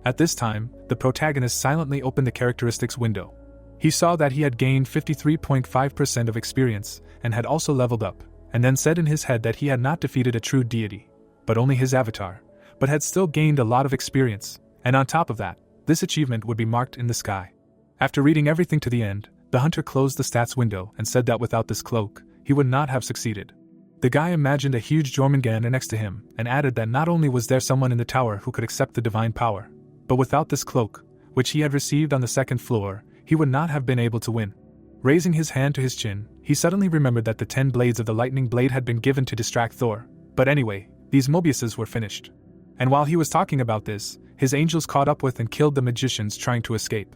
At this time, the protagonist silently opened the characteristics window. He saw that he had gained 53.5% of experience, and had also leveled up, and then said in his head that he had not defeated a true deity, but only his avatar, but had still gained a lot of experience, and on top of that, this achievement would be marked in the sky. After reading everything to the end, the hunter closed the stats window and said that without this cloak, he would not have succeeded. The guy imagined a huge Jormungandr next to him, and added that not only was there someone in the tower who could accept the divine power, but without this cloak, which he had received on the second floor, he would not have been able to win. Raising his hand to his chin, he suddenly remembered that the 10 blades of the lightning blade had been given to distract Thor, but anyway, these Mobiuses were finished. And while he was talking about this, his angels caught up with and killed the magicians trying to escape.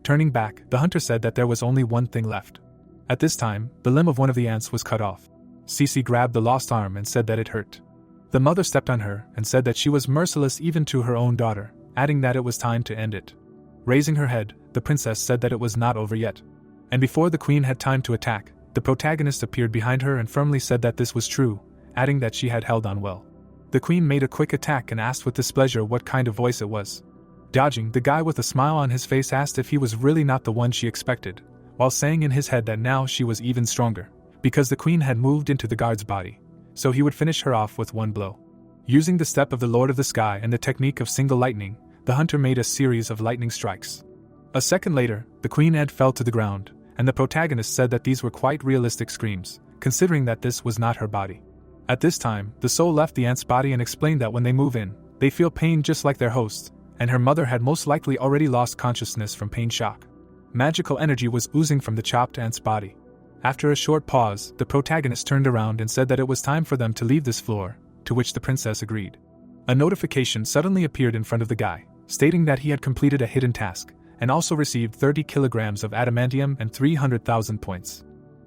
Turning back, the hunter said that there was only one thing left. At this time, the limb of one of the ants was cut off. Cece grabbed the lost arm and said that it hurt. The mother stepped on her and said that she was merciless even to her own daughter, adding that it was time to end it. Raising her head, the princess said that it was not over yet. And before the queen had time to attack, the protagonist appeared behind her and firmly said that this was true, adding that she had held on well. The queen made a quick attack and asked with displeasure what kind of voice it was. Dodging, the guy with a smile on his face asked if he was really not the one she expected, while saying in his head that now she was even stronger, because the queen had moved into the guard's body, so he would finish her off with one blow. Using the step of the Lord of the Sky and the technique of single lightning, the hunter made a series of lightning strikes. A second later, the queen ant fell to the ground, and the protagonist said that these were quite realistic screams, considering that this was not her body. At this time, the soul left the ant's body and explained that when they move in, they feel pain just like their host, and her mother had most likely already lost consciousness from pain shock. Magical energy was oozing from the chopped ant's body. After a short pause, the protagonist turned around and said that it was time for them to leave this floor, to which the princess agreed. A notification suddenly appeared in front of the guy, stating that he had completed a hidden task, and also received 30 kilograms of adamantium and 300,000 points.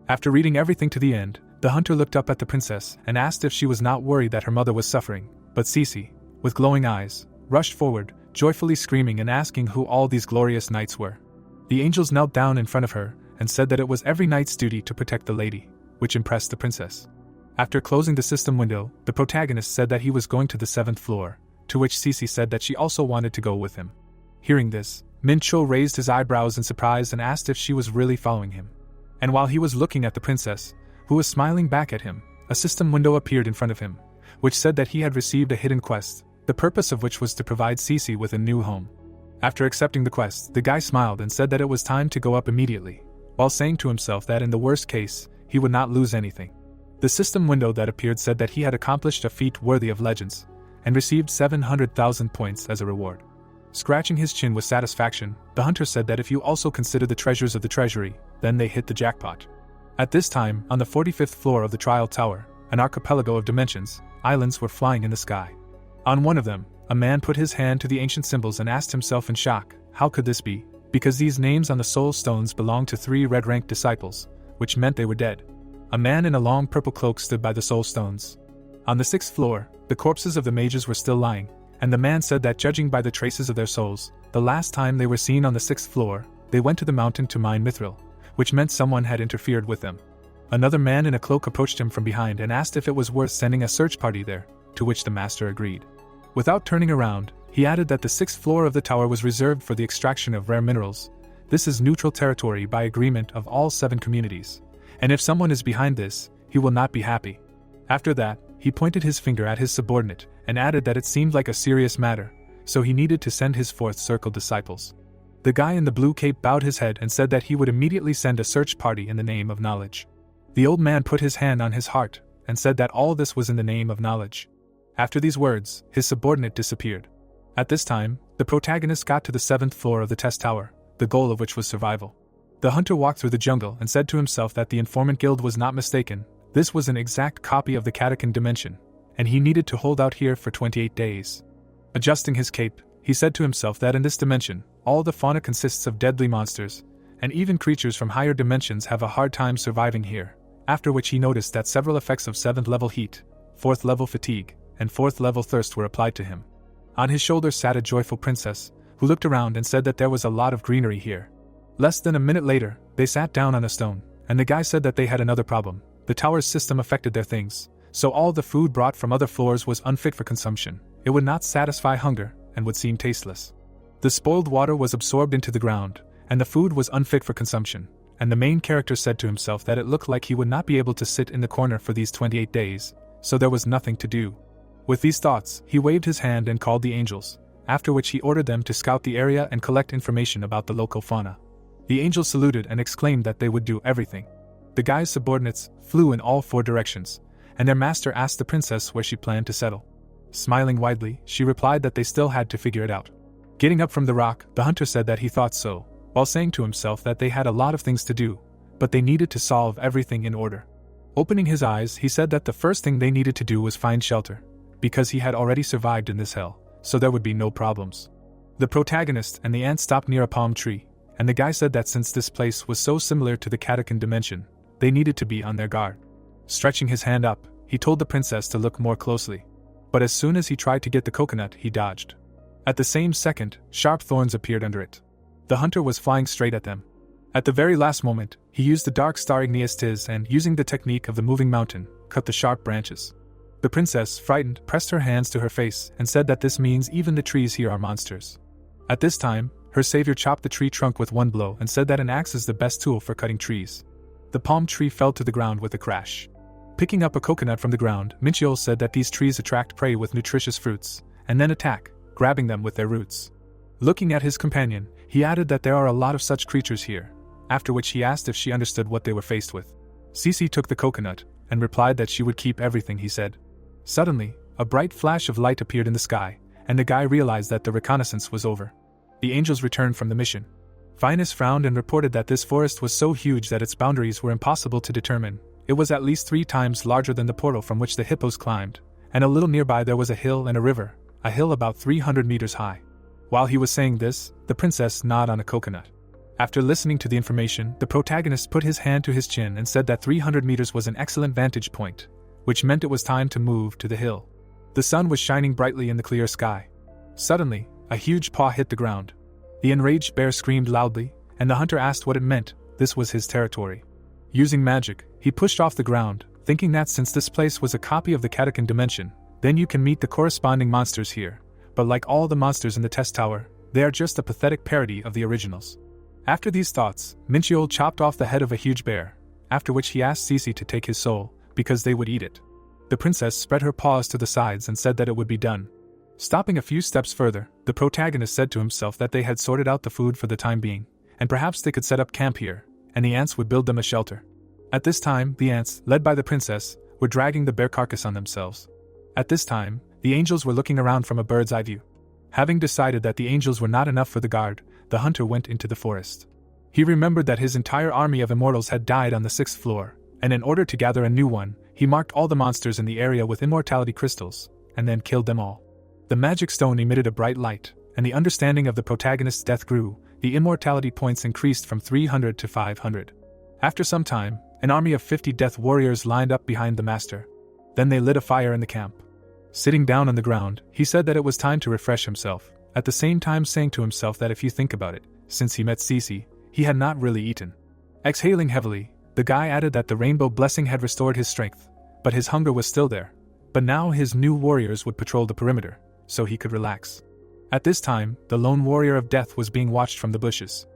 After reading everything to the end, the hunter looked up at the princess and asked if she was not worried that her mother was suffering, but Cece, with glowing eyes, rushed forward, joyfully screaming and asking who all these glorious knights were. The angels knelt down in front of her and said that it was every knight's duty to protect the lady, which impressed the princess. After closing the system window, the protagonist said that he was going to the 7th floor, to which Cece said that she also wanted to go with him. Hearing this, Min Cho raised his eyebrows in surprise and asked if she was really following him. And while he was looking at the princess, who was smiling back at him, a system window appeared in front of him, which said that he had received a hidden quest, the purpose of which was to provide Cece with a new home. After accepting the quest, the guy smiled and said that it was time to go up immediately, while saying to himself that in the worst case, he would not lose anything. The system window that appeared said that he had accomplished a feat worthy of legends, and received 700,000 points as a reward. Scratching his chin with satisfaction, the hunter said that if you also consider the treasures of the treasury, then they hit the jackpot. At this time, on the 45th floor of the trial tower, an archipelago of dimensions, islands were flying in the sky. On one of them, a man put his hand to the ancient symbols and asked himself in shock, how could this be? Because these names on the soul stones belonged to 3 red-ranked disciples, which meant they were dead. A man in a long purple cloak stood by the soul stones. On the 6th floor, the corpses of the mages were still lying, and the man said that judging by the traces of their souls, the last time they were seen on the 6th floor, they went to the mountain to mine mithril, which meant someone had interfered with them. Another man in a cloak approached him from behind and asked if it was worth sending a search party there, to which the master agreed. Without turning around, he added that the 6th floor of the tower was reserved for the extraction of rare minerals. This is neutral territory by agreement of all 7 communities, and if someone is behind this, he will not be happy. After that, he pointed his finger at his subordinate and added that it seemed like a serious matter, so he needed to send his 4th circle disciples. The guy in the blue cape bowed his head and said that he would immediately send a search party in the name of knowledge. The old man put his hand on his heart and said that all this was in the name of knowledge. After these words, his subordinate disappeared. At this time, the protagonist got to the 7th floor of the test tower, the goal of which was survival. The hunter walked through the jungle and said to himself that the informant guild was not mistaken. This was an exact copy of the catacomb dimension, and he needed to hold out here for 28 days. Adjusting his cape, he said to himself that in this dimension, all the fauna consists of deadly monsters, and even creatures from higher dimensions have a hard time surviving here, after which he noticed that several effects of 7th level heat, 4th level fatigue, and 4th level thirst were applied to him. On his shoulder sat a joyful princess, who looked around and said that there was a lot of greenery here. Less than a minute later, they sat down on a stone, and the guy said that they had another problem. The tower's system affected their things, so all the food brought from other floors was unfit for consumption. It would not satisfy hunger, and would seem tasteless. The spoiled water was absorbed into the ground, and the food was unfit for consumption, and the main character said to himself that it looked like he would not be able to sit in the corner for these 28 days, so there was nothing to do. With these thoughts, he waved his hand and called the angels, after which he ordered them to scout the area and collect information about the local fauna. The angels saluted and exclaimed that they would do everything. The guy's subordinates flew in all 4 directions, and their master asked the princess where she planned to settle. Smiling widely, she replied that they still had to figure it out. Getting up from the rock, the hunter said that he thought so, while saying to himself that they had a lot of things to do, but they needed to solve everything in order. Opening his eyes, he said that the first thing they needed to do was find shelter, because he had already survived in this hell, so there would be no problems. The protagonist and the ant stopped near a palm tree, and the guy said that since this place was so similar to the catacomb dimension, they needed to be on their guard. Stretching his hand up, he told the princess to look more closely. But as soon as he tried to get the coconut, he dodged. At the same second, sharp thorns appeared under it. The hunter was flying straight at them. At the very last moment, he used the dark star ignitis and, using the technique of the moving mountain, cut the sharp branches. The princess, frightened, pressed her hands to her face and said that this means even the trees here are monsters. At this time, her savior chopped the tree trunk with one blow and said that an axe is the best tool for cutting trees. The palm tree fell to the ground with a crash. Picking up a coconut from the ground, Minchiol said that these trees attract prey with nutritious fruits, and then attack, grabbing them with their roots. Looking at his companion, he added that there are a lot of such creatures here, after which he asked if she understood what they were faced with. Cece took the coconut, and replied that she would keep everything he said. Suddenly, a bright flash of light appeared in the sky, and the guy realized that the reconnaissance was over. The angels returned from the mission. Finus frowned and reported that this forest was so huge that its boundaries were impossible to determine. It was at least 3 times larger than the portal from which the hippos climbed, and a little nearby there was a hill and a river, a hill about 300 meters high. While he was saying this, the princess gnawed on a coconut. After listening to the information, the protagonist put his hand to his chin and said that 300 meters was an excellent vantage point, which meant it was time to move to the hill. The sun was shining brightly in the clear sky. Suddenly, a huge paw hit the ground. The enraged bear screamed loudly, and the hunter asked what it meant. This was his territory. Using magic, he pushed off the ground, thinking that since this place was a copy of the Catacomb dimension, then you can meet the corresponding monsters here. But like all the monsters in the test tower, they are just a pathetic parody of the originals. After these thoughts, Minchiol chopped off the head of a huge bear, after which he asked Cece to take his soul, because they would eat it. The princess spread her paws to the sides and said that it would be done. Stopping a few steps further, the protagonist said to himself that they had sorted out the food for the time being, and perhaps they could set up camp here, and the ants would build them a shelter. At this time, the ants, led by the princess, were dragging the bear carcass on themselves. At this time, the angels were looking around from a bird's eye view. Having decided that the angels were not enough for the guard, the hunter went into the forest. He remembered that his entire army of immortals had died on the 6th floor, and in order to gather a new one, he marked all the monsters in the area with immortality crystals, and then killed them all. The magic stone emitted a bright light, and the understanding of the protagonist's death grew. The immortality points increased from 300 to 500. After some time, an army of 50 death warriors lined up behind the master. Then they lit a fire in the camp. Sitting down on the ground, he said that it was time to refresh himself, at the same time saying to himself that if you think about it, since he met Cece, he had not really eaten. Exhaling heavily, the guy added that the rainbow blessing had restored his strength, but his hunger was still there. But now his new warriors would patrol the perimeter, so he could relax. At this time, the lone warrior of death was being watched from the bushes.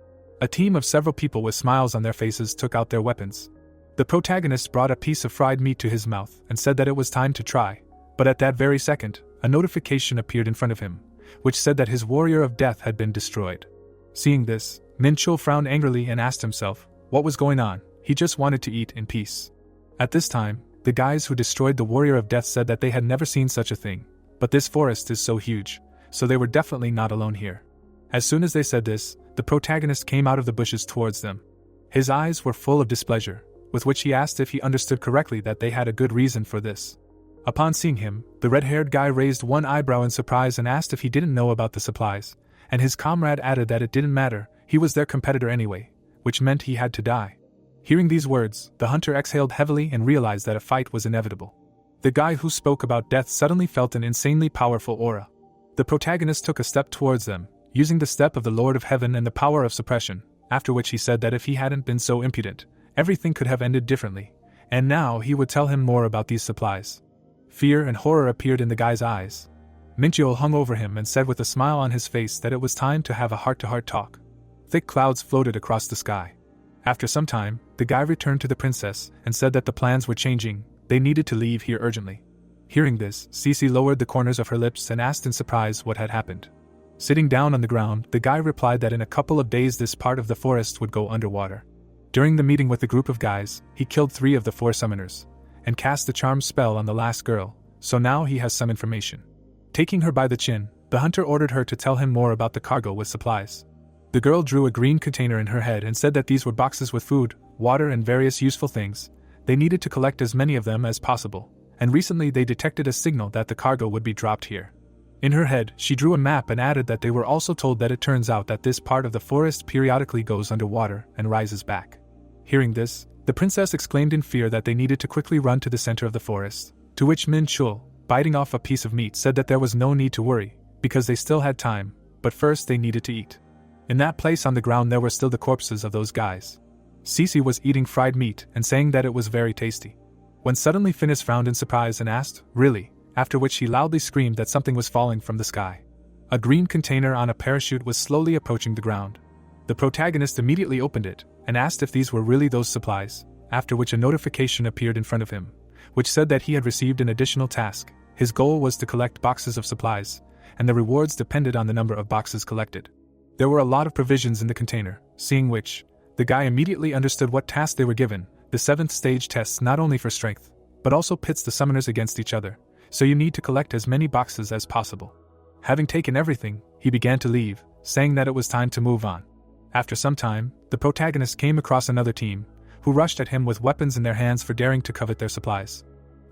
A team of several people with smiles on their faces took out their weapons. The protagonist brought a piece of fried meat to his mouth and said that it was time to try, but at that very second, a notification appeared in front of him, which said that his warrior of death had been destroyed. Seeing this, Minchiol frowned angrily and asked himself what was going on. He just wanted to eat in peace. At this time, the guys who destroyed the warrior of death said that they had never seen such a thing. But this forest is so huge, so they were definitely not alone here. As soon as they said this, the protagonist came out of the bushes towards them. His eyes were full of displeasure, with which he asked if he understood correctly that they had a good reason for this. Upon seeing him, the red-haired guy raised one eyebrow in surprise and asked if he didn't know about the supplies, and his comrade added that it didn't matter, he was their competitor anyway, which meant he had to die. Hearing these words, the hunter exhaled heavily and realized that a fight was inevitable. The guy who spoke about death suddenly felt an insanely powerful aura. The protagonist took a step towards them, using the step of the Lord of Heaven and the power of suppression, after which he said that if he hadn't been so impudent, everything could have ended differently, and now he would tell him more about these supplies. Fear and horror appeared in the guy's eyes. Minchiol hung over him and said with a smile on his face that it was time to have a heart-to-heart talk. Thick clouds floated across the sky. After some time, the guy returned to the princess and said that the plans were changing, they needed to leave here urgently. Hearing this, Cece lowered the corners of her lips and asked in surprise what had happened. Sitting down on the ground, the guy replied that in a couple of days this part of the forest would go underwater. During the meeting with the group of guys, he killed 3 of the 4 summoners, and cast the charm spell on the last girl, so now he has some information. Taking her by the chin, the hunter ordered her to tell him more about the cargo with supplies. The girl drew a green container in her head and said that these were boxes with food, water and various useful things. They needed to collect as many of them as possible, and recently they detected a signal that the cargo would be dropped here. In her head, she drew a map and added that they were also told that it turns out that this part of the forest periodically goes underwater and rises back. Hearing this, the princess exclaimed in fear that they needed to quickly run to the center of the forest, to which Minchiol, biting off a piece of meat, said that there was no need to worry, because they still had time, but first they needed to eat. In that place on the ground there were still the corpses of those guys. Cece was eating fried meat and saying that it was very tasty. When suddenly Phineas frowned in surprise and asked, "Really?" After which he loudly screamed that something was falling from the sky. A green container on a parachute was slowly approaching the ground. The protagonist immediately opened it and asked if these were really those supplies, after which a notification appeared in front of him, which said that he had received an additional task. His goal was to collect boxes of supplies, and the rewards depended on the number of boxes collected. There were a lot of provisions in the container, seeing which, the guy immediately understood what task they were given. The 7th stage tests not only for strength, but also pits the summoners against each other, so you need to collect as many boxes as possible. Having taken everything, he began to leave, saying that it was time to move on. After some time, the protagonist came across another team, who rushed at him with weapons in their hands for daring to covet their supplies.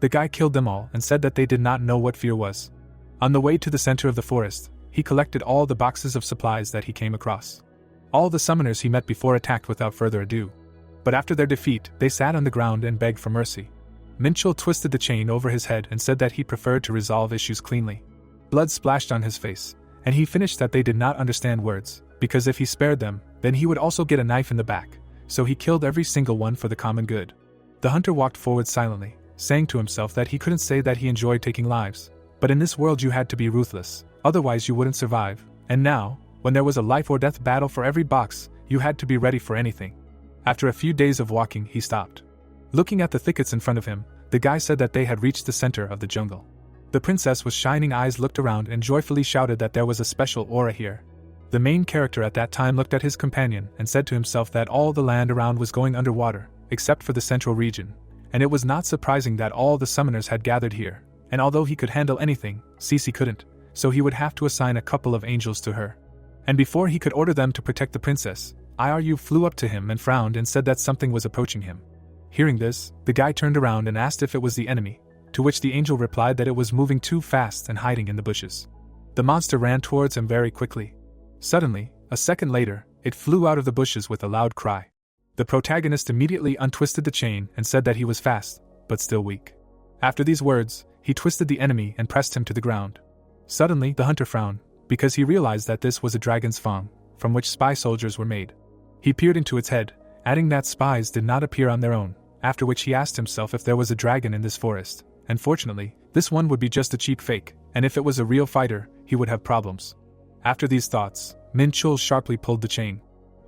The guy killed them all and said that they did not know what fear was. On the way to the center of the forest, he collected all the boxes of supplies that he came across. All the summoners he met before attacked without further ado. But after their defeat, they sat on the ground and begged for mercy. Minchiol twisted the chain over his head and said that he preferred to resolve issues cleanly. Blood splashed on his face, and he finished that they did not understand words, because if he spared them, then he would also get a knife in the back, so he killed every single one for the common good. The hunter walked forward silently, saying to himself that he couldn't say that he enjoyed taking lives, but in this world you had to be ruthless, otherwise you wouldn't survive, and now, when there was a life or death battle for every box, you had to be ready for anything. After a few days of walking, he stopped. Looking at the thickets in front of him, the guy said that they had reached the center of the jungle. The princess with shining eyes looked around and joyfully shouted that there was a special aura here. The main character at that time looked at his companion and said to himself that all the land around was going underwater, except for the central region, and it was not surprising that all the summoners had gathered here, and although he could handle anything, Cece couldn't, so he would have to assign a couple of angels to her. And before he could order them to protect the princess, Iru flew up to him and frowned and said that something was approaching him. Hearing this, the guy turned around and asked if it was the enemy, to which the angel replied that it was moving too fast and hiding in the bushes. The monster ran towards him very quickly. Suddenly, a second later, it flew out of the bushes with a loud cry. The protagonist immediately untwisted the chain and said that he was fast, but still weak. After these words, he twisted the enemy and pressed him to the ground. Suddenly, the hunter frowned, because he realized that this was a dragon's fang, from which spy soldiers were made. He peered into its head, adding that spies did not appear on their own, after which he asked himself if there was a dragon in this forest, and fortunately, this one would be just a cheap fake, and if it was a real fighter, he would have problems. After these thoughts, Min-chul sharply pulled the chain.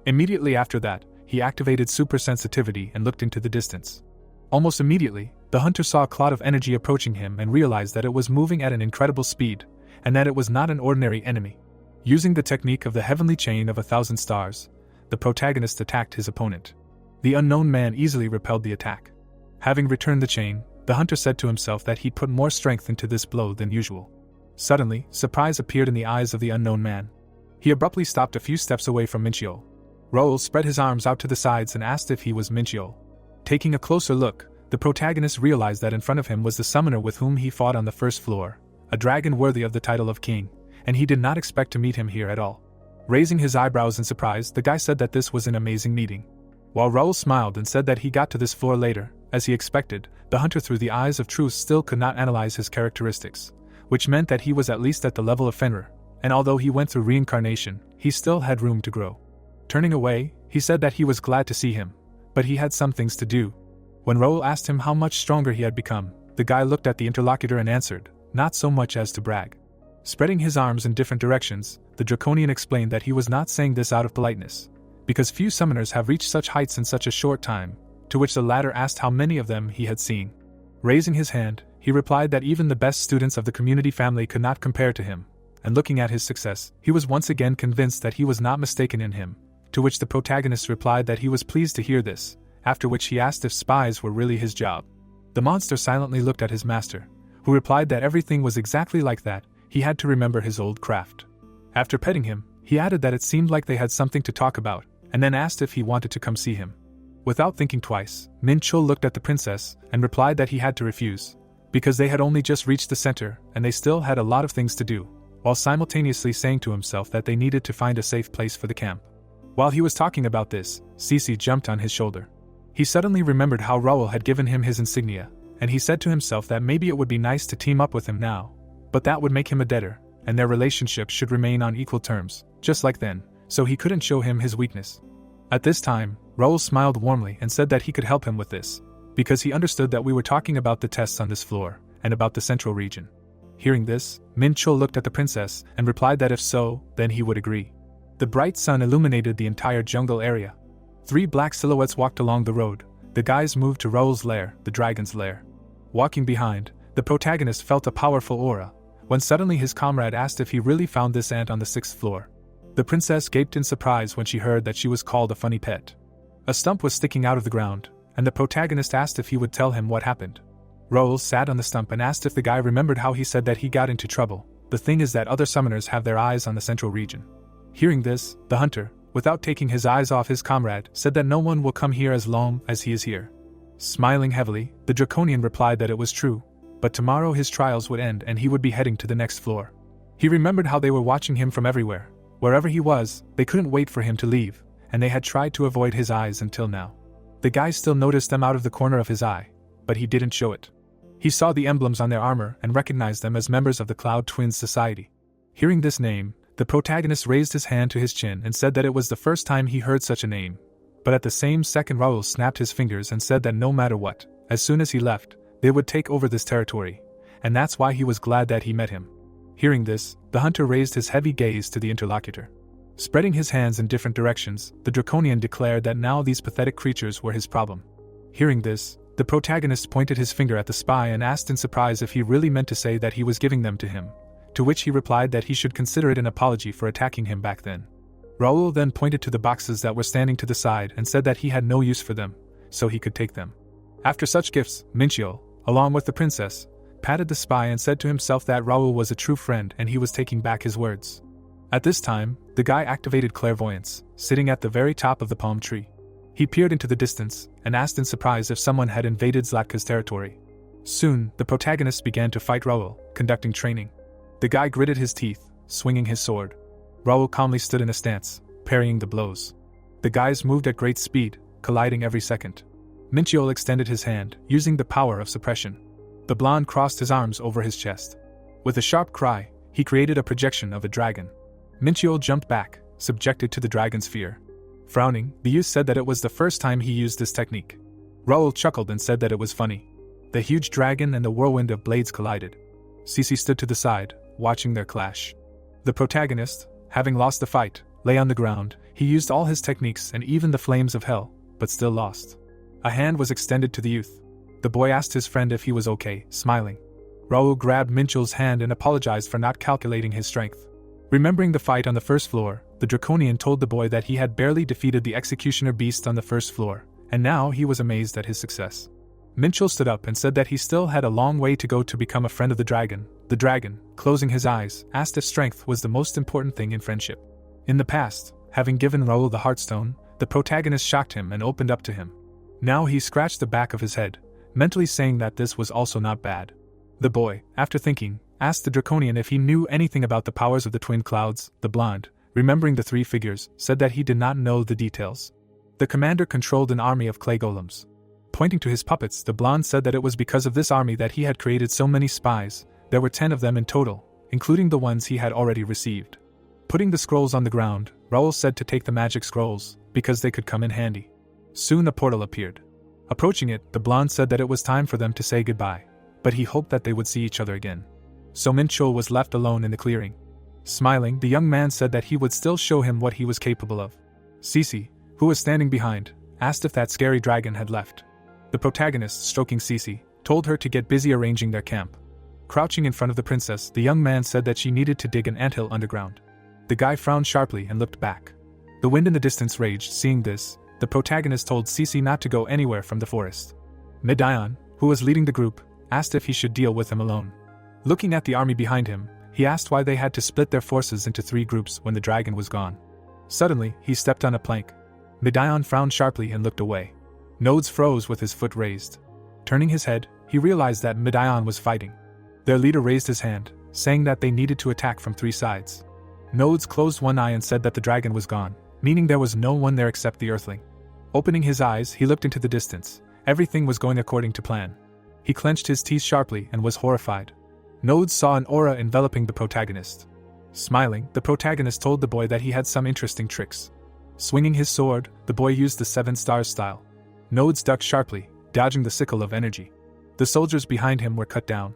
Immediately after that, he activated super sensitivity and looked into the distance. Almost immediately, the hunter saw a cloud of energy approaching him and realized that it was moving at an incredible speed, and that it was not an ordinary enemy. Using the technique of the heavenly chain of 1,000 stars, the protagonist attacked his opponent. The unknown man easily repelled the attack. Having returned the chain, the hunter said to himself that he'd put more strength into this blow than usual. Suddenly, surprise appeared in the eyes of the unknown man. He abruptly stopped a few steps away from Min-chul. Raoul spread his arms out to the sides and asked if he was Min-chul. Taking a closer look, the protagonist realized that in front of him was the summoner with whom he fought on the first floor, a dragon worthy of the title of king, and he did not expect to meet him here at all. Raising his eyebrows in surprise, the guy said that this was an amazing meeting. While Raoul smiled and said that he got to this floor later, as he expected, the hunter through the eyes of truth still could not analyze his characteristics, which meant that he was at least at the level of Fenrir, and although he went through reincarnation, he still had room to grow. Turning away, he said that he was glad to see him, but he had some things to do. When Raoul asked him how much stronger he had become, the guy looked at the interlocutor and answered, not so much as to brag. Spreading his arms in different directions, the Draconian explained that he was not saying this out of politeness, because few summoners have reached such heights in such a short time, to which the latter asked how many of them he had seen. Raising his hand, he replied that even the best students of the community family could not compare to him, and looking at his success, he was once again convinced that he was not mistaken in him, to which the protagonist replied that he was pleased to hear this, after which he asked if spies were really his job. The monster silently looked at his master, who replied that everything was exactly like that, he had to remember his old craft. After petting him, he added that it seemed like they had something to talk about, and then asked if he wanted to come see him. Without thinking twice, Min-chul looked at the princess and replied that he had to refuse, because they had only just reached the center and they still had a lot of things to do, while simultaneously saying to himself that they needed to find a safe place for the camp. While he was talking about this, Cece jumped on his shoulder. He suddenly remembered how Raoul had given him his insignia, and he said to himself that maybe it would be nice to team up with him now, but that would make him a debtor, and their relationship should remain on equal terms, just like then, so he couldn't show him his weakness. At this time, Raoul smiled warmly and said that he could help him with this, because he understood that we were talking about the tests on this floor, and about the central region. Hearing this, Min-chul looked at the princess and replied that if so, then he would agree. The bright sun illuminated the entire jungle area. 3 black silhouettes walked along the road. The guys moved to Raoul's lair, the dragon's lair. Walking behind, the protagonist felt a powerful aura, when suddenly his comrade asked if he really found this ant on the 6th floor. The princess gaped in surprise when she heard that she was called a funny pet. A stump was sticking out of the ground, and the protagonist asked if he would tell him what happened. Raoul sat on the stump and asked if the guy remembered how he said that he got into trouble. The thing is that other summoners have their eyes on the central region. Hearing this, the hunter, without taking his eyes off his comrade, said that no one will come here as long as he is here. Smiling heavily, the Draconian replied that it was true, but tomorrow his trials would end and he would be heading to the next floor. He remembered how they were watching him from everywhere. Wherever he was, they couldn't wait for him to leave, and they had tried to avoid his eyes until now. The guy still noticed them out of the corner of his eye, but he didn't show it. He saw the emblems on their armor and recognized them as members of the Cloud Twins Society. Hearing this name, The protagonist raised his hand to his chin and said that it was the first time he heard such a name. But at the same second Raoul snapped his fingers and said that no matter what, as soon as he left, they would take over this territory, and that's why he was glad that he met him. Hearing this, the hunter raised his heavy gaze to the interlocutor. Spreading his hands in different directions, the Draconian declared that now these pathetic creatures were his problem. Hearing this, the protagonist pointed his finger at the spy and asked in surprise if he really meant to say that he was giving them to him, to which he replied that he should consider it an apology for attacking him back then. Raoul then pointed to the boxes that were standing to the side and said that he had no use for them, so he could take them. After such gifts, Minchio, along with the princess, patted the spy and said to himself that Raoul was a true friend and he was taking back his words. At this time, the guy activated clairvoyance, sitting at the very top of the palm tree. He peered into the distance and asked in surprise if someone had invaded Zlatka's territory. Soon, the protagonist began to fight Raoul, conducting training. The guy gritted his teeth, swinging his sword. Raoul calmly stood in a stance, parrying the blows. The guys moved at great speed, colliding every second. Minchiol extended his hand, using the power of suppression. The blonde crossed his arms over his chest. With a sharp cry, he created a projection of a dragon. Minchiol jumped back, subjected to the dragon's fear. Frowning, the youth said that it was the first time he used this technique. Raoul chuckled and said that it was funny. The huge dragon and the whirlwind of blades collided. Cece stood to the side, watching their clash. The protagonist, having lost the fight, lay on the ground. He used all his techniques and even the flames of hell, but still lost. A hand was extended to the youth. The boy asked his friend if he was okay, smiling. Raoul grabbed Minchiol's hand and apologized for not calculating his strength. Remembering the fight on the first floor, the Draconian told the boy that he had barely defeated the executioner beast on the first floor, and now he was amazed at his success. Minchiol stood up and said that he still had a long way to go to become a friend of the dragon. The dragon, closing his eyes, asked if strength was the most important thing in friendship. In the past, having given Raoul the Heartstone, the protagonist shocked him and opened up to him. Now he scratched the back of his head, mentally saying that this was also not bad. The boy, after thinking, asked the Draconian if he knew anything about the powers of the twin clouds. The blonde, remembering the three figures, said that he did not know the details. The commander controlled an army of clay golems. Pointing to his puppets, the blonde said that it was because of this army that he had created so many spies. There were 10 of them in total, including the ones he had already received. Putting the scrolls on the ground, Raoul said to take the magic scrolls, because they could come in handy. Soon a portal appeared. Approaching it, the blonde said that it was time for them to say goodbye, but he hoped that they would see each other again. So Minchiol was left alone in the clearing. Smiling, the young man said that he would still show him what he was capable of. Cece, who was standing behind, asked if that scary dragon had left. The protagonist, stroking Cece, told her to get busy arranging their camp. Crouching in front of the princess, the young man said that she needed to dig an anthill underground. The guy frowned sharply and looked back. The wind in the distance raged. Seeing this, the protagonist told Cece not to go anywhere from the forest. Midian, who was leading the group, asked if he should deal with him alone. Looking at the army behind him, he asked why they had to split their forces into 3 groups when the dragon was gone. Suddenly, he stepped on a plank. Midian frowned sharply and looked away. Nodes froze with his foot raised. Turning his head, he realized that Midian was fighting. Their leader raised his hand, saying that they needed to attack from 3 sides. Nodes closed one eye and said that the dragon was gone, meaning there was no one there except the earthling. Opening his eyes, he looked into the distance. Everything was going according to plan. He clenched his teeth sharply and was horrified. Nodes saw an aura enveloping the protagonist. Smiling, the protagonist told the boy that he had some interesting tricks. Swinging his sword, the boy used the 7 stars style. Nodes ducked sharply, dodging the sickle of energy. The soldiers behind him were cut down.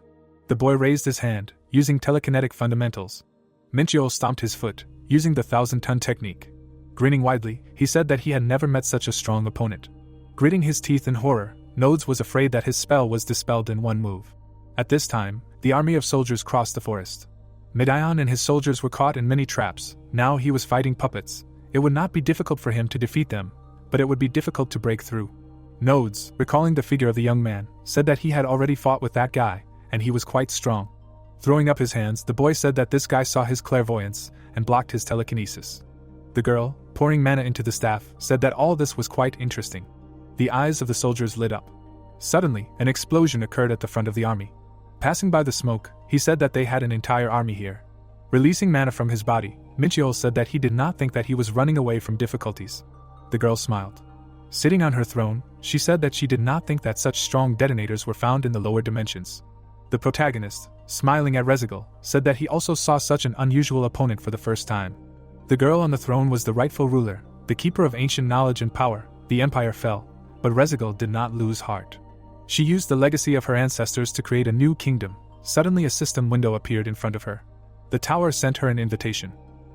The boy raised his hand, using telekinetic fundamentals. Minchiol stomped his foot, using the 1,000-ton technique. Grinning widely, he said that he had never met such a strong opponent. Gritting his teeth in horror, Nodes was afraid that his spell was dispelled in one move. At this time, the army of soldiers crossed the forest. Midian and his soldiers were caught in many traps. Now he was fighting puppets. It would not be difficult for him to defeat them, but it would be difficult to break through. Nodes, recalling the figure of the young man, said that he had already fought with that guy, and he was quite strong. Throwing up his hands, the boy said that this guy saw his clairvoyance and blocked his telekinesis. The girl, pouring mana into the staff, said that all this was quite interesting. The eyes of the soldiers lit up. Suddenly, an explosion occurred at the front of the army. Passing by the smoke, he said that they had an entire army here. Releasing mana from his body, Minchiol said that he did not think that he was running away from difficulties. The girl smiled. Sitting on her throne, she said that she did not think that such strong detonators were found in the lower dimensions. The protagonist, Smiling at Rezigal, said that he also saw such an unusual opponent for the first time. The girl on the throne was the rightful ruler, the keeper of ancient knowledge and power. The empire fell, but Rezigal did not lose heart. She used the legacy of her ancestors to create a new kingdom. Suddenly a system window appeared in front of her. The tower sent her an invitation.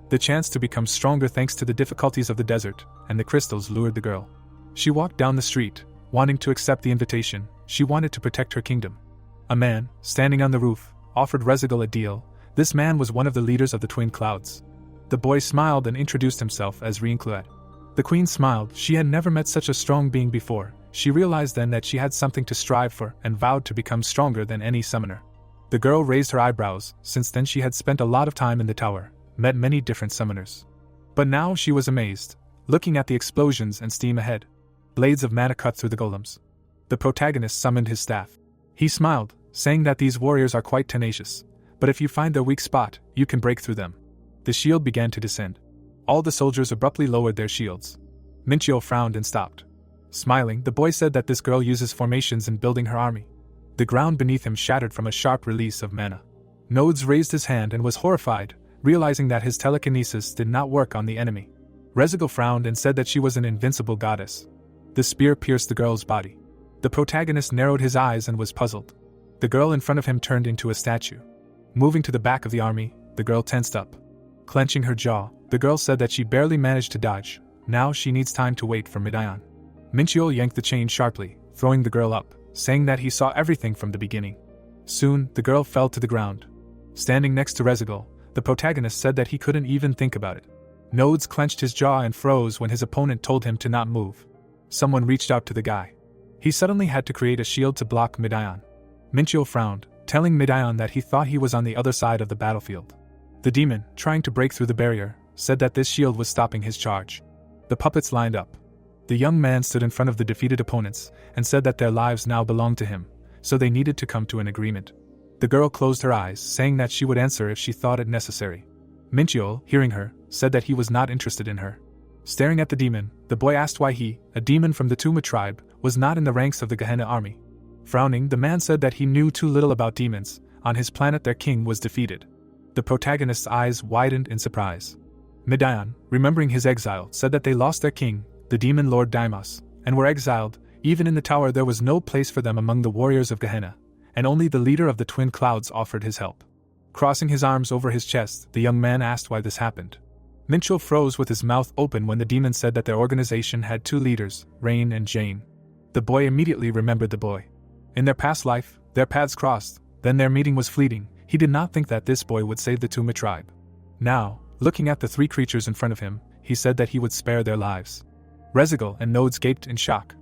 The chance to become stronger thanks to the difficulties of the desert, and the crystals lured the girl. She walked down the street, wanting to accept the invitation. She wanted to protect her kingdom. A man, standing on the roof, offered Rezigal a deal. This man was one of the leaders of the Twin Clouds. The boy smiled and introduced himself as Reincarnates. The queen smiled. She had never met such a strong being before. She realized then that she had something to strive for and vowed to become stronger than any summoner. The girl raised her eyebrows. Since then she had spent a lot of time in the tower, met many different summoners. But now she was amazed, looking at the explosions and steam ahead. Blades of mana cut through the golems. The protagonist summoned his staff. He smiled, saying that these warriors are quite tenacious, but if you find their weak spot, you can break through them. The shield began to descend. All the soldiers abruptly lowered their shields. Minchio frowned and stopped. Smiling, the boy said that this girl uses formations in building her army. The ground beneath him shattered from a sharp release of mana. Nodes raised his hand and was horrified, realizing that his telekinesis did not work on the enemy. Rezigal frowned and said that she was an invincible goddess. The spear pierced the girl's body. The protagonist narrowed his eyes and was puzzled. The girl in front of him turned into a statue. Moving to the back of the army, the girl tensed up. Clenching her jaw, the girl said that she barely managed to dodge. Now she needs time to wait for Midayan. Minchio yanked the chain sharply, throwing the girl up, saying that he saw everything from the beginning. Soon, the girl fell to the ground. Standing next to Rezigal, the protagonist said that he couldn't even think about it. Nodes clenched his jaw and froze when his opponent told him to not move. Someone reached out to the guy. He suddenly had to create a shield to block Midayan. Minchio frowned, telling Midayan that he thought he was on the other side of the battlefield. The demon, trying to break through the barrier, said that this shield was stopping his charge. The puppets lined up. The young man stood in front of the defeated opponents and said that their lives now belonged to him, so they needed to come to an agreement. The girl closed her eyes, saying that she would answer if she thought it necessary. Minchio, hearing her, said that he was not interested in her. Staring at the demon, the boy asked why he, a demon from the Tuma tribe, was not in the ranks of the Gehenna army. Frowning, the man said that he knew too little about demons. On his planet their king was defeated. The protagonist's eyes widened in surprise. Midayan, remembering his exile, said that they lost their king, the demon lord Daimos, and were exiled. Even in the tower there was no place for them among the warriors of Gehenna, and only the leader of the Twin Clouds offered his help. Crossing his arms over his chest, the young man asked why this happened. Minchio froze with his mouth open when the demon said that their organization had two leaders, Rain and Jane. The boy immediately remembered the boy. In their past life, their paths crossed, then their meeting was fleeting. He did not think that this boy would save the Tuma tribe. Now, looking at the three creatures in front of him, he said that he would spare their lives. Rezigal and Nodes gaped in shock.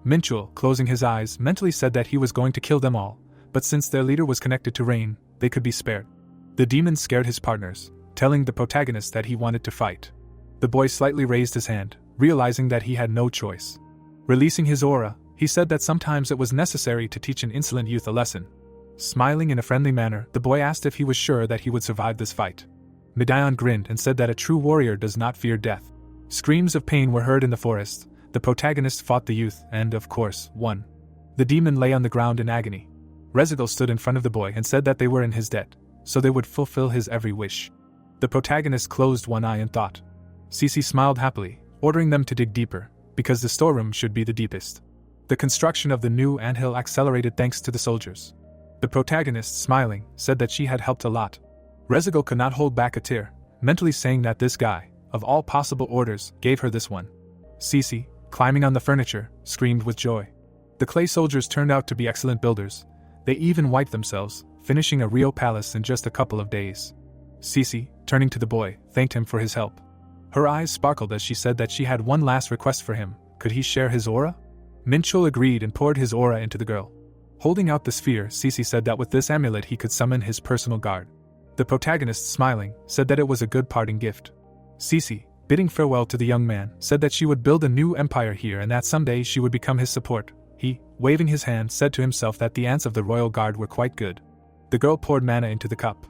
Minchul, closing his eyes, mentally said that he was going to kill them all, but since their leader was connected to Rain, they could be spared. The demon scared his partners, telling the protagonist that he wanted to fight. The boy slightly raised his hand, realizing that he had no choice. Releasing his aura, he said that sometimes it was necessary to teach an insolent youth a lesson. Smiling in a friendly manner, the boy asked if he was sure that he would survive this fight. Midayan grinned and said that a true warrior does not fear death. Screams of pain were heard in the forest. The protagonist fought the youth and, of course, won. The demon lay on the ground in agony. Rezigal stood in front of the boy and said that they were in his debt, so they would fulfill his every wish. The protagonist closed one eye and thought. Cece smiled happily, ordering them to dig deeper, because the storeroom should be the deepest. The construction of the new anthill accelerated thanks to the soldiers. The protagonist, smiling, said that she had helped a lot. Rezigal could not hold back a tear, mentally saying that this guy, of all possible orders, gave her this one. Cece, climbing on the furniture, screamed with joy. The clay soldiers turned out to be excellent builders. They even wiped themselves, finishing a real palace in just a couple of days. Cece, turning to the boy, thanked him for his help. Her eyes sparkled as she said that she had one last request for him. Could he share his aura? Minchul agreed and poured his aura into the girl. Holding out the sphere, Cece said that with this amulet he could summon his personal guard. The protagonist, smiling, said that it was a good parting gift. Cece, bidding farewell to the young man, said that she would build a new empire here and that someday she would become his support. He, waving his hand, said to himself that the ants of the royal guard were quite good. The girl poured mana into the cup.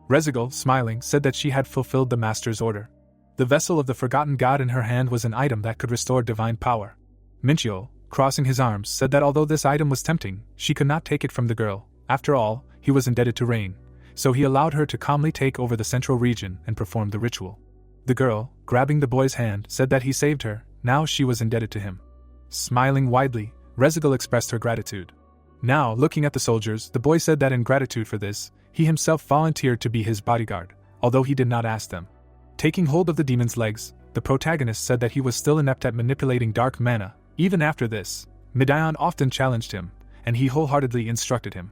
Rezigal, smiling, said that she had fulfilled the master's order. The vessel of the forgotten god in her hand was an item that could restore divine power. Minchio, crossing his arms, said that although this item was tempting, she could not take it from the girl. After all, he was indebted to Rain, so he allowed her to calmly take over the central region and perform the ritual. The girl, grabbing the boy's hand, said that he saved her, now she was indebted to him. Smiling widely, Rezigal expressed her gratitude. Now, looking at the soldiers, the boy said that in gratitude for this, he himself volunteered to be his bodyguard, although he did not ask them. Taking hold of the demon's legs, the protagonist said that he was still inept at manipulating dark mana. Even after this, Midayon often challenged him, and he wholeheartedly instructed him.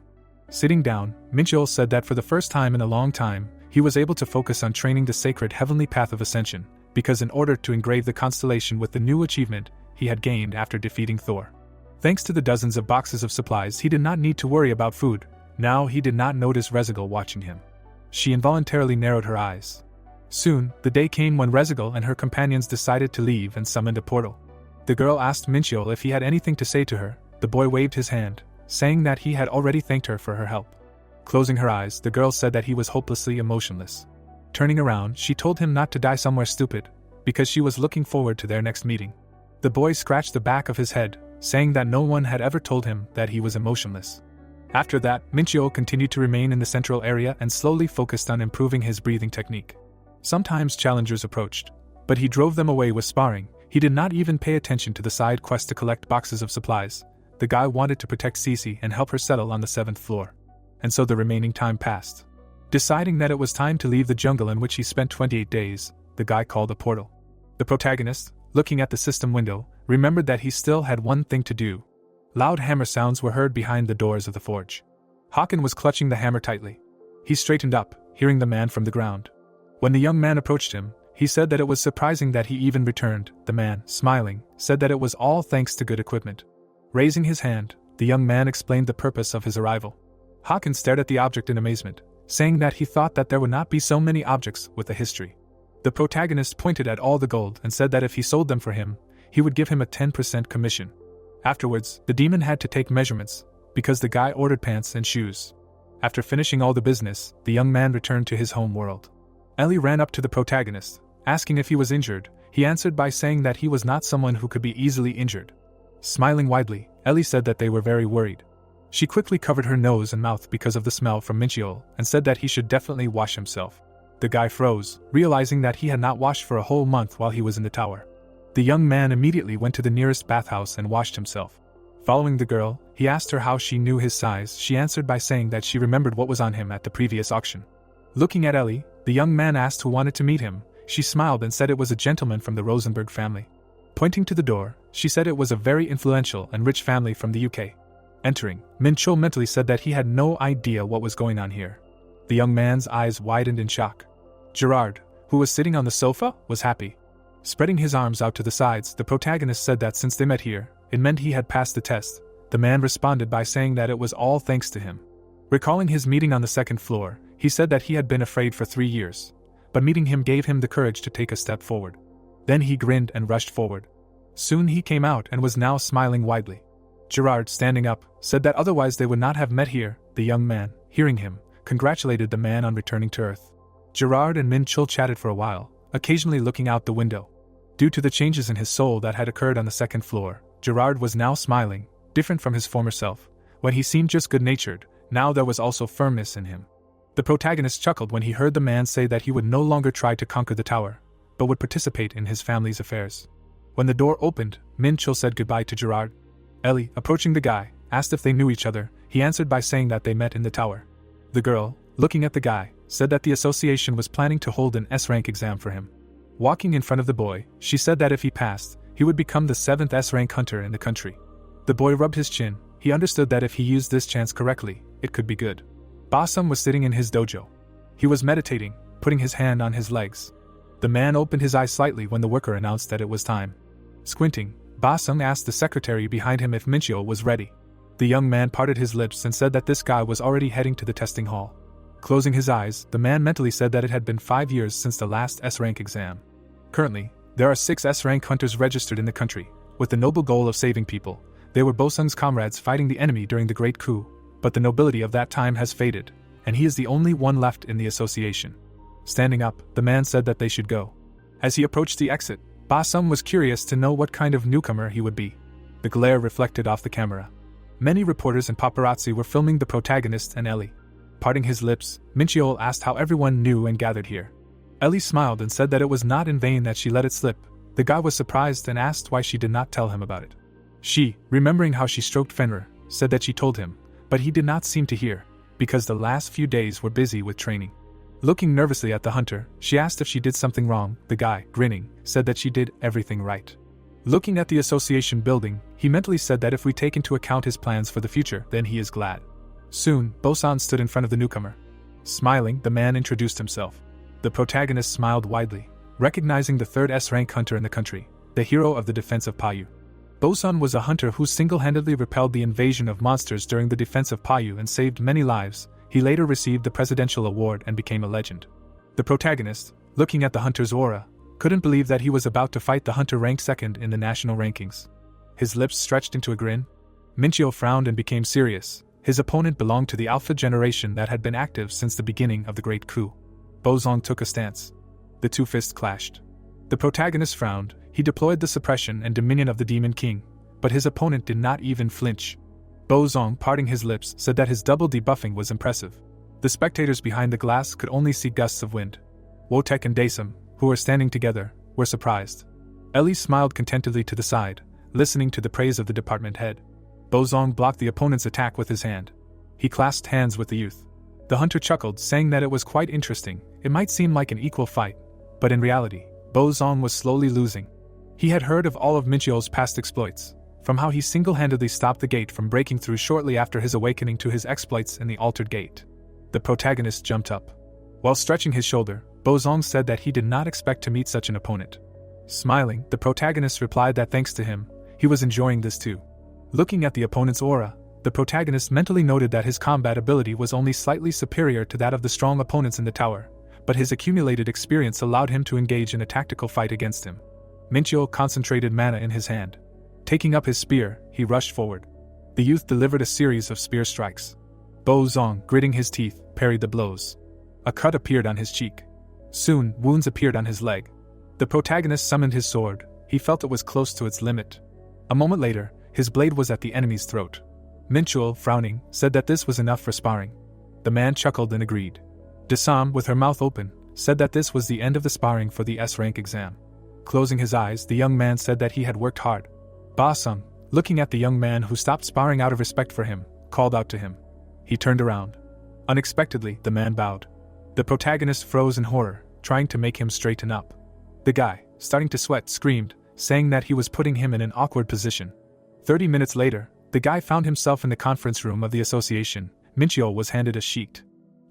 Sitting down, Minchul said that for the first time in a long time, he was able to focus on training the sacred heavenly path of Ascension, because in order to engrave the constellation with the new achievement he had gained after defeating Thor. Thanks to the dozens of boxes of supplies, he did not need to worry about food. Now he did not notice Rezigal watching him. She involuntarily narrowed her eyes. Soon, the day came when Rezigal and her companions decided to leave and summoned a portal. The girl asked Minchul if he had anything to say to her. The boy waved his hand, saying that he had already thanked her for her help. Closing her eyes, the girl said that he was hopelessly emotionless. Turning around, she told him not to die somewhere stupid, because she was looking forward to their next meeting. The boy scratched the back of his head, saying that no one had ever told him that he was emotionless. After that, Minchul continued to remain in the central area and slowly focused on improving his breathing technique. Sometimes challengers approached, but he drove them away with sparring. He did not even pay attention to the side quest to collect boxes of supplies. The guy wanted to protect Cece and help her settle on the 7th floor. And so the remaining time passed. Deciding that it was time to leave the jungle in which he spent 28 days, the guy called a portal. The protagonist, looking at the system window, remembered that he still had one thing to do. Loud hammer sounds were heard behind the doors of the forge. Hakan was clutching the hammer tightly. He straightened up, hearing the man from the ground. When the young man approached him, he said that it was surprising that he even returned. The man, smiling, said that it was all thanks to good equipment. Raising his hand, the young man explained the purpose of his arrival. Hakan stared at the object in amazement, saying that he thought that there would not be so many objects with a history. The protagonist pointed at all the gold and said that if he sold them for him, he would give him a 10% commission. Afterwards, the demon had to take measurements, because the guy ordered pants and shoes. After finishing all the business, the young man returned to his home world. Ellie ran up to the protagonist, asking if he was injured. He answered by saying that he was not someone who could be easily injured. Smiling widely, Ellie said that they were very worried. She quickly covered her nose and mouth because of the smell from Minchiol and said that he should definitely wash himself. The guy froze, realizing that he had not washed for a whole month while he was in the tower. The young man immediately went to the nearest bathhouse and washed himself. Following the girl, he asked her how she knew his size. She answered by saying that she remembered what was on him at the previous auction. Looking at Ellie, the young man asked who wanted to meet him. She smiled and said it was a gentleman from the Rosenberg family. Pointing to the door, she said it was a very influential and rich family from the UK. Entering, Minchul mentally said that he had no idea what was going on here. The young man's eyes widened in shock. Gerard, who was sitting on the sofa, was happy. Spreading his arms out to the sides, the protagonist said that since they met here, it meant he had passed the test. The man responded by saying that it was all thanks to him. Recalling his meeting on the 2nd floor, he said that he had been afraid for 3 years, but meeting him gave him the courage to take a step forward. Then he grinned and rushed forward. Soon he came out and was now smiling widely. Gerard, standing up, said that otherwise they would not have met here. The young man, hearing him, congratulated the man on returning to Earth. Gerard and Minchul chatted for a while, occasionally looking out the window. Due to the changes in his soul that had occurred on the 2nd floor, Gerard was now smiling, different from his former self. When he seemed just good-natured, now there was also firmness in him. The protagonist chuckled when he heard the man say that he would no longer try to conquer the tower, but would participate in his family's affairs. When the door opened, Minchul said goodbye to Gerard. Ellie, approaching the guy, asked if they knew each other. He answered by saying that they met in the tower. The girl, looking at the guy, said that the association was planning to hold an S-rank exam for him. Walking in front of the boy, she said that if he passed, he would become the 7th S-rank hunter in the country. The boy rubbed his chin. He understood that if he used this chance correctly, it could be good. Basam was sitting in his dojo. He was meditating, putting his hand on his legs. The man opened his eyes slightly when the worker announced that it was time. Squinting, Basam asked the secretary behind him if Minchio was ready. The young man parted his lips and said that this guy was already heading to the testing hall. Closing his eyes, the man mentally said that it had been 5 years since the last S-rank exam. Currently, there are 6 S-rank hunters registered in the country, with the noble goal of saving people. They were Bosung's comrades fighting the enemy during the Great Coup, but the nobility of that time has faded, and he is the only one left in the association. Standing up, the man said that they should go. As he approached the exit, Basum was curious to know what kind of newcomer he would be. The glare reflected off the camera. Many reporters and paparazzi were filming the protagonist and Ellie. Parting his lips, Minchiol asked how everyone knew and gathered here. Ellie smiled and said that it was not in vain that she let it slip. The guy was surprised and asked why she did not tell him about it. She, remembering how she stroked Fenrir, said that she told him, but he did not seem to hear, because the last few days were busy with training. Looking nervously at the hunter, she asked if she did something wrong. The guy, grinning, said that she did everything right. Looking at the association building, he mentally said that if we take into account his plans for the future, then he is glad. Soon, Bosan stood in front of the newcomer. Smiling, the man introduced himself. The protagonist smiled widely, recognizing the third S-rank hunter in the country, the hero of the defense of Payu. Bosan was a hunter who single-handedly repelled the invasion of monsters during the defense of Payu and saved many lives. He later received the presidential award and became a legend. The protagonist, looking at the hunter's aura, couldn't believe that he was about to fight the hunter ranked second in the national rankings. His lips stretched into a grin. Minchiol frowned and became serious. His opponent belonged to the Alpha generation that had been active since the beginning of the Great Coup. Bozong took a stance. The two fists clashed. The protagonist frowned. He deployed the suppression and dominion of the Demon King, but his opponent did not even flinch. Bozong, parting his lips, said that his double debuffing was impressive. The spectators behind the glass could only see gusts of wind. Wotek and Daesum, who were standing together, were surprised. Ellie smiled contentedly to the side, listening to the praise of the department head. Bozong blocked the opponent's attack with his hand. He clasped hands with the youth. The hunter chuckled, saying that it was quite interesting. It might seem like an equal fight, but in reality, Bozong was slowly losing. He had heard of all of Minchiol's past exploits, from how he single-handedly stopped the gate from breaking through shortly after his awakening to his exploits in the altered gate. The protagonist jumped up. While stretching his shoulder, Bozong said that he did not expect to meet such an opponent. Smiling, the protagonist replied that thanks to him, he was enjoying this too. Looking at the opponent's aura, the protagonist mentally noted that his combat ability was only slightly superior to that of the strong opponents in the tower, but his accumulated experience allowed him to engage in a tactical fight against him. Minchiol concentrated mana in his hand. Taking up his spear, he rushed forward. The youth delivered a series of spear strikes. Bozong, gritting his teeth, parried the blows. A cut appeared on his cheek. Soon, wounds appeared on his leg. The protagonist summoned his sword. He felt it was close to its limit. A moment later, his blade was at the enemy's throat. Minchiol, frowning, said that this was enough for sparring. The man chuckled and agreed. Daesum, with her mouth open, said that this was the end of the sparring for the S-rank exam. Closing his eyes, the young man said that he had worked hard. Basung, looking at the young man who stopped sparring out of respect for him, called out to him. He turned around. Unexpectedly, the man bowed. The protagonist froze in horror, trying to make him straighten up. The guy, starting to sweat, screamed, saying that he was putting him in an awkward position. 30 minutes later, the guy found himself in the conference room of the association. Minchiol was handed a sheet.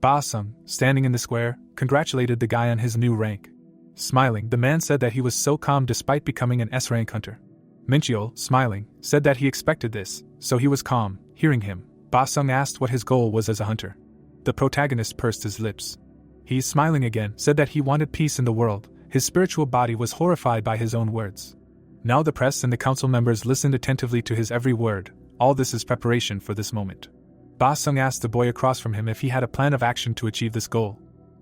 Basung, standing in the square, congratulated the guy on his new rank. Smiling, the man said that he was so calm despite becoming an S-rank hunter. Minchiol, smiling, said that he expected this, so he was calm. Hearing him, Basung asked what his goal was as a hunter. The protagonist pursed his lips. He, smiling again, said that he wanted peace in the world. His spiritual body was horrified by his own words. Now the press and the council members listened attentively to his every word. All this is preparation for this moment. Basung asked the boy across from him if he had a plan of action to achieve this goal.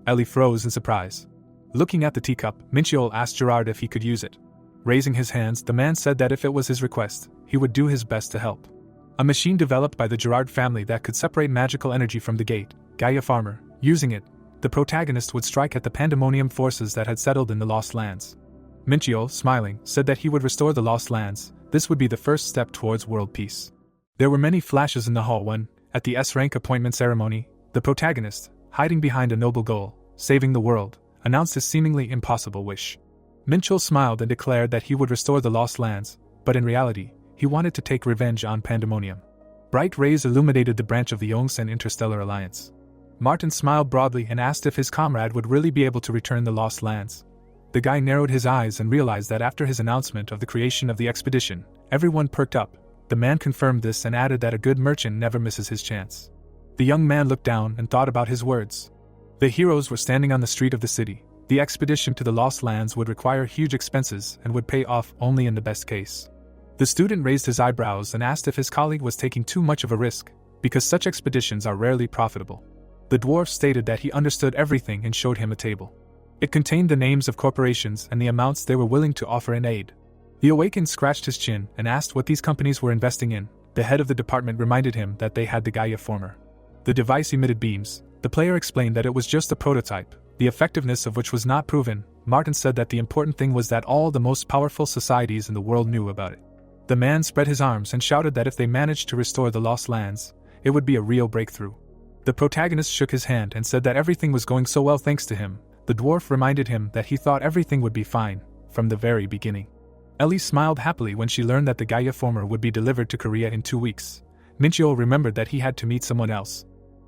Ellie froze in surprise. Looking at the teacup, Minchiol asked Gerard if he could use it. Raising his hands, the man said that if it was his request, he would do his best to help. A machine developed by the Gerard family that could separate magical energy from the gate, Gaia Farmer. Using it, the protagonist would strike at the pandemonium forces that had settled in the Lost Lands. Minchiol, smiling, said that he would restore the Lost Lands. This would be the first step towards world peace. There were many flashes in the hall when, at the S-rank appointment ceremony, the protagonist, hiding behind a noble goal, saving the world, announced his seemingly impossible wish. Minchiol smiled and declared that he would restore the Lost Lands, but in reality, he wanted to take revenge on Pandemonium. Bright rays illuminated the branch of the Yongsen Interstellar Alliance. Martin smiled broadly and asked if his comrade would really be able to return the Lost Lands. The guy narrowed his eyes and realized that after his announcement of the creation of the expedition, everyone perked up. The man confirmed this and added that a good merchant never misses his chance. The young man looked down and thought about his words. The heroes were standing on the street of the city. The expedition to the Lost Lands would require huge expenses and would pay off only in the best case. The student raised his eyebrows and asked if his colleague was taking too much of a risk, because such expeditions are rarely profitable. The dwarf stated that he understood everything and showed him a table. It contained the names of corporations and the amounts they were willing to offer in aid. The awakened scratched his chin and asked what these companies were investing in. The head of the department reminded him that they had the Gaia Former. The device emitted beams. The player explained that it was just a prototype, the effectiveness of which was not proven. Martin said that the important thing was that all the most powerful societies in the world knew about it. The man spread his arms and shouted that if they managed to restore the lost lands, it would be a real breakthrough. The protagonist shook his hand and said that everything was going so well thanks to him. The dwarf reminded him that he thought everything would be fine from the very beginning. Ellie smiled happily when she learned that the Gaia former would be delivered to Korea in 2 weeks. Minchio remembered that he had to meet someone else.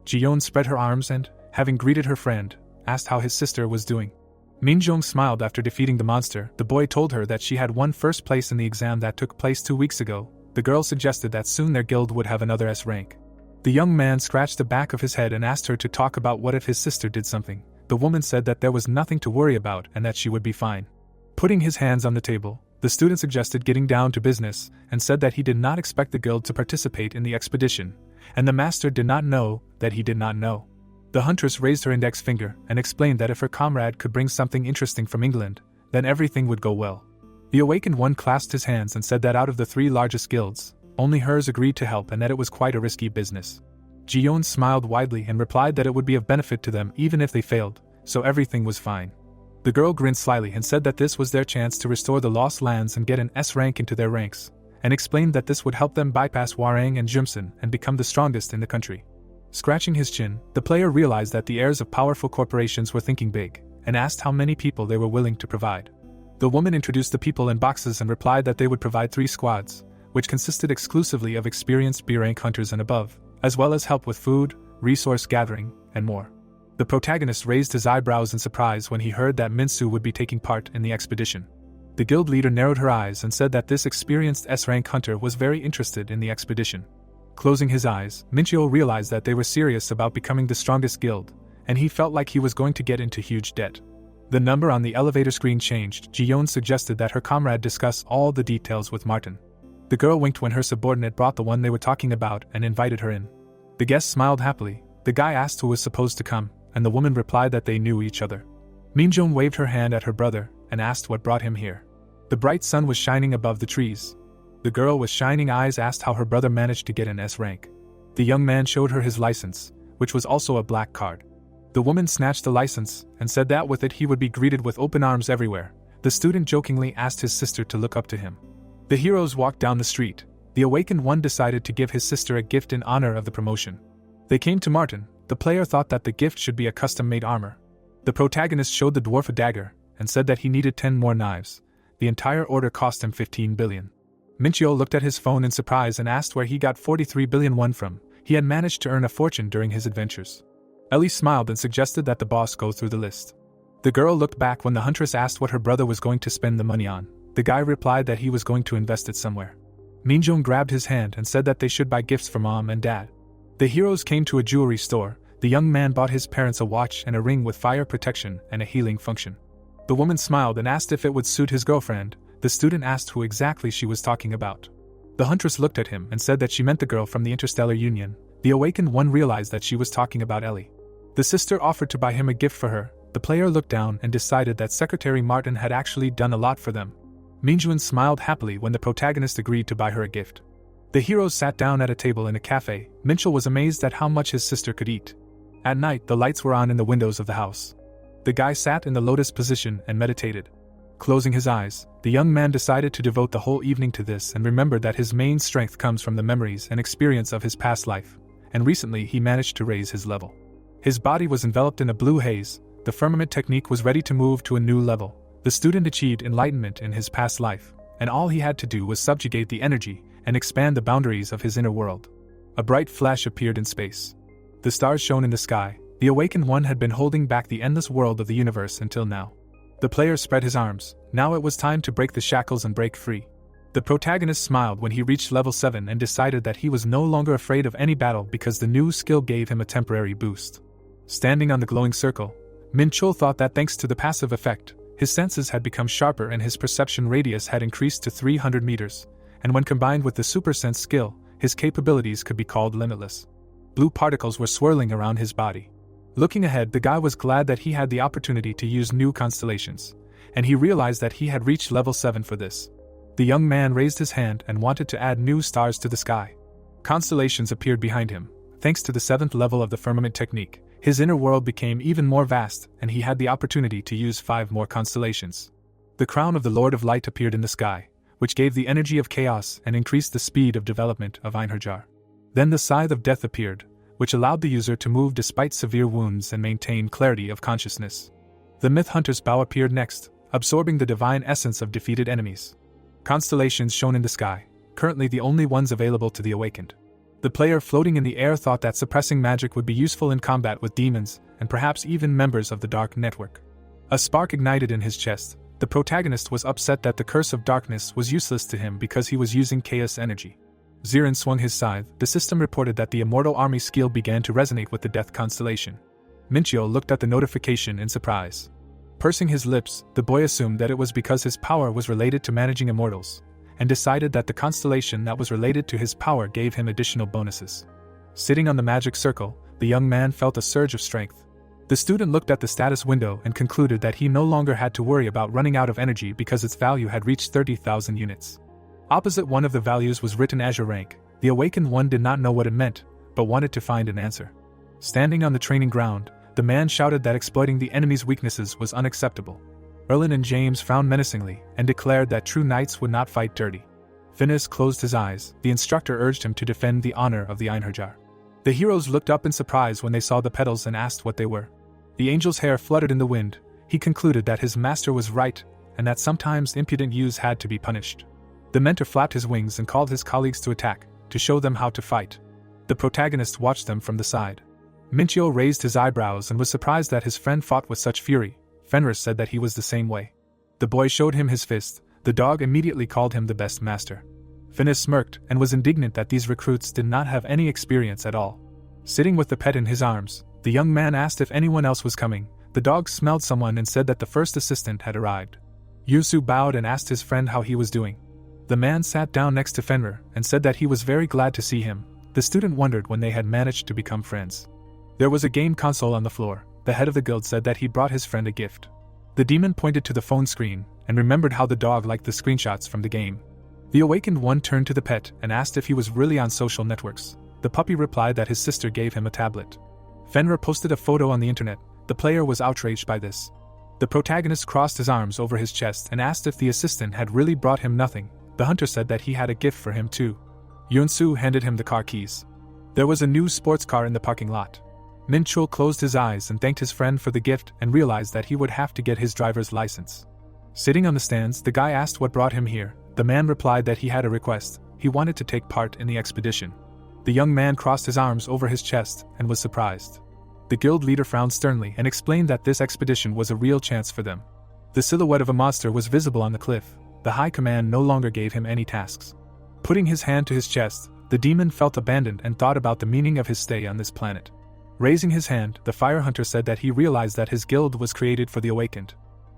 Jiyeon spread her arms and, having greeted her friend, asked how his sister was doing. Minjong smiled after defeating the monster. The boy told her that she had won first place in the exam that took place 2 weeks ago. The girl suggested that soon their guild would have another S rank. The young man scratched the back of his head and asked her to talk about what if his sister did something. The woman said that there was nothing to worry about and that she would be fine. Putting his hands on the table, the student suggested getting down to business and said that he did not expect the guild to participate in the expedition, and the master did not know that he did not know. The huntress raised her index finger and explained that if her comrade could bring something interesting from England, then everything would go well. The awakened one clasped his hands and said that out of the 3 largest guilds, only hers agreed to help and that it was quite a risky business. Jiyeon smiled widely and replied that it would be of benefit to them even if they failed, so everything was fine. The girl grinned slyly and said that this was their chance to restore the lost lands and get an S rank into their ranks, and explained that this would help them bypass Hwarang and Jumsun and become the strongest in the country. Scratching his chin, the player realized that the heirs of powerful corporations were thinking big, and asked how many people they were willing to provide. The woman introduced the people in boxes and replied that they would provide 3 squads, which consisted exclusively of experienced B-rank hunters and above, as well as help with food, resource gathering, and more. The protagonist raised his eyebrows in surprise when he heard that Minsu would be taking part in the expedition. The guild leader narrowed her eyes and said that this experienced S-rank hunter was very interested in the expedition. Closing his eyes, Minchio realized that they were serious about becoming the strongest guild, and he felt like he was going to get into huge debt. The number on the elevator screen changed. Jiyeon suggested that her comrade discuss all the details with Martin. The girl winked when her subordinate brought the one they were talking about and invited her in. The guest smiled happily. The guy asked who was supposed to come, and the woman replied that they knew each other. Minjong waved her hand at her brother and asked what brought him here. The bright sun was shining above the trees. The girl with shining eyes asked how her brother managed to get an S rank. The young man showed her his license, which was also a black card. The woman snatched the license and said that with it he would be greeted with open arms everywhere. The student jokingly asked his sister to look up to him. The heroes walked down the street. The awakened one decided to give his sister a gift in honor of the promotion. They came to Martin. The player thought that the gift should be a custom-made armor. The protagonist showed the dwarf a dagger and said that he needed 10 more knives. The entire order cost him 15 billion. Minchio looked at his phone in surprise and asked where he got 43 billion won from. He had managed to earn a fortune during his adventures. Ellie smiled and suggested that the boss go through the list. The girl looked back when the huntress asked what her brother was going to spend the money on. The guy replied that he was going to invest it somewhere. Minjong grabbed his hand and said that they should buy gifts for mom and dad. The heroes came to a jewelry store. The young man bought his parents a watch and a ring with fire protection and a healing function. The woman smiled and asked if it would suit his girlfriend. The student asked who exactly she was talking about. The huntress looked at him and said that she meant the girl from the Interstellar Union. The awakened one realized that she was talking about Ellie. The sister offered to buy him a gift for her. The player looked down and decided that Secretary Martin had actually done a lot for them. Minjun smiled happily when the protagonist agreed to buy her a gift. The heroes sat down at a table in a cafe. Minchel was amazed at how much his sister could eat. At night, the lights were on in the windows of the house. The guy sat in the lotus position and meditated. Closing his eyes, the young man decided to devote the whole evening to this and remembered that his main strength comes from the memories and experience of his past life, and recently he managed to raise his level. His body was enveloped in a blue haze. The firmament technique was ready to move to a new level. The student achieved enlightenment in his past life, and all he had to do was subjugate the energy and expand the boundaries of his inner world. A bright flash appeared in space. The stars shone in the sky. The awakened one had been holding back the endless world of the universe until now. The player spread his arms. Now it was time to break the shackles and break free. The protagonist smiled when he reached level 7 and decided that he was no longer afraid of any battle because the new skill gave him a temporary boost. Standing on the glowing circle, Min Chul thought that thanks to the passive effect, his senses had become sharper and his perception radius had increased to 300 meters, and when combined with the super sense skill, his capabilities could be called limitless. Blue particles were swirling around his body. Looking ahead, the guy was glad that he had the opportunity to use new constellations, and he realized that he had reached level 7 for this. The young man raised his hand and wanted to add new stars to the sky. Constellations appeared behind him. Thanks to the 7th level of the firmament technique, his inner world became even more vast, and he had the opportunity to use 5 more constellations. The crown of the Lord of Light appeared in the sky, which gave the energy of chaos and increased the speed of development of Einherjar. Then the Scythe of Death appeared, which allowed the user to move despite severe wounds and maintain clarity of consciousness. The Myth Hunter's Bow appeared next, absorbing the divine essence of defeated enemies. Constellations shone in the sky, currently the only ones available to the awakened. The player floating in the air thought that suppressing magic would be useful in combat with demons, and perhaps even members of the Dark Network. A spark ignited in his chest. The protagonist was upset that the Curse of Darkness was useless to him because he was using chaos energy. Zirin swung his scythe. The system reported that the Immortal Army skill began to resonate with the Death constellation. Minchio looked at the notification in surprise. Pursing his lips, the boy assumed that it was because his power was related to managing immortals, and decided that the constellation that was related to his power gave him additional bonuses. Sitting on the magic circle, the young man felt a surge of strength. The student looked at the status window and concluded that he no longer had to worry about running out of energy because its value had reached 30,000 units. Opposite one of the values was written Azure rank. The awakened one did not know what it meant, but wanted to find an answer. Standing on the training ground, the man shouted that exploiting the enemy's weaknesses was unacceptable. Erlin and James frowned menacingly and declared that true knights would not fight dirty. Phineas closed his eyes. The instructor urged him to defend the honor of the Einherjar. The heroes looked up in surprise when they saw the petals and asked what they were. The angel's hair fluttered in the wind. He concluded that his master was right, and that sometimes impudent youths had to be punished. The mentor flapped his wings and called his colleagues to attack, to show them how to fight. The protagonist watched them from the side. Minchio raised his eyebrows and was surprised that his friend fought with such fury. Fenris said that he was the same way. The boy showed him his fist. The dog immediately called him the best master. Finis smirked and was indignant that these recruits did not have any experience at all. Sitting with the pet in his arms, the young man asked if anyone else was coming. The dog smelled someone and said that the first assistant had arrived. Yunsu bowed and asked his friend how he was doing. The man sat down next to Fenrir and said that he was very glad to see him. The student wondered when they had managed to become friends. There was a game console on the floor. The head of the guild said that he brought his friend a gift. The demon pointed to the phone screen and remembered how the dog liked the screenshots from the game. The awakened one turned to the pet and asked if he was really on social networks. The puppy replied that his sister gave him a tablet. Fenrir posted a photo on the internet. The player was outraged by this. The protagonist crossed his arms over his chest and asked if the assistant had really brought him nothing. The hunter said that he had a gift for him too. Yunsu handed him the car keys. There was a new sports car in the parking lot. Minchul closed his eyes and thanked his friend for the gift and realized that he would have to get his driver's license. Sitting on the stands, the guy asked what brought him here. The man replied that he had a request. He wanted to take part in the expedition. The young man crossed his arms over his chest and was surprised. The guild leader frowned sternly and explained that this expedition was a real chance for them. The silhouette of a monster was visible on the cliff. The high command no longer gave him any tasks. Putting his hand to his chest, the demon felt abandoned and thought about the meaning of his stay on this planet. Raising his hand, the fire hunter said that he realized that his guild was created for the awakened.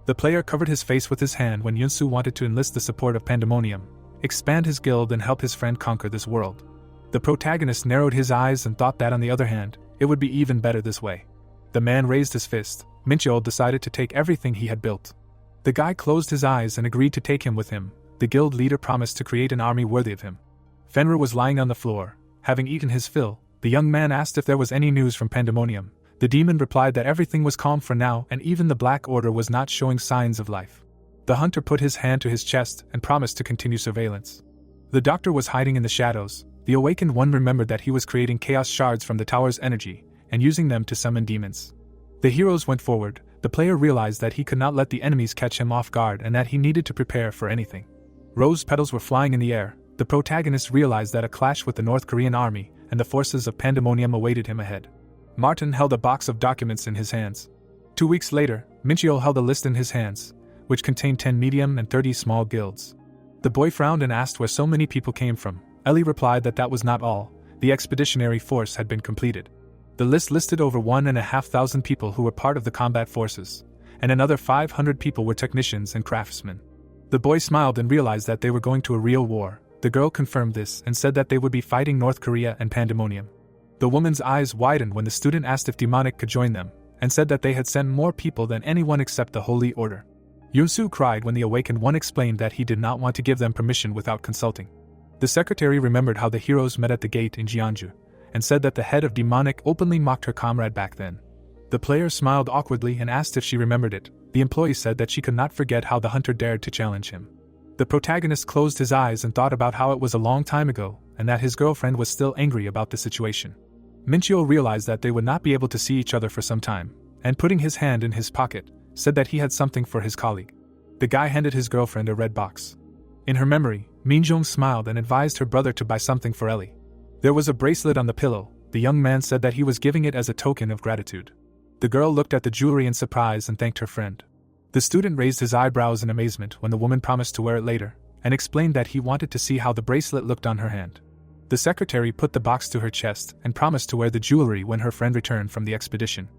The player covered his face with his hand when Yunsu wanted to enlist the support of Pandemonium, expand his guild and help his friend conquer this world. The protagonist narrowed his eyes and thought that on the other hand, it would be even better this way. The man raised his fist. Minchul decided to take everything he had built. The guy closed his eyes and agreed to take him with him. The guild leader promised to create an army worthy of him. Fenrir was lying on the floor, having eaten his fill. The young man asked if there was any news from Pandemonium. The demon replied that everything was calm for now and even the Black Order was not showing signs of life. The hunter put his hand to his chest and promised to continue surveillance. The doctor was hiding in the shadows. The awakened one remembered that he was creating chaos shards from the tower's energy and using them to summon demons. The heroes went forward. The player realized that he could not let the enemies catch him off guard and that he needed to prepare for anything. Rose petals were flying in the air. The protagonist realized that a clash with the North Korean army and the forces of Pandemonium awaited him ahead. Martin held a box of documents in his hands. 2 weeks later, Minchio held a list in his hands, which contained 10 medium and 30 small guilds. The boy frowned and asked where so many people came from. Ellie replied that was not all. The expeditionary force had been completed. The list listed over 1,500 people who were part of the combat forces, and another 500 people were technicians and craftsmen. The boy smiled and realized that they were going to a real war. The girl confirmed this and said that they would be fighting North Korea and Pandemonium. The woman's eyes widened when the student asked if Demonic could join them, and said that they had sent more people than anyone except the Holy Order. Yunsu cried when the awakened one explained that he did not want to give them permission without consulting. The secretary remembered how the heroes met at the gate in Jeonju, and said that the head of demonic openly mocked her comrade back then. The player smiled awkwardly and asked if she remembered it. The employee said that she could not forget how the hunter dared to challenge him. The protagonist closed his eyes and thought about how it was a long time ago, and that his girlfriend was still angry about the situation. Minchio realized that they would not be able to see each other for some time, and putting his hand in his pocket, said that he had something for his colleague. The guy handed his girlfriend a red box. In her memory, Minjong smiled and advised her brother to buy something for Ellie. There was a bracelet on the pillow. The young man said that he was giving it as a token of gratitude. The girl looked at the jewelry in surprise and thanked her friend. The student raised his eyebrows in amazement when the woman promised to wear it later, and explained that he wanted to see how the bracelet looked on her hand. The secretary put the box to her chest and promised to wear the jewelry when her friend returned from the expedition.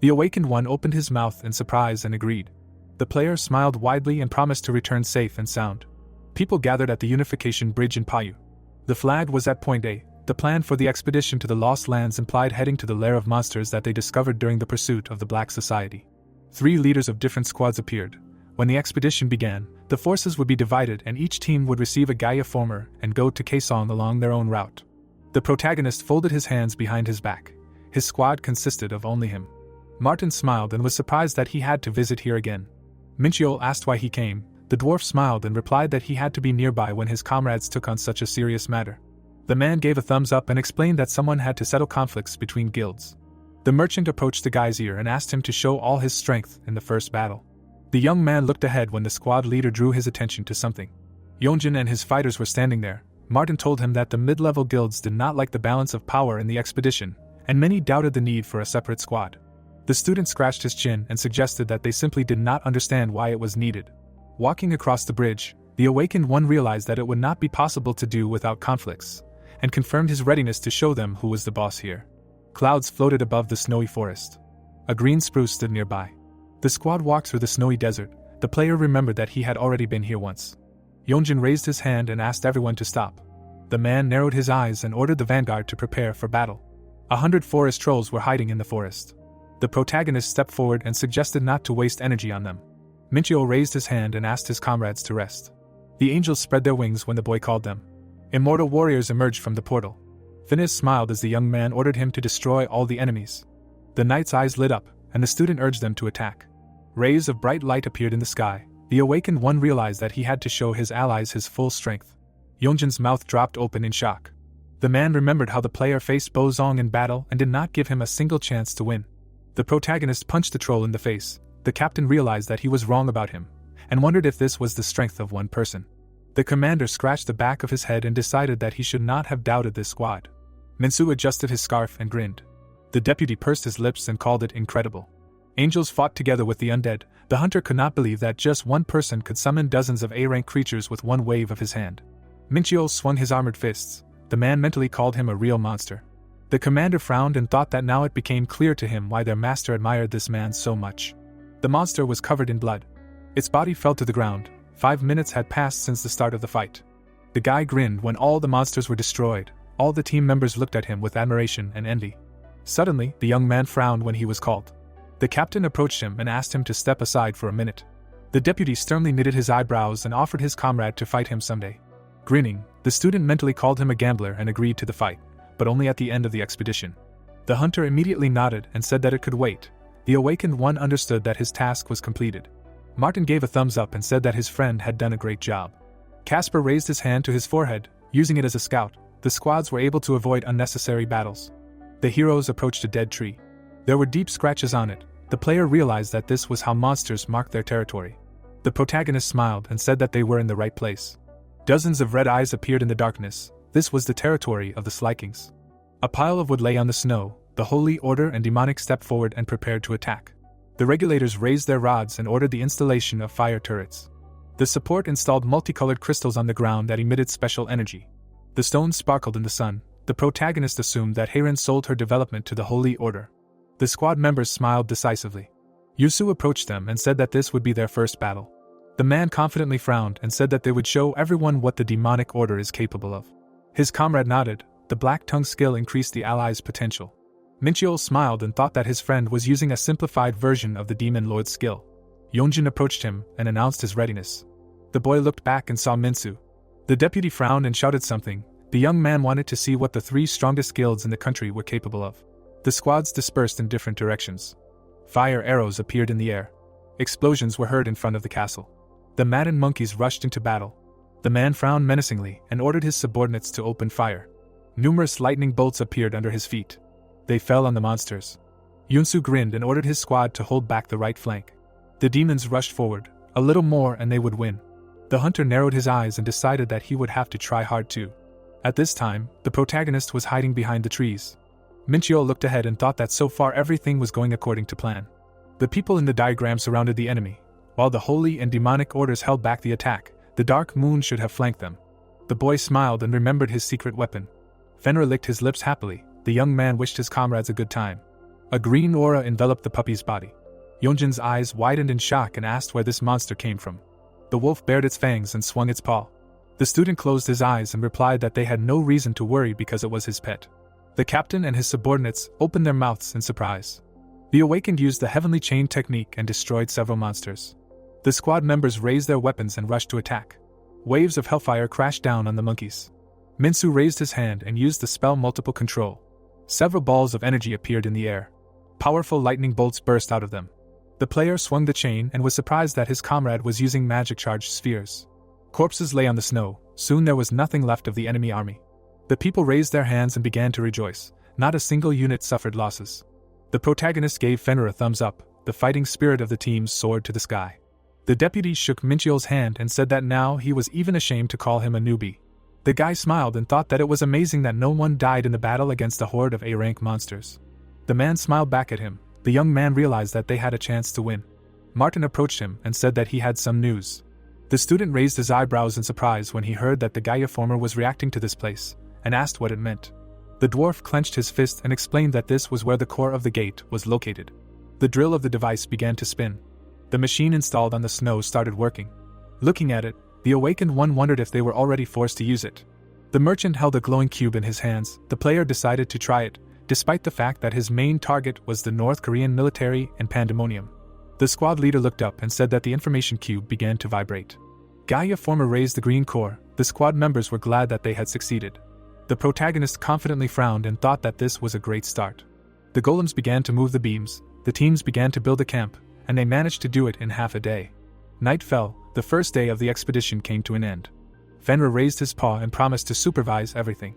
The awakened one opened his mouth in surprise and agreed. The player smiled widely and promised to return safe and sound. People gathered at the Unification Bridge in Payu. The flag was at Point A. The plan for the expedition to the Lost Lands implied heading to the lair of monsters that they discovered during the pursuit of the Black Society. 3 leaders of different squads appeared. When the expedition began, the forces would be divided and each team would receive a Gaia former and go to Kaesong along their own route. The protagonist folded his hands behind his back. His squad consisted of only him. Martin smiled and was surprised that he had to visit here again. Minchio asked why he came. The dwarf smiled and replied that he had to be nearby when his comrades took on such a serious matter. The man gave a thumbs up and explained that someone had to settle conflicts between guilds. The merchant approached the guy's ear and asked him to show all his strength in the first battle. The young man looked ahead when the squad leader drew his attention to something. Yonjin and his fighters were standing there. Martin told him that the mid-level guilds did not like the balance of power in the expedition, and many doubted the need for a separate squad. The student scratched his chin and suggested that they simply did not understand why it was needed. Walking across the bridge, the awakened one realized that it would not be possible to do without conflicts, and confirmed his readiness to show them who was the boss here. Clouds floated above the snowy forest. A green spruce stood nearby. The squad walked through the snowy desert. The player remembered that he had already been here once. Yonjin raised his hand and asked everyone to stop. The man narrowed his eyes and ordered the vanguard to prepare for battle. 100 forest trolls were hiding in the forest. The protagonist stepped forward and suggested not to waste energy on them. Minchio raised his hand and asked his comrades to rest. The angels spread their wings when the boy called them. Immortal warriors emerged from the portal. Phineas smiled as the young man ordered him to destroy all the enemies. The knight's eyes lit up, and the student urged them to attack. Rays of bright light appeared in the sky. The awakened one realized that he had to show his allies his full strength. Yonjin's mouth dropped open in shock. The man remembered how the player faced Bozong in battle and did not give him a single chance to win. The protagonist punched the troll in the face. The captain realized that he was wrong about him, and wondered if this was the strength of one person. The commander scratched the back of his head and decided that he should not have doubted this squad. Minsu adjusted his scarf and grinned. The deputy pursed his lips and called it incredible. Angels fought together with the undead. The hunter could not believe that just one person could summon dozens of A-rank creatures with one wave of his hand. Minchio swung his armored fists. The man mentally called him a real monster. The commander frowned and thought that now it became clear to him why their master admired this man so much. The monster was covered in blood. Its body fell to the ground. 5 minutes had passed since the start of the fight. The guy grinned when all the monsters were destroyed. All the team members looked at him with admiration and envy. Suddenly, the young man frowned when he was called. The captain approached him and asked him to step aside for a minute. The deputy sternly knitted his eyebrows and offered his comrade to fight him someday. Grinning, the student mentally called him a gambler and agreed to the fight, but only at the end of the expedition. The hunter immediately nodded and said that it could wait. The awakened one understood that his task was completed. Martin gave a thumbs up and said that his friend had done a great job. Casper raised his hand to his forehead, using it as a scout. The squads were able to avoid unnecessary battles. The heroes approached a dead tree. There were deep scratches on it. The player realized that this was how monsters marked their territory. The protagonist smiled and said that they were in the right place. Dozens of red eyes appeared in the darkness. This was the territory of the Slikings. A pile of wood lay on the snow. The Holy Order and Demonic stepped forward and prepared to attack. The regulators raised their rods and ordered the installation of fire turrets. The support installed multicolored crystals on the ground that emitted special energy. The stones sparkled in the sun. The protagonist assumed that Heiren sold her development to the Holy Order. The squad members smiled decisively. Yusu approached them and said that this would be their first battle. The man confidently frowned and said that they would show everyone what the Demonic Order is capable of. His comrade nodded. The Black Tongue skill increased the allies' potential. Minchio smiled and thought that his friend was using a simplified version of the Demon Lord's skill. Yonjin approached him and announced his readiness. The boy looked back and saw Minsu. The deputy frowned and shouted something. The young man wanted to see what the 3 strongest guilds in the country were capable of. The squads dispersed in different directions. Fire arrows appeared in the air. Explosions were heard in front of the castle. The maddened monkeys rushed into battle. The man frowned menacingly and ordered his subordinates to open fire. Numerous lightning bolts appeared under his feet. They fell on the monsters. Yunsu grinned and ordered his squad to hold back the right flank. The demons rushed forward. A little more and they would win. The hunter narrowed his eyes and decided that he would have to try hard too. At this time, the protagonist was hiding behind the trees. Minchio looked ahead and thought that so far everything was going according to plan. The people in the diagram surrounded the enemy. While the holy and demonic orders held back the attack, the dark moon should have flanked them. The boy smiled and remembered his secret weapon. Fenrir licked his lips happily. The young man wished his comrades a good time. A green aura enveloped the puppy's body. Yonjin's eyes widened in shock and asked where this monster came from. The wolf bared its fangs and swung its paw. The student closed his eyes and replied that they had no reason to worry because it was his pet. The captain and his subordinates opened their mouths in surprise. The awakened used the heavenly chain technique and destroyed several monsters. The squad members raised their weapons and rushed to attack. Waves of hellfire crashed down on the monkeys. Minsu raised his hand and used the spell multiple control. Several balls of energy appeared in the air. Powerful lightning bolts burst out of them. The player swung the chain and was surprised that his comrade was using magic-charged spheres. Corpses lay on the snow. Soon there was nothing left of the enemy army. The people raised their hands and began to rejoice. Not a single unit suffered losses. The protagonist gave Fenrir a thumbs up. The fighting spirit of the team soared to the sky. The deputy shook Minchio's hand and said that now he was even ashamed to call him a newbie. The guy smiled and thought that it was amazing that no one died in the battle against a horde of A-rank monsters. The man smiled back at him. The young man realized that they had a chance to win. Martin approached him and said that he had some news. The student raised his eyebrows in surprise when he heard that the Gaia former was reacting to this place, and asked what it meant. The dwarf clenched his fist and explained that this was where the core of the gate was located. The drill of the device began to spin. The machine installed on the snow started working. Looking at it, the awakened one wondered if they were already forced to use it. The merchant held a glowing cube in his hands. The player decided to try it, despite the fact that his main target was the North Korean military and pandemonium. The squad leader looked up and said that the information cube began to vibrate. Gaia former raised the green core. The squad members were glad that they had succeeded. The protagonist confidently frowned and thought that this was a great start. The golems began to move the beams, the teams began to build a camp, and they managed to do it in half a day. Night fell. The first day of the expedition came to an end. Fenrir raised his paw and promised to supervise everything.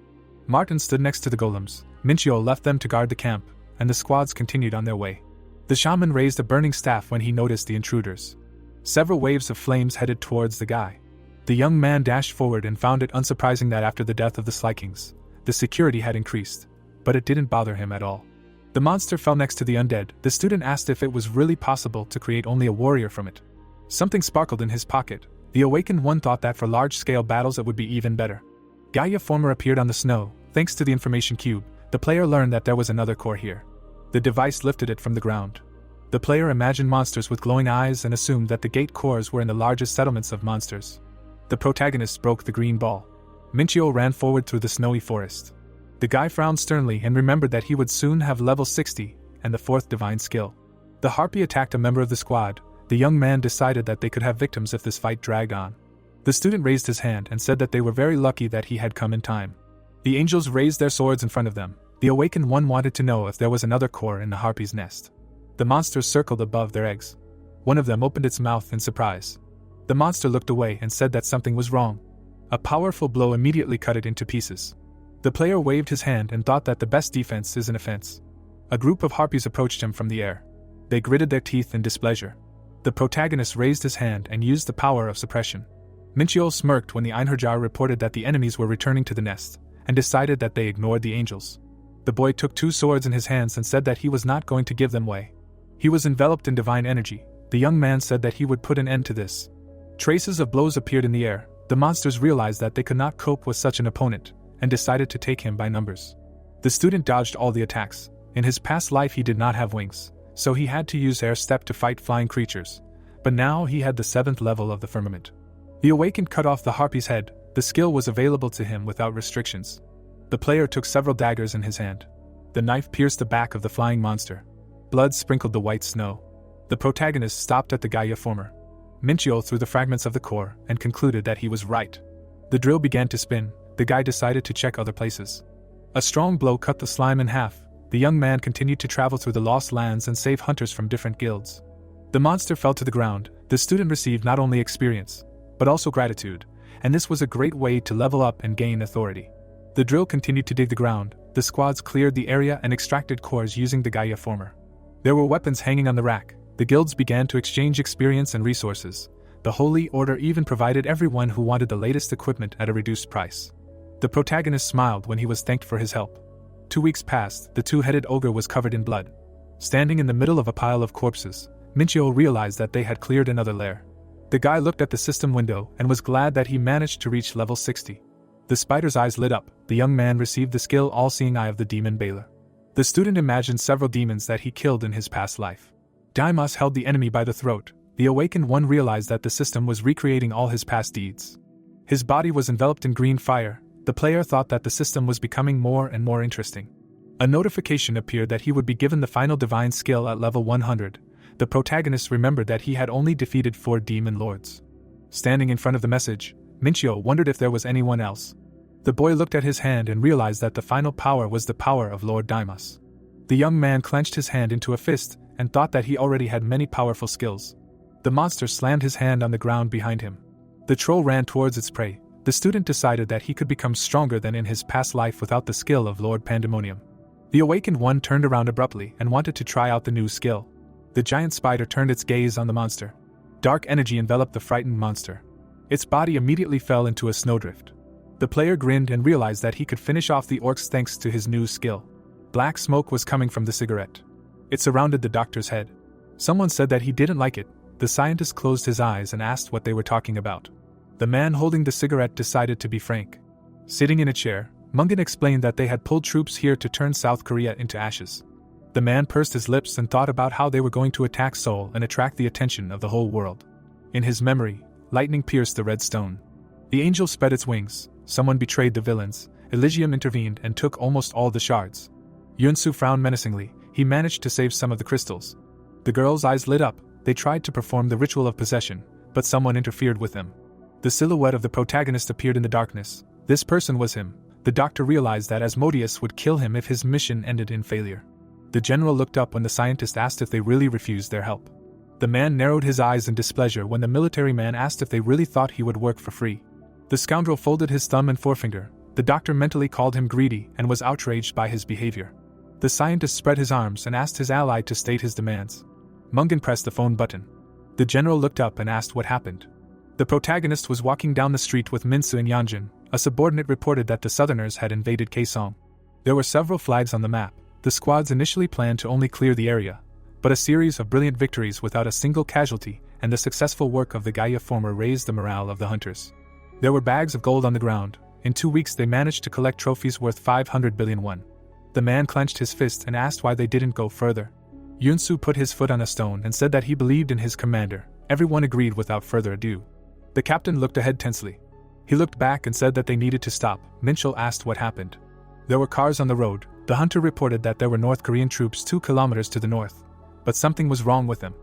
Martin stood next to the golems. Minchio left them to guard the camp, and the squads continued on their way. The shaman raised a burning staff when he noticed the intruders. Several waves of flames headed towards the guy. The young man dashed forward and found it unsurprising that after the death of the Slykings, the security had increased, but it didn't bother him at all. The monster fell next to the undead. The student asked if it was really possible to create only a warrior from it. Something sparkled in his pocket. The awakened one thought that for large-scale battles it would be even better. Gaia former appeared on the snow. Thanks to the information cube, the player learned that there was another core here. The device lifted it from the ground. The player imagined monsters with glowing eyes and assumed that the gate cores were in the largest settlements of monsters. The protagonist broke the green ball. Minchio ran forward through the snowy forest. The guy frowned sternly and remembered that he would soon have level 60 and the 4th divine skill. The harpy attacked a member of the squad. The young man decided that they could have victims if this fight dragged on. The student raised his hand and said that they were very lucky that he had come in time. The angels raised their swords in front of them. The awakened one wanted to know if there was another core in the harpy's nest. The monsters circled above their eggs. One of them opened its mouth in surprise. The monster looked away and said that something was wrong. A powerful blow immediately cut it into pieces. The player waved his hand and thought that the best defense is an offense. A group of harpies approached him from the air. They gritted their teeth in displeasure. The protagonist raised his hand and used the power of suppression. Minchio smirked when the Einherjar reported that the enemies were returning to the nest, and decided that they ignored the angels. The boy took 2 swords in his hands and said that he was not going to give them way. He was enveloped in divine energy. The young man said that he would put an end to this. Traces of blows appeared in the air. The monsters realized that they could not cope with such an opponent, and decided to take him by numbers. The student dodged all the attacks. In his past life he did not have wings, so he had to use air step to fight flying creatures, but now he had the 7th level of the firmament. The awakened cut off the harpy's head. The skill was available to him without restrictions. The player took several daggers in his hand. The knife pierced the back of the flying monster. Blood sprinkled the white snow. The protagonist stopped at the Gaia former. Minchio threw the fragments of the core and concluded that he was right. The drill began to spin. the guy decided to check other places. A strong blow cut the slime in half. The young man continued to travel through the lost lands and save hunters from different guilds. The monster fell to the ground. The student received not only experience, but also gratitude, and this was a great way to level up and gain authority. The drill continued to dig the ground. The squads cleared the area and extracted cores using the Gaia former. There were weapons hanging on the rack. The guilds began to exchange experience and resources. The Holy Order even provided everyone who wanted the latest equipment at a reduced price. The protagonist smiled when he was thanked for his help. 2 weeks passed. The two-headed ogre was covered in blood. Standing in the middle of a pile of corpses, Minchio realized that they had cleared another lair. The guy looked at the system window and was glad that he managed to reach level 60. The spider's eyes lit up. The young man received the skill All-Seeing Eye of the Demon Baler. The student imagined several demons that he killed in his past life. Daimos held the enemy by the throat. The awakened one realized that the system was recreating all his past deeds. His body was enveloped in green fire. The player thought that the system was becoming more and more interesting. A notification appeared that he would be given the final divine skill at level 100. The protagonist remembered that he had only defeated 4 demon lords. Standing in front of the message, Minchio wondered if there was anyone else. The boy looked at his hand and realized that the final power was the power of Lord Daimos. The young man clenched his hand into a fist and thought that he already had many powerful skills. The monster slammed his hand on the ground behind him. The troll ran towards its prey. The student decided that he could become stronger than in his past life without the skill of Lord Pandemonium. The awakened one turned around abruptly and wanted to try out the new skill. The giant spider turned its gaze on the monster. Dark energy enveloped the frightened monster. Its body immediately fell into a snowdrift. The player grinned and realized that he could finish off the orcs thanks to his new skill. Black smoke was coming from the cigarette. It surrounded the doctor's head. Someone said that he didn't like it. The scientist closed his eyes and asked what they were talking about. The man holding the cigarette decided to be frank. Sitting in a chair, Mungan explained that they had pulled troops here to turn South Korea into ashes. The man pursed his lips and thought about how they were going to attack Seoul and attract the attention of the whole world. In his memory, lightning pierced the red stone. The angel spread its wings. Someone betrayed the villains. Elysium intervened and took almost all the shards. Yunsu frowned menacingly. He managed to save some of the crystals. The girl's eyes lit up. They tried to perform the ritual of possession, but someone interfered with them. The silhouette of the protagonist appeared in the darkness. This person was him. The doctor realized that Asmodeus would kill him if his mission ended in failure. The general looked up when the scientist asked if they really refused their help. The man narrowed his eyes in displeasure when the military man asked if they really thought he would work for free. The scoundrel folded his thumb and forefinger. The doctor mentally called him greedy and was outraged by his behavior. The scientist spread his arms and asked his ally to state his demands. Mungan pressed the phone button. The general looked up and asked what happened. The protagonist was walking down the street with Minsu and Yanjin. A subordinate reported that the Southerners had invaded Kaesong. There were several flags on the map. The squads initially planned to only clear the area, but a series of brilliant victories without a single casualty and the successful work of the Gaia former raised the morale of the hunters. There were bags of gold on the ground. In 2 weeks they managed to collect trophies worth 500 billion won. The man clenched his fist and asked why they didn't go further. Yunsu put his foot on a stone and said that he believed in his commander. Everyone agreed without further ado. The captain looked ahead tensely. He looked back and said that they needed to stop. Minchil asked what happened. There were cars on the road. The hunter reported that there were North Korean troops 2 kilometers to the north. But something was wrong with them.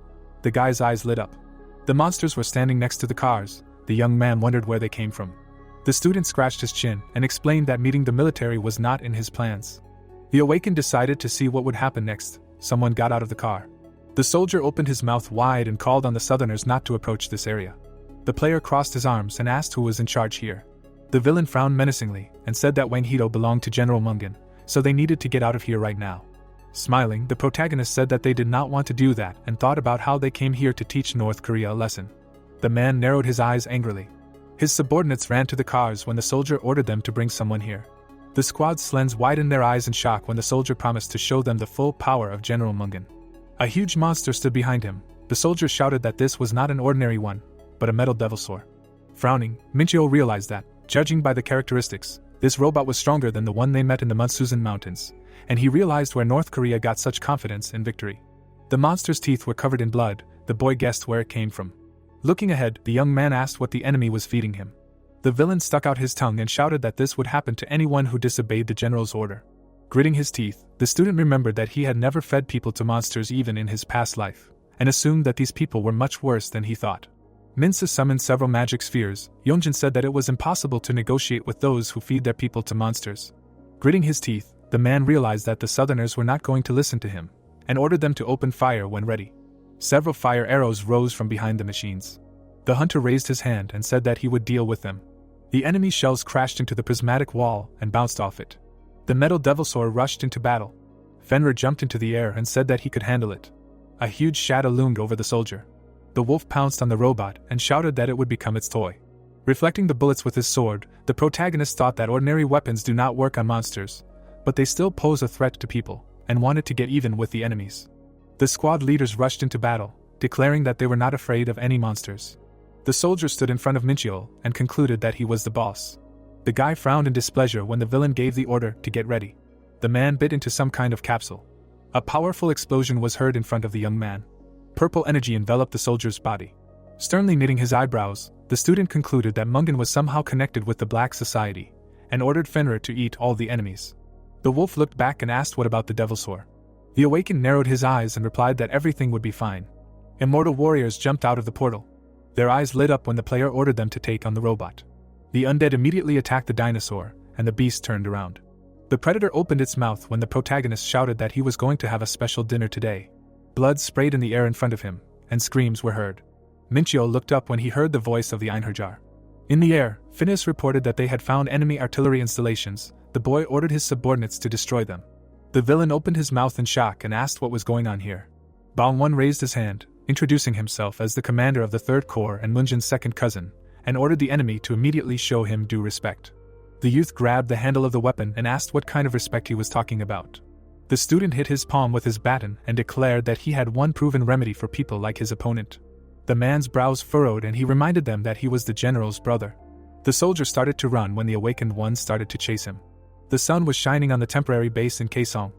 The guy's eyes lit up. The monsters were standing next to the cars. The young man wondered where they came from. The student scratched his chin and explained that meeting the military was not in his plans. The awakened decided to see what would happen next. Someone got out of the car. The soldier opened his mouth wide and called on the Southerners not to approach this area. The player crossed his arms and asked who was in charge here. The villain frowned menacingly and said that Wang Hito belonged to General Mungan, so they needed to get out of here right now. Smiling, the protagonist said that they did not want to do that and thought about how they came here to teach North Korea a lesson. The man narrowed his eyes angrily. His subordinates ran to the cars when the soldier ordered them to bring someone here. The squad's slens widened their eyes in shock when the soldier promised to show them the full power of General Mungan. A huge monster stood behind him. The soldier shouted that this was not an ordinary one, but a metal devilsaur. Frowning, Minchio realized that, judging by the characteristics, this robot was stronger than the one they met in the Munsuzan Mountains, and he realized where North Korea got such confidence in victory. The monster's teeth were covered in blood. The boy guessed where it came from. Looking ahead, the young man asked what the enemy was feeding him. The villain stuck out his tongue and shouted that this would happen to anyone who disobeyed the general's order. Gritting his teeth, the student remembered that he had never fed people to monsters even in his past life, and assumed that these people were much worse than he thought. Minsu summoned several magic spheres. Yongjin said that it was impossible to negotiate with those who feed their people to monsters. Gritting his teeth, the man realized that the Southerners were not going to listen to him, and ordered them to open fire when ready. Several fire arrows rose from behind the machines. The hunter raised his hand and said that he would deal with them. The enemy shells crashed into the prismatic wall and bounced off it. The metal devilsaur rushed into battle. Fenrir jumped into the air and said that he could handle it. A huge shadow loomed over the soldier. The wolf pounced on the robot and shouted that it would become its toy. Reflecting the bullets with his sword, the protagonist thought that ordinary weapons do not work on monsters, but they still pose a threat to people, and wanted to get even with the enemies. The squad leaders rushed into battle, declaring that they were not afraid of any monsters. The soldier stood in front of Minchio and concluded that he was the boss. The guy frowned in displeasure when the villain gave the order to get ready. The man bit into some kind of capsule. A powerful explosion was heard in front of the young man. Purple energy enveloped the soldier's body. Sternly knitting his eyebrows, the student concluded that Mungan was somehow connected with the Black Society, and ordered Fenrir to eat all the enemies. The wolf looked back and asked what about the Devilsaur. The awakened narrowed his eyes and replied that everything would be fine. Immortal warriors jumped out of the portal. Their eyes lit up when the player ordered them to take on the robot. The undead immediately attacked the dinosaur, and the beast turned around. The predator opened its mouth when the protagonist shouted that he was going to have a special dinner today. Blood sprayed in the air in front of him, and screams were heard. Minchio looked up when he heard the voice of the Einherjar. In the air, Phineas reported that they had found enemy artillery installations. The boy ordered his subordinates to destroy them. The villain opened his mouth in shock and asked what was going on here. Bang-won raised his hand, introducing himself as the commander of the 3rd Corps and Munjin's second cousin, and ordered the enemy to immediately show him due respect. The youth grabbed the handle of the weapon and asked what kind of respect he was talking about. The student hit his palm with his baton and declared that he had one proven remedy for people like his opponent. The man's brows furrowed and he reminded them that he was the general's brother. The soldier started to run when the awakened one started to chase him. The sun was shining on the temporary base in Kaesong.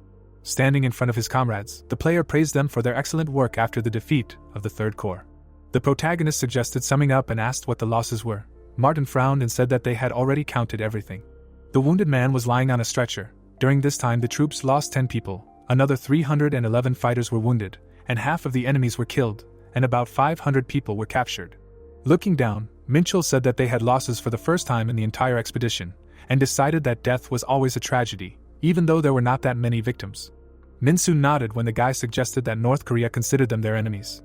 Standing in front of his comrades, the player praised them for their excellent work after the defeat of the 3rd Corps. The protagonist suggested summing up and asked what the losses were. Martin frowned and said that they had already counted everything. The wounded man was lying on a stretcher. During this time the troops lost 10 people, another 311 fighters were wounded, and half of the enemies were killed, and about 500 people were captured. Looking down, Minchil said that they had losses for the first time in the entire expedition, and decided that death was always a tragedy, even though there were not that many victims. Minsu nodded when the guy suggested that North Korea considered them their enemies.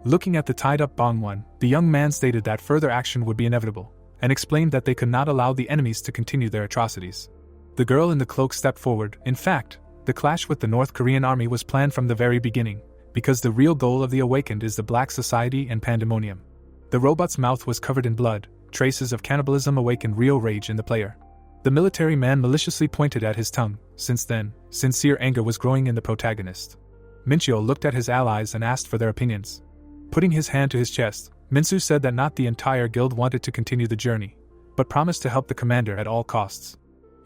Looking at the tied-up Bang-won, the young man stated that further action would be inevitable, and explained that they could not allow the enemies to continue their atrocities. The girl in the cloak stepped forward. In fact, the clash with the North Korean army was planned from the very beginning, because the real goal of the Awakened is the Black Society and Pandemonium. The robot's mouth was covered in blood. Traces of cannibalism awakened real rage in the player. The military man maliciously pointed at his tongue. Since then, sincere anger was growing in the protagonist. Minchio looked at his allies and asked for their opinions. Putting his hand to his chest, Minsu said that not the entire guild wanted to continue the journey, but promised to help the commander at all costs.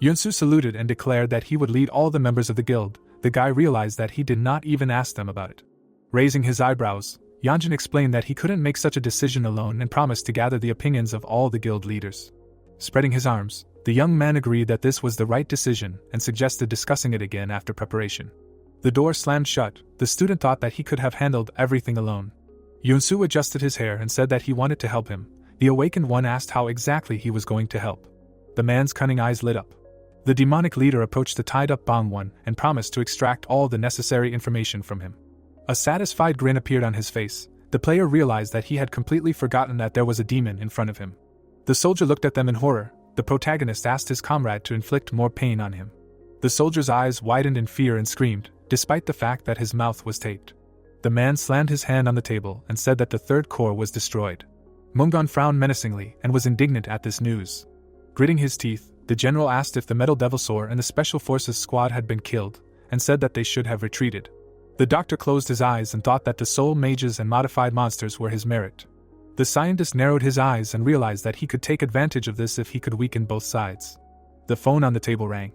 Yunsu saluted and declared that he would lead all the members of the guild. The guy realized that he did not even ask them about it. Raising his eyebrows, Yanjin explained that he couldn't make such a decision alone and promised to gather the opinions of all the guild leaders. Spreading his arms, the young man agreed that this was the right decision and suggested discussing it again after preparation. The door slammed shut. The student thought that he could have handled everything alone. Yunsu adjusted his hair and said that he wanted to help him. The awakened one asked how exactly he was going to help. The man's cunning eyes lit up. The demonic leader approached the tied-up Bang-won and promised to extract all the necessary information from him. A satisfied grin appeared on his face. The player realized that he had completely forgotten that there was a demon in front of him. The soldier looked at them in horror. The protagonist asked his comrade to inflict more pain on him. The soldier's eyes widened in fear and screamed, despite the fact that his mouth was taped. The man slammed his hand on the table and said that the 3rd Corps was destroyed. Mungan frowned menacingly and was indignant at this news. Gritting his teeth, the general asked if the Metal Devilsaur and the Special Forces squad had been killed, and said that they should have retreated. The doctor closed his eyes and thought that the soul mages and modified monsters were his merit. The scientist narrowed his eyes and realized that he could take advantage of this if he could weaken both sides. The phone on the table rang.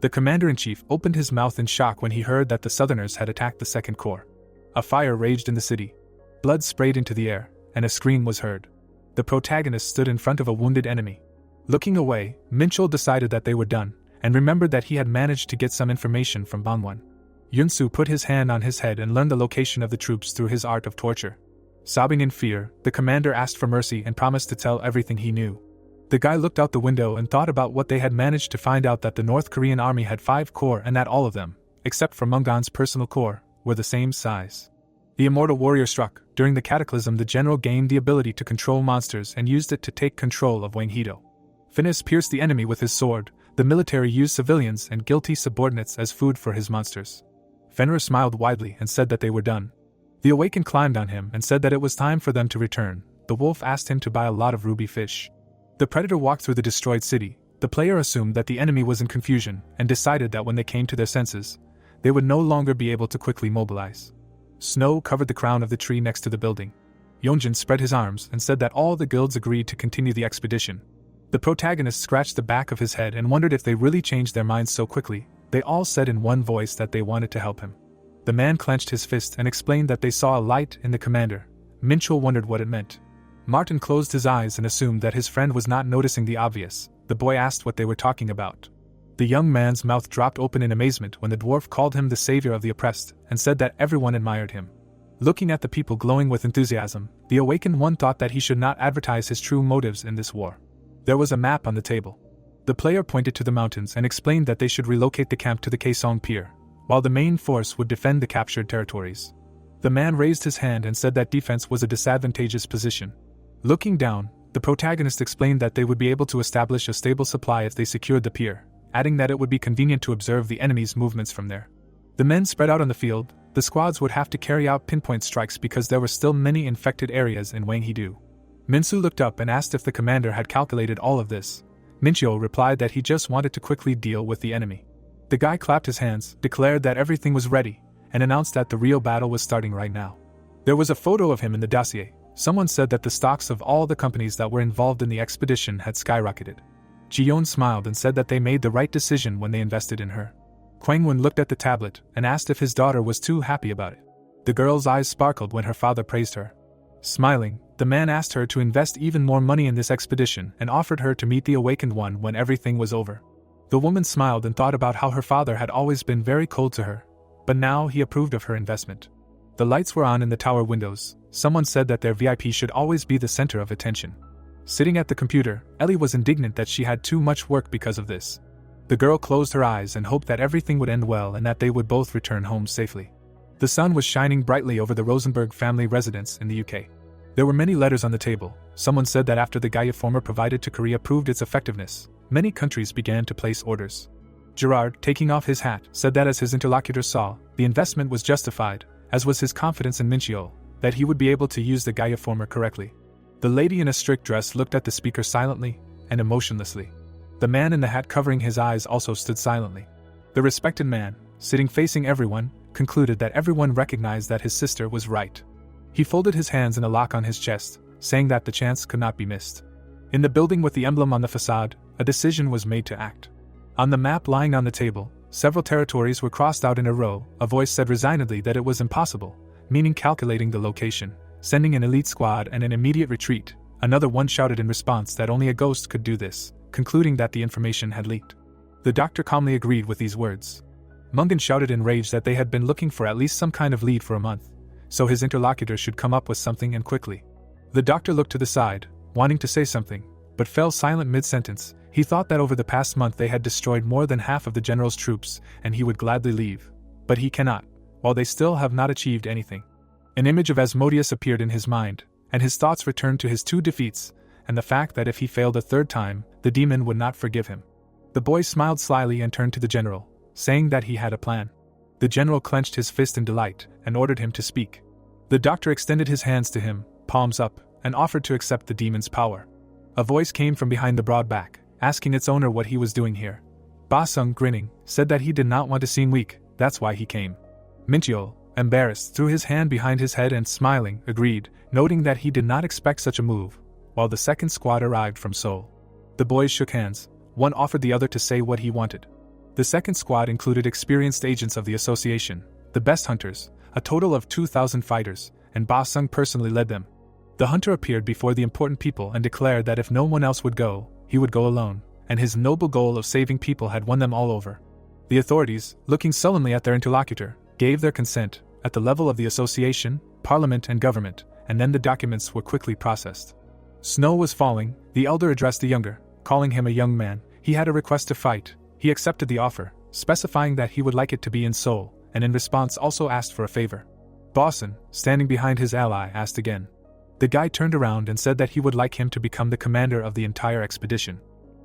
The commander-in-chief opened his mouth in shock when he heard that the Southerners had attacked the 2nd Corps. A fire raged in the city. Blood sprayed into the air, and a scream was heard. The protagonist stood in front of a wounded enemy. Looking away, Minchul decided that they were done, and remembered that he had managed to get some information from Bangwon. Yunsu put his hand on his head and learned the location of the troops through his art of torture. Sobbing in fear, the commander asked for mercy and promised to tell everything he knew. The guy looked out the window and thought about what they had managed to find out, that the North Korean army had 5 corps and that all of them, except for Mungan's personal corps, were the same size. The immortal warrior struck. During the cataclysm, the general gained the ability to control monsters and used it to take control of Wanghedo. Phineas pierced the enemy with his sword. The military used civilians and guilty subordinates as food for his monsters. Fenrir smiled widely and said that they were done. The Awakened climbed on him and said that it was time for them to return. The wolf asked him to buy a lot of ruby fish. The predator walked through the destroyed city. The player assumed that the enemy was in confusion and decided that when they came to their senses, they would no longer be able to quickly mobilize. Snow covered the crown of the tree next to the building. Yonjin spread his arms and said that all the guilds agreed to continue the expedition. The protagonist scratched the back of his head and wondered if they really changed their minds so quickly. They all said in one voice that they wanted to help him. The man clenched his fist and explained that they saw a light in the commander. Minchul wondered what it meant. Martin closed his eyes and assumed that his friend was not noticing the obvious. The boy asked what they were talking about. The young man's mouth dropped open in amazement when the dwarf called him the savior of the oppressed and said that everyone admired him. Looking at the people glowing with enthusiasm, the Awakened One thought that he should not advertise his true motives in this war. There was a map on the table. The player pointed to the mountains and explained that they should relocate the camp to the Kaesong Pier, while the main force would defend the captured territories. The man raised his hand and said that defense was a disadvantageous position. Looking down, the protagonist explained that they would be able to establish a stable supply if they secured the pier, adding that it would be convenient to observe the enemy's movements from there. The men spread out on the field. The squads would have to carry out pinpoint strikes because there were still many infected areas in Wanghedo. Minsu looked up and asked if the commander had calculated all of this. Minchio replied that he just wanted to quickly deal with the enemy. The guy clapped his hands, declared that everything was ready, and announced that the real battle was starting right now. There was a photo of him in the dossier. Someone said that the stocks of all the companies that were involved in the expedition had skyrocketed. Jiyeon smiled and said that they made the right decision when they invested in her. Kwangwon looked at the tablet and asked if his daughter was too happy about it. The girl's eyes sparkled when her father praised her. Smiling, the man asked her to invest even more money in this expedition and offered her to meet the Awakened One when everything was over. The woman smiled and thought about how her father had always been very cold to her, but now he approved of her investment. The lights were on in the tower windows. Someone said that their VIP should always be the center of attention. Sitting at the computer, Ellie was indignant that she had too much work because of this. The girl closed her eyes and hoped that everything would end well and that they would both return home safely. The sun was shining brightly over the Rosenberg family residence in the UK. There were many letters on the table. Someone said that after the Gaia former provided to Korea proved its effectiveness, many countries began to place orders. Gerard, taking off his hat, said that as his interlocutor saw, the investment was justified, as was his confidence in Minchio, that he would be able to use the Gaia former correctly. The lady in a strict dress looked at the speaker silently and emotionlessly. The man in the hat covering his eyes also stood silently. The respected man, sitting facing everyone, concluded that everyone recognized that his sister was right. He folded his hands in a lock on his chest, saying that the chance could not be missed. In the building with the emblem on the facade, a decision was made to act. On the map lying on the table, several territories were crossed out in a row. A voice said resignedly that it was impossible, meaning calculating the location, sending an elite squad and an immediate retreat. Another one shouted in response that only a ghost could do this, concluding that the information had leaked. The doctor calmly agreed with these words. Mungan shouted in rage that they had been looking for at least some kind of lead for a month, so his interlocutor should come up with something and quickly. The doctor looked to the side, wanting to say something, but fell silent mid-sentence. He thought that over the past month they had destroyed more than half of the general's troops, and he would gladly leave. But he cannot, while they still have not achieved anything. An image of Asmodeus appeared in his mind, and his thoughts returned to his 2 defeats, and the fact that if he failed a 3rd time, the demon would not forgive him. The boy smiled slyly and turned to the general, saying that he had a plan. The general clenched his fist in delight and ordered him to speak. The doctor extended his hands to him, palms up, and offered to accept the demon's power. A voice came from behind the broad back, asking its owner what he was doing here. Basung, grinning, said that he did not want to seem weak, that's why he came. Minchio, embarrassed, threw his hand behind his head and smiling, agreed, noting that he did not expect such a move, while the second squad arrived from Seoul. The boys shook hands. One offered the other to say what he wanted. The second squad included experienced agents of the association, the best hunters, a total of 2,000 fighters, and Basung personally led them. The hunter appeared before the important people and declared that if no one else would go, he would go alone, and his noble goal of saving people had won them all over. The authorities, looking sullenly at their interlocutor, gave their consent, at the level of the association, parliament and government, and then the documents were quickly processed. Snow was falling. The elder addressed the younger, calling him a young man. He had a request to fight. He accepted the offer, specifying that he would like it to be in Seoul, and in response also asked for a favor. Bosson, standing behind his ally, asked again. The guy turned around and said that he would like him to become the commander of the entire expedition.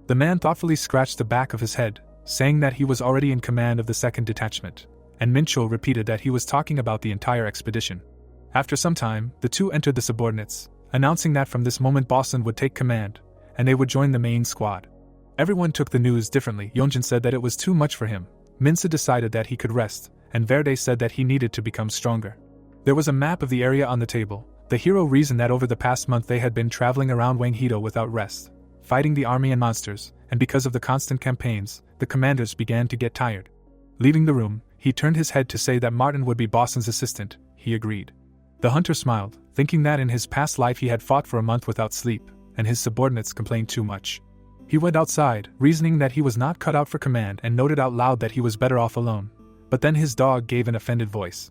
The man thoughtfully scratched the back of his head, saying that he was already in command of the second detachment, and Mincho repeated that he was talking about the entire expedition. After some time, the two entered the subordinates, announcing that from this moment Bosson would take command, and they would join the main squad. Everyone took the news differently. Yonjin said that it was too much for him, Minsa decided that he could rest, and Verde said that he needed to become stronger. There was a map of the area on the table. The hero reasoned that over the past month they had been traveling around Wanghedo without rest, fighting the army and monsters, and because of the constant campaigns, the commanders began to get tired. Leaving the room, he turned his head to say that Martin would be Bosson's assistant. He agreed. The hunter smiled, thinking that in his past life he had fought for a month without sleep, and his subordinates complained too much. He went outside, reasoning that he was not cut out for command, and noted out loud that he was better off alone. But then his dog gave an offended voice.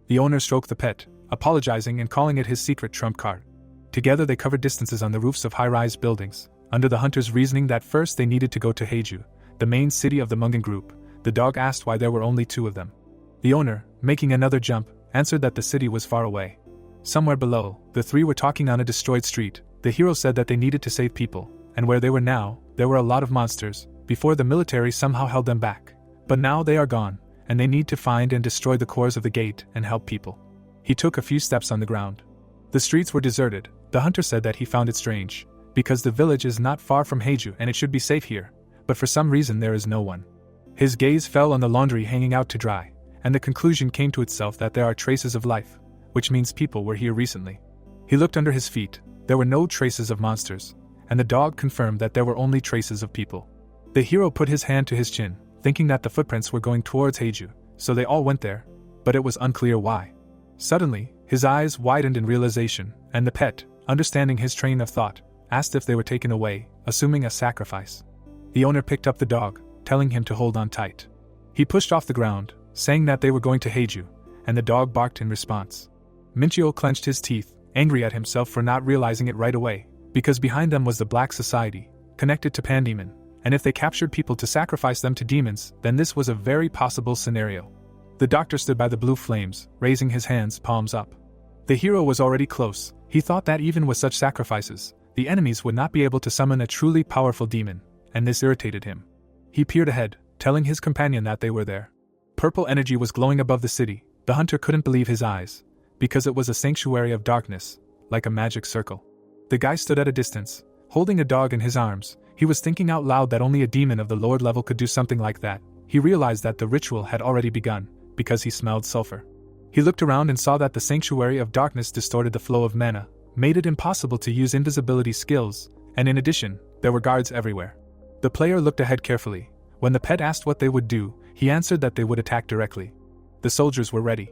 The owner stroked the pet, apologizing and calling it his secret trump card. Together they covered distances on the roofs of high-rise buildings, under the hunter's reasoning that first they needed to go to Heiju, the main city of the Mungan group. The dog asked why there were only two of them. The owner, making another jump, answered that the city was far away. Somewhere below, the three were talking on a destroyed street. The hero said that they needed to save people, and where they were now, there were a lot of monsters. Before, the military somehow held them back. But now they are gone, and they need to find and destroy the cores of the gate and help people. He took a few steps on the ground. The streets were deserted. The hunter said that he found it strange, because the village is not far from Heiju and it should be safe here, but for some reason there is no one. His gaze fell on the laundry hanging out to dry, and the conclusion came to itself that there are traces of life, which means people were here recently. He looked under his feet. There were no traces of monsters, and the dog confirmed that there were only traces of people. The hero put his hand to his chin, thinking that the footprints were going towards Heiju, so they all went there, but it was unclear why. Suddenly, his eyes widened in realization, and the pet, understanding his train of thought, asked if they were taken away, assuming a sacrifice. The owner picked up the dog, telling him to hold on tight. He pushed off the ground, saying that they were going to Heiju, and the dog barked in response. Minchio clenched his teeth, angry at himself for not realizing it right away, because behind them was the Black Society, connected to Pandemon, and if they captured people to sacrifice them to demons, then this was a very possible scenario. The doctor stood by the blue flames, raising his hands, palms up. The hero was already close. He thought that even with such sacrifices, the enemies would not be able to summon a truly powerful demon, and this irritated him. He peered ahead, telling his companion that they were there. Purple energy was glowing above the city. The hunter couldn't believe his eyes, because it was a sanctuary of darkness, like a magic circle. The guy stood at a distance, holding a dog in his arms. He was thinking out loud that only a demon of the Lord level could do something like that. He realized that the ritual had already begun, because he smelled sulfur. He looked around and saw that the sanctuary of darkness distorted the flow of mana, made it impossible to use invisibility skills, and in addition, there were guards everywhere. The player looked ahead carefully. When the pet asked what they would do, he answered that they would attack directly. The soldiers were ready.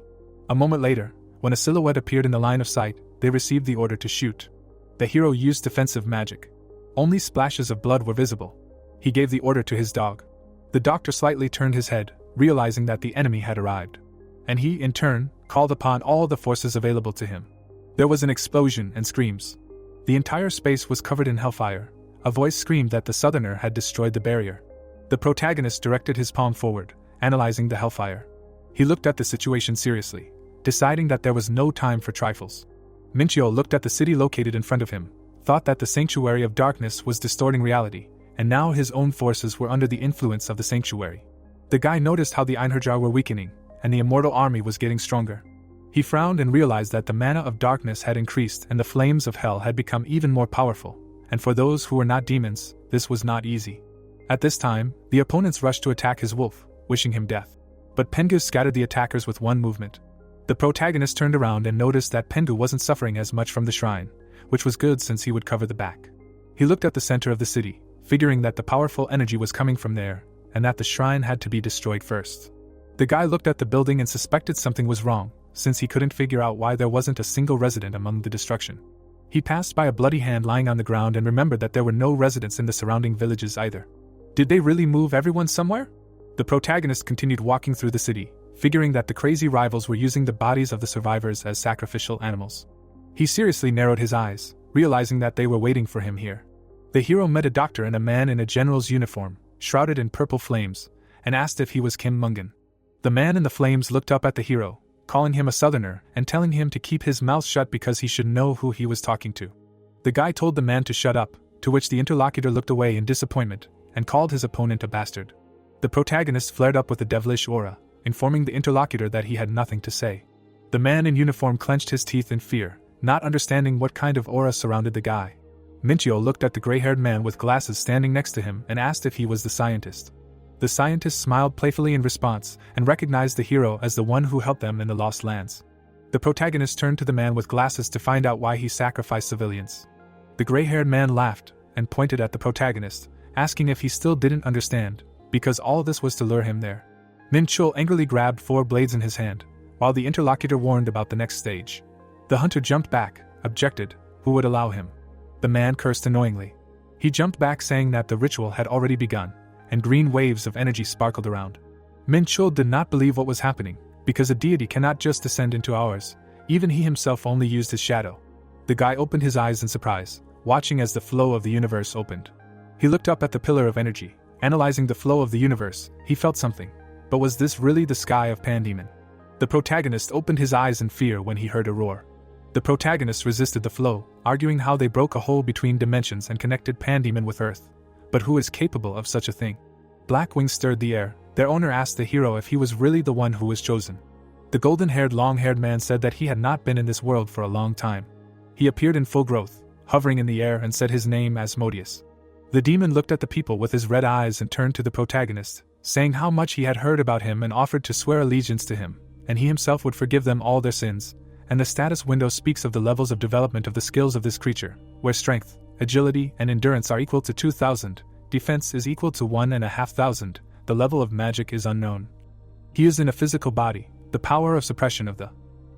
A moment later, when a silhouette appeared in the line of sight, they received the order to shoot. The hero used defensive magic. Only splashes of blood were visible. He gave the order to his dog. The doctor slightly turned his head, realizing that the enemy had arrived. And he, in turn, called upon all the forces available to him. There was an explosion and screams. The entire space was covered in hellfire. A voice screamed that the southerner had destroyed the barrier. The protagonist directed his palm forward, analyzing the hellfire. He looked at the situation seriously, deciding that there was no time for trifles. Minchio looked at the city located in front of him, thought that the sanctuary of darkness was distorting reality, and now his own forces were under the influence of the sanctuary. The guy noticed how the Einherjar were weakening, and the immortal army was getting stronger. He frowned and realized that the mana of darkness had increased and the flames of hell had become even more powerful, and for those who were not demons, this was not easy. At this time, the opponents rushed to attack his wolf, wishing him death. But Pengu scattered the attackers with one movement. The protagonist turned around and noticed that Pengu wasn't suffering as much from the shrine, which was good since he would cover the back. He looked at the center of the city, figuring that the powerful energy was coming from there, and that the shrine had to be destroyed first. The guy looked at the building and suspected something was wrong, since he couldn't figure out why there wasn't a single resident among the destruction. He passed by a bloody hand lying on the ground and remembered that there were no residents in the surrounding villages either. Did they really move everyone somewhere? The protagonist continued walking through the city, figuring that the crazy rivals were using the bodies of the survivors as sacrificial animals. He seriously narrowed his eyes, realizing that they were waiting for him here. The hero met a doctor and a man in a general's uniform, shrouded in purple flames, and asked if he was Kim Mungan. The man in the flames looked up at the hero, calling him a southerner and telling him to keep his mouth shut because he should know who he was talking to. The guy told the man to shut up, to which the interlocutor looked away in disappointment and called his opponent a bastard. The protagonist flared up with a devilish aura, informing the interlocutor that he had nothing to say. The man in uniform clenched his teeth in fear, not understanding what kind of aura surrounded the guy. Minchio looked at the gray-haired man with glasses standing next to him and asked if he was the scientist. The scientist smiled playfully in response and recognized the hero as the one who helped them in the Lost Lands. The protagonist turned to the man with glasses to find out why he sacrificed civilians. The gray-haired man laughed and pointed at the protagonist, asking if he still didn't understand, because all this was to lure him there. Min Chul angrily grabbed 4 blades in his hand, while the interlocutor warned about the next stage. The hunter jumped back, objected, who would allow him? The man cursed annoyingly. He jumped back saying that the ritual had already begun, and green waves of energy sparkled around. Min Chul did not believe what was happening, because a deity cannot just descend into ours, even he himself only used his shadow. The guy opened his eyes in surprise, watching as the flow of the universe opened. He looked up at the pillar of energy, analyzing the flow of the universe. He felt something, but was this really the sky of Pandemon? The protagonist opened his eyes in fear when he heard a roar. The protagonist resisted the flow, arguing how they broke a hole between dimensions and connected Pandemon with Earth. But who is capable of such a thing? Black wings stirred the air. Their owner asked the hero if he was really the one who was chosen. The golden-haired, long-haired man said that he had not been in this world for a long time. He appeared in full growth, hovering in the air, and said his name Asmodeus. The demon looked at the people with his red eyes and turned to the protagonist, saying how much he had heard about him and offered to swear allegiance to him, and he himself would forgive them all their sins. And the status window speaks of the levels of development of the skills of this creature, where strength, agility, and endurance are equal to 2,000, defense is equal to 1,500, the level of magic is unknown. He is in a physical body, the power of suppression of the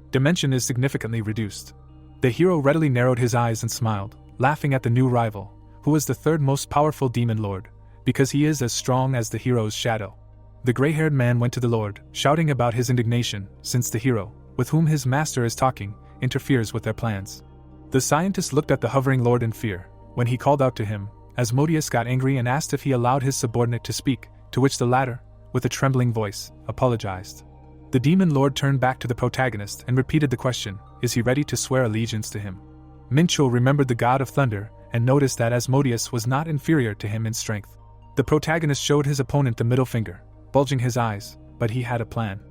dimension is significantly reduced. The hero readily narrowed his eyes and smiled, laughing at the new rival, who is the 3rd most powerful demon lord, because he is as strong as the hero's shadow. The gray-haired man went to the lord, shouting about his indignation, since the hero, with whom his master is talking, interferes with their plans. The scientist looked at the hovering lord in fear. When he called out to him, Asmodeus got angry and asked if he allowed his subordinate to speak, to which the latter, with a trembling voice, apologized. The demon lord turned back to the protagonist and repeated the question, is he ready to swear allegiance to him? Minchul remembered the god of thunder and noticed that Asmodeus was not inferior to him in strength. The protagonist showed his opponent the middle finger, bulging his eyes, but he had a plan.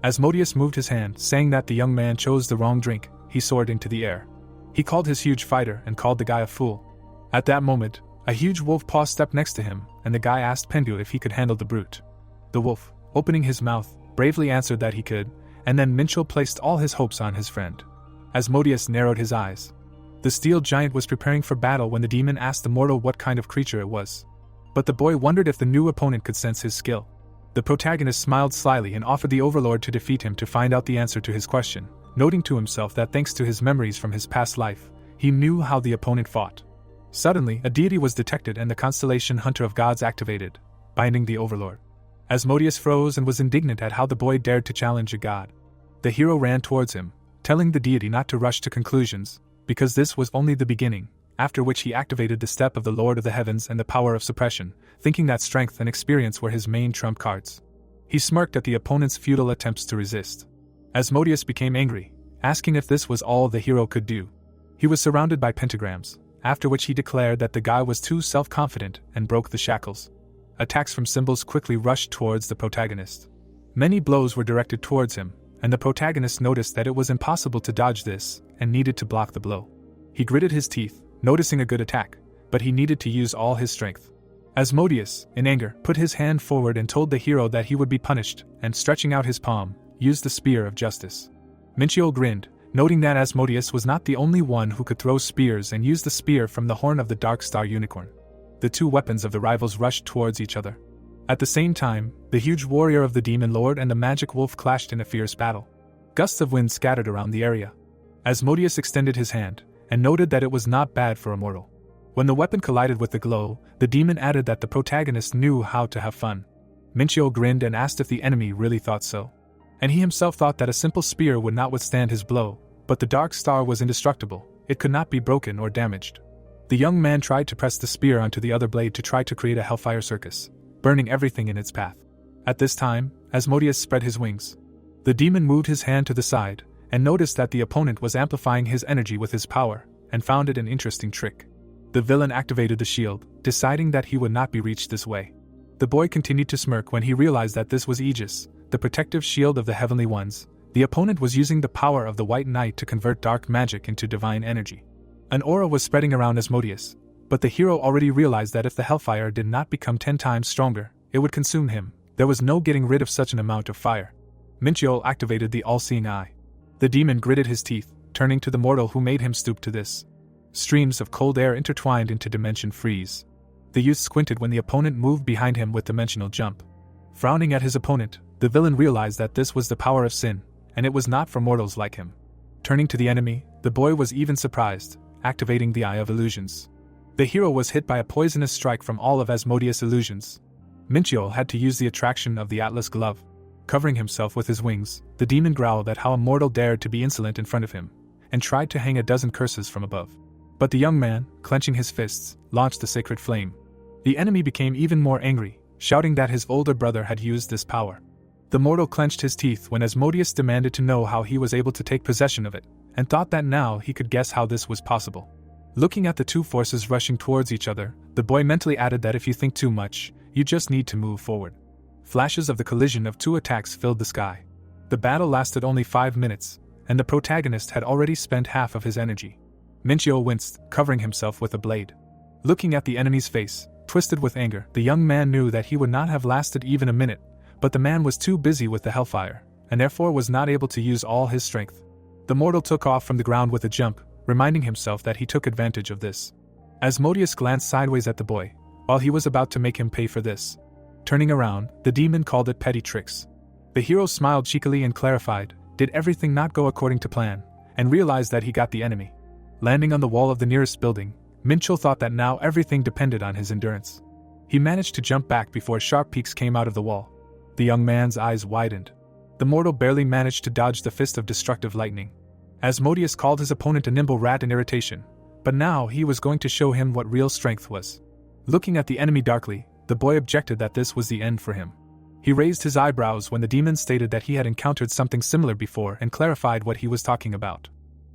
Asmodeus moved his hand, saying that the young man chose the wrong drink. He soared into the air. He called his huge fighter and called the guy a fool. At that moment, a huge wolf paw stepped next to him, and the guy asked Pendu if he could handle the brute. The wolf, opening his mouth, bravely answered that he could, and then Minchul placed all his hopes on his friend. Asmodeus narrowed his eyes. The steel giant was preparing for battle when the demon asked the mortal what kind of creature it was. But the boy wondered if the new opponent could sense his skill. The protagonist smiled slyly and offered the overlord to defeat him to find out the answer to his question, noting to himself that thanks to his memories from his past life, he knew how the opponent fought. Suddenly, a deity was detected and the constellation Hunter of Gods activated, binding the overlord. Asmodeus froze and was indignant at how the boy dared to challenge a god. The hero ran towards him, telling the deity not to rush to conclusions, because this was only the beginning, after which he activated the step of the Lord of the Heavens and the power of suppression, thinking that strength and experience were his main trump cards. He smirked at the opponent's futile attempts to resist. Asmodeus became angry, asking if this was all the hero could do. He was surrounded by pentagrams, after which he declared that the guy was too self-confident and broke the shackles. Attacks from symbols quickly rushed towards the protagonist. Many blows were directed towards him, and the protagonist noticed that it was impossible to dodge this and needed to block the blow. He gritted his teeth, noticing a good attack, but he needed to use all his strength. Asmodeus, in anger, put his hand forward and told the hero that he would be punished, and stretching out his palm, used the spear of justice. Minchio grinned, noting that Asmodeus was not the only one who could throw spears and used the spear from the horn of the Dark Star Unicorn. The two weapons of the rivals rushed towards each other. At the same time, the huge warrior of the Demon Lord and the magic wolf clashed in a fierce battle. Gusts of wind scattered around the area. Asmodeus extended his hand, and noted that it was not bad for a mortal. When the weapon collided with the glow, the demon added that the protagonist knew how to have fun. Minchio grinned and asked if the enemy really thought so. And he himself thought that a simple spear would not withstand his blow, But the dark star was indestructible, it could not be broken or damaged. The young man tried to press the spear onto the other blade to try to create a hellfire circus, burning everything in its path. At this time, Asmodeus spread his wings. The demon moved his hand to the side, and noticed that the opponent was amplifying his energy with his power, and found it an interesting trick. The villain activated the shield, deciding that he would not be reached this way. The boy continued to smirk when he realized that this was Aegis, the protective shield of the Heavenly Ones. The opponent was using the power of the White Knight to convert dark magic into divine energy. An aura was spreading around Asmodeus, but the hero already realized that if the hellfire did not become 10 times stronger, it would consume him. There was no getting rid of such an amount of fire. Minchiel activated the all-seeing eye. The demon gritted his teeth, turning to the mortal who made him stoop to this. Streams of cold air intertwined into dimension freeze. The youth squinted when the opponent moved behind him with dimensional jump. Frowning at his opponent, the villain realized that this was the power of sin, and it was not for mortals like him. Turning to the enemy, the boy was even surprised, activating the Eye of Illusions. The hero was hit by a poisonous strike from all of Asmodeus' illusions. Minchiel had to use the attraction of the Atlas glove. Covering himself with his wings, the demon growled at how a mortal dared to be insolent in front of him, and tried to hang a dozen curses from above. But the young man, clenching his fists, launched the sacred flame. The enemy became even more angry, shouting that his older brother had used this power. The mortal clenched his teeth when Asmodeus demanded to know how he was able to take possession of it, and thought that now he could guess how this was possible. Looking at the two forces rushing towards each other, the boy mentally added that if you think too much, you just need to move forward. Flashes of the collision of two attacks filled the sky. The battle lasted only 5 minutes, and the protagonist had already spent half of his energy. Minchiel winced, covering himself with a blade. Looking at the enemy's face, twisted with anger, the young man knew that he would not have lasted even a minute, but the man was too busy with the hellfire, and therefore was not able to use all his strength. The mortal took off from the ground with a jump, reminding himself that he took advantage of this. Asmodeus glanced sideways at the boy, while he was about to make him pay for this. Turning around, the demon called it petty tricks. The hero smiled cheekily and clarified, did everything not go according to plan, and realized that he got the enemy. Landing on the wall of the nearest building, Minchiel thought that now everything depended on his endurance. He managed to jump back before sharp peaks came out of the wall. The young man's eyes widened. The mortal barely managed to dodge the fist of destructive lightning. Asmodeus called his opponent a nimble rat in irritation, but now he was going to show him what real strength was. Looking at the enemy darkly, the boy objected that this was the end for him. He raised his eyebrows when the demon stated that he had encountered something similar before and clarified what he was talking about.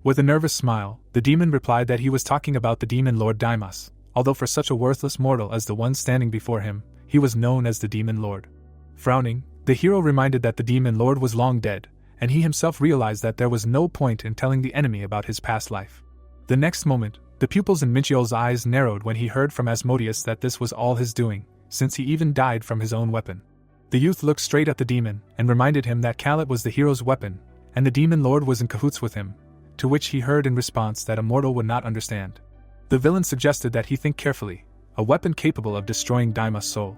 With a nervous smile, the demon replied that he was talking about the demon lord Deimos, although for such a worthless mortal as the one standing before him, he was known as the demon lord. Frowning, the hero reminded that the demon lord was long dead, and he himself realized that there was no point in telling the enemy about his past life. The next moment, the pupils in Minchiel's eyes narrowed when he heard from Asmodeus that this was all his doing, since he even died from his own weapon. The youth looked straight at the demon and reminded him that Khaled was the hero's weapon, and the demon lord was in cahoots with him, to which he heard in response that a mortal would not understand. The villain suggested that he think carefully, a weapon capable of destroying Deimos' soul.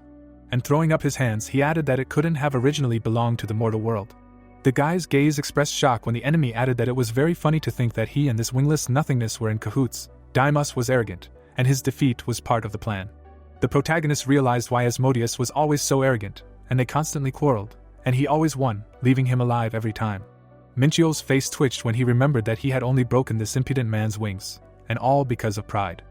And throwing up his hands, he added that it couldn't have originally belonged to the mortal world. The guy's gaze expressed shock when the enemy added that it was very funny to think that he and this wingless nothingness were in cahoots. Deimos was arrogant, and his defeat was part of the plan. The protagonist realized why Asmodeus was always so arrogant, and they constantly quarreled, and he always won, leaving him alive every time. Minchiel's face twitched when he remembered that he had only broken this impudent man's wings, and all because of pride.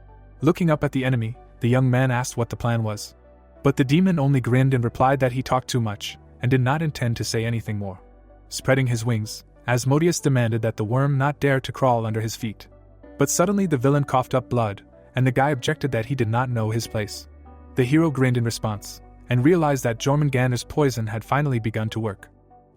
Looking up at the enemy, the young man asked what the plan was. But the demon only grinned and replied that he talked too much, and did not intend to say anything more. Spreading his wings, Asmodeus demanded that the worm not dare to crawl under his feet. But suddenly the villain coughed up blood, and the guy objected that he did not know his place. The hero grinned in response, and realized that Jormungandr's poison had finally begun to work.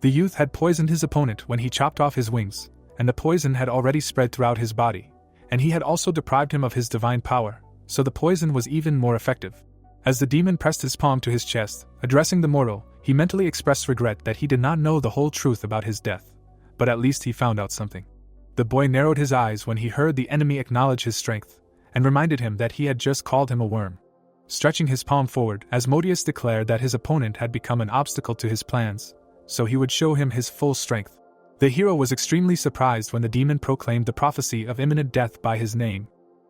The youth had poisoned his opponent when he chopped off his wings, and the poison had already spread throughout his body, and he had also deprived him of his divine power, so the poison was even more effective. As the demon pressed his palm to his chest, addressing the mortal, he mentally expressed regret that he did not know the whole truth about his death, but at least he found out something. The boy narrowed his eyes when he heard the enemy acknowledge his strength, and reminded him that he had just called him a worm. Stretching his palm forward, Asmodeus declared that his opponent had become an obstacle to his plans, so he would show him his full strength. The hero was extremely surprised when the demon proclaimed the prophecy of imminent death by his name.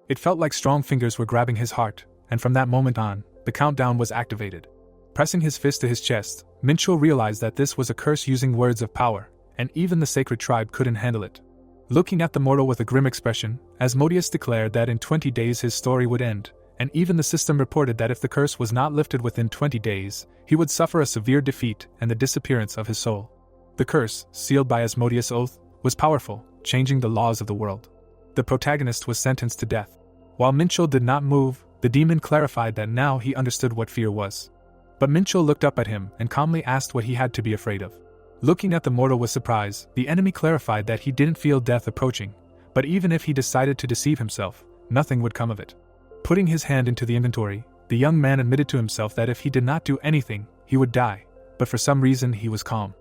It felt like strong fingers were grabbing his heart, and from that moment on, the countdown was activated. Pressing his fist to his chest, Minchiel realized that this was a curse using words of power, and even the sacred tribe couldn't handle it. Looking at the mortal with a grim expression, Asmodeus declared that in 20 days his story would end, and even the system reported that if the curse was not lifted within 20 days, he would suffer a severe defeat and the disappearance of his soul. The curse, sealed by Asmodeus' oath, was powerful, changing the laws of the world. The protagonist was sentenced to death. While Mincho did not move, the demon clarified that now he understood what fear was. But Mincho looked up at him and calmly asked what he had to be afraid of. Looking at the mortal with surprise, the enemy clarified that he didn't feel death approaching, but even if he decided to deceive himself, nothing would come of it. Putting his hand into the inventory, the young man admitted to himself that if he did not do anything, he would die, but for some reason he was calm.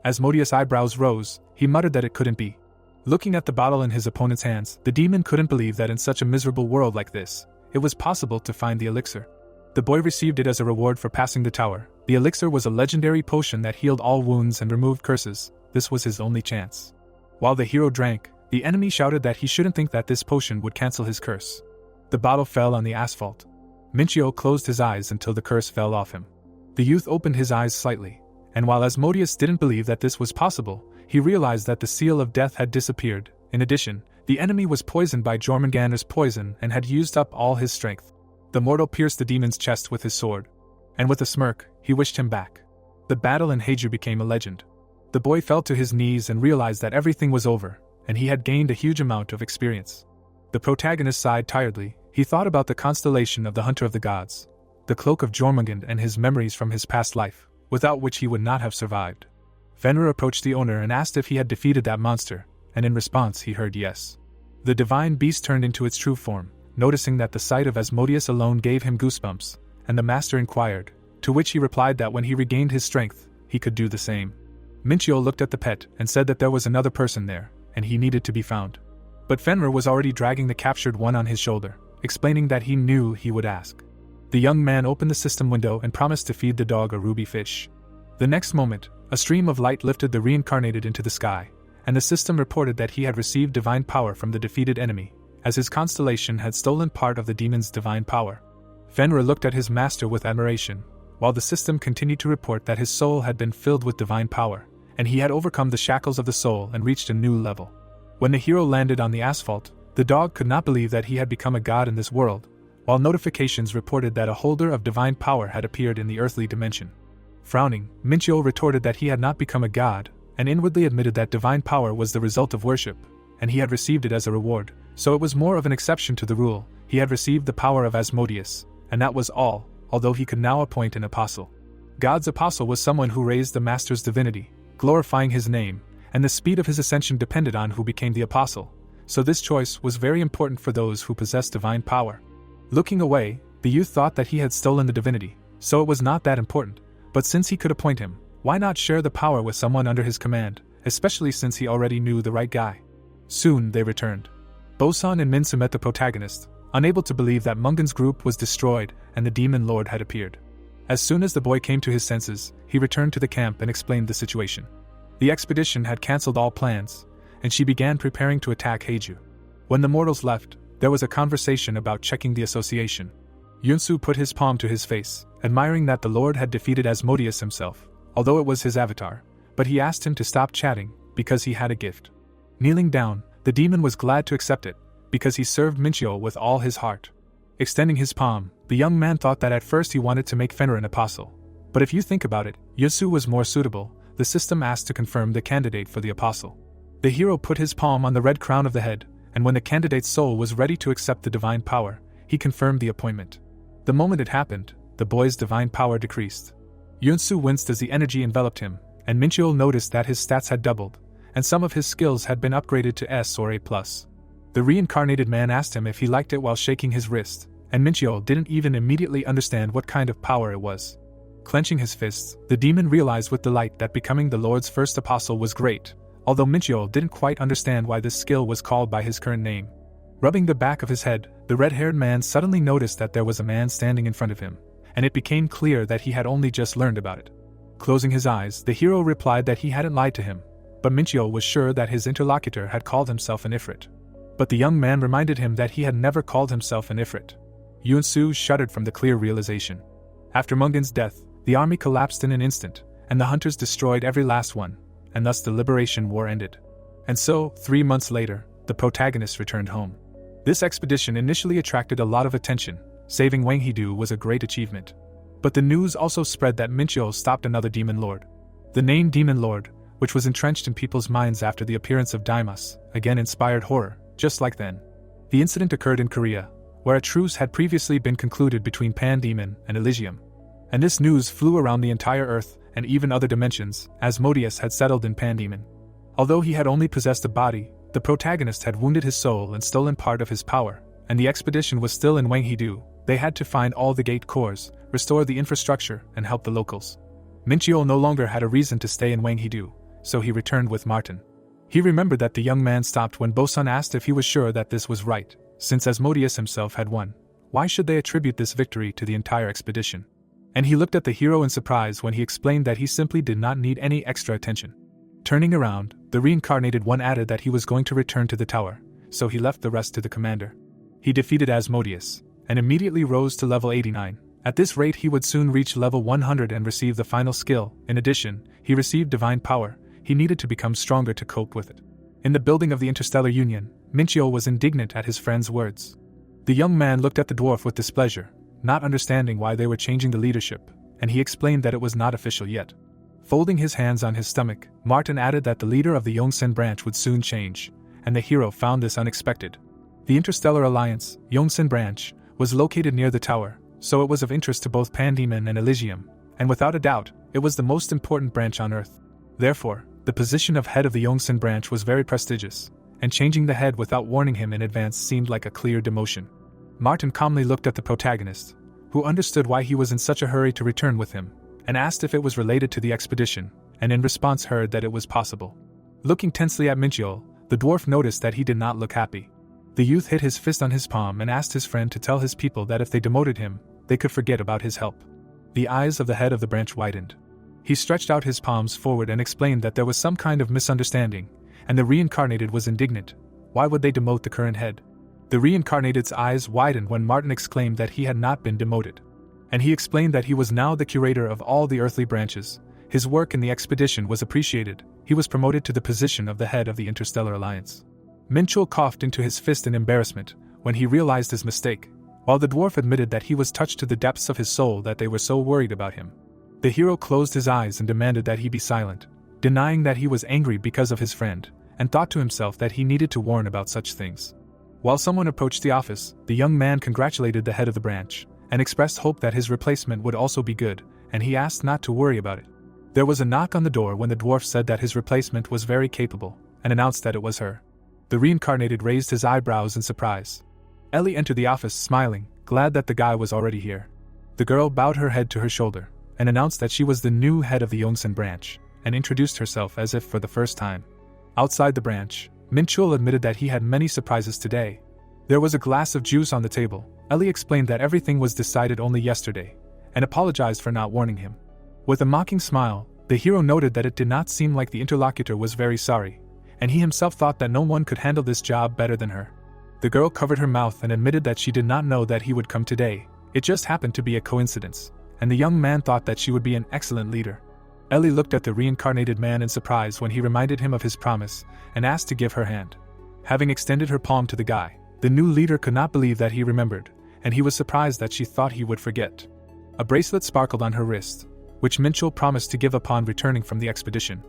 Asmodeus' eyebrows rose, he muttered that it couldn't be. Looking at the bottle in his opponent's hands, the demon couldn't believe that in such a miserable world like this, it was possible to find the elixir. The boy received it as a reward for passing the tower. The elixir was a legendary potion that healed all wounds and removed curses. This was his only chance. While the hero drank, the enemy shouted that he shouldn't think that this potion would cancel his curse. The bottle fell on the asphalt. Mincho closed his eyes until the curse fell off him. The youth opened his eyes slightly, and while Asmodeus didn't believe that this was possible, he realized that the seal of death had disappeared. In addition, the enemy was poisoned by Jormungandr's poison and had used up all his strength. The mortal pierced the demon's chest with his sword, and with a smirk, he wished him back. The battle in Heiju became a legend. The boy fell to his knees and realized that everything was over, and he had gained a huge amount of experience. The protagonist sighed tiredly. He thought about the constellation of the Hunter of the Gods, the cloak of Jormungand and his memories from his past life, without which he would not have survived. Fenrir approached the owner and asked if he had defeated that monster, and in response he heard yes. The divine beast turned into its true form, noticing that the sight of Asmodeus alone gave him goosebumps, and the master inquired, to which he replied that when he regained his strength, he could do the same. Mincho looked at the pet and said that there was another person there, and he needed to be found. But Fenrir was already dragging the captured one on his shoulder, explaining that he knew he would ask. The young man opened the system window and promised to feed the dog a ruby fish. The next moment, a stream of light lifted the reincarnated into the sky, and the system reported that he had received divine power from the defeated enemy, as his constellation had stolen part of the demon's divine power. Fenrir looked at his master with admiration, while the system continued to report that his soul had been filled with divine power, and he had overcome the shackles of the soul and reached a new level. When the hero landed on the asphalt, the dog could not believe that he had become a god in this world, while notifications reported that a holder of divine power had appeared in the earthly dimension. Frowning, Mincho retorted that he had not become a god, and inwardly admitted that divine power was the result of worship, and he had received it as a reward, so it was more of an exception to the rule. He had received the power of Asmodeus, and that was all, although he could now appoint an apostle. God's apostle was someone who raised the master's divinity, glorifying his name, and the speed of his ascension depended on who became the apostle, so this choice was very important for those who possessed divine power. Looking away, the youth thought that he had stolen the divinity, so it was not that important, but since he could appoint him, why not share the power with someone under his command, especially since he already knew the right guy? Soon they returned. Bosan and Minsu met the protagonist, unable to believe that Mungan's group was destroyed and the demon lord had appeared. As soon as the boy came to his senses, he returned to the camp and explained the situation. The expedition had cancelled all plans, and she began preparing to attack Heiju. When the mortals left, there was a conversation about checking the association. Yunsu put his palm to his face, admiring that the lord had defeated Asmodeus himself, although it was his avatar, but he asked him to stop chatting, because he had a gift. Kneeling down, the demon was glad to accept it, because he served Mincho with all his heart. Extending his palm, the young man thought that at first he wanted to make Fenrir an apostle. But if you think about it, Yunsu was more suitable. The system asked to confirm the candidate for the apostle. The hero put his palm on the red crown of the head, and when the candidate's soul was ready to accept the divine power, he confirmed the appointment. The moment it happened, the boy's divine power decreased. Yunsu winced as the energy enveloped him, and Mincho noticed that his stats had doubled, and some of his skills had been upgraded to S or A+. The reincarnated man asked him if he liked it while shaking his wrist, and Mincho didn't even immediately understand what kind of power it was. Clenching his fists, the demon realized with delight that becoming the Lord's first apostle was great, although Mincho didn't quite understand why this skill was called by his current name. Rubbing the back of his head, the red-haired man suddenly noticed that there was a man standing in front of him, and it became clear that he had only just learned about it. Closing his eyes, the hero replied that he hadn't lied to him, but Mincho was sure that his interlocutor had called himself an Ifrit. But the young man reminded him that he had never called himself an Ifrit. Yunsu shuddered from the clear realization. After Mungan's death, the army collapsed in an instant, and the hunters destroyed every last one, and thus the Liberation War ended. And so, 3 months later, the protagonist returned home. This expedition initially attracted a lot of attention. Saving Wang Hedu was a great achievement. But the news also spread that Minqiu stopped another demon lord. The name Demon Lord, which was entrenched in people's minds after the appearance of Daimas, again inspired horror, just like then. The incident occurred in Korea, where a truce had previously been concluded between Pandemon and Elysium. And this news flew around the entire Earth and even other dimensions, as Modius had settled in Pandemon. Although he had only possessed a body, the protagonist had wounded his soul and stolen part of his power, and the expedition was still in Wang Hedu. They had to find all the gate cores, restore the infrastructure, and help the locals. Minqiu no longer had a reason to stay in Wang Hedu, so he returned with Martin. He remembered that the young man stopped when Bosun asked if he was sure that this was right, since Asmodeus himself had won. Why should they attribute this victory to the entire expedition? And he looked at the hero in surprise when he explained that he simply did not need any extra attention. Turning around, the reincarnated one added that he was going to return to the tower, so he left the rest to the commander. He defeated Asmodeus, and immediately rose to level 89. At this rate he would soon reach level 100 and receive the final skill. In addition, he received divine power. He needed to become stronger to cope with it. In the building of the Interstellar Union, Minqiu was indignant at his friend's words. The young man looked at the dwarf with displeasure, not understanding why they were changing the leadership, and he explained that it was not official yet. Folding his hands on his stomach, Martin added that the leader of the Yongsen branch would soon change, and the hero found this unexpected. The Interstellar Alliance, Yongsen branch, was located near the tower, so it was of interest to both Pandemon and Elysium, and without a doubt, it was the most important branch on Earth. Therefore, the position of head of the Yongsen branch was very prestigious, and changing the head without warning him in advance seemed like a clear demotion. Martin calmly looked at the protagonist, who understood why he was in such a hurry to return with him, and asked if it was related to the expedition, and in response heard that it was possible. Looking tensely at Minqiu, the dwarf noticed that he did not look happy. The youth hit his fist on his palm and asked his friend to tell his people that if they demoted him, they could forget about his help. The eyes of the head of the branch widened. He stretched out his palms forward and explained that there was some kind of misunderstanding, and the reincarnated was indignant. Why would they demote the current head? The reincarnated's eyes widened when Martin exclaimed that he had not been demoted. And he explained that he was now the curator of all the earthly branches. His work in the expedition was appreciated. He was promoted to the position of the head of the Interstellar Alliance. Minqiu coughed into his fist in embarrassment when he realized his mistake, while the dwarf admitted that he was touched to the depths of his soul that they were so worried about him. The hero closed his eyes and demanded that he be silent, denying that he was angry because of his friend, and thought to himself that he needed to warn about such things. While someone approached the office, the young man congratulated the head of the branch, and expressed hope that his replacement would also be good, and he asked not to worry about it. There was a knock on the door when the dwarf said that his replacement was very capable, and announced that it was her. The reincarnated raised his eyebrows in surprise. Ellie entered the office smiling, glad that the guy was already here. The girl bowed her head to her shoulder, and announced that she was the new head of the Yongsen branch, and introduced herself as if for the first time. Outside the branch, Minqiu admitted that he had many surprises today. There was a glass of juice on the table. Ellie explained that everything was decided only yesterday, and apologized for not warning him. With a mocking smile, the hero noted that it did not seem like the interlocutor was very sorry, and he himself thought that no one could handle this job better than her. The girl covered her mouth and admitted that she did not know that he would come today. It just happened to be a coincidence, and the young man thought that she would be an excellent leader. Ellie looked at the reincarnated man in surprise when he reminded him of his promise, and asked to give her hand. Having extended her palm to the guy, the new leader could not believe that he remembered, and he was surprised that she thought he would forget. A bracelet sparkled on her wrist, which Minqiu promised to give upon returning from the expedition.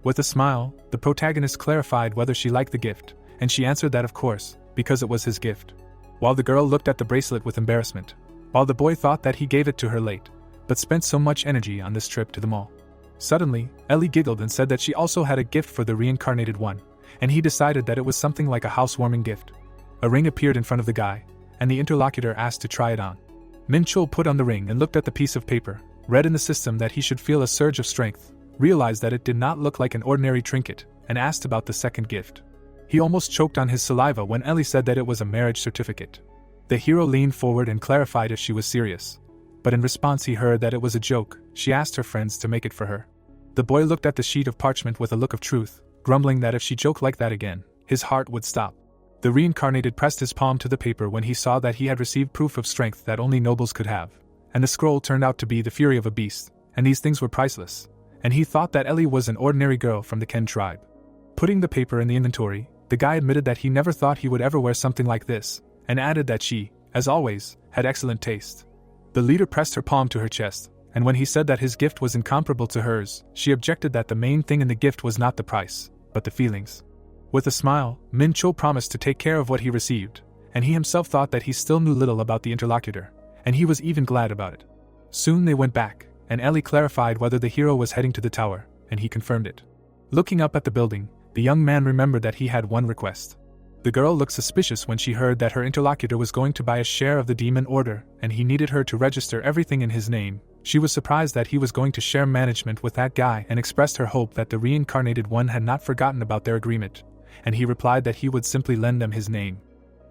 With a smile, the protagonist clarified whether she liked the gift, and she answered that of course, because it was his gift. While the girl looked at the bracelet with embarrassment, while the boy thought that he gave it to her late, but spent so much energy on this trip to the mall. Suddenly, Ellie giggled and said that she also had a gift for the reincarnated one, and he decided that it was something like a housewarming gift. A ring appeared in front of the guy, and the interlocutor asked to try it on. Minqiu put on the ring and looked at the piece of paper, read in the system that he should feel a surge of strength, realized that it did not look like an ordinary trinket, and asked about the second gift. He almost choked on his saliva when Ellie said that it was a marriage certificate. The hero leaned forward and clarified if she was serious, but in response he heard that it was a joke. She asked her friends to make it for her. The boy looked at the sheet of parchment with a look of truth, grumbling that if she joked like that again, his heart would stop. The reincarnated pressed his palm to the paper when he saw that he had received proof of strength that only nobles could have, and the scroll turned out to be the fury of a beast, and these things were priceless, and he thought that Ellie was an ordinary girl from the Ken tribe. Putting the paper in the inventory, the guy admitted that he never thought he would ever wear something like this, and added that she, as always, had excellent taste. The leader pressed her palm to her chest, and when he said that his gift was incomparable to hers, she objected that the main thing in the gift was not the price, but the feelings. With a smile, Min Cho promised to take care of what he received, and he himself thought that he still knew little about the interlocutor, and he was even glad about it. Soon they went back, and Ellie clarified whether the hero was heading to the tower, and he confirmed it. Looking up at the building, the young man remembered that he had one request. The girl looked suspicious when she heard that her interlocutor was going to buy a share of the demon order, and he needed her to register everything in his name. She was surprised that he was going to share management with that guy and expressed her hope that the reincarnated one had not forgotten about their agreement, and he replied that he would simply lend them his name.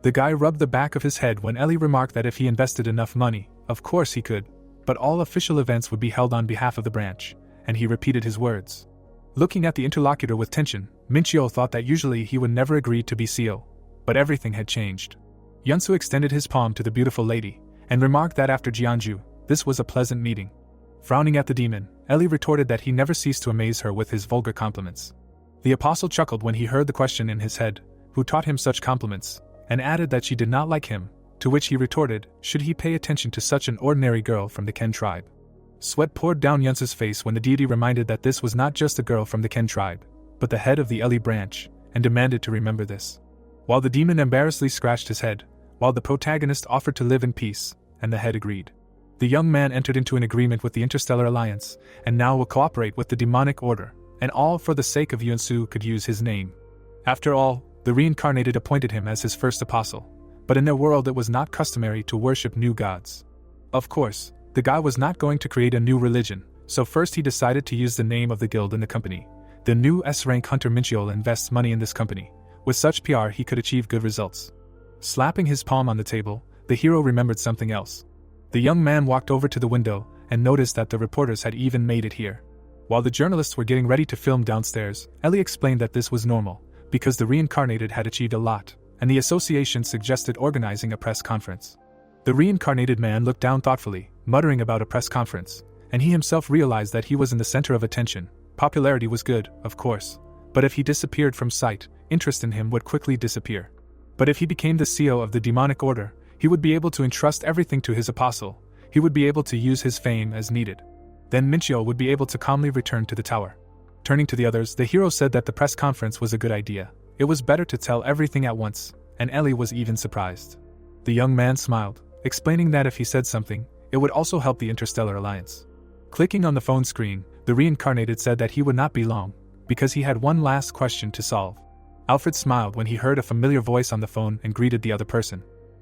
The guy rubbed the back of his head when Ellie remarked that if he invested enough money, of course he could, but all official events would be held on behalf of the branch, and he repeated his words. Looking at the interlocutor with tension, Minchio thought that usually he would never agree to be CEO, but everything had changed. Yunsu extended his palm to the beautiful lady, and remarked that after Jianju, this was a pleasant meeting. Frowning at the demon, Ellie retorted that he never ceased to amaze her with his vulgar compliments. The apostle chuckled when he heard the question in his head, who taught him such compliments, and added that she did not like him, to which he retorted, should he pay attention to such an ordinary girl from the Ken tribe? Sweat poured down Yunsu's face when the deity reminded that this was not just a girl from the Ken tribe, but the head of the Ellie branch, and demanded to remember this. While the demon embarrassedly scratched his head, while the protagonist offered to live in peace, and the head agreed. The young man entered into an agreement with the Interstellar Alliance, and now will cooperate with the demonic order, and all for the sake of Yunsu could use his name. After all, the reincarnated appointed him as his first apostle, but in their world it was not customary to worship new gods. Of course, the guy was not going to create a new religion, so first he decided to use the name of the guild in the company. The new S-rank hunter Minchiol invests money in this company. With such PR he could achieve good results. Slapping his palm on the table, the hero remembered something else. The young man walked over to the window and noticed that the reporters had even made it here. While the journalists were getting ready to film downstairs, Ellie explained that this was normal, because the reincarnated had achieved a lot, and the association suggested organizing a press conference. The reincarnated man looked down thoughtfully, muttering about a press conference, and he himself realized that he was in the center of attention. Popularity was good, of course, but if he disappeared from sight, interest in him would quickly disappear. But if he became the CEO of the demonic order, he would be able to entrust everything to his apostle. He would be able to use his fame as needed. Then Minchio would be able to calmly return to the tower. Turning to the others, the hero said that the press conference was a good idea. It was better to tell everything at once, and Ellie was even surprised. The young man smiled, explaining that if he said something, it would also help the Interstellar Alliance. Clicking on the phone screen, the reincarnated said that he would not be long, because he had one last question to solve. Alfred smiled when he heard a familiar voice on the phone and greeted the other person.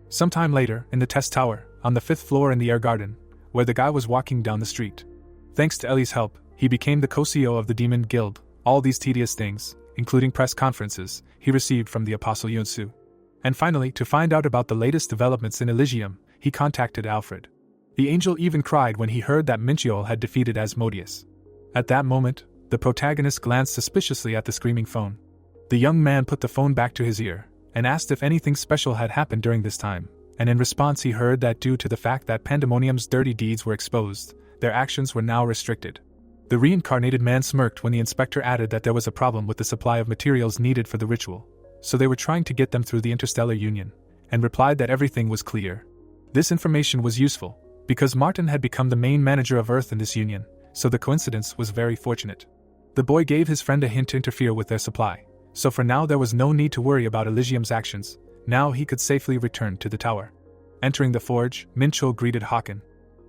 Sometime later, in the test tower, on the 5th floor in the air garden, where the guy was walking down the street. Thanks to Ellie's help, he became the co-CEO of the Demon Guild. All these tedious things, including press conferences, he received from the Apostle Yunsu. And finally, to find out about the latest developments in Elysium, he contacted Alfred. The angel even cried when he heard that Minchiol had defeated Asmodeus. At that moment, the protagonist glanced suspiciously at the screaming phone. The young man put the phone back to his ear, and asked if anything special had happened during this time, and in response he heard that due to the fact that Pandemonium's dirty deeds were exposed, their actions were now restricted. The reincarnated man smirked when the inspector added that there was a problem with the supply of materials needed for the ritual, so they were trying to get them through the Interstellar Union, and replied that everything was clear. This information was useful, because Martin had become the main manager of Earth in this union, so the coincidence was very fortunate. The boy gave his friend a hint to interfere with their supply, so for now there was no need to worry about Elysium's actions. Now he could safely return to the tower. Entering the forge, Mincho greeted Hawken.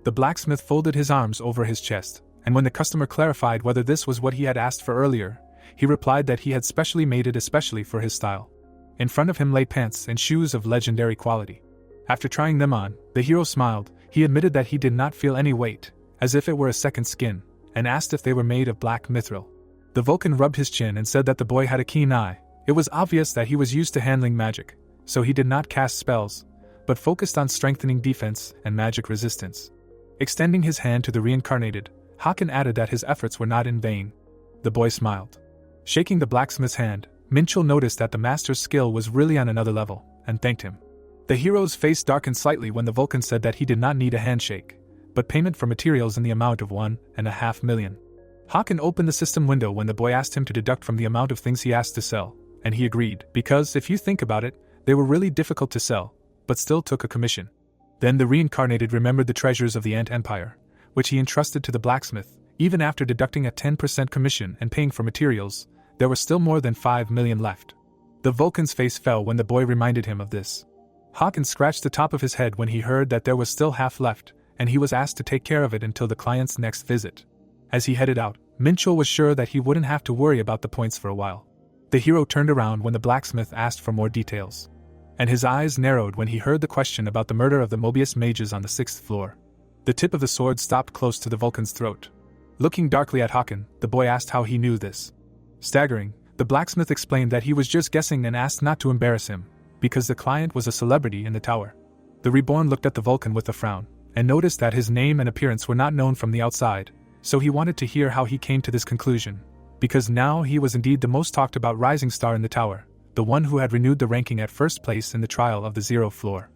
The blacksmith folded his arms over his chest, and when the customer clarified whether this was what he had asked for earlier, he replied that he had specially made it especially for his style. In front of him lay pants and shoes of legendary quality. After trying them on, the hero smiled. He admitted that he did not feel any weight, as if it were a second skin, and asked if they were made of black mithril. The Vulcan rubbed his chin and said that the boy had a keen eye. It was obvious that he was used to handling magic, so he did not cast spells, but focused on strengthening defense and magic resistance. Extending his hand to the reincarnated, Hawken added that his efforts were not in vain. The boy smiled. Shaking the blacksmith's hand, Minchel noticed that the master's skill was really on another level, and thanked him. The hero's face darkened slightly when the Vulcan said that he did not need a handshake, but payment for materials in the amount of 1.5 million. Hakan opened the system window when the boy asked him to deduct from the amount of things he asked to sell, and he agreed, because, if you think about it, they were really difficult to sell, but still took a commission. Then the reincarnated remembered the treasures of the Ant Empire, which he entrusted to the blacksmith. Even after deducting a 10% commission and paying for materials, there were still more than 5 million left. The Vulcan's face fell when the boy reminded him of this. Hakan scratched the top of his head when he heard that there was still half left, and he was asked to take care of it until the client's next visit. As he headed out, Minchul was sure that he wouldn't have to worry about the points for a while. The hero turned around when the blacksmith asked for more details, and his eyes narrowed when he heard the question about the murder of the Mobius mages on the 6th floor. The tip of the sword stopped close to the Vulcan's throat. Looking darkly at Hakan, the boy asked how he knew this. Staggering, the blacksmith explained that he was just guessing and asked not to embarrass him, because the client was a celebrity in the tower. The reborn looked at the Vulcan with a frown, and noticed that his name and appearance were not known from the outside, so he wanted to hear how he came to this conclusion, because now he was indeed the most talked about rising star in the tower, the one who had renewed the ranking at first place in the trial of the 0th floor.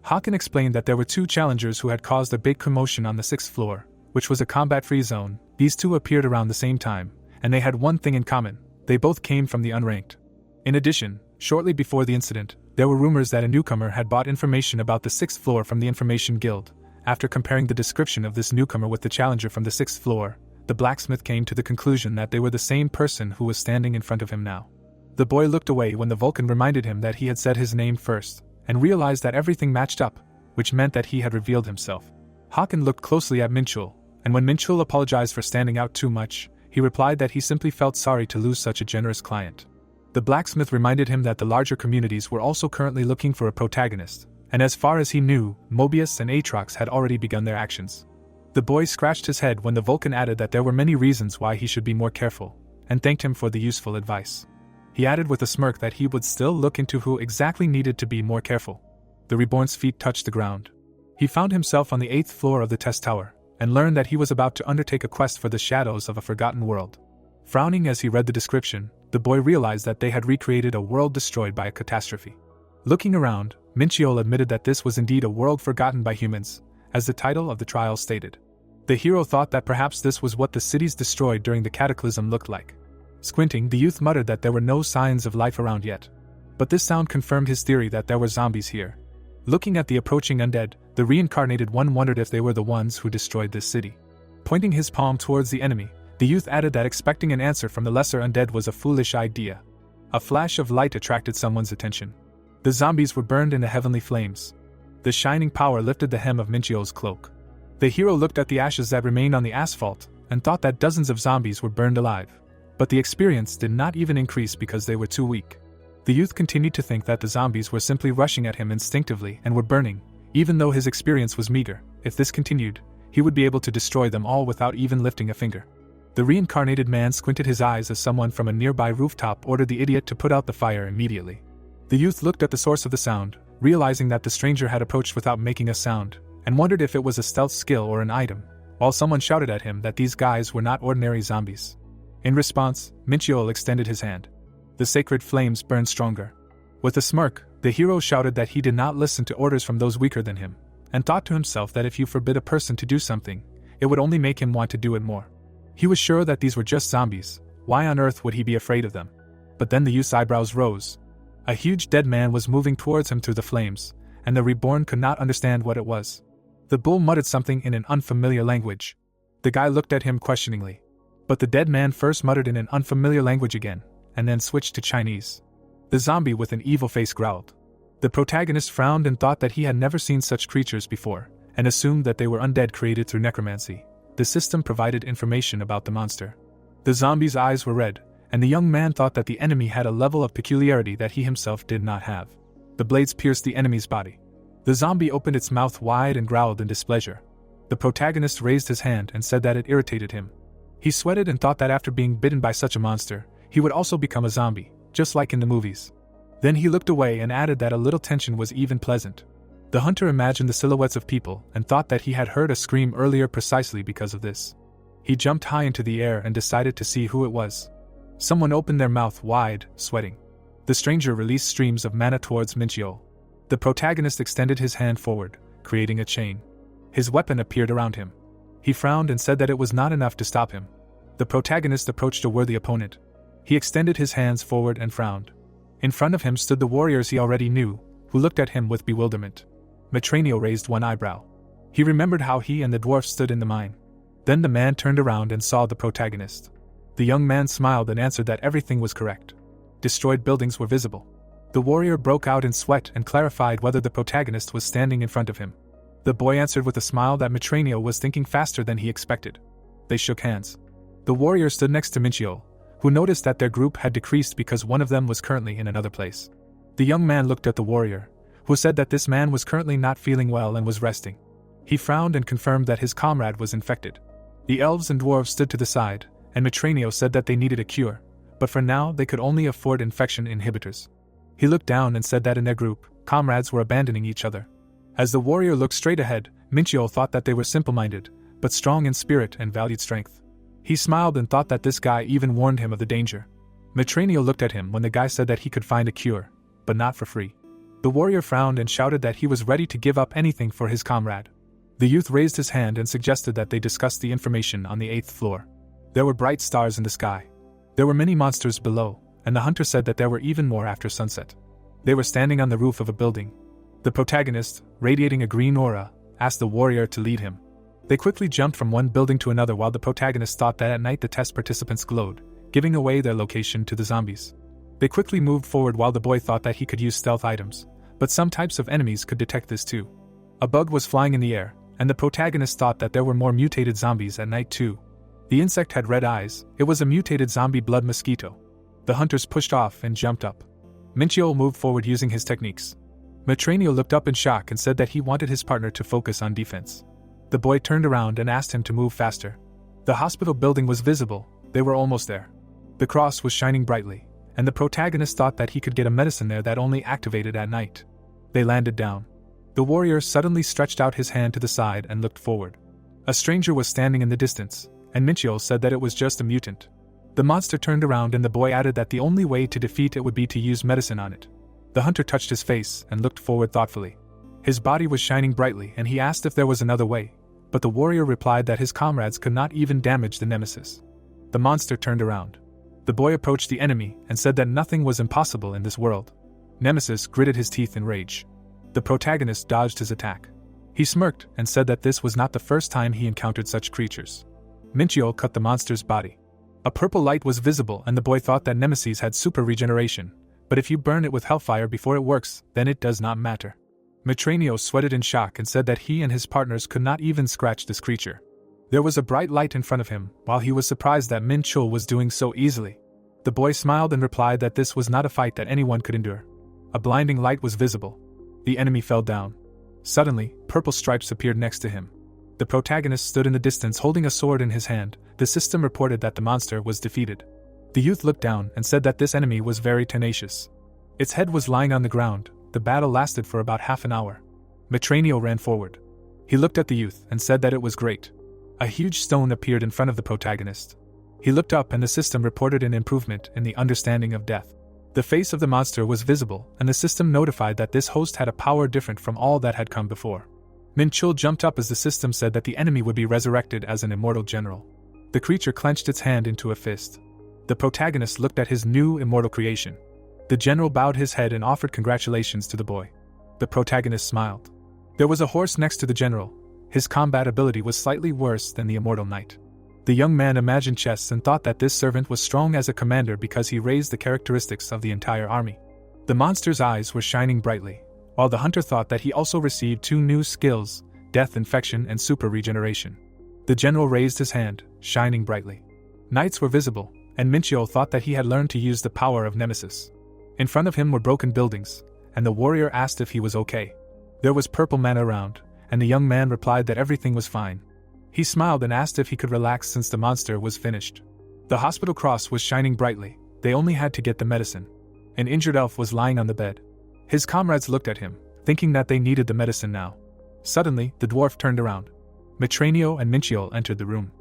Hakan explained that there were 2 challengers who had caused a big commotion on the 6th floor, which was a combat-free zone. These 2 appeared around the same time, and they had one thing in common: they both came from the unranked. In addition, shortly before the incident, there were rumors that a newcomer had bought information about the 6th floor from the Information Guild. After comparing the description of this newcomer with the challenger from the 6th floor, the blacksmith came to the conclusion that they were the same person who was standing in front of him now. The boy looked away when the Vulcan reminded him that he had said his name first, and realized that everything matched up, which meant that he had revealed himself. Hakan looked closely at Minchul, and when Minchul apologized for standing out too much, he replied that he simply felt sorry to lose such a generous client. The blacksmith reminded him that the larger communities were also currently looking for a protagonist, and as far as he knew, Mobius and Atrox had already begun their actions. The boy scratched his head when the Vulcan added that there were many reasons why he should be more careful, and thanked him for the useful advice. He added with a smirk that he would still look into who exactly needed to be more careful. The reborn's feet touched the ground. He found himself on the 8th floor of the test tower, and learned that he was about to undertake a quest for the shadows of a forgotten world. Frowning as he read the description, the boy realized that they had recreated a world destroyed by a catastrophe. Looking around, Minchiol admitted that this was indeed a world forgotten by humans, as the title of the trial stated. The hero thought that perhaps this was what the cities destroyed during the cataclysm looked like. Squinting, the youth muttered that there were no signs of life around yet. But this sound confirmed his theory that there were zombies here. Looking at the approaching undead, the reincarnated one wondered if they were the ones who destroyed this city. Pointing his palm towards the enemy, the youth added that expecting an answer from the lesser undead was a foolish idea. A flash of light attracted someone's attention. The zombies were burned in the heavenly flames. The shining power lifted the hem of Minchiol's cloak. The hero looked at the ashes that remained on the asphalt, and thought that dozens of zombies were burned alive. But the experience did not even increase because they were too weak. The youth continued to think that the zombies were simply rushing at him instinctively and were burning, even though his experience was meager. If this continued, he would be able to destroy them all without even lifting a finger. The reincarnated man squinted his eyes as someone from a nearby rooftop ordered the idiot to put out the fire immediately. The youth looked at the source of the sound, realizing that the stranger had approached without making a sound, and wondered if it was a stealth skill or an item, while someone shouted at him that these guys were not ordinary zombies. In response, Minchiol extended his hand. The sacred flames burned stronger. With a smirk, the hero shouted that he did not listen to orders from those weaker than him, and thought to himself that if you forbid a person to do something, it would only make him want to do it more. He was sure that these were just zombies. Why on earth would he be afraid of them? But then the youth's eyebrows rose. A huge dead man was moving towards him through the flames, and the reborn could not understand what it was. The bull muttered something in an unfamiliar language. The guy looked at him questioningly. But the dead man first muttered in an unfamiliar language again, and then switched to Chinese. The zombie with an evil face growled. The protagonist frowned and thought that he had never seen such creatures before, and assumed that they were undead created through necromancy. The system provided information about the monster. The zombie's eyes were red, and the young man thought that the enemy had a level of peculiarity that he himself did not have. The blades pierced the enemy's body. The zombie opened its mouth wide and growled in displeasure. The protagonist raised his hand and said that it irritated him. He sweated and thought that after being bitten by such a monster, he would also become a zombie, just like in the movies. Then he looked away and added that a little tension was even pleasant. The hunter imagined the silhouettes of people and thought that he had heard a scream earlier precisely because of this. He jumped high into the air and decided to see who it was. Someone opened their mouth wide, sweating. The stranger released streams of mana towards Minchiol. The protagonist extended his hand forward, creating a chain. His weapon appeared around him. He frowned and said that it was not enough to stop him. The protagonist approached a worthy opponent. He extended his hands forward and frowned. In front of him stood the warriors he already knew, who looked at him with bewilderment. Matranio raised one eyebrow. He remembered how he and the dwarf stood in the mine. Then the man turned around and saw the protagonist. The young man smiled and answered that everything was correct. Destroyed buildings were visible. The warrior broke out in sweat and clarified whether the protagonist was standing in front of him. The boy answered with a smile that Matranio was thinking faster than he expected. They shook hands. The warrior stood next to Minchio, who noticed that their group had decreased because one of them was currently in another place. The young man looked at the warrior, who said that this man was currently not feeling well and was resting. He frowned and confirmed that his comrade was infected. The elves and dwarves stood to the side, and Matranio said that they needed a cure, but for now they could only afford infection inhibitors. He looked down and said that in their group, comrades were abandoning each other. As the warrior looked straight ahead, Minchio thought that they were simple-minded, but strong in spirit and valued strength. He smiled and thought that this guy even warned him of the danger. Matranio looked at him when the guy said that he could find a cure, but not for free. The warrior frowned and shouted that he was ready to give up anything for his comrade. The youth raised his hand and suggested that they discuss the information on the 8th floor. There were bright stars in the sky. There were many monsters below, and the hunter said that there were even more after sunset. They were standing on the roof of a building. The protagonist, radiating a green aura, asked the warrior to lead him. They quickly jumped from one building to another while the protagonist thought that at night the test participants glowed, giving away their location to the zombies. They quickly moved forward while the boy thought that he could use stealth items, but some types of enemies could detect this too. A bug was flying in the air, and the protagonist thought that there were more mutated zombies at night too. The insect had red eyes. It was a mutated zombie blood mosquito. The hunters pushed off and jumped up. Minchio moved forward using his techniques. Matranio looked up in shock and said that he wanted his partner to focus on defense. The boy turned around and asked him to move faster. The hospital building was visible. They were almost there. The cross was shining brightly, and the protagonist thought that he could get a medicine there that only activated at night. They landed down. The warrior suddenly stretched out his hand to the side and looked forward. A stranger was standing in the distance, and Minchio said that it was just a mutant. The monster turned around and the boy added that the only way to defeat it would be to use medicine on it. The hunter touched his face and looked forward thoughtfully. His body was shining brightly and he asked if there was another way, but the warrior replied that his comrades could not even damage the nemesis. The monster turned around. The boy approached the enemy and said that nothing was impossible in this world. Nemesis gritted his teeth in rage. The protagonist dodged his attack. He smirked and said that this was not the first time he encountered such creatures. Minchio cut the monster's body. A purple light was visible and the boy thought that Nemesis had super regeneration, but if you burn it with hellfire before it works, then it does not matter. Matranio sweated in shock and said that he and his partners could not even scratch this creature. There was a bright light in front of him, while he was surprised that Minchio was doing so easily. The boy smiled and replied that this was not a fight that anyone could endure. A blinding light was visible. The enemy fell down. Suddenly, purple stripes appeared next to him. The protagonist stood in the distance holding a sword in his hand. The system reported that the monster was defeated. The youth looked down and said that this enemy was very tenacious. Its head was lying on the ground. The battle lasted for about half an hour. Matranio ran forward. He looked at the youth and said that it was great. A huge stone appeared in front of the protagonist. He looked up and the system reported an improvement in the understanding of death. The face of the monster was visible, and the system notified that this host had a power different from all that had come before. Minchul jumped up as the system said that the enemy would be resurrected as an immortal general. The creature clenched its hand into a fist. The protagonist looked at his new immortal creation. The general bowed his head and offered congratulations to the boy. The protagonist smiled. There was a horse next to the general. His combat ability was slightly worse than the immortal knight. The young man imagined chess and thought that this servant was strong as a commander because he raised the characteristics of the entire army. The monster's eyes were shining brightly, while the hunter thought that he also received 2 new skills, death infection and super regeneration. The general raised his hand, shining brightly. Knights were visible, and Minchio thought that he had learned to use the power of Nemesis. In front of him were broken buildings, and the warrior asked if he was okay. There was purple mana around, and the young man replied that everything was fine. He smiled and asked if he could relax since the monster was finished. The hospital cross was shining brightly. They only had to get the medicine. An injured elf was lying on the bed. His comrades looked at him, thinking that they needed the medicine now. Suddenly, the dwarf turned around. Matranio and Minchio entered the room.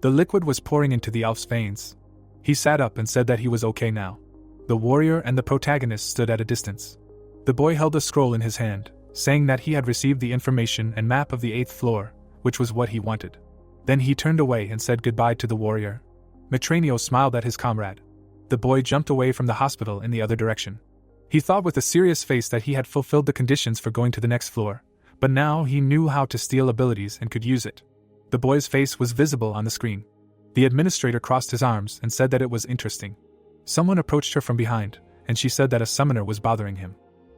The liquid was pouring into the elf's veins. He sat up and said that he was okay now. The warrior and the protagonist stood at a distance. The boy held a scroll in his hand, saying that he had received the information and map of the 8th floor, which was what he wanted. Then he turned away and said goodbye to the warrior. Matranio smiled at his comrade. The boy jumped away from the hospital in the other direction. He thought with a serious face that he had fulfilled the conditions for going to the next floor, but now he knew how to steal abilities and could use it. The boy's face was visible on the screen. The administrator crossed his arms and said that it was interesting. Someone approached her from behind, and she said that a summoner was bothering him.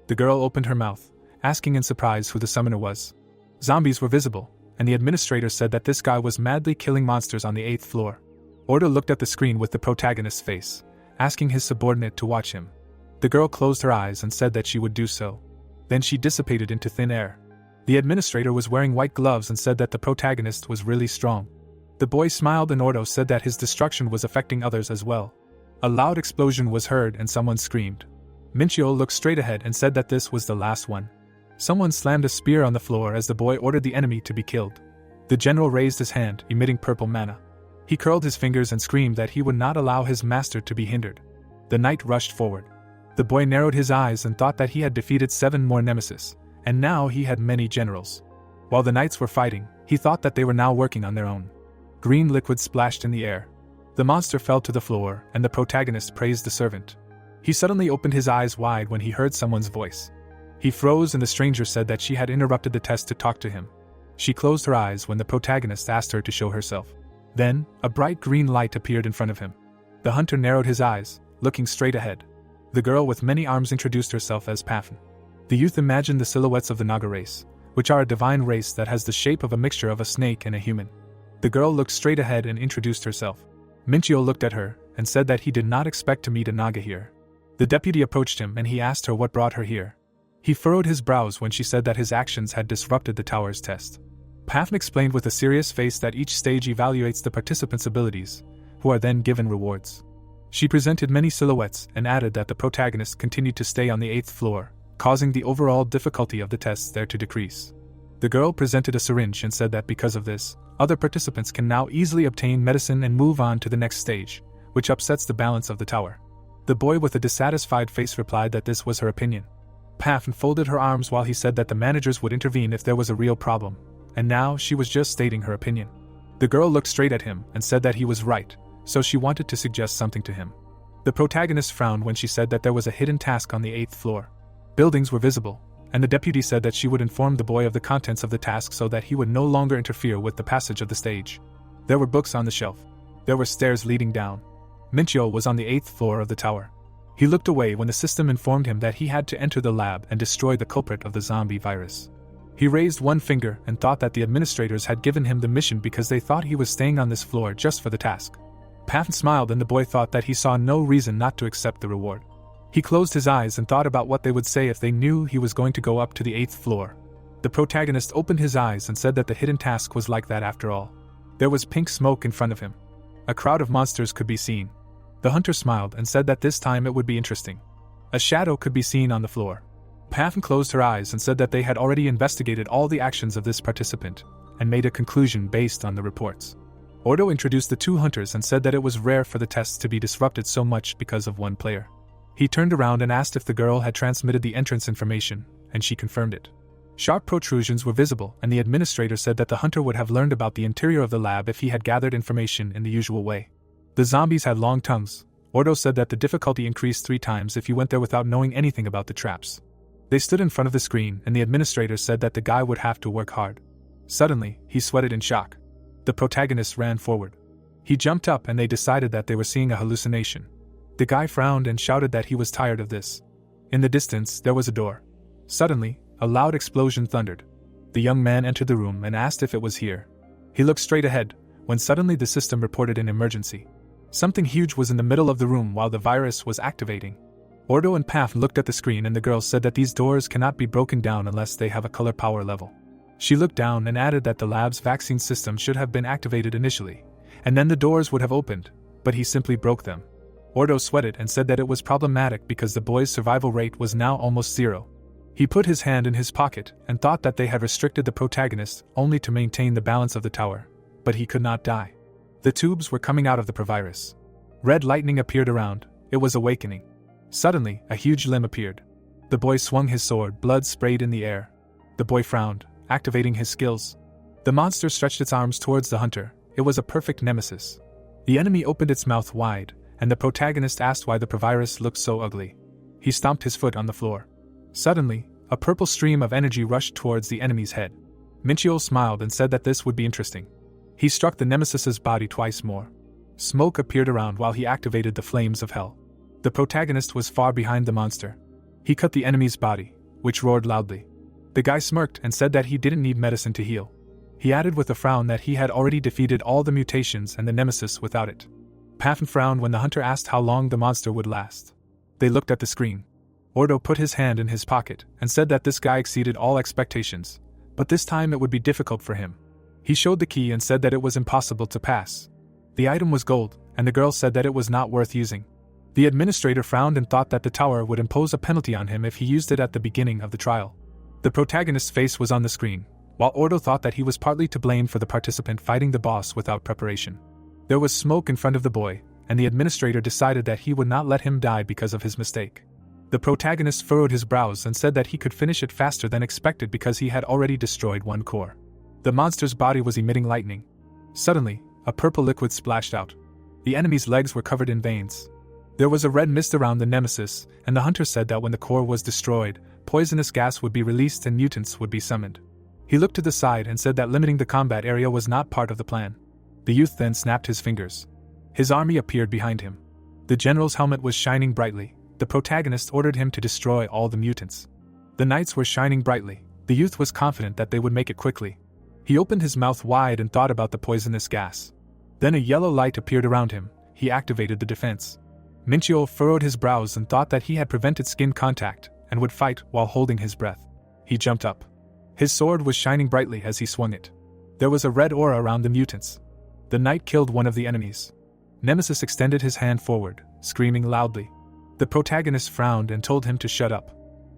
The girl opened her mouth, asking in surprise who the summoner was. Zombies were visible, and the administrator said that this guy was madly killing monsters on the 8th floor. Ordo looked at the screen with the protagonist's face, asking his subordinate to watch him. The girl closed her eyes and said that she would do so. Then she dissipated into thin air. The administrator was wearing white gloves and said that the protagonist was really strong. The boy smiled and Ordo said that his destruction was affecting others as well. A loud explosion was heard and someone screamed. Minchio looked straight ahead and said that this was the last one. Someone slammed a spear on the floor as the boy ordered the enemy to be killed. The general raised his hand, emitting purple mana. He curled his fingers and screamed that he would not allow his master to be hindered. The knight rushed forward. The boy narrowed his eyes and thought that he had defeated 7 more nemesis, and now he had many generals. While the knights were fighting, he thought that they were now working on their own. Green liquid splashed in the air. The monster fell to the floor, and the protagonist praised the servant. He suddenly opened his eyes wide when he heard someone's voice. He froze and the stranger said that she had interrupted the test to talk to him. She closed her eyes when the protagonist asked her to show herself. Then, a bright green light appeared in front of him. The hunter narrowed his eyes, looking straight ahead. The girl with many arms introduced herself as Pafn. The youth imagined the silhouettes of the Naga race, which are a divine race that has the shape of a mixture of a snake and a human. The girl looked straight ahead and introduced herself. Minchio looked at her and said that he did not expect to meet a Naga here. The deputy approached him and he asked her what brought her here. He furrowed his brows when she said that his actions had disrupted the tower's test. Pafn explained with a serious face that each stage evaluates the participants' abilities, who are then given rewards. She presented many silhouettes and added that the protagonist continued to stay on the 8th floor, causing the overall difficulty of the tests there to decrease. The girl presented a syringe and said that because of this, other participants can now easily obtain medicine and move on to the next stage, which upsets the balance of the tower. The boy with a dissatisfied face replied that this was her opinion. Pafn folded her arms while he said that the managers would intervene if there was a real problem, and now she was just stating her opinion. The girl looked straight at him and said that he was right, so she wanted to suggest something to him. The protagonist frowned when she said that there was a hidden task on the 8th floor. Buildings were visible, and the deputy said that she would inform the boy of the contents of the task so that he would no longer interfere with the passage of the stage. There were books on the shelf. There were stairs leading down. Minchio was on the 8th floor of the tower. He looked away when the system informed him that he had to enter the lab and destroy the culprit of the zombie virus. He raised one finger and thought that the administrators had given him the mission because they thought he was staying on this floor just for the task. Pafn smiled and the boy thought that he saw no reason not to accept the reward. He closed his eyes and thought about what they would say if they knew he was going to go up to the 8th floor. The protagonist opened his eyes and said that the hidden task was like that after all. There was pink smoke in front of him. A crowd of monsters could be seen. The hunter smiled and said that this time it would be interesting. A shadow could be seen on the floor. Pafn closed her eyes and said that they had already investigated all the actions of this participant and made a conclusion based on the reports. Ordo introduced the 2 hunters and said that it was rare for the tests to be disrupted so much because of one player. He turned around and asked if the girl had transmitted the entrance information, and she confirmed it. Sharp protrusions were visible, and the administrator said that the hunter would have learned about the interior of the lab if he had gathered information in the usual way. The zombies had long tongues. Ordo said that the difficulty increased 3 times if you went there without knowing anything about the traps. They stood in front of the screen, and the administrator said that the guy would have to work hard. Suddenly, he sweated in shock. The protagonist ran forward. He jumped up and they decided that they were seeing a hallucination. The guy frowned and shouted that he was tired of this. In the distance, there was a door. Suddenly, a loud explosion thundered. The young man entered the room and asked if it was here. He looked straight ahead, when suddenly the system reported an emergency. Something huge was in the middle of the room while the virus was activating. Ordo and Pafn looked at the screen and the girl said that these doors cannot be broken down unless they have a color power level. She looked down and added that the lab's vaccine system should have been activated initially, and then the doors would have opened, but he simply broke them. Ordo sweated and said that it was problematic because the boy's survival rate was now almost 0. He put his hand in his pocket and thought that they had restricted the protagonist only to maintain the balance of the tower, but he could not die. The tubes were coming out of the provirus. Red lightning appeared around. It was awakening. Suddenly, a huge limb appeared. The boy swung his sword, blood sprayed in the air. The boy frowned, activating his skills. The monster stretched its arms towards the hunter. It was a perfect nemesis. The enemy opened its mouth wide, and the protagonist asked why the virus looked so ugly. He stomped his foot on the floor. Suddenly, a purple stream of energy rushed towards the enemy's head. Minchio smiled and said that this would be interesting. He struck the nemesis's body twice more. Smoke appeared around while he activated the flames of hell. The protagonist was far behind the monster. He cut the enemy's body, which roared loudly. The guy smirked and said that he didn't need medicine to heal. He added with a frown that he had already defeated all the mutations and the nemesis without it. Pafin frowned when the hunter asked how long the monster would last. They looked at the screen. Ordo put his hand in his pocket and said that this guy exceeded all expectations, but this time it would be difficult for him. He showed the key and said that it was impossible to pass. The item was gold, and the girl said that it was not worth using. The administrator frowned and thought that the tower would impose a penalty on him if he used it at the beginning of the trial. The protagonist's face was on the screen, while Ordo thought that he was partly to blame for the participant fighting the boss without preparation. There was smoke in front of the boy, and the administrator decided that he would not let him die because of his mistake. The protagonist furrowed his brows and said that he could finish it faster than expected because he had already destroyed one core. The monster's body was emitting lightning. Suddenly, a purple liquid splashed out. The enemy's legs were covered in veins. There was a red mist around the nemesis, and the hunter said that when the core was destroyed, poisonous gas would be released and mutants would be summoned. He looked to the side and said that limiting the combat area was not part of the plan. The youth then snapped his fingers. His army appeared behind him. The general's helmet was shining brightly. The protagonist ordered him to destroy all the mutants. The knights were shining brightly. The youth was confident that they would make it quickly. He opened his mouth wide and thought about the poisonous gas. Then a yellow light appeared around him. He activated the defense. Minchio furrowed his brows and thought that he had prevented skin contact and would fight while holding his breath. He jumped up. His sword was shining brightly as he swung it. There was a red aura around the mutants. The knight killed one of the enemies. Nemesis extended his hand forward, screaming loudly. The protagonist frowned and told him to shut up.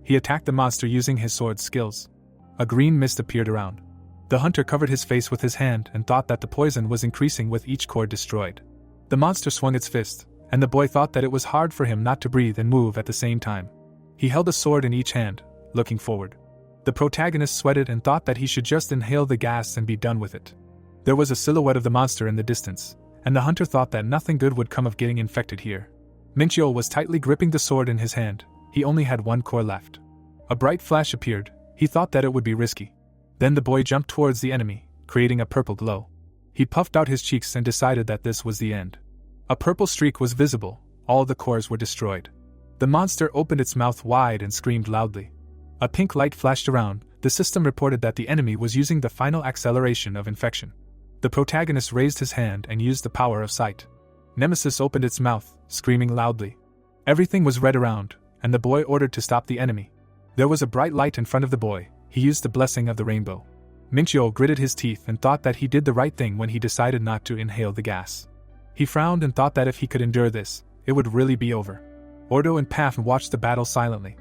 He attacked the monster using his sword's skills. A green mist appeared around. The hunter covered his face with his hand and thought that the poison was increasing with each core destroyed. The monster swung its fist, and the boy thought that it was hard for him not to breathe and move at the same time. He held a sword in each hand, looking forward. The protagonist sweated and thought that he should just inhale the gas and be done with it. There was a silhouette of the monster in the distance, and the hunter thought that nothing good would come of getting infected here. Minchio was tightly gripping the sword in his hand. He only had one core left. A bright flash appeared. He thought that it would be risky. Then the boy jumped towards the enemy, creating a purple glow. He puffed out his cheeks and decided that this was the end. A purple streak was visible. All the cores were destroyed. The monster opened its mouth wide and screamed loudly. A pink light flashed around. The system reported that the enemy was using the final acceleration of infection. The protagonist raised his hand and used the power of sight. Nemesis opened its mouth, screaming loudly. Everything was red around, and the boy ordered to stop the enemy. There was a bright light in front of the boy. He used the blessing of the rainbow. Minchio gritted his teeth and thought that he did the right thing when he decided not to inhale the gas. He frowned and thought that if he could endure this, it would really be over. Ordo and Paf watched the battle silently.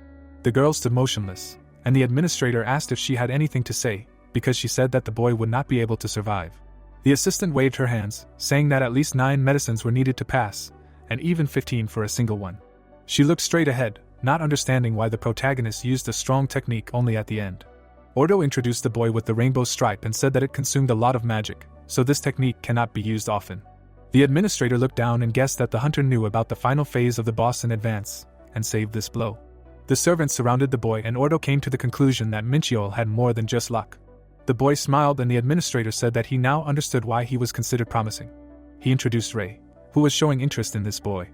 The girl stood motionless, and the administrator asked if she had anything to say, because she said that the boy would not be able to survive. The assistant waved her hands, saying that at least 9 medicines were needed to pass, and even 15 for a single one. She looked straight ahead, not understanding why the protagonist used a strong technique only at the end. Ordo introduced the boy with the rainbow stripe and said that it consumed a lot of magic, so this technique cannot be used often. The administrator looked down and guessed that the hunter knew about the final phase of the boss in advance, and saved this blow. The servants surrounded the boy and Ordo came to the conclusion that Minchio had more than just luck. The boy smiled and the administrator said that he now understood why he was considered promising. He introduced Ray, who was showing interest in this boy.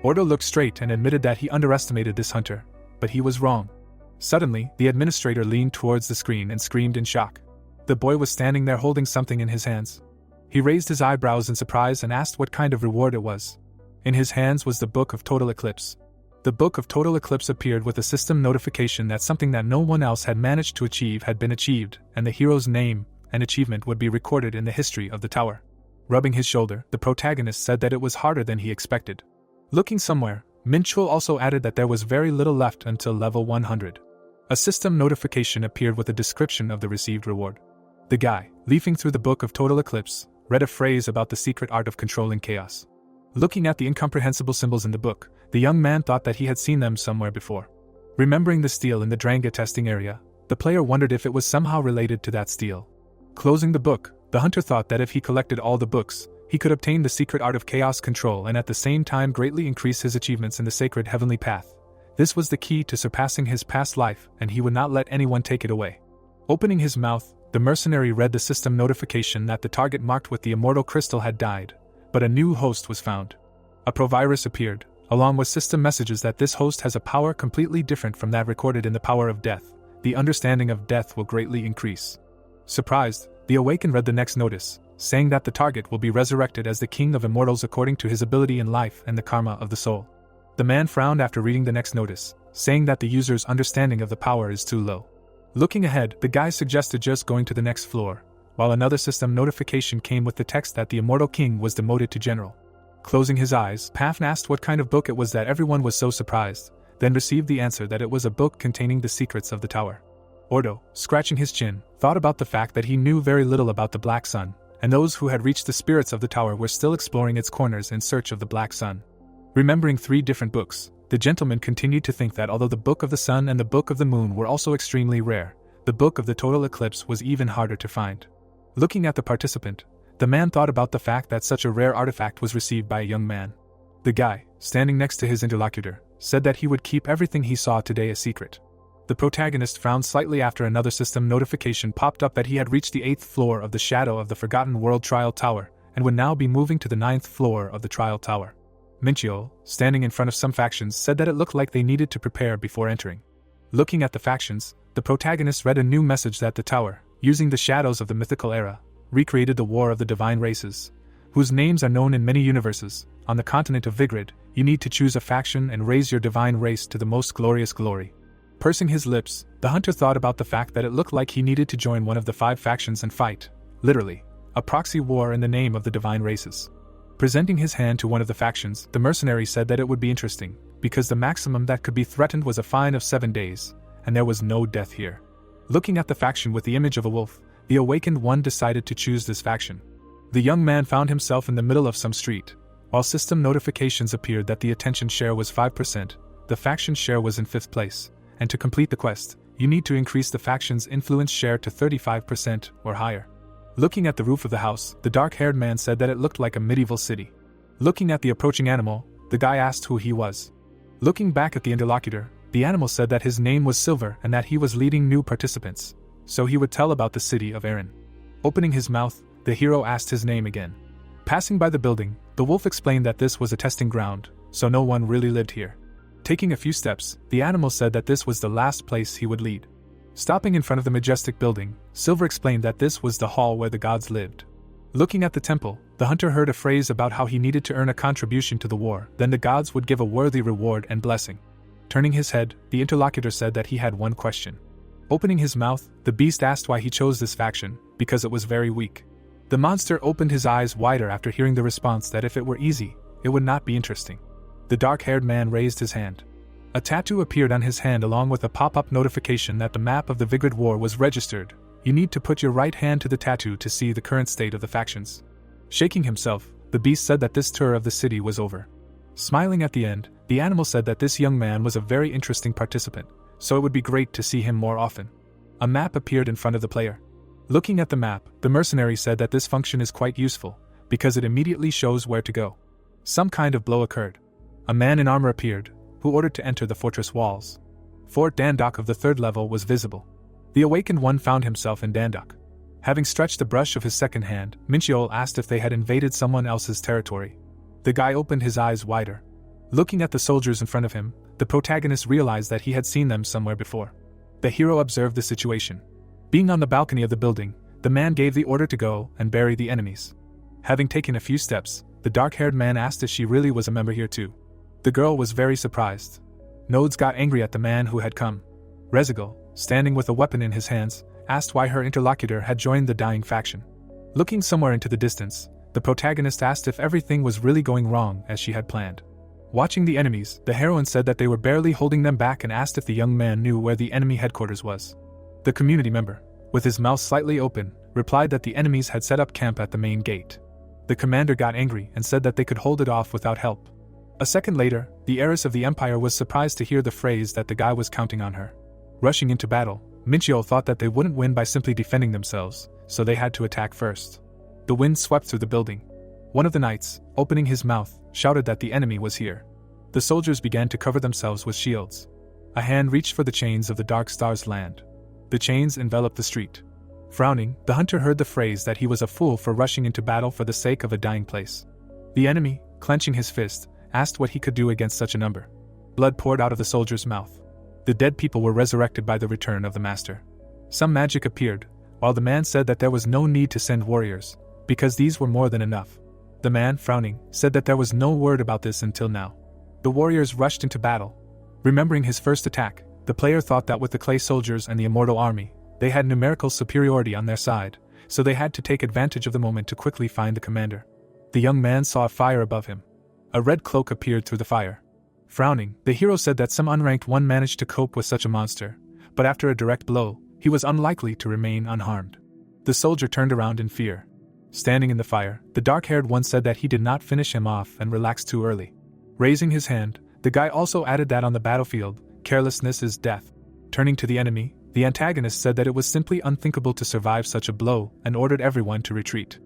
Ordo looked straight and admitted that he underestimated this hunter, but he was wrong. Suddenly, the administrator leaned towards the screen and screamed in shock. The boy was standing there holding something in his hands. He raised his eyebrows in surprise and asked what kind of reward it was. In his hands was the Book of Total Eclipse. The Book of Total Eclipse appeared with a system notification that something that no one else had managed to achieve had been achieved, and the hero's name and achievement would be recorded in the history of the tower. Rubbing his shoulder, the protagonist said that it was harder than he expected. Looking somewhere, Minchul also added that there was very little left until level 100. A system notification appeared with a description of the received reward. The guy, leafing through the Book of Total Eclipse, read a phrase about the secret art of controlling chaos. Looking at the incomprehensible symbols in the book, the young man thought that he had seen them somewhere before. Remembering the steel in the Dranga testing area, the player wondered if it was somehow related to that steel. Closing the book, the hunter thought that if he collected all the books, He could obtain the secret art of chaos control and at the same time greatly increase his achievements in the sacred heavenly path. This was the key to surpassing his past life, and he would not let anyone take it away. Opening his mouth, the mercenary read the system notification that the target marked with the immortal crystal had died, but a new host was found. A provirus appeared, along with system messages that this host has a power completely different from that recorded in the power of death. The understanding of death will greatly increase. Surprised, the awakened read the next notice, saying that the target will be resurrected as the king of immortals according to his ability in life and the karma of the soul. The man frowned after reading the next notice, saying that the user's understanding of the power is too low. Looking ahead, the guy suggested just going to the next floor, while another system notification came with the text that the immortal king was demoted to general. Closing his eyes, Pafn asked what kind of book it was that everyone was so surprised, then received the answer that it was a book containing the secrets of the tower. Ordo, scratching his chin, thought about the fact that he knew very little about the Black Sun, and those who had reached the spirits of the tower were still exploring its corners in search of the Black Sun. Remembering 3 different books, the gentleman continued to think that although the Book of the Sun and the Book of the Moon were also extremely rare, the Book of the Total Eclipse was even harder to find. Looking at the participant, the man thought about the fact that such a rare artifact was received by a young man. The guy, standing next to his interlocutor, said that he would keep everything he saw today a secret. The protagonist frowned slightly after another system notification popped up that he had reached the 8th floor of the Shadow of the Forgotten World Trial Tower, and would now be moving to the 9th floor of the Trial Tower. Minchiol, standing in front of some factions, said that it looked like they needed to prepare before entering. Looking at the factions, the protagonist read a new message that the tower, using the shadows of the mythical era, recreated the War of the Divine Races, whose names are known in many universes. On the continent of Vigrid, you need to choose a faction and raise your divine race to the most glorious glory. Pursing his lips, the hunter thought about the fact that it looked like he needed to join one of the 5 factions and fight, literally, a proxy war in the name of the divine races. Presenting his hand to one of the factions, the mercenary said that it would be interesting, because the maximum that could be threatened was a fine of 7 days, and there was no death here. Looking at the faction with the image of a wolf, the awakened one decided to choose this faction. The young man found himself in the middle of some street. While system notifications appeared that the attention share was 5%, the faction share was in 5th place, and to complete the quest, you need to increase the faction's influence share to 35% or higher. Looking at the roof of the house, the dark-haired man said that it looked like a medieval city. Looking at the approaching animal, the guy asked who he was. Looking back at the interlocutor, the animal said that his name was Silver and that he was leading new participants, so he would tell about the city of Erin. Opening his mouth, the hero asked his name again. Passing by the building, the wolf explained that this was a testing ground, so no one really lived here. Taking a few steps, the animal said that this was the last place he would lead. Stopping in front of the majestic building, Silver explained that this was the hall where the gods lived. Looking at the temple, the hunter heard a phrase about how he needed to earn a contribution to the war, then the gods would give a worthy reward and blessing. Turning his head, the interlocutor said that he had one question. Opening his mouth, the beast asked why he chose this faction, because it was very weak. The monster opened his eyes wider after hearing the response that if it were easy, it would not be interesting. The dark-haired man raised his hand. A tattoo appeared on his hand along with a pop-up notification that the map of the Vigrid War was registered. You need to put your right hand to the tattoo to see the current state of the factions. Shaking himself, the beast said that this tour of the city was over. Smiling at the end, the animal said that this young man was a very interesting participant, so it would be great to see him more often. A map appeared in front of the player. Looking at the map, the mercenary said that this function is quite useful, because it immediately shows where to go. Some kind of blow occurred. A man in armor appeared, who ordered to enter the fortress walls. Fort Dandok of the 3rd level was visible. The awakened one found himself in Dandok. Having stretched the brush of his second hand, Minchiol asked if they had invaded someone else's territory. The guy opened his eyes wider. Looking at the soldiers in front of him, the protagonist realized that he had seen them somewhere before. The hero observed the situation. Being on the balcony of the building, the man gave the order to go and bury the enemies. Having taken a few steps, the dark-haired man asked if she really was a member here too. The girl was very surprised. Nodes got angry at the man who had come. Rezigal, standing with a weapon in his hands, asked why her interlocutor had joined the dying faction. Looking somewhere into the distance, the protagonist asked if everything was really going wrong as she had planned. Watching the enemies, the heroine said that they were barely holding them back and asked if the young man knew where the enemy headquarters was. The community member, with his mouth slightly open, replied that the enemies had set up camp at the main gate. The commander got angry and said that they could hold it off without help. A second later, the heiress of the empire was surprised to hear the phrase that the guy was counting on her. Rushing into battle, Minchiol thought that they wouldn't win by simply defending themselves, so they had to attack first. The wind swept through the building. One of the knights, opening his mouth, shouted that the enemy was here. The soldiers began to cover themselves with shields. A hand reached for the chains of the Dark Star's land. The chains enveloped the street. Frowning, the hunter heard the phrase that he was a fool for rushing into battle for the sake of a dying place. The enemy, clenching his fist, asked what he could do against such a number. Blood poured out of the soldier's mouth. The dead people were resurrected by the return of the master. Some magic appeared, while the man said that there was no need to send warriors, because these were more than enough. The man, frowning, said that there was no word about this until now. The warriors rushed into battle. Remembering his first attack, the player thought that with the clay soldiers and the immortal army, they had numerical superiority on their side, so they had to take advantage of the moment to quickly find the commander. The young man saw a fire above him. A red cloak appeared through the fire. Frowning, the hero said that some unranked one managed to cope with such a monster, but after a direct blow, he was unlikely to remain unharmed. The soldier turned around in fear. Standing in the fire, the dark-haired one said that he did not finish him off and relaxed too early. Raising his hand, the guy also added that on the battlefield, carelessness is death. Turning to the enemy, the antagonist said that it was simply unthinkable to survive such a blow and ordered everyone to retreat.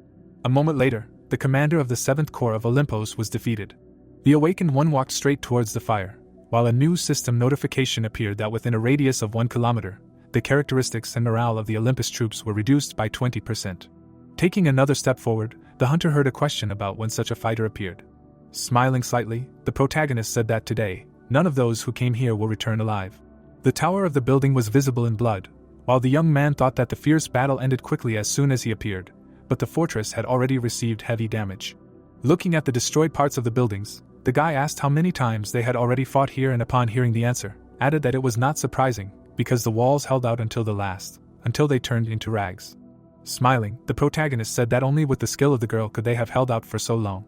A moment later, the commander of the 7th Corps of Olympus was defeated. The awakened one walked straight towards the fire, while a new system notification appeared that within a radius of 1 kilometer, the characteristics and morale of the Olympus troops were reduced by 20%. Taking another step forward, the hunter heard a question about when such a fighter appeared. Smiling slightly, the protagonist said that today, none of those who came here will return alive. The tower of the building was visible in blood, while the young man thought that the fierce battle ended quickly as soon as he appeared, but the fortress had already received heavy damage. Looking at the destroyed parts of the buildings, the guy asked how many times they had already fought here, and upon hearing the answer, added that it was not surprising, because the walls held out until they turned into rags. Smiling, the protagonist said that only with the skill of the girl could they have held out for so long.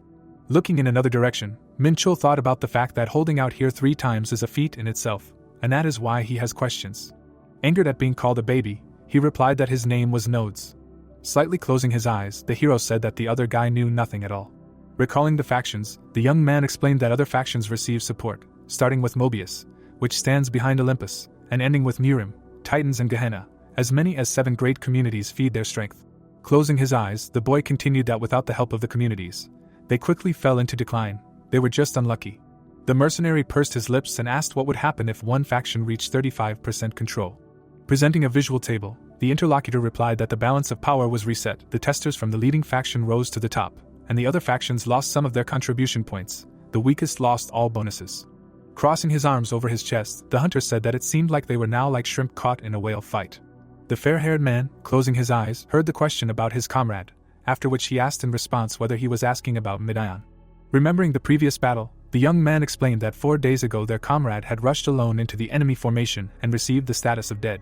Looking in another direction, Minchul thought about the fact that holding out here 3 times is a feat in itself, and that is why he has questions. Angered at being called a baby, he replied that his name was Nodes. Slightly closing his eyes, the hero said that the other guy knew nothing at all. Recalling the factions, the young man explained that other factions receive support, starting with Mobius, which stands behind Olympus, and ending with Murim, Titans and Gehenna. As many as 7 great communities feed their strength. Closing his eyes, the boy continued that without the help of the communities, they quickly fell into decline. They were just unlucky. The mercenary pursed his lips and asked what would happen if one faction reached 35% control. Presenting a visual table, the interlocutor replied that the balance of power was reset. The testers from the leading faction rose to the top, and the other factions lost some of their contribution points. The weakest lost all bonuses. Crossing his arms over his chest, the hunter said that it seemed like they were now like shrimp caught in a whale fight. The fair-haired man, closing his eyes, heard the question about his comrade, after which he asked in response whether he was asking about Midian. Remembering the previous battle, the young man explained that 4 days ago their comrade had rushed alone into the enemy formation and received the status of dead.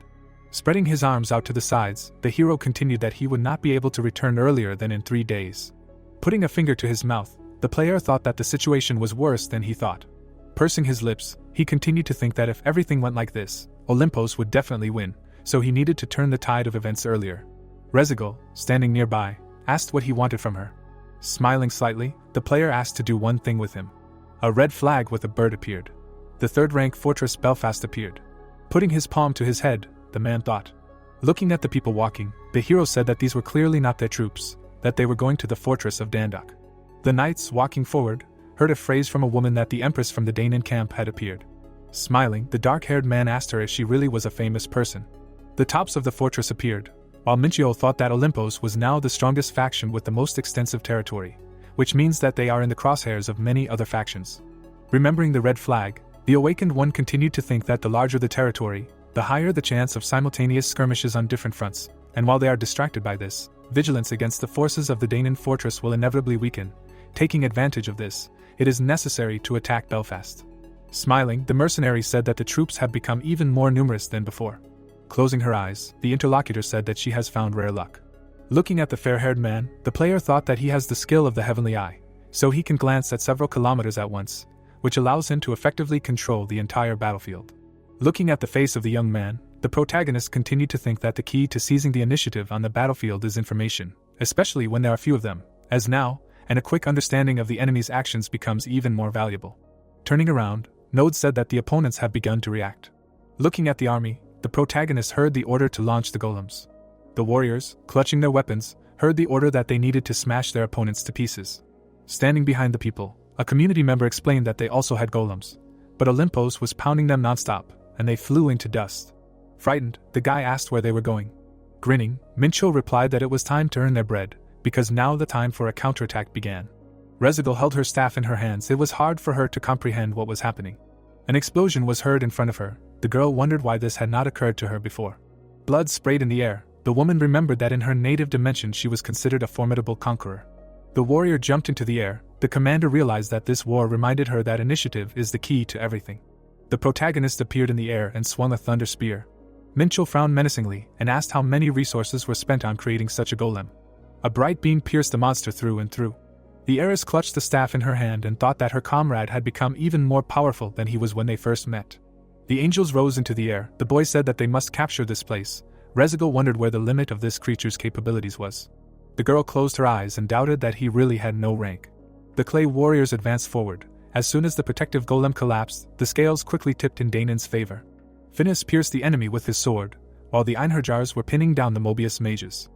Spreading his arms out to the sides, the hero continued that he would not be able to return earlier than in 3 days. Putting a finger to his mouth, the player thought that the situation was worse than he thought. Pursing his lips, he continued to think that if everything went like this, Olympus would definitely win, so he needed to turn the tide of events earlier. Rezigal, standing nearby, asked what he wanted from her. Smiling slightly, the player asked to do one thing with him. A red flag with a bird appeared. The 3rd-rank fortress Belfast appeared. Putting his palm to his head, the man thought. Looking at the people walking, the hero said that these were clearly not their troops, that they were going to the fortress of Dandok. The knights, walking forward, heard a phrase from a woman that the empress from the Danan camp had appeared. Smiling, the dark-haired man asked her if she really was a famous person. The tops of the fortress appeared, while Minchio thought that Olympus was now the strongest faction with the most extensive territory, which means that they are in the crosshairs of many other factions. Remembering the red flag, the awakened one continued to think that the larger the territory, the higher the chance of simultaneous skirmishes on different fronts, and while they are distracted by this, vigilance against the forces of the Danan fortress will inevitably weaken. Taking advantage of this, it is necessary to attack Belfast. Smiling, the mercenary said that the troops have become even more numerous than before. Closing her eyes, the interlocutor said that she has found rare luck. Looking at the fair-haired man, the player thought that he has the skill of the heavenly eye, so he can glance at several kilometers at once, which allows him to effectively control the entire battlefield. Looking at the face of the young man, the protagonist continued to think that the key to seizing the initiative on the battlefield is information, especially when there are few of them, as now, and a quick understanding of the enemy's actions becomes even more valuable. Turning around, Node said that the opponents have begun to react. Looking at the army, the protagonist heard the order to launch the golems. The warriors, clutching their weapons, heard the order that they needed to smash their opponents to pieces. Standing behind the people, a community member explained that they also had golems, but Olympos was pounding them nonstop, and they flew into dust. Frightened, the guy asked where they were going. Grinning, Mincho replied that it was time to earn their bread, because now the time for a counterattack began. Rezigal held her staff in her hands. It was hard for her to comprehend what was happening. An explosion was heard in front of her. The girl wondered why this had not occurred to her before. Blood sprayed in the air. The woman remembered that in her native dimension she was considered a formidable conqueror. The warrior jumped into the air. The commander realized that this war reminded her that initiative is the key to everything. The protagonist appeared in the air and swung a thunder spear. Mincho frowned menacingly and asked how many resources were spent on creating such a golem. A bright beam pierced the monster through and through. The heiress clutched the staff in her hand and thought that her comrade had become even more powerful than he was when they first met. The angels rose into the air. The boy said that they must capture this place. Rezigal wondered where the limit of this creature's capabilities was. The girl closed her eyes and doubted that he really had no rank. The clay warriors advanced forward. As soon as the protective golem collapsed, the scales quickly tipped in Damon's favor. Finis pierced the enemy with his sword, while the Einherjars were pinning down the Mobius mages.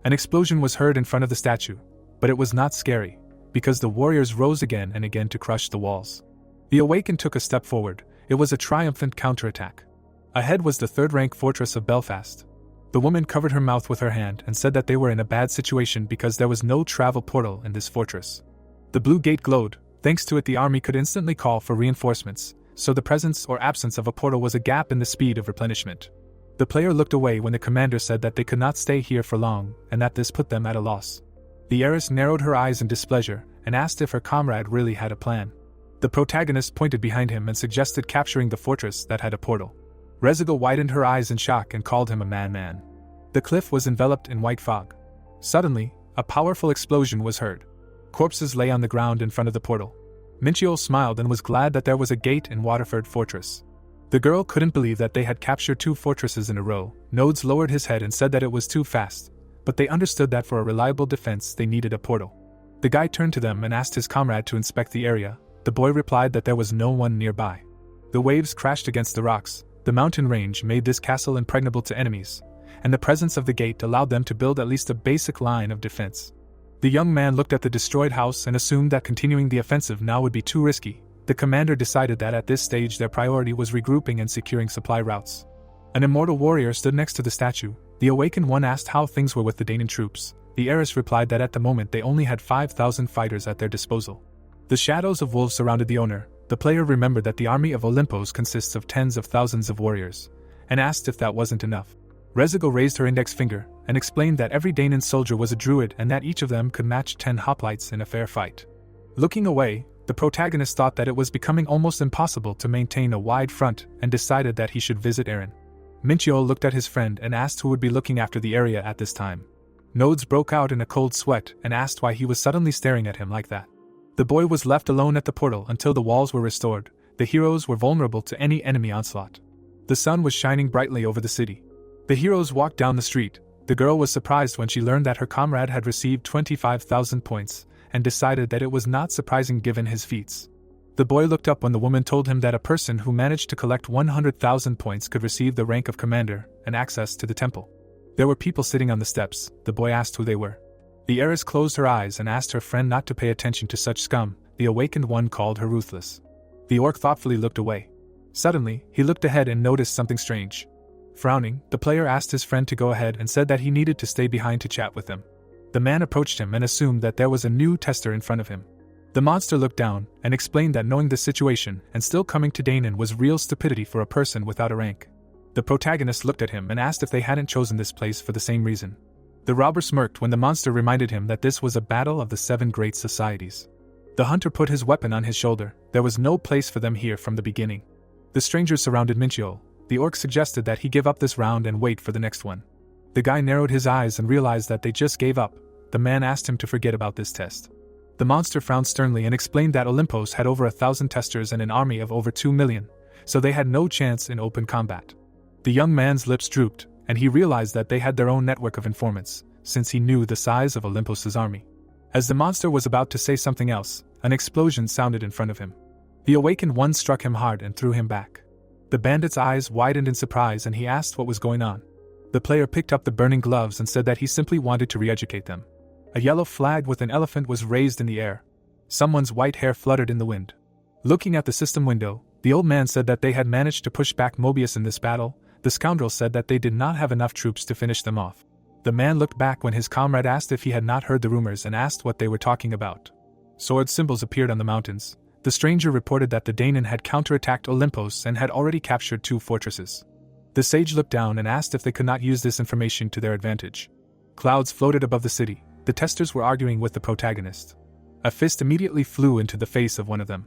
An explosion was heard in front of the statue, but it was not scary, because the warriors rose again and again to crush the walls. The Awakened took a step forward. It was a triumphant counterattack. Ahead was the third-rank fortress of Belfast. The woman covered her mouth with her hand and said that they were in a bad situation because there was no travel portal in this fortress. The blue gate glowed. Thanks to it, the army could instantly call for reinforcements, so the presence or absence of a portal was a gap in the speed of replenishment. The player looked away when the commander said that they could not stay here for long and that this put them at a loss. The heiress narrowed her eyes in displeasure and asked if her comrade really had a plan. The protagonist pointed behind him and suggested capturing the fortress that had a portal. Rezigal widened her eyes in shock and called him a madman. The cliff was enveloped in white fog. Suddenly, a powerful explosion was heard. Corpses lay on the ground in front of the portal. Mincho smiled and was glad that there was a gate in Waterford Fortress. The girl couldn't believe that they had captured 2 fortresses in a row. Nodes lowered his head and said that it was too fast, but they understood that for a reliable defense they needed a portal. The guy turned to them and asked his comrade to inspect the area. The boy replied that there was no one nearby. The waves crashed against the rocks. The mountain range made this castle impregnable to enemies, and the presence of the gate allowed them to build at least a basic line of defense. The young man looked at the destroyed house and assumed that continuing the offensive now would be too risky. The commander decided that at this stage their priority was regrouping and securing supply routes. An immortal warrior stood next to the statue. The Awakened One asked how things were with the Danon troops. The heiress replied that at the moment they only had 5,000 fighters at their disposal. The shadows of wolves surrounded the owner. The player remembered that the army of Olympos consists of tens of thousands of warriors, and asked if that wasn't enough. Rezigal raised her index finger and explained that every Danon soldier was a druid and that each of them could match 10 hoplites in a fair fight. Looking away, the protagonist thought that it was becoming almost impossible to maintain a wide front and decided that he should visit Aaron. Mincho looked at his friend and asked who would be looking after the area at this time. Nodes broke out in a cold sweat and asked why he was suddenly staring at him like that. The boy was left alone at the portal until the walls were restored. The heroes were vulnerable to any enemy onslaught. The sun was shining brightly over the city. The heroes walked down the street. The girl was surprised when she learned that her comrade had received 25,000 points, and decided that it was not surprising given his feats. The boy looked up when the woman told him that a person who managed to collect 100,000 points could receive the rank of commander and access to the temple. There were people sitting on the steps. The boy asked who they were. The heiress closed her eyes and asked her friend not to pay attention to such scum. The Awakened One called her ruthless. The orc thoughtfully looked away. Suddenly, he looked ahead and noticed something strange. Frowning, the player asked his friend to go ahead and said that he needed to stay behind to chat with them. The man approached him and assumed that there was a new tester in front of him. The monster looked down and explained that knowing the situation and still coming to Danon was real stupidity for a person without a rank. The protagonist looked at him and asked if they hadn't chosen this place for the same reason. The robber smirked when the monster reminded him that this was a battle of the 7 great societies. The hunter put his weapon on his shoulder. There was no place for them here from the beginning. The strangers surrounded Mincho. The orc suggested that he give up this round and wait for the next one. The guy narrowed his eyes and realized that they just gave up. The man asked him to forget about this test. The monster frowned sternly and explained that Olympos had over 1,000 testers and an army of over 2 million, so they had no chance in open combat. The young man's lips drooped, and he realized that they had their own network of informants, since he knew the size of Olympos's army. As the monster was about to say something else, an explosion sounded in front of him. The Awakened One struck him hard and threw him back. The bandit's eyes widened in surprise and he asked what was going on. The player picked up the burning gloves and said that he simply wanted to re-educate them. A yellow flag with an elephant was raised in the air. Someone's white hair fluttered in the wind. Looking at the system window, the old man said that they had managed to push back Mobius in this battle. The scoundrel said that they did not have enough troops to finish them off. The man looked back when his comrade asked if he had not heard the rumors and asked what they were talking about. Sword symbols appeared on the mountains. The stranger reported that the Danon had counterattacked Olympos and had already captured 2 fortresses. The sage looked down and asked if they could not use this information to their advantage. Clouds floated above the city. The testers were arguing with the protagonist. A fist immediately flew into the face of one of them.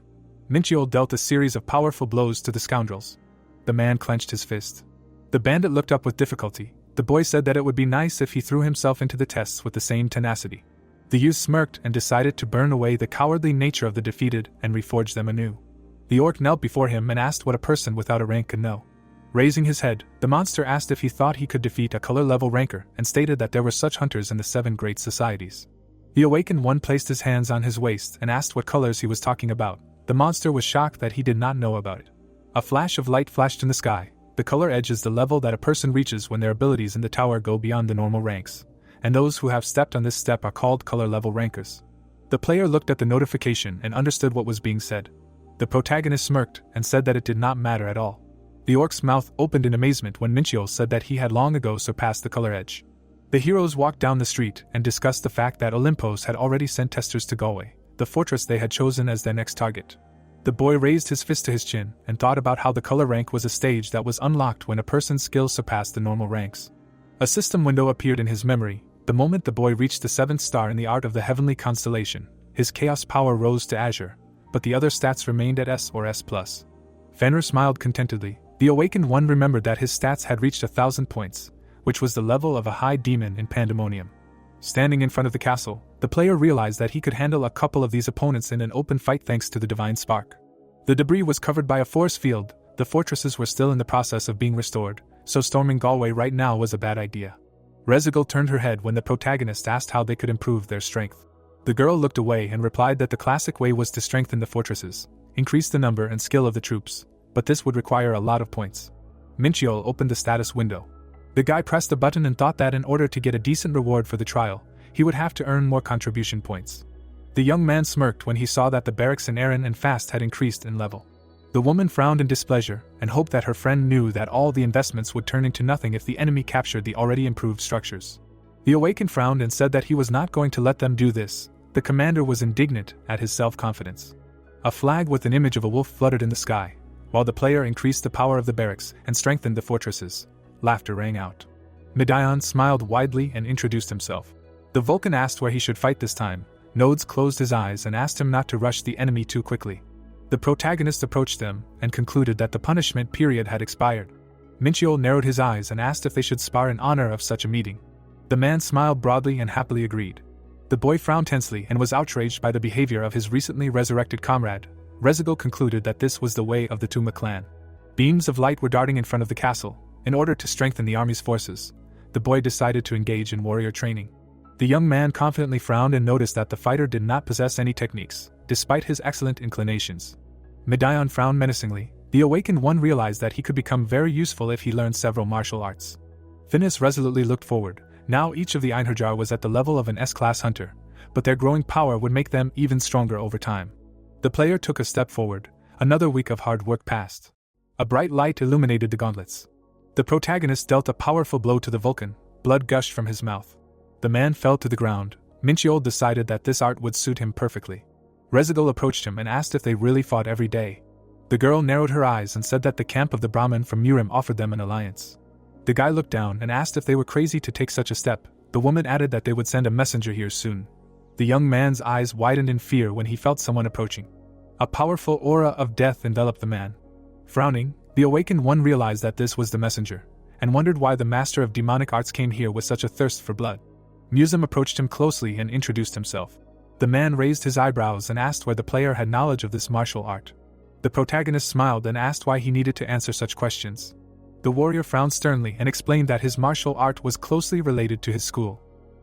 Minchiol dealt a series of powerful blows to the scoundrels. The man clenched his fist. The bandit looked up with difficulty. The boy said that it would be nice if he threw himself into the tests with the same tenacity. The youth smirked and decided to burn away the cowardly nature of the defeated and reforge them anew. The orc knelt before him and asked what a person without a rank could know. Raising his head, the monster asked if he thought he could defeat a color-level ranker and stated that there were such hunters in the 7 great societies. The awakened one placed his hands on his waist and asked what colors he was talking about. The monster was shocked that he did not know about it. A flash of light flashed in the sky. The color edge is the level that a person reaches when their abilities in the tower go beyond the normal ranks, and those who have stepped on this step are called color-level rankers. The player looked at the notification and understood what was being said. The protagonist smirked and said that it did not matter at all. The orc's mouth opened in amazement when Minchiol said that he had long ago surpassed the color edge. The heroes walked down the street and discussed the fact that Olympos had already sent testers to Galway, the fortress they had chosen as their next target. The boy raised his fist to his chin and thought about how the color rank was a stage that was unlocked when a person's skills surpassed the normal ranks. A system window appeared in his memory. The moment the boy reached the 7th star in the art of the heavenly constellation, his chaos power rose to Azure, but the other stats remained at S or S+. Fenrir smiled contentedly. The awakened one remembered that his stats had reached 1,000 points, which was the level of a high demon in Pandemonium. Standing in front of the castle, the player realized that he could handle a couple of these opponents in an open fight thanks to the divine spark. The debris was covered by a force field. The fortresses were still in the process of being restored, so storming Galway right now was a bad idea. Rezigal turned her head when the protagonist asked how they could improve their strength. The girl looked away and replied that the classic way was to strengthen the fortresses, increase the number and skill of the troops, but this would require a lot of points. Minchiol opened the status window. The guy pressed a button and thought that in order to get a decent reward for the trial, he would have to earn more contribution points. The young man smirked when he saw that the barracks in Aaron and Fast had increased in level. The woman frowned in displeasure and hoped that her friend knew that all the investments would turn into nothing if the enemy captured the already improved structures. The awakened frowned and said that he was not going to let them do this. The commander was indignant at his self-confidence. A flag with an image of a wolf fluttered in the sky, while the player increased the power of the barracks and strengthened the fortresses. Laughter rang out. Midion smiled widely and introduced himself. The Vulcan asked where he should fight this time. Nodes closed his eyes and asked him not to rush the enemy too quickly. The protagonist approached them and concluded that the punishment period had expired. Minchiol narrowed his eyes and asked if they should spar in honor of such a meeting. The man smiled broadly and happily agreed. The boy frowned tensely and was outraged by the behavior of his recently resurrected comrade. Rezigal concluded that this was the way of the Tuma clan. Beams of light were darting in front of the castle. In order to strengthen the army's forces, the boy decided to engage in warrior training. The young man confidently frowned and noticed that the fighter did not possess any techniques, despite his excellent inclinations. Midion frowned menacingly. The awakened one realized that he could become very useful if he learned several martial arts. Finis resolutely looked forward. Now each of the Einherjar was at the level of an S-class hunter, but their growing power would make them even stronger over time. The player took a step forward. Another week of hard work passed. A bright light illuminated the gauntlets. The protagonist dealt a powerful blow to the Vulcan. Blood gushed from his mouth. The man fell to the ground. Minchiol decided that this art would suit him perfectly. Rezigal approached him and asked if they really fought every day. The girl narrowed her eyes and said that the camp of the Brahmin from Murim offered them an alliance. The guy looked down and asked if they were crazy to take such a step. The woman added that they would send a messenger here soon. The young man's eyes widened in fear when he felt someone approaching. A powerful aura of death enveloped the man. Frowning, the awakened one realized that this was the messenger, and wondered why the master of demonic arts came here with such a thirst for blood. Musum approached him closely and introduced himself. The man raised his eyebrows and asked where the player had knowledge of this martial art. The protagonist smiled and asked why he needed to answer such questions. The warrior frowned sternly and explained that his martial art was closely related to his school.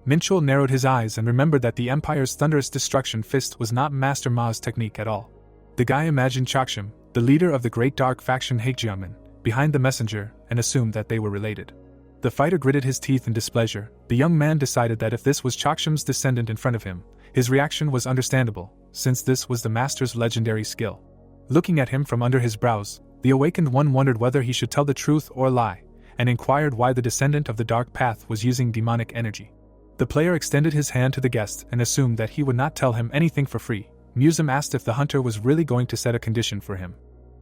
Minchiol narrowed his eyes and remembered that the Empire's thunderous destruction fist was not Master Ma's technique at all. The guy imagined Chaksham, the leader of the Great Dark faction Haegjiaman, behind the messenger, and assumed that they were related. The fighter gritted his teeth in displeasure. The young man decided that if this was Chaksham's descendant in front of him, his reaction was understandable, since this was the master's legendary skill. Looking at him from under his brows, the awakened one wondered whether he should tell the truth or lie, and inquired why the descendant of the dark path was using demonic energy. The player extended his hand to the guest and assumed that he would not tell him anything for free. Musum asked if the hunter was really going to set a condition for him.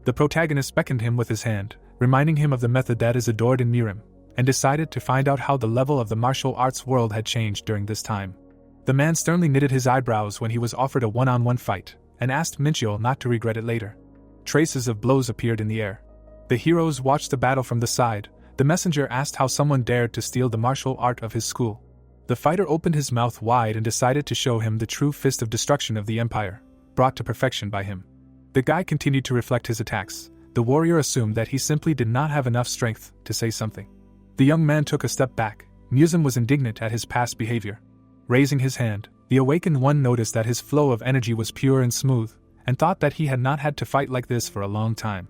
The protagonist beckoned him with his hand, reminding him of the method that is adored in Mirim, and decided to find out how the level of the martial arts world had changed during this time. The man sternly knitted his eyebrows when he was offered a one-on-one fight, and asked Minchiel not to regret it later. Traces of blows appeared in the air. The heroes watched the battle from the side. The messenger asked how someone dared to steal the martial art of his school. The fighter opened his mouth wide and decided to show him the true fist of destruction of the empire, brought to perfection by him. The guy continued to reflect his attacks. The warrior assumed that he simply did not have enough strength to say something. The young man took a step back. Musum was indignant at his past behavior. Raising his hand, the awakened one noticed that his flow of energy was pure and smooth, and thought that he had not had to fight like this for a long time.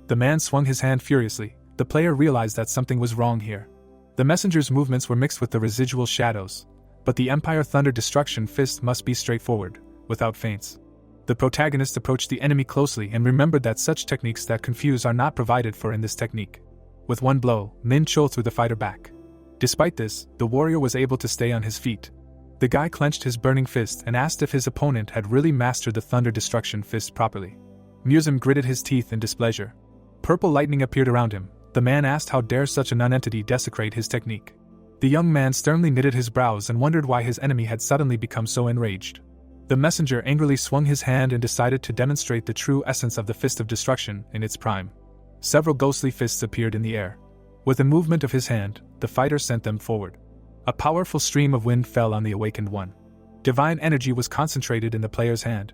The man swung his hand furiously. The player realized that something was wrong here. The messenger's movements were mixed with the residual shadows, but the Empire Thunder Destruction fist must be straightforward, without feints. The protagonist approached the enemy closely and remembered that such techniques that confuse are not provided for in this technique. With one blow, Min Chul threw the fighter back. Despite this, the warrior was able to stay on his feet. The guy clenched his burning fist and asked if his opponent had really mastered the Thunder Destruction fist properly. Musum gritted his teeth in displeasure. Purple lightning appeared around him. The man asked how dare such a nonentity desecrate his technique. The young man sternly knitted his brows and wondered why his enemy had suddenly become so enraged. The messenger angrily swung his hand and decided to demonstrate the true essence of the Fist of Destruction in its prime. Several ghostly fists appeared in the air. With a movement of his hand, the fighter sent them forward. A powerful stream of wind fell on the awakened one. Divine energy was concentrated in the player's hand.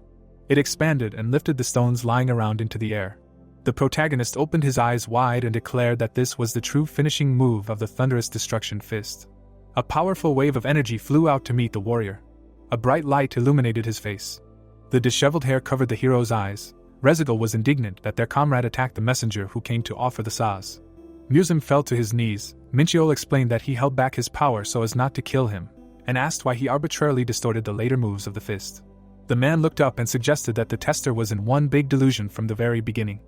It expanded and lifted the stones lying around into the air. The protagonist opened his eyes wide and declared that this was the true finishing move of the Thunderous Destruction Fist. A powerful wave of energy flew out to meet the warrior. A bright light illuminated his face. The disheveled hair covered the hero's eyes. Rezigal was indignant that their comrade attacked the messenger who came to offer the saz. Musum fell to his knees. Minchiel explained that he held back his power so as not to kill him, and asked why he arbitrarily distorted the later moves of the fist. The man looked up and suggested that the tester was in one big delusion from the very beginning.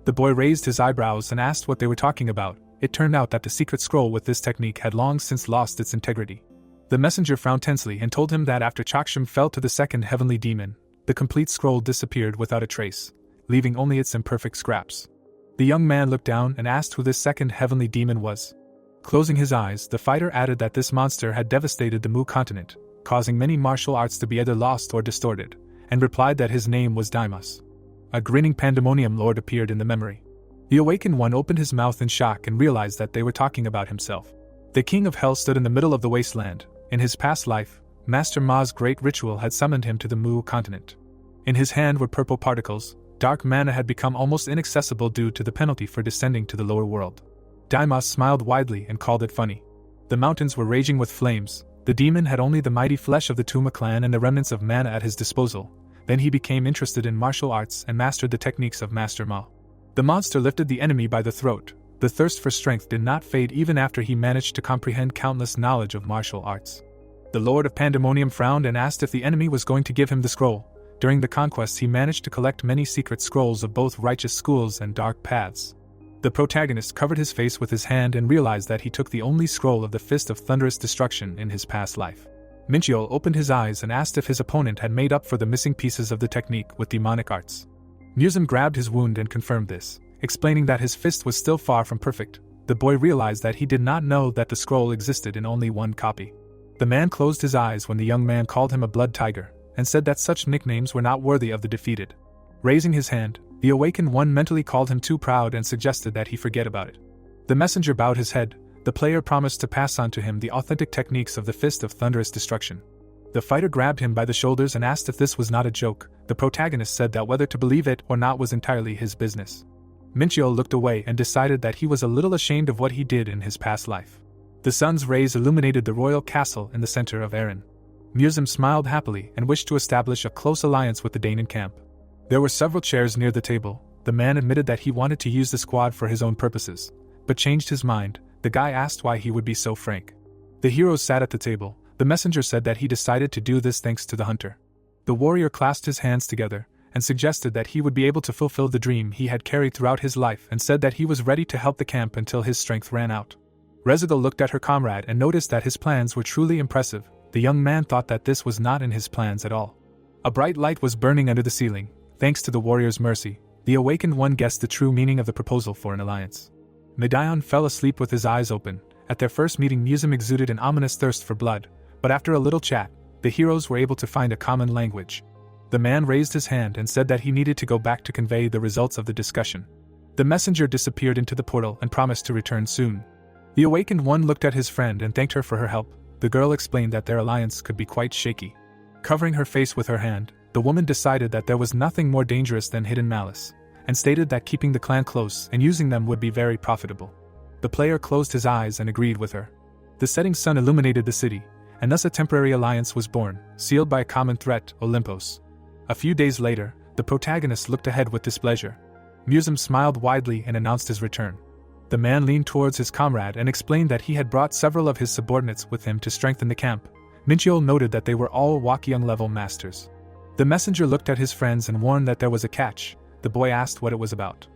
The boy raised his eyebrows and asked what they were talking about. It turned out that the secret scroll with this technique had long since lost its integrity. The messenger frowned tensely and told him that after Chaksham fell to the second heavenly demon, the complete scroll disappeared without a trace, leaving only its imperfect scraps. The young man looked down and asked who this second heavenly demon was. Closing his eyes, the fighter added that this monster had devastated the Mu continent, causing many martial arts to be either lost or distorted, and replied that his name was Daimas. A grinning pandemonium lord appeared in the memory. The awakened one opened his mouth in shock and realized that they were talking about himself. The king of hell stood in the middle of the wasteland. In his past life, Master Ma's great ritual had summoned him to the Mu continent. In his hand were purple particles. Dark mana had become almost inaccessible due to the penalty for descending to the lower world. Daimas smiled widely and called it funny. The mountains were raging with flames. The demon had only the mighty flesh of the Tuma clan and the remnants of mana at his disposal. Then he became interested in martial arts and mastered the techniques of Master Ma. The monster lifted the enemy by the throat. The thirst for strength did not fade even after he managed to comprehend countless knowledge of martial arts. The Lord of Pandemonium frowned and asked if the enemy was going to give him the scroll. During the conquest he managed to collect many secret scrolls of both righteous schools and dark paths. The protagonist covered his face with his hand and realized that he took the only scroll of the Fist of Thunderous Destruction in his past life. Minchiel opened his eyes and asked if his opponent had made up for the missing pieces of the technique with demonic arts. Musum grabbed his wound and confirmed this, explaining that his fist was still far from perfect. The boy realized that he did not know that the scroll existed in only one copy. The man closed his eyes when the young man called him a blood tiger, and said that such nicknames were not worthy of the defeated. Raising his hand, the awakened one mentally called him too proud and suggested that he forget about it. The messenger bowed his head. The player promised to pass on to him the authentic techniques of the Fist of Thunderous Destruction. The fighter grabbed him by the shoulders and asked if this was not a joke. The protagonist said that whether to believe it or not was entirely his business. Minchiel looked away and decided that he was a little ashamed of what he did in his past life. The sun's rays illuminated the royal castle in the center of Erin. Musum smiled happily and wished to establish a close alliance with the Danon camp. There were several chairs near the table. The man admitted that he wanted to use the squad for his own purposes, but changed his mind. The guy asked why he would be so frank. The heroes sat at the table. The messenger said that he decided to do this thanks to the hunter. The warrior clasped his hands together and suggested that he would be able to fulfill the dream he had carried throughout his life and said that he was ready to help the camp until his strength ran out. Rezigal looked at her comrade and noticed that his plans were truly impressive. The young man thought that this was not in his plans at all. A bright light was burning under the ceiling. Thanks to the warrior's mercy, the awakened one guessed the true meaning of the proposal for an alliance. Medaion fell asleep with his eyes open. At their first meeting, Musum exuded an ominous thirst for blood, but after a little chat, the heroes were able to find a common language. The man raised his hand and said that he needed to go back to convey the results of the discussion. The messenger disappeared into the portal and promised to return soon. The awakened one looked at his friend and thanked her for her help. The girl explained that their alliance could be quite shaky. Covering her face with her hand, the woman decided that there was nothing more dangerous than hidden malice, and stated that keeping the clan close and using them would be very profitable. The player closed his eyes and agreed with her. The setting sun illuminated the city, and thus a temporary alliance was born, sealed by a common threat, Olympos. A few days later, the protagonist looked ahead with displeasure. Musum smiled widely and announced his return. The man leaned towards his comrade and explained that he had brought several of his subordinates with him to strengthen the camp. Minchiol noted that they were all Wakyung-level masters. The messenger looked at his friends and warned that there was a catch. The boy asked what it was about.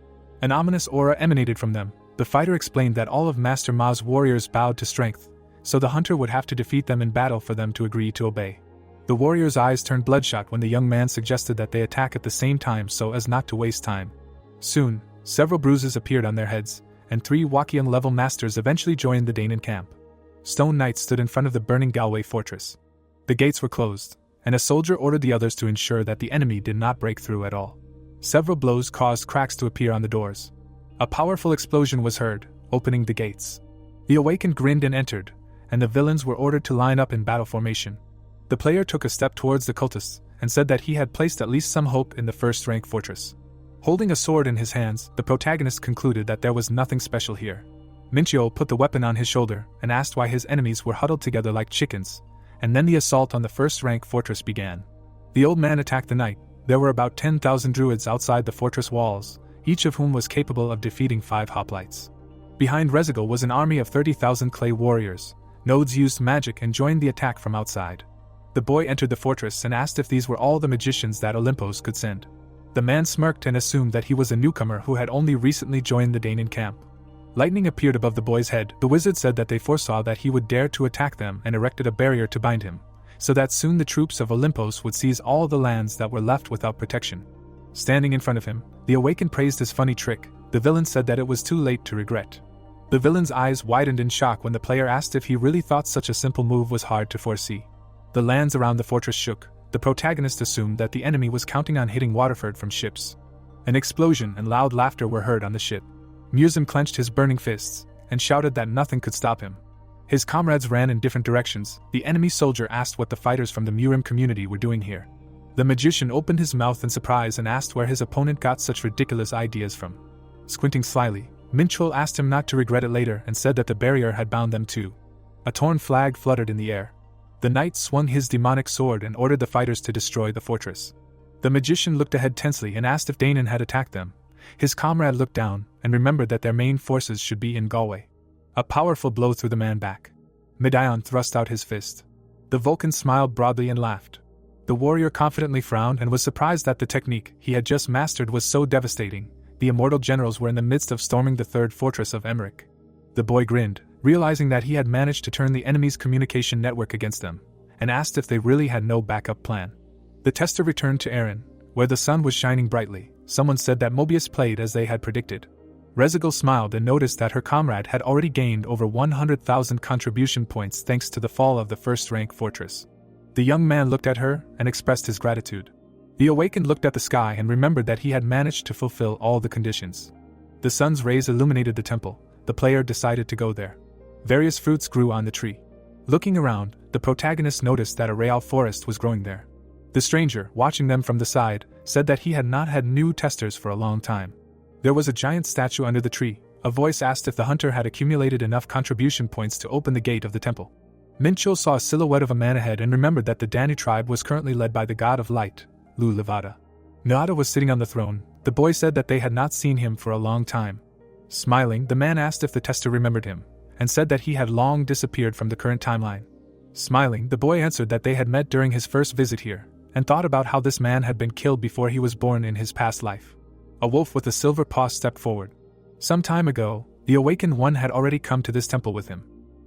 An ominous aura emanated from them. The fighter explained that all of Master Ma's warriors bowed to strength, so the hunter would have to defeat them in battle for them to agree to obey. The warriors' eyes turned bloodshot when the young man suggested that they attack at the same time so as not to waste time. Soon, several bruises appeared on their heads, and 3 Wakyung-level masters eventually joined the Daenin camp. Stone knights stood in front of the burning Galway fortress. The gates were closed, and a soldier ordered the others to ensure that the enemy did not break through at all. Several blows caused cracks to appear on the doors. A powerful explosion was heard, opening the gates. The awakened grinned and entered, and the villains were ordered to line up in battle formation. The player took a step towards the cultists and said that he had placed at least some hope in the first-rank fortress. Holding a sword in his hands, the protagonist concluded that there was nothing special here. Minchiol put the weapon on his shoulder and asked why his enemies were huddled together like chickens, and then the assault on the first-rank fortress began. The old man attacked the knight. There were about 10,000 druids outside the fortress walls, each of whom was capable of defeating 5 hoplites. Behind Rezigal was an army of 30,000 clay warriors. Nodes used magic and joined the attack from outside. The boy entered the fortress and asked if these were all the magicians that Olympos could send. The man smirked and assumed that he was a newcomer who had only recently joined the Daenin camp. Lightning appeared above the boy's head. The wizard said that they foresaw that he would dare to attack them and erected a barrier to bind him, so that soon the troops of Olympos would seize all the lands that were left without protection. Standing in front of him, the awakened praised his funny trick. The villain said that it was too late to regret. The villain's eyes widened in shock when the player asked if he really thought such a simple move was hard to foresee. The lands around the fortress shook. The protagonist assumed that the enemy was counting on hitting Waterford from ships. An explosion and loud laughter were heard on the ship. Musum clenched his burning fists and shouted that nothing could stop him. His comrades ran in different directions. The enemy soldier asked what the fighters from the Murim community were doing here. The magician opened his mouth in surprise and asked where his opponent got such ridiculous ideas from. Squinting slyly, Minchul asked him not to regret it later and said that the barrier had bound them too. A torn flag fluttered in the air. The knight swung his demonic sword and ordered the fighters to destroy the fortress. The magician looked ahead tensely and asked if Daenin had attacked them. His comrade looked down and remembered that their main forces should be in Galway. A powerful blow threw the man back. Medaion thrust out his fist. The Vulcan smiled broadly and laughed. The warrior confidently frowned and was surprised that the technique he had just mastered was so devastating. The immortal generals were in the midst of storming the third fortress of Emmerich. The boy grinned, realizing that he had managed to turn the enemy's communication network against them, and asked if they really had no backup plan. The tester returned to Erin, where the sun was shining brightly. Someone said that Mobius played as they had predicted. Rezigal smiled and noticed that her comrade had already gained over 100,000 contribution points thanks to the fall of the first-rank fortress. The young man looked at her and expressed his gratitude. The awakened looked at the sky and remembered that he had managed to fulfill all the conditions. The sun's rays illuminated the temple. The player decided to go there. Various fruits grew on the tree. Looking around, the protagonist noticed that a real forest was growing there. The stranger, watching them from the side, said that he had not had new testers for a long time. There was a giant statue under the tree. A voice asked if the hunter had accumulated enough contribution points to open the gate of the temple. Mincho saw a silhouette of a man ahead and remembered that the Dani tribe was currently led by the god of light, Lu Levada. Naada was sitting on the throne. The boy said that they had not seen him for a long time. Smiling, the man asked if the tester remembered him, and said that he had long disappeared from the current timeline. Smiling, the boy answered that they had met during his first visit here, and thought about how this man had been killed before he was born in his past life. A wolf with a silver paw stepped forward. Some time ago, the awakened one had already come to this temple with him.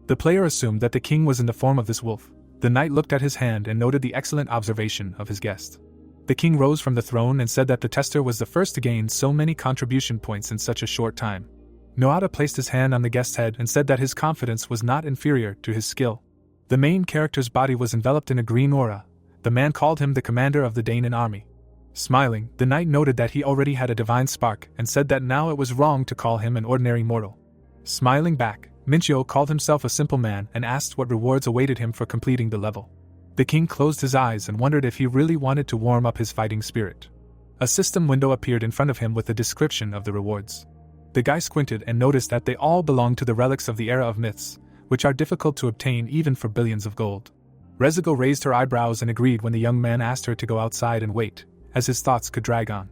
The player assumed that the king was in the form of this wolf. The knight looked at his hand and noted the excellent observation of his guest. The king rose from the throne and said that the tester was the first to gain so many contribution points in such a short time. Noada placed his hand on the guest's head and said that his confidence was not inferior to his skill. The main character's body was enveloped in a green aura. The man called him the commander of the Daenan army. Smiling, the knight noted that he already had a divine spark and said that now it was wrong to call him an ordinary mortal. Smiling back, Minchio called himself a simple man and asked what rewards awaited him for completing the level. The king closed his eyes and wondered if he really wanted to warm up his fighting spirit. A system window appeared in front of him with a description of the rewards. The guy squinted and noticed that they all belonged to the relics of the era of myths, which are difficult to obtain even for billions of gold. Rezigo raised her eyebrows and agreed when the young man asked her to go outside and wait, as his thoughts could drag on.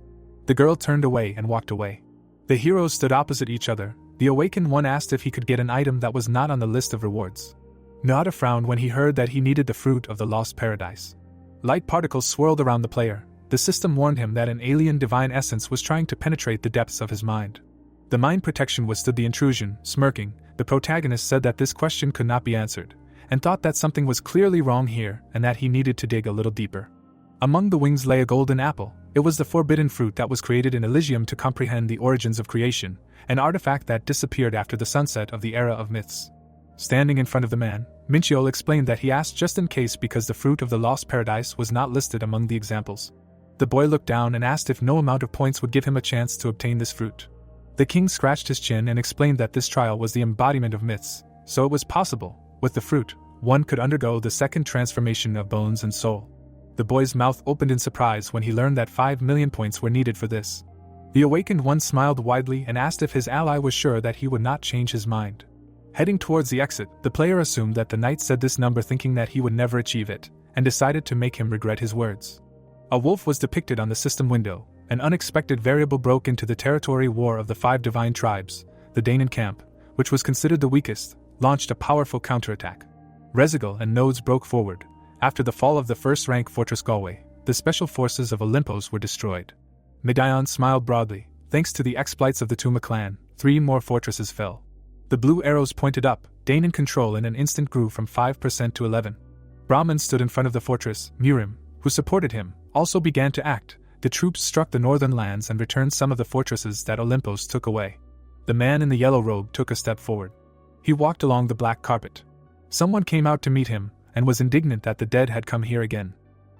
The girl turned away and walked away. The heroes stood opposite each other. The awakened one asked if he could get an item that was not on the list of rewards. Noada frowned when he heard that he needed the fruit of the lost paradise. Light particles swirled around the player. The system warned him that an alien divine essence was trying to penetrate the depths of his mind. The mind protection withstood the intrusion. Smirking, the protagonist said that this question could not be answered, and thought that something was clearly wrong here and that he needed to dig a little deeper. Among the wings lay a golden apple. It was the forbidden fruit that was created in Elysium to comprehend the origins of creation, an artifact that disappeared after the sunset of the era of myths. Standing in front of the man, Minchio explained that he asked just in case because the fruit of the lost paradise was not listed among the examples. The boy looked down and asked if no amount of points would give him a chance to obtain this fruit. The king scratched his chin and explained that this trial was the embodiment of myths, so it was possible, with the fruit, one could undergo the second transformation of bones and soul. The boy's mouth opened in surprise when he learned that 5 million points were needed for this. The awakened one smiled widely and asked if his ally was sure that he would not change his mind. Heading towards the exit, the player assumed that the knight said this number thinking that he would never achieve it, and decided to make him regret his words. A wolf was depicted on the system window. An unexpected variable broke into the territory war of the 5 divine tribes. The Daenan camp, which was considered the weakest, launched a powerful counterattack. Rezigal and nodes broke forward. After the fall of the first-rank fortress Galway, the special forces of Olympos were destroyed. Medaion smiled broadly. Thanks to the exploits of the Tuma clan, 3 more fortresses fell. The blue arrows pointed up. Daenan control in an instant grew from 5% to 11%. Brahman stood in front of the fortress. Murim, who supported him, also began to act. The troops struck the northern lands and returned some of the fortresses that Olympos took away. The man in the yellow robe took a step forward. He walked along the black carpet. Someone came out to meet him, and was indignant that the dead had come here again.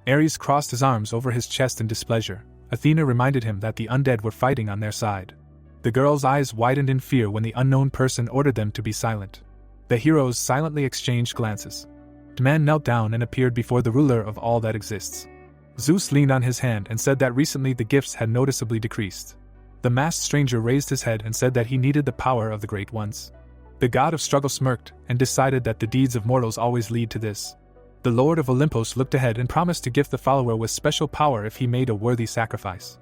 Ares crossed his arms over his chest in displeasure. Athena reminded him that the undead were fighting on their side. The girl's eyes widened in fear when the unknown person ordered them to be silent. The heroes silently exchanged glances. The man knelt down and appeared before the ruler of all that exists. Zeus leaned on his hand and said that recently the gifts had noticeably decreased. The masked stranger raised his head and said that he needed the power of the Great Ones. The god of struggle smirked and decided that the deeds of mortals always lead to this. The Lord of Olympos looked ahead and promised to gift the follower with special power if he made a worthy sacrifice.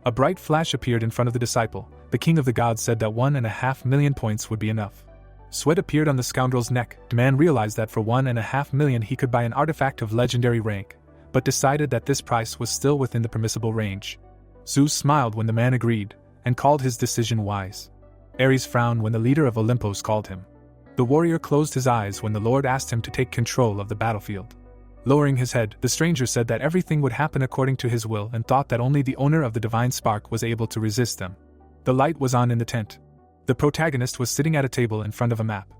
A bright flash appeared in front of the disciple. The king of the gods said that 1.5 million points would be enough. Sweat appeared on the scoundrel's neck. The man realized that for 1.5 million he could buy an artifact of legendary rank, but decided that this price was still within the permissible range. Zeus smiled when the man agreed, and called his decision wise. Ares frowned when the leader of Olympos called him. The warrior closed his eyes when the Lord asked him to take control of the battlefield. Lowering his head, the stranger said that everything would happen according to his will and thought that only the owner of the divine spark was able to resist them. The light was on in the tent. The protagonist was sitting at a table in front of a map.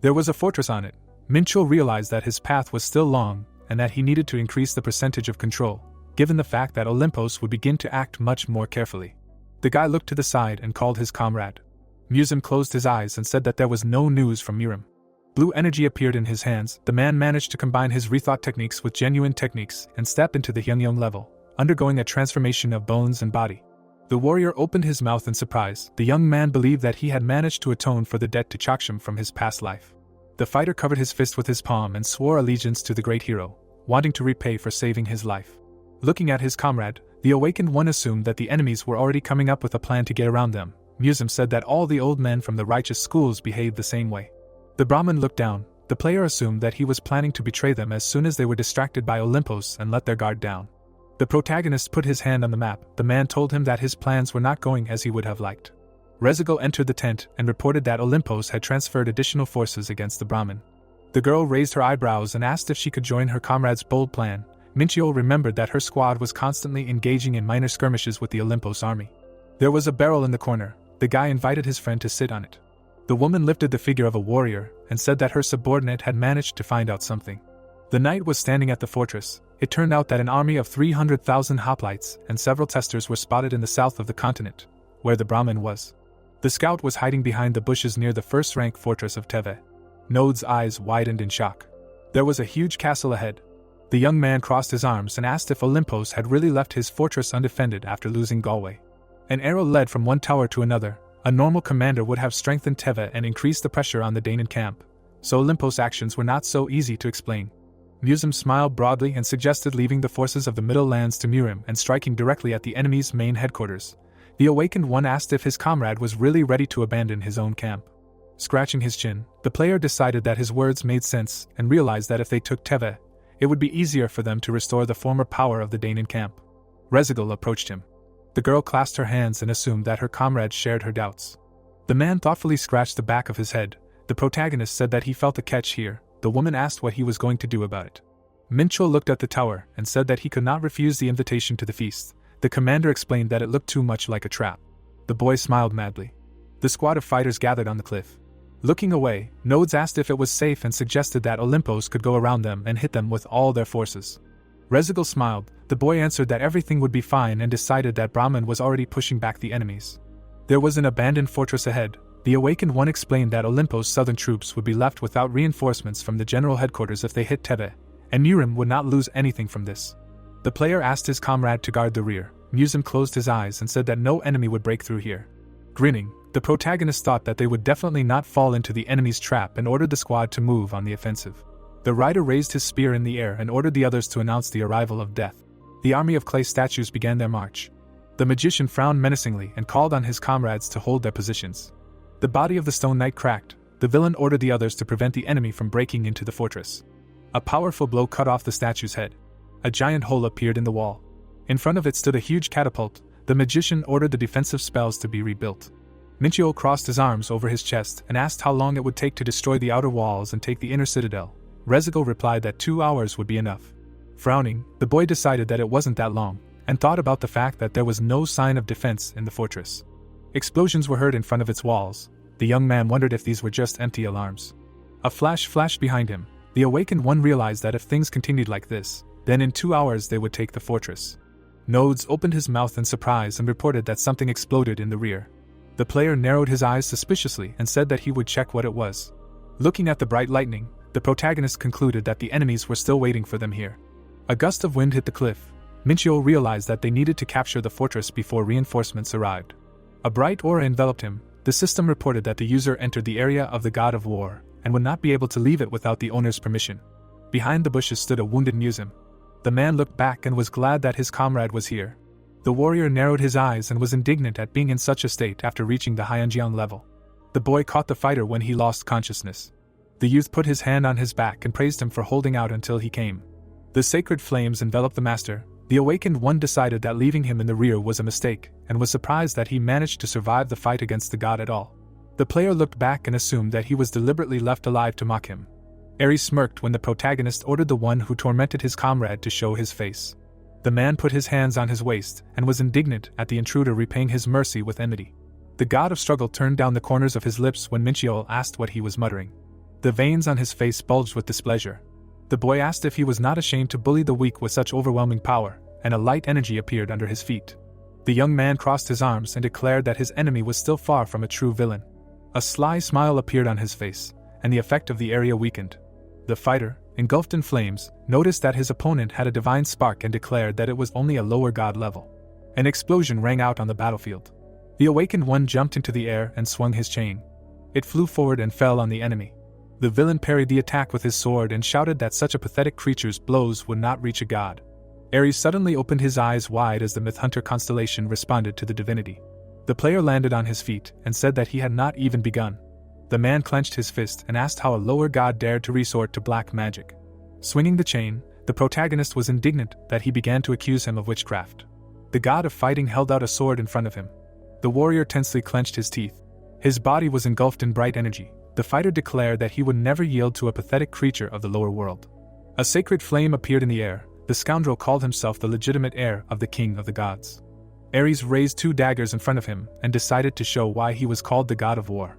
There was a fortress on it. Minchul realized that his path was still long, and that he needed to increase the percentage of control, given the fact that Olympos would begin to act much more carefully. The guy looked to the side and called his comrade. Musim closed his eyes and said that there was no news from Murim. Blue energy appeared in his hands. The man managed to combine his rethought techniques with genuine techniques and step into the Hyungyong level, undergoing a transformation of bones and body. The warrior opened his mouth in surprise. The young man believed that he had managed to atone for the debt to Chaksham from his past life. The fighter covered his fist with his palm and swore allegiance to the great hero, wanting to repay for saving his life. Looking at his comrade, the awakened one assumed that the enemies were already coming up with a plan to get around them. Musim said that all the old men from the righteous schools behaved the same way. The Brahmin looked down. The player assumed that he was planning to betray them as soon as they were distracted by Olympos and let their guard down. The protagonist put his hand on the map. The man told him that his plans were not going as he would have liked. Rezigal entered the tent and reported that Olympos had transferred additional forces against the Brahmin. The girl raised her eyebrows and asked if she could join her comrade's bold plan. Minchio remembered that her squad was constantly engaging in minor skirmishes with the Olympos army. There was a barrel in the corner. The guy invited his friend to sit on it. The woman lifted the figure of a warrior and said that her subordinate had managed to find out something. The knight was standing at the fortress. It turned out that an army of 300,000 hoplites and several testers were spotted in the south of the continent, where the Brahmin was. The scout was hiding behind the bushes near the first-rank fortress of Teve. Node's eyes widened in shock. There was a huge castle ahead. The young man crossed his arms and asked if Olympos had really left his fortress undefended after losing Galway. An arrow led from one tower to another. A normal commander would have strengthened Teve and increased the pressure on the Danan camp, so Olympos' actions were not so easy to explain. Musum smiled broadly and suggested leaving the forces of the Middle Lands to Murim and striking directly at the enemy's main headquarters. The awakened one asked if his comrade was really ready to abandon his own camp. Scratching his chin, the player decided that his words made sense and realized that if they took Teve, it would be easier for them to restore the former power of the Danan camp. Rezigal approached him. The girl clasped her hands and assumed that her comrade shared her doubts. The man thoughtfully scratched the back of his head. The protagonist said that he felt a catch here. The woman asked what he was going to do about it. Mincho looked at the tower and said that he could not refuse the invitation to the feast. The commander explained that it looked too much like a trap. The boy smiled madly. The squad of fighters gathered on the cliff. Looking away, Nodes asked if it was safe and suggested that Olympos could go around them and hit them with all their forces. Rezigal smiled. The boy answered that everything would be fine and decided that Brahman was already pushing back the enemies. There was an abandoned fortress ahead. The awakened one explained that Olympos' southern troops would be left without reinforcements from the general headquarters if they hit Teve, and Murim would not lose anything from this. The player asked his comrade to guard the rear. Musum closed his eyes and said that no enemy would break through here. Grinning, the protagonist thought that they would definitely not fall into the enemy's trap and ordered the squad to move on the offensive. The rider raised his spear in the air and ordered the others to announce the arrival of death. The army of clay statues began their march. The magician frowned menacingly and called on his comrades to hold their positions. The body of the stone knight cracked. The villain ordered the others to prevent the enemy from breaking into the fortress. A powerful blow cut off the statue's head. A giant hole appeared in the wall. In front of it stood a huge catapult. The magician ordered the defensive spells to be rebuilt. Minchio crossed his arms over his chest and asked how long it would take to destroy the outer walls and take the inner citadel. Rezigal replied that 2 hours would be enough. Frowning, the boy decided that it wasn't that long, and thought about the fact that there was no sign of defense in the fortress. Explosions were heard in front of its walls. The young man wondered if these were just empty alarms. A flash flashed behind him. The awakened one realized that if things continued like this, then in 2 hours they would take the fortress. Nodes opened his mouth in surprise and reported that something exploded in the rear. The player narrowed his eyes suspiciously and said that he would check what it was. Looking at the bright lightning, the protagonist concluded that the enemies were still waiting for them here. A gust of wind hit the cliff. Minchio realized that they needed to capture the fortress before reinforcements arrived. A bright aura enveloped him. The system reported that the user entered the area of the god of war and would not be able to leave it without the owner's permission. Behind the bushes stood a wounded Musum. The man looked back and was glad that his comrade was here. The warrior narrowed his eyes and was indignant at being in such a state after reaching the Haiyanjiang level. The boy caught the fighter when he lost consciousness. The youth put his hand on his back and praised him for holding out until he came. The sacred flames enveloped the master. The awakened one decided that leaving him in the rear was a mistake, and was surprised that he managed to survive the fight against the god at all. The player looked back and assumed that he was deliberately left alive to mock him. Ares smirked when the protagonist ordered the one who tormented his comrade to show his face. The man put his hands on his waist and was indignant at the intruder repaying his mercy with enmity. The god of struggle turned down the corners of his lips when Minchio asked what he was muttering. The veins on his face bulged with displeasure. The boy asked if he was not ashamed to bully the weak with such overwhelming power, and a light energy appeared under his feet. The young man crossed his arms and declared that his enemy was still far from a true villain. A sly smile appeared on his face, and the effect of the area weakened. The fighter, engulfed in flames, noticed that his opponent had a divine spark and declared that it was only a lower god level. An explosion rang out on the battlefield. The awakened one jumped into the air and swung his chain. It flew forward and fell on the enemy. The villain parried the attack with his sword and shouted that such a pathetic creature's blows would not reach a god. Ares suddenly opened his eyes wide as the Myth Hunter constellation responded to the divinity. The player landed on his feet and said that he had not even begun. The man clenched his fist and asked how a lower god dared to resort to black magic. Swinging the chain, The protagonist was indignant that he began to accuse him of witchcraft. The god of fighting held out a sword in front of him. The warrior tensely clenched his teeth. His body was engulfed in bright energy. The fighter declared that he would never yield to a pathetic creature of the lower world. A sacred flame appeared in the air. The scoundrel called himself the legitimate heir of the king of the gods. Ares raised 2 daggers in front of him and decided to show why he was called the god of war.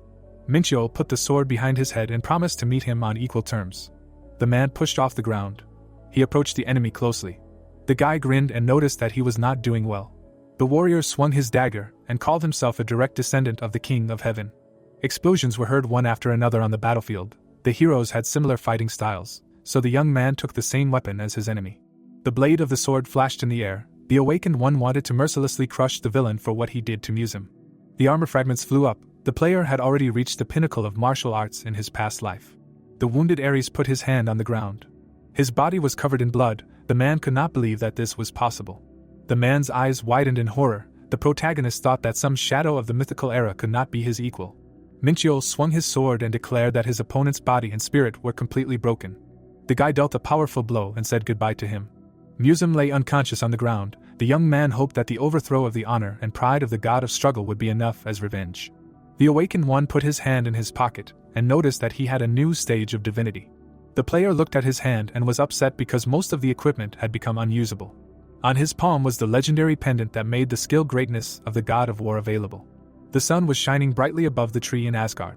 Minchyo put the sword behind his head and promised to meet him on equal terms. The man pushed off the ground. He approached the enemy closely. The guy grinned and noticed that he was not doing well. The warrior swung his dagger and called himself a direct descendant of the king of heaven. Explosions were heard one after another on the battlefield. The heroes had similar fighting styles, so the young man took the same weapon as his enemy. The blade of the sword flashed in the air. The awakened one wanted to mercilessly crush the villain for what he did to Musim. The armor fragments flew up. The player had already reached the pinnacle of martial arts in his past life. The wounded Ares put his hand on the ground. His body was covered in blood. The man could not believe that this was possible. The man's eyes widened in horror. The protagonist thought that some shadow of the mythical era could not be his equal. Minchyo swung his sword and declared that his opponent's body and spirit were completely broken. The guy dealt a powerful blow and said goodbye to him. Musim lay unconscious on the ground. The young man hoped that the overthrow of the honor and pride of the god of struggle would be enough as revenge. The awakened one put his hand in his pocket and noticed that he had a new stage of divinity. The player looked at his hand and was upset because most of the equipment had become unusable. On his palm was the legendary pendant that made the skill greatness of the god of war available. The sun was shining brightly above the tree in Asgard.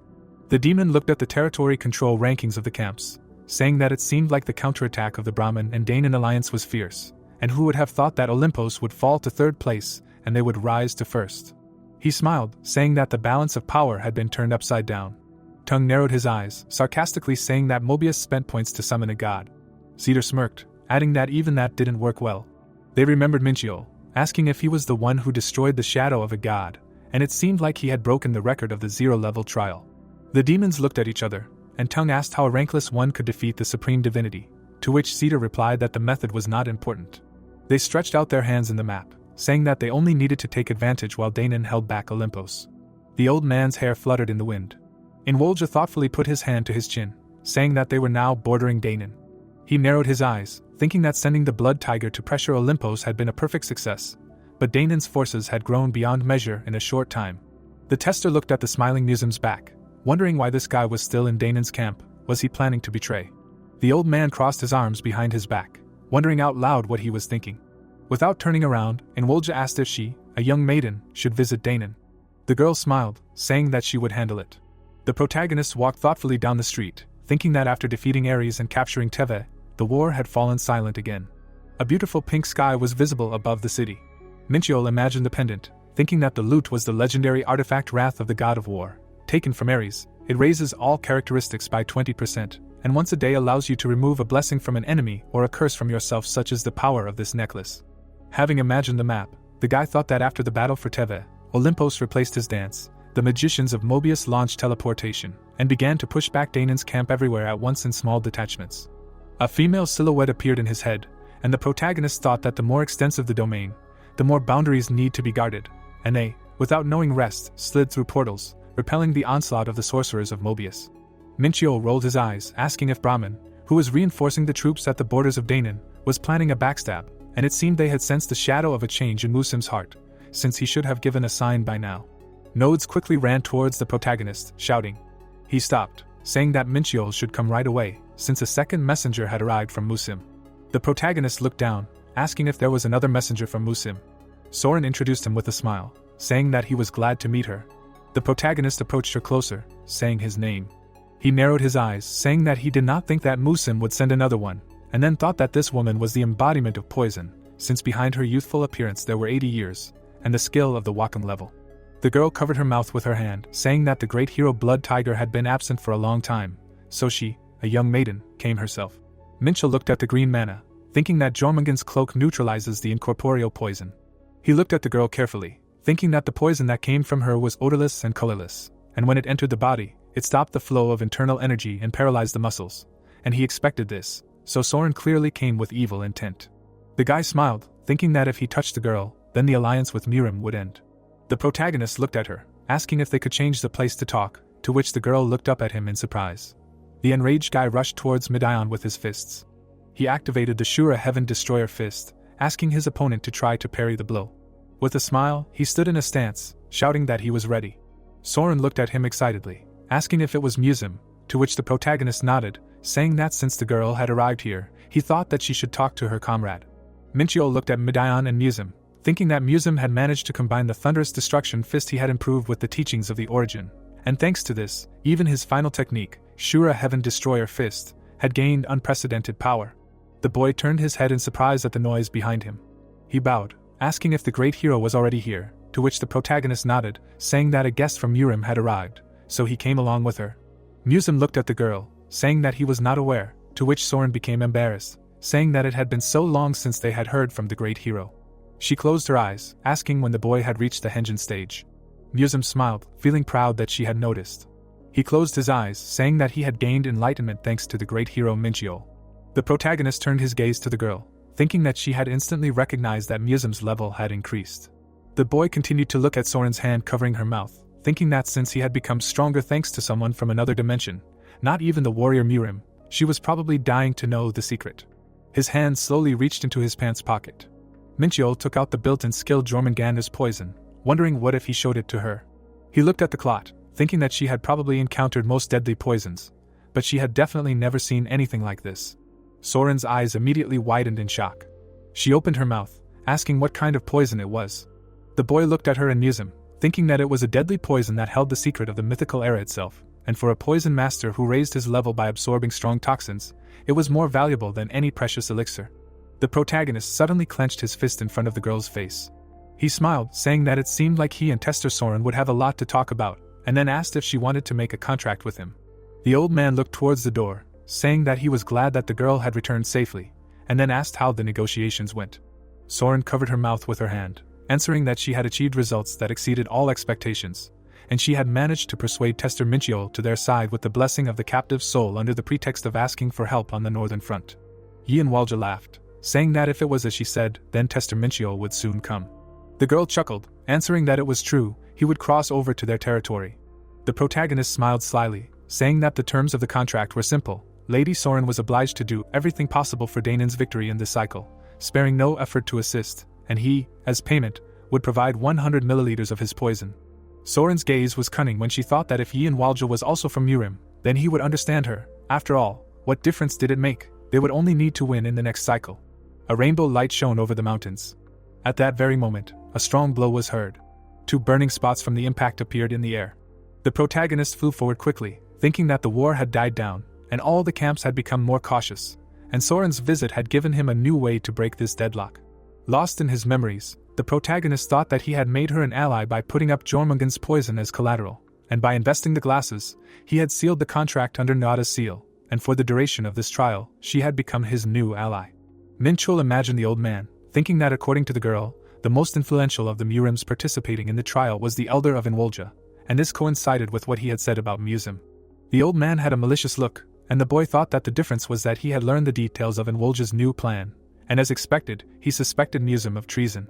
The demon looked at the territory control rankings of the camps, saying that it seemed like the counterattack of the Brahmin and Danon alliance was fierce, and who would have thought that Olympos would fall to 3rd place and they would rise to 1st. He smiled, saying that the balance of power had been turned upside down. Tung narrowed his eyes, sarcastically saying that Mobius spent points to summon a god. Cedar smirked, adding that even that didn't work well. They remembered Minchyo, asking if he was the one who destroyed the shadow of a god, and it seemed like he had broken the record of the 0-level trial. The demons looked at each other, and Tung asked how a rankless one could defeat the supreme divinity, to which Cedar replied that the method was not important. They stretched out their hands in the map, saying that they only needed to take advantage while Danon held back Olympos. The old man's hair fluttered in the wind. Inwolja thoughtfully put his hand to his chin, saying that they were now bordering Danon. He narrowed his eyes, thinking that sending the Blood Tiger to pressure Olympos had been a perfect success, but Danon's forces had grown beyond measure in a short time. The tester looked at the smiling Musim's back, wondering why this guy was still in Danon's camp. Was he planning to betray? The old man crossed his arms behind his back, wondering out loud what he was thinking. Without turning around, Inwolja asked if she, a young maiden, should visit Danon. The girl smiled, saying that she would handle it. The protagonist walked thoughtfully down the street, thinking that after defeating Ares and capturing Teve, the war had fallen silent again. A beautiful pink sky was visible above the city. Minchyo imagined the pendant, thinking that the loot was the legendary artifact Wrath of the God of War. Taken from Ares, it raises all characteristics by 20%, and once a day allows you to remove a blessing from an enemy or a curse from yourself, such as the power of this necklace. Having imagined the map, the guy thought that after the battle for Teve, Olympos replaced his dance. The magicians of Mobius launched teleportation, and began to push back Danon's camp everywhere at once in small detachments. A female silhouette appeared in his head, and the protagonist thought that the more extensive the domain, the more boundaries need to be guarded, and they, without knowing rest, slid through portals, repelling the onslaught of the sorcerers of Mobius. Minchyo rolled his eyes, asking if Brahmin, who was reinforcing the troops at the borders of Danon, was planning a backstab, and it seemed they had sensed the shadow of a change in Musim's heart, since he should have given a sign by now. Nodes quickly ran towards the protagonist, shouting. He stopped, saying that Minchyo should come right away, since a second messenger had arrived from Musim. The protagonist looked down, asking if there was another messenger from Musim. Soren introduced him with a smile, saying that he was glad to meet her. The protagonist approached her closer, saying his name. He narrowed his eyes, saying that he did not think that Musim would send another one, and then thought that this woman was the embodiment of poison, since behind her youthful appearance there were 80 years, and the skill of the Wakam level. The girl covered her mouth with her hand, saying that the great hero Blood Tiger had been absent for a long time, so she, a young maiden, came herself. Minchyo looked at the green mana, thinking that Jormungand's cloak neutralizes the incorporeal poison. He looked at the girl carefully, thinking that the poison that came from her was odorless and colorless, and when it entered the body, it stopped the flow of internal energy and paralyzed the muscles, and he expected this, so Soren clearly came with evil intent. The guy smiled, thinking that if he touched the girl, then the alliance with Mirim would end. The protagonist looked at her, asking if they could change the place to talk, to which the girl looked up at him in surprise. The enraged guy rushed towards Midion with his fists. he activated the Shura Heaven Destroyer fist, asking his opponent to try to parry the blow. With a smile, he stood in a stance, shouting that he was ready. Soren looked at him excitedly, asking if it was Musum, to which the protagonist nodded, saying that since the girl had arrived here, he thought that she should talk to her comrade. Minchio looked at Midian and Musum, thinking that Musum had managed to combine the thunderous destruction fist he had improved with the teachings of the origin, and thanks to this, even his final technique, Shura Heaven Destroyer fist, had gained unprecedented power. The boy turned his head in surprise at the noise behind him. He bowed, asking if the great hero was already here, to which the protagonist nodded, saying that a guest from Urim had arrived, so he came along with her. Musum looked at the girl, saying that he was not aware, to which Soren became embarrassed, saying that it had been so long since they had heard from the great hero. She closed her eyes, asking when the boy had reached the Henjin stage. Musum smiled, feeling proud that she had noticed. He closed his eyes, saying that he had gained enlightenment thanks to the great hero Minchio. The protagonist turned his gaze to the girl, thinking that she had instantly recognized that Musum's level had increased. The boy continued to look at Soren's hand covering her mouth, thinking that since he had become stronger thanks to someone from another dimension, not even the warrior Murim, she was probably dying to know the secret. His hand slowly reached into his pants pocket. Minchio took out the built-in skill Jormungandr's poison, wondering what if he showed it to her. He looked at the clot, thinking that she had probably encountered most deadly poisons, but she had definitely never seen anything like this. Soren's eyes immediately widened in shock. She opened her mouth, asking what kind of poison it was. The boy looked at her and Musum, thinking that it was a deadly poison that held the secret of the mythical era itself, and for a poison master who raised his level by absorbing strong toxins, it was more valuable than any precious elixir. The protagonist suddenly clenched his fist in front of the girl's face. He smiled, saying that it seemed like he and Tester Soren would have a lot to talk about, and then asked if she wanted to make a contract with him. The old man looked towards the door, saying that he was glad that the girl had returned safely, and then asked how the negotiations went. Soren covered her mouth with her hand, answering that she had achieved results that exceeded all expectations, and she had managed to persuade Tester Minchio to their side with the blessing of the captive soul under the pretext of asking for help on the northern front. Yi and Walja laughed, saying that if it was as she said, then Tester Minchio would soon come. The girl chuckled, answering that it was true, he would cross over to their territory. The protagonist smiled slyly, saying that the terms of the contract were simple. Lady Soren was obliged to do everything possible for Damon's victory in this cycle, sparing no effort to assist, and he, as payment, would provide 100 milliliters of his poison. Soren's gaze was cunning when she thought that if Yin Walja was also from Urim, then he would understand her. After all, what difference did it make? They would only need to win in the next cycle. A rainbow light shone over the mountains. At that very moment, a strong blow was heard. 2 burning spots from the impact appeared in the air. The protagonist flew forward quickly, thinking that the war had died down, and all the camps had become more cautious, and Soren's visit had given him a new way to break this deadlock. Lost in his memories, the protagonist thought that he had made her an ally by putting up Jormungand's poison as collateral, and by investing the glasses, he had sealed the contract under Nada's seal, and for the duration of this trial, she had become his new ally. Minchul imagined the old man, thinking that according to the girl, the most influential of the Murims participating in the trial was the elder of Inwolja, and this coincided with what he had said about Musum. The old man had a malicious look, and the boy thought that the difference was that he had learned the details of Inwolja's new plan, and as expected, he suspected Musum of treason.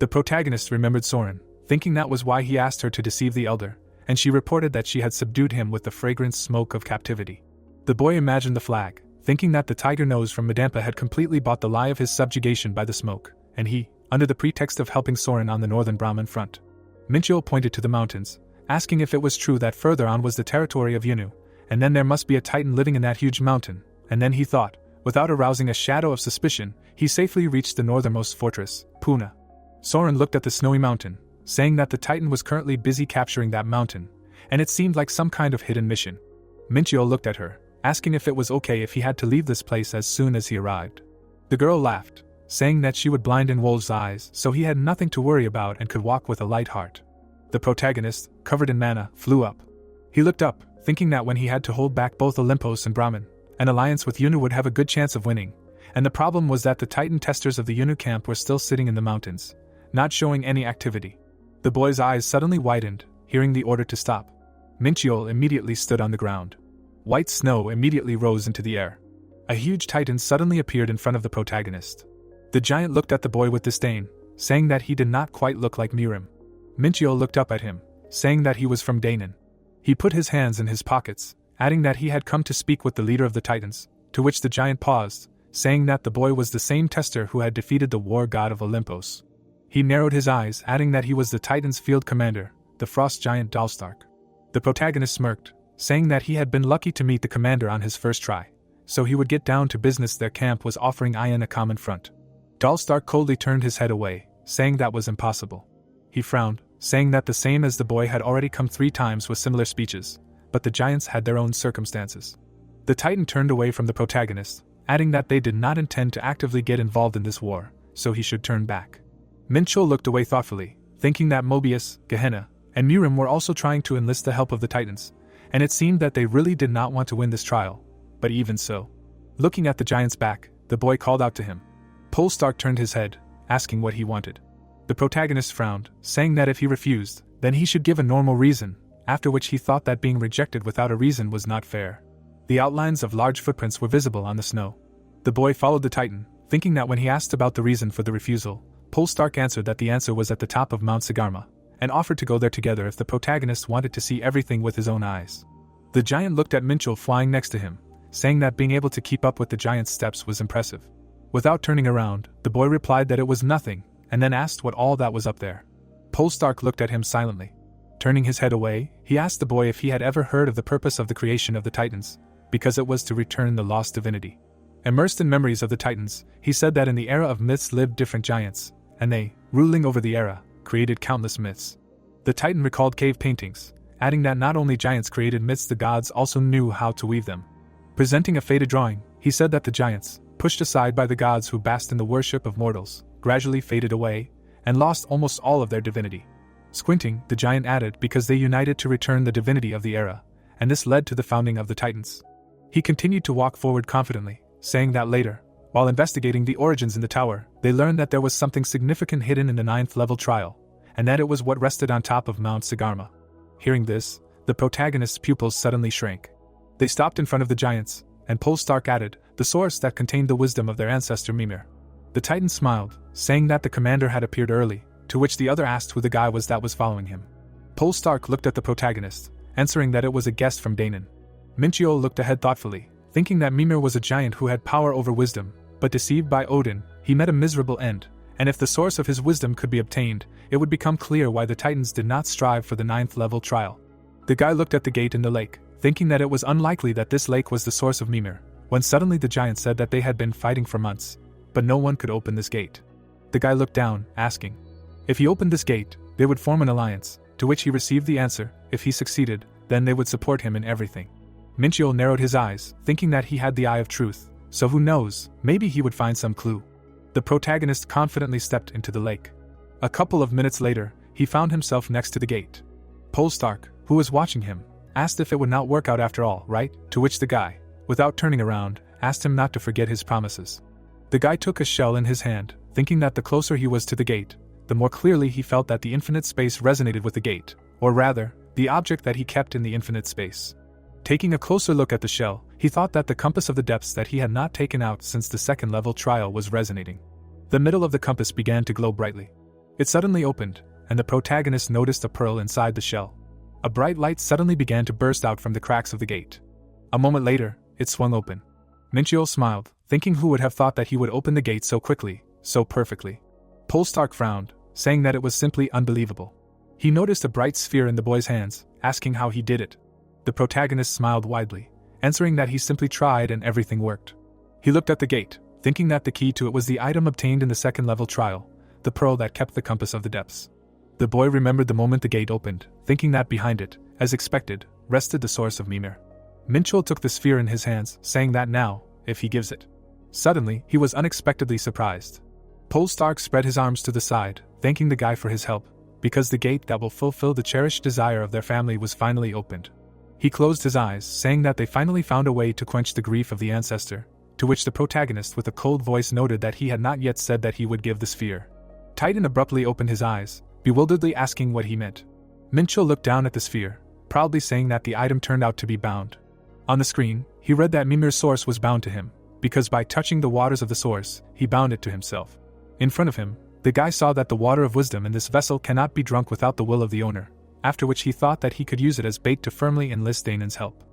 The protagonist remembered Soren, thinking that was why he asked her to deceive the elder, and she reported that she had subdued him with the fragrant smoke of captivity. The boy imagined the flag, thinking that the tiger nose from Medampa had completely bought the lie of his subjugation by the smoke, and he, under the pretext of helping Soren on the northern Brahmin front. Minchul pointed to the mountains, asking if it was true that further on was the territory of Yunu, and then there must be a titan living in that huge mountain, and then he thought, without arousing a shadow of suspicion, he safely reached the northernmost fortress, Puna. Soren looked at the snowy mountain, saying that the titan was currently busy capturing that mountain, and it seemed like some kind of hidden mission. Minchio looked at her, asking if it was okay if he had to leave this place as soon as he arrived. The girl laughed, saying that she would blind Wolf's eyes so he had nothing to worry about and could walk with a light heart. The protagonist, covered in mana, flew up. He looked up, thinking that when he had to hold back both Olympos and Brahmin, an alliance with Yunu would have a good chance of winning, and the problem was that the Titan testers of the Yunu camp were still sitting in the mountains, not showing any activity. The boy's eyes suddenly widened, hearing the order to stop. Minchiol immediately stood on the ground. White snow immediately rose into the air. A huge Titan suddenly appeared in front of the protagonist. The giant looked at the boy with disdain, saying that he did not quite look like Mirim. Minchiol looked up at him, saying that he was from Danon. He put his hands in his pockets, adding that he had come to speak with the leader of the Titans, to which the giant paused, saying that the boy was the same tester who had defeated the war god of Olympos. He narrowed his eyes, adding that he was the Titan's field commander, the frost giant Dalstark. The protagonist smirked, saying that he had been lucky to meet the commander on his first try, so he would get down to business. Their camp was offering Ian a common front. Dalstark coldly turned his head away, saying that was impossible. He frowned, saying that the same as the boy had already come 3 times with similar speeches, but the giants had their own circumstances. The Titan turned away from the protagonist, adding that they did not intend to actively get involved in this war, so he should turn back. Mincho looked away thoughtfully, thinking that Mobius, Gehenna, and Mirim were also trying to enlist the help of the Titans, and it seemed that they really did not want to win this trial, but even so. Looking at the giant's back, the boy called out to him. Polestark turned his head, asking what he wanted. The protagonist frowned, saying that if he refused, then he should give a normal reason, after which he thought that being rejected without a reason was not fair. The outlines of large footprints were visible on the snow. The boy followed the Titan, thinking that when he asked about the reason for the refusal, Polestark answered that the answer was at the top of Mount Sagarma, and offered to go there together if the protagonist wanted to see everything with his own eyes. The giant looked at Mincho flying next to him, saying that being able to keep up with the giant's steps was impressive. Without turning around, the boy replied that it was nothing, and then asked what all that was up there. Polestark looked at him silently. Turning his head away, he asked the boy if he had ever heard of the purpose of the creation of the Titans, because it was to return the lost divinity. Immersed in memories of the Titans, he said that in the era of myths lived different giants, and they, ruling over the era, created countless myths. The Titan recalled cave paintings, adding that not only giants created myths, the gods also knew how to weave them. Presenting a faded drawing, he said that the giants, pushed aside by the gods who basked in the worship of mortals, gradually faded away, and lost almost all of their divinity. Squinting, the giant added because they united to return the divinity of the era, and this led to the founding of the Titans. He continued to walk forward confidently, saying that later, while investigating the origins in the tower, they learned that there was something significant hidden in the 9th level trial, and that it was what rested on top of Mount Sagarma. Hearing this, the protagonist's pupils suddenly shrank. They stopped in front of the giants, and Polestark added, the source that contained the wisdom of their ancestor Mimir. The Titan smiled, saying that the commander had appeared early, to which the other asked who the guy was that was following him. Polestark looked at the protagonist, answering that it was a guest from Danon. Minchio looked ahead thoughtfully, thinking that Mimir was a giant who had power over wisdom, but deceived by Odin, he met a miserable end, and if the source of his wisdom could be obtained, it would become clear why the Titans did not strive for the 9th level trial. The guy looked at the gate in the lake, thinking that it was unlikely that this lake was the source of Mimir, when suddenly the giant said that they had been fighting for months, but no one could open this gate. The guy looked down, asking if he opened this gate, they would form an alliance, to which he received the answer, if he succeeded, then they would support him in everything. Minchio narrowed his eyes, thinking that he had the eye of truth, so who knows, maybe he would find some clue. The protagonist confidently stepped into the lake. A couple of minutes later, he found himself next to the gate. Polestark, who was watching him, asked if it would not work out after all, right? To which the guy, without turning around, asked him not to forget his promises. The guy took a shell in his hand, thinking that the closer he was to the gate, the more clearly he felt that the infinite space resonated with the gate, or rather, the object that he kept in the infinite space. Taking a closer look at the shell, he thought that the compass of the depths that he had not taken out since the 2nd level trial was resonating. The middle of the compass began to glow brightly. It suddenly opened, and the protagonist noticed a pearl inside the shell. A bright light suddenly began to burst out from the cracks of the gate. A moment later, it swung open. Minchio smiled, thinking who would have thought that he would open the gate so quickly, so perfectly. Polestark frowned, saying that it was simply unbelievable. He noticed a bright sphere in the boy's hands, asking how he did it. The protagonist smiled widely, answering that he simply tried and everything worked. He looked at the gate, thinking that the key to it was the item obtained in the 2nd level trial, the pearl that kept the compass of the depths. The boy remembered the moment the gate opened, thinking that behind it, as expected, rested the source of Mimir. Minchul took the sphere in his hands, saying that now, if he gives it. Suddenly, he was unexpectedly surprised. Polestark spread his arms to the side, thanking the guy for his help, because the gate that will fulfill the cherished desire of their family was finally opened. He closed his eyes, saying that they finally found a way to quench the grief of the ancestor, to which the protagonist with a cold voice noted that he had not yet said that he would give the sphere. Titan abruptly opened his eyes, bewilderedly asking what he meant. Minchul looked down at the sphere, proudly saying that the item turned out to be bound. On the screen, he read that Mimir's source was bound to him, because by touching the waters of the source, he bound it to himself. In front of him, the guy saw that the water of wisdom in this vessel cannot be drunk without the will of the owner, after which he thought that he could use it as bait to firmly enlist Danon's help.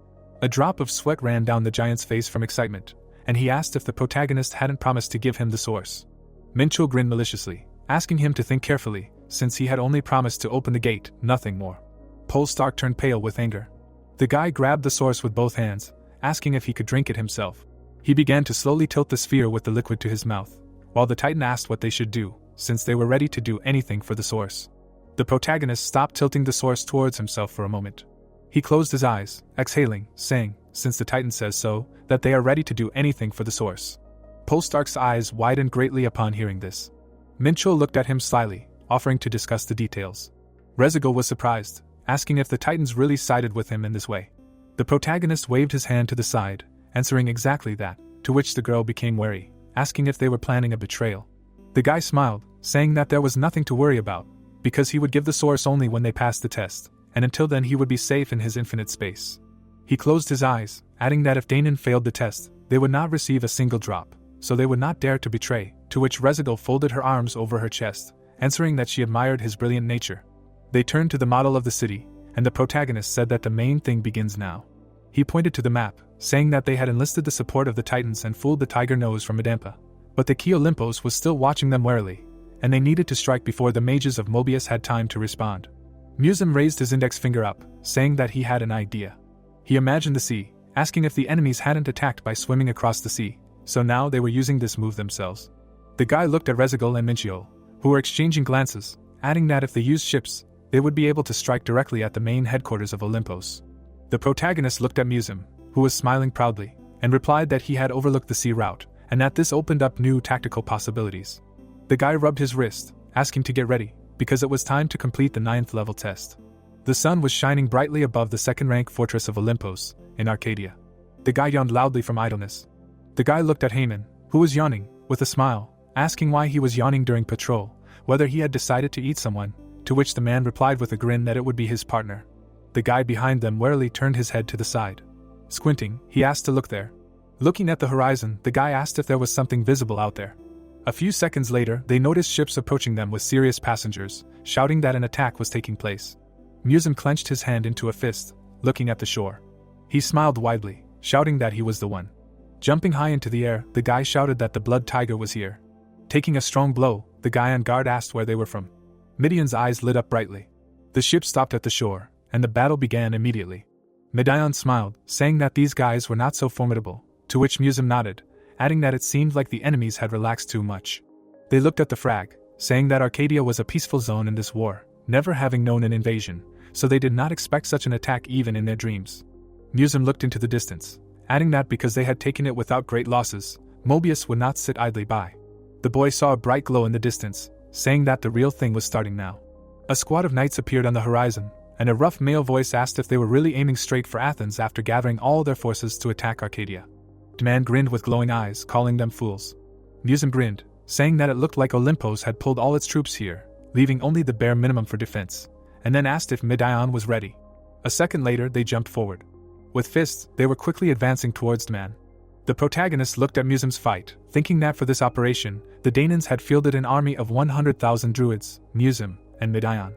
A drop of sweat ran down the giant's face from excitement, and he asked if the protagonist hadn't promised to give him the source. Mincho grinned maliciously, asking him to think carefully, since he had only promised to open the gate, nothing more. Polestark turned pale with anger. The guy grabbed the source with both hands, asking if he could drink it himself. He began to slowly tilt the sphere with the liquid to his mouth, while the Titan asked what they should do, since they were ready to do anything for the source. The protagonist stopped tilting the source towards himself for a moment. He closed his eyes, exhaling, saying, since the Titan says so, that they are ready to do anything for the source. Polestark's eyes widened greatly upon hearing this. Mincho looked at him slyly, offering to discuss the details. Rezigal was surprised, asking if the Titans really sided with him in this way. The protagonist waved his hand to the side, answering exactly that, to which the girl became wary, asking if they were planning a betrayal. The guy smiled, saying that there was nothing to worry about, because he would give the source only when they passed the test, and until then he would be safe in his infinite space. He closed his eyes, adding that if Danon failed the test, they would not receive a single drop, so they would not dare to betray, to which Rezigal folded her arms over her chest, answering that she admired his brilliant nature. They turned to the model of the city, and the protagonist said that the main thing begins now. He pointed to the map, saying that they had enlisted the support of the Titans and fooled the tiger nose from Medempa. But the Key Olympos was still watching them warily, and they needed to strike before the mages of Mobius had time to respond. Musum raised his index finger up, saying that he had an idea. He imagined the sea, asking if the enemies hadn't attacked by swimming across the sea, so now they were using this move themselves. The guy looked at Rezigal and Minchio, who were exchanging glances, adding that if they used ships, they would be able to strike directly at the main headquarters of Olympos. The protagonist looked at Musum, who was smiling proudly, and replied that he had overlooked the sea route, and that this opened up new tactical possibilities. The guy rubbed his wrist, asking to get ready, because it was time to complete the 9th level test. The sun was shining brightly above the second-rank fortress of Olympos, in Arcadia. The guy yawned loudly from idleness. The guy looked at Haman, who was yawning, with a smile, asking why he was yawning during patrol, whether he had decided to eat someone, to which the man replied with a grin that it would be his partner. The guy behind them warily turned his head to the side. Squinting, he asked to look there. Looking at the horizon, the guy asked if there was something visible out there. A few seconds later, they noticed ships approaching them with serious passengers, shouting that an attack was taking place. Musum clenched his hand into a fist, looking at the shore. He smiled widely, shouting that he was the one. Jumping high into the air, the guy shouted that the blood tiger was here. Taking a strong blow, the guy on guard asked where they were from. Midian's eyes lit up brightly. The ship stopped at the shore, and the battle began immediately. Midian smiled, saying that these guys were not so formidable, to which Musum nodded, adding that it seemed like the enemies had relaxed too much. They looked at the frag, saying that Arcadia was a peaceful zone in this war, never having known an invasion, so they did not expect such an attack even in their dreams. Musum looked into the distance, adding that because they had taken it without great losses, Mobius would not sit idly by. The boy saw a bright glow in the distance, saying that the real thing was starting now. A squad of knights appeared on the horizon, and a rough male voice asked if they were really aiming straight for Athens after gathering all their forces to attack Arcadia. The man grinned with glowing eyes, calling them fools. Musum grinned, saying that it looked like Olympos had pulled all its troops here, leaving only the bare minimum for defense, and then asked if Midian was ready. A second later, they jumped forward. With fists, they were quickly advancing towards the man. The protagonist looked at Musum's fight, thinking that for this operation, the Danans had fielded an army of 100,000 druids, Musum, and Midian.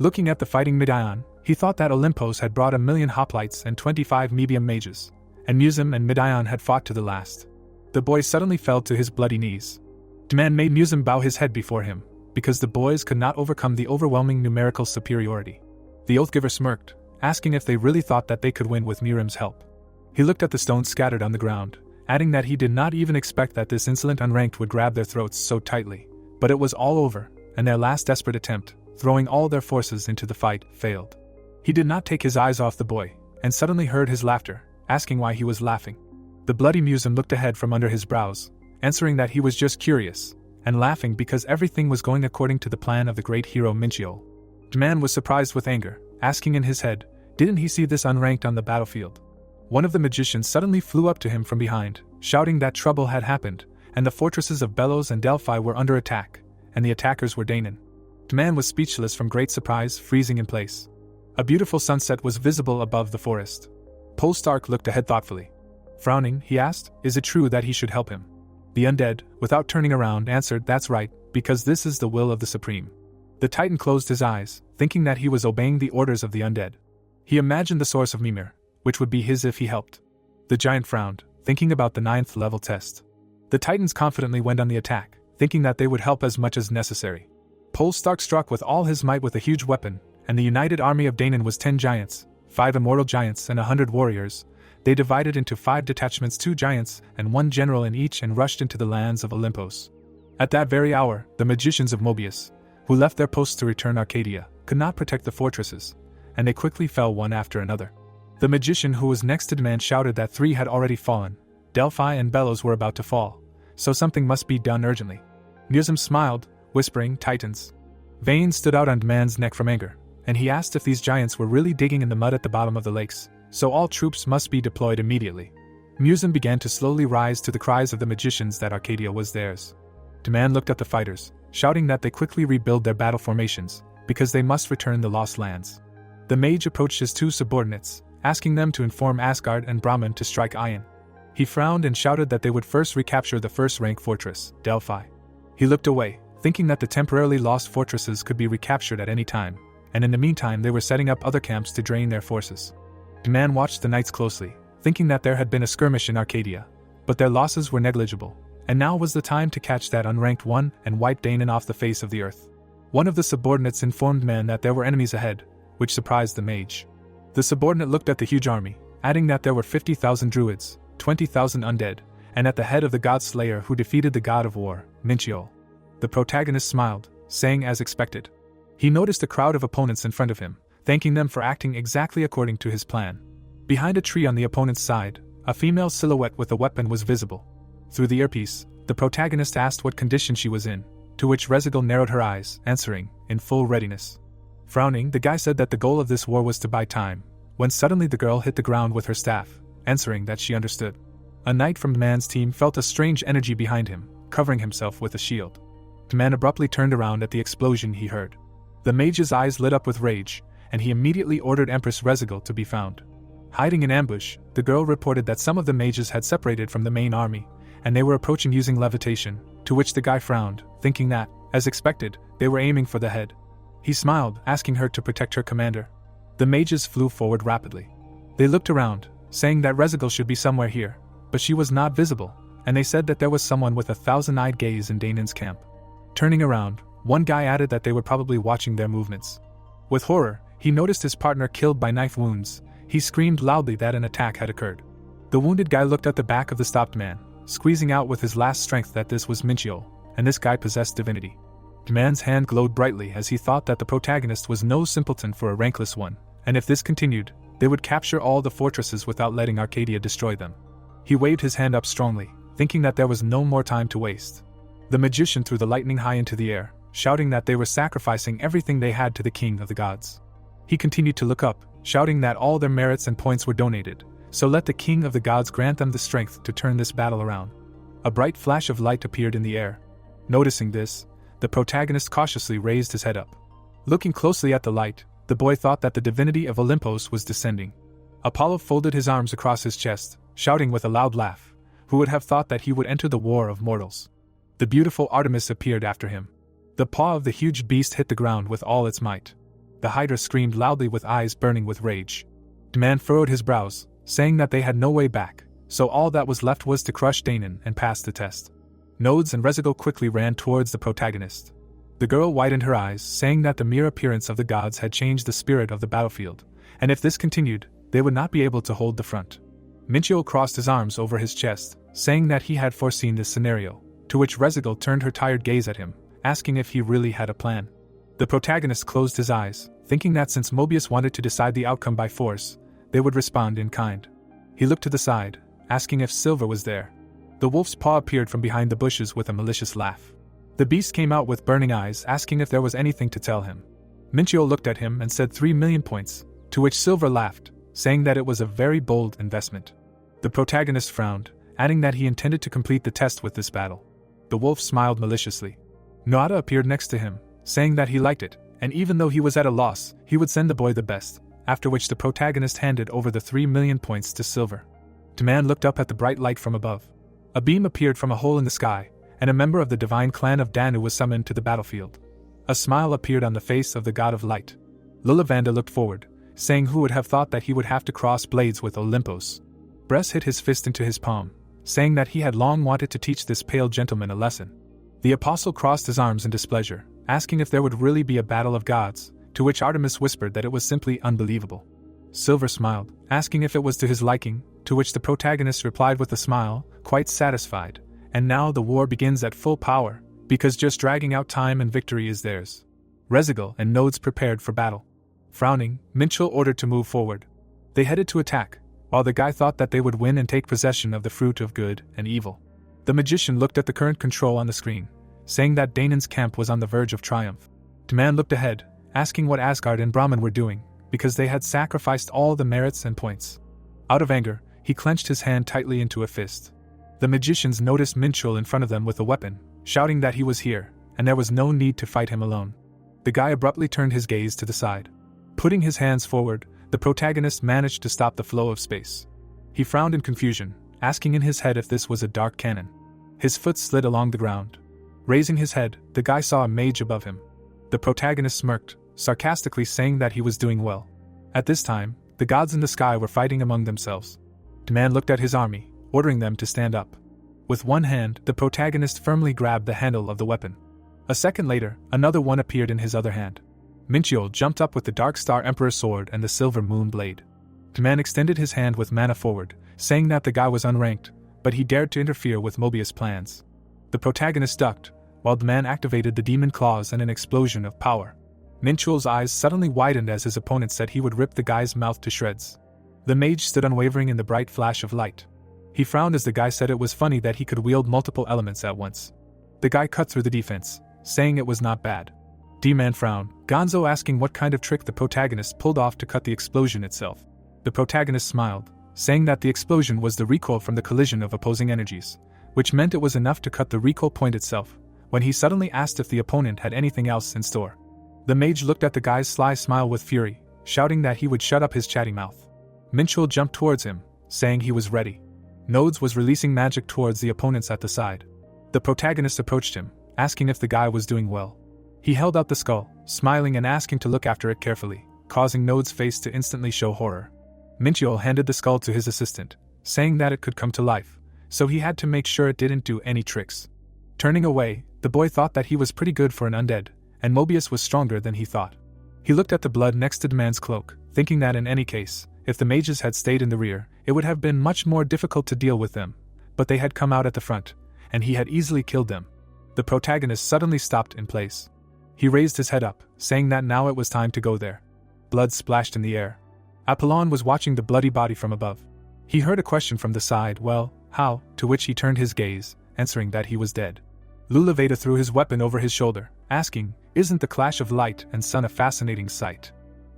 Looking at the fighting Midian, he thought that Olympos had brought 1,000,000 hoplites and 25 Mebium mages, and Musum and Midian had fought to the last. The boy suddenly fell to his bloody knees. The man made Musum bow his head before him, because the boys could not overcome the overwhelming numerical superiority. The Oathgiver smirked, asking if they really thought that they could win with Mirim's help. He looked at the stones scattered on the ground, adding that he did not even expect that this insolent unranked would grab their throats so tightly. But it was all over, and their last desperate attempt, throwing all their forces into the fight, failed. He did not take his eyes off the boy, and suddenly heard his laughter, asking why he was laughing. The bloody Musum looked ahead from under his brows, answering that he was just curious, and laughing because everything was going according to the plan of the great hero Minchiol. The man was surprised with anger, asking in his head, didn't he see this unranked on the battlefield? One of the magicians suddenly flew up to him from behind, shouting that trouble had happened, and the fortresses of Belos and Delphi were under attack, and the attackers were Danon. The man was speechless from great surprise, freezing in place. A beautiful sunset was visible above the forest. Polestark looked ahead thoughtfully. Frowning, he asked, is it true that he should help him? The undead, without turning around, answered, that's right, because this is the will of the Supreme. The Titan closed his eyes, thinking that he was obeying the orders of the undead. He imagined the source of Mimir, which would be his if he helped. The giant frowned, thinking about the 9th level test. The Titans confidently went on the attack, thinking that they would help as much as necessary. Polestark struck with all his might with a huge weapon, and the united army of Danon was 10 giants, 5 immortal giants and 100 warriors. They divided into 5 detachments, 2 giants and 1 general in each, and rushed into the lands of Olympos. At that very hour, the magicians of Mobius, who left their posts to return Arcadia, could not protect the fortresses, and they quickly fell one after another. The magician who was next to demand shouted that 3 had already fallen. Delphi and Bellows were about to fall, so something must be done urgently. Nirzim smiled, whispering, "Titans." Vane stood out on Demand's neck from anger, and he asked if these giants were really digging in the mud at the bottom of the lakes, so all troops must be deployed immediately. Musim began to slowly rise to the cries of the magicians that Arcadia was theirs. Demand looked at the fighters, shouting that they quickly rebuild their battle formations, because they must return the lost lands. The mage approached his 2 subordinates, asking them to inform Asgard and Brahman to strike Ion. He frowned and shouted that they would first recapture the first-rank fortress, Delphi. He looked away, thinking that the temporarily lost fortresses could be recaptured at any time, and in the meantime they were setting up other camps to drain their forces. Demand watched the knights closely, thinking that there had been a skirmish in Arcadia, but their losses were negligible, and now was the time to catch that unranked one and wipe Danon off the face of the earth. One of the subordinates informed men that there were enemies ahead, which surprised the mage. The subordinate looked at the huge army, adding that there were 50,000 druids, 20,000 undead, and at the head of the god slayer who defeated the god of war, Minchiol. The protagonist smiled, saying as expected. He noticed a crowd of opponents in front of him, thanking them for acting exactly according to his plan. Behind a tree on the opponent's side, a female silhouette with a weapon was visible. Through the earpiece, the protagonist asked what condition she was in, to which Rezigal narrowed her eyes, answering, "In full readiness." Frowning, the guy said that the goal of this war was to buy time, when suddenly the girl hit the ground with her staff, answering that she understood. A knight from the man's team felt a strange energy behind him, covering himself with a shield. The man abruptly turned around at the explosion he heard. The mage's eyes lit up with rage, and he immediately ordered Empress Rezigal to be found. Hiding in ambush, the girl reported that some of the mages had separated from the main army, and they were approaching using levitation, to which the guy frowned, thinking that, as expected, they were aiming for the head. He smiled, asking her to protect her commander. The mages flew forward rapidly. They looked around, saying that Rezigal should be somewhere here, but she was not visible, and they said that there was someone with a 1,000-eyed gaze in Danon's camp. Turning around, one guy added that they were probably watching their movements. With horror, he noticed his partner killed by knife wounds. He screamed loudly that an attack had occurred. The wounded guy looked at the back of the stopped man, squeezing out with his last strength that this was Minchiol, and this guy possessed divinity. The man's hand glowed brightly as he thought that the protagonist was no simpleton for a rankless one, and if this continued, they would capture all the fortresses without letting Arcadia destroy them. He waved his hand up strongly, thinking that there was no more time to waste. The magician threw the lightning high into the air, shouting that they were sacrificing everything they had to the king of the gods. He continued to look up, shouting that all their merits and points were donated, so let the king of the gods grant them the strength to turn this battle around. A bright flash of light appeared in the air. Noticing this, the protagonist cautiously raised his head up. Looking closely at the light, the boy thought that the divinity of Olympos was descending. Apollo folded his arms across his chest, shouting with a loud laugh. Who would have thought that he would enter the war of mortals? The beautiful Artemis appeared after him. The paw of the huge beast hit the ground with all its might. The Hydra screamed loudly with eyes burning with rage. The man furrowed his brows, saying that they had no way back, so all that was left was to crush Danon and pass the test. Nodes and Rezigal quickly ran towards the protagonist. The girl widened her eyes, saying that the mere appearance of the gods had changed the spirit of the battlefield, and if this continued, they would not be able to hold the front. Minchiol crossed his arms over his chest, saying that he had foreseen this scenario, to which Rezigal turned her tired gaze at him, asking if he really had a plan. The protagonist closed his eyes, thinking that since Mobius wanted to decide the outcome by force, they would respond in kind. He looked to the side, asking if Silver was there. The wolf's paw appeared from behind the bushes with a malicious laugh. The beast came out with burning eyes, asking if there was anything to tell him. Minchiol looked at him and said 3 million points, to which Silver laughed, saying that it was a very bold investment. The protagonist frowned, adding that he intended to complete the test with this battle. The wolf smiled maliciously. Noada appeared next to him, saying that he liked it, and even though he was at a loss, he would send the boy the best, after which the protagonist handed over the 3 million points to Silver. The man looked up at the bright light from above. A beam appeared from a hole in the sky, and a member of the divine clan of Danu was summoned to the battlefield. A smile appeared on the face of the god of light. Lulavanda looked forward, saying who would have thought that he would have to cross blades with Olympos. Bress hit his fist into his palm, saying that he had long wanted to teach this pale gentleman a lesson. The apostle crossed his arms in displeasure, asking if there would really be a battle of gods, to which Artemis whispered that it was simply unbelievable. Silver smiled, asking if it was to his liking, to which the protagonist replied with a smile, quite satisfied, and now the war begins at full power, because just dragging out time and victory is theirs. Rezigal and Nodes prepared for battle. Frowning, Minchel ordered to move forward. They headed to attack, while the guy thought that they would win and take possession of the fruit of good and evil. The magician looked at the current control on the screen, saying that Danan's camp was on the verge of triumph. The man looked ahead, asking what Asgard and Brahman were doing, because they had sacrificed all the merits and points. Out of anger, he clenched his hand tightly into a fist. The magicians noticed Minchel in front of them with a weapon, shouting that he was here, and there was no need to fight him alone. The guy abruptly turned his gaze to the side. Putting his hands forward, the protagonist managed to stop the flow of space. He frowned in confusion, asking in his head if this was a dark cannon. His foot slid along the ground. Raising his head, the guy saw a mage above him. The protagonist smirked, sarcastically saying that he was doing well. At this time, the gods in the sky were fighting among themselves. The man looked at his army, ordering them to stand up. With one hand, the protagonist firmly grabbed the handle of the weapon. A second later, another one appeared in his other hand. Minchel jumped up with the Dark Star Emperor's sword and the Silver Moon blade. The man extended his hand with mana forward, saying that the guy was unranked, but he dared to interfere with Mobius' plans. The protagonist ducked, while the man activated the demon claws and an explosion of power. Minchel's eyes suddenly widened as his opponent said he would rip the guy's mouth to shreds. The mage stood unwavering in the bright flash of light. He frowned as the guy said it was funny that he could wield multiple elements at once. The guy cut through the defense, saying it was not bad. D-Man frowned, Gonzo asking what kind of trick the protagonist pulled off to cut the explosion itself. The protagonist smiled, saying that the explosion was the recoil from the collision of opposing energies, which meant it was enough to cut the recoil point itself, when he suddenly asked if the opponent had anything else in store. The mage looked at the guy's sly smile with fury, shouting that he would shut up his chatty mouth. Minchel jumped towards him, saying he was ready. Nodes was releasing magic towards the opponents at the side. The protagonist approached him, asking if the guy was doing well. He held out the skull, smiling and asking to look after it carefully, causing Node's face to instantly show horror. Minchel handed the skull to his assistant, saying that it could come to life, so he had to make sure it didn't do any tricks. Turning away, the boy thought that he was pretty good for an undead, and Mobius was stronger than he thought. He looked at the blood next to the man's cloak, thinking that in any case, if the mages had stayed in the rear, it would have been much more difficult to deal with them, but they had come out at the front, and he had easily killed them. The protagonist suddenly stopped in place. He raised his head up, saying that now it was time to go there. Blood splashed in the air. Apollon was watching the bloody body from above. He heard a question from the side, well, how, to which he turned his gaze, answering that he was dead. Lulaveda threw his weapon over his shoulder, asking, isn't the clash of light and sun a fascinating sight?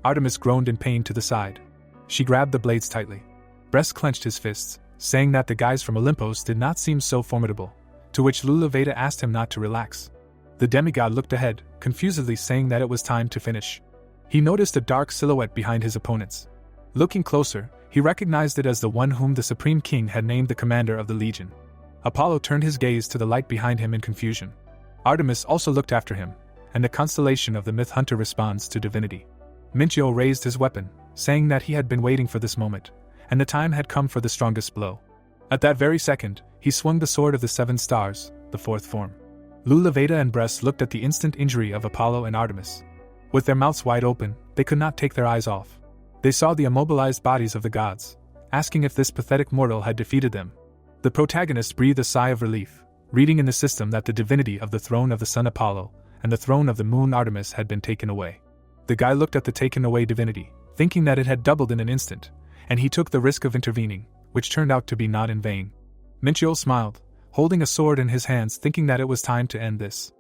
Artemis groaned in pain to the side. She grabbed the blades tightly. Bress clenched his fists, saying that the guys from Olympos did not seem so formidable, to which Lulaveda asked him not to relax. The demigod looked ahead, confusedly saying that it was time to finish. He noticed a dark silhouette behind his opponents. Looking closer, he recognized it as the one whom the Supreme King had named the commander of the Legion. Apollo turned his gaze to the light behind him in confusion. Artemis also looked after him, and the constellation of the Myth Hunter responds to divinity. Minchio raised his weapon, saying that he had been waiting for this moment, and the time had come for the strongest blow. At that very second, he swung the sword of the 7 stars, the 4th form. Lulaveda and Bress looked at the instant injury of Apollo and Artemis. With their mouths wide open, they could not take their eyes off. They saw the immobilized bodies of the gods, asking if this pathetic mortal had defeated them. The protagonist breathed a sigh of relief, reading in the system that the divinity of the throne of the sun Apollo and the throne of the moon Artemis had been taken away. The guy looked at the taken away divinity, thinking that it had doubled in an instant, and he took the risk of intervening, which turned out to be not in vain. Minchio smiled, holding a sword in his hands, thinking that it was time to end this.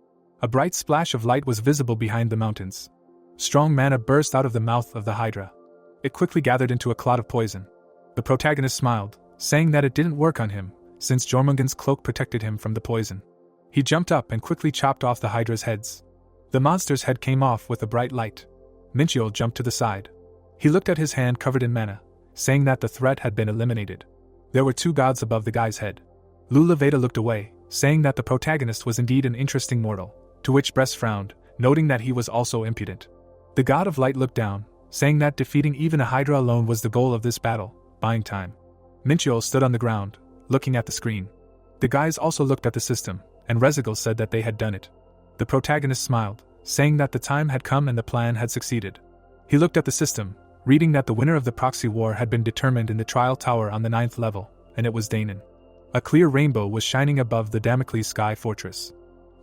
A bright splash of light was visible behind the mountains. Strong mana burst out of the mouth of the Hydra. It quickly gathered into a clot of poison. The protagonist smiled, saying that it didn't work on him, since Jormungand's cloak protected him from the poison. He jumped up and quickly chopped off the Hydra's heads. The monster's head came off with a bright light. Minchio jumped to the side. He looked at his hand covered in mana, saying that the threat had been eliminated. There were 2 gods above the guy's head. Lulaveda looked away, saying that the protagonist was indeed an interesting mortal, to which Bress frowned, noting that he was also impudent. The god of light looked down, saying that defeating even a Hydra alone was the goal of this battle, buying time. Minchul stood on the ground, looking at the screen. The guys also looked at the system, and Rezigal said that they had done it. The protagonist smiled, saying that the time had come and the plan had succeeded. He looked at the system, reading that the winner of the proxy war had been determined in the trial tower on the 9th level, and it was Danon. A clear rainbow was shining above the Damocles Sky Fortress.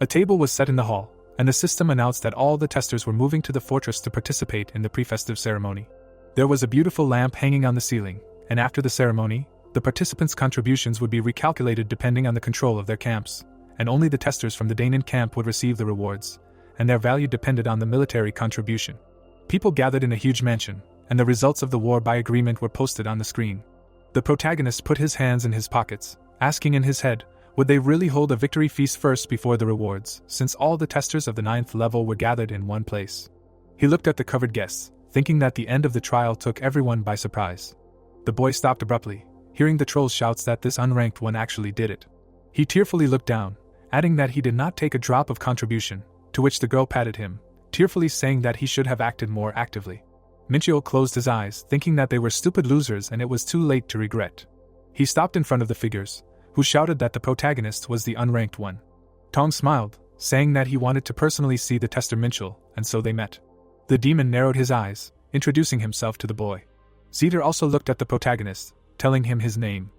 A table was set in the hall, and the system announced that all the testers were moving to the fortress to participate in the pre-festive ceremony. There was a beautiful lamp hanging on the ceiling, and after the ceremony, the participants' contributions would be recalculated depending on the control of their camps, and only the testers from the Danon camp would receive the rewards, and their value depended on the military contribution. People gathered in a huge mansion, and the results of the war by agreement were posted on the screen. The protagonist put his hands in his pockets, asking in his head, would they really hold a victory feast first before the rewards, since all the testers of the 9th level were gathered in one place. He looked at the covered guests, thinking that the end of the trial took everyone by surprise. The boy stopped abruptly, hearing the troll's shouts that this unranked one actually did it. He tearfully looked down, adding that he did not take a drop of contribution, to which the girl patted him, tearfully saying that he should have acted more actively. Minchul closed his eyes, thinking that they were stupid losers and it was too late to regret. He stopped in front of the figures, who shouted that the protagonist was the unranked one. Tong smiled, saying that he wanted to personally see the tester Minchul, and so they met. The demon narrowed his eyes, introducing himself to the boy. Zeder also looked at the protagonist, telling him his name.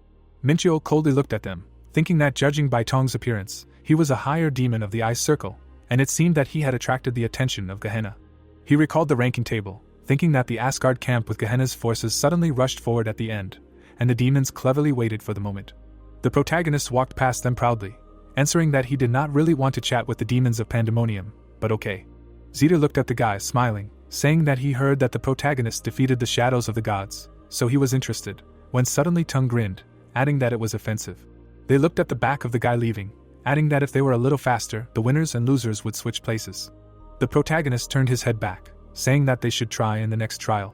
Minchul coldly looked at them, thinking that judging by Tong's appearance, he was a higher demon of the Ice Circle, and it seemed that he had attracted the attention of Gehenna. He recalled the ranking table, thinking that the Asgard camp with Gehenna's forces suddenly rushed forward at the end, and the demons cleverly waited for the moment. The protagonist walked past them proudly, answering that he did not really want to chat with the demons of Pandemonium, but okay. Zeder looked at the guy, smiling, saying that he heard that the protagonist defeated the shadows of the gods, so he was interested, when suddenly Tung grinned, adding that it was offensive. They looked at the back of the guy leaving, adding that if they were a little faster, the winners and losers would switch places. The protagonist turned his head back, saying that they should try in the next trial.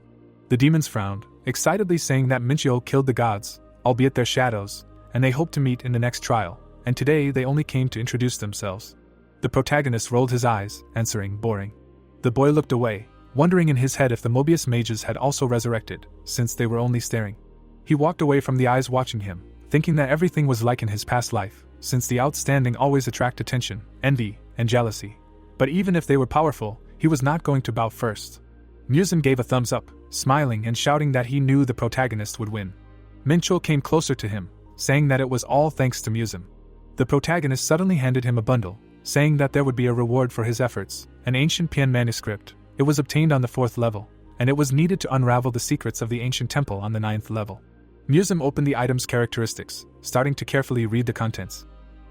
The demons frowned, excitedly saying that Minchul killed the gods, albeit their shadows, and they hoped to meet in the next trial, and today they only came to introduce themselves. The protagonist rolled his eyes, answering, boring. The boy looked away, wondering in his head if the Mobius mages had also resurrected, since they were only staring. He walked away from the eyes watching him, thinking that everything was like in his past life, since the outstanding always attract attention, envy, and jealousy. But even if they were powerful, he was not going to bow first. Musen gave a thumbs up, smiling and shouting that he knew the protagonist would win. Minchul came closer to him, saying that it was all thanks to Musen. The protagonist suddenly handed him a bundle, saying that there would be a reward for his efforts, an ancient Pian manuscript. It was obtained on the 4th level, and it was needed to unravel the secrets of the ancient temple on the 9th level. Musen opened the item's characteristics, starting to carefully read the contents.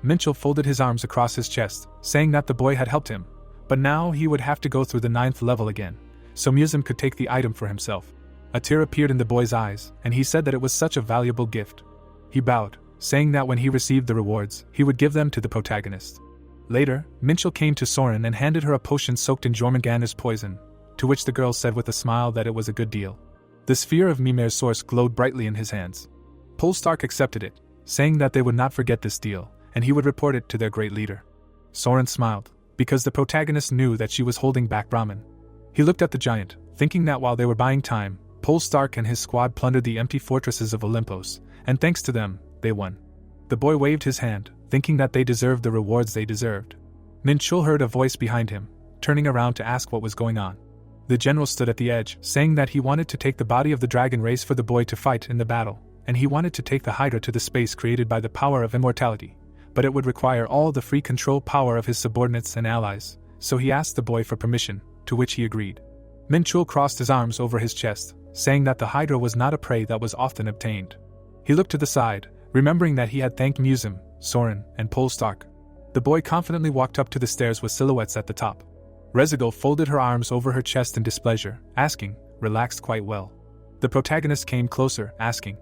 Minchul folded his arms across his chest, saying that the boy had helped him, but now he would have to go through the 9th level again, so Musen could take the item for himself. A tear appeared in the boy's eyes, and he said that it was such a valuable gift. He bowed, saying that when he received the rewards, he would give them to the protagonist. Later, Minchul came to Soren and handed her a potion soaked in Jormungandr's poison, to which the girl said with a smile that it was a good deal. The sphere of Mimir's source glowed brightly in his hands. Polestark accepted it, saying that they would not forget this deal, and he would report it to their great leader. Soren smiled, because the protagonist knew that she was holding back Brahmin. He looked at the giant, thinking that while they were buying time, Polestark and his squad plundered the empty fortresses of Olympos, and thanks to them, they won. The boy waved his hand, thinking that they deserved the rewards they deserved. Minchul heard a voice behind him, turning around to ask what was going on. The general stood at the edge, saying that he wanted to take the body of the dragon race for the boy to fight in the battle, and he wanted to take the Hydra to the space created by the power of immortality, but it would require all the free control power of his subordinates and allies, so he asked the boy for permission, to which he agreed. Minchul crossed his arms over his chest, saying that the Hydra was not a prey that was often obtained. He looked to the side, remembering that he had thanked Musen, Soren, and Polestark. The boy confidently walked up to the stairs with silhouettes at the top. Rezigal folded her arms over her chest in displeasure, asking, relaxed quite well. The protagonist came closer, asking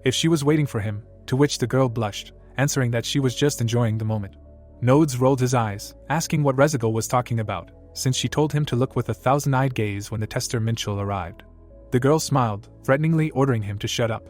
if she was waiting for him, to which the girl blushed, answering that she was just enjoying the moment. Nodes rolled his eyes, asking what Rezigal was talking about, since she told him to look with a thousand-eyed gaze when the tester Minchul arrived. The girl smiled, threateningly ordering him to shut up.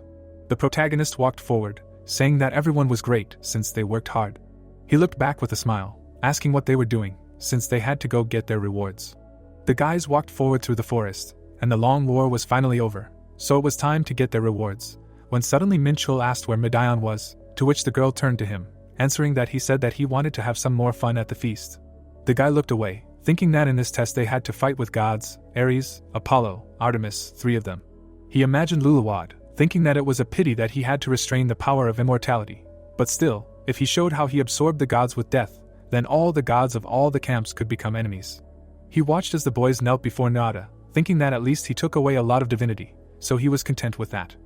The protagonist walked forward, saying that everyone was great since they worked hard. He looked back with a smile, asking what they were doing, since they had to go get their rewards. The guys walked forward through the forest, and the long war was finally over, so it was time to get their rewards, when suddenly Minchul asked where Midian was, to which the girl turned to him, answering that he said that he wanted to have some more fun at the feast. The guy looked away, thinking that in this test they had to fight with gods, Ares, Apollo, Artemis, 3 of them. He imagined Luluwad, thinking that it was a pity that he had to restrain the power of immortality, but still, if he showed how he absorbed the gods with death, then all the gods of all the camps could become enemies. He watched as the boys knelt before Nada, thinking that at least he took away a lot of divinity, so he was content with that.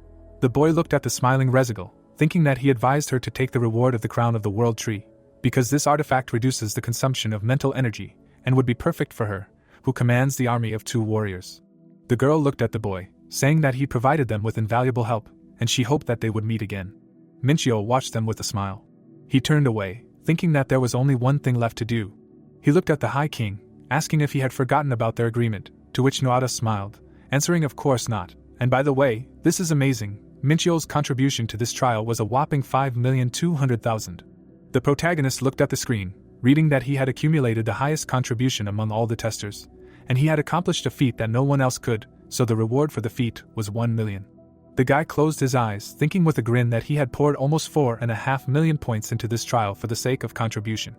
The boy looked at the smiling Rezigal, thinking that he advised her to take the reward of the crown of the world tree, because this artifact reduces the consumption of mental energy, and would be perfect for her, who commands the army of 2 warriors. The girl looked at the boy, saying that he provided them with invaluable help, and she hoped that they would meet again. Minchio watched them with a smile. He turned away, thinking that there was only one thing left to do. He looked at the High King, asking if he had forgotten about their agreement, to which Nuada smiled, answering of course not, and by the way, this is amazing, Minchio's contribution to this trial was a whopping 5,200,000. The protagonist looked at the screen, reading that he had accumulated the highest contribution among all the testers, and he had accomplished a feat that no one else could, so the reward for the feat was 1 million. The guy closed his eyes, thinking with a grin that he had poured almost 4.5 million points into this trial for the sake of contribution.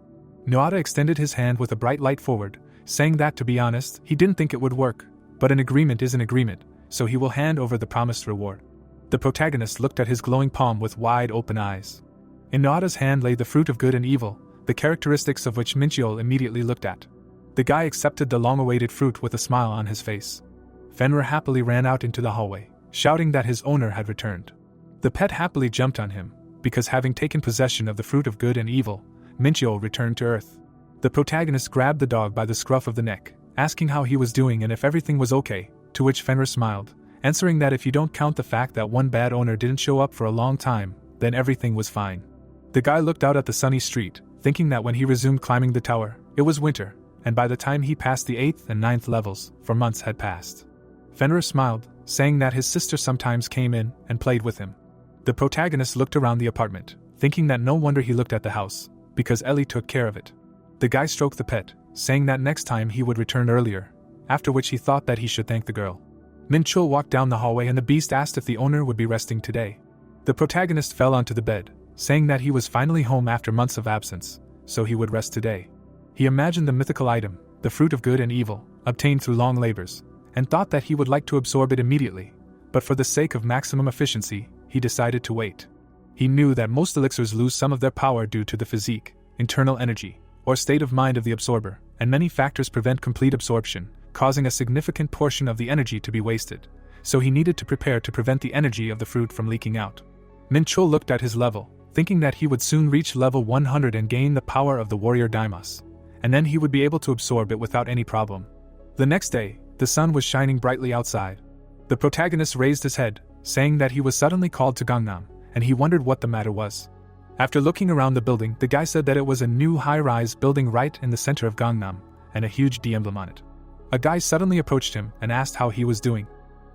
Nuada extended his hand with a bright light forward, saying that to be honest, he didn't think it would work, but an agreement is an agreement, so he will hand over the promised reward. The protagonist looked at his glowing palm with wide open eyes. In Nuada's hand lay the fruit of good and evil, the characteristics of which Minchiol immediately looked at. The guy accepted the long-awaited fruit with a smile on his face. Fenrir happily ran out into the hallway, shouting that his owner had returned. The pet happily jumped on him, because having taken possession of the fruit of good and evil, Minchiol returned to Earth. The protagonist grabbed the dog by the scruff of the neck, asking how he was doing and if everything was okay, to which Fenrir smiled, answering that if you don't count the fact that one bad owner didn't show up for a long time, then everything was fine. The guy looked out at the sunny street, thinking that when he resumed climbing the tower, it was winter, and by the time he passed the 8th and 9th levels, 4 months had passed. Fenrir smiled, saying that his sister sometimes came in and played with him. The protagonist looked around the apartment, thinking that no wonder he looked at the house, because Ellie took care of it. The guy stroked the pet, saying that next time he would return earlier, after which he thought that he should thank the girl. Minchul walked down the hallway and the beast asked if the owner would be resting today. The protagonist fell onto the bed, saying that he was finally home after months of absence, so he would rest today. He imagined the mythical item, the fruit of good and evil, obtained through long labors, and thought that he would like to absorb it immediately, but for the sake of maximum efficiency, he decided to wait. He knew that most elixirs lose some of their power due to the physique, internal energy, or state of mind of the absorber, and many factors prevent complete absorption, causing a significant portion of the energy to be wasted, so he needed to prepare to prevent the energy of the fruit from leaking out. Minchul looked at his level, thinking that he would soon reach level 100 and gain the power of the warrior Daimos, and then he would be able to absorb it without any problem. The next day, the sun was shining brightly outside. The protagonist raised his head, saying that he was suddenly called to Gangnam, and he wondered what the matter was. After looking around the building, the guy said that it was a new high-rise building right in the center of Gangnam, and a huge D emblem on it. A guy suddenly approached him and asked how he was doing.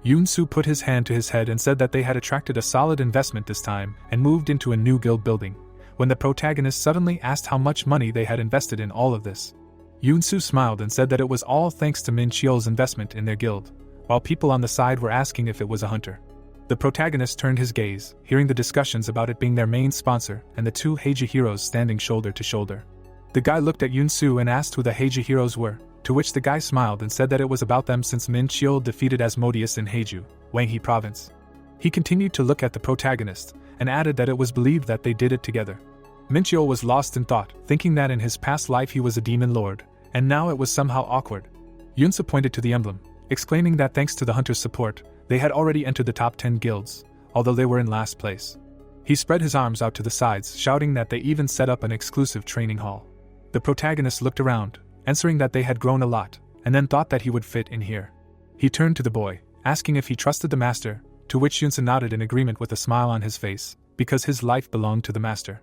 Yoon-soo put his hand to his head and said that they had attracted a solid investment this time and moved into a new guild building, when the protagonist suddenly asked how much money they had invested in all of this. Yoon-soo smiled and said that it was all thanks to Min Chiol's investment in their guild, while people on the side were asking if it was a hunter. The protagonist turned his gaze, hearing the discussions about it being their main sponsor and the 2 Heiji heroes standing shoulder to shoulder. The guy looked at Yoon-soo and asked who the Heiji heroes were, to which the guy smiled and said that it was about them since Min Chiol defeated Asmodeus in Heiju, Wanghe province. He continued to look at the protagonist, and added that it was believed that they did it together. Min Chiol was lost in thought, thinking that in his past life he was a demon lord, and now it was somehow awkward. Yoon-soo pointed to the emblem, exclaiming that thanks to the hunter's support, they had already entered the top 10 guilds, although they were in last place. He spread his arms out to the sides, shouting that they even set up an exclusive training hall. The protagonist looked around, answering that they had grown a lot, and then thought that he would fit in here. He turned to the boy, asking if he trusted the master, to which Yoon-soo nodded in agreement with a smile on his face, because his life belonged to the master.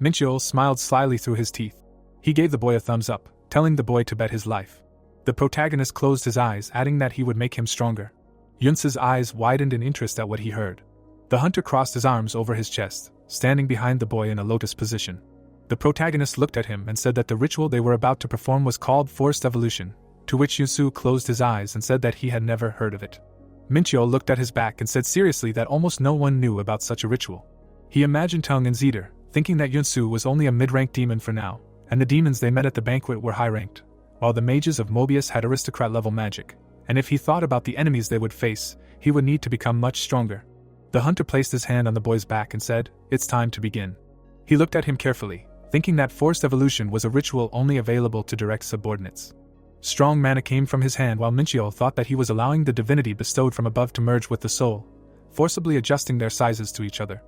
Minchul smiled slyly through his teeth. He gave the boy a thumbs up, telling the boy to bet his life. The protagonist closed his eyes, adding that he would make him stronger. Yoon-soo's eyes widened in interest at what he heard. The hunter crossed his arms over his chest, standing behind the boy in a lotus position. The protagonist looked at him and said that the ritual they were about to perform was called forced evolution, to which Yoon-soo closed his eyes and said that he had never heard of it. Minchio looked at his back and said seriously that almost no one knew about such a ritual. He imagined Tung and Zeder, thinking that Yunsu was only a mid-ranked demon for now, and the demons they met at the banquet were high-ranked, while the mages of Mobius had aristocrat-level magic, and if he thought about the enemies they would face, he would need to become much stronger. The hunter placed his hand on the boy's back and said, "It's time to begin." He looked at him carefully, thinking that forced evolution was a ritual only available to direct subordinates. Strong mana came from his hand while Minchio thought that he was allowing the divinity bestowed from above to merge with the soul, forcibly adjusting their sizes to each other.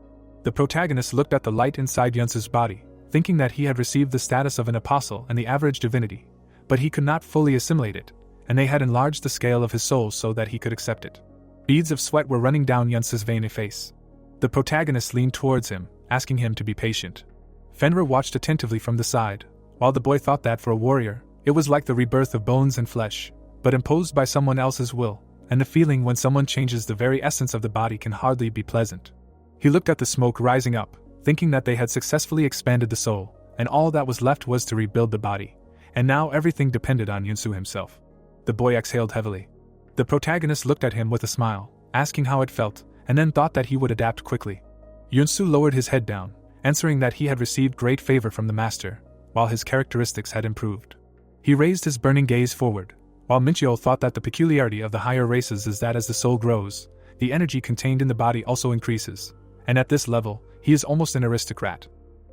The protagonist looked at the light inside Yunsu's body, thinking that he had received the status of an apostle and the average divinity, but he could not fully assimilate it, and they had enlarged the scale of his soul so that he could accept it. Beads of sweat were running down Yunsu's veiny face. The protagonist leaned towards him, asking him to be patient. Fenrir watched attentively from the side, while the boy thought that for a warrior, it was like the rebirth of bones and flesh, but imposed by someone else's will, and the feeling when someone changes the very essence of the body can hardly be pleasant. He looked at the smoke rising up, thinking that they had successfully expanded the soul, and all that was left was to rebuild the body, and now everything depended on Yunsu himself. The boy exhaled heavily. The protagonist looked at him with a smile, asking how it felt, and then thought that he would adapt quickly. Yunsu lowered his head down, answering that he had received great favor from the master, while his characteristics had improved. He raised his burning gaze forward, while Minchio thought that the peculiarity of the higher races is that as the soul grows, the energy contained in the body also increases, and at this level, he is almost an aristocrat.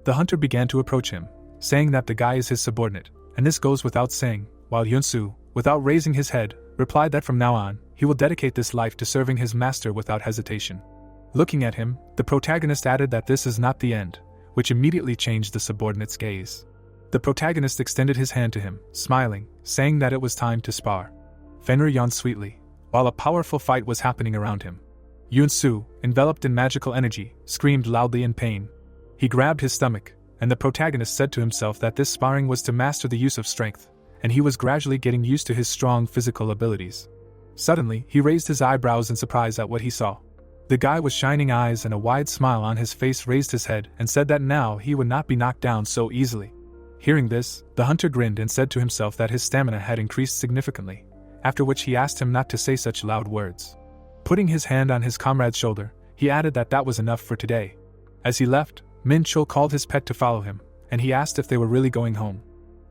The hunter began to approach him, saying that the guy is his subordinate, and this goes without saying, while Yunsu, without raising his head, replied that from now on, he will dedicate this life to serving his master without hesitation. Looking at him, the protagonist added that this is not the end, which immediately changed the subordinate's gaze. The protagonist extended his hand to him, smiling, saying that it was time to spar. Fenrir yawned sweetly, while a powerful fight was happening around him. Yunsu, enveloped in magical energy, screamed loudly in pain. He grabbed his stomach, and the protagonist said to himself that this sparring was to master the use of strength, and he was gradually getting used to his strong physical abilities. Suddenly, he raised his eyebrows in surprise at what he saw. The guy with shining eyes and a wide smile on his face raised his head and said that now he would not be knocked down so easily. Hearing this, the hunter grinned and said to himself that his stamina had increased significantly, after which he asked him not to say such loud words. Putting his hand on his comrade's shoulder, he added that that was enough for today. As he left, Min Chul called his pet to follow him, and he asked if they were really going home.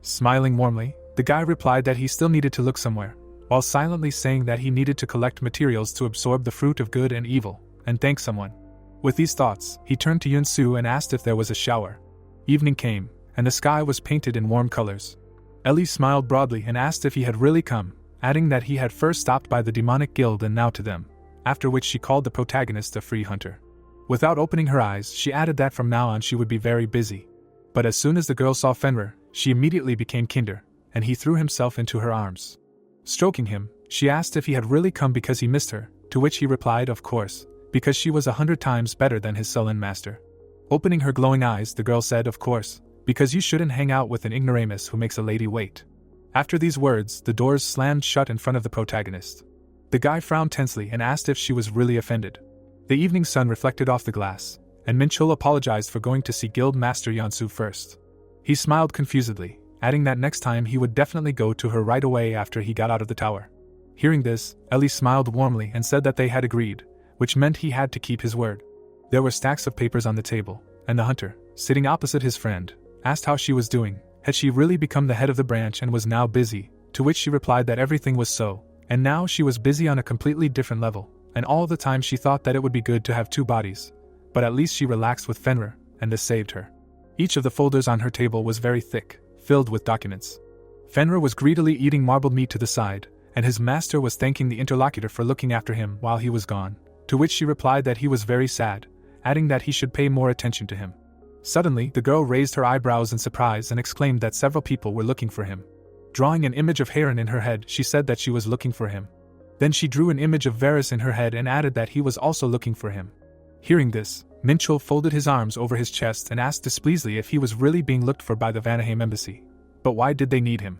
Smiling warmly, the guy replied that he still needed to look somewhere, while silently saying that he needed to collect materials to absorb the fruit of good and evil, and thank someone. With these thoughts, he turned to Yunsu and asked if there was a shower. Evening came, and the sky was painted in warm colors. Ellie smiled broadly and asked if he had really come, adding that he had first stopped by the demonic guild and now to them, after which she called the protagonist a free hunter. Without opening her eyes, she added that from now on she would be very busy. But as soon as the girl saw Fenrir, she immediately became kinder, and he threw himself into her arms. Stroking him, she asked if he had really come because he missed her, to which he replied of course, because she was 100 times better than his sullen master. Opening her glowing eyes, the girl said of course, because you shouldn't hang out with an ignoramus who makes a lady wait. After these words, the doors slammed shut in front of the protagonist. The guy frowned tensely and asked if she was really offended. The evening sun reflected off the glass, and Minchul apologized for going to see Guild Master Yansu first. He smiled confusedly, adding that next time he would definitely go to her right away after he got out of the tower. Hearing this, Ellie smiled warmly and said that they had agreed, which meant he had to keep his word. There were stacks of papers on the table, and the hunter, sitting opposite his friend, asked how she was doing. Had she really become the head of the branch and was now busy, to which she replied that everything was so, and now she was busy on a completely different level, and all the time she thought that it would be good to have two bodies, but at least she relaxed with Fenrir, and this saved her. Each of the folders on her table was very thick, filled with documents. Fenrir was greedily eating marbled meat to the side, and his master was thanking the interlocutor for looking after him while he was gone, to which she replied that he was very sad, adding that he should pay more attention to him. Suddenly, the girl raised her eyebrows in surprise and exclaimed that several people were looking for him. Drawing an image of Heron in her head, she said that she was looking for him. Then she drew an image of Varus in her head and added that he was also looking for him. Hearing this, Minchul folded his arms over his chest and asked displeasingly if he was really being looked for by the Vanaheim embassy. But why did they need him?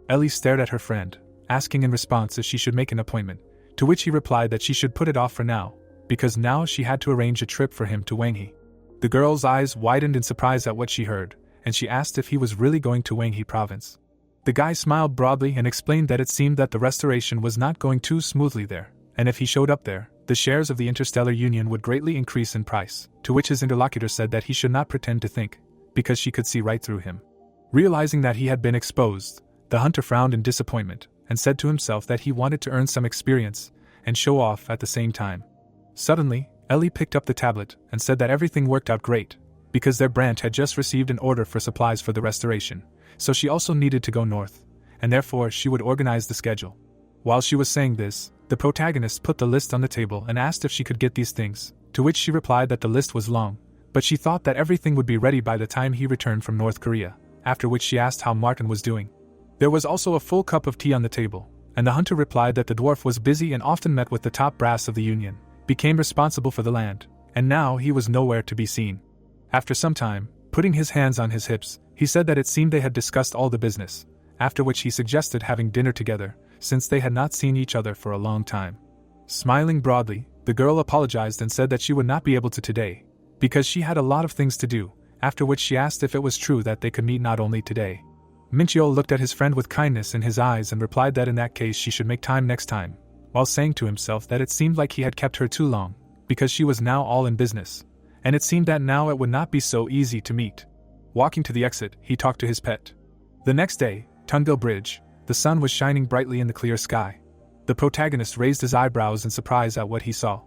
Ellie stared at her friend, asking in response if she should make an appointment, to which he replied that she should put it off for now, because now she had to arrange a trip for him to Wanghe. The girl's eyes widened in surprise at what she heard, and she asked if he was really going to Wanghe province. The guy smiled broadly and explained that it seemed that the restoration was not going too smoothly there, and if he showed up there, the shares of the Interstellar Union would greatly increase in price, to which his interlocutor said that he should not pretend to think, because she could see right through him. Realizing that he had been exposed, the hunter frowned in disappointment, and said to himself that he wanted to earn some experience, and show off at the same time. Suddenly, Ellie picked up the tablet, and said that everything worked out great, because their branch had just received an order for supplies for the restoration, so she also needed to go north, and therefore she would organize the schedule. While she was saying this, the protagonist put the list on the table and asked if she could get these things, to which she replied that the list was long, but she thought that everything would be ready by the time he returned from North Korea, after which she asked how Martin was doing. There was also a full cup of tea on the table, and the hunter replied that the dwarf was busy and often met with the top brass of the Union, became responsible for the land, and now he was nowhere to be seen. After some time, putting his hands on his hips, he said that it seemed they had discussed all the business, after which he suggested having dinner together, since they had not seen each other for a long time. Smiling broadly, the girl apologized and said that she would not be able to today, because she had a lot of things to do, after which she asked if it was true that they could meet not only today. Minchio looked at his friend with kindness in his eyes and replied that in that case she should make time next time, while saying to himself that it seemed like he had kept her too long, because she was now all in business, and it seemed that now it would not be so easy to meet. Walking to the exit, he talked to his pet. The next day, Tungo Bridge, the sun was shining brightly in the clear sky. The protagonist raised his eyebrows in surprise at what he saw.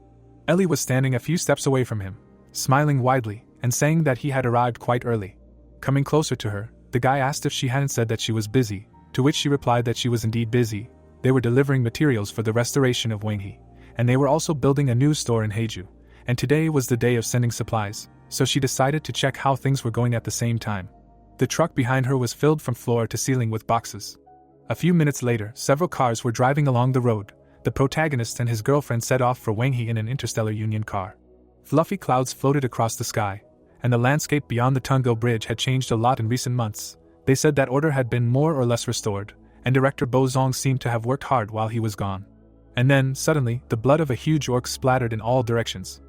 Ellie was standing a few steps away from him, smiling widely, and saying that he had arrived quite early. Coming closer to her, the guy asked if she hadn't said that she was busy, to which she replied that she was indeed busy. They were delivering materials for the restoration of Wanghe, and they were also building a new store in Heiju, and today was the day of sending supplies, so she decided to check how things were going at the same time. The truck behind her was filled from floor to ceiling with boxes. A few minutes later, several cars were driving along the road. The protagonist and his girlfriend set off for Wanghe in an Interstellar Union car. Fluffy clouds floated across the sky, and the landscape beyond the Tungo Bridge had changed a lot in recent months. They said that order had been more or less restored, and director Bo Zong seemed to have worked hard while he was gone. And then, suddenly, the blood of a huge orc splattered in all directions.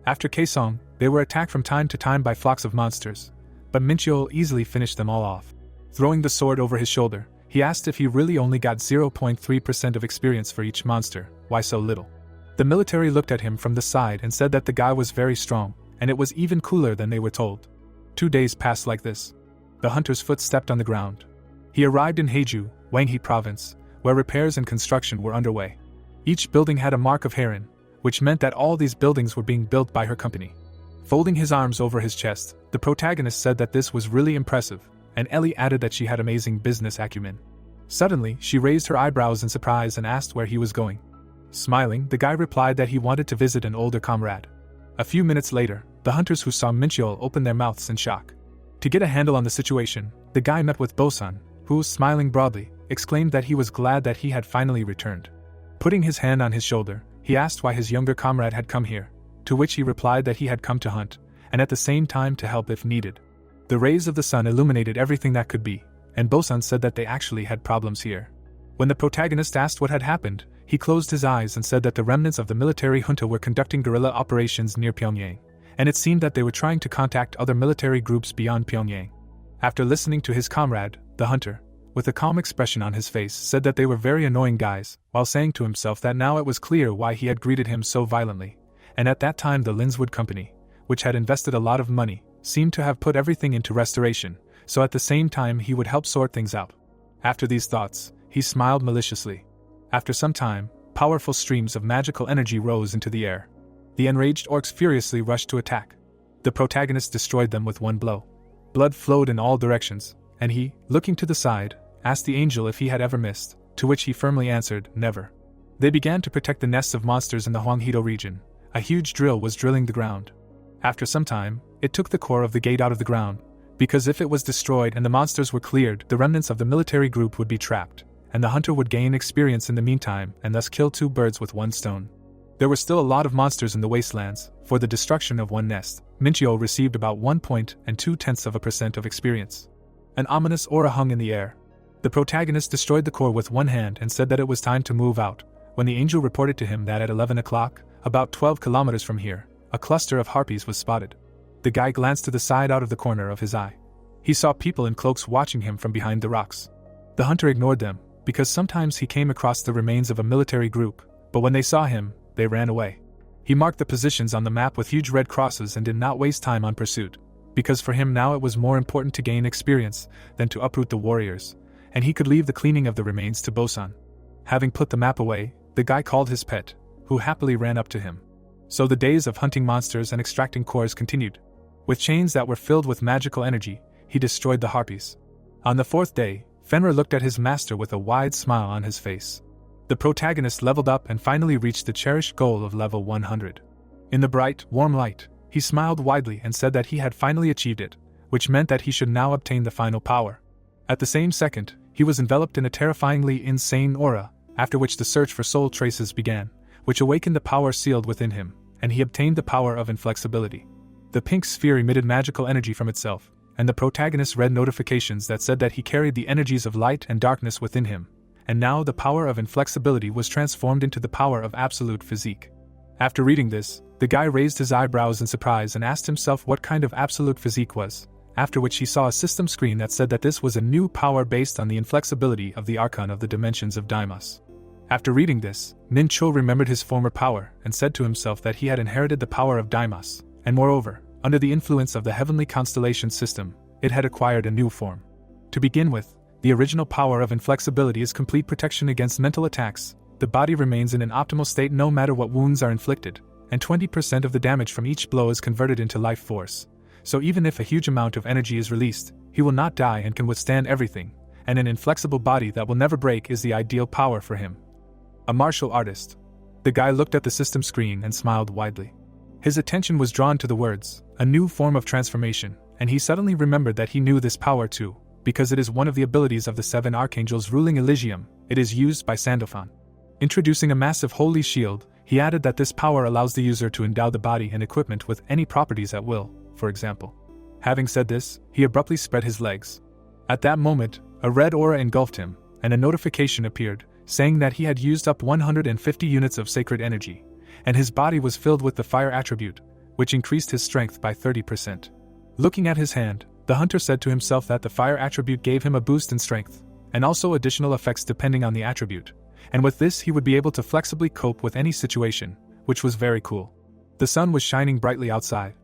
After Kaesong, they were attacked from time to time by flocks of monsters, but Minchio easily finished them all off. Throwing the sword over his shoulder, he asked if he really only got 0.3% of experience for each monster, why so little? The military looked at him from the side and said that the guy was very strong, and it was even cooler than they were told. 2 days passed like this. The hunter's foot stepped on the ground. He arrived in Heiju, Wanghe province, where repairs and construction were underway. Each building had a mark of heron, which meant that all these buildings were being built by her company. Folding his arms over his chest, the protagonist said that this was really impressive, and Ellie added that she had amazing business acumen. Suddenly, she raised her eyebrows in surprise and asked where he was going. Smiling, the guy replied that he wanted to visit an older comrade. A few minutes later, the hunters who saw Minchio opened their mouths in shock. To get a handle on the situation, the guy met with Bosan, who, smiling broadly, exclaimed that he was glad that he had finally returned. Putting his hand on his shoulder, he asked why his younger comrade had come here, to which he replied that he had come to hunt, and at the same time to help if needed. The rays of the sun illuminated everything that could be, and Bosan said that they actually had problems here. When the protagonist asked what had happened, he closed his eyes and said that the remnants of the military junta were conducting guerrilla operations near Pyongyang, and it seemed that they were trying to contact other military groups beyond Pyongyang. After listening to his comrade, the hunter, with a calm expression on his face, said that they were very annoying guys, while saying to himself that now it was clear why he had greeted him so violently, and at that time the Linswood Company, which had invested a lot of money, seemed to have put everything into restoration, so at the same time he would help sort things out. After these thoughts, he smiled maliciously. After some time, powerful streams of magical energy rose into the air. The enraged orcs furiously rushed to attack. The protagonist destroyed them with one blow. Blood flowed in all directions, and he, looking to the side, asked the angel if he had ever missed, to which he firmly answered, never. They began to protect the nests of monsters in the Hwanghedo region. A huge drill was drilling the ground. After some time, it took the core of the gate out of the ground, because if it was destroyed and the monsters were cleared, the remnants of the military group would be trapped, and the hunter would gain experience in the meantime and thus kill 2 birds with 1 stone. There were still a lot of monsters in the wastelands. For the destruction of 1 nest, Minchio received about 1.2% of experience. An ominous aura hung in the air. The protagonist destroyed the core with 1 hand and said that it was time to move out, when the angel reported to him that at 11 o'clock, about 12 kilometers from here, a cluster of harpies was spotted. The guy glanced to the side out of the corner of his eye. He saw people in cloaks watching him from behind the rocks. The hunter ignored them, because sometimes he came across the remains of a military group, but when they saw him, they ran away. He marked the positions on the map with huge red crosses and did not waste time on pursuit, because for him now it was more important to gain experience than to uproot the warriors, and he could leave the cleaning of the remains to Bosan. Having put the map away, the guy called his pet, who happily ran up to him. So the days of hunting monsters and extracting cores continued. With chains that were filled with magical energy, he destroyed the harpies. On the fourth day, Fenrir looked at his master with a wide smile on his face. The protagonist leveled up and finally reached the cherished goal of level 100. In the bright, warm light, he smiled widely and said that he had finally achieved it, which meant that he should now obtain the final power. At the same second, he was enveloped in a terrifyingly insane aura, after which the search for soul traces began, which awakened the power sealed within him, and he obtained the power of inflexibility. The pink sphere emitted magical energy from itself, and the protagonist read notifications that said that he carried the energies of light and darkness within him, and now the power of inflexibility was transformed into the power of absolute physique. After reading this, the guy raised his eyebrows in surprise and asked himself what kind of absolute physique was, after which he saw a system screen that said that this was a new power based on the inflexibility of the archon of the dimensions of Deimos. After reading this, Min-Cho remembered his former power and said to himself that he had inherited the power of Deimos, and moreover, under the influence of the heavenly constellation system, it had acquired a new form. To begin with, the original power of inflexibility is complete protection against mental attacks. The body remains in an optimal state no matter what wounds are inflicted, and 20% of the damage from each blow is converted into life force. So even if a huge amount of energy is released, he will not die and can withstand everything, and an inflexible body that will never break is the ideal power for him. A martial artist. The guy looked at the system screen and smiled widely. His attention was drawn to the words, a new form of transformation, and he suddenly remembered that he knew this power too, because it is one of the abilities of the 7 archangels ruling Elysium. It is used by Sandalphon. Introducing a massive holy shield, he added that this power allows the user to endow the body and equipment with any properties at will, for example. Having said this, he abruptly spread his legs. At that moment, a red aura engulfed him, and a notification appeared, saying that he had used up 150 units of sacred energy, and his body was filled with the fire attribute, which increased his strength by 30%. Looking at his hand, the hunter said to himself that the fire attribute gave him a boost in strength, and also additional effects depending on the attribute, and with this he would be able to flexibly cope with any situation, which was very cool. The sun was shining brightly outside.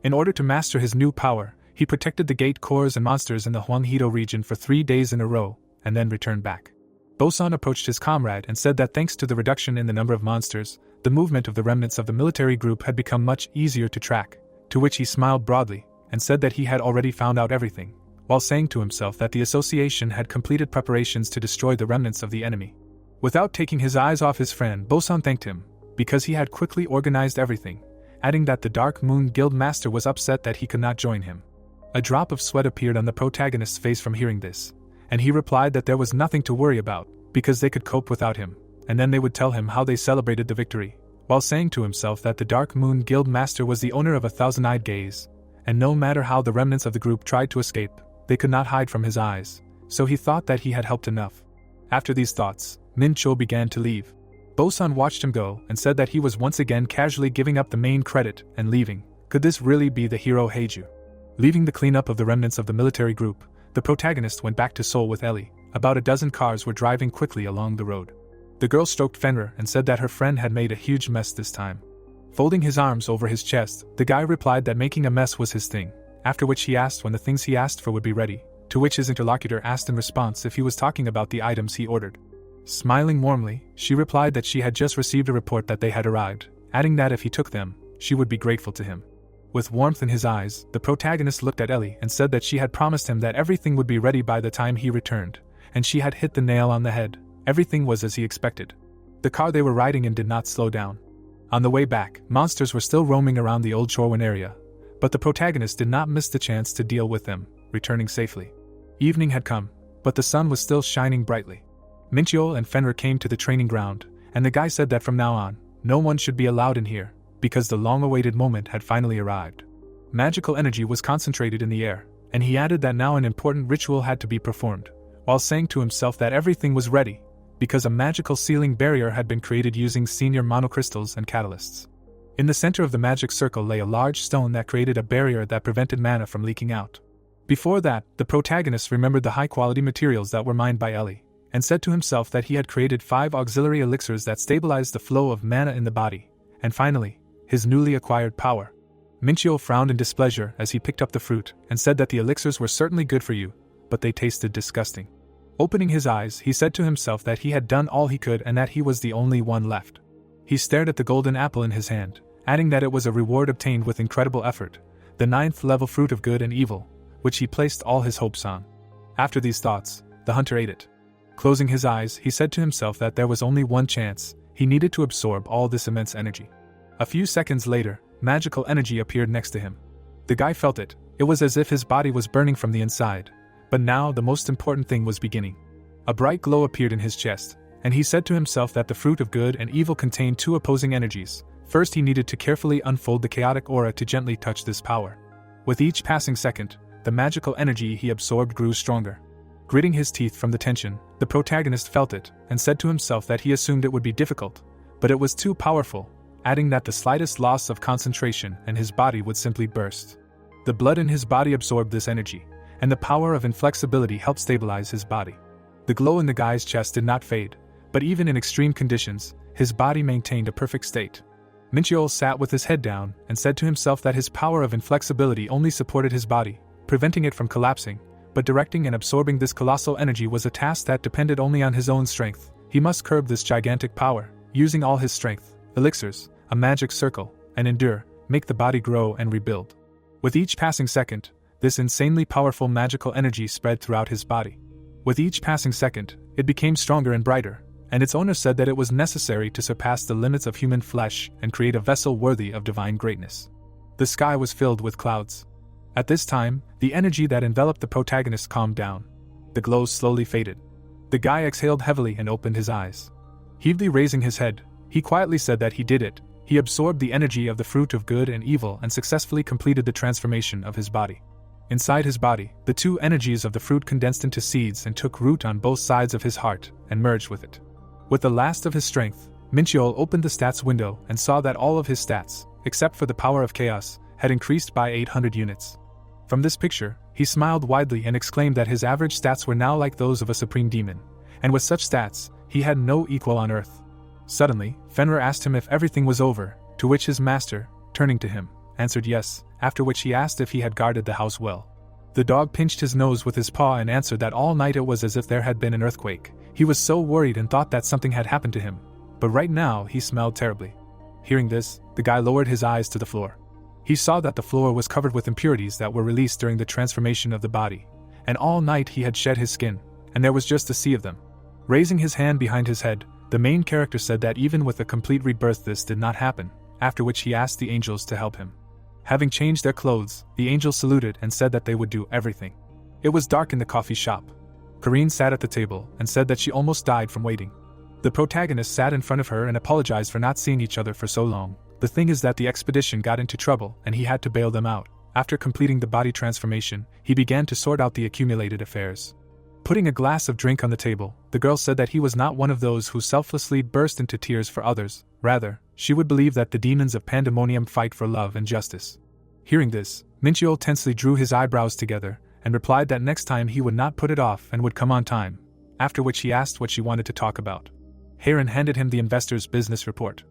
In order to master his new power, he protected the gate cores and monsters in the Hwanghedo region for 3 days in a row, and then returned back. Bosan approached his comrade and said that thanks to the reduction in the number of monsters, the movement of the remnants of the military group had become much easier to track, to which he smiled broadly, and said that he had already found out everything, while saying to himself that the association had completed preparations to destroy the remnants of the enemy. Without taking his eyes off his friend, Bosan thanked him, because he had quickly organized everything, adding that the Dark Moon Guild Master was upset that he could not join him. A drop of sweat appeared on the protagonist's face from hearing this, and he replied that there was nothing to worry about, because they could cope without him, and then they would tell him how they celebrated the victory, while saying to himself that the Dark Moon Guild Master was the owner of a thousand-eyed gaze, and no matter how the remnants of the group tried to escape, they could not hide from his eyes, so he thought that he had helped enough. After these thoughts, Min-Cho began to leave. Bosan watched him go and said that he was once again casually giving up the main credit and leaving. Could this really be the hero Heiju? Leaving the cleanup of the remnants of the military group, the protagonist went back to Seoul with Ellie. About a dozen cars were driving quickly along the road. The girl stroked Fenrir and said that her friend had made a huge mess this time. Folding his arms over his chest, the guy replied that making a mess was his thing, after which he asked when the things he asked for would be ready, to which his interlocutor asked in response if he was talking about the items he ordered. Smiling warmly, she replied that she had just received a report that they had arrived, adding that if he took them, she would be grateful to him. With warmth in his eyes, the protagonist looked at Ellie and said that she had promised him that everything would be ready by the time he returned, and she had hit the nail on the head. Everything was as he expected. The car they were riding in did not slow down. On the way back, monsters were still roaming around the old Chorwin area, but the protagonist did not miss the chance to deal with them, returning safely. Evening had come, but the sun was still shining brightly. Min-Cho and Fenrir came to the training ground, and the guy said that from now on, no one should be allowed in here, because the long-awaited moment had finally arrived. Magical energy was concentrated in the air, and he added that now an important ritual had to be performed, while saying to himself that everything was ready, because a magical sealing barrier had been created using senior monocrystals and catalysts. In the center of the magic circle lay a large stone that created a barrier that prevented mana from leaking out. Before that, the protagonist remembered the high-quality materials that were mined by Ellie, and said to himself that he had created 5 auxiliary elixirs that stabilized the flow of mana in the body, and finally, his newly acquired power. Minchio frowned in displeasure as he picked up the fruit and said that the elixirs were certainly good for you, but they tasted disgusting. Opening his eyes, he said to himself that he had done all he could and that he was the only one left. He stared at the golden apple in his hand, adding that it was a reward obtained with incredible effort, the 9th level fruit of good and evil, which he placed all his hopes on. After these thoughts, the hunter ate it. Closing his eyes, he said to himself that there was only one chance: he needed to absorb all this immense energy. A few seconds later, magical energy appeared next to him. The guy felt it. It was as if his body was burning from the inside. But now the most important thing was beginning. A bright glow appeared in his chest, and he said to himself that the fruit of good and evil contained 2 opposing energies. First, he needed to carefully unfold the chaotic aura to gently touch this power. With each passing second, the magical energy he absorbed grew stronger. Gritting his teeth from the tension, the protagonist felt it, and said to himself that he assumed it would be difficult, but it was too powerful, adding that the slightest loss of concentration and his body would simply burst. The blood in his body absorbed this energy, and the power of inflexibility helped stabilize his body. The glow in the guy's chest did not fade, but even in extreme conditions, his body maintained a perfect state. Minchio sat with his head down and said to himself that his power of inflexibility only supported his body, preventing it from collapsing, but directing and absorbing this colossal energy was a task that depended only on his own strength. He must curb this gigantic power, using all his strength, elixirs, a magic circle, and endure, make the body grow and rebuild. With each passing second, this insanely powerful magical energy spread throughout his body. With each passing second, it became stronger and brighter, and its owner said that it was necessary to surpass the limits of human flesh and create a vessel worthy of divine greatness. The sky was filled with clouds. At this time, the energy that enveloped the protagonist calmed down. The glow slowly faded. The guy exhaled heavily and opened his eyes. Heavily raising his head, he quietly said that he did it. He absorbed the energy of the fruit of good and evil and successfully completed the transformation of his body. Inside his body, the 2 energies of the fruit condensed into seeds and took root on both sides of his heart and merged with it. With the last of his strength, Minchio opened the stats window and saw that all of his stats, except for the power of chaos, had increased by 800 units. From this picture, he smiled widely and exclaimed that his average stats were now like those of a supreme demon, and with such stats, he had no equal on earth. Suddenly, Fenrir asked him if everything was over, to which his master, turning to him, answered yes, after which he asked if he had guarded the house well. The dog pinched his nose with his paw and answered that all night it was as if there had been an earthquake. He was so worried and thought that something had happened to him, but right now he smelled terribly. Hearing this, the guy lowered his eyes to the floor. He saw that the floor was covered with impurities that were released during the transformation of the body, and all night he had shed his skin, and there was just a sea of them. Raising his hand behind his head, the main character said that even with a complete rebirth this did not happen, after which he asked the angels to help him. Having changed their clothes, the angels saluted and said that they would do everything. It was dark in the coffee shop. Karine sat at the table and said that she almost died from waiting. The protagonist sat in front of her and apologized for not seeing each other for so long. The thing is that the expedition got into trouble and he had to bail them out. After completing the body transformation, he began to sort out the accumulated affairs. Putting a glass of drink on the table, the girl said that he was not one of those who selflessly burst into tears for others. Rather, she would believe that the demons of pandemonium fight for love and justice. Hearing this, Minchio tensely drew his eyebrows together and replied that next time he would not put it off and would come on time, after which he asked what she wanted to talk about. Heiran handed him the investor's business report.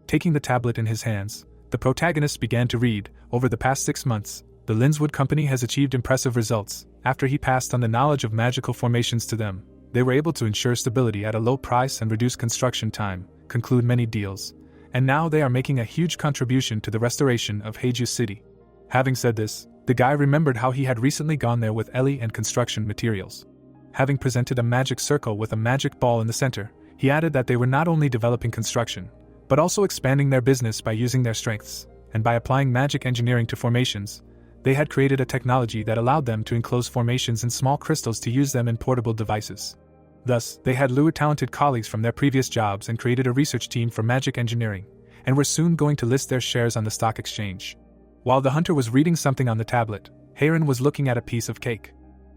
Taking the tablet in his hands, the protagonist began to read. Over the past 6 months, the Linswood Company has achieved impressive results. After he passed on the knowledge of magical formations to them, they were able to ensure stability at a low price and reduce construction time, conclude many deals, and now they are making a huge contribution to the restoration of Heiju City. Having said this, the guy remembered how he had recently gone there with Ellie and construction materials. Having presented a magic circle with a magic ball in the center, he added that they were not only developing construction, but also expanding their business by using their strengths, and by applying magic engineering to formations. They had created a technology that allowed them to enclose formations in small crystals to use them in portable devices. Thus, they had lured talented colleagues from their previous jobs and created a research team for magic engineering, and were soon going to list their shares on the stock exchange. While the hunter was reading something on the tablet, Heiran was looking at a piece of cake.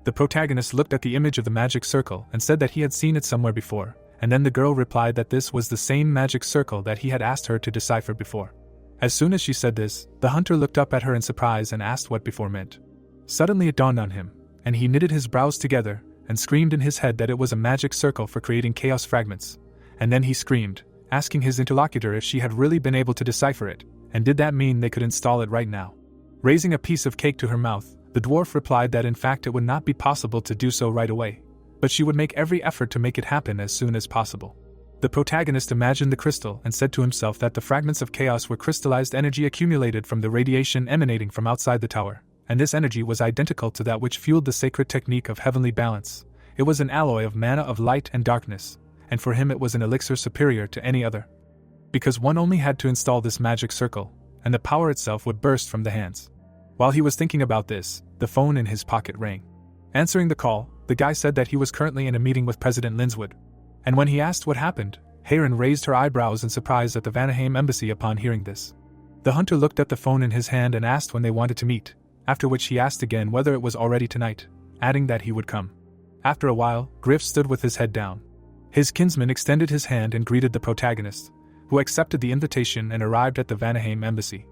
The protagonist looked at the image of the magic circle and said that he had seen it somewhere before, and then the girl replied that this was the same magic circle that he had asked her to decipher before. As soon as she said this, the hunter looked up at her in surprise and asked what before meant. Suddenly it dawned on him, and he knitted his brows together, and screamed in his head that it was a magic circle for creating chaos fragments. And then he screamed, asking his interlocutor if she had really been able to decipher it, and did that mean they could install it right now. Raising a piece of cake to her mouth, the dwarf replied that in fact it would not be possible to do so right away, but she would make every effort to make it happen as soon as possible. The protagonist imagined the crystal and said to himself that the fragments of chaos were crystallized energy accumulated from the radiation emanating from outside the tower, and this energy was identical to that which fueled the sacred technique of heavenly balance. It was an alloy of mana of light and darkness, and for him it was an elixir superior to any other. Because one only had to install this magic circle, and the power itself would burst from the hands. While he was thinking about this, the phone in his pocket rang. Answering the call, the guy said that he was currently in a meeting with President Lindswood. And when he asked what happened, Hayron raised her eyebrows in surprise at the Vanaheim embassy upon hearing this. The hunter looked at the phone in his hand and asked when they wanted to meet, after which he asked again whether it was already tonight, adding that he would come. After a while, Griff stood with his head down. His kinsman extended his hand and greeted the protagonist, who accepted the invitation and arrived at the Vanaheim embassy.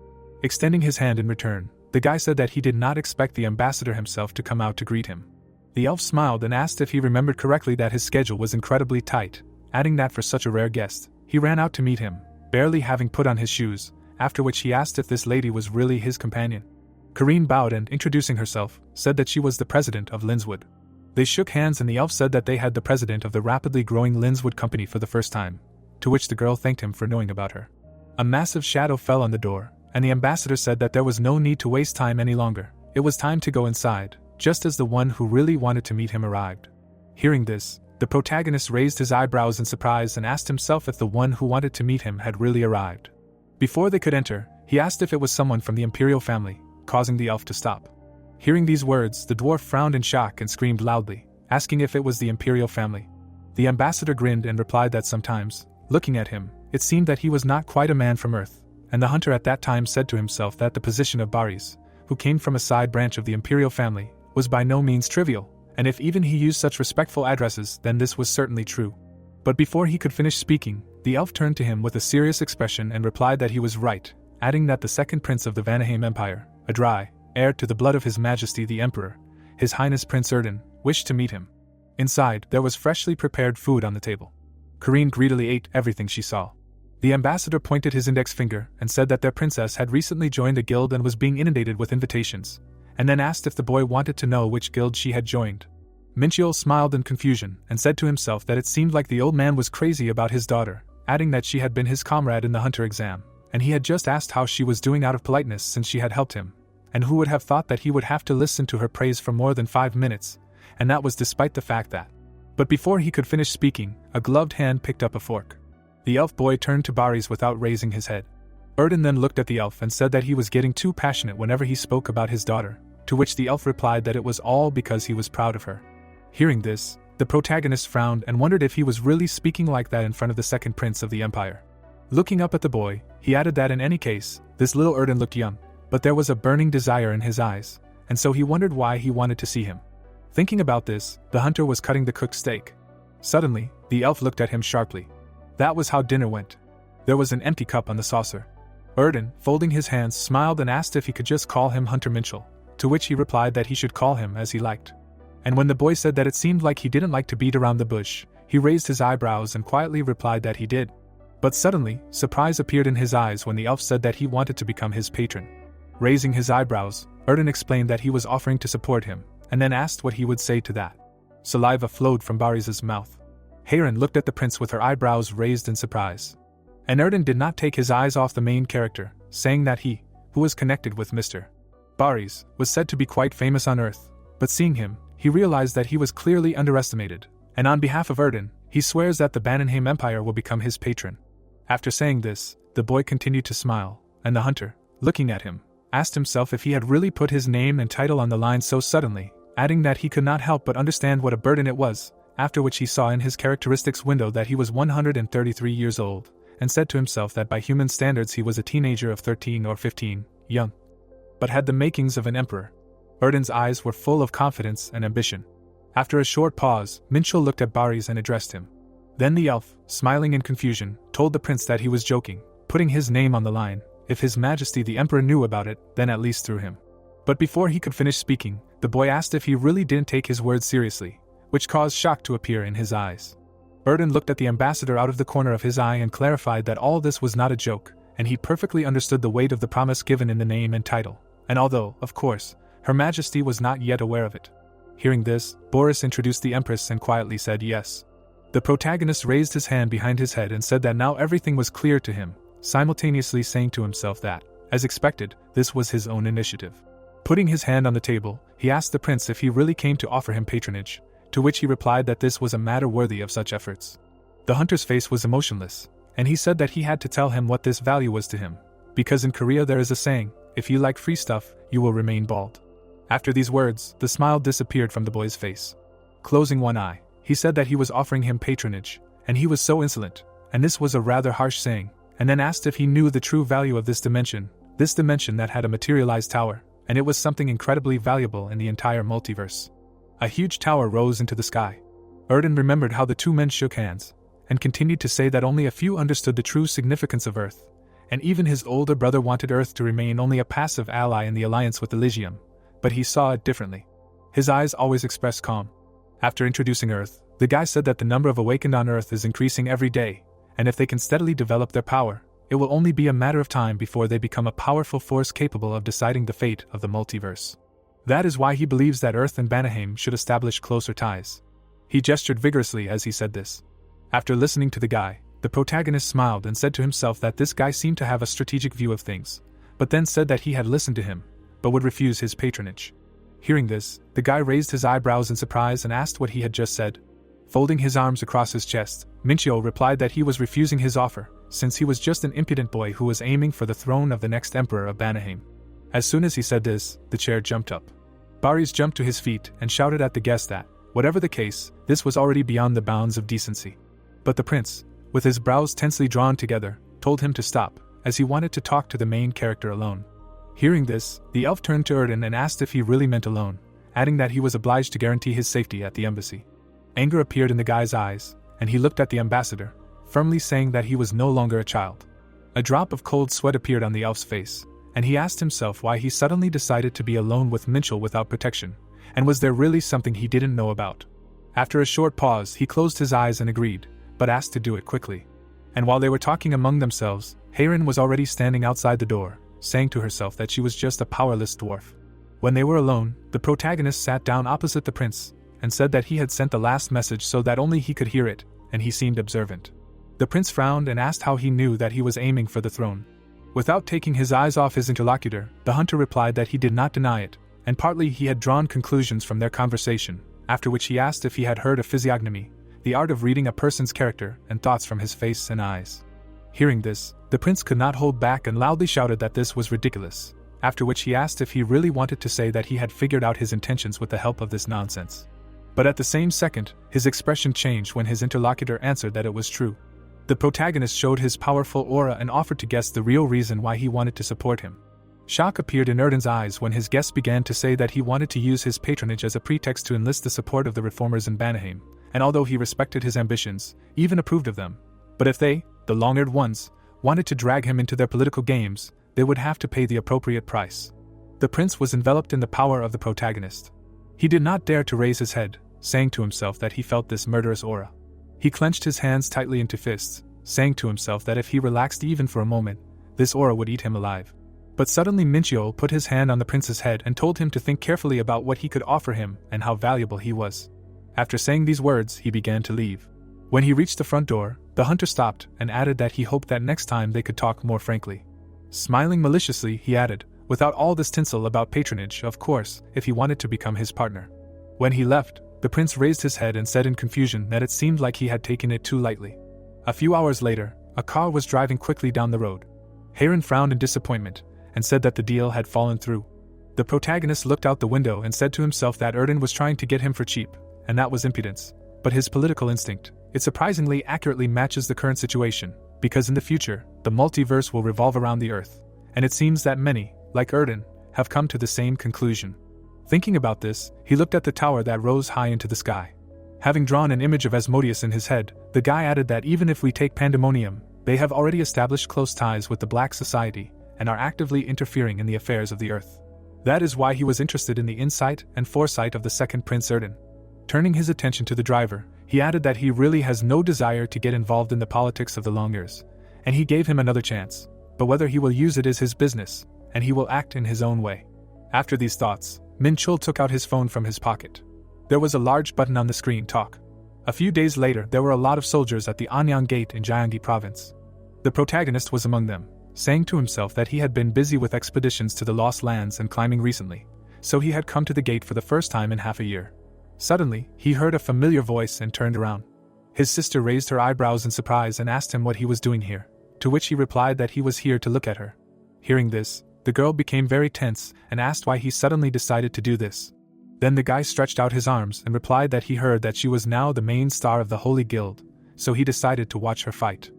Extending his hand in return, the guy said that he did not expect the ambassador himself to come out to greet him. The elf smiled and asked if he remembered correctly that his schedule was incredibly tight, adding that for such a rare guest, he ran out to meet him, barely having put on his shoes, after which he asked if this lady was really his companion. Kareen bowed and, introducing herself, said that she was the president of Lindswood. They shook hands and the elf said that they had the president of the rapidly growing Lindswood company for the first time, to which the girl thanked him for knowing about her. A massive shadow fell on the door, and the ambassador said that there was no need to waste time any longer. It was time to go inside, just as the one who really wanted to meet him arrived. Hearing this, the protagonist raised his eyebrows in surprise and asked himself if the one who wanted to meet him had really arrived. Before they could enter, he asked if it was someone from the imperial family, causing the elf to stop. Hearing these words, the dwarf frowned in shock and screamed loudly, asking if it was the imperial family. The ambassador grinned and replied that sometimes, looking at him, it seemed that he was not quite a man from Earth, and the hunter at that time said to himself that the position of Baris, who came from a side branch of the imperial family, was by no means trivial, and if even he used such respectful addresses, then this was certainly true. But before he could finish speaking, the elf turned to him with a serious expression and replied that he was right, adding that the second prince of the Vanaheim Empire, Adrai, heir to the blood of His Majesty the Emperor, His Highness Prince Erden, wished to meet him. Inside, there was freshly prepared food on the table. Kareen greedily ate everything she saw. The ambassador pointed his index finger and said that their princess had recently joined a guild and was being inundated with invitations, and then asked if the boy wanted to know which guild she had joined. Minchiel smiled in confusion and said to himself that it seemed like the old man was crazy about his daughter, adding that she had been his comrade in the hunter exam, and he had just asked how she was doing out of politeness since she had helped him, and who would have thought that he would have to listen to her praise for more than 5 minutes, and that was despite the fact that. But before he could finish speaking, a gloved hand picked up a fork. The elf boy turned to Baris without raising his head. Erden then looked at the elf and said that he was getting too passionate whenever he spoke about his daughter, to which the elf replied that it was all because he was proud of her. Hearing this, the protagonist frowned and wondered if he was really speaking like that in front of the second prince of the empire. Looking up at the boy, he added that in any case, this little Erden looked young, but there was a burning desire in his eyes, and so he wondered why he wanted to see him. Thinking about this, the hunter was cutting the cooked steak. Suddenly, the elf looked at him sharply. That was how dinner went. There was an empty cup on the saucer. Erden, folding his hands, smiled and asked if he could just call him Hunter Minchell, to which he replied that he should call him as he liked. And when the boy said that it seemed like he didn't like to beat around the bush, he raised his eyebrows and quietly replied that he did. But suddenly, surprise appeared in his eyes when the elf said that he wanted to become his patron. Raising his eyebrows, Erden explained that he was offering to support him, and then asked what he would say to that. Saliva flowed from Baris's mouth. Hayron looked at the prince with her eyebrows raised in surprise. And Erden did not take his eyes off the main character, saying that he, who was connected with Mr. Baris, was said to be quite famous on Earth, but seeing him, he realized that he was clearly underestimated, and on behalf of Erden, he swears that the Vanaheim Empire will become his patron. After saying this, the boy continued to smile, and the hunter, looking at him, asked himself if he had really put his name and title on the line so suddenly, adding that he could not help but understand what a burden it was, after which he saw in his characteristics window that he was 133 years old, and said to himself that by human standards he was a teenager of 13 or 15, young, but had the makings of an emperor. Erden's eyes were full of confidence and ambition. After a short pause, Minchell looked at Baris and addressed him. Then the elf, smiling in confusion, told the prince that he was joking, putting his name on the line. If His Majesty the Emperor knew about it, then at least through him. But before he could finish speaking, the boy asked if he really didn't take his words seriously, which caused shock to appear in his eyes. Erden looked at the ambassador out of the corner of his eye and clarified that all this was not a joke, and he perfectly understood the weight of the promise given in the name and title, and although, of course, Her Majesty was not yet aware of it. Hearing this, Boris introduced the Empress and quietly said yes. The protagonist raised his hand behind his head and said that now everything was clear to him, simultaneously saying to himself that, as expected, this was his own initiative. Putting his hand on the table, he asked the prince if he really came to offer him patronage, to which he replied that this was a matter worthy of such efforts. The hunter's face was emotionless, and he said that he had to tell him what this value was to him, because in Korea there is a saying, if you like free stuff, you will remain bald. After these words, the smile disappeared from the boy's face. Closing one eye, he said that he was offering him patronage, and he was so insolent, and this was a rather harsh saying, and then asked if he knew the true value of this dimension that had a materialized tower, and it was something incredibly valuable in the entire multiverse. A huge tower rose into the sky. Erden remembered how the two men shook hands, and continued to say that only a few understood the true significance of Earth, and even his older brother wanted Earth to remain only a passive ally in the alliance with Elysium, but he saw it differently. His eyes always expressed calm. After introducing Earth, the guy said that the number of awakened on Earth is increasing every day, and if they can steadily develop their power, it will only be a matter of time before they become a powerful force capable of deciding the fate of the multiverse. That is why he believes that Earth and Vanaheim should establish closer ties. He gestured vigorously as he said this. After listening to the guy, the protagonist smiled and said to himself that this guy seemed to have a strategic view of things, but then said that he had listened to him, but would refuse his patronage. Hearing this, the guy raised his eyebrows in surprise and asked what he had just said. Folding his arms across his chest, Minchio replied that he was refusing his offer, since he was just an impudent boy who was aiming for the throne of the next emperor of Vanaheim. As soon as he said this, the chair jumped up. Baris jumped to his feet and shouted at the guest that, whatever the case, this was already beyond the bounds of decency. But the prince, with his brows tensely drawn together, told him to stop, as he wanted to talk to the main character alone. Hearing this, the elf turned to Erden and asked if he really meant alone, adding that he was obliged to guarantee his safety at the embassy. Anger appeared in the guy's eyes, and he looked at the ambassador, firmly saying that he was no longer a child. A drop of cold sweat appeared on the elf's face, and he asked himself why he suddenly decided to be alone with Minchel without protection, and was there really something he didn't know about? After a short pause, he closed his eyes and agreed, but asked to do it quickly. And while they were talking among themselves, Heirin was already standing outside the door, saying to herself that she was just a powerless dwarf. When they were alone, the protagonist sat down opposite the prince, and said that he had sent the last message so that only he could hear it, and he seemed observant. The prince frowned and asked how he knew that he was aiming for the throne. Without taking his eyes off his interlocutor, the hunter replied that he did not deny it, and partly he had drawn conclusions from their conversation, after which he asked if he had heard of physiognomy, the art of reading a person's character and thoughts from his face and eyes. Hearing this, the prince could not hold back and loudly shouted that this was ridiculous, after which he asked if he really wanted to say that he had figured out his intentions with the help of this nonsense. But at the same second, his expression changed when his interlocutor answered that it was true. The protagonist showed his powerful aura and offered to guess the real reason why he wanted to support him. Shock appeared in Erden's eyes when his guest began to say that he wanted to use his patronage as a pretext to enlist the support of the reformers in Vanaheim, and although he respected his ambitions, even approved of them, but if they, the long-eared ones, wanted to drag him into their political games, they would have to pay the appropriate price. The prince was enveloped in the power of the protagonist. He did not dare to raise his head, saying to himself that he felt this murderous aura. He clenched his hands tightly into fists, saying to himself that if he relaxed even for a moment, this aura would eat him alive. But suddenly Minchio put his hand on the prince's head and told him to think carefully about what he could offer him and how valuable he was. After saying these words, he began to leave. When he reached the front door, the hunter stopped and added that he hoped that next time they could talk more frankly. Smiling maliciously, he added, without all this tinsel about patronage, of course, if he wanted to become his partner. When he left, the prince raised his head and said in confusion that it seemed like he had taken it too lightly. A few hours later, a car was driving quickly down the road. Heirin frowned in disappointment, and said that the deal had fallen through. The protagonist looked out the window and said to himself that Erden was trying to get him for cheap, and that was impudence. But his political instinct, it surprisingly accurately matches the current situation, because in the future, the multiverse will revolve around the Earth, and it seems that many, like Erden, have come to the same conclusion. Thinking about this, he looked at the tower that rose high into the sky. Having drawn an image of Asmodeus in his head, the guy added that even if we take Pandemonium, they have already established close ties with the Black Society, and are actively interfering in the affairs of the Earth. That is why he was interested in the insight and foresight of the second Prince Erden. Turning his attention to the driver, he added that he really has no desire to get involved in the politics of the Longers, and he gave him another chance, but whether he will use it is his business, and he will act in his own way. After these thoughts, Min-chul took out his phone from his pocket. There was a large button on the screen, talk. A few days later, there were a lot of soldiers at the Anyang Gate in Gyeonggi Province. The protagonist was among them, saying to himself that he had been busy with expeditions to the Lost Lands and climbing recently, so he had come to the gate for the first time in half a year. Suddenly, he heard a familiar voice and turned around. His sister raised her eyebrows in surprise and asked him what he was doing here, to which he replied that he was here to look at her. Hearing this, the girl became very tense and asked why he suddenly decided to do this. Then the guy stretched out his arms and replied that he heard that she was now the main star of the Holy Guild, so he decided to watch her fight.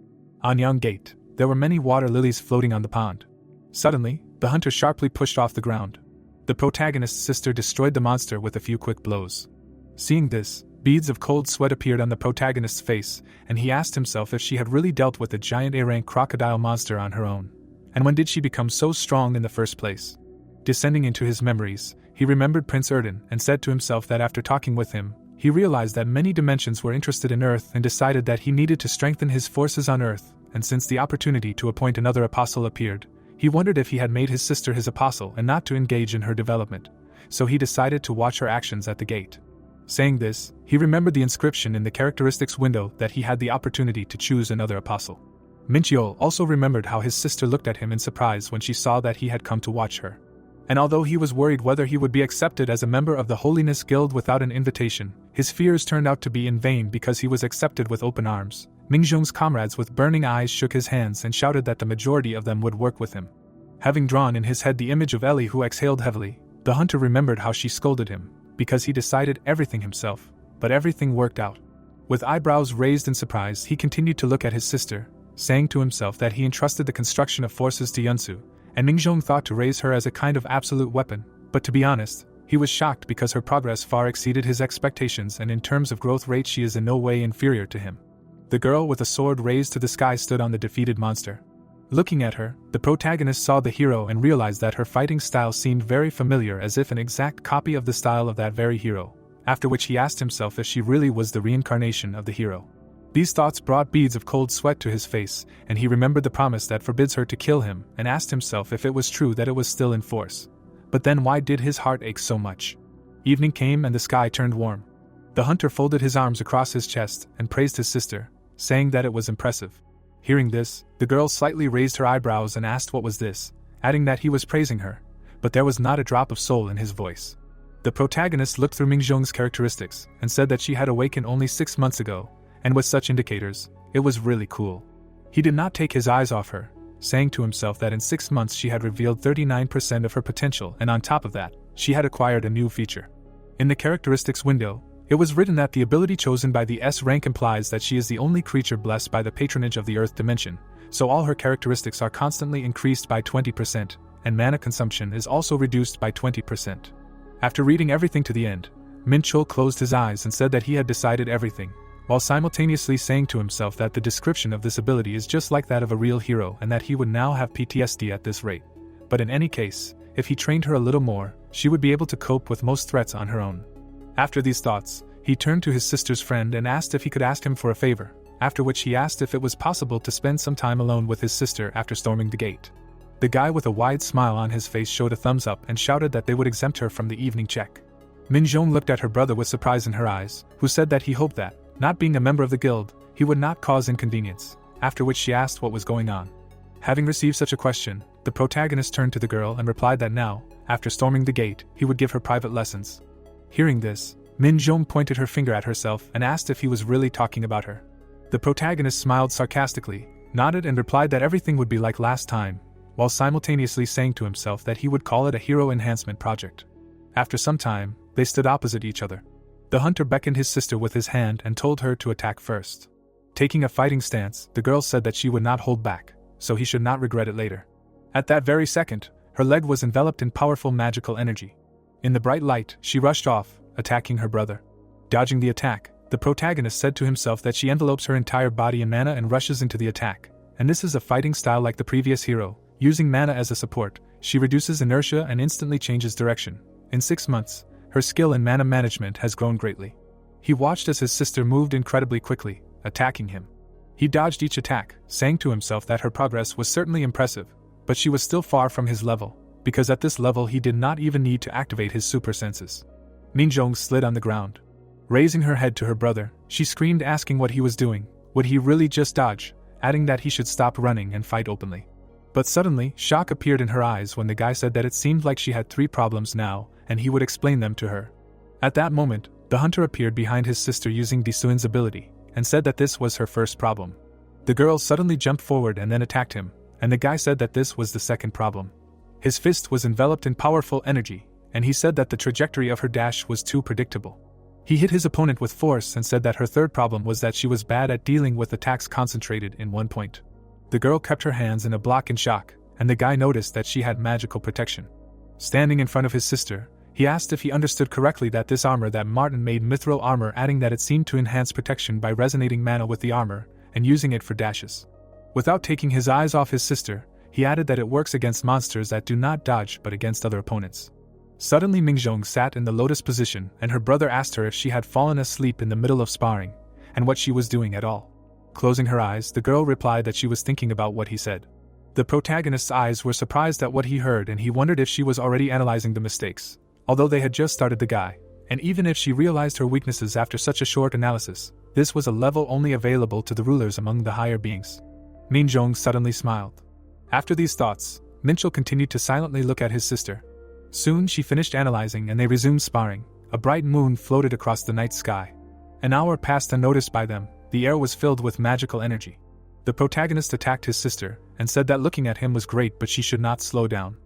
On Yang Gate, there were many water lilies floating on the pond. Suddenly, the hunter sharply pushed off the ground. The protagonist's sister destroyed the monster with a few quick blows. Seeing this, beads of cold sweat appeared on the protagonist's face, and he asked himself if she had really dealt with a giant A-rank crocodile monster on her own. And when did she become so strong in the first place? Descending into his memories, he remembered Prince Erden and said to himself that after talking with him, he realized that many dimensions were interested in Earth and decided that he needed to strengthen his forces on Earth, and since the opportunity to appoint another apostle appeared, he wondered if he had made his sister his apostle and not to engage in her development, so he decided to watch her actions at the gate. Saying this, he remembered the inscription in the characteristics window that he had the opportunity to choose another apostle. Mincheol also remembered how his sister looked at him in surprise when she saw that he had come to watch her. And although he was worried whether he would be accepted as a member of the Holiness Guild without an invitation, his fears turned out to be in vain because he was accepted with open arms. Mingjung's comrades with burning eyes shook his hands and shouted that the majority of them would work with him. Having drawn in his head the image of Ellie who exhaled heavily, the hunter remembered how she scolded him, because he decided everything himself, but everything worked out. With eyebrows raised in surprise, he continued to look at his sister, saying to himself that he entrusted the construction of forces to Yunsu, and Mingjong thought to raise her as a kind of absolute weapon, but to be honest, he was shocked because her progress far exceeded his expectations and in terms of growth rate she is in no way inferior to him. The girl with a sword raised to the sky stood on the defeated monster. Looking at her, the protagonist saw the hero and realized that her fighting style seemed very familiar, as if an exact copy of the style of that very hero, after which he asked himself if she really was the reincarnation of the hero. These thoughts brought beads of cold sweat to his face, and he remembered the promise that forbids her to kill him, and asked himself if it was true that it was still in force. But then why did his heart ache so much? Evening came and the sky turned warm. The hunter folded his arms across his chest and praised his sister, saying that it was impressive. Hearing this, the girl slightly raised her eyebrows and asked what was this, adding that he was praising her, but there was not a drop of soul in his voice. The protagonist looked through Mingjong's characteristics and said that she had awakened only 6 months ago, and with such indicators, it was really cool. He did not take his eyes off her, saying to himself that in 6 months she had revealed 39% of her potential, and on top of that, she had acquired a new feature. In the characteristics window, it was written that the ability chosen by the S rank implies that she is the only creature blessed by the patronage of the Earth dimension, so all her characteristics are constantly increased by 20%, and mana consumption is also reduced by 20%. After reading everything to the end, Min-chul closed his eyes and said that he had decided everything, while simultaneously saying to himself that the description of this ability is just like that of a real hero and that he would now have PTSD at this rate. But in any case, if he trained her a little more, she would be able to cope with most threats on her own. After these thoughts, he turned to his sister's friend and asked if he could ask him for a favor, after which he asked if it was possible to spend some time alone with his sister after storming the gate. The guy with a wide smile on his face showed a thumbs up and shouted that they would exempt her from the evening check. Minjong looked at her brother with surprise in her eyes, who said that he hoped that, not being a member of the guild, he would not cause inconvenience, after which she asked what was going on. Having received such a question, the protagonist turned to the girl and replied that now, after storming the gate, he would give her private lessons. Hearing this, Minjong pointed her finger at herself and asked if he was really talking about her. The protagonist smiled sarcastically, nodded and replied that everything would be like last time, while simultaneously saying to himself that he would call it a hero enhancement project. After some time, they stood opposite each other. The hunter beckoned his sister with his hand and told her to attack first. Taking a fighting stance, the girl said that she would not hold back, so he should not regret it later. At that very second, her leg was enveloped in powerful magical energy. In the bright light, she rushed off, attacking her brother. Dodging the attack, the protagonist said to himself that she envelopes her entire body in mana and rushes into the attack, and this is a fighting style like the previous hero. Using mana as a support, she reduces inertia and instantly changes direction. In 6 months, her skill in mana management has grown greatly. He watched as his sister moved incredibly quickly, attacking him. He dodged each attack, saying to himself that her progress was certainly impressive, but she was still far from his level, because at this level he did not even need to activate his super senses. Minjong slid on the ground. Raising her head to her brother, she screamed, asking what he was doing. Would he really just dodge, adding that he should stop running and fight openly. But suddenly, shock appeared in her eyes when the guy said that it seemed like she had 3 problems now, and he would explain them to her. At that moment, the hunter appeared behind his sister using Disuin's ability, and said that this was her first problem. The girl suddenly jumped forward and then attacked him, and the guy said that this was the second problem. His fist was enveloped in powerful energy, and he said that the trajectory of her dash was too predictable. He hit his opponent with force and said that her third problem was that she was bad at dealing with attacks concentrated in one point. The girl kept her hands in a block in shock, and the guy noticed that she had magical protection. Standing in front of his sister, he asked if he understood correctly that this armor that Martin made mithril armor, adding that it seemed to enhance protection by resonating mana with the armor, and using it for dashes. Without taking his eyes off his sister, he added that it works against monsters that do not dodge but against other opponents. Suddenly Mingjong sat in the lotus position, and her brother asked her if she had fallen asleep in the middle of sparring, and what she was doing at all. Closing her eyes, the girl replied that she was thinking about what he said. The protagonist's eyes were surprised at what he heard, and he wondered if she was already analyzing the mistakes, although they had just started the guy, and even if she realized her weaknesses after such a short analysis, this was a level only available to the rulers among the higher beings. Minjong suddenly smiled. After these thoughts, Minchul continued to silently look at his sister. Soon she finished analyzing and they resumed sparring. A bright moon floated across the night sky. An hour passed unnoticed by them. The air was filled with magical energy. The protagonist attacked his sister, and said that looking at him was great but she should not slow down.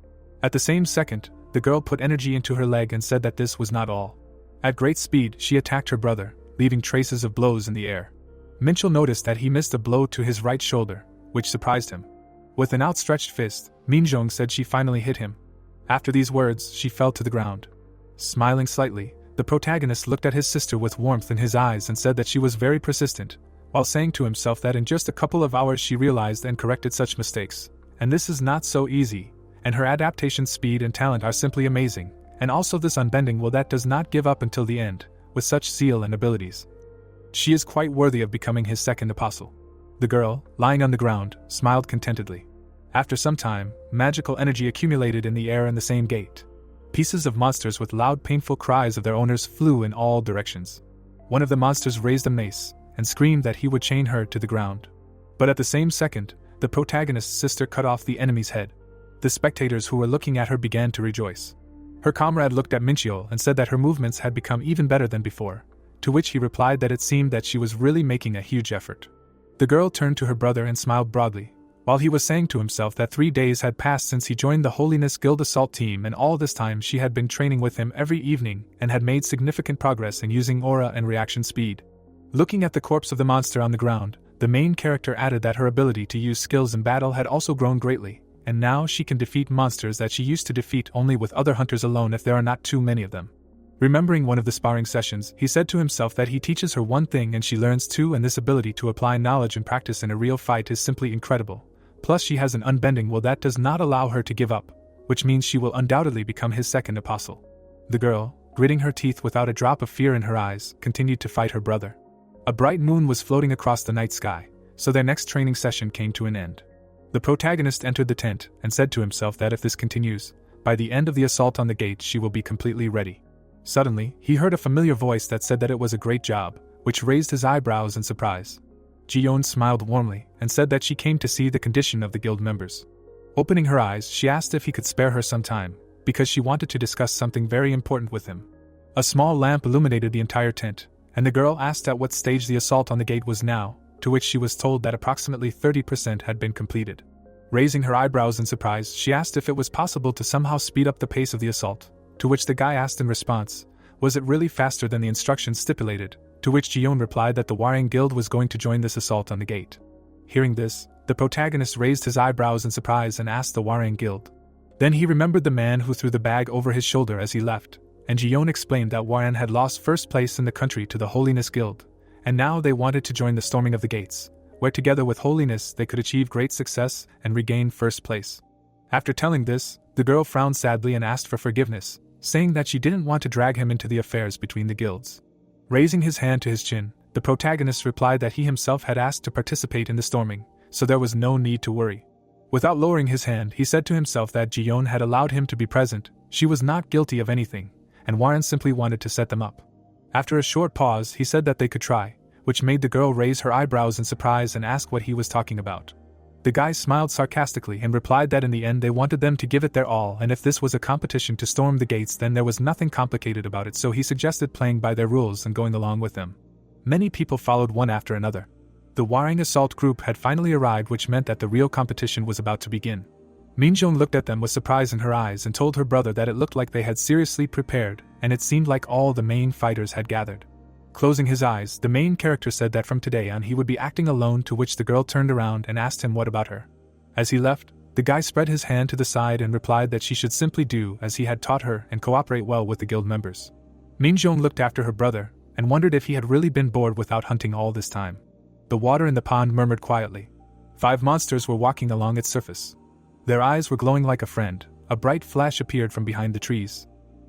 At the same second, the girl put energy into her leg and said that this was not all. At great speed, she attacked her brother, leaving traces of blows in the air. Minchul noticed that he missed a blow to his right shoulder, which surprised him. With an outstretched fist, Minjong said she finally hit him. After these words, she fell to the ground. Smiling slightly, the protagonist looked at his sister with warmth in his eyes and said that she was very persistent, while saying to himself that in just a couple of hours she realized and corrected such mistakes. And this is not so easy, and her adaptation speed and talent are simply amazing, and also this unbending will that does not give up until the end, with such zeal and abilities. She is quite worthy of becoming his second apostle. The girl, lying on the ground, smiled contentedly. After some time, magical energy accumulated in the air in the same gate. Pieces of monsters with loud painful cries of their owners flew in all directions. One of the monsters raised a mace, and screamed that he would chain her to the ground. But at the same second, the protagonist's sister cut off the enemy's head. The spectators who were looking at her began to rejoice. Her comrade looked at Minchiol and said that her movements had become even better than before, to which he replied that it seemed that she was really making a huge effort. The girl turned to her brother and smiled broadly, while he was saying to himself that 3 days had passed since he joined the Holiness Guild assault team, and all this time she had been training with him every evening and had made significant progress in using aura and reaction speed. Looking at the corpse of the monster on the ground, the main character added that her ability to use skills in battle had also grown greatly, and now she can defeat monsters that she used to defeat only with other hunters alone if there are not too many of them. Remembering one of the sparring sessions, he said to himself that he teaches her one thing and she learns two, and this ability to apply knowledge and practice in a real fight is simply incredible. Plus she has an unbending will that does not allow her to give up, which means she will undoubtedly become his second apostle. The girl, gritting her teeth without a drop of fear in her eyes, continued to fight her brother. A bright moon was floating across the night sky, so their next training session came to an end. The protagonist entered the tent and said to himself that if this continues, by the end of the assault on the gate she will be completely ready. Suddenly, he heard a familiar voice that said that it was a great job, which raised his eyebrows in surprise. Jiyeon smiled warmly and said that she came to see the condition of the guild members. Opening her eyes, she asked if he could spare her some time, because she wanted to discuss something very important with him. A small lamp illuminated the entire tent, and the girl asked at what stage the assault on the gate was now, to which she was told that approximately 30% had been completed. Raising her eyebrows in surprise, she asked if it was possible to somehow speed up the pace of the assault, to which the guy asked in response, was it really faster than the instructions stipulated, to which Jiyeon replied that the Warring Guild was going to join this assault on the gate. Hearing this, the protagonist raised his eyebrows in surprise and asked the Warring Guild. Then he remembered the man who threw the bag over his shoulder as he left, and Jiyeon explained that Warren had lost first place in the country to the Holiness Guild, and now they wanted to join the storming of the gates, where together with Holiness they could achieve great success and regain first place. After telling this, the girl frowned sadly and asked for forgiveness, saying that she didn't want to drag him into the affairs between the guilds. Raising his hand to his chin, the protagonist replied that he himself had asked to participate in the storming, so there was no need to worry. Without lowering his hand, he said to himself that Ji-yeon had allowed him to be present, she was not guilty of anything, and Warren simply wanted to set them up. After a short pause, he said that they could try, which made the girl raise her eyebrows in surprise and ask what he was talking about. The guy smiled sarcastically and replied that in the end they wanted them to give it their all, and if this was a competition to storm the gates then there was nothing complicated about it, so he suggested playing by their rules and going along with them. Many people followed one after another. The Warring assault group had finally arrived, which meant that the real competition was about to begin. Minjeon looked at them with surprise in her eyes and told her brother that it looked like they had seriously prepared, and it seemed like all the main fighters had gathered. Closing his eyes, the main character said that from today on he would be acting alone, to which the girl turned around and asked him what about her. As he left, the guy spread his hand to the side and replied that she should simply do as he had taught her and cooperate well with the guild members. Minjeon looked after her brother and wondered if he had really been bored without hunting all this time. The water in the pond murmured quietly. 5 monsters were walking along its surface. Their eyes were glowing like a friend. A bright flash appeared from behind the trees.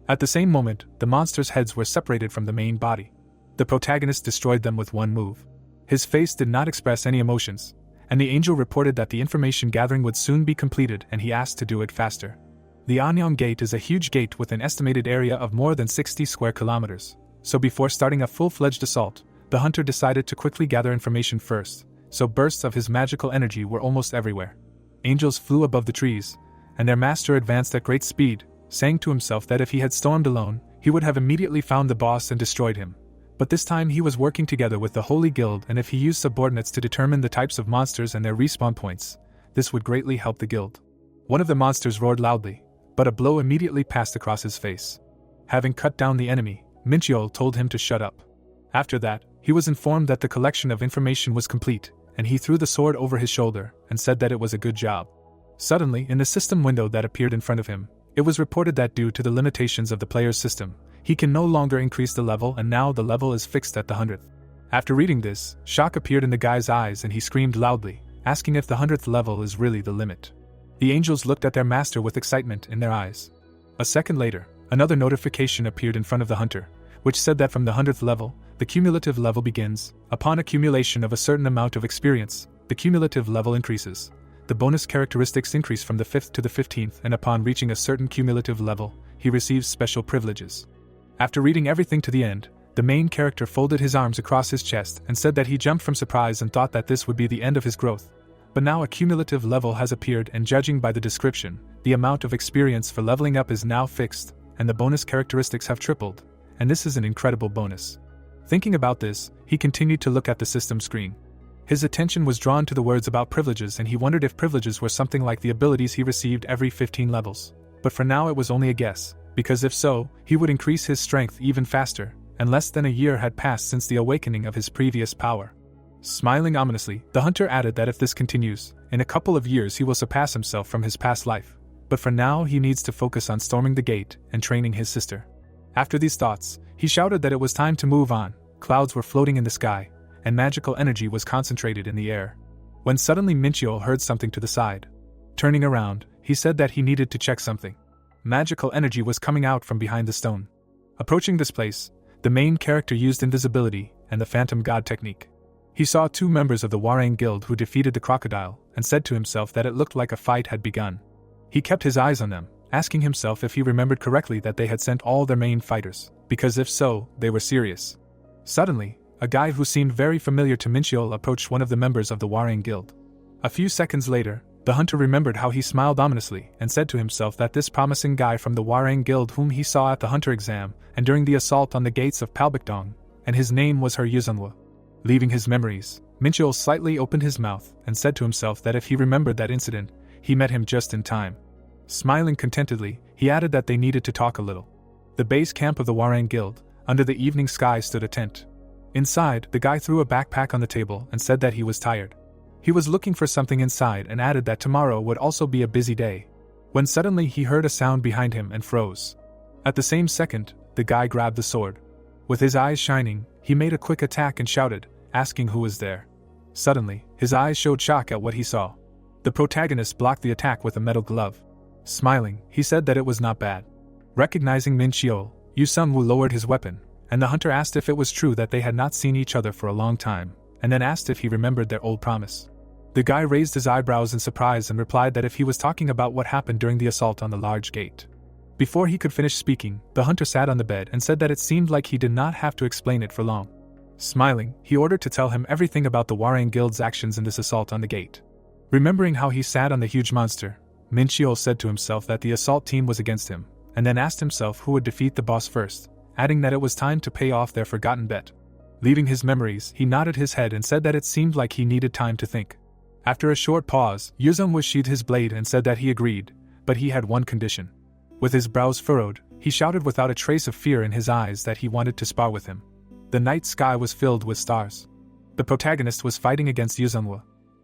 At the same moment, the monsters' heads were separated from the main body. The protagonist destroyed them with one move. His face did not express any emotions, and the angel reported that the information gathering would soon be completed and he asked to do it faster. The Anyang Gate is a huge gate with an estimated area of more than 60 square kilometers, so before starting a full-fledged assault, the hunter decided to quickly gather information first, so bursts of his magical energy were almost everywhere. Angels flew above the trees, and their master advanced at great speed, saying to himself that if he had stormed alone, he would have immediately found the boss and destroyed him. But this time he was working together with the Holy Guild, and if he used subordinates to determine the types of monsters and their respawn points, this would greatly help the guild. One of the monsters roared loudly, but a blow immediately passed across his face. Having cut down the enemy, Mincheol told him to shut up. After that, he was informed that the collection of information was complete, and he threw the sword over his shoulder and said that it was a good job. Suddenly, in the system window that appeared in front of him, it was reported that due to the limitations of the player's system, he can no longer increase the level, and now the level is fixed at the 100th. After reading this, shock appeared in the guy's eyes and he screamed loudly, asking if the 100th level is really the limit. The angels looked at their master with excitement in their eyes. A second later, another notification appeared in front of the hunter, which said that from the 100th level, the cumulative level begins. Upon accumulation of a certain amount of experience, the cumulative level increases. The bonus characteristics increase from the 5th to the 15th, and upon reaching a certain cumulative level, he receives special privileges. After reading everything to the end, the main character folded his arms across his chest and said that he jumped from surprise and thought that this would be the end of his growth. But now a cumulative level has appeared, and judging by the description, the amount of experience for leveling up is now fixed, and the bonus characteristics have tripled, and this is an incredible bonus. Thinking about this, he continued to look at the system screen. His attention was drawn to the words about privileges, and he wondered if privileges were something like the abilities he received every 15 levels. But for now it was only a guess, because if so, he would increase his strength even faster, and less than a year had passed since the awakening of his previous power. Smiling ominously, the hunter added that if this continues, in a couple of years he will surpass himself from his past life, but for now he needs to focus on storming the gate and training his sister. After these thoughts, he shouted that it was time to move on. Clouds were floating in the sky, and magical energy was concentrated in the air. When suddenly Mincheol heard something to the side. Turning around, he said that he needed to check something. Magical energy was coming out from behind the stone. Approaching this place, the main character used invisibility and the Phantom God technique. He saw 2 members of the Warang Guild who defeated the crocodile, and said to himself that it looked like a fight had begun. He kept his eyes on them, asking himself if he remembered correctly that they had sent all their main fighters, because if so, they were serious. Suddenly, a guy who seemed very familiar to Mincheol approached one of the members of the Warang Guild. A few seconds later, the hunter remembered how he smiled ominously and said to himself that this promising guy from the Warang Guild whom he saw at the hunter exam and during the assault on the gates of Palbakdong, and his name was Her Yuzunwa. Leaving his memories, Mincheol slightly opened his mouth and said to himself that if he remembered that incident, he met him just in time. Smiling contentedly, he added that they needed to talk a little. The base camp of the Warang Guild, under the evening sky, stood a tent. Inside, the guy threw a backpack on the table and said that he was tired. He was looking for something inside and added that tomorrow would also be a busy day. When suddenly he heard a sound behind him and froze. At the same second, the guy grabbed the sword. With his eyes shining, he made a quick attack and shouted, asking who was there. Suddenly, his eyes showed shock at what he saw. The protagonist blocked the attack with a metal glove. Smiling, he said that it was not bad. Recognizing Mincheol, Yu Sung-woo lowered his weapon, and the hunter asked if it was true that they had not seen each other for a long time, and then asked if he remembered their old promise. The guy raised his eyebrows in surprise and replied that if he was talking about what happened during the assault on the large gate. Before he could finish speaking, the hunter sat on the bed and said that it seemed like he did not have to explain it for long. Smiling, he ordered to tell him everything about the Warang Guild's actions in this assault on the gate. Remembering how he sat on the huge monster, Minchiol said to himself that the assault team was against him, and then asked himself who would defeat the boss first, adding that it was time to pay off their forgotten bet. Leaving his memories, he nodded his head and said that it seemed like he needed time to think. After a short pause, Yuzong sheathed his blade and said that he agreed, but he had one condition. With his brows furrowed, he shouted without a trace of fear in his eyes that he wanted to spar with him. The night sky was filled with stars. The protagonist was fighting against Yuzong.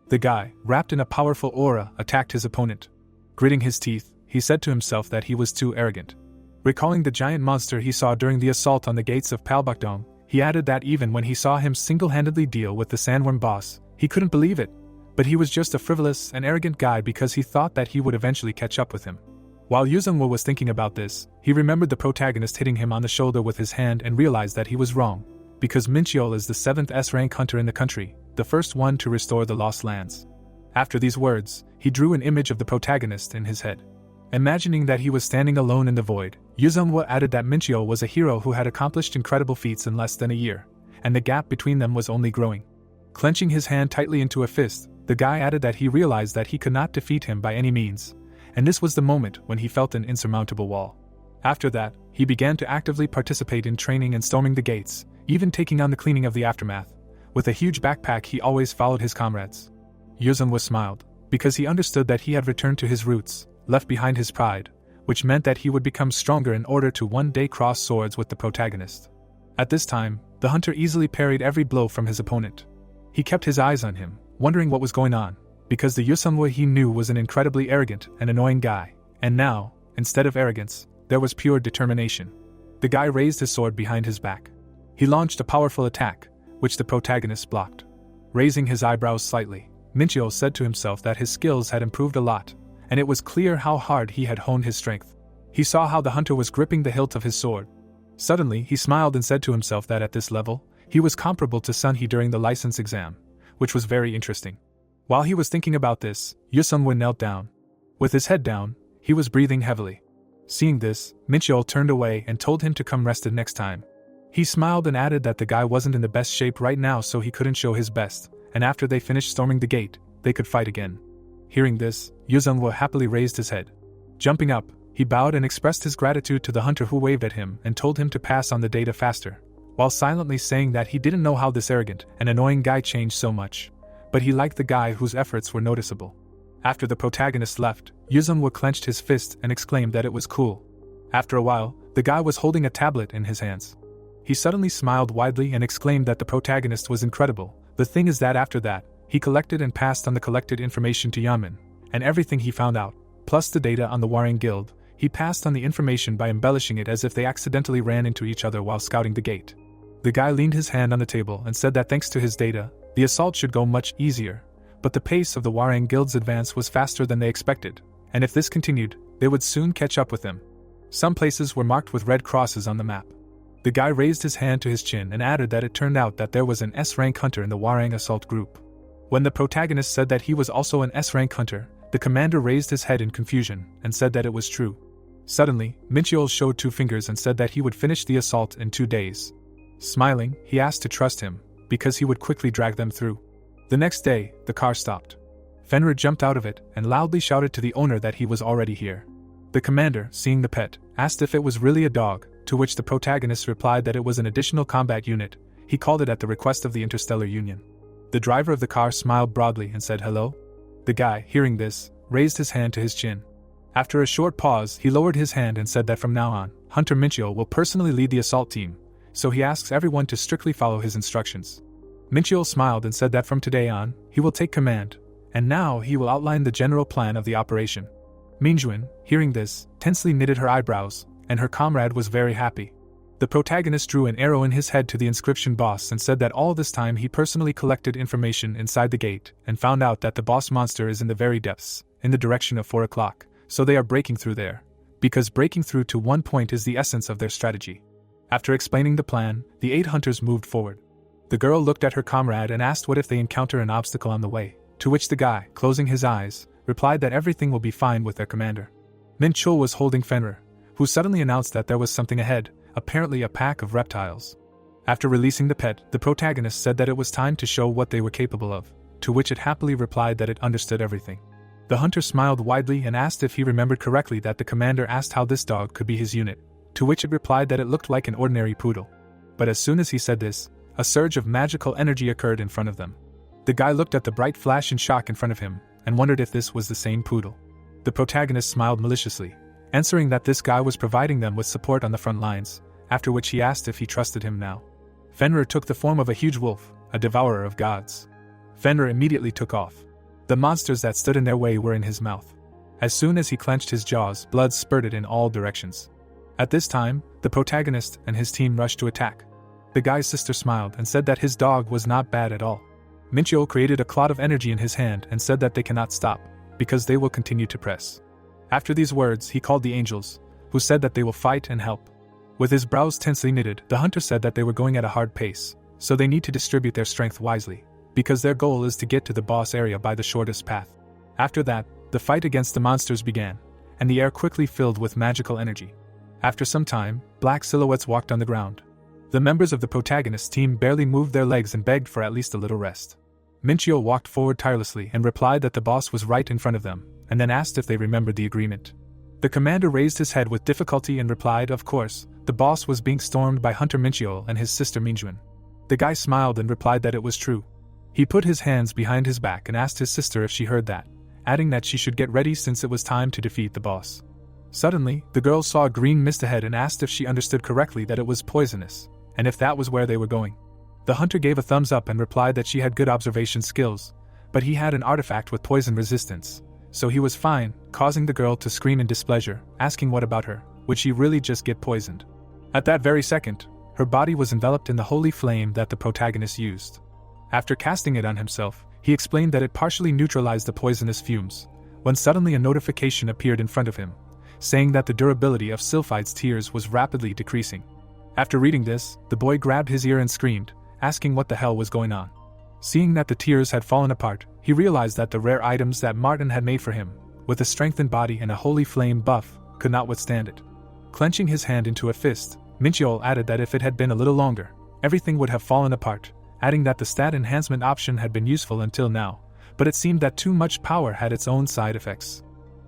The guy, wrapped in a powerful aura, attacked his opponent. Gritting his teeth, he said to himself that he was too arrogant. Recalling the giant monster he saw during the assault on the gates of Palbakdong, he added that even when he saw him single-handedly deal with the sandworm boss, he couldn't believe it. But he was just a frivolous and arrogant guy because he thought that he would eventually catch up with him. While Yuzong was thinking about this, he remembered the protagonist hitting him on the shoulder with his hand and realized that he was wrong, because Minchiol is the 7th S-rank hunter in the country, the first one to restore the lost lands. After these words, he drew an image of the protagonist in his head. Imagining that he was standing alone in the void, Yuzong added that Minchiol was a hero who had accomplished incredible feats in less than a year, and the gap between them was only growing. Clenching his hand tightly into a fist, the guy added that he realized that he could not defeat him by any means, and this was the moment when he felt an insurmountable wall. After that, he began to actively participate in training and storming the gates, even taking on the cleaning of the aftermath. With a huge backpack, he always followed his comrades. Yuzong smiled, because he understood that he had returned to his roots, left behind his pride, which meant that he would become stronger in order to one day cross swords with the protagonist. At this time, the hunter easily parried every blow from his opponent. He kept his eyes on him, wondering what was going on, because the Yuzong he knew was an incredibly arrogant and annoying guy, and now, instead of arrogance, there was pure determination. The guy raised his sword behind his back. He launched a powerful attack, which the protagonist blocked. Raising his eyebrows slightly, Minchiol said to himself that his skills had improved a lot, and it was clear how hard he had honed his strength. He saw how the hunter was gripping the hilt of his sword. Suddenly, he smiled and said to himself that at this level, he was comparable to Sunhee during the license exam, which was very interesting. While he was thinking about this, Yuzong knelt down. With his head down, he was breathing heavily. Seeing this, Minchiol turned away and told him to come rested next time. He smiled and added that the guy wasn't in the best shape right now, so he couldn't show his best, and after they finished storming the gate, they could fight again. Hearing this, Yuzong happily raised his head. Jumping up, he bowed and expressed his gratitude to the hunter who waved at him and told him to pass on the data faster, while silently saying that he didn't know how this arrogant and annoying guy changed so much, but he liked the guy whose efforts were noticeable. After the protagonist left, Yuzong clenched his fist and exclaimed that it was cool. After a while, the guy was holding a tablet in his hands. He suddenly smiled widely and exclaimed that the protagonist was incredible. The thing is that after that, he collected and passed on the collected information to Yamen, and everything he found out, plus the data on the Warang Guild, he passed on the information by embellishing it as if they accidentally ran into each other while scouting the gate. The guy leaned his hand on the table and said that thanks to his data, the assault should go much easier, but the pace of the Warang Guild's advance was faster than they expected, and if this continued, they would soon catch up with them. Some places were marked with red crosses on the map. The guy raised his hand to his chin and added that it turned out that there was an S-rank hunter in the Warang assault group. When the protagonist said that he was also an S-rank hunter, the commander raised his head in confusion and said that it was true. Suddenly, Minchiol showed 2 fingers and said that he would finish the assault in 2 days. Smiling, he asked to trust him, because he would quickly drag them through. The next day, the car stopped. Fenrir jumped out of it and loudly shouted to the owner that he was already here. The commander, seeing the pet, asked if it was really a dog, to which the protagonist replied that it was an additional combat unit. He called it at the request of the Interstellar Union. The driver of the car smiled broadly and said hello. The guy, hearing this, raised his hand to his chin. After a short pause, he lowered his hand and said that from now on, Hunter Minchiol will personally lead the assault team, so he asks everyone to strictly follow his instructions. Minchiol smiled and said that from today on, he will take command, and now he will outline the general plan of the operation. Minjuan, hearing this, tensely knitted her eyebrows, and her comrade was very happy. The protagonist drew an arrow in his head to the inscription boss and said that all this time he personally collected information inside the gate and found out that the boss monster is in the very depths, in the direction of 4 o'clock, so they are breaking through there, because breaking through to one point is the essence of their strategy. After explaining the plan, the 8 hunters moved forward. The girl looked at her comrade and asked what if they encounter an obstacle on the way, to which the guy, closing his eyes, replied that everything will be fine with their commander. Min Chul was holding Fenrir, who suddenly announced that there was something ahead, apparently a pack of reptiles. After releasing the pet, the protagonist said that it was time to show what they were capable of, to which it happily replied that it understood everything. The hunter smiled widely and asked if he remembered correctly that the commander asked how this dog could be his unit, to which it replied that it looked like an ordinary poodle. But as soon as he said this, a surge of magical energy occurred in front of them. The guy looked at the bright flash in shock in front of him, and wondered if this was the same poodle. The protagonist smiled maliciously, answering that this guy was providing them with support on the front lines, after which he asked if he trusted him now. Fenrir took the form of a huge wolf, a devourer of gods. Fenrir immediately took off. The monsters that stood in their way were in his mouth. As soon as he clenched his jaws, blood spurted in all directions. At this time, the protagonist and his team rushed to attack. The guy's sister smiled and said that his dog was not bad at all. Minchio created a cloud of energy in his hand and said that they cannot stop, because they will continue to press. After these words, he called the angels, who said that they will fight and help. With his brows tensely knitted, the hunter said that they were going at a hard pace, so they need to distribute their strength wisely, because their goal is to get to the boss area by the shortest path. After that, the fight against the monsters began, and the air quickly filled with magical energy. After some time, black silhouettes walked on the ground. The members of the protagonist's team barely moved their legs and begged for at least a little rest. Minchio walked forward tirelessly and replied that the boss was right in front of them, and then asked if they remembered the agreement. The commander raised his head with difficulty and replied, of course, the boss was being stormed by Hunter Minchio and his sister Minjuan. The guy smiled and replied that it was true. He put his hands behind his back and asked his sister if she heard that, adding that she should get ready since it was time to defeat the boss. Suddenly, the girl saw a green mist ahead and asked if she understood correctly that it was poisonous, and if that was where they were going. The hunter gave a thumbs up and replied that she had good observation skills, but he had an artifact with poison resistance, so he was fine, causing the girl to scream in displeasure, asking what about her, would she really just get poisoned? At that very second, her body was enveloped in the holy flame that the protagonist used. After casting it on himself, he explained that it partially neutralized the poisonous fumes, when suddenly a notification appeared in front of him, saying that the durability of Sylphide's tears was rapidly decreasing. After reading this, the boy grabbed his ear and screamed, asking what the hell was going on. Seeing that the tears had fallen apart, he realized that the rare items that Martin had made for him, with a strengthened body and a holy flame buff, could not withstand it. Clenching his hand into a fist, Minchiol added that if it had been a little longer, everything would have fallen apart, adding that the stat enhancement option had been useful until now, but it seemed that too much power had its own side effects.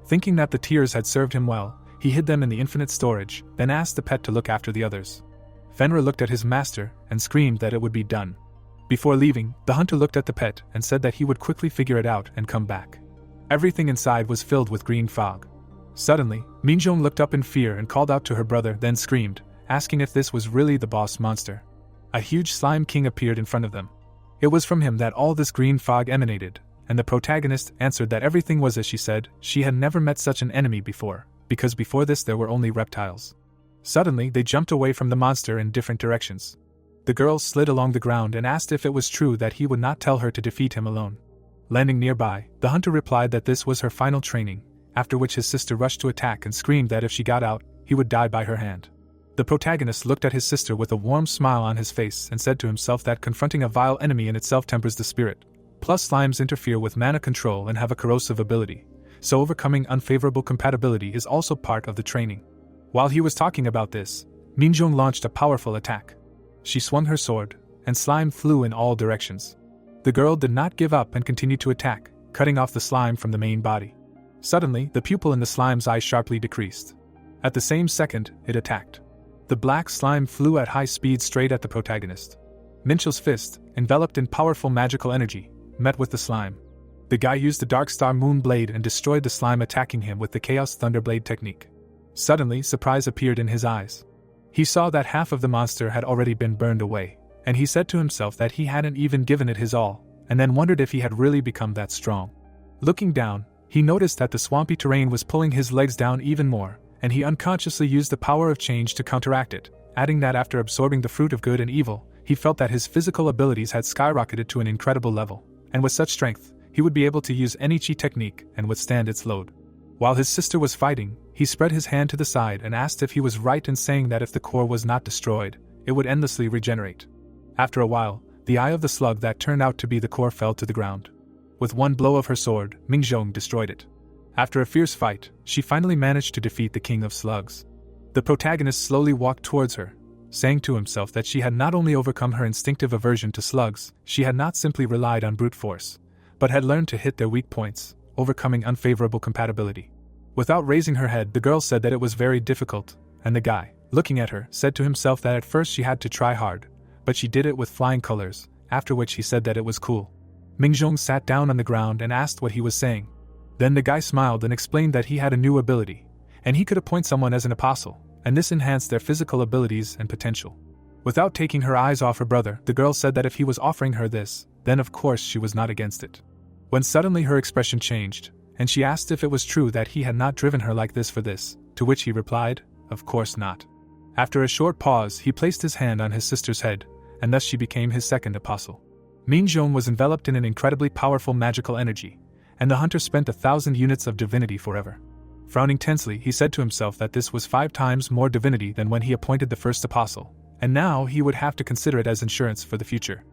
Thinking that the tears had served him well, he hid them in the infinite storage, then asked the pet to look after the others. Fenrir looked at his master and screamed that it would be done. Before leaving, the hunter looked at the pet and said that he would quickly figure it out and come back. Everything inside was filled with green fog. Suddenly, Minjong looked up in fear and called out to her brother, then screamed, asking if this was really the boss monster. A huge slime king appeared in front of them. It was from him that all this green fog emanated, and the protagonist answered that everything was as she said. She had never met such an enemy before, because before this there were only reptiles. Suddenly, they jumped away from the monster in different directions. The girl slid along the ground and asked if it was true that he would not tell her to defeat him alone. Landing nearby, the hunter replied that this was her final training, after which his sister rushed to attack and screamed that if she got out, he would die by her hand. The protagonist looked at his sister with a warm smile on his face and said to himself that confronting a vile enemy in itself tempers the spirit. Plus, slimes interfere with mana control and have a corrosive ability, so overcoming unfavorable compatibility is also part of the training. While he was talking about this, Minjong launched a powerful attack. She swung her sword, and slime flew in all directions. The girl did not give up and continued to attack, cutting off the slime from the main body. Suddenly, the pupil in the slime's eye sharply decreased. At the same second, it attacked. The black slime flew at high speed straight at the protagonist. Minchil's fist, enveloped in powerful magical energy, met with the slime. The guy used the Darkstar Moon Blade and destroyed the slime, attacking him with the Chaos Thunderblade technique. Suddenly, surprise appeared in his eyes. He saw that half of the monster had already been burned away, and he said to himself that he hadn't even given it his all, and then wondered if he had really become that strong. Looking down, he noticed that the swampy terrain was pulling his legs down even more, and he unconsciously used the power of change to counteract it, adding that after absorbing the fruit of good and evil, he felt that his physical abilities had skyrocketed to an incredible level, and with such strength, he would be able to use any chi technique and withstand its load. While his sister was fighting, he spread his hand to the side and asked if he was right in saying that if the core was not destroyed, it would endlessly regenerate. After a while, the eye of the slug that turned out to be the core fell to the ground. With one blow of her sword, Mingjong destroyed it. After a fierce fight, she finally managed to defeat the king of slugs. The protagonist slowly walked towards her, saying to himself that she had not only overcome her instinctive aversion to slugs, she had not simply relied on brute force, but had learned to hit their weak points, overcoming unfavorable compatibility. Without raising her head, the girl said that it was very difficult, and the guy, looking at her, said to himself that at first she had to try hard, but she did it with flying colors, after which he said that it was cool. Mingjong sat down on the ground and asked what he was saying. Then the guy smiled and explained that he had a new ability, and he could appoint someone as an apostle, and this enhanced their physical abilities and potential. Without taking her eyes off her brother, the girl said that if he was offering her this, then of course she was not against it. When suddenly her expression changed, and she asked if it was true that he had not driven her like this for this, to which he replied, "Of course not." After a short pause, he placed his hand on his sister's head, and thus she became his second apostle. Mingjong was enveloped in an incredibly powerful magical energy, and the hunter spent 1,000 units of divinity forever. Frowning tensely, he said to himself that this was 5 times more divinity than when he appointed the first apostle, and now he would have to consider it as insurance for the future.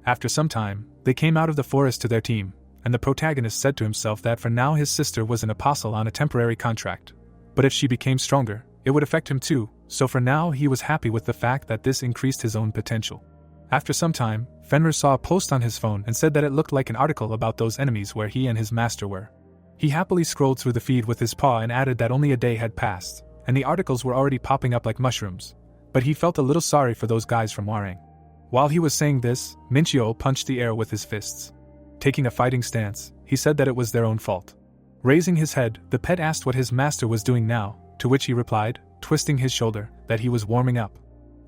After some time, they came out of the forest to their team, and the protagonist said to himself that for now his sister was an apostle on a temporary contract, but if she became stronger, it would affect him too, so for now he was happy with the fact that this increased his own potential. After some time, Fenrir saw a post on his phone and said that it looked like an article about those enemies where he and his master were. He happily scrolled through the feed with his paw and added that only a day had passed, and the articles were already popping up like mushrooms, but he felt a little sorry for those guys from Warang. While he was saying this, Minchio punched the air with his fists. Taking a fighting stance, he said that it was their own fault. Raising his head, the pet asked what his master was doing now, to which he replied, twisting his shoulder, that he was warming up.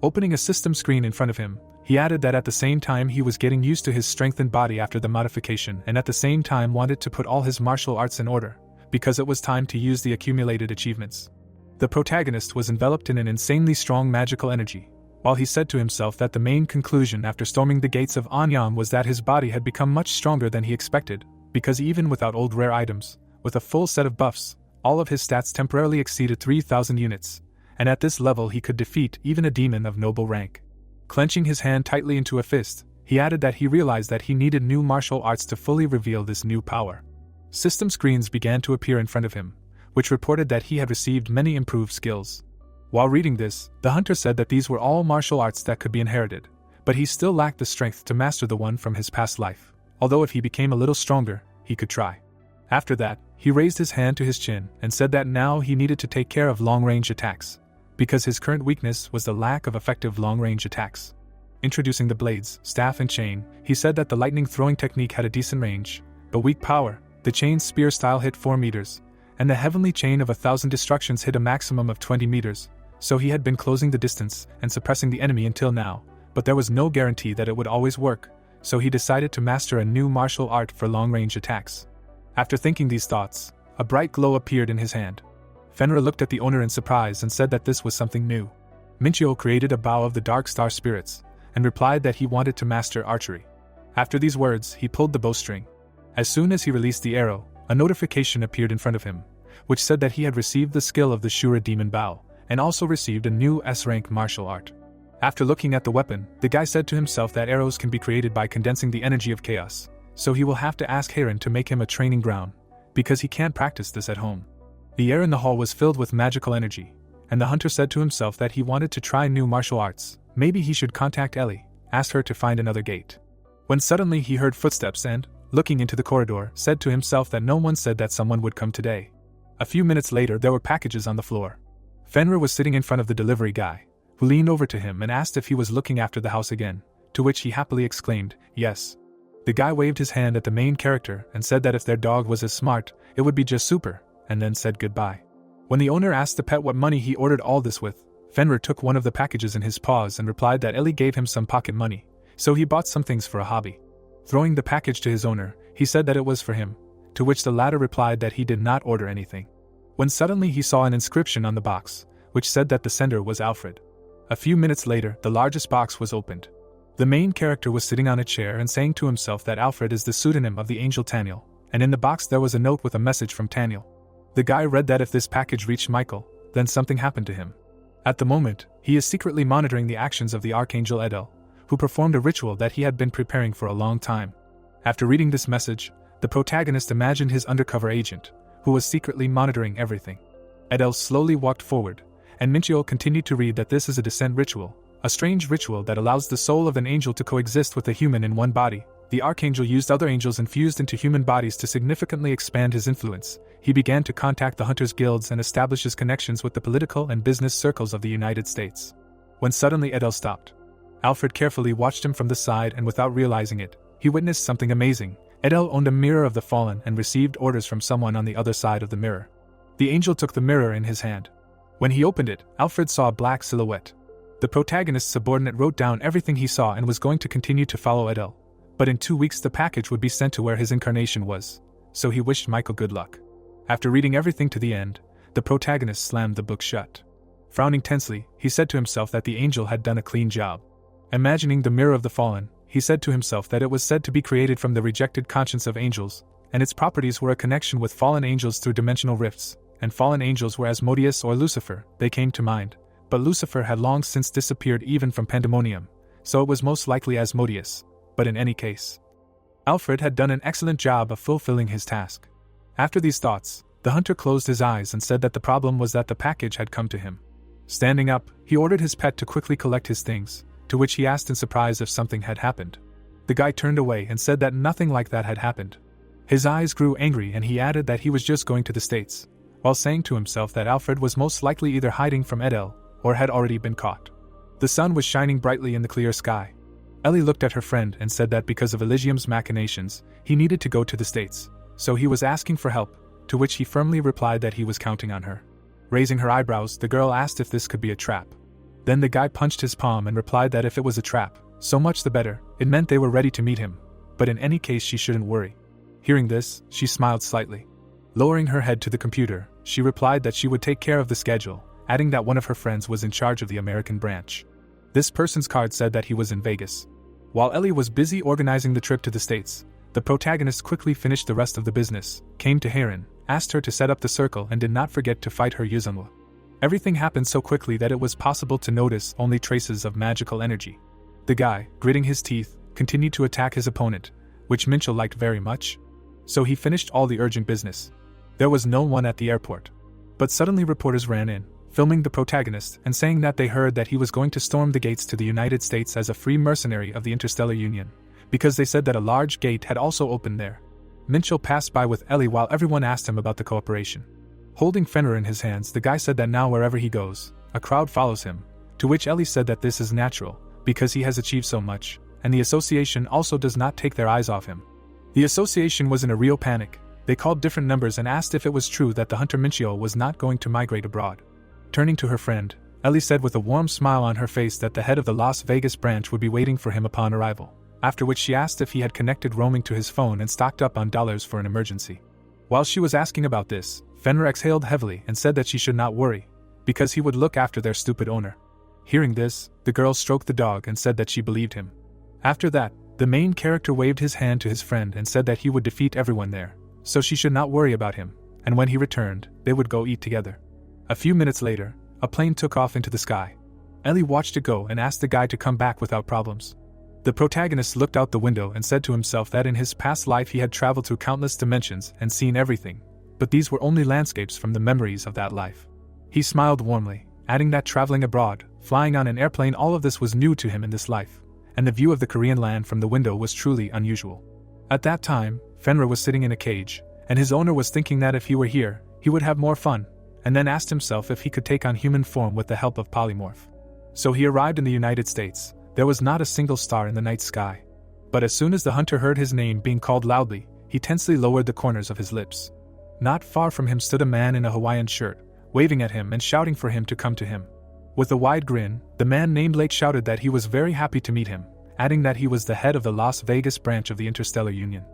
Opening a system screen in front of him, he added that at the same time he was getting used to his strengthened body after the modification and at the same time wanted to put all his martial arts in order, because it was time to use the accumulated achievements. The protagonist was enveloped in an insanely strong magical energy, while he said to himself that the main conclusion after storming the gates of Anyang was that his body had become much stronger than he expected, because even without old rare items, with a full set of buffs, all of his stats temporarily exceeded 3,000 units, and at this level he could defeat even a demon of noble rank. Clenching his hand tightly into a fist, he added that he realized that he needed new martial arts to fully reveal this new power. System screens began to appear in front of him, which reported that he had received many improved skills. While reading this, the hunter said that these were all martial arts that could be inherited, but he still lacked the strength to master the one from his past life, although if he became a little stronger, he could try. After that, he raised his hand to his chin and said that now he needed to take care of long-range attacks, because his current weakness was the lack of effective long-range attacks. Introducing the blades, staff and chain, he said that the lightning throwing technique had a decent range, but weak power. The chain spear style hit 4 meters, and the heavenly chain of 1,000 destructions hit a maximum of 20 meters, so he had been closing the distance and suppressing the enemy until now, but there was no guarantee that it would always work, so he decided to master a new martial art for long-range attacks. After thinking these thoughts, a bright glow appeared in his hand. Fenrir looked at the owner in surprise and said that this was something new. Minchio created a bow of the Dark Star Spirits, and replied that he wanted to master archery. After these words, he pulled the bowstring. As soon as he released the arrow, a notification appeared in front of him, which said that he had received the skill of the Shura Demon Bow, and also received a new S-rank martial art. After looking at the weapon, the guy said to himself that arrows can be created by condensing the energy of chaos, so he will have to ask Heron to make him a training ground, because he can't practice this at home. The air in the hall was filled with magical energy, and the hunter said to himself that he wanted to try new martial arts. Maybe he should contact Ellie, ask her to find another gate. When suddenly he heard footsteps and, looking into the corridor, said to himself that no one said that someone would come today. A few minutes later there were packages on the floor. Fenrir was sitting in front of the delivery guy, who leaned over to him and asked if he was looking after the house again, to which he happily exclaimed, "Yes." The guy waved his hand at the main character and said that if their dog was as smart, it would be just super, and then said goodbye. When the owner asked the pet what money he ordered all this with, Fenrir took one of the packages in his paws and replied that Ellie gave him some pocket money, so he bought some things for a hobby. Throwing the package to his owner, he said that it was for him, to which the latter replied that he did not order anything. When suddenly he saw an inscription on the box, which said that the sender was Alfred. A few minutes later, the largest box was opened. The main character was sitting on a chair and saying to himself that Alfred is the pseudonym of the angel Taniel, and in the box there was a note with a message from Taniel. The guy read that if this package reached Michael, then something happened to him. At the moment, he is secretly monitoring the actions of the Archangel Edel, who performed a ritual that he had been preparing for a long time. After reading this message, the protagonist imagined his undercover agent, who was secretly monitoring everything. Edel slowly walked forward, and Minchio continued to read that this is a descent ritual, a strange ritual that allows the soul of an angel to coexist with a human in one body. The Archangel used other angels infused into human bodies to significantly expand his influence. He began to contact the Hunters Guilds and establish his connections with the political and business circles of the United States. When suddenly Edel stopped. Alfred carefully watched him from the side, and without realizing it, he witnessed something amazing. Edel owned a mirror of the fallen and received orders from someone on the other side of the mirror. The angel took the mirror in his hand. When he opened it, Alfred saw a black silhouette. The protagonist's subordinate wrote down everything he saw and was going to continue to follow Edel. But in 2 weeks the package would be sent to where his incarnation was, so he wished Michael good luck. After reading everything to the end, the protagonist slammed the book shut. Frowning tensely, he said to himself that the angel had done a clean job. Imagining the mirror of the fallen, he said to himself that it was said to be created from the rejected conscience of angels, and its properties were a connection with fallen angels through dimensional rifts, and fallen angels were Asmodeus or Lucifer. They came to mind, but Lucifer had long since disappeared even from Pandemonium, so it was most likely Asmodeus. But in any case, Alfred had done an excellent job of fulfilling his task. After these thoughts, the hunter closed his eyes and said that the problem was that the package had come to him. Standing up, he ordered his pet to quickly collect his things, to which he asked in surprise if something had happened. The guy turned away and said that nothing like that had happened. His eyes grew angry and he added that he was just going to the States, while saying to himself that Alfred was most likely either hiding from Edel or had already been caught. The sun was shining brightly in the clear sky. Ellie looked at her friend and said that because of Elysium's machinations, he needed to go to the States, so he was asking for help, to which he firmly replied that he was counting on her. Raising her eyebrows, the girl asked if this could be a trap. Then the guy punched his palm and replied that if it was a trap, so much the better, it meant they were ready to meet him, but in any case she shouldn't worry. Hearing this, she smiled slightly. Lowering her head to the computer, she replied that she would take care of the schedule, adding that one of her friends was in charge of the American branch. This person's card said that he was in Vegas. While Ellie was busy organizing the trip to the States, the protagonist quickly finished the rest of the business, came to Heron, asked her to set up the circle and did not forget to fight her Yuzanwa. Everything happened so quickly that it was possible to notice only traces of magical energy. The guy, gritting his teeth, continued to attack his opponent, which Minchel liked very much. So he finished all the urgent business. There was no one at the airport. But suddenly reporters ran in, filming the protagonist and saying that they heard that he was going to storm the gates to the United States as a free mercenary of the Interstellar Union, because they said that a large gate had also opened there. Minchel passed by with Ellie while everyone asked him about the cooperation. Holding Fenrir in his hands, the guy said that now wherever he goes, a crowd follows him, to which Ellie said that this is natural, because he has achieved so much, and the association also does not take their eyes off him. The association was in a real panic. They called different numbers and asked if it was true that the hunter Minchio was not going to migrate abroad. Turning to her friend, Ellie said with a warm smile on her face that the head of the Las Vegas branch would be waiting for him upon arrival, after which she asked if he had connected roaming to his phone and stocked up on dollars for an emergency. While she was asking about this, Fenrir exhaled heavily and said that she should not worry, because he would look after their stupid owner. Hearing this, the girl stroked the dog and said that she believed him. After that, the main character waved his hand to his friend and said that he would defeat everyone there, so she should not worry about him, and when he returned, they would go eat together. A few minutes later, a plane took off into the sky. Ellie watched it go and asked the guy to come back without problems. The protagonist looked out the window and said to himself that in his past life he had traveled through countless dimensions and seen everything, but these were only landscapes from the memories of that life. He smiled warmly, adding that traveling abroad, flying on an airplane, all of this was new to him in this life, and the view of the Korean land from the window was truly unusual. At that time, Fenrir was sitting in a cage, and his owner was thinking that if he were here, he would have more fun, and then asked himself if he could take on human form with the help of polymorph. So he arrived in the United States. There was not a single star in the night sky. But as soon as the hunter heard his name being called loudly, he tensely lowered the corners of his lips. Not far from him stood a man in a Hawaiian shirt, waving at him and shouting for him to come to him. With a wide grin, the man named Lake shouted that he was very happy to meet him, adding that he was the head of the Las Vegas branch of the Interstellar Union.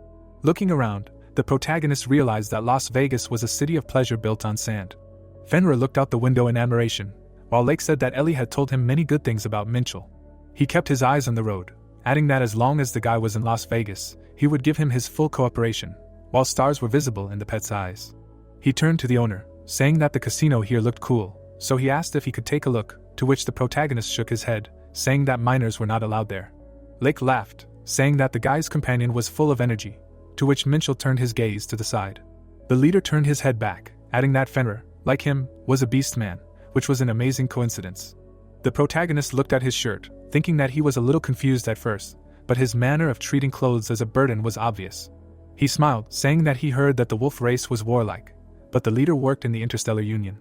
Looking around, the protagonist realized that Las Vegas was a city of pleasure built on sand. Fenrir looked out the window in admiration, while Lake said that Ellie had told him many good things about Minchel. He kept his eyes on the road, adding that as long as the guy was in Las Vegas, he would give him his full cooperation, while stars were visible in the pet's eyes. He turned to the owner, saying that the casino here looked cool, so he asked if he could take a look, to which the protagonist shook his head, saying that minors were not allowed there. Lake laughed, saying that the guy's companion was full of energy, to which Minchell turned his gaze to the side. The leader turned his head back, adding that Fenrir, like him, was a beast man, which was an amazing coincidence. The protagonist looked at his shirt, thinking that he was a little confused at first, but his manner of treating clothes as a burden was obvious. He smiled, saying that he heard that the wolf race was warlike, but the leader worked in the Interstellar Union.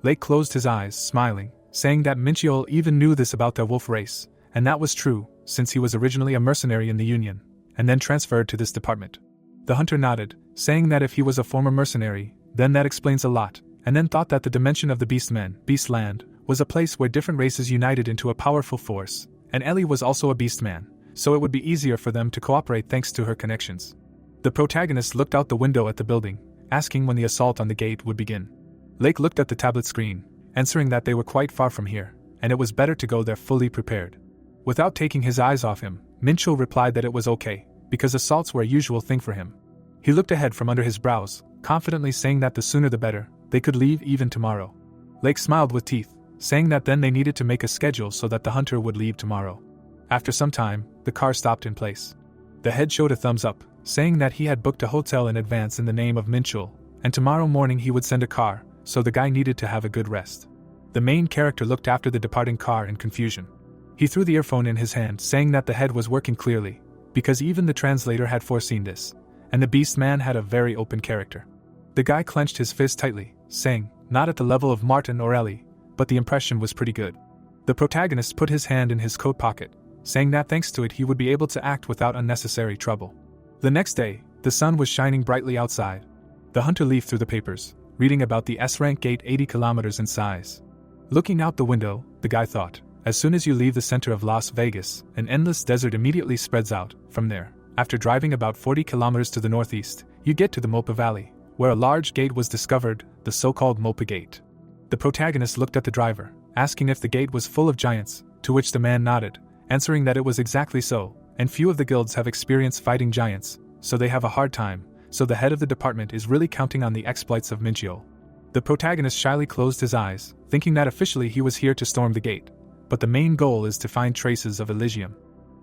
Lake closed his eyes, smiling, saying that Minchell even knew this about their wolf race, and that was true, since he was originally a mercenary in the Union, and then transferred to this department. The hunter nodded, saying that if he was a former mercenary, then that explains a lot, and then thought that the dimension of the Beastmen, Beastland, was a place where different races united into a powerful force, and Ellie was also a beastman, so it would be easier for them to cooperate thanks to her connections. The protagonist looked out the window at the building, asking when the assault on the gate would begin. Lake looked at the tablet screen, answering that they were quite far from here, and it was better to go there fully prepared. Without taking his eyes off him, Minchell replied that it was okay, because assaults were a usual thing for him. He looked ahead from under his brows, confidently saying that the sooner the better, they could leave even tomorrow. Lake smiled with teeth, saying that then they needed to make a schedule so that the hunter would leave tomorrow. After some time, the car stopped in place. The head showed a thumbs up, saying that he had booked a hotel in advance in the name of Minchell, and tomorrow morning he would send a car, so the guy needed to have a good rest. The main character looked after the departing car in confusion. He threw the earphone in his hand, saying that the head was working clearly, because even the translator had foreseen this, and the beast man had a very open character. The guy clenched his fist tightly, saying, not at the level of Martin or Ellie, but the impression was pretty good. The protagonist put his hand in his coat pocket, saying that thanks to it he would be able to act without unnecessary trouble. The next day, the sun was shining brightly outside. The hunter leafed through the papers, reading about the S-rank gate 80 kilometers in size. Looking out the window, the guy thought, as soon as you leave the center of Las Vegas, an endless desert immediately spreads out. From there, after driving about 40 kilometers to the northeast, you get to the Mopa Valley, where a large gate was discovered, the so-called Mopa Gate. The protagonist looked at the driver, asking if the gate was full of giants, to which the man nodded, answering that it was exactly so, and few of the guilds have experience fighting giants, so they have a hard time, so the head of the department is really counting on the exploits of Minchell. The protagonist shyly closed his eyes, thinking that officially he was here to storm the gate, but the main goal is to find traces of Elysium.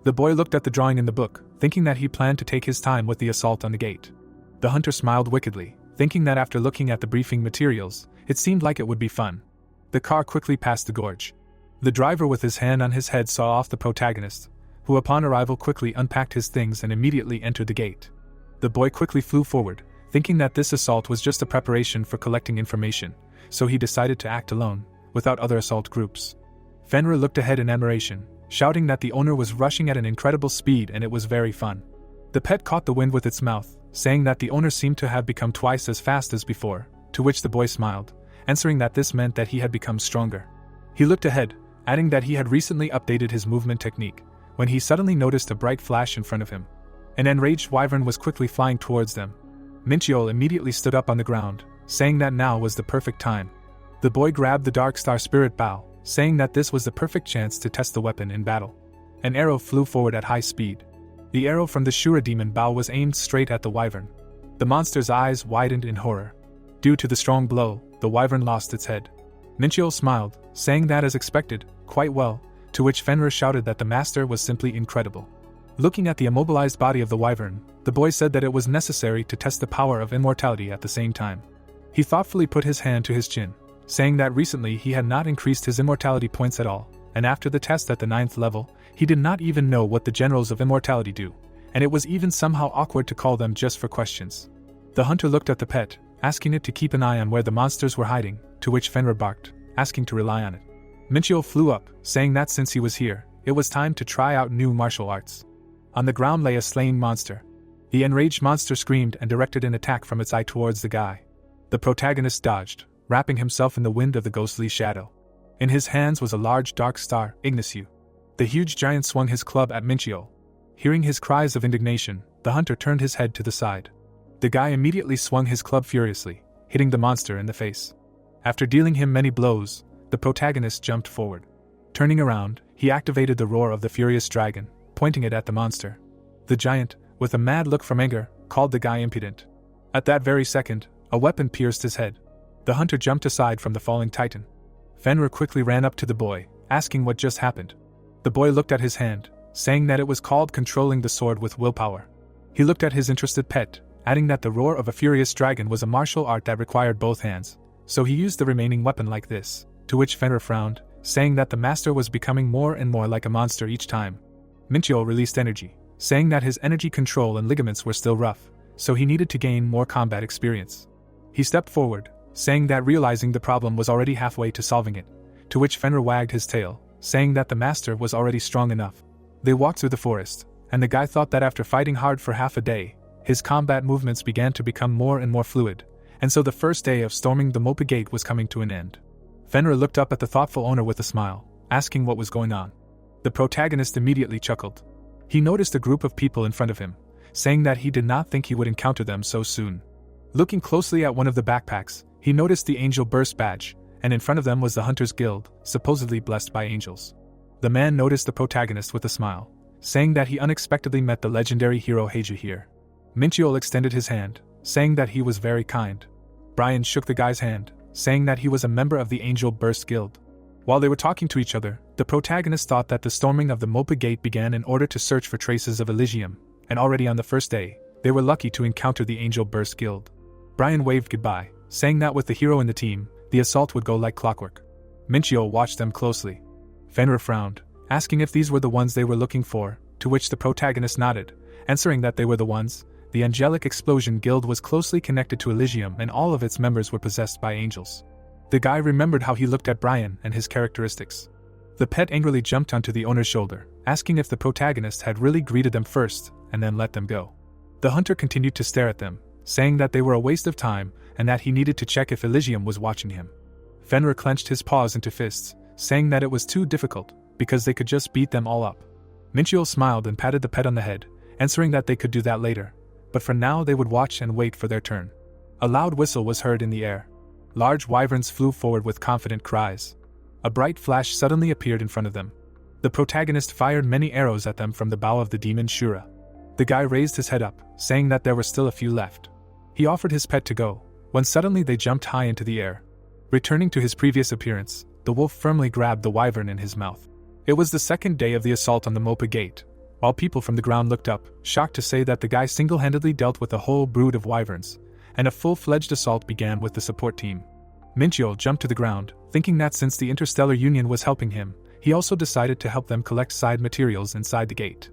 The boy looked at the drawing in the book, thinking that he planned to take his time with the assault on the gate. The hunter smiled wickedly, thinking that after looking at the briefing materials, it seemed like it would be fun. The car quickly passed the gorge. The driver with his hand on his head saw off the protagonist, who upon arrival quickly unpacked his things and immediately entered the gate. The boy quickly flew forward, thinking that this assault was just a preparation for collecting information, so he decided to act alone, without other assault groups. Fenrir looked ahead in admiration, shouting that the owner was rushing at an incredible speed and it was very fun. The pet caught the wind with its mouth, saying that the owner seemed to have become twice as fast as before, to which the boy smiled, answering that this meant that he had become stronger. He looked ahead, adding that he had recently updated his movement technique, when he suddenly noticed a bright flash in front of him. An enraged wyvern was quickly flying towards them. Minchell immediately stood up on the ground, saying that now was the perfect time. The boy grabbed the Dark Star Spirit Bow, saying that this was the perfect chance to test the weapon in battle. An arrow flew forward at high speed. The arrow from the Shura Demon Bow was aimed straight at the wyvern. The monster's eyes widened in horror. Due to the strong blow, the wyvern lost its head. Minchell smiled, saying that as expected, quite well, to which Fenrir shouted that the master was simply incredible. Looking at the immobilized body of the wyvern, the boy said that it was necessary to test the power of immortality at the same time. He thoughtfully put his hand to his chin, saying that recently he had not increased his immortality points at all, and after the test at the 9th level, he did not even know what the generals of immortality do, and it was even somehow awkward to call them just for questions. The hunter looked at the pet, asking it to keep an eye on where the monsters were hiding, to which Fenrir barked, asking to rely on it. Minchell flew up, saying that since he was here, it was time to try out new martial arts. On the ground lay a slain monster. The enraged monster screamed and directed an attack from its eye towards the guy. The protagonist dodged, wrapping himself in the wind of the ghostly shadow. In his hands was a large dark star, Ignisu. The huge giant swung his club at Minchell. Hearing his cries of indignation, the hunter turned his head to the side. The guy immediately swung his club furiously, hitting the monster in the face. After dealing him many blows, the protagonist jumped forward. Turning around, he activated the roar of the furious dragon, pointing it at the monster. The giant, with a mad look from anger, called the guy impudent. At that very second, A weapon pierced his head. The hunter jumped aside from the falling titan. Fenrir quickly ran up to the boy, asking what just happened. The boy looked at his hand, saying that it was called controlling the sword with willpower. He looked at his interested pet, adding that the roar of a furious dragon was a martial art that required both hands, so he used the remaining weapon like this, to which Fenrir frowned, saying that the master was becoming more and more like a monster each time. Minchio released energy, saying that his energy control and ligaments were still rough, so he needed to gain more combat experience. He stepped forward, saying that realizing the problem was already halfway to solving it, to which Fenrir wagged his tail, saying that the master was already strong enough. They walked through the forest, and the guy thought that after fighting hard for half a day, his combat movements began to become more and more fluid, and so the first day of storming the Mopa Gate was coming to an end. Fenrir looked up at the thoughtful owner with a smile, asking what was going on. The protagonist immediately chuckled. He noticed a group of people in front of him, saying that he did not think he would encounter them so soon. Looking closely at one of the backpacks, he noticed the Angel Burst badge, and in front of them was the Hunters Guild, supposedly blessed by angels. The man noticed the protagonist with a smile, saying that he unexpectedly met the legendary hero Heiju here. Minchiol extended his hand, saying that he was very kind. Brian shook the guy's hand, saying that he was a member of the Angel Burst Guild. While they were talking to each other, the protagonist thought that the storming of the Mopa Gate began in order to search for traces of Elysium, and already on the first day, they were lucky to encounter the Angel Burst Guild. Brian waved goodbye, saying that with the hero in the team, the assault would go like clockwork. Minchio watched them closely. Fenrir frowned, asking if these were the ones they were looking for, to which the protagonist nodded, answering that they were the ones. The Angelic Explosion Guild was closely connected to Elysium and all of its members were possessed by angels. The guy remembered how he looked at Brian and his characteristics. The pet angrily jumped onto the owner's shoulder, asking if the protagonist had really greeted them first and then let them go. The hunter continued to stare at them, saying that they were a waste of time and that he needed to check if Elysium was watching him. Fenrir clenched his paws into fists, saying that it was too difficult, because they could just beat them all up. Minchiol smiled and patted the pet on the head, answering that they could do that later, but for now they would watch and wait for their turn. A loud whistle was heard in the air. Large wyverns flew forward with confident cries. A bright flash suddenly appeared in front of them. The protagonist fired many arrows at them from the bow of the demon Shura. The guy raised his head up, saying that there were still a few left. He offered his pet to go, when suddenly they jumped high into the air. Returning to his previous appearance, the wolf firmly grabbed the wyvern in his mouth. It was the second day of the assault on the Mopa Gate, while people from the ground looked up, shocked to say that the guy single-handedly dealt with a whole brood of wyverns, and a full-fledged assault began with the support team. Minchiol jumped to the ground, thinking that since the Interstellar Union was helping him, he also decided to help them collect side materials inside the gate.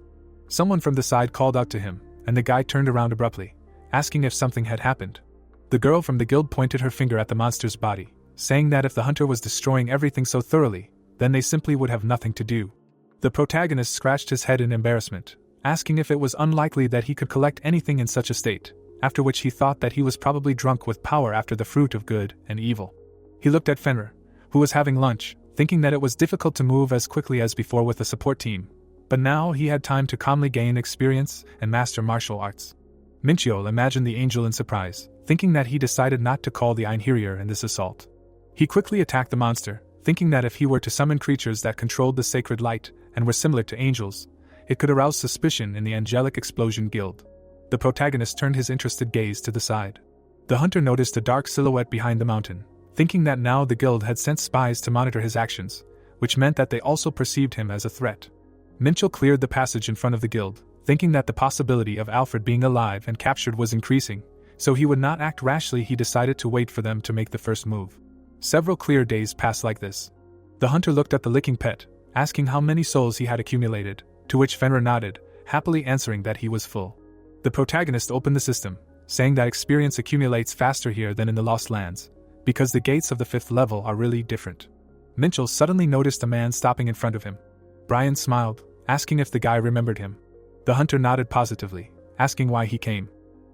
Someone from the side called out to him, and the guy turned around abruptly, asking if something had happened. The girl from the guild pointed her finger at the monster's body, saying that if the hunter was destroying everything so thoroughly, then they simply would have nothing to do. The protagonist scratched his head in embarrassment, asking if it was unlikely that he could collect anything in such a state, after which he thought that he was probably drunk with power after the fruit of good and evil. He looked at Fenrir, who was having lunch, thinking that it was difficult to move as quickly as before with the support team, but now he had time to calmly gain experience and master martial arts. Minchiol imagined the angel in surprise, thinking that he decided not to call the Einherjar in this assault. He quickly attacked the monster, thinking that if he were to summon creatures that controlled the sacred light and were similar to angels, it could arouse suspicion in the Angelic Explosion Guild. The protagonist turned his interested gaze to the side. The hunter noticed a dark silhouette behind the mountain, thinking that now the guild had sent spies to monitor his actions, which meant that they also perceived him as a threat. Minchel cleared the passage in front of the guild, thinking that the possibility of Alfred being alive and captured was increasing, so he would not act rashly. He decided to wait for them to make the first move. Several clear days passed like this. The hunter looked at the licking pet, asking how many souls he had accumulated, to which Fenrir nodded, happily answering that he was full. The protagonist opened the system, saying that experience accumulates faster here than in the Lost Lands, because the gates of the 5th level are really different. Minchel suddenly noticed a man stopping in front of him. Brian smiled, asking if the guy remembered him. The hunter nodded positively, asking why he came.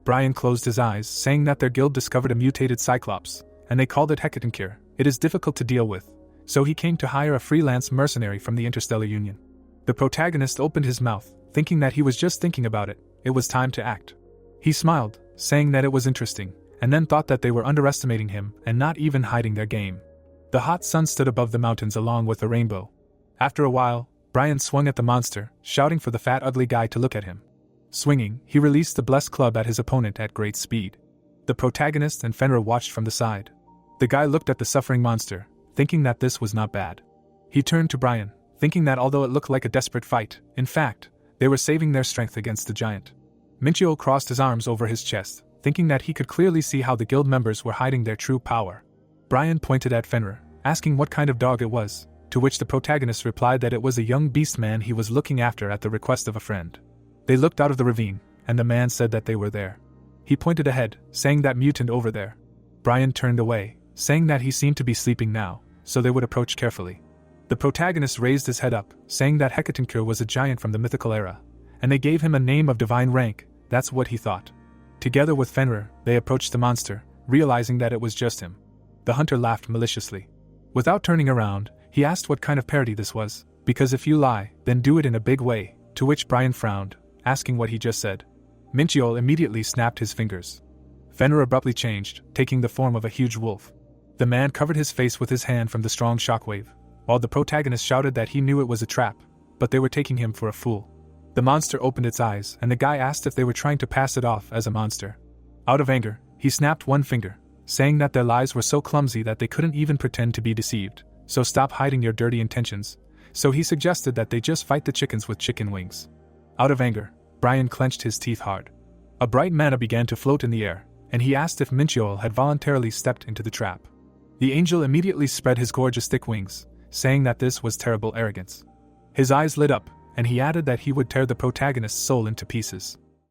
Brian closed his eyes, saying that their guild discovered a mutated cyclops, and they called it Hecatonkir. It is difficult to deal with, so he came to hire a freelance mercenary from the Interstellar Union. The protagonist opened his mouth, thinking that he was just thinking about it. It was time to act. He smiled, saying that it was interesting, and then thought that they were underestimating him and not even hiding their game. The hot sun stood above the mountains along with the rainbow. After a while, Brian swung at the monster, shouting for the fat ugly guy to look at him. Swinging, he released the blessed club at his opponent at great speed. The protagonist and Fenrir watched from the side. The guy looked at the suffering monster, thinking that this was not bad. He turned to Brian, thinking that although it looked like a desperate fight, in fact, they were saving their strength against the giant. Minchio crossed his arms over his chest, thinking that he could clearly see how the guild members were hiding their true power. Brian pointed at Fenrir, asking what kind of dog it was, to which the protagonist replied that it was a young beast man he was looking after at the request of a friend. They looked out of the ravine, and the man said that they were there. He pointed ahead, saying that mutant over there. Brian turned away, saying that he seemed to be sleeping now, so they would approach carefully. The protagonist raised his head up, saying that Hecatonkur was a giant from the mythical era, and they gave him a name of divine rank. That's what he thought. Together with Fenrir, they approached the monster, realizing that it was just him. The hunter laughed maliciously. Without turning around, he asked what kind of parody this was, because if you lie, then do it in a big way, to which Brian frowned, asking what he just said. Minchiol immediately snapped his fingers. Fenrir abruptly changed, taking the form of a huge wolf. The man covered his face with his hand from the strong shockwave, while the protagonist shouted that he knew it was a trap, but they were taking him for a fool. The monster opened its eyes, and the guy asked if they were trying to pass it off as a monster. Out of anger, he snapped one finger, saying that their lies were so clumsy that they couldn't even pretend to be deceived, so stop hiding your dirty intentions. So he suggested that they just fight the chickens with chicken wings. Out of anger, Brian clenched his teeth hard. A bright manna began to float in the air, and he asked if Minchiol had voluntarily stepped into the trap. The angel immediately spread his gorgeous thick wings, saying that this was terrible arrogance. His eyes lit up, and he added that he would tear the protagonist's soul into pieces.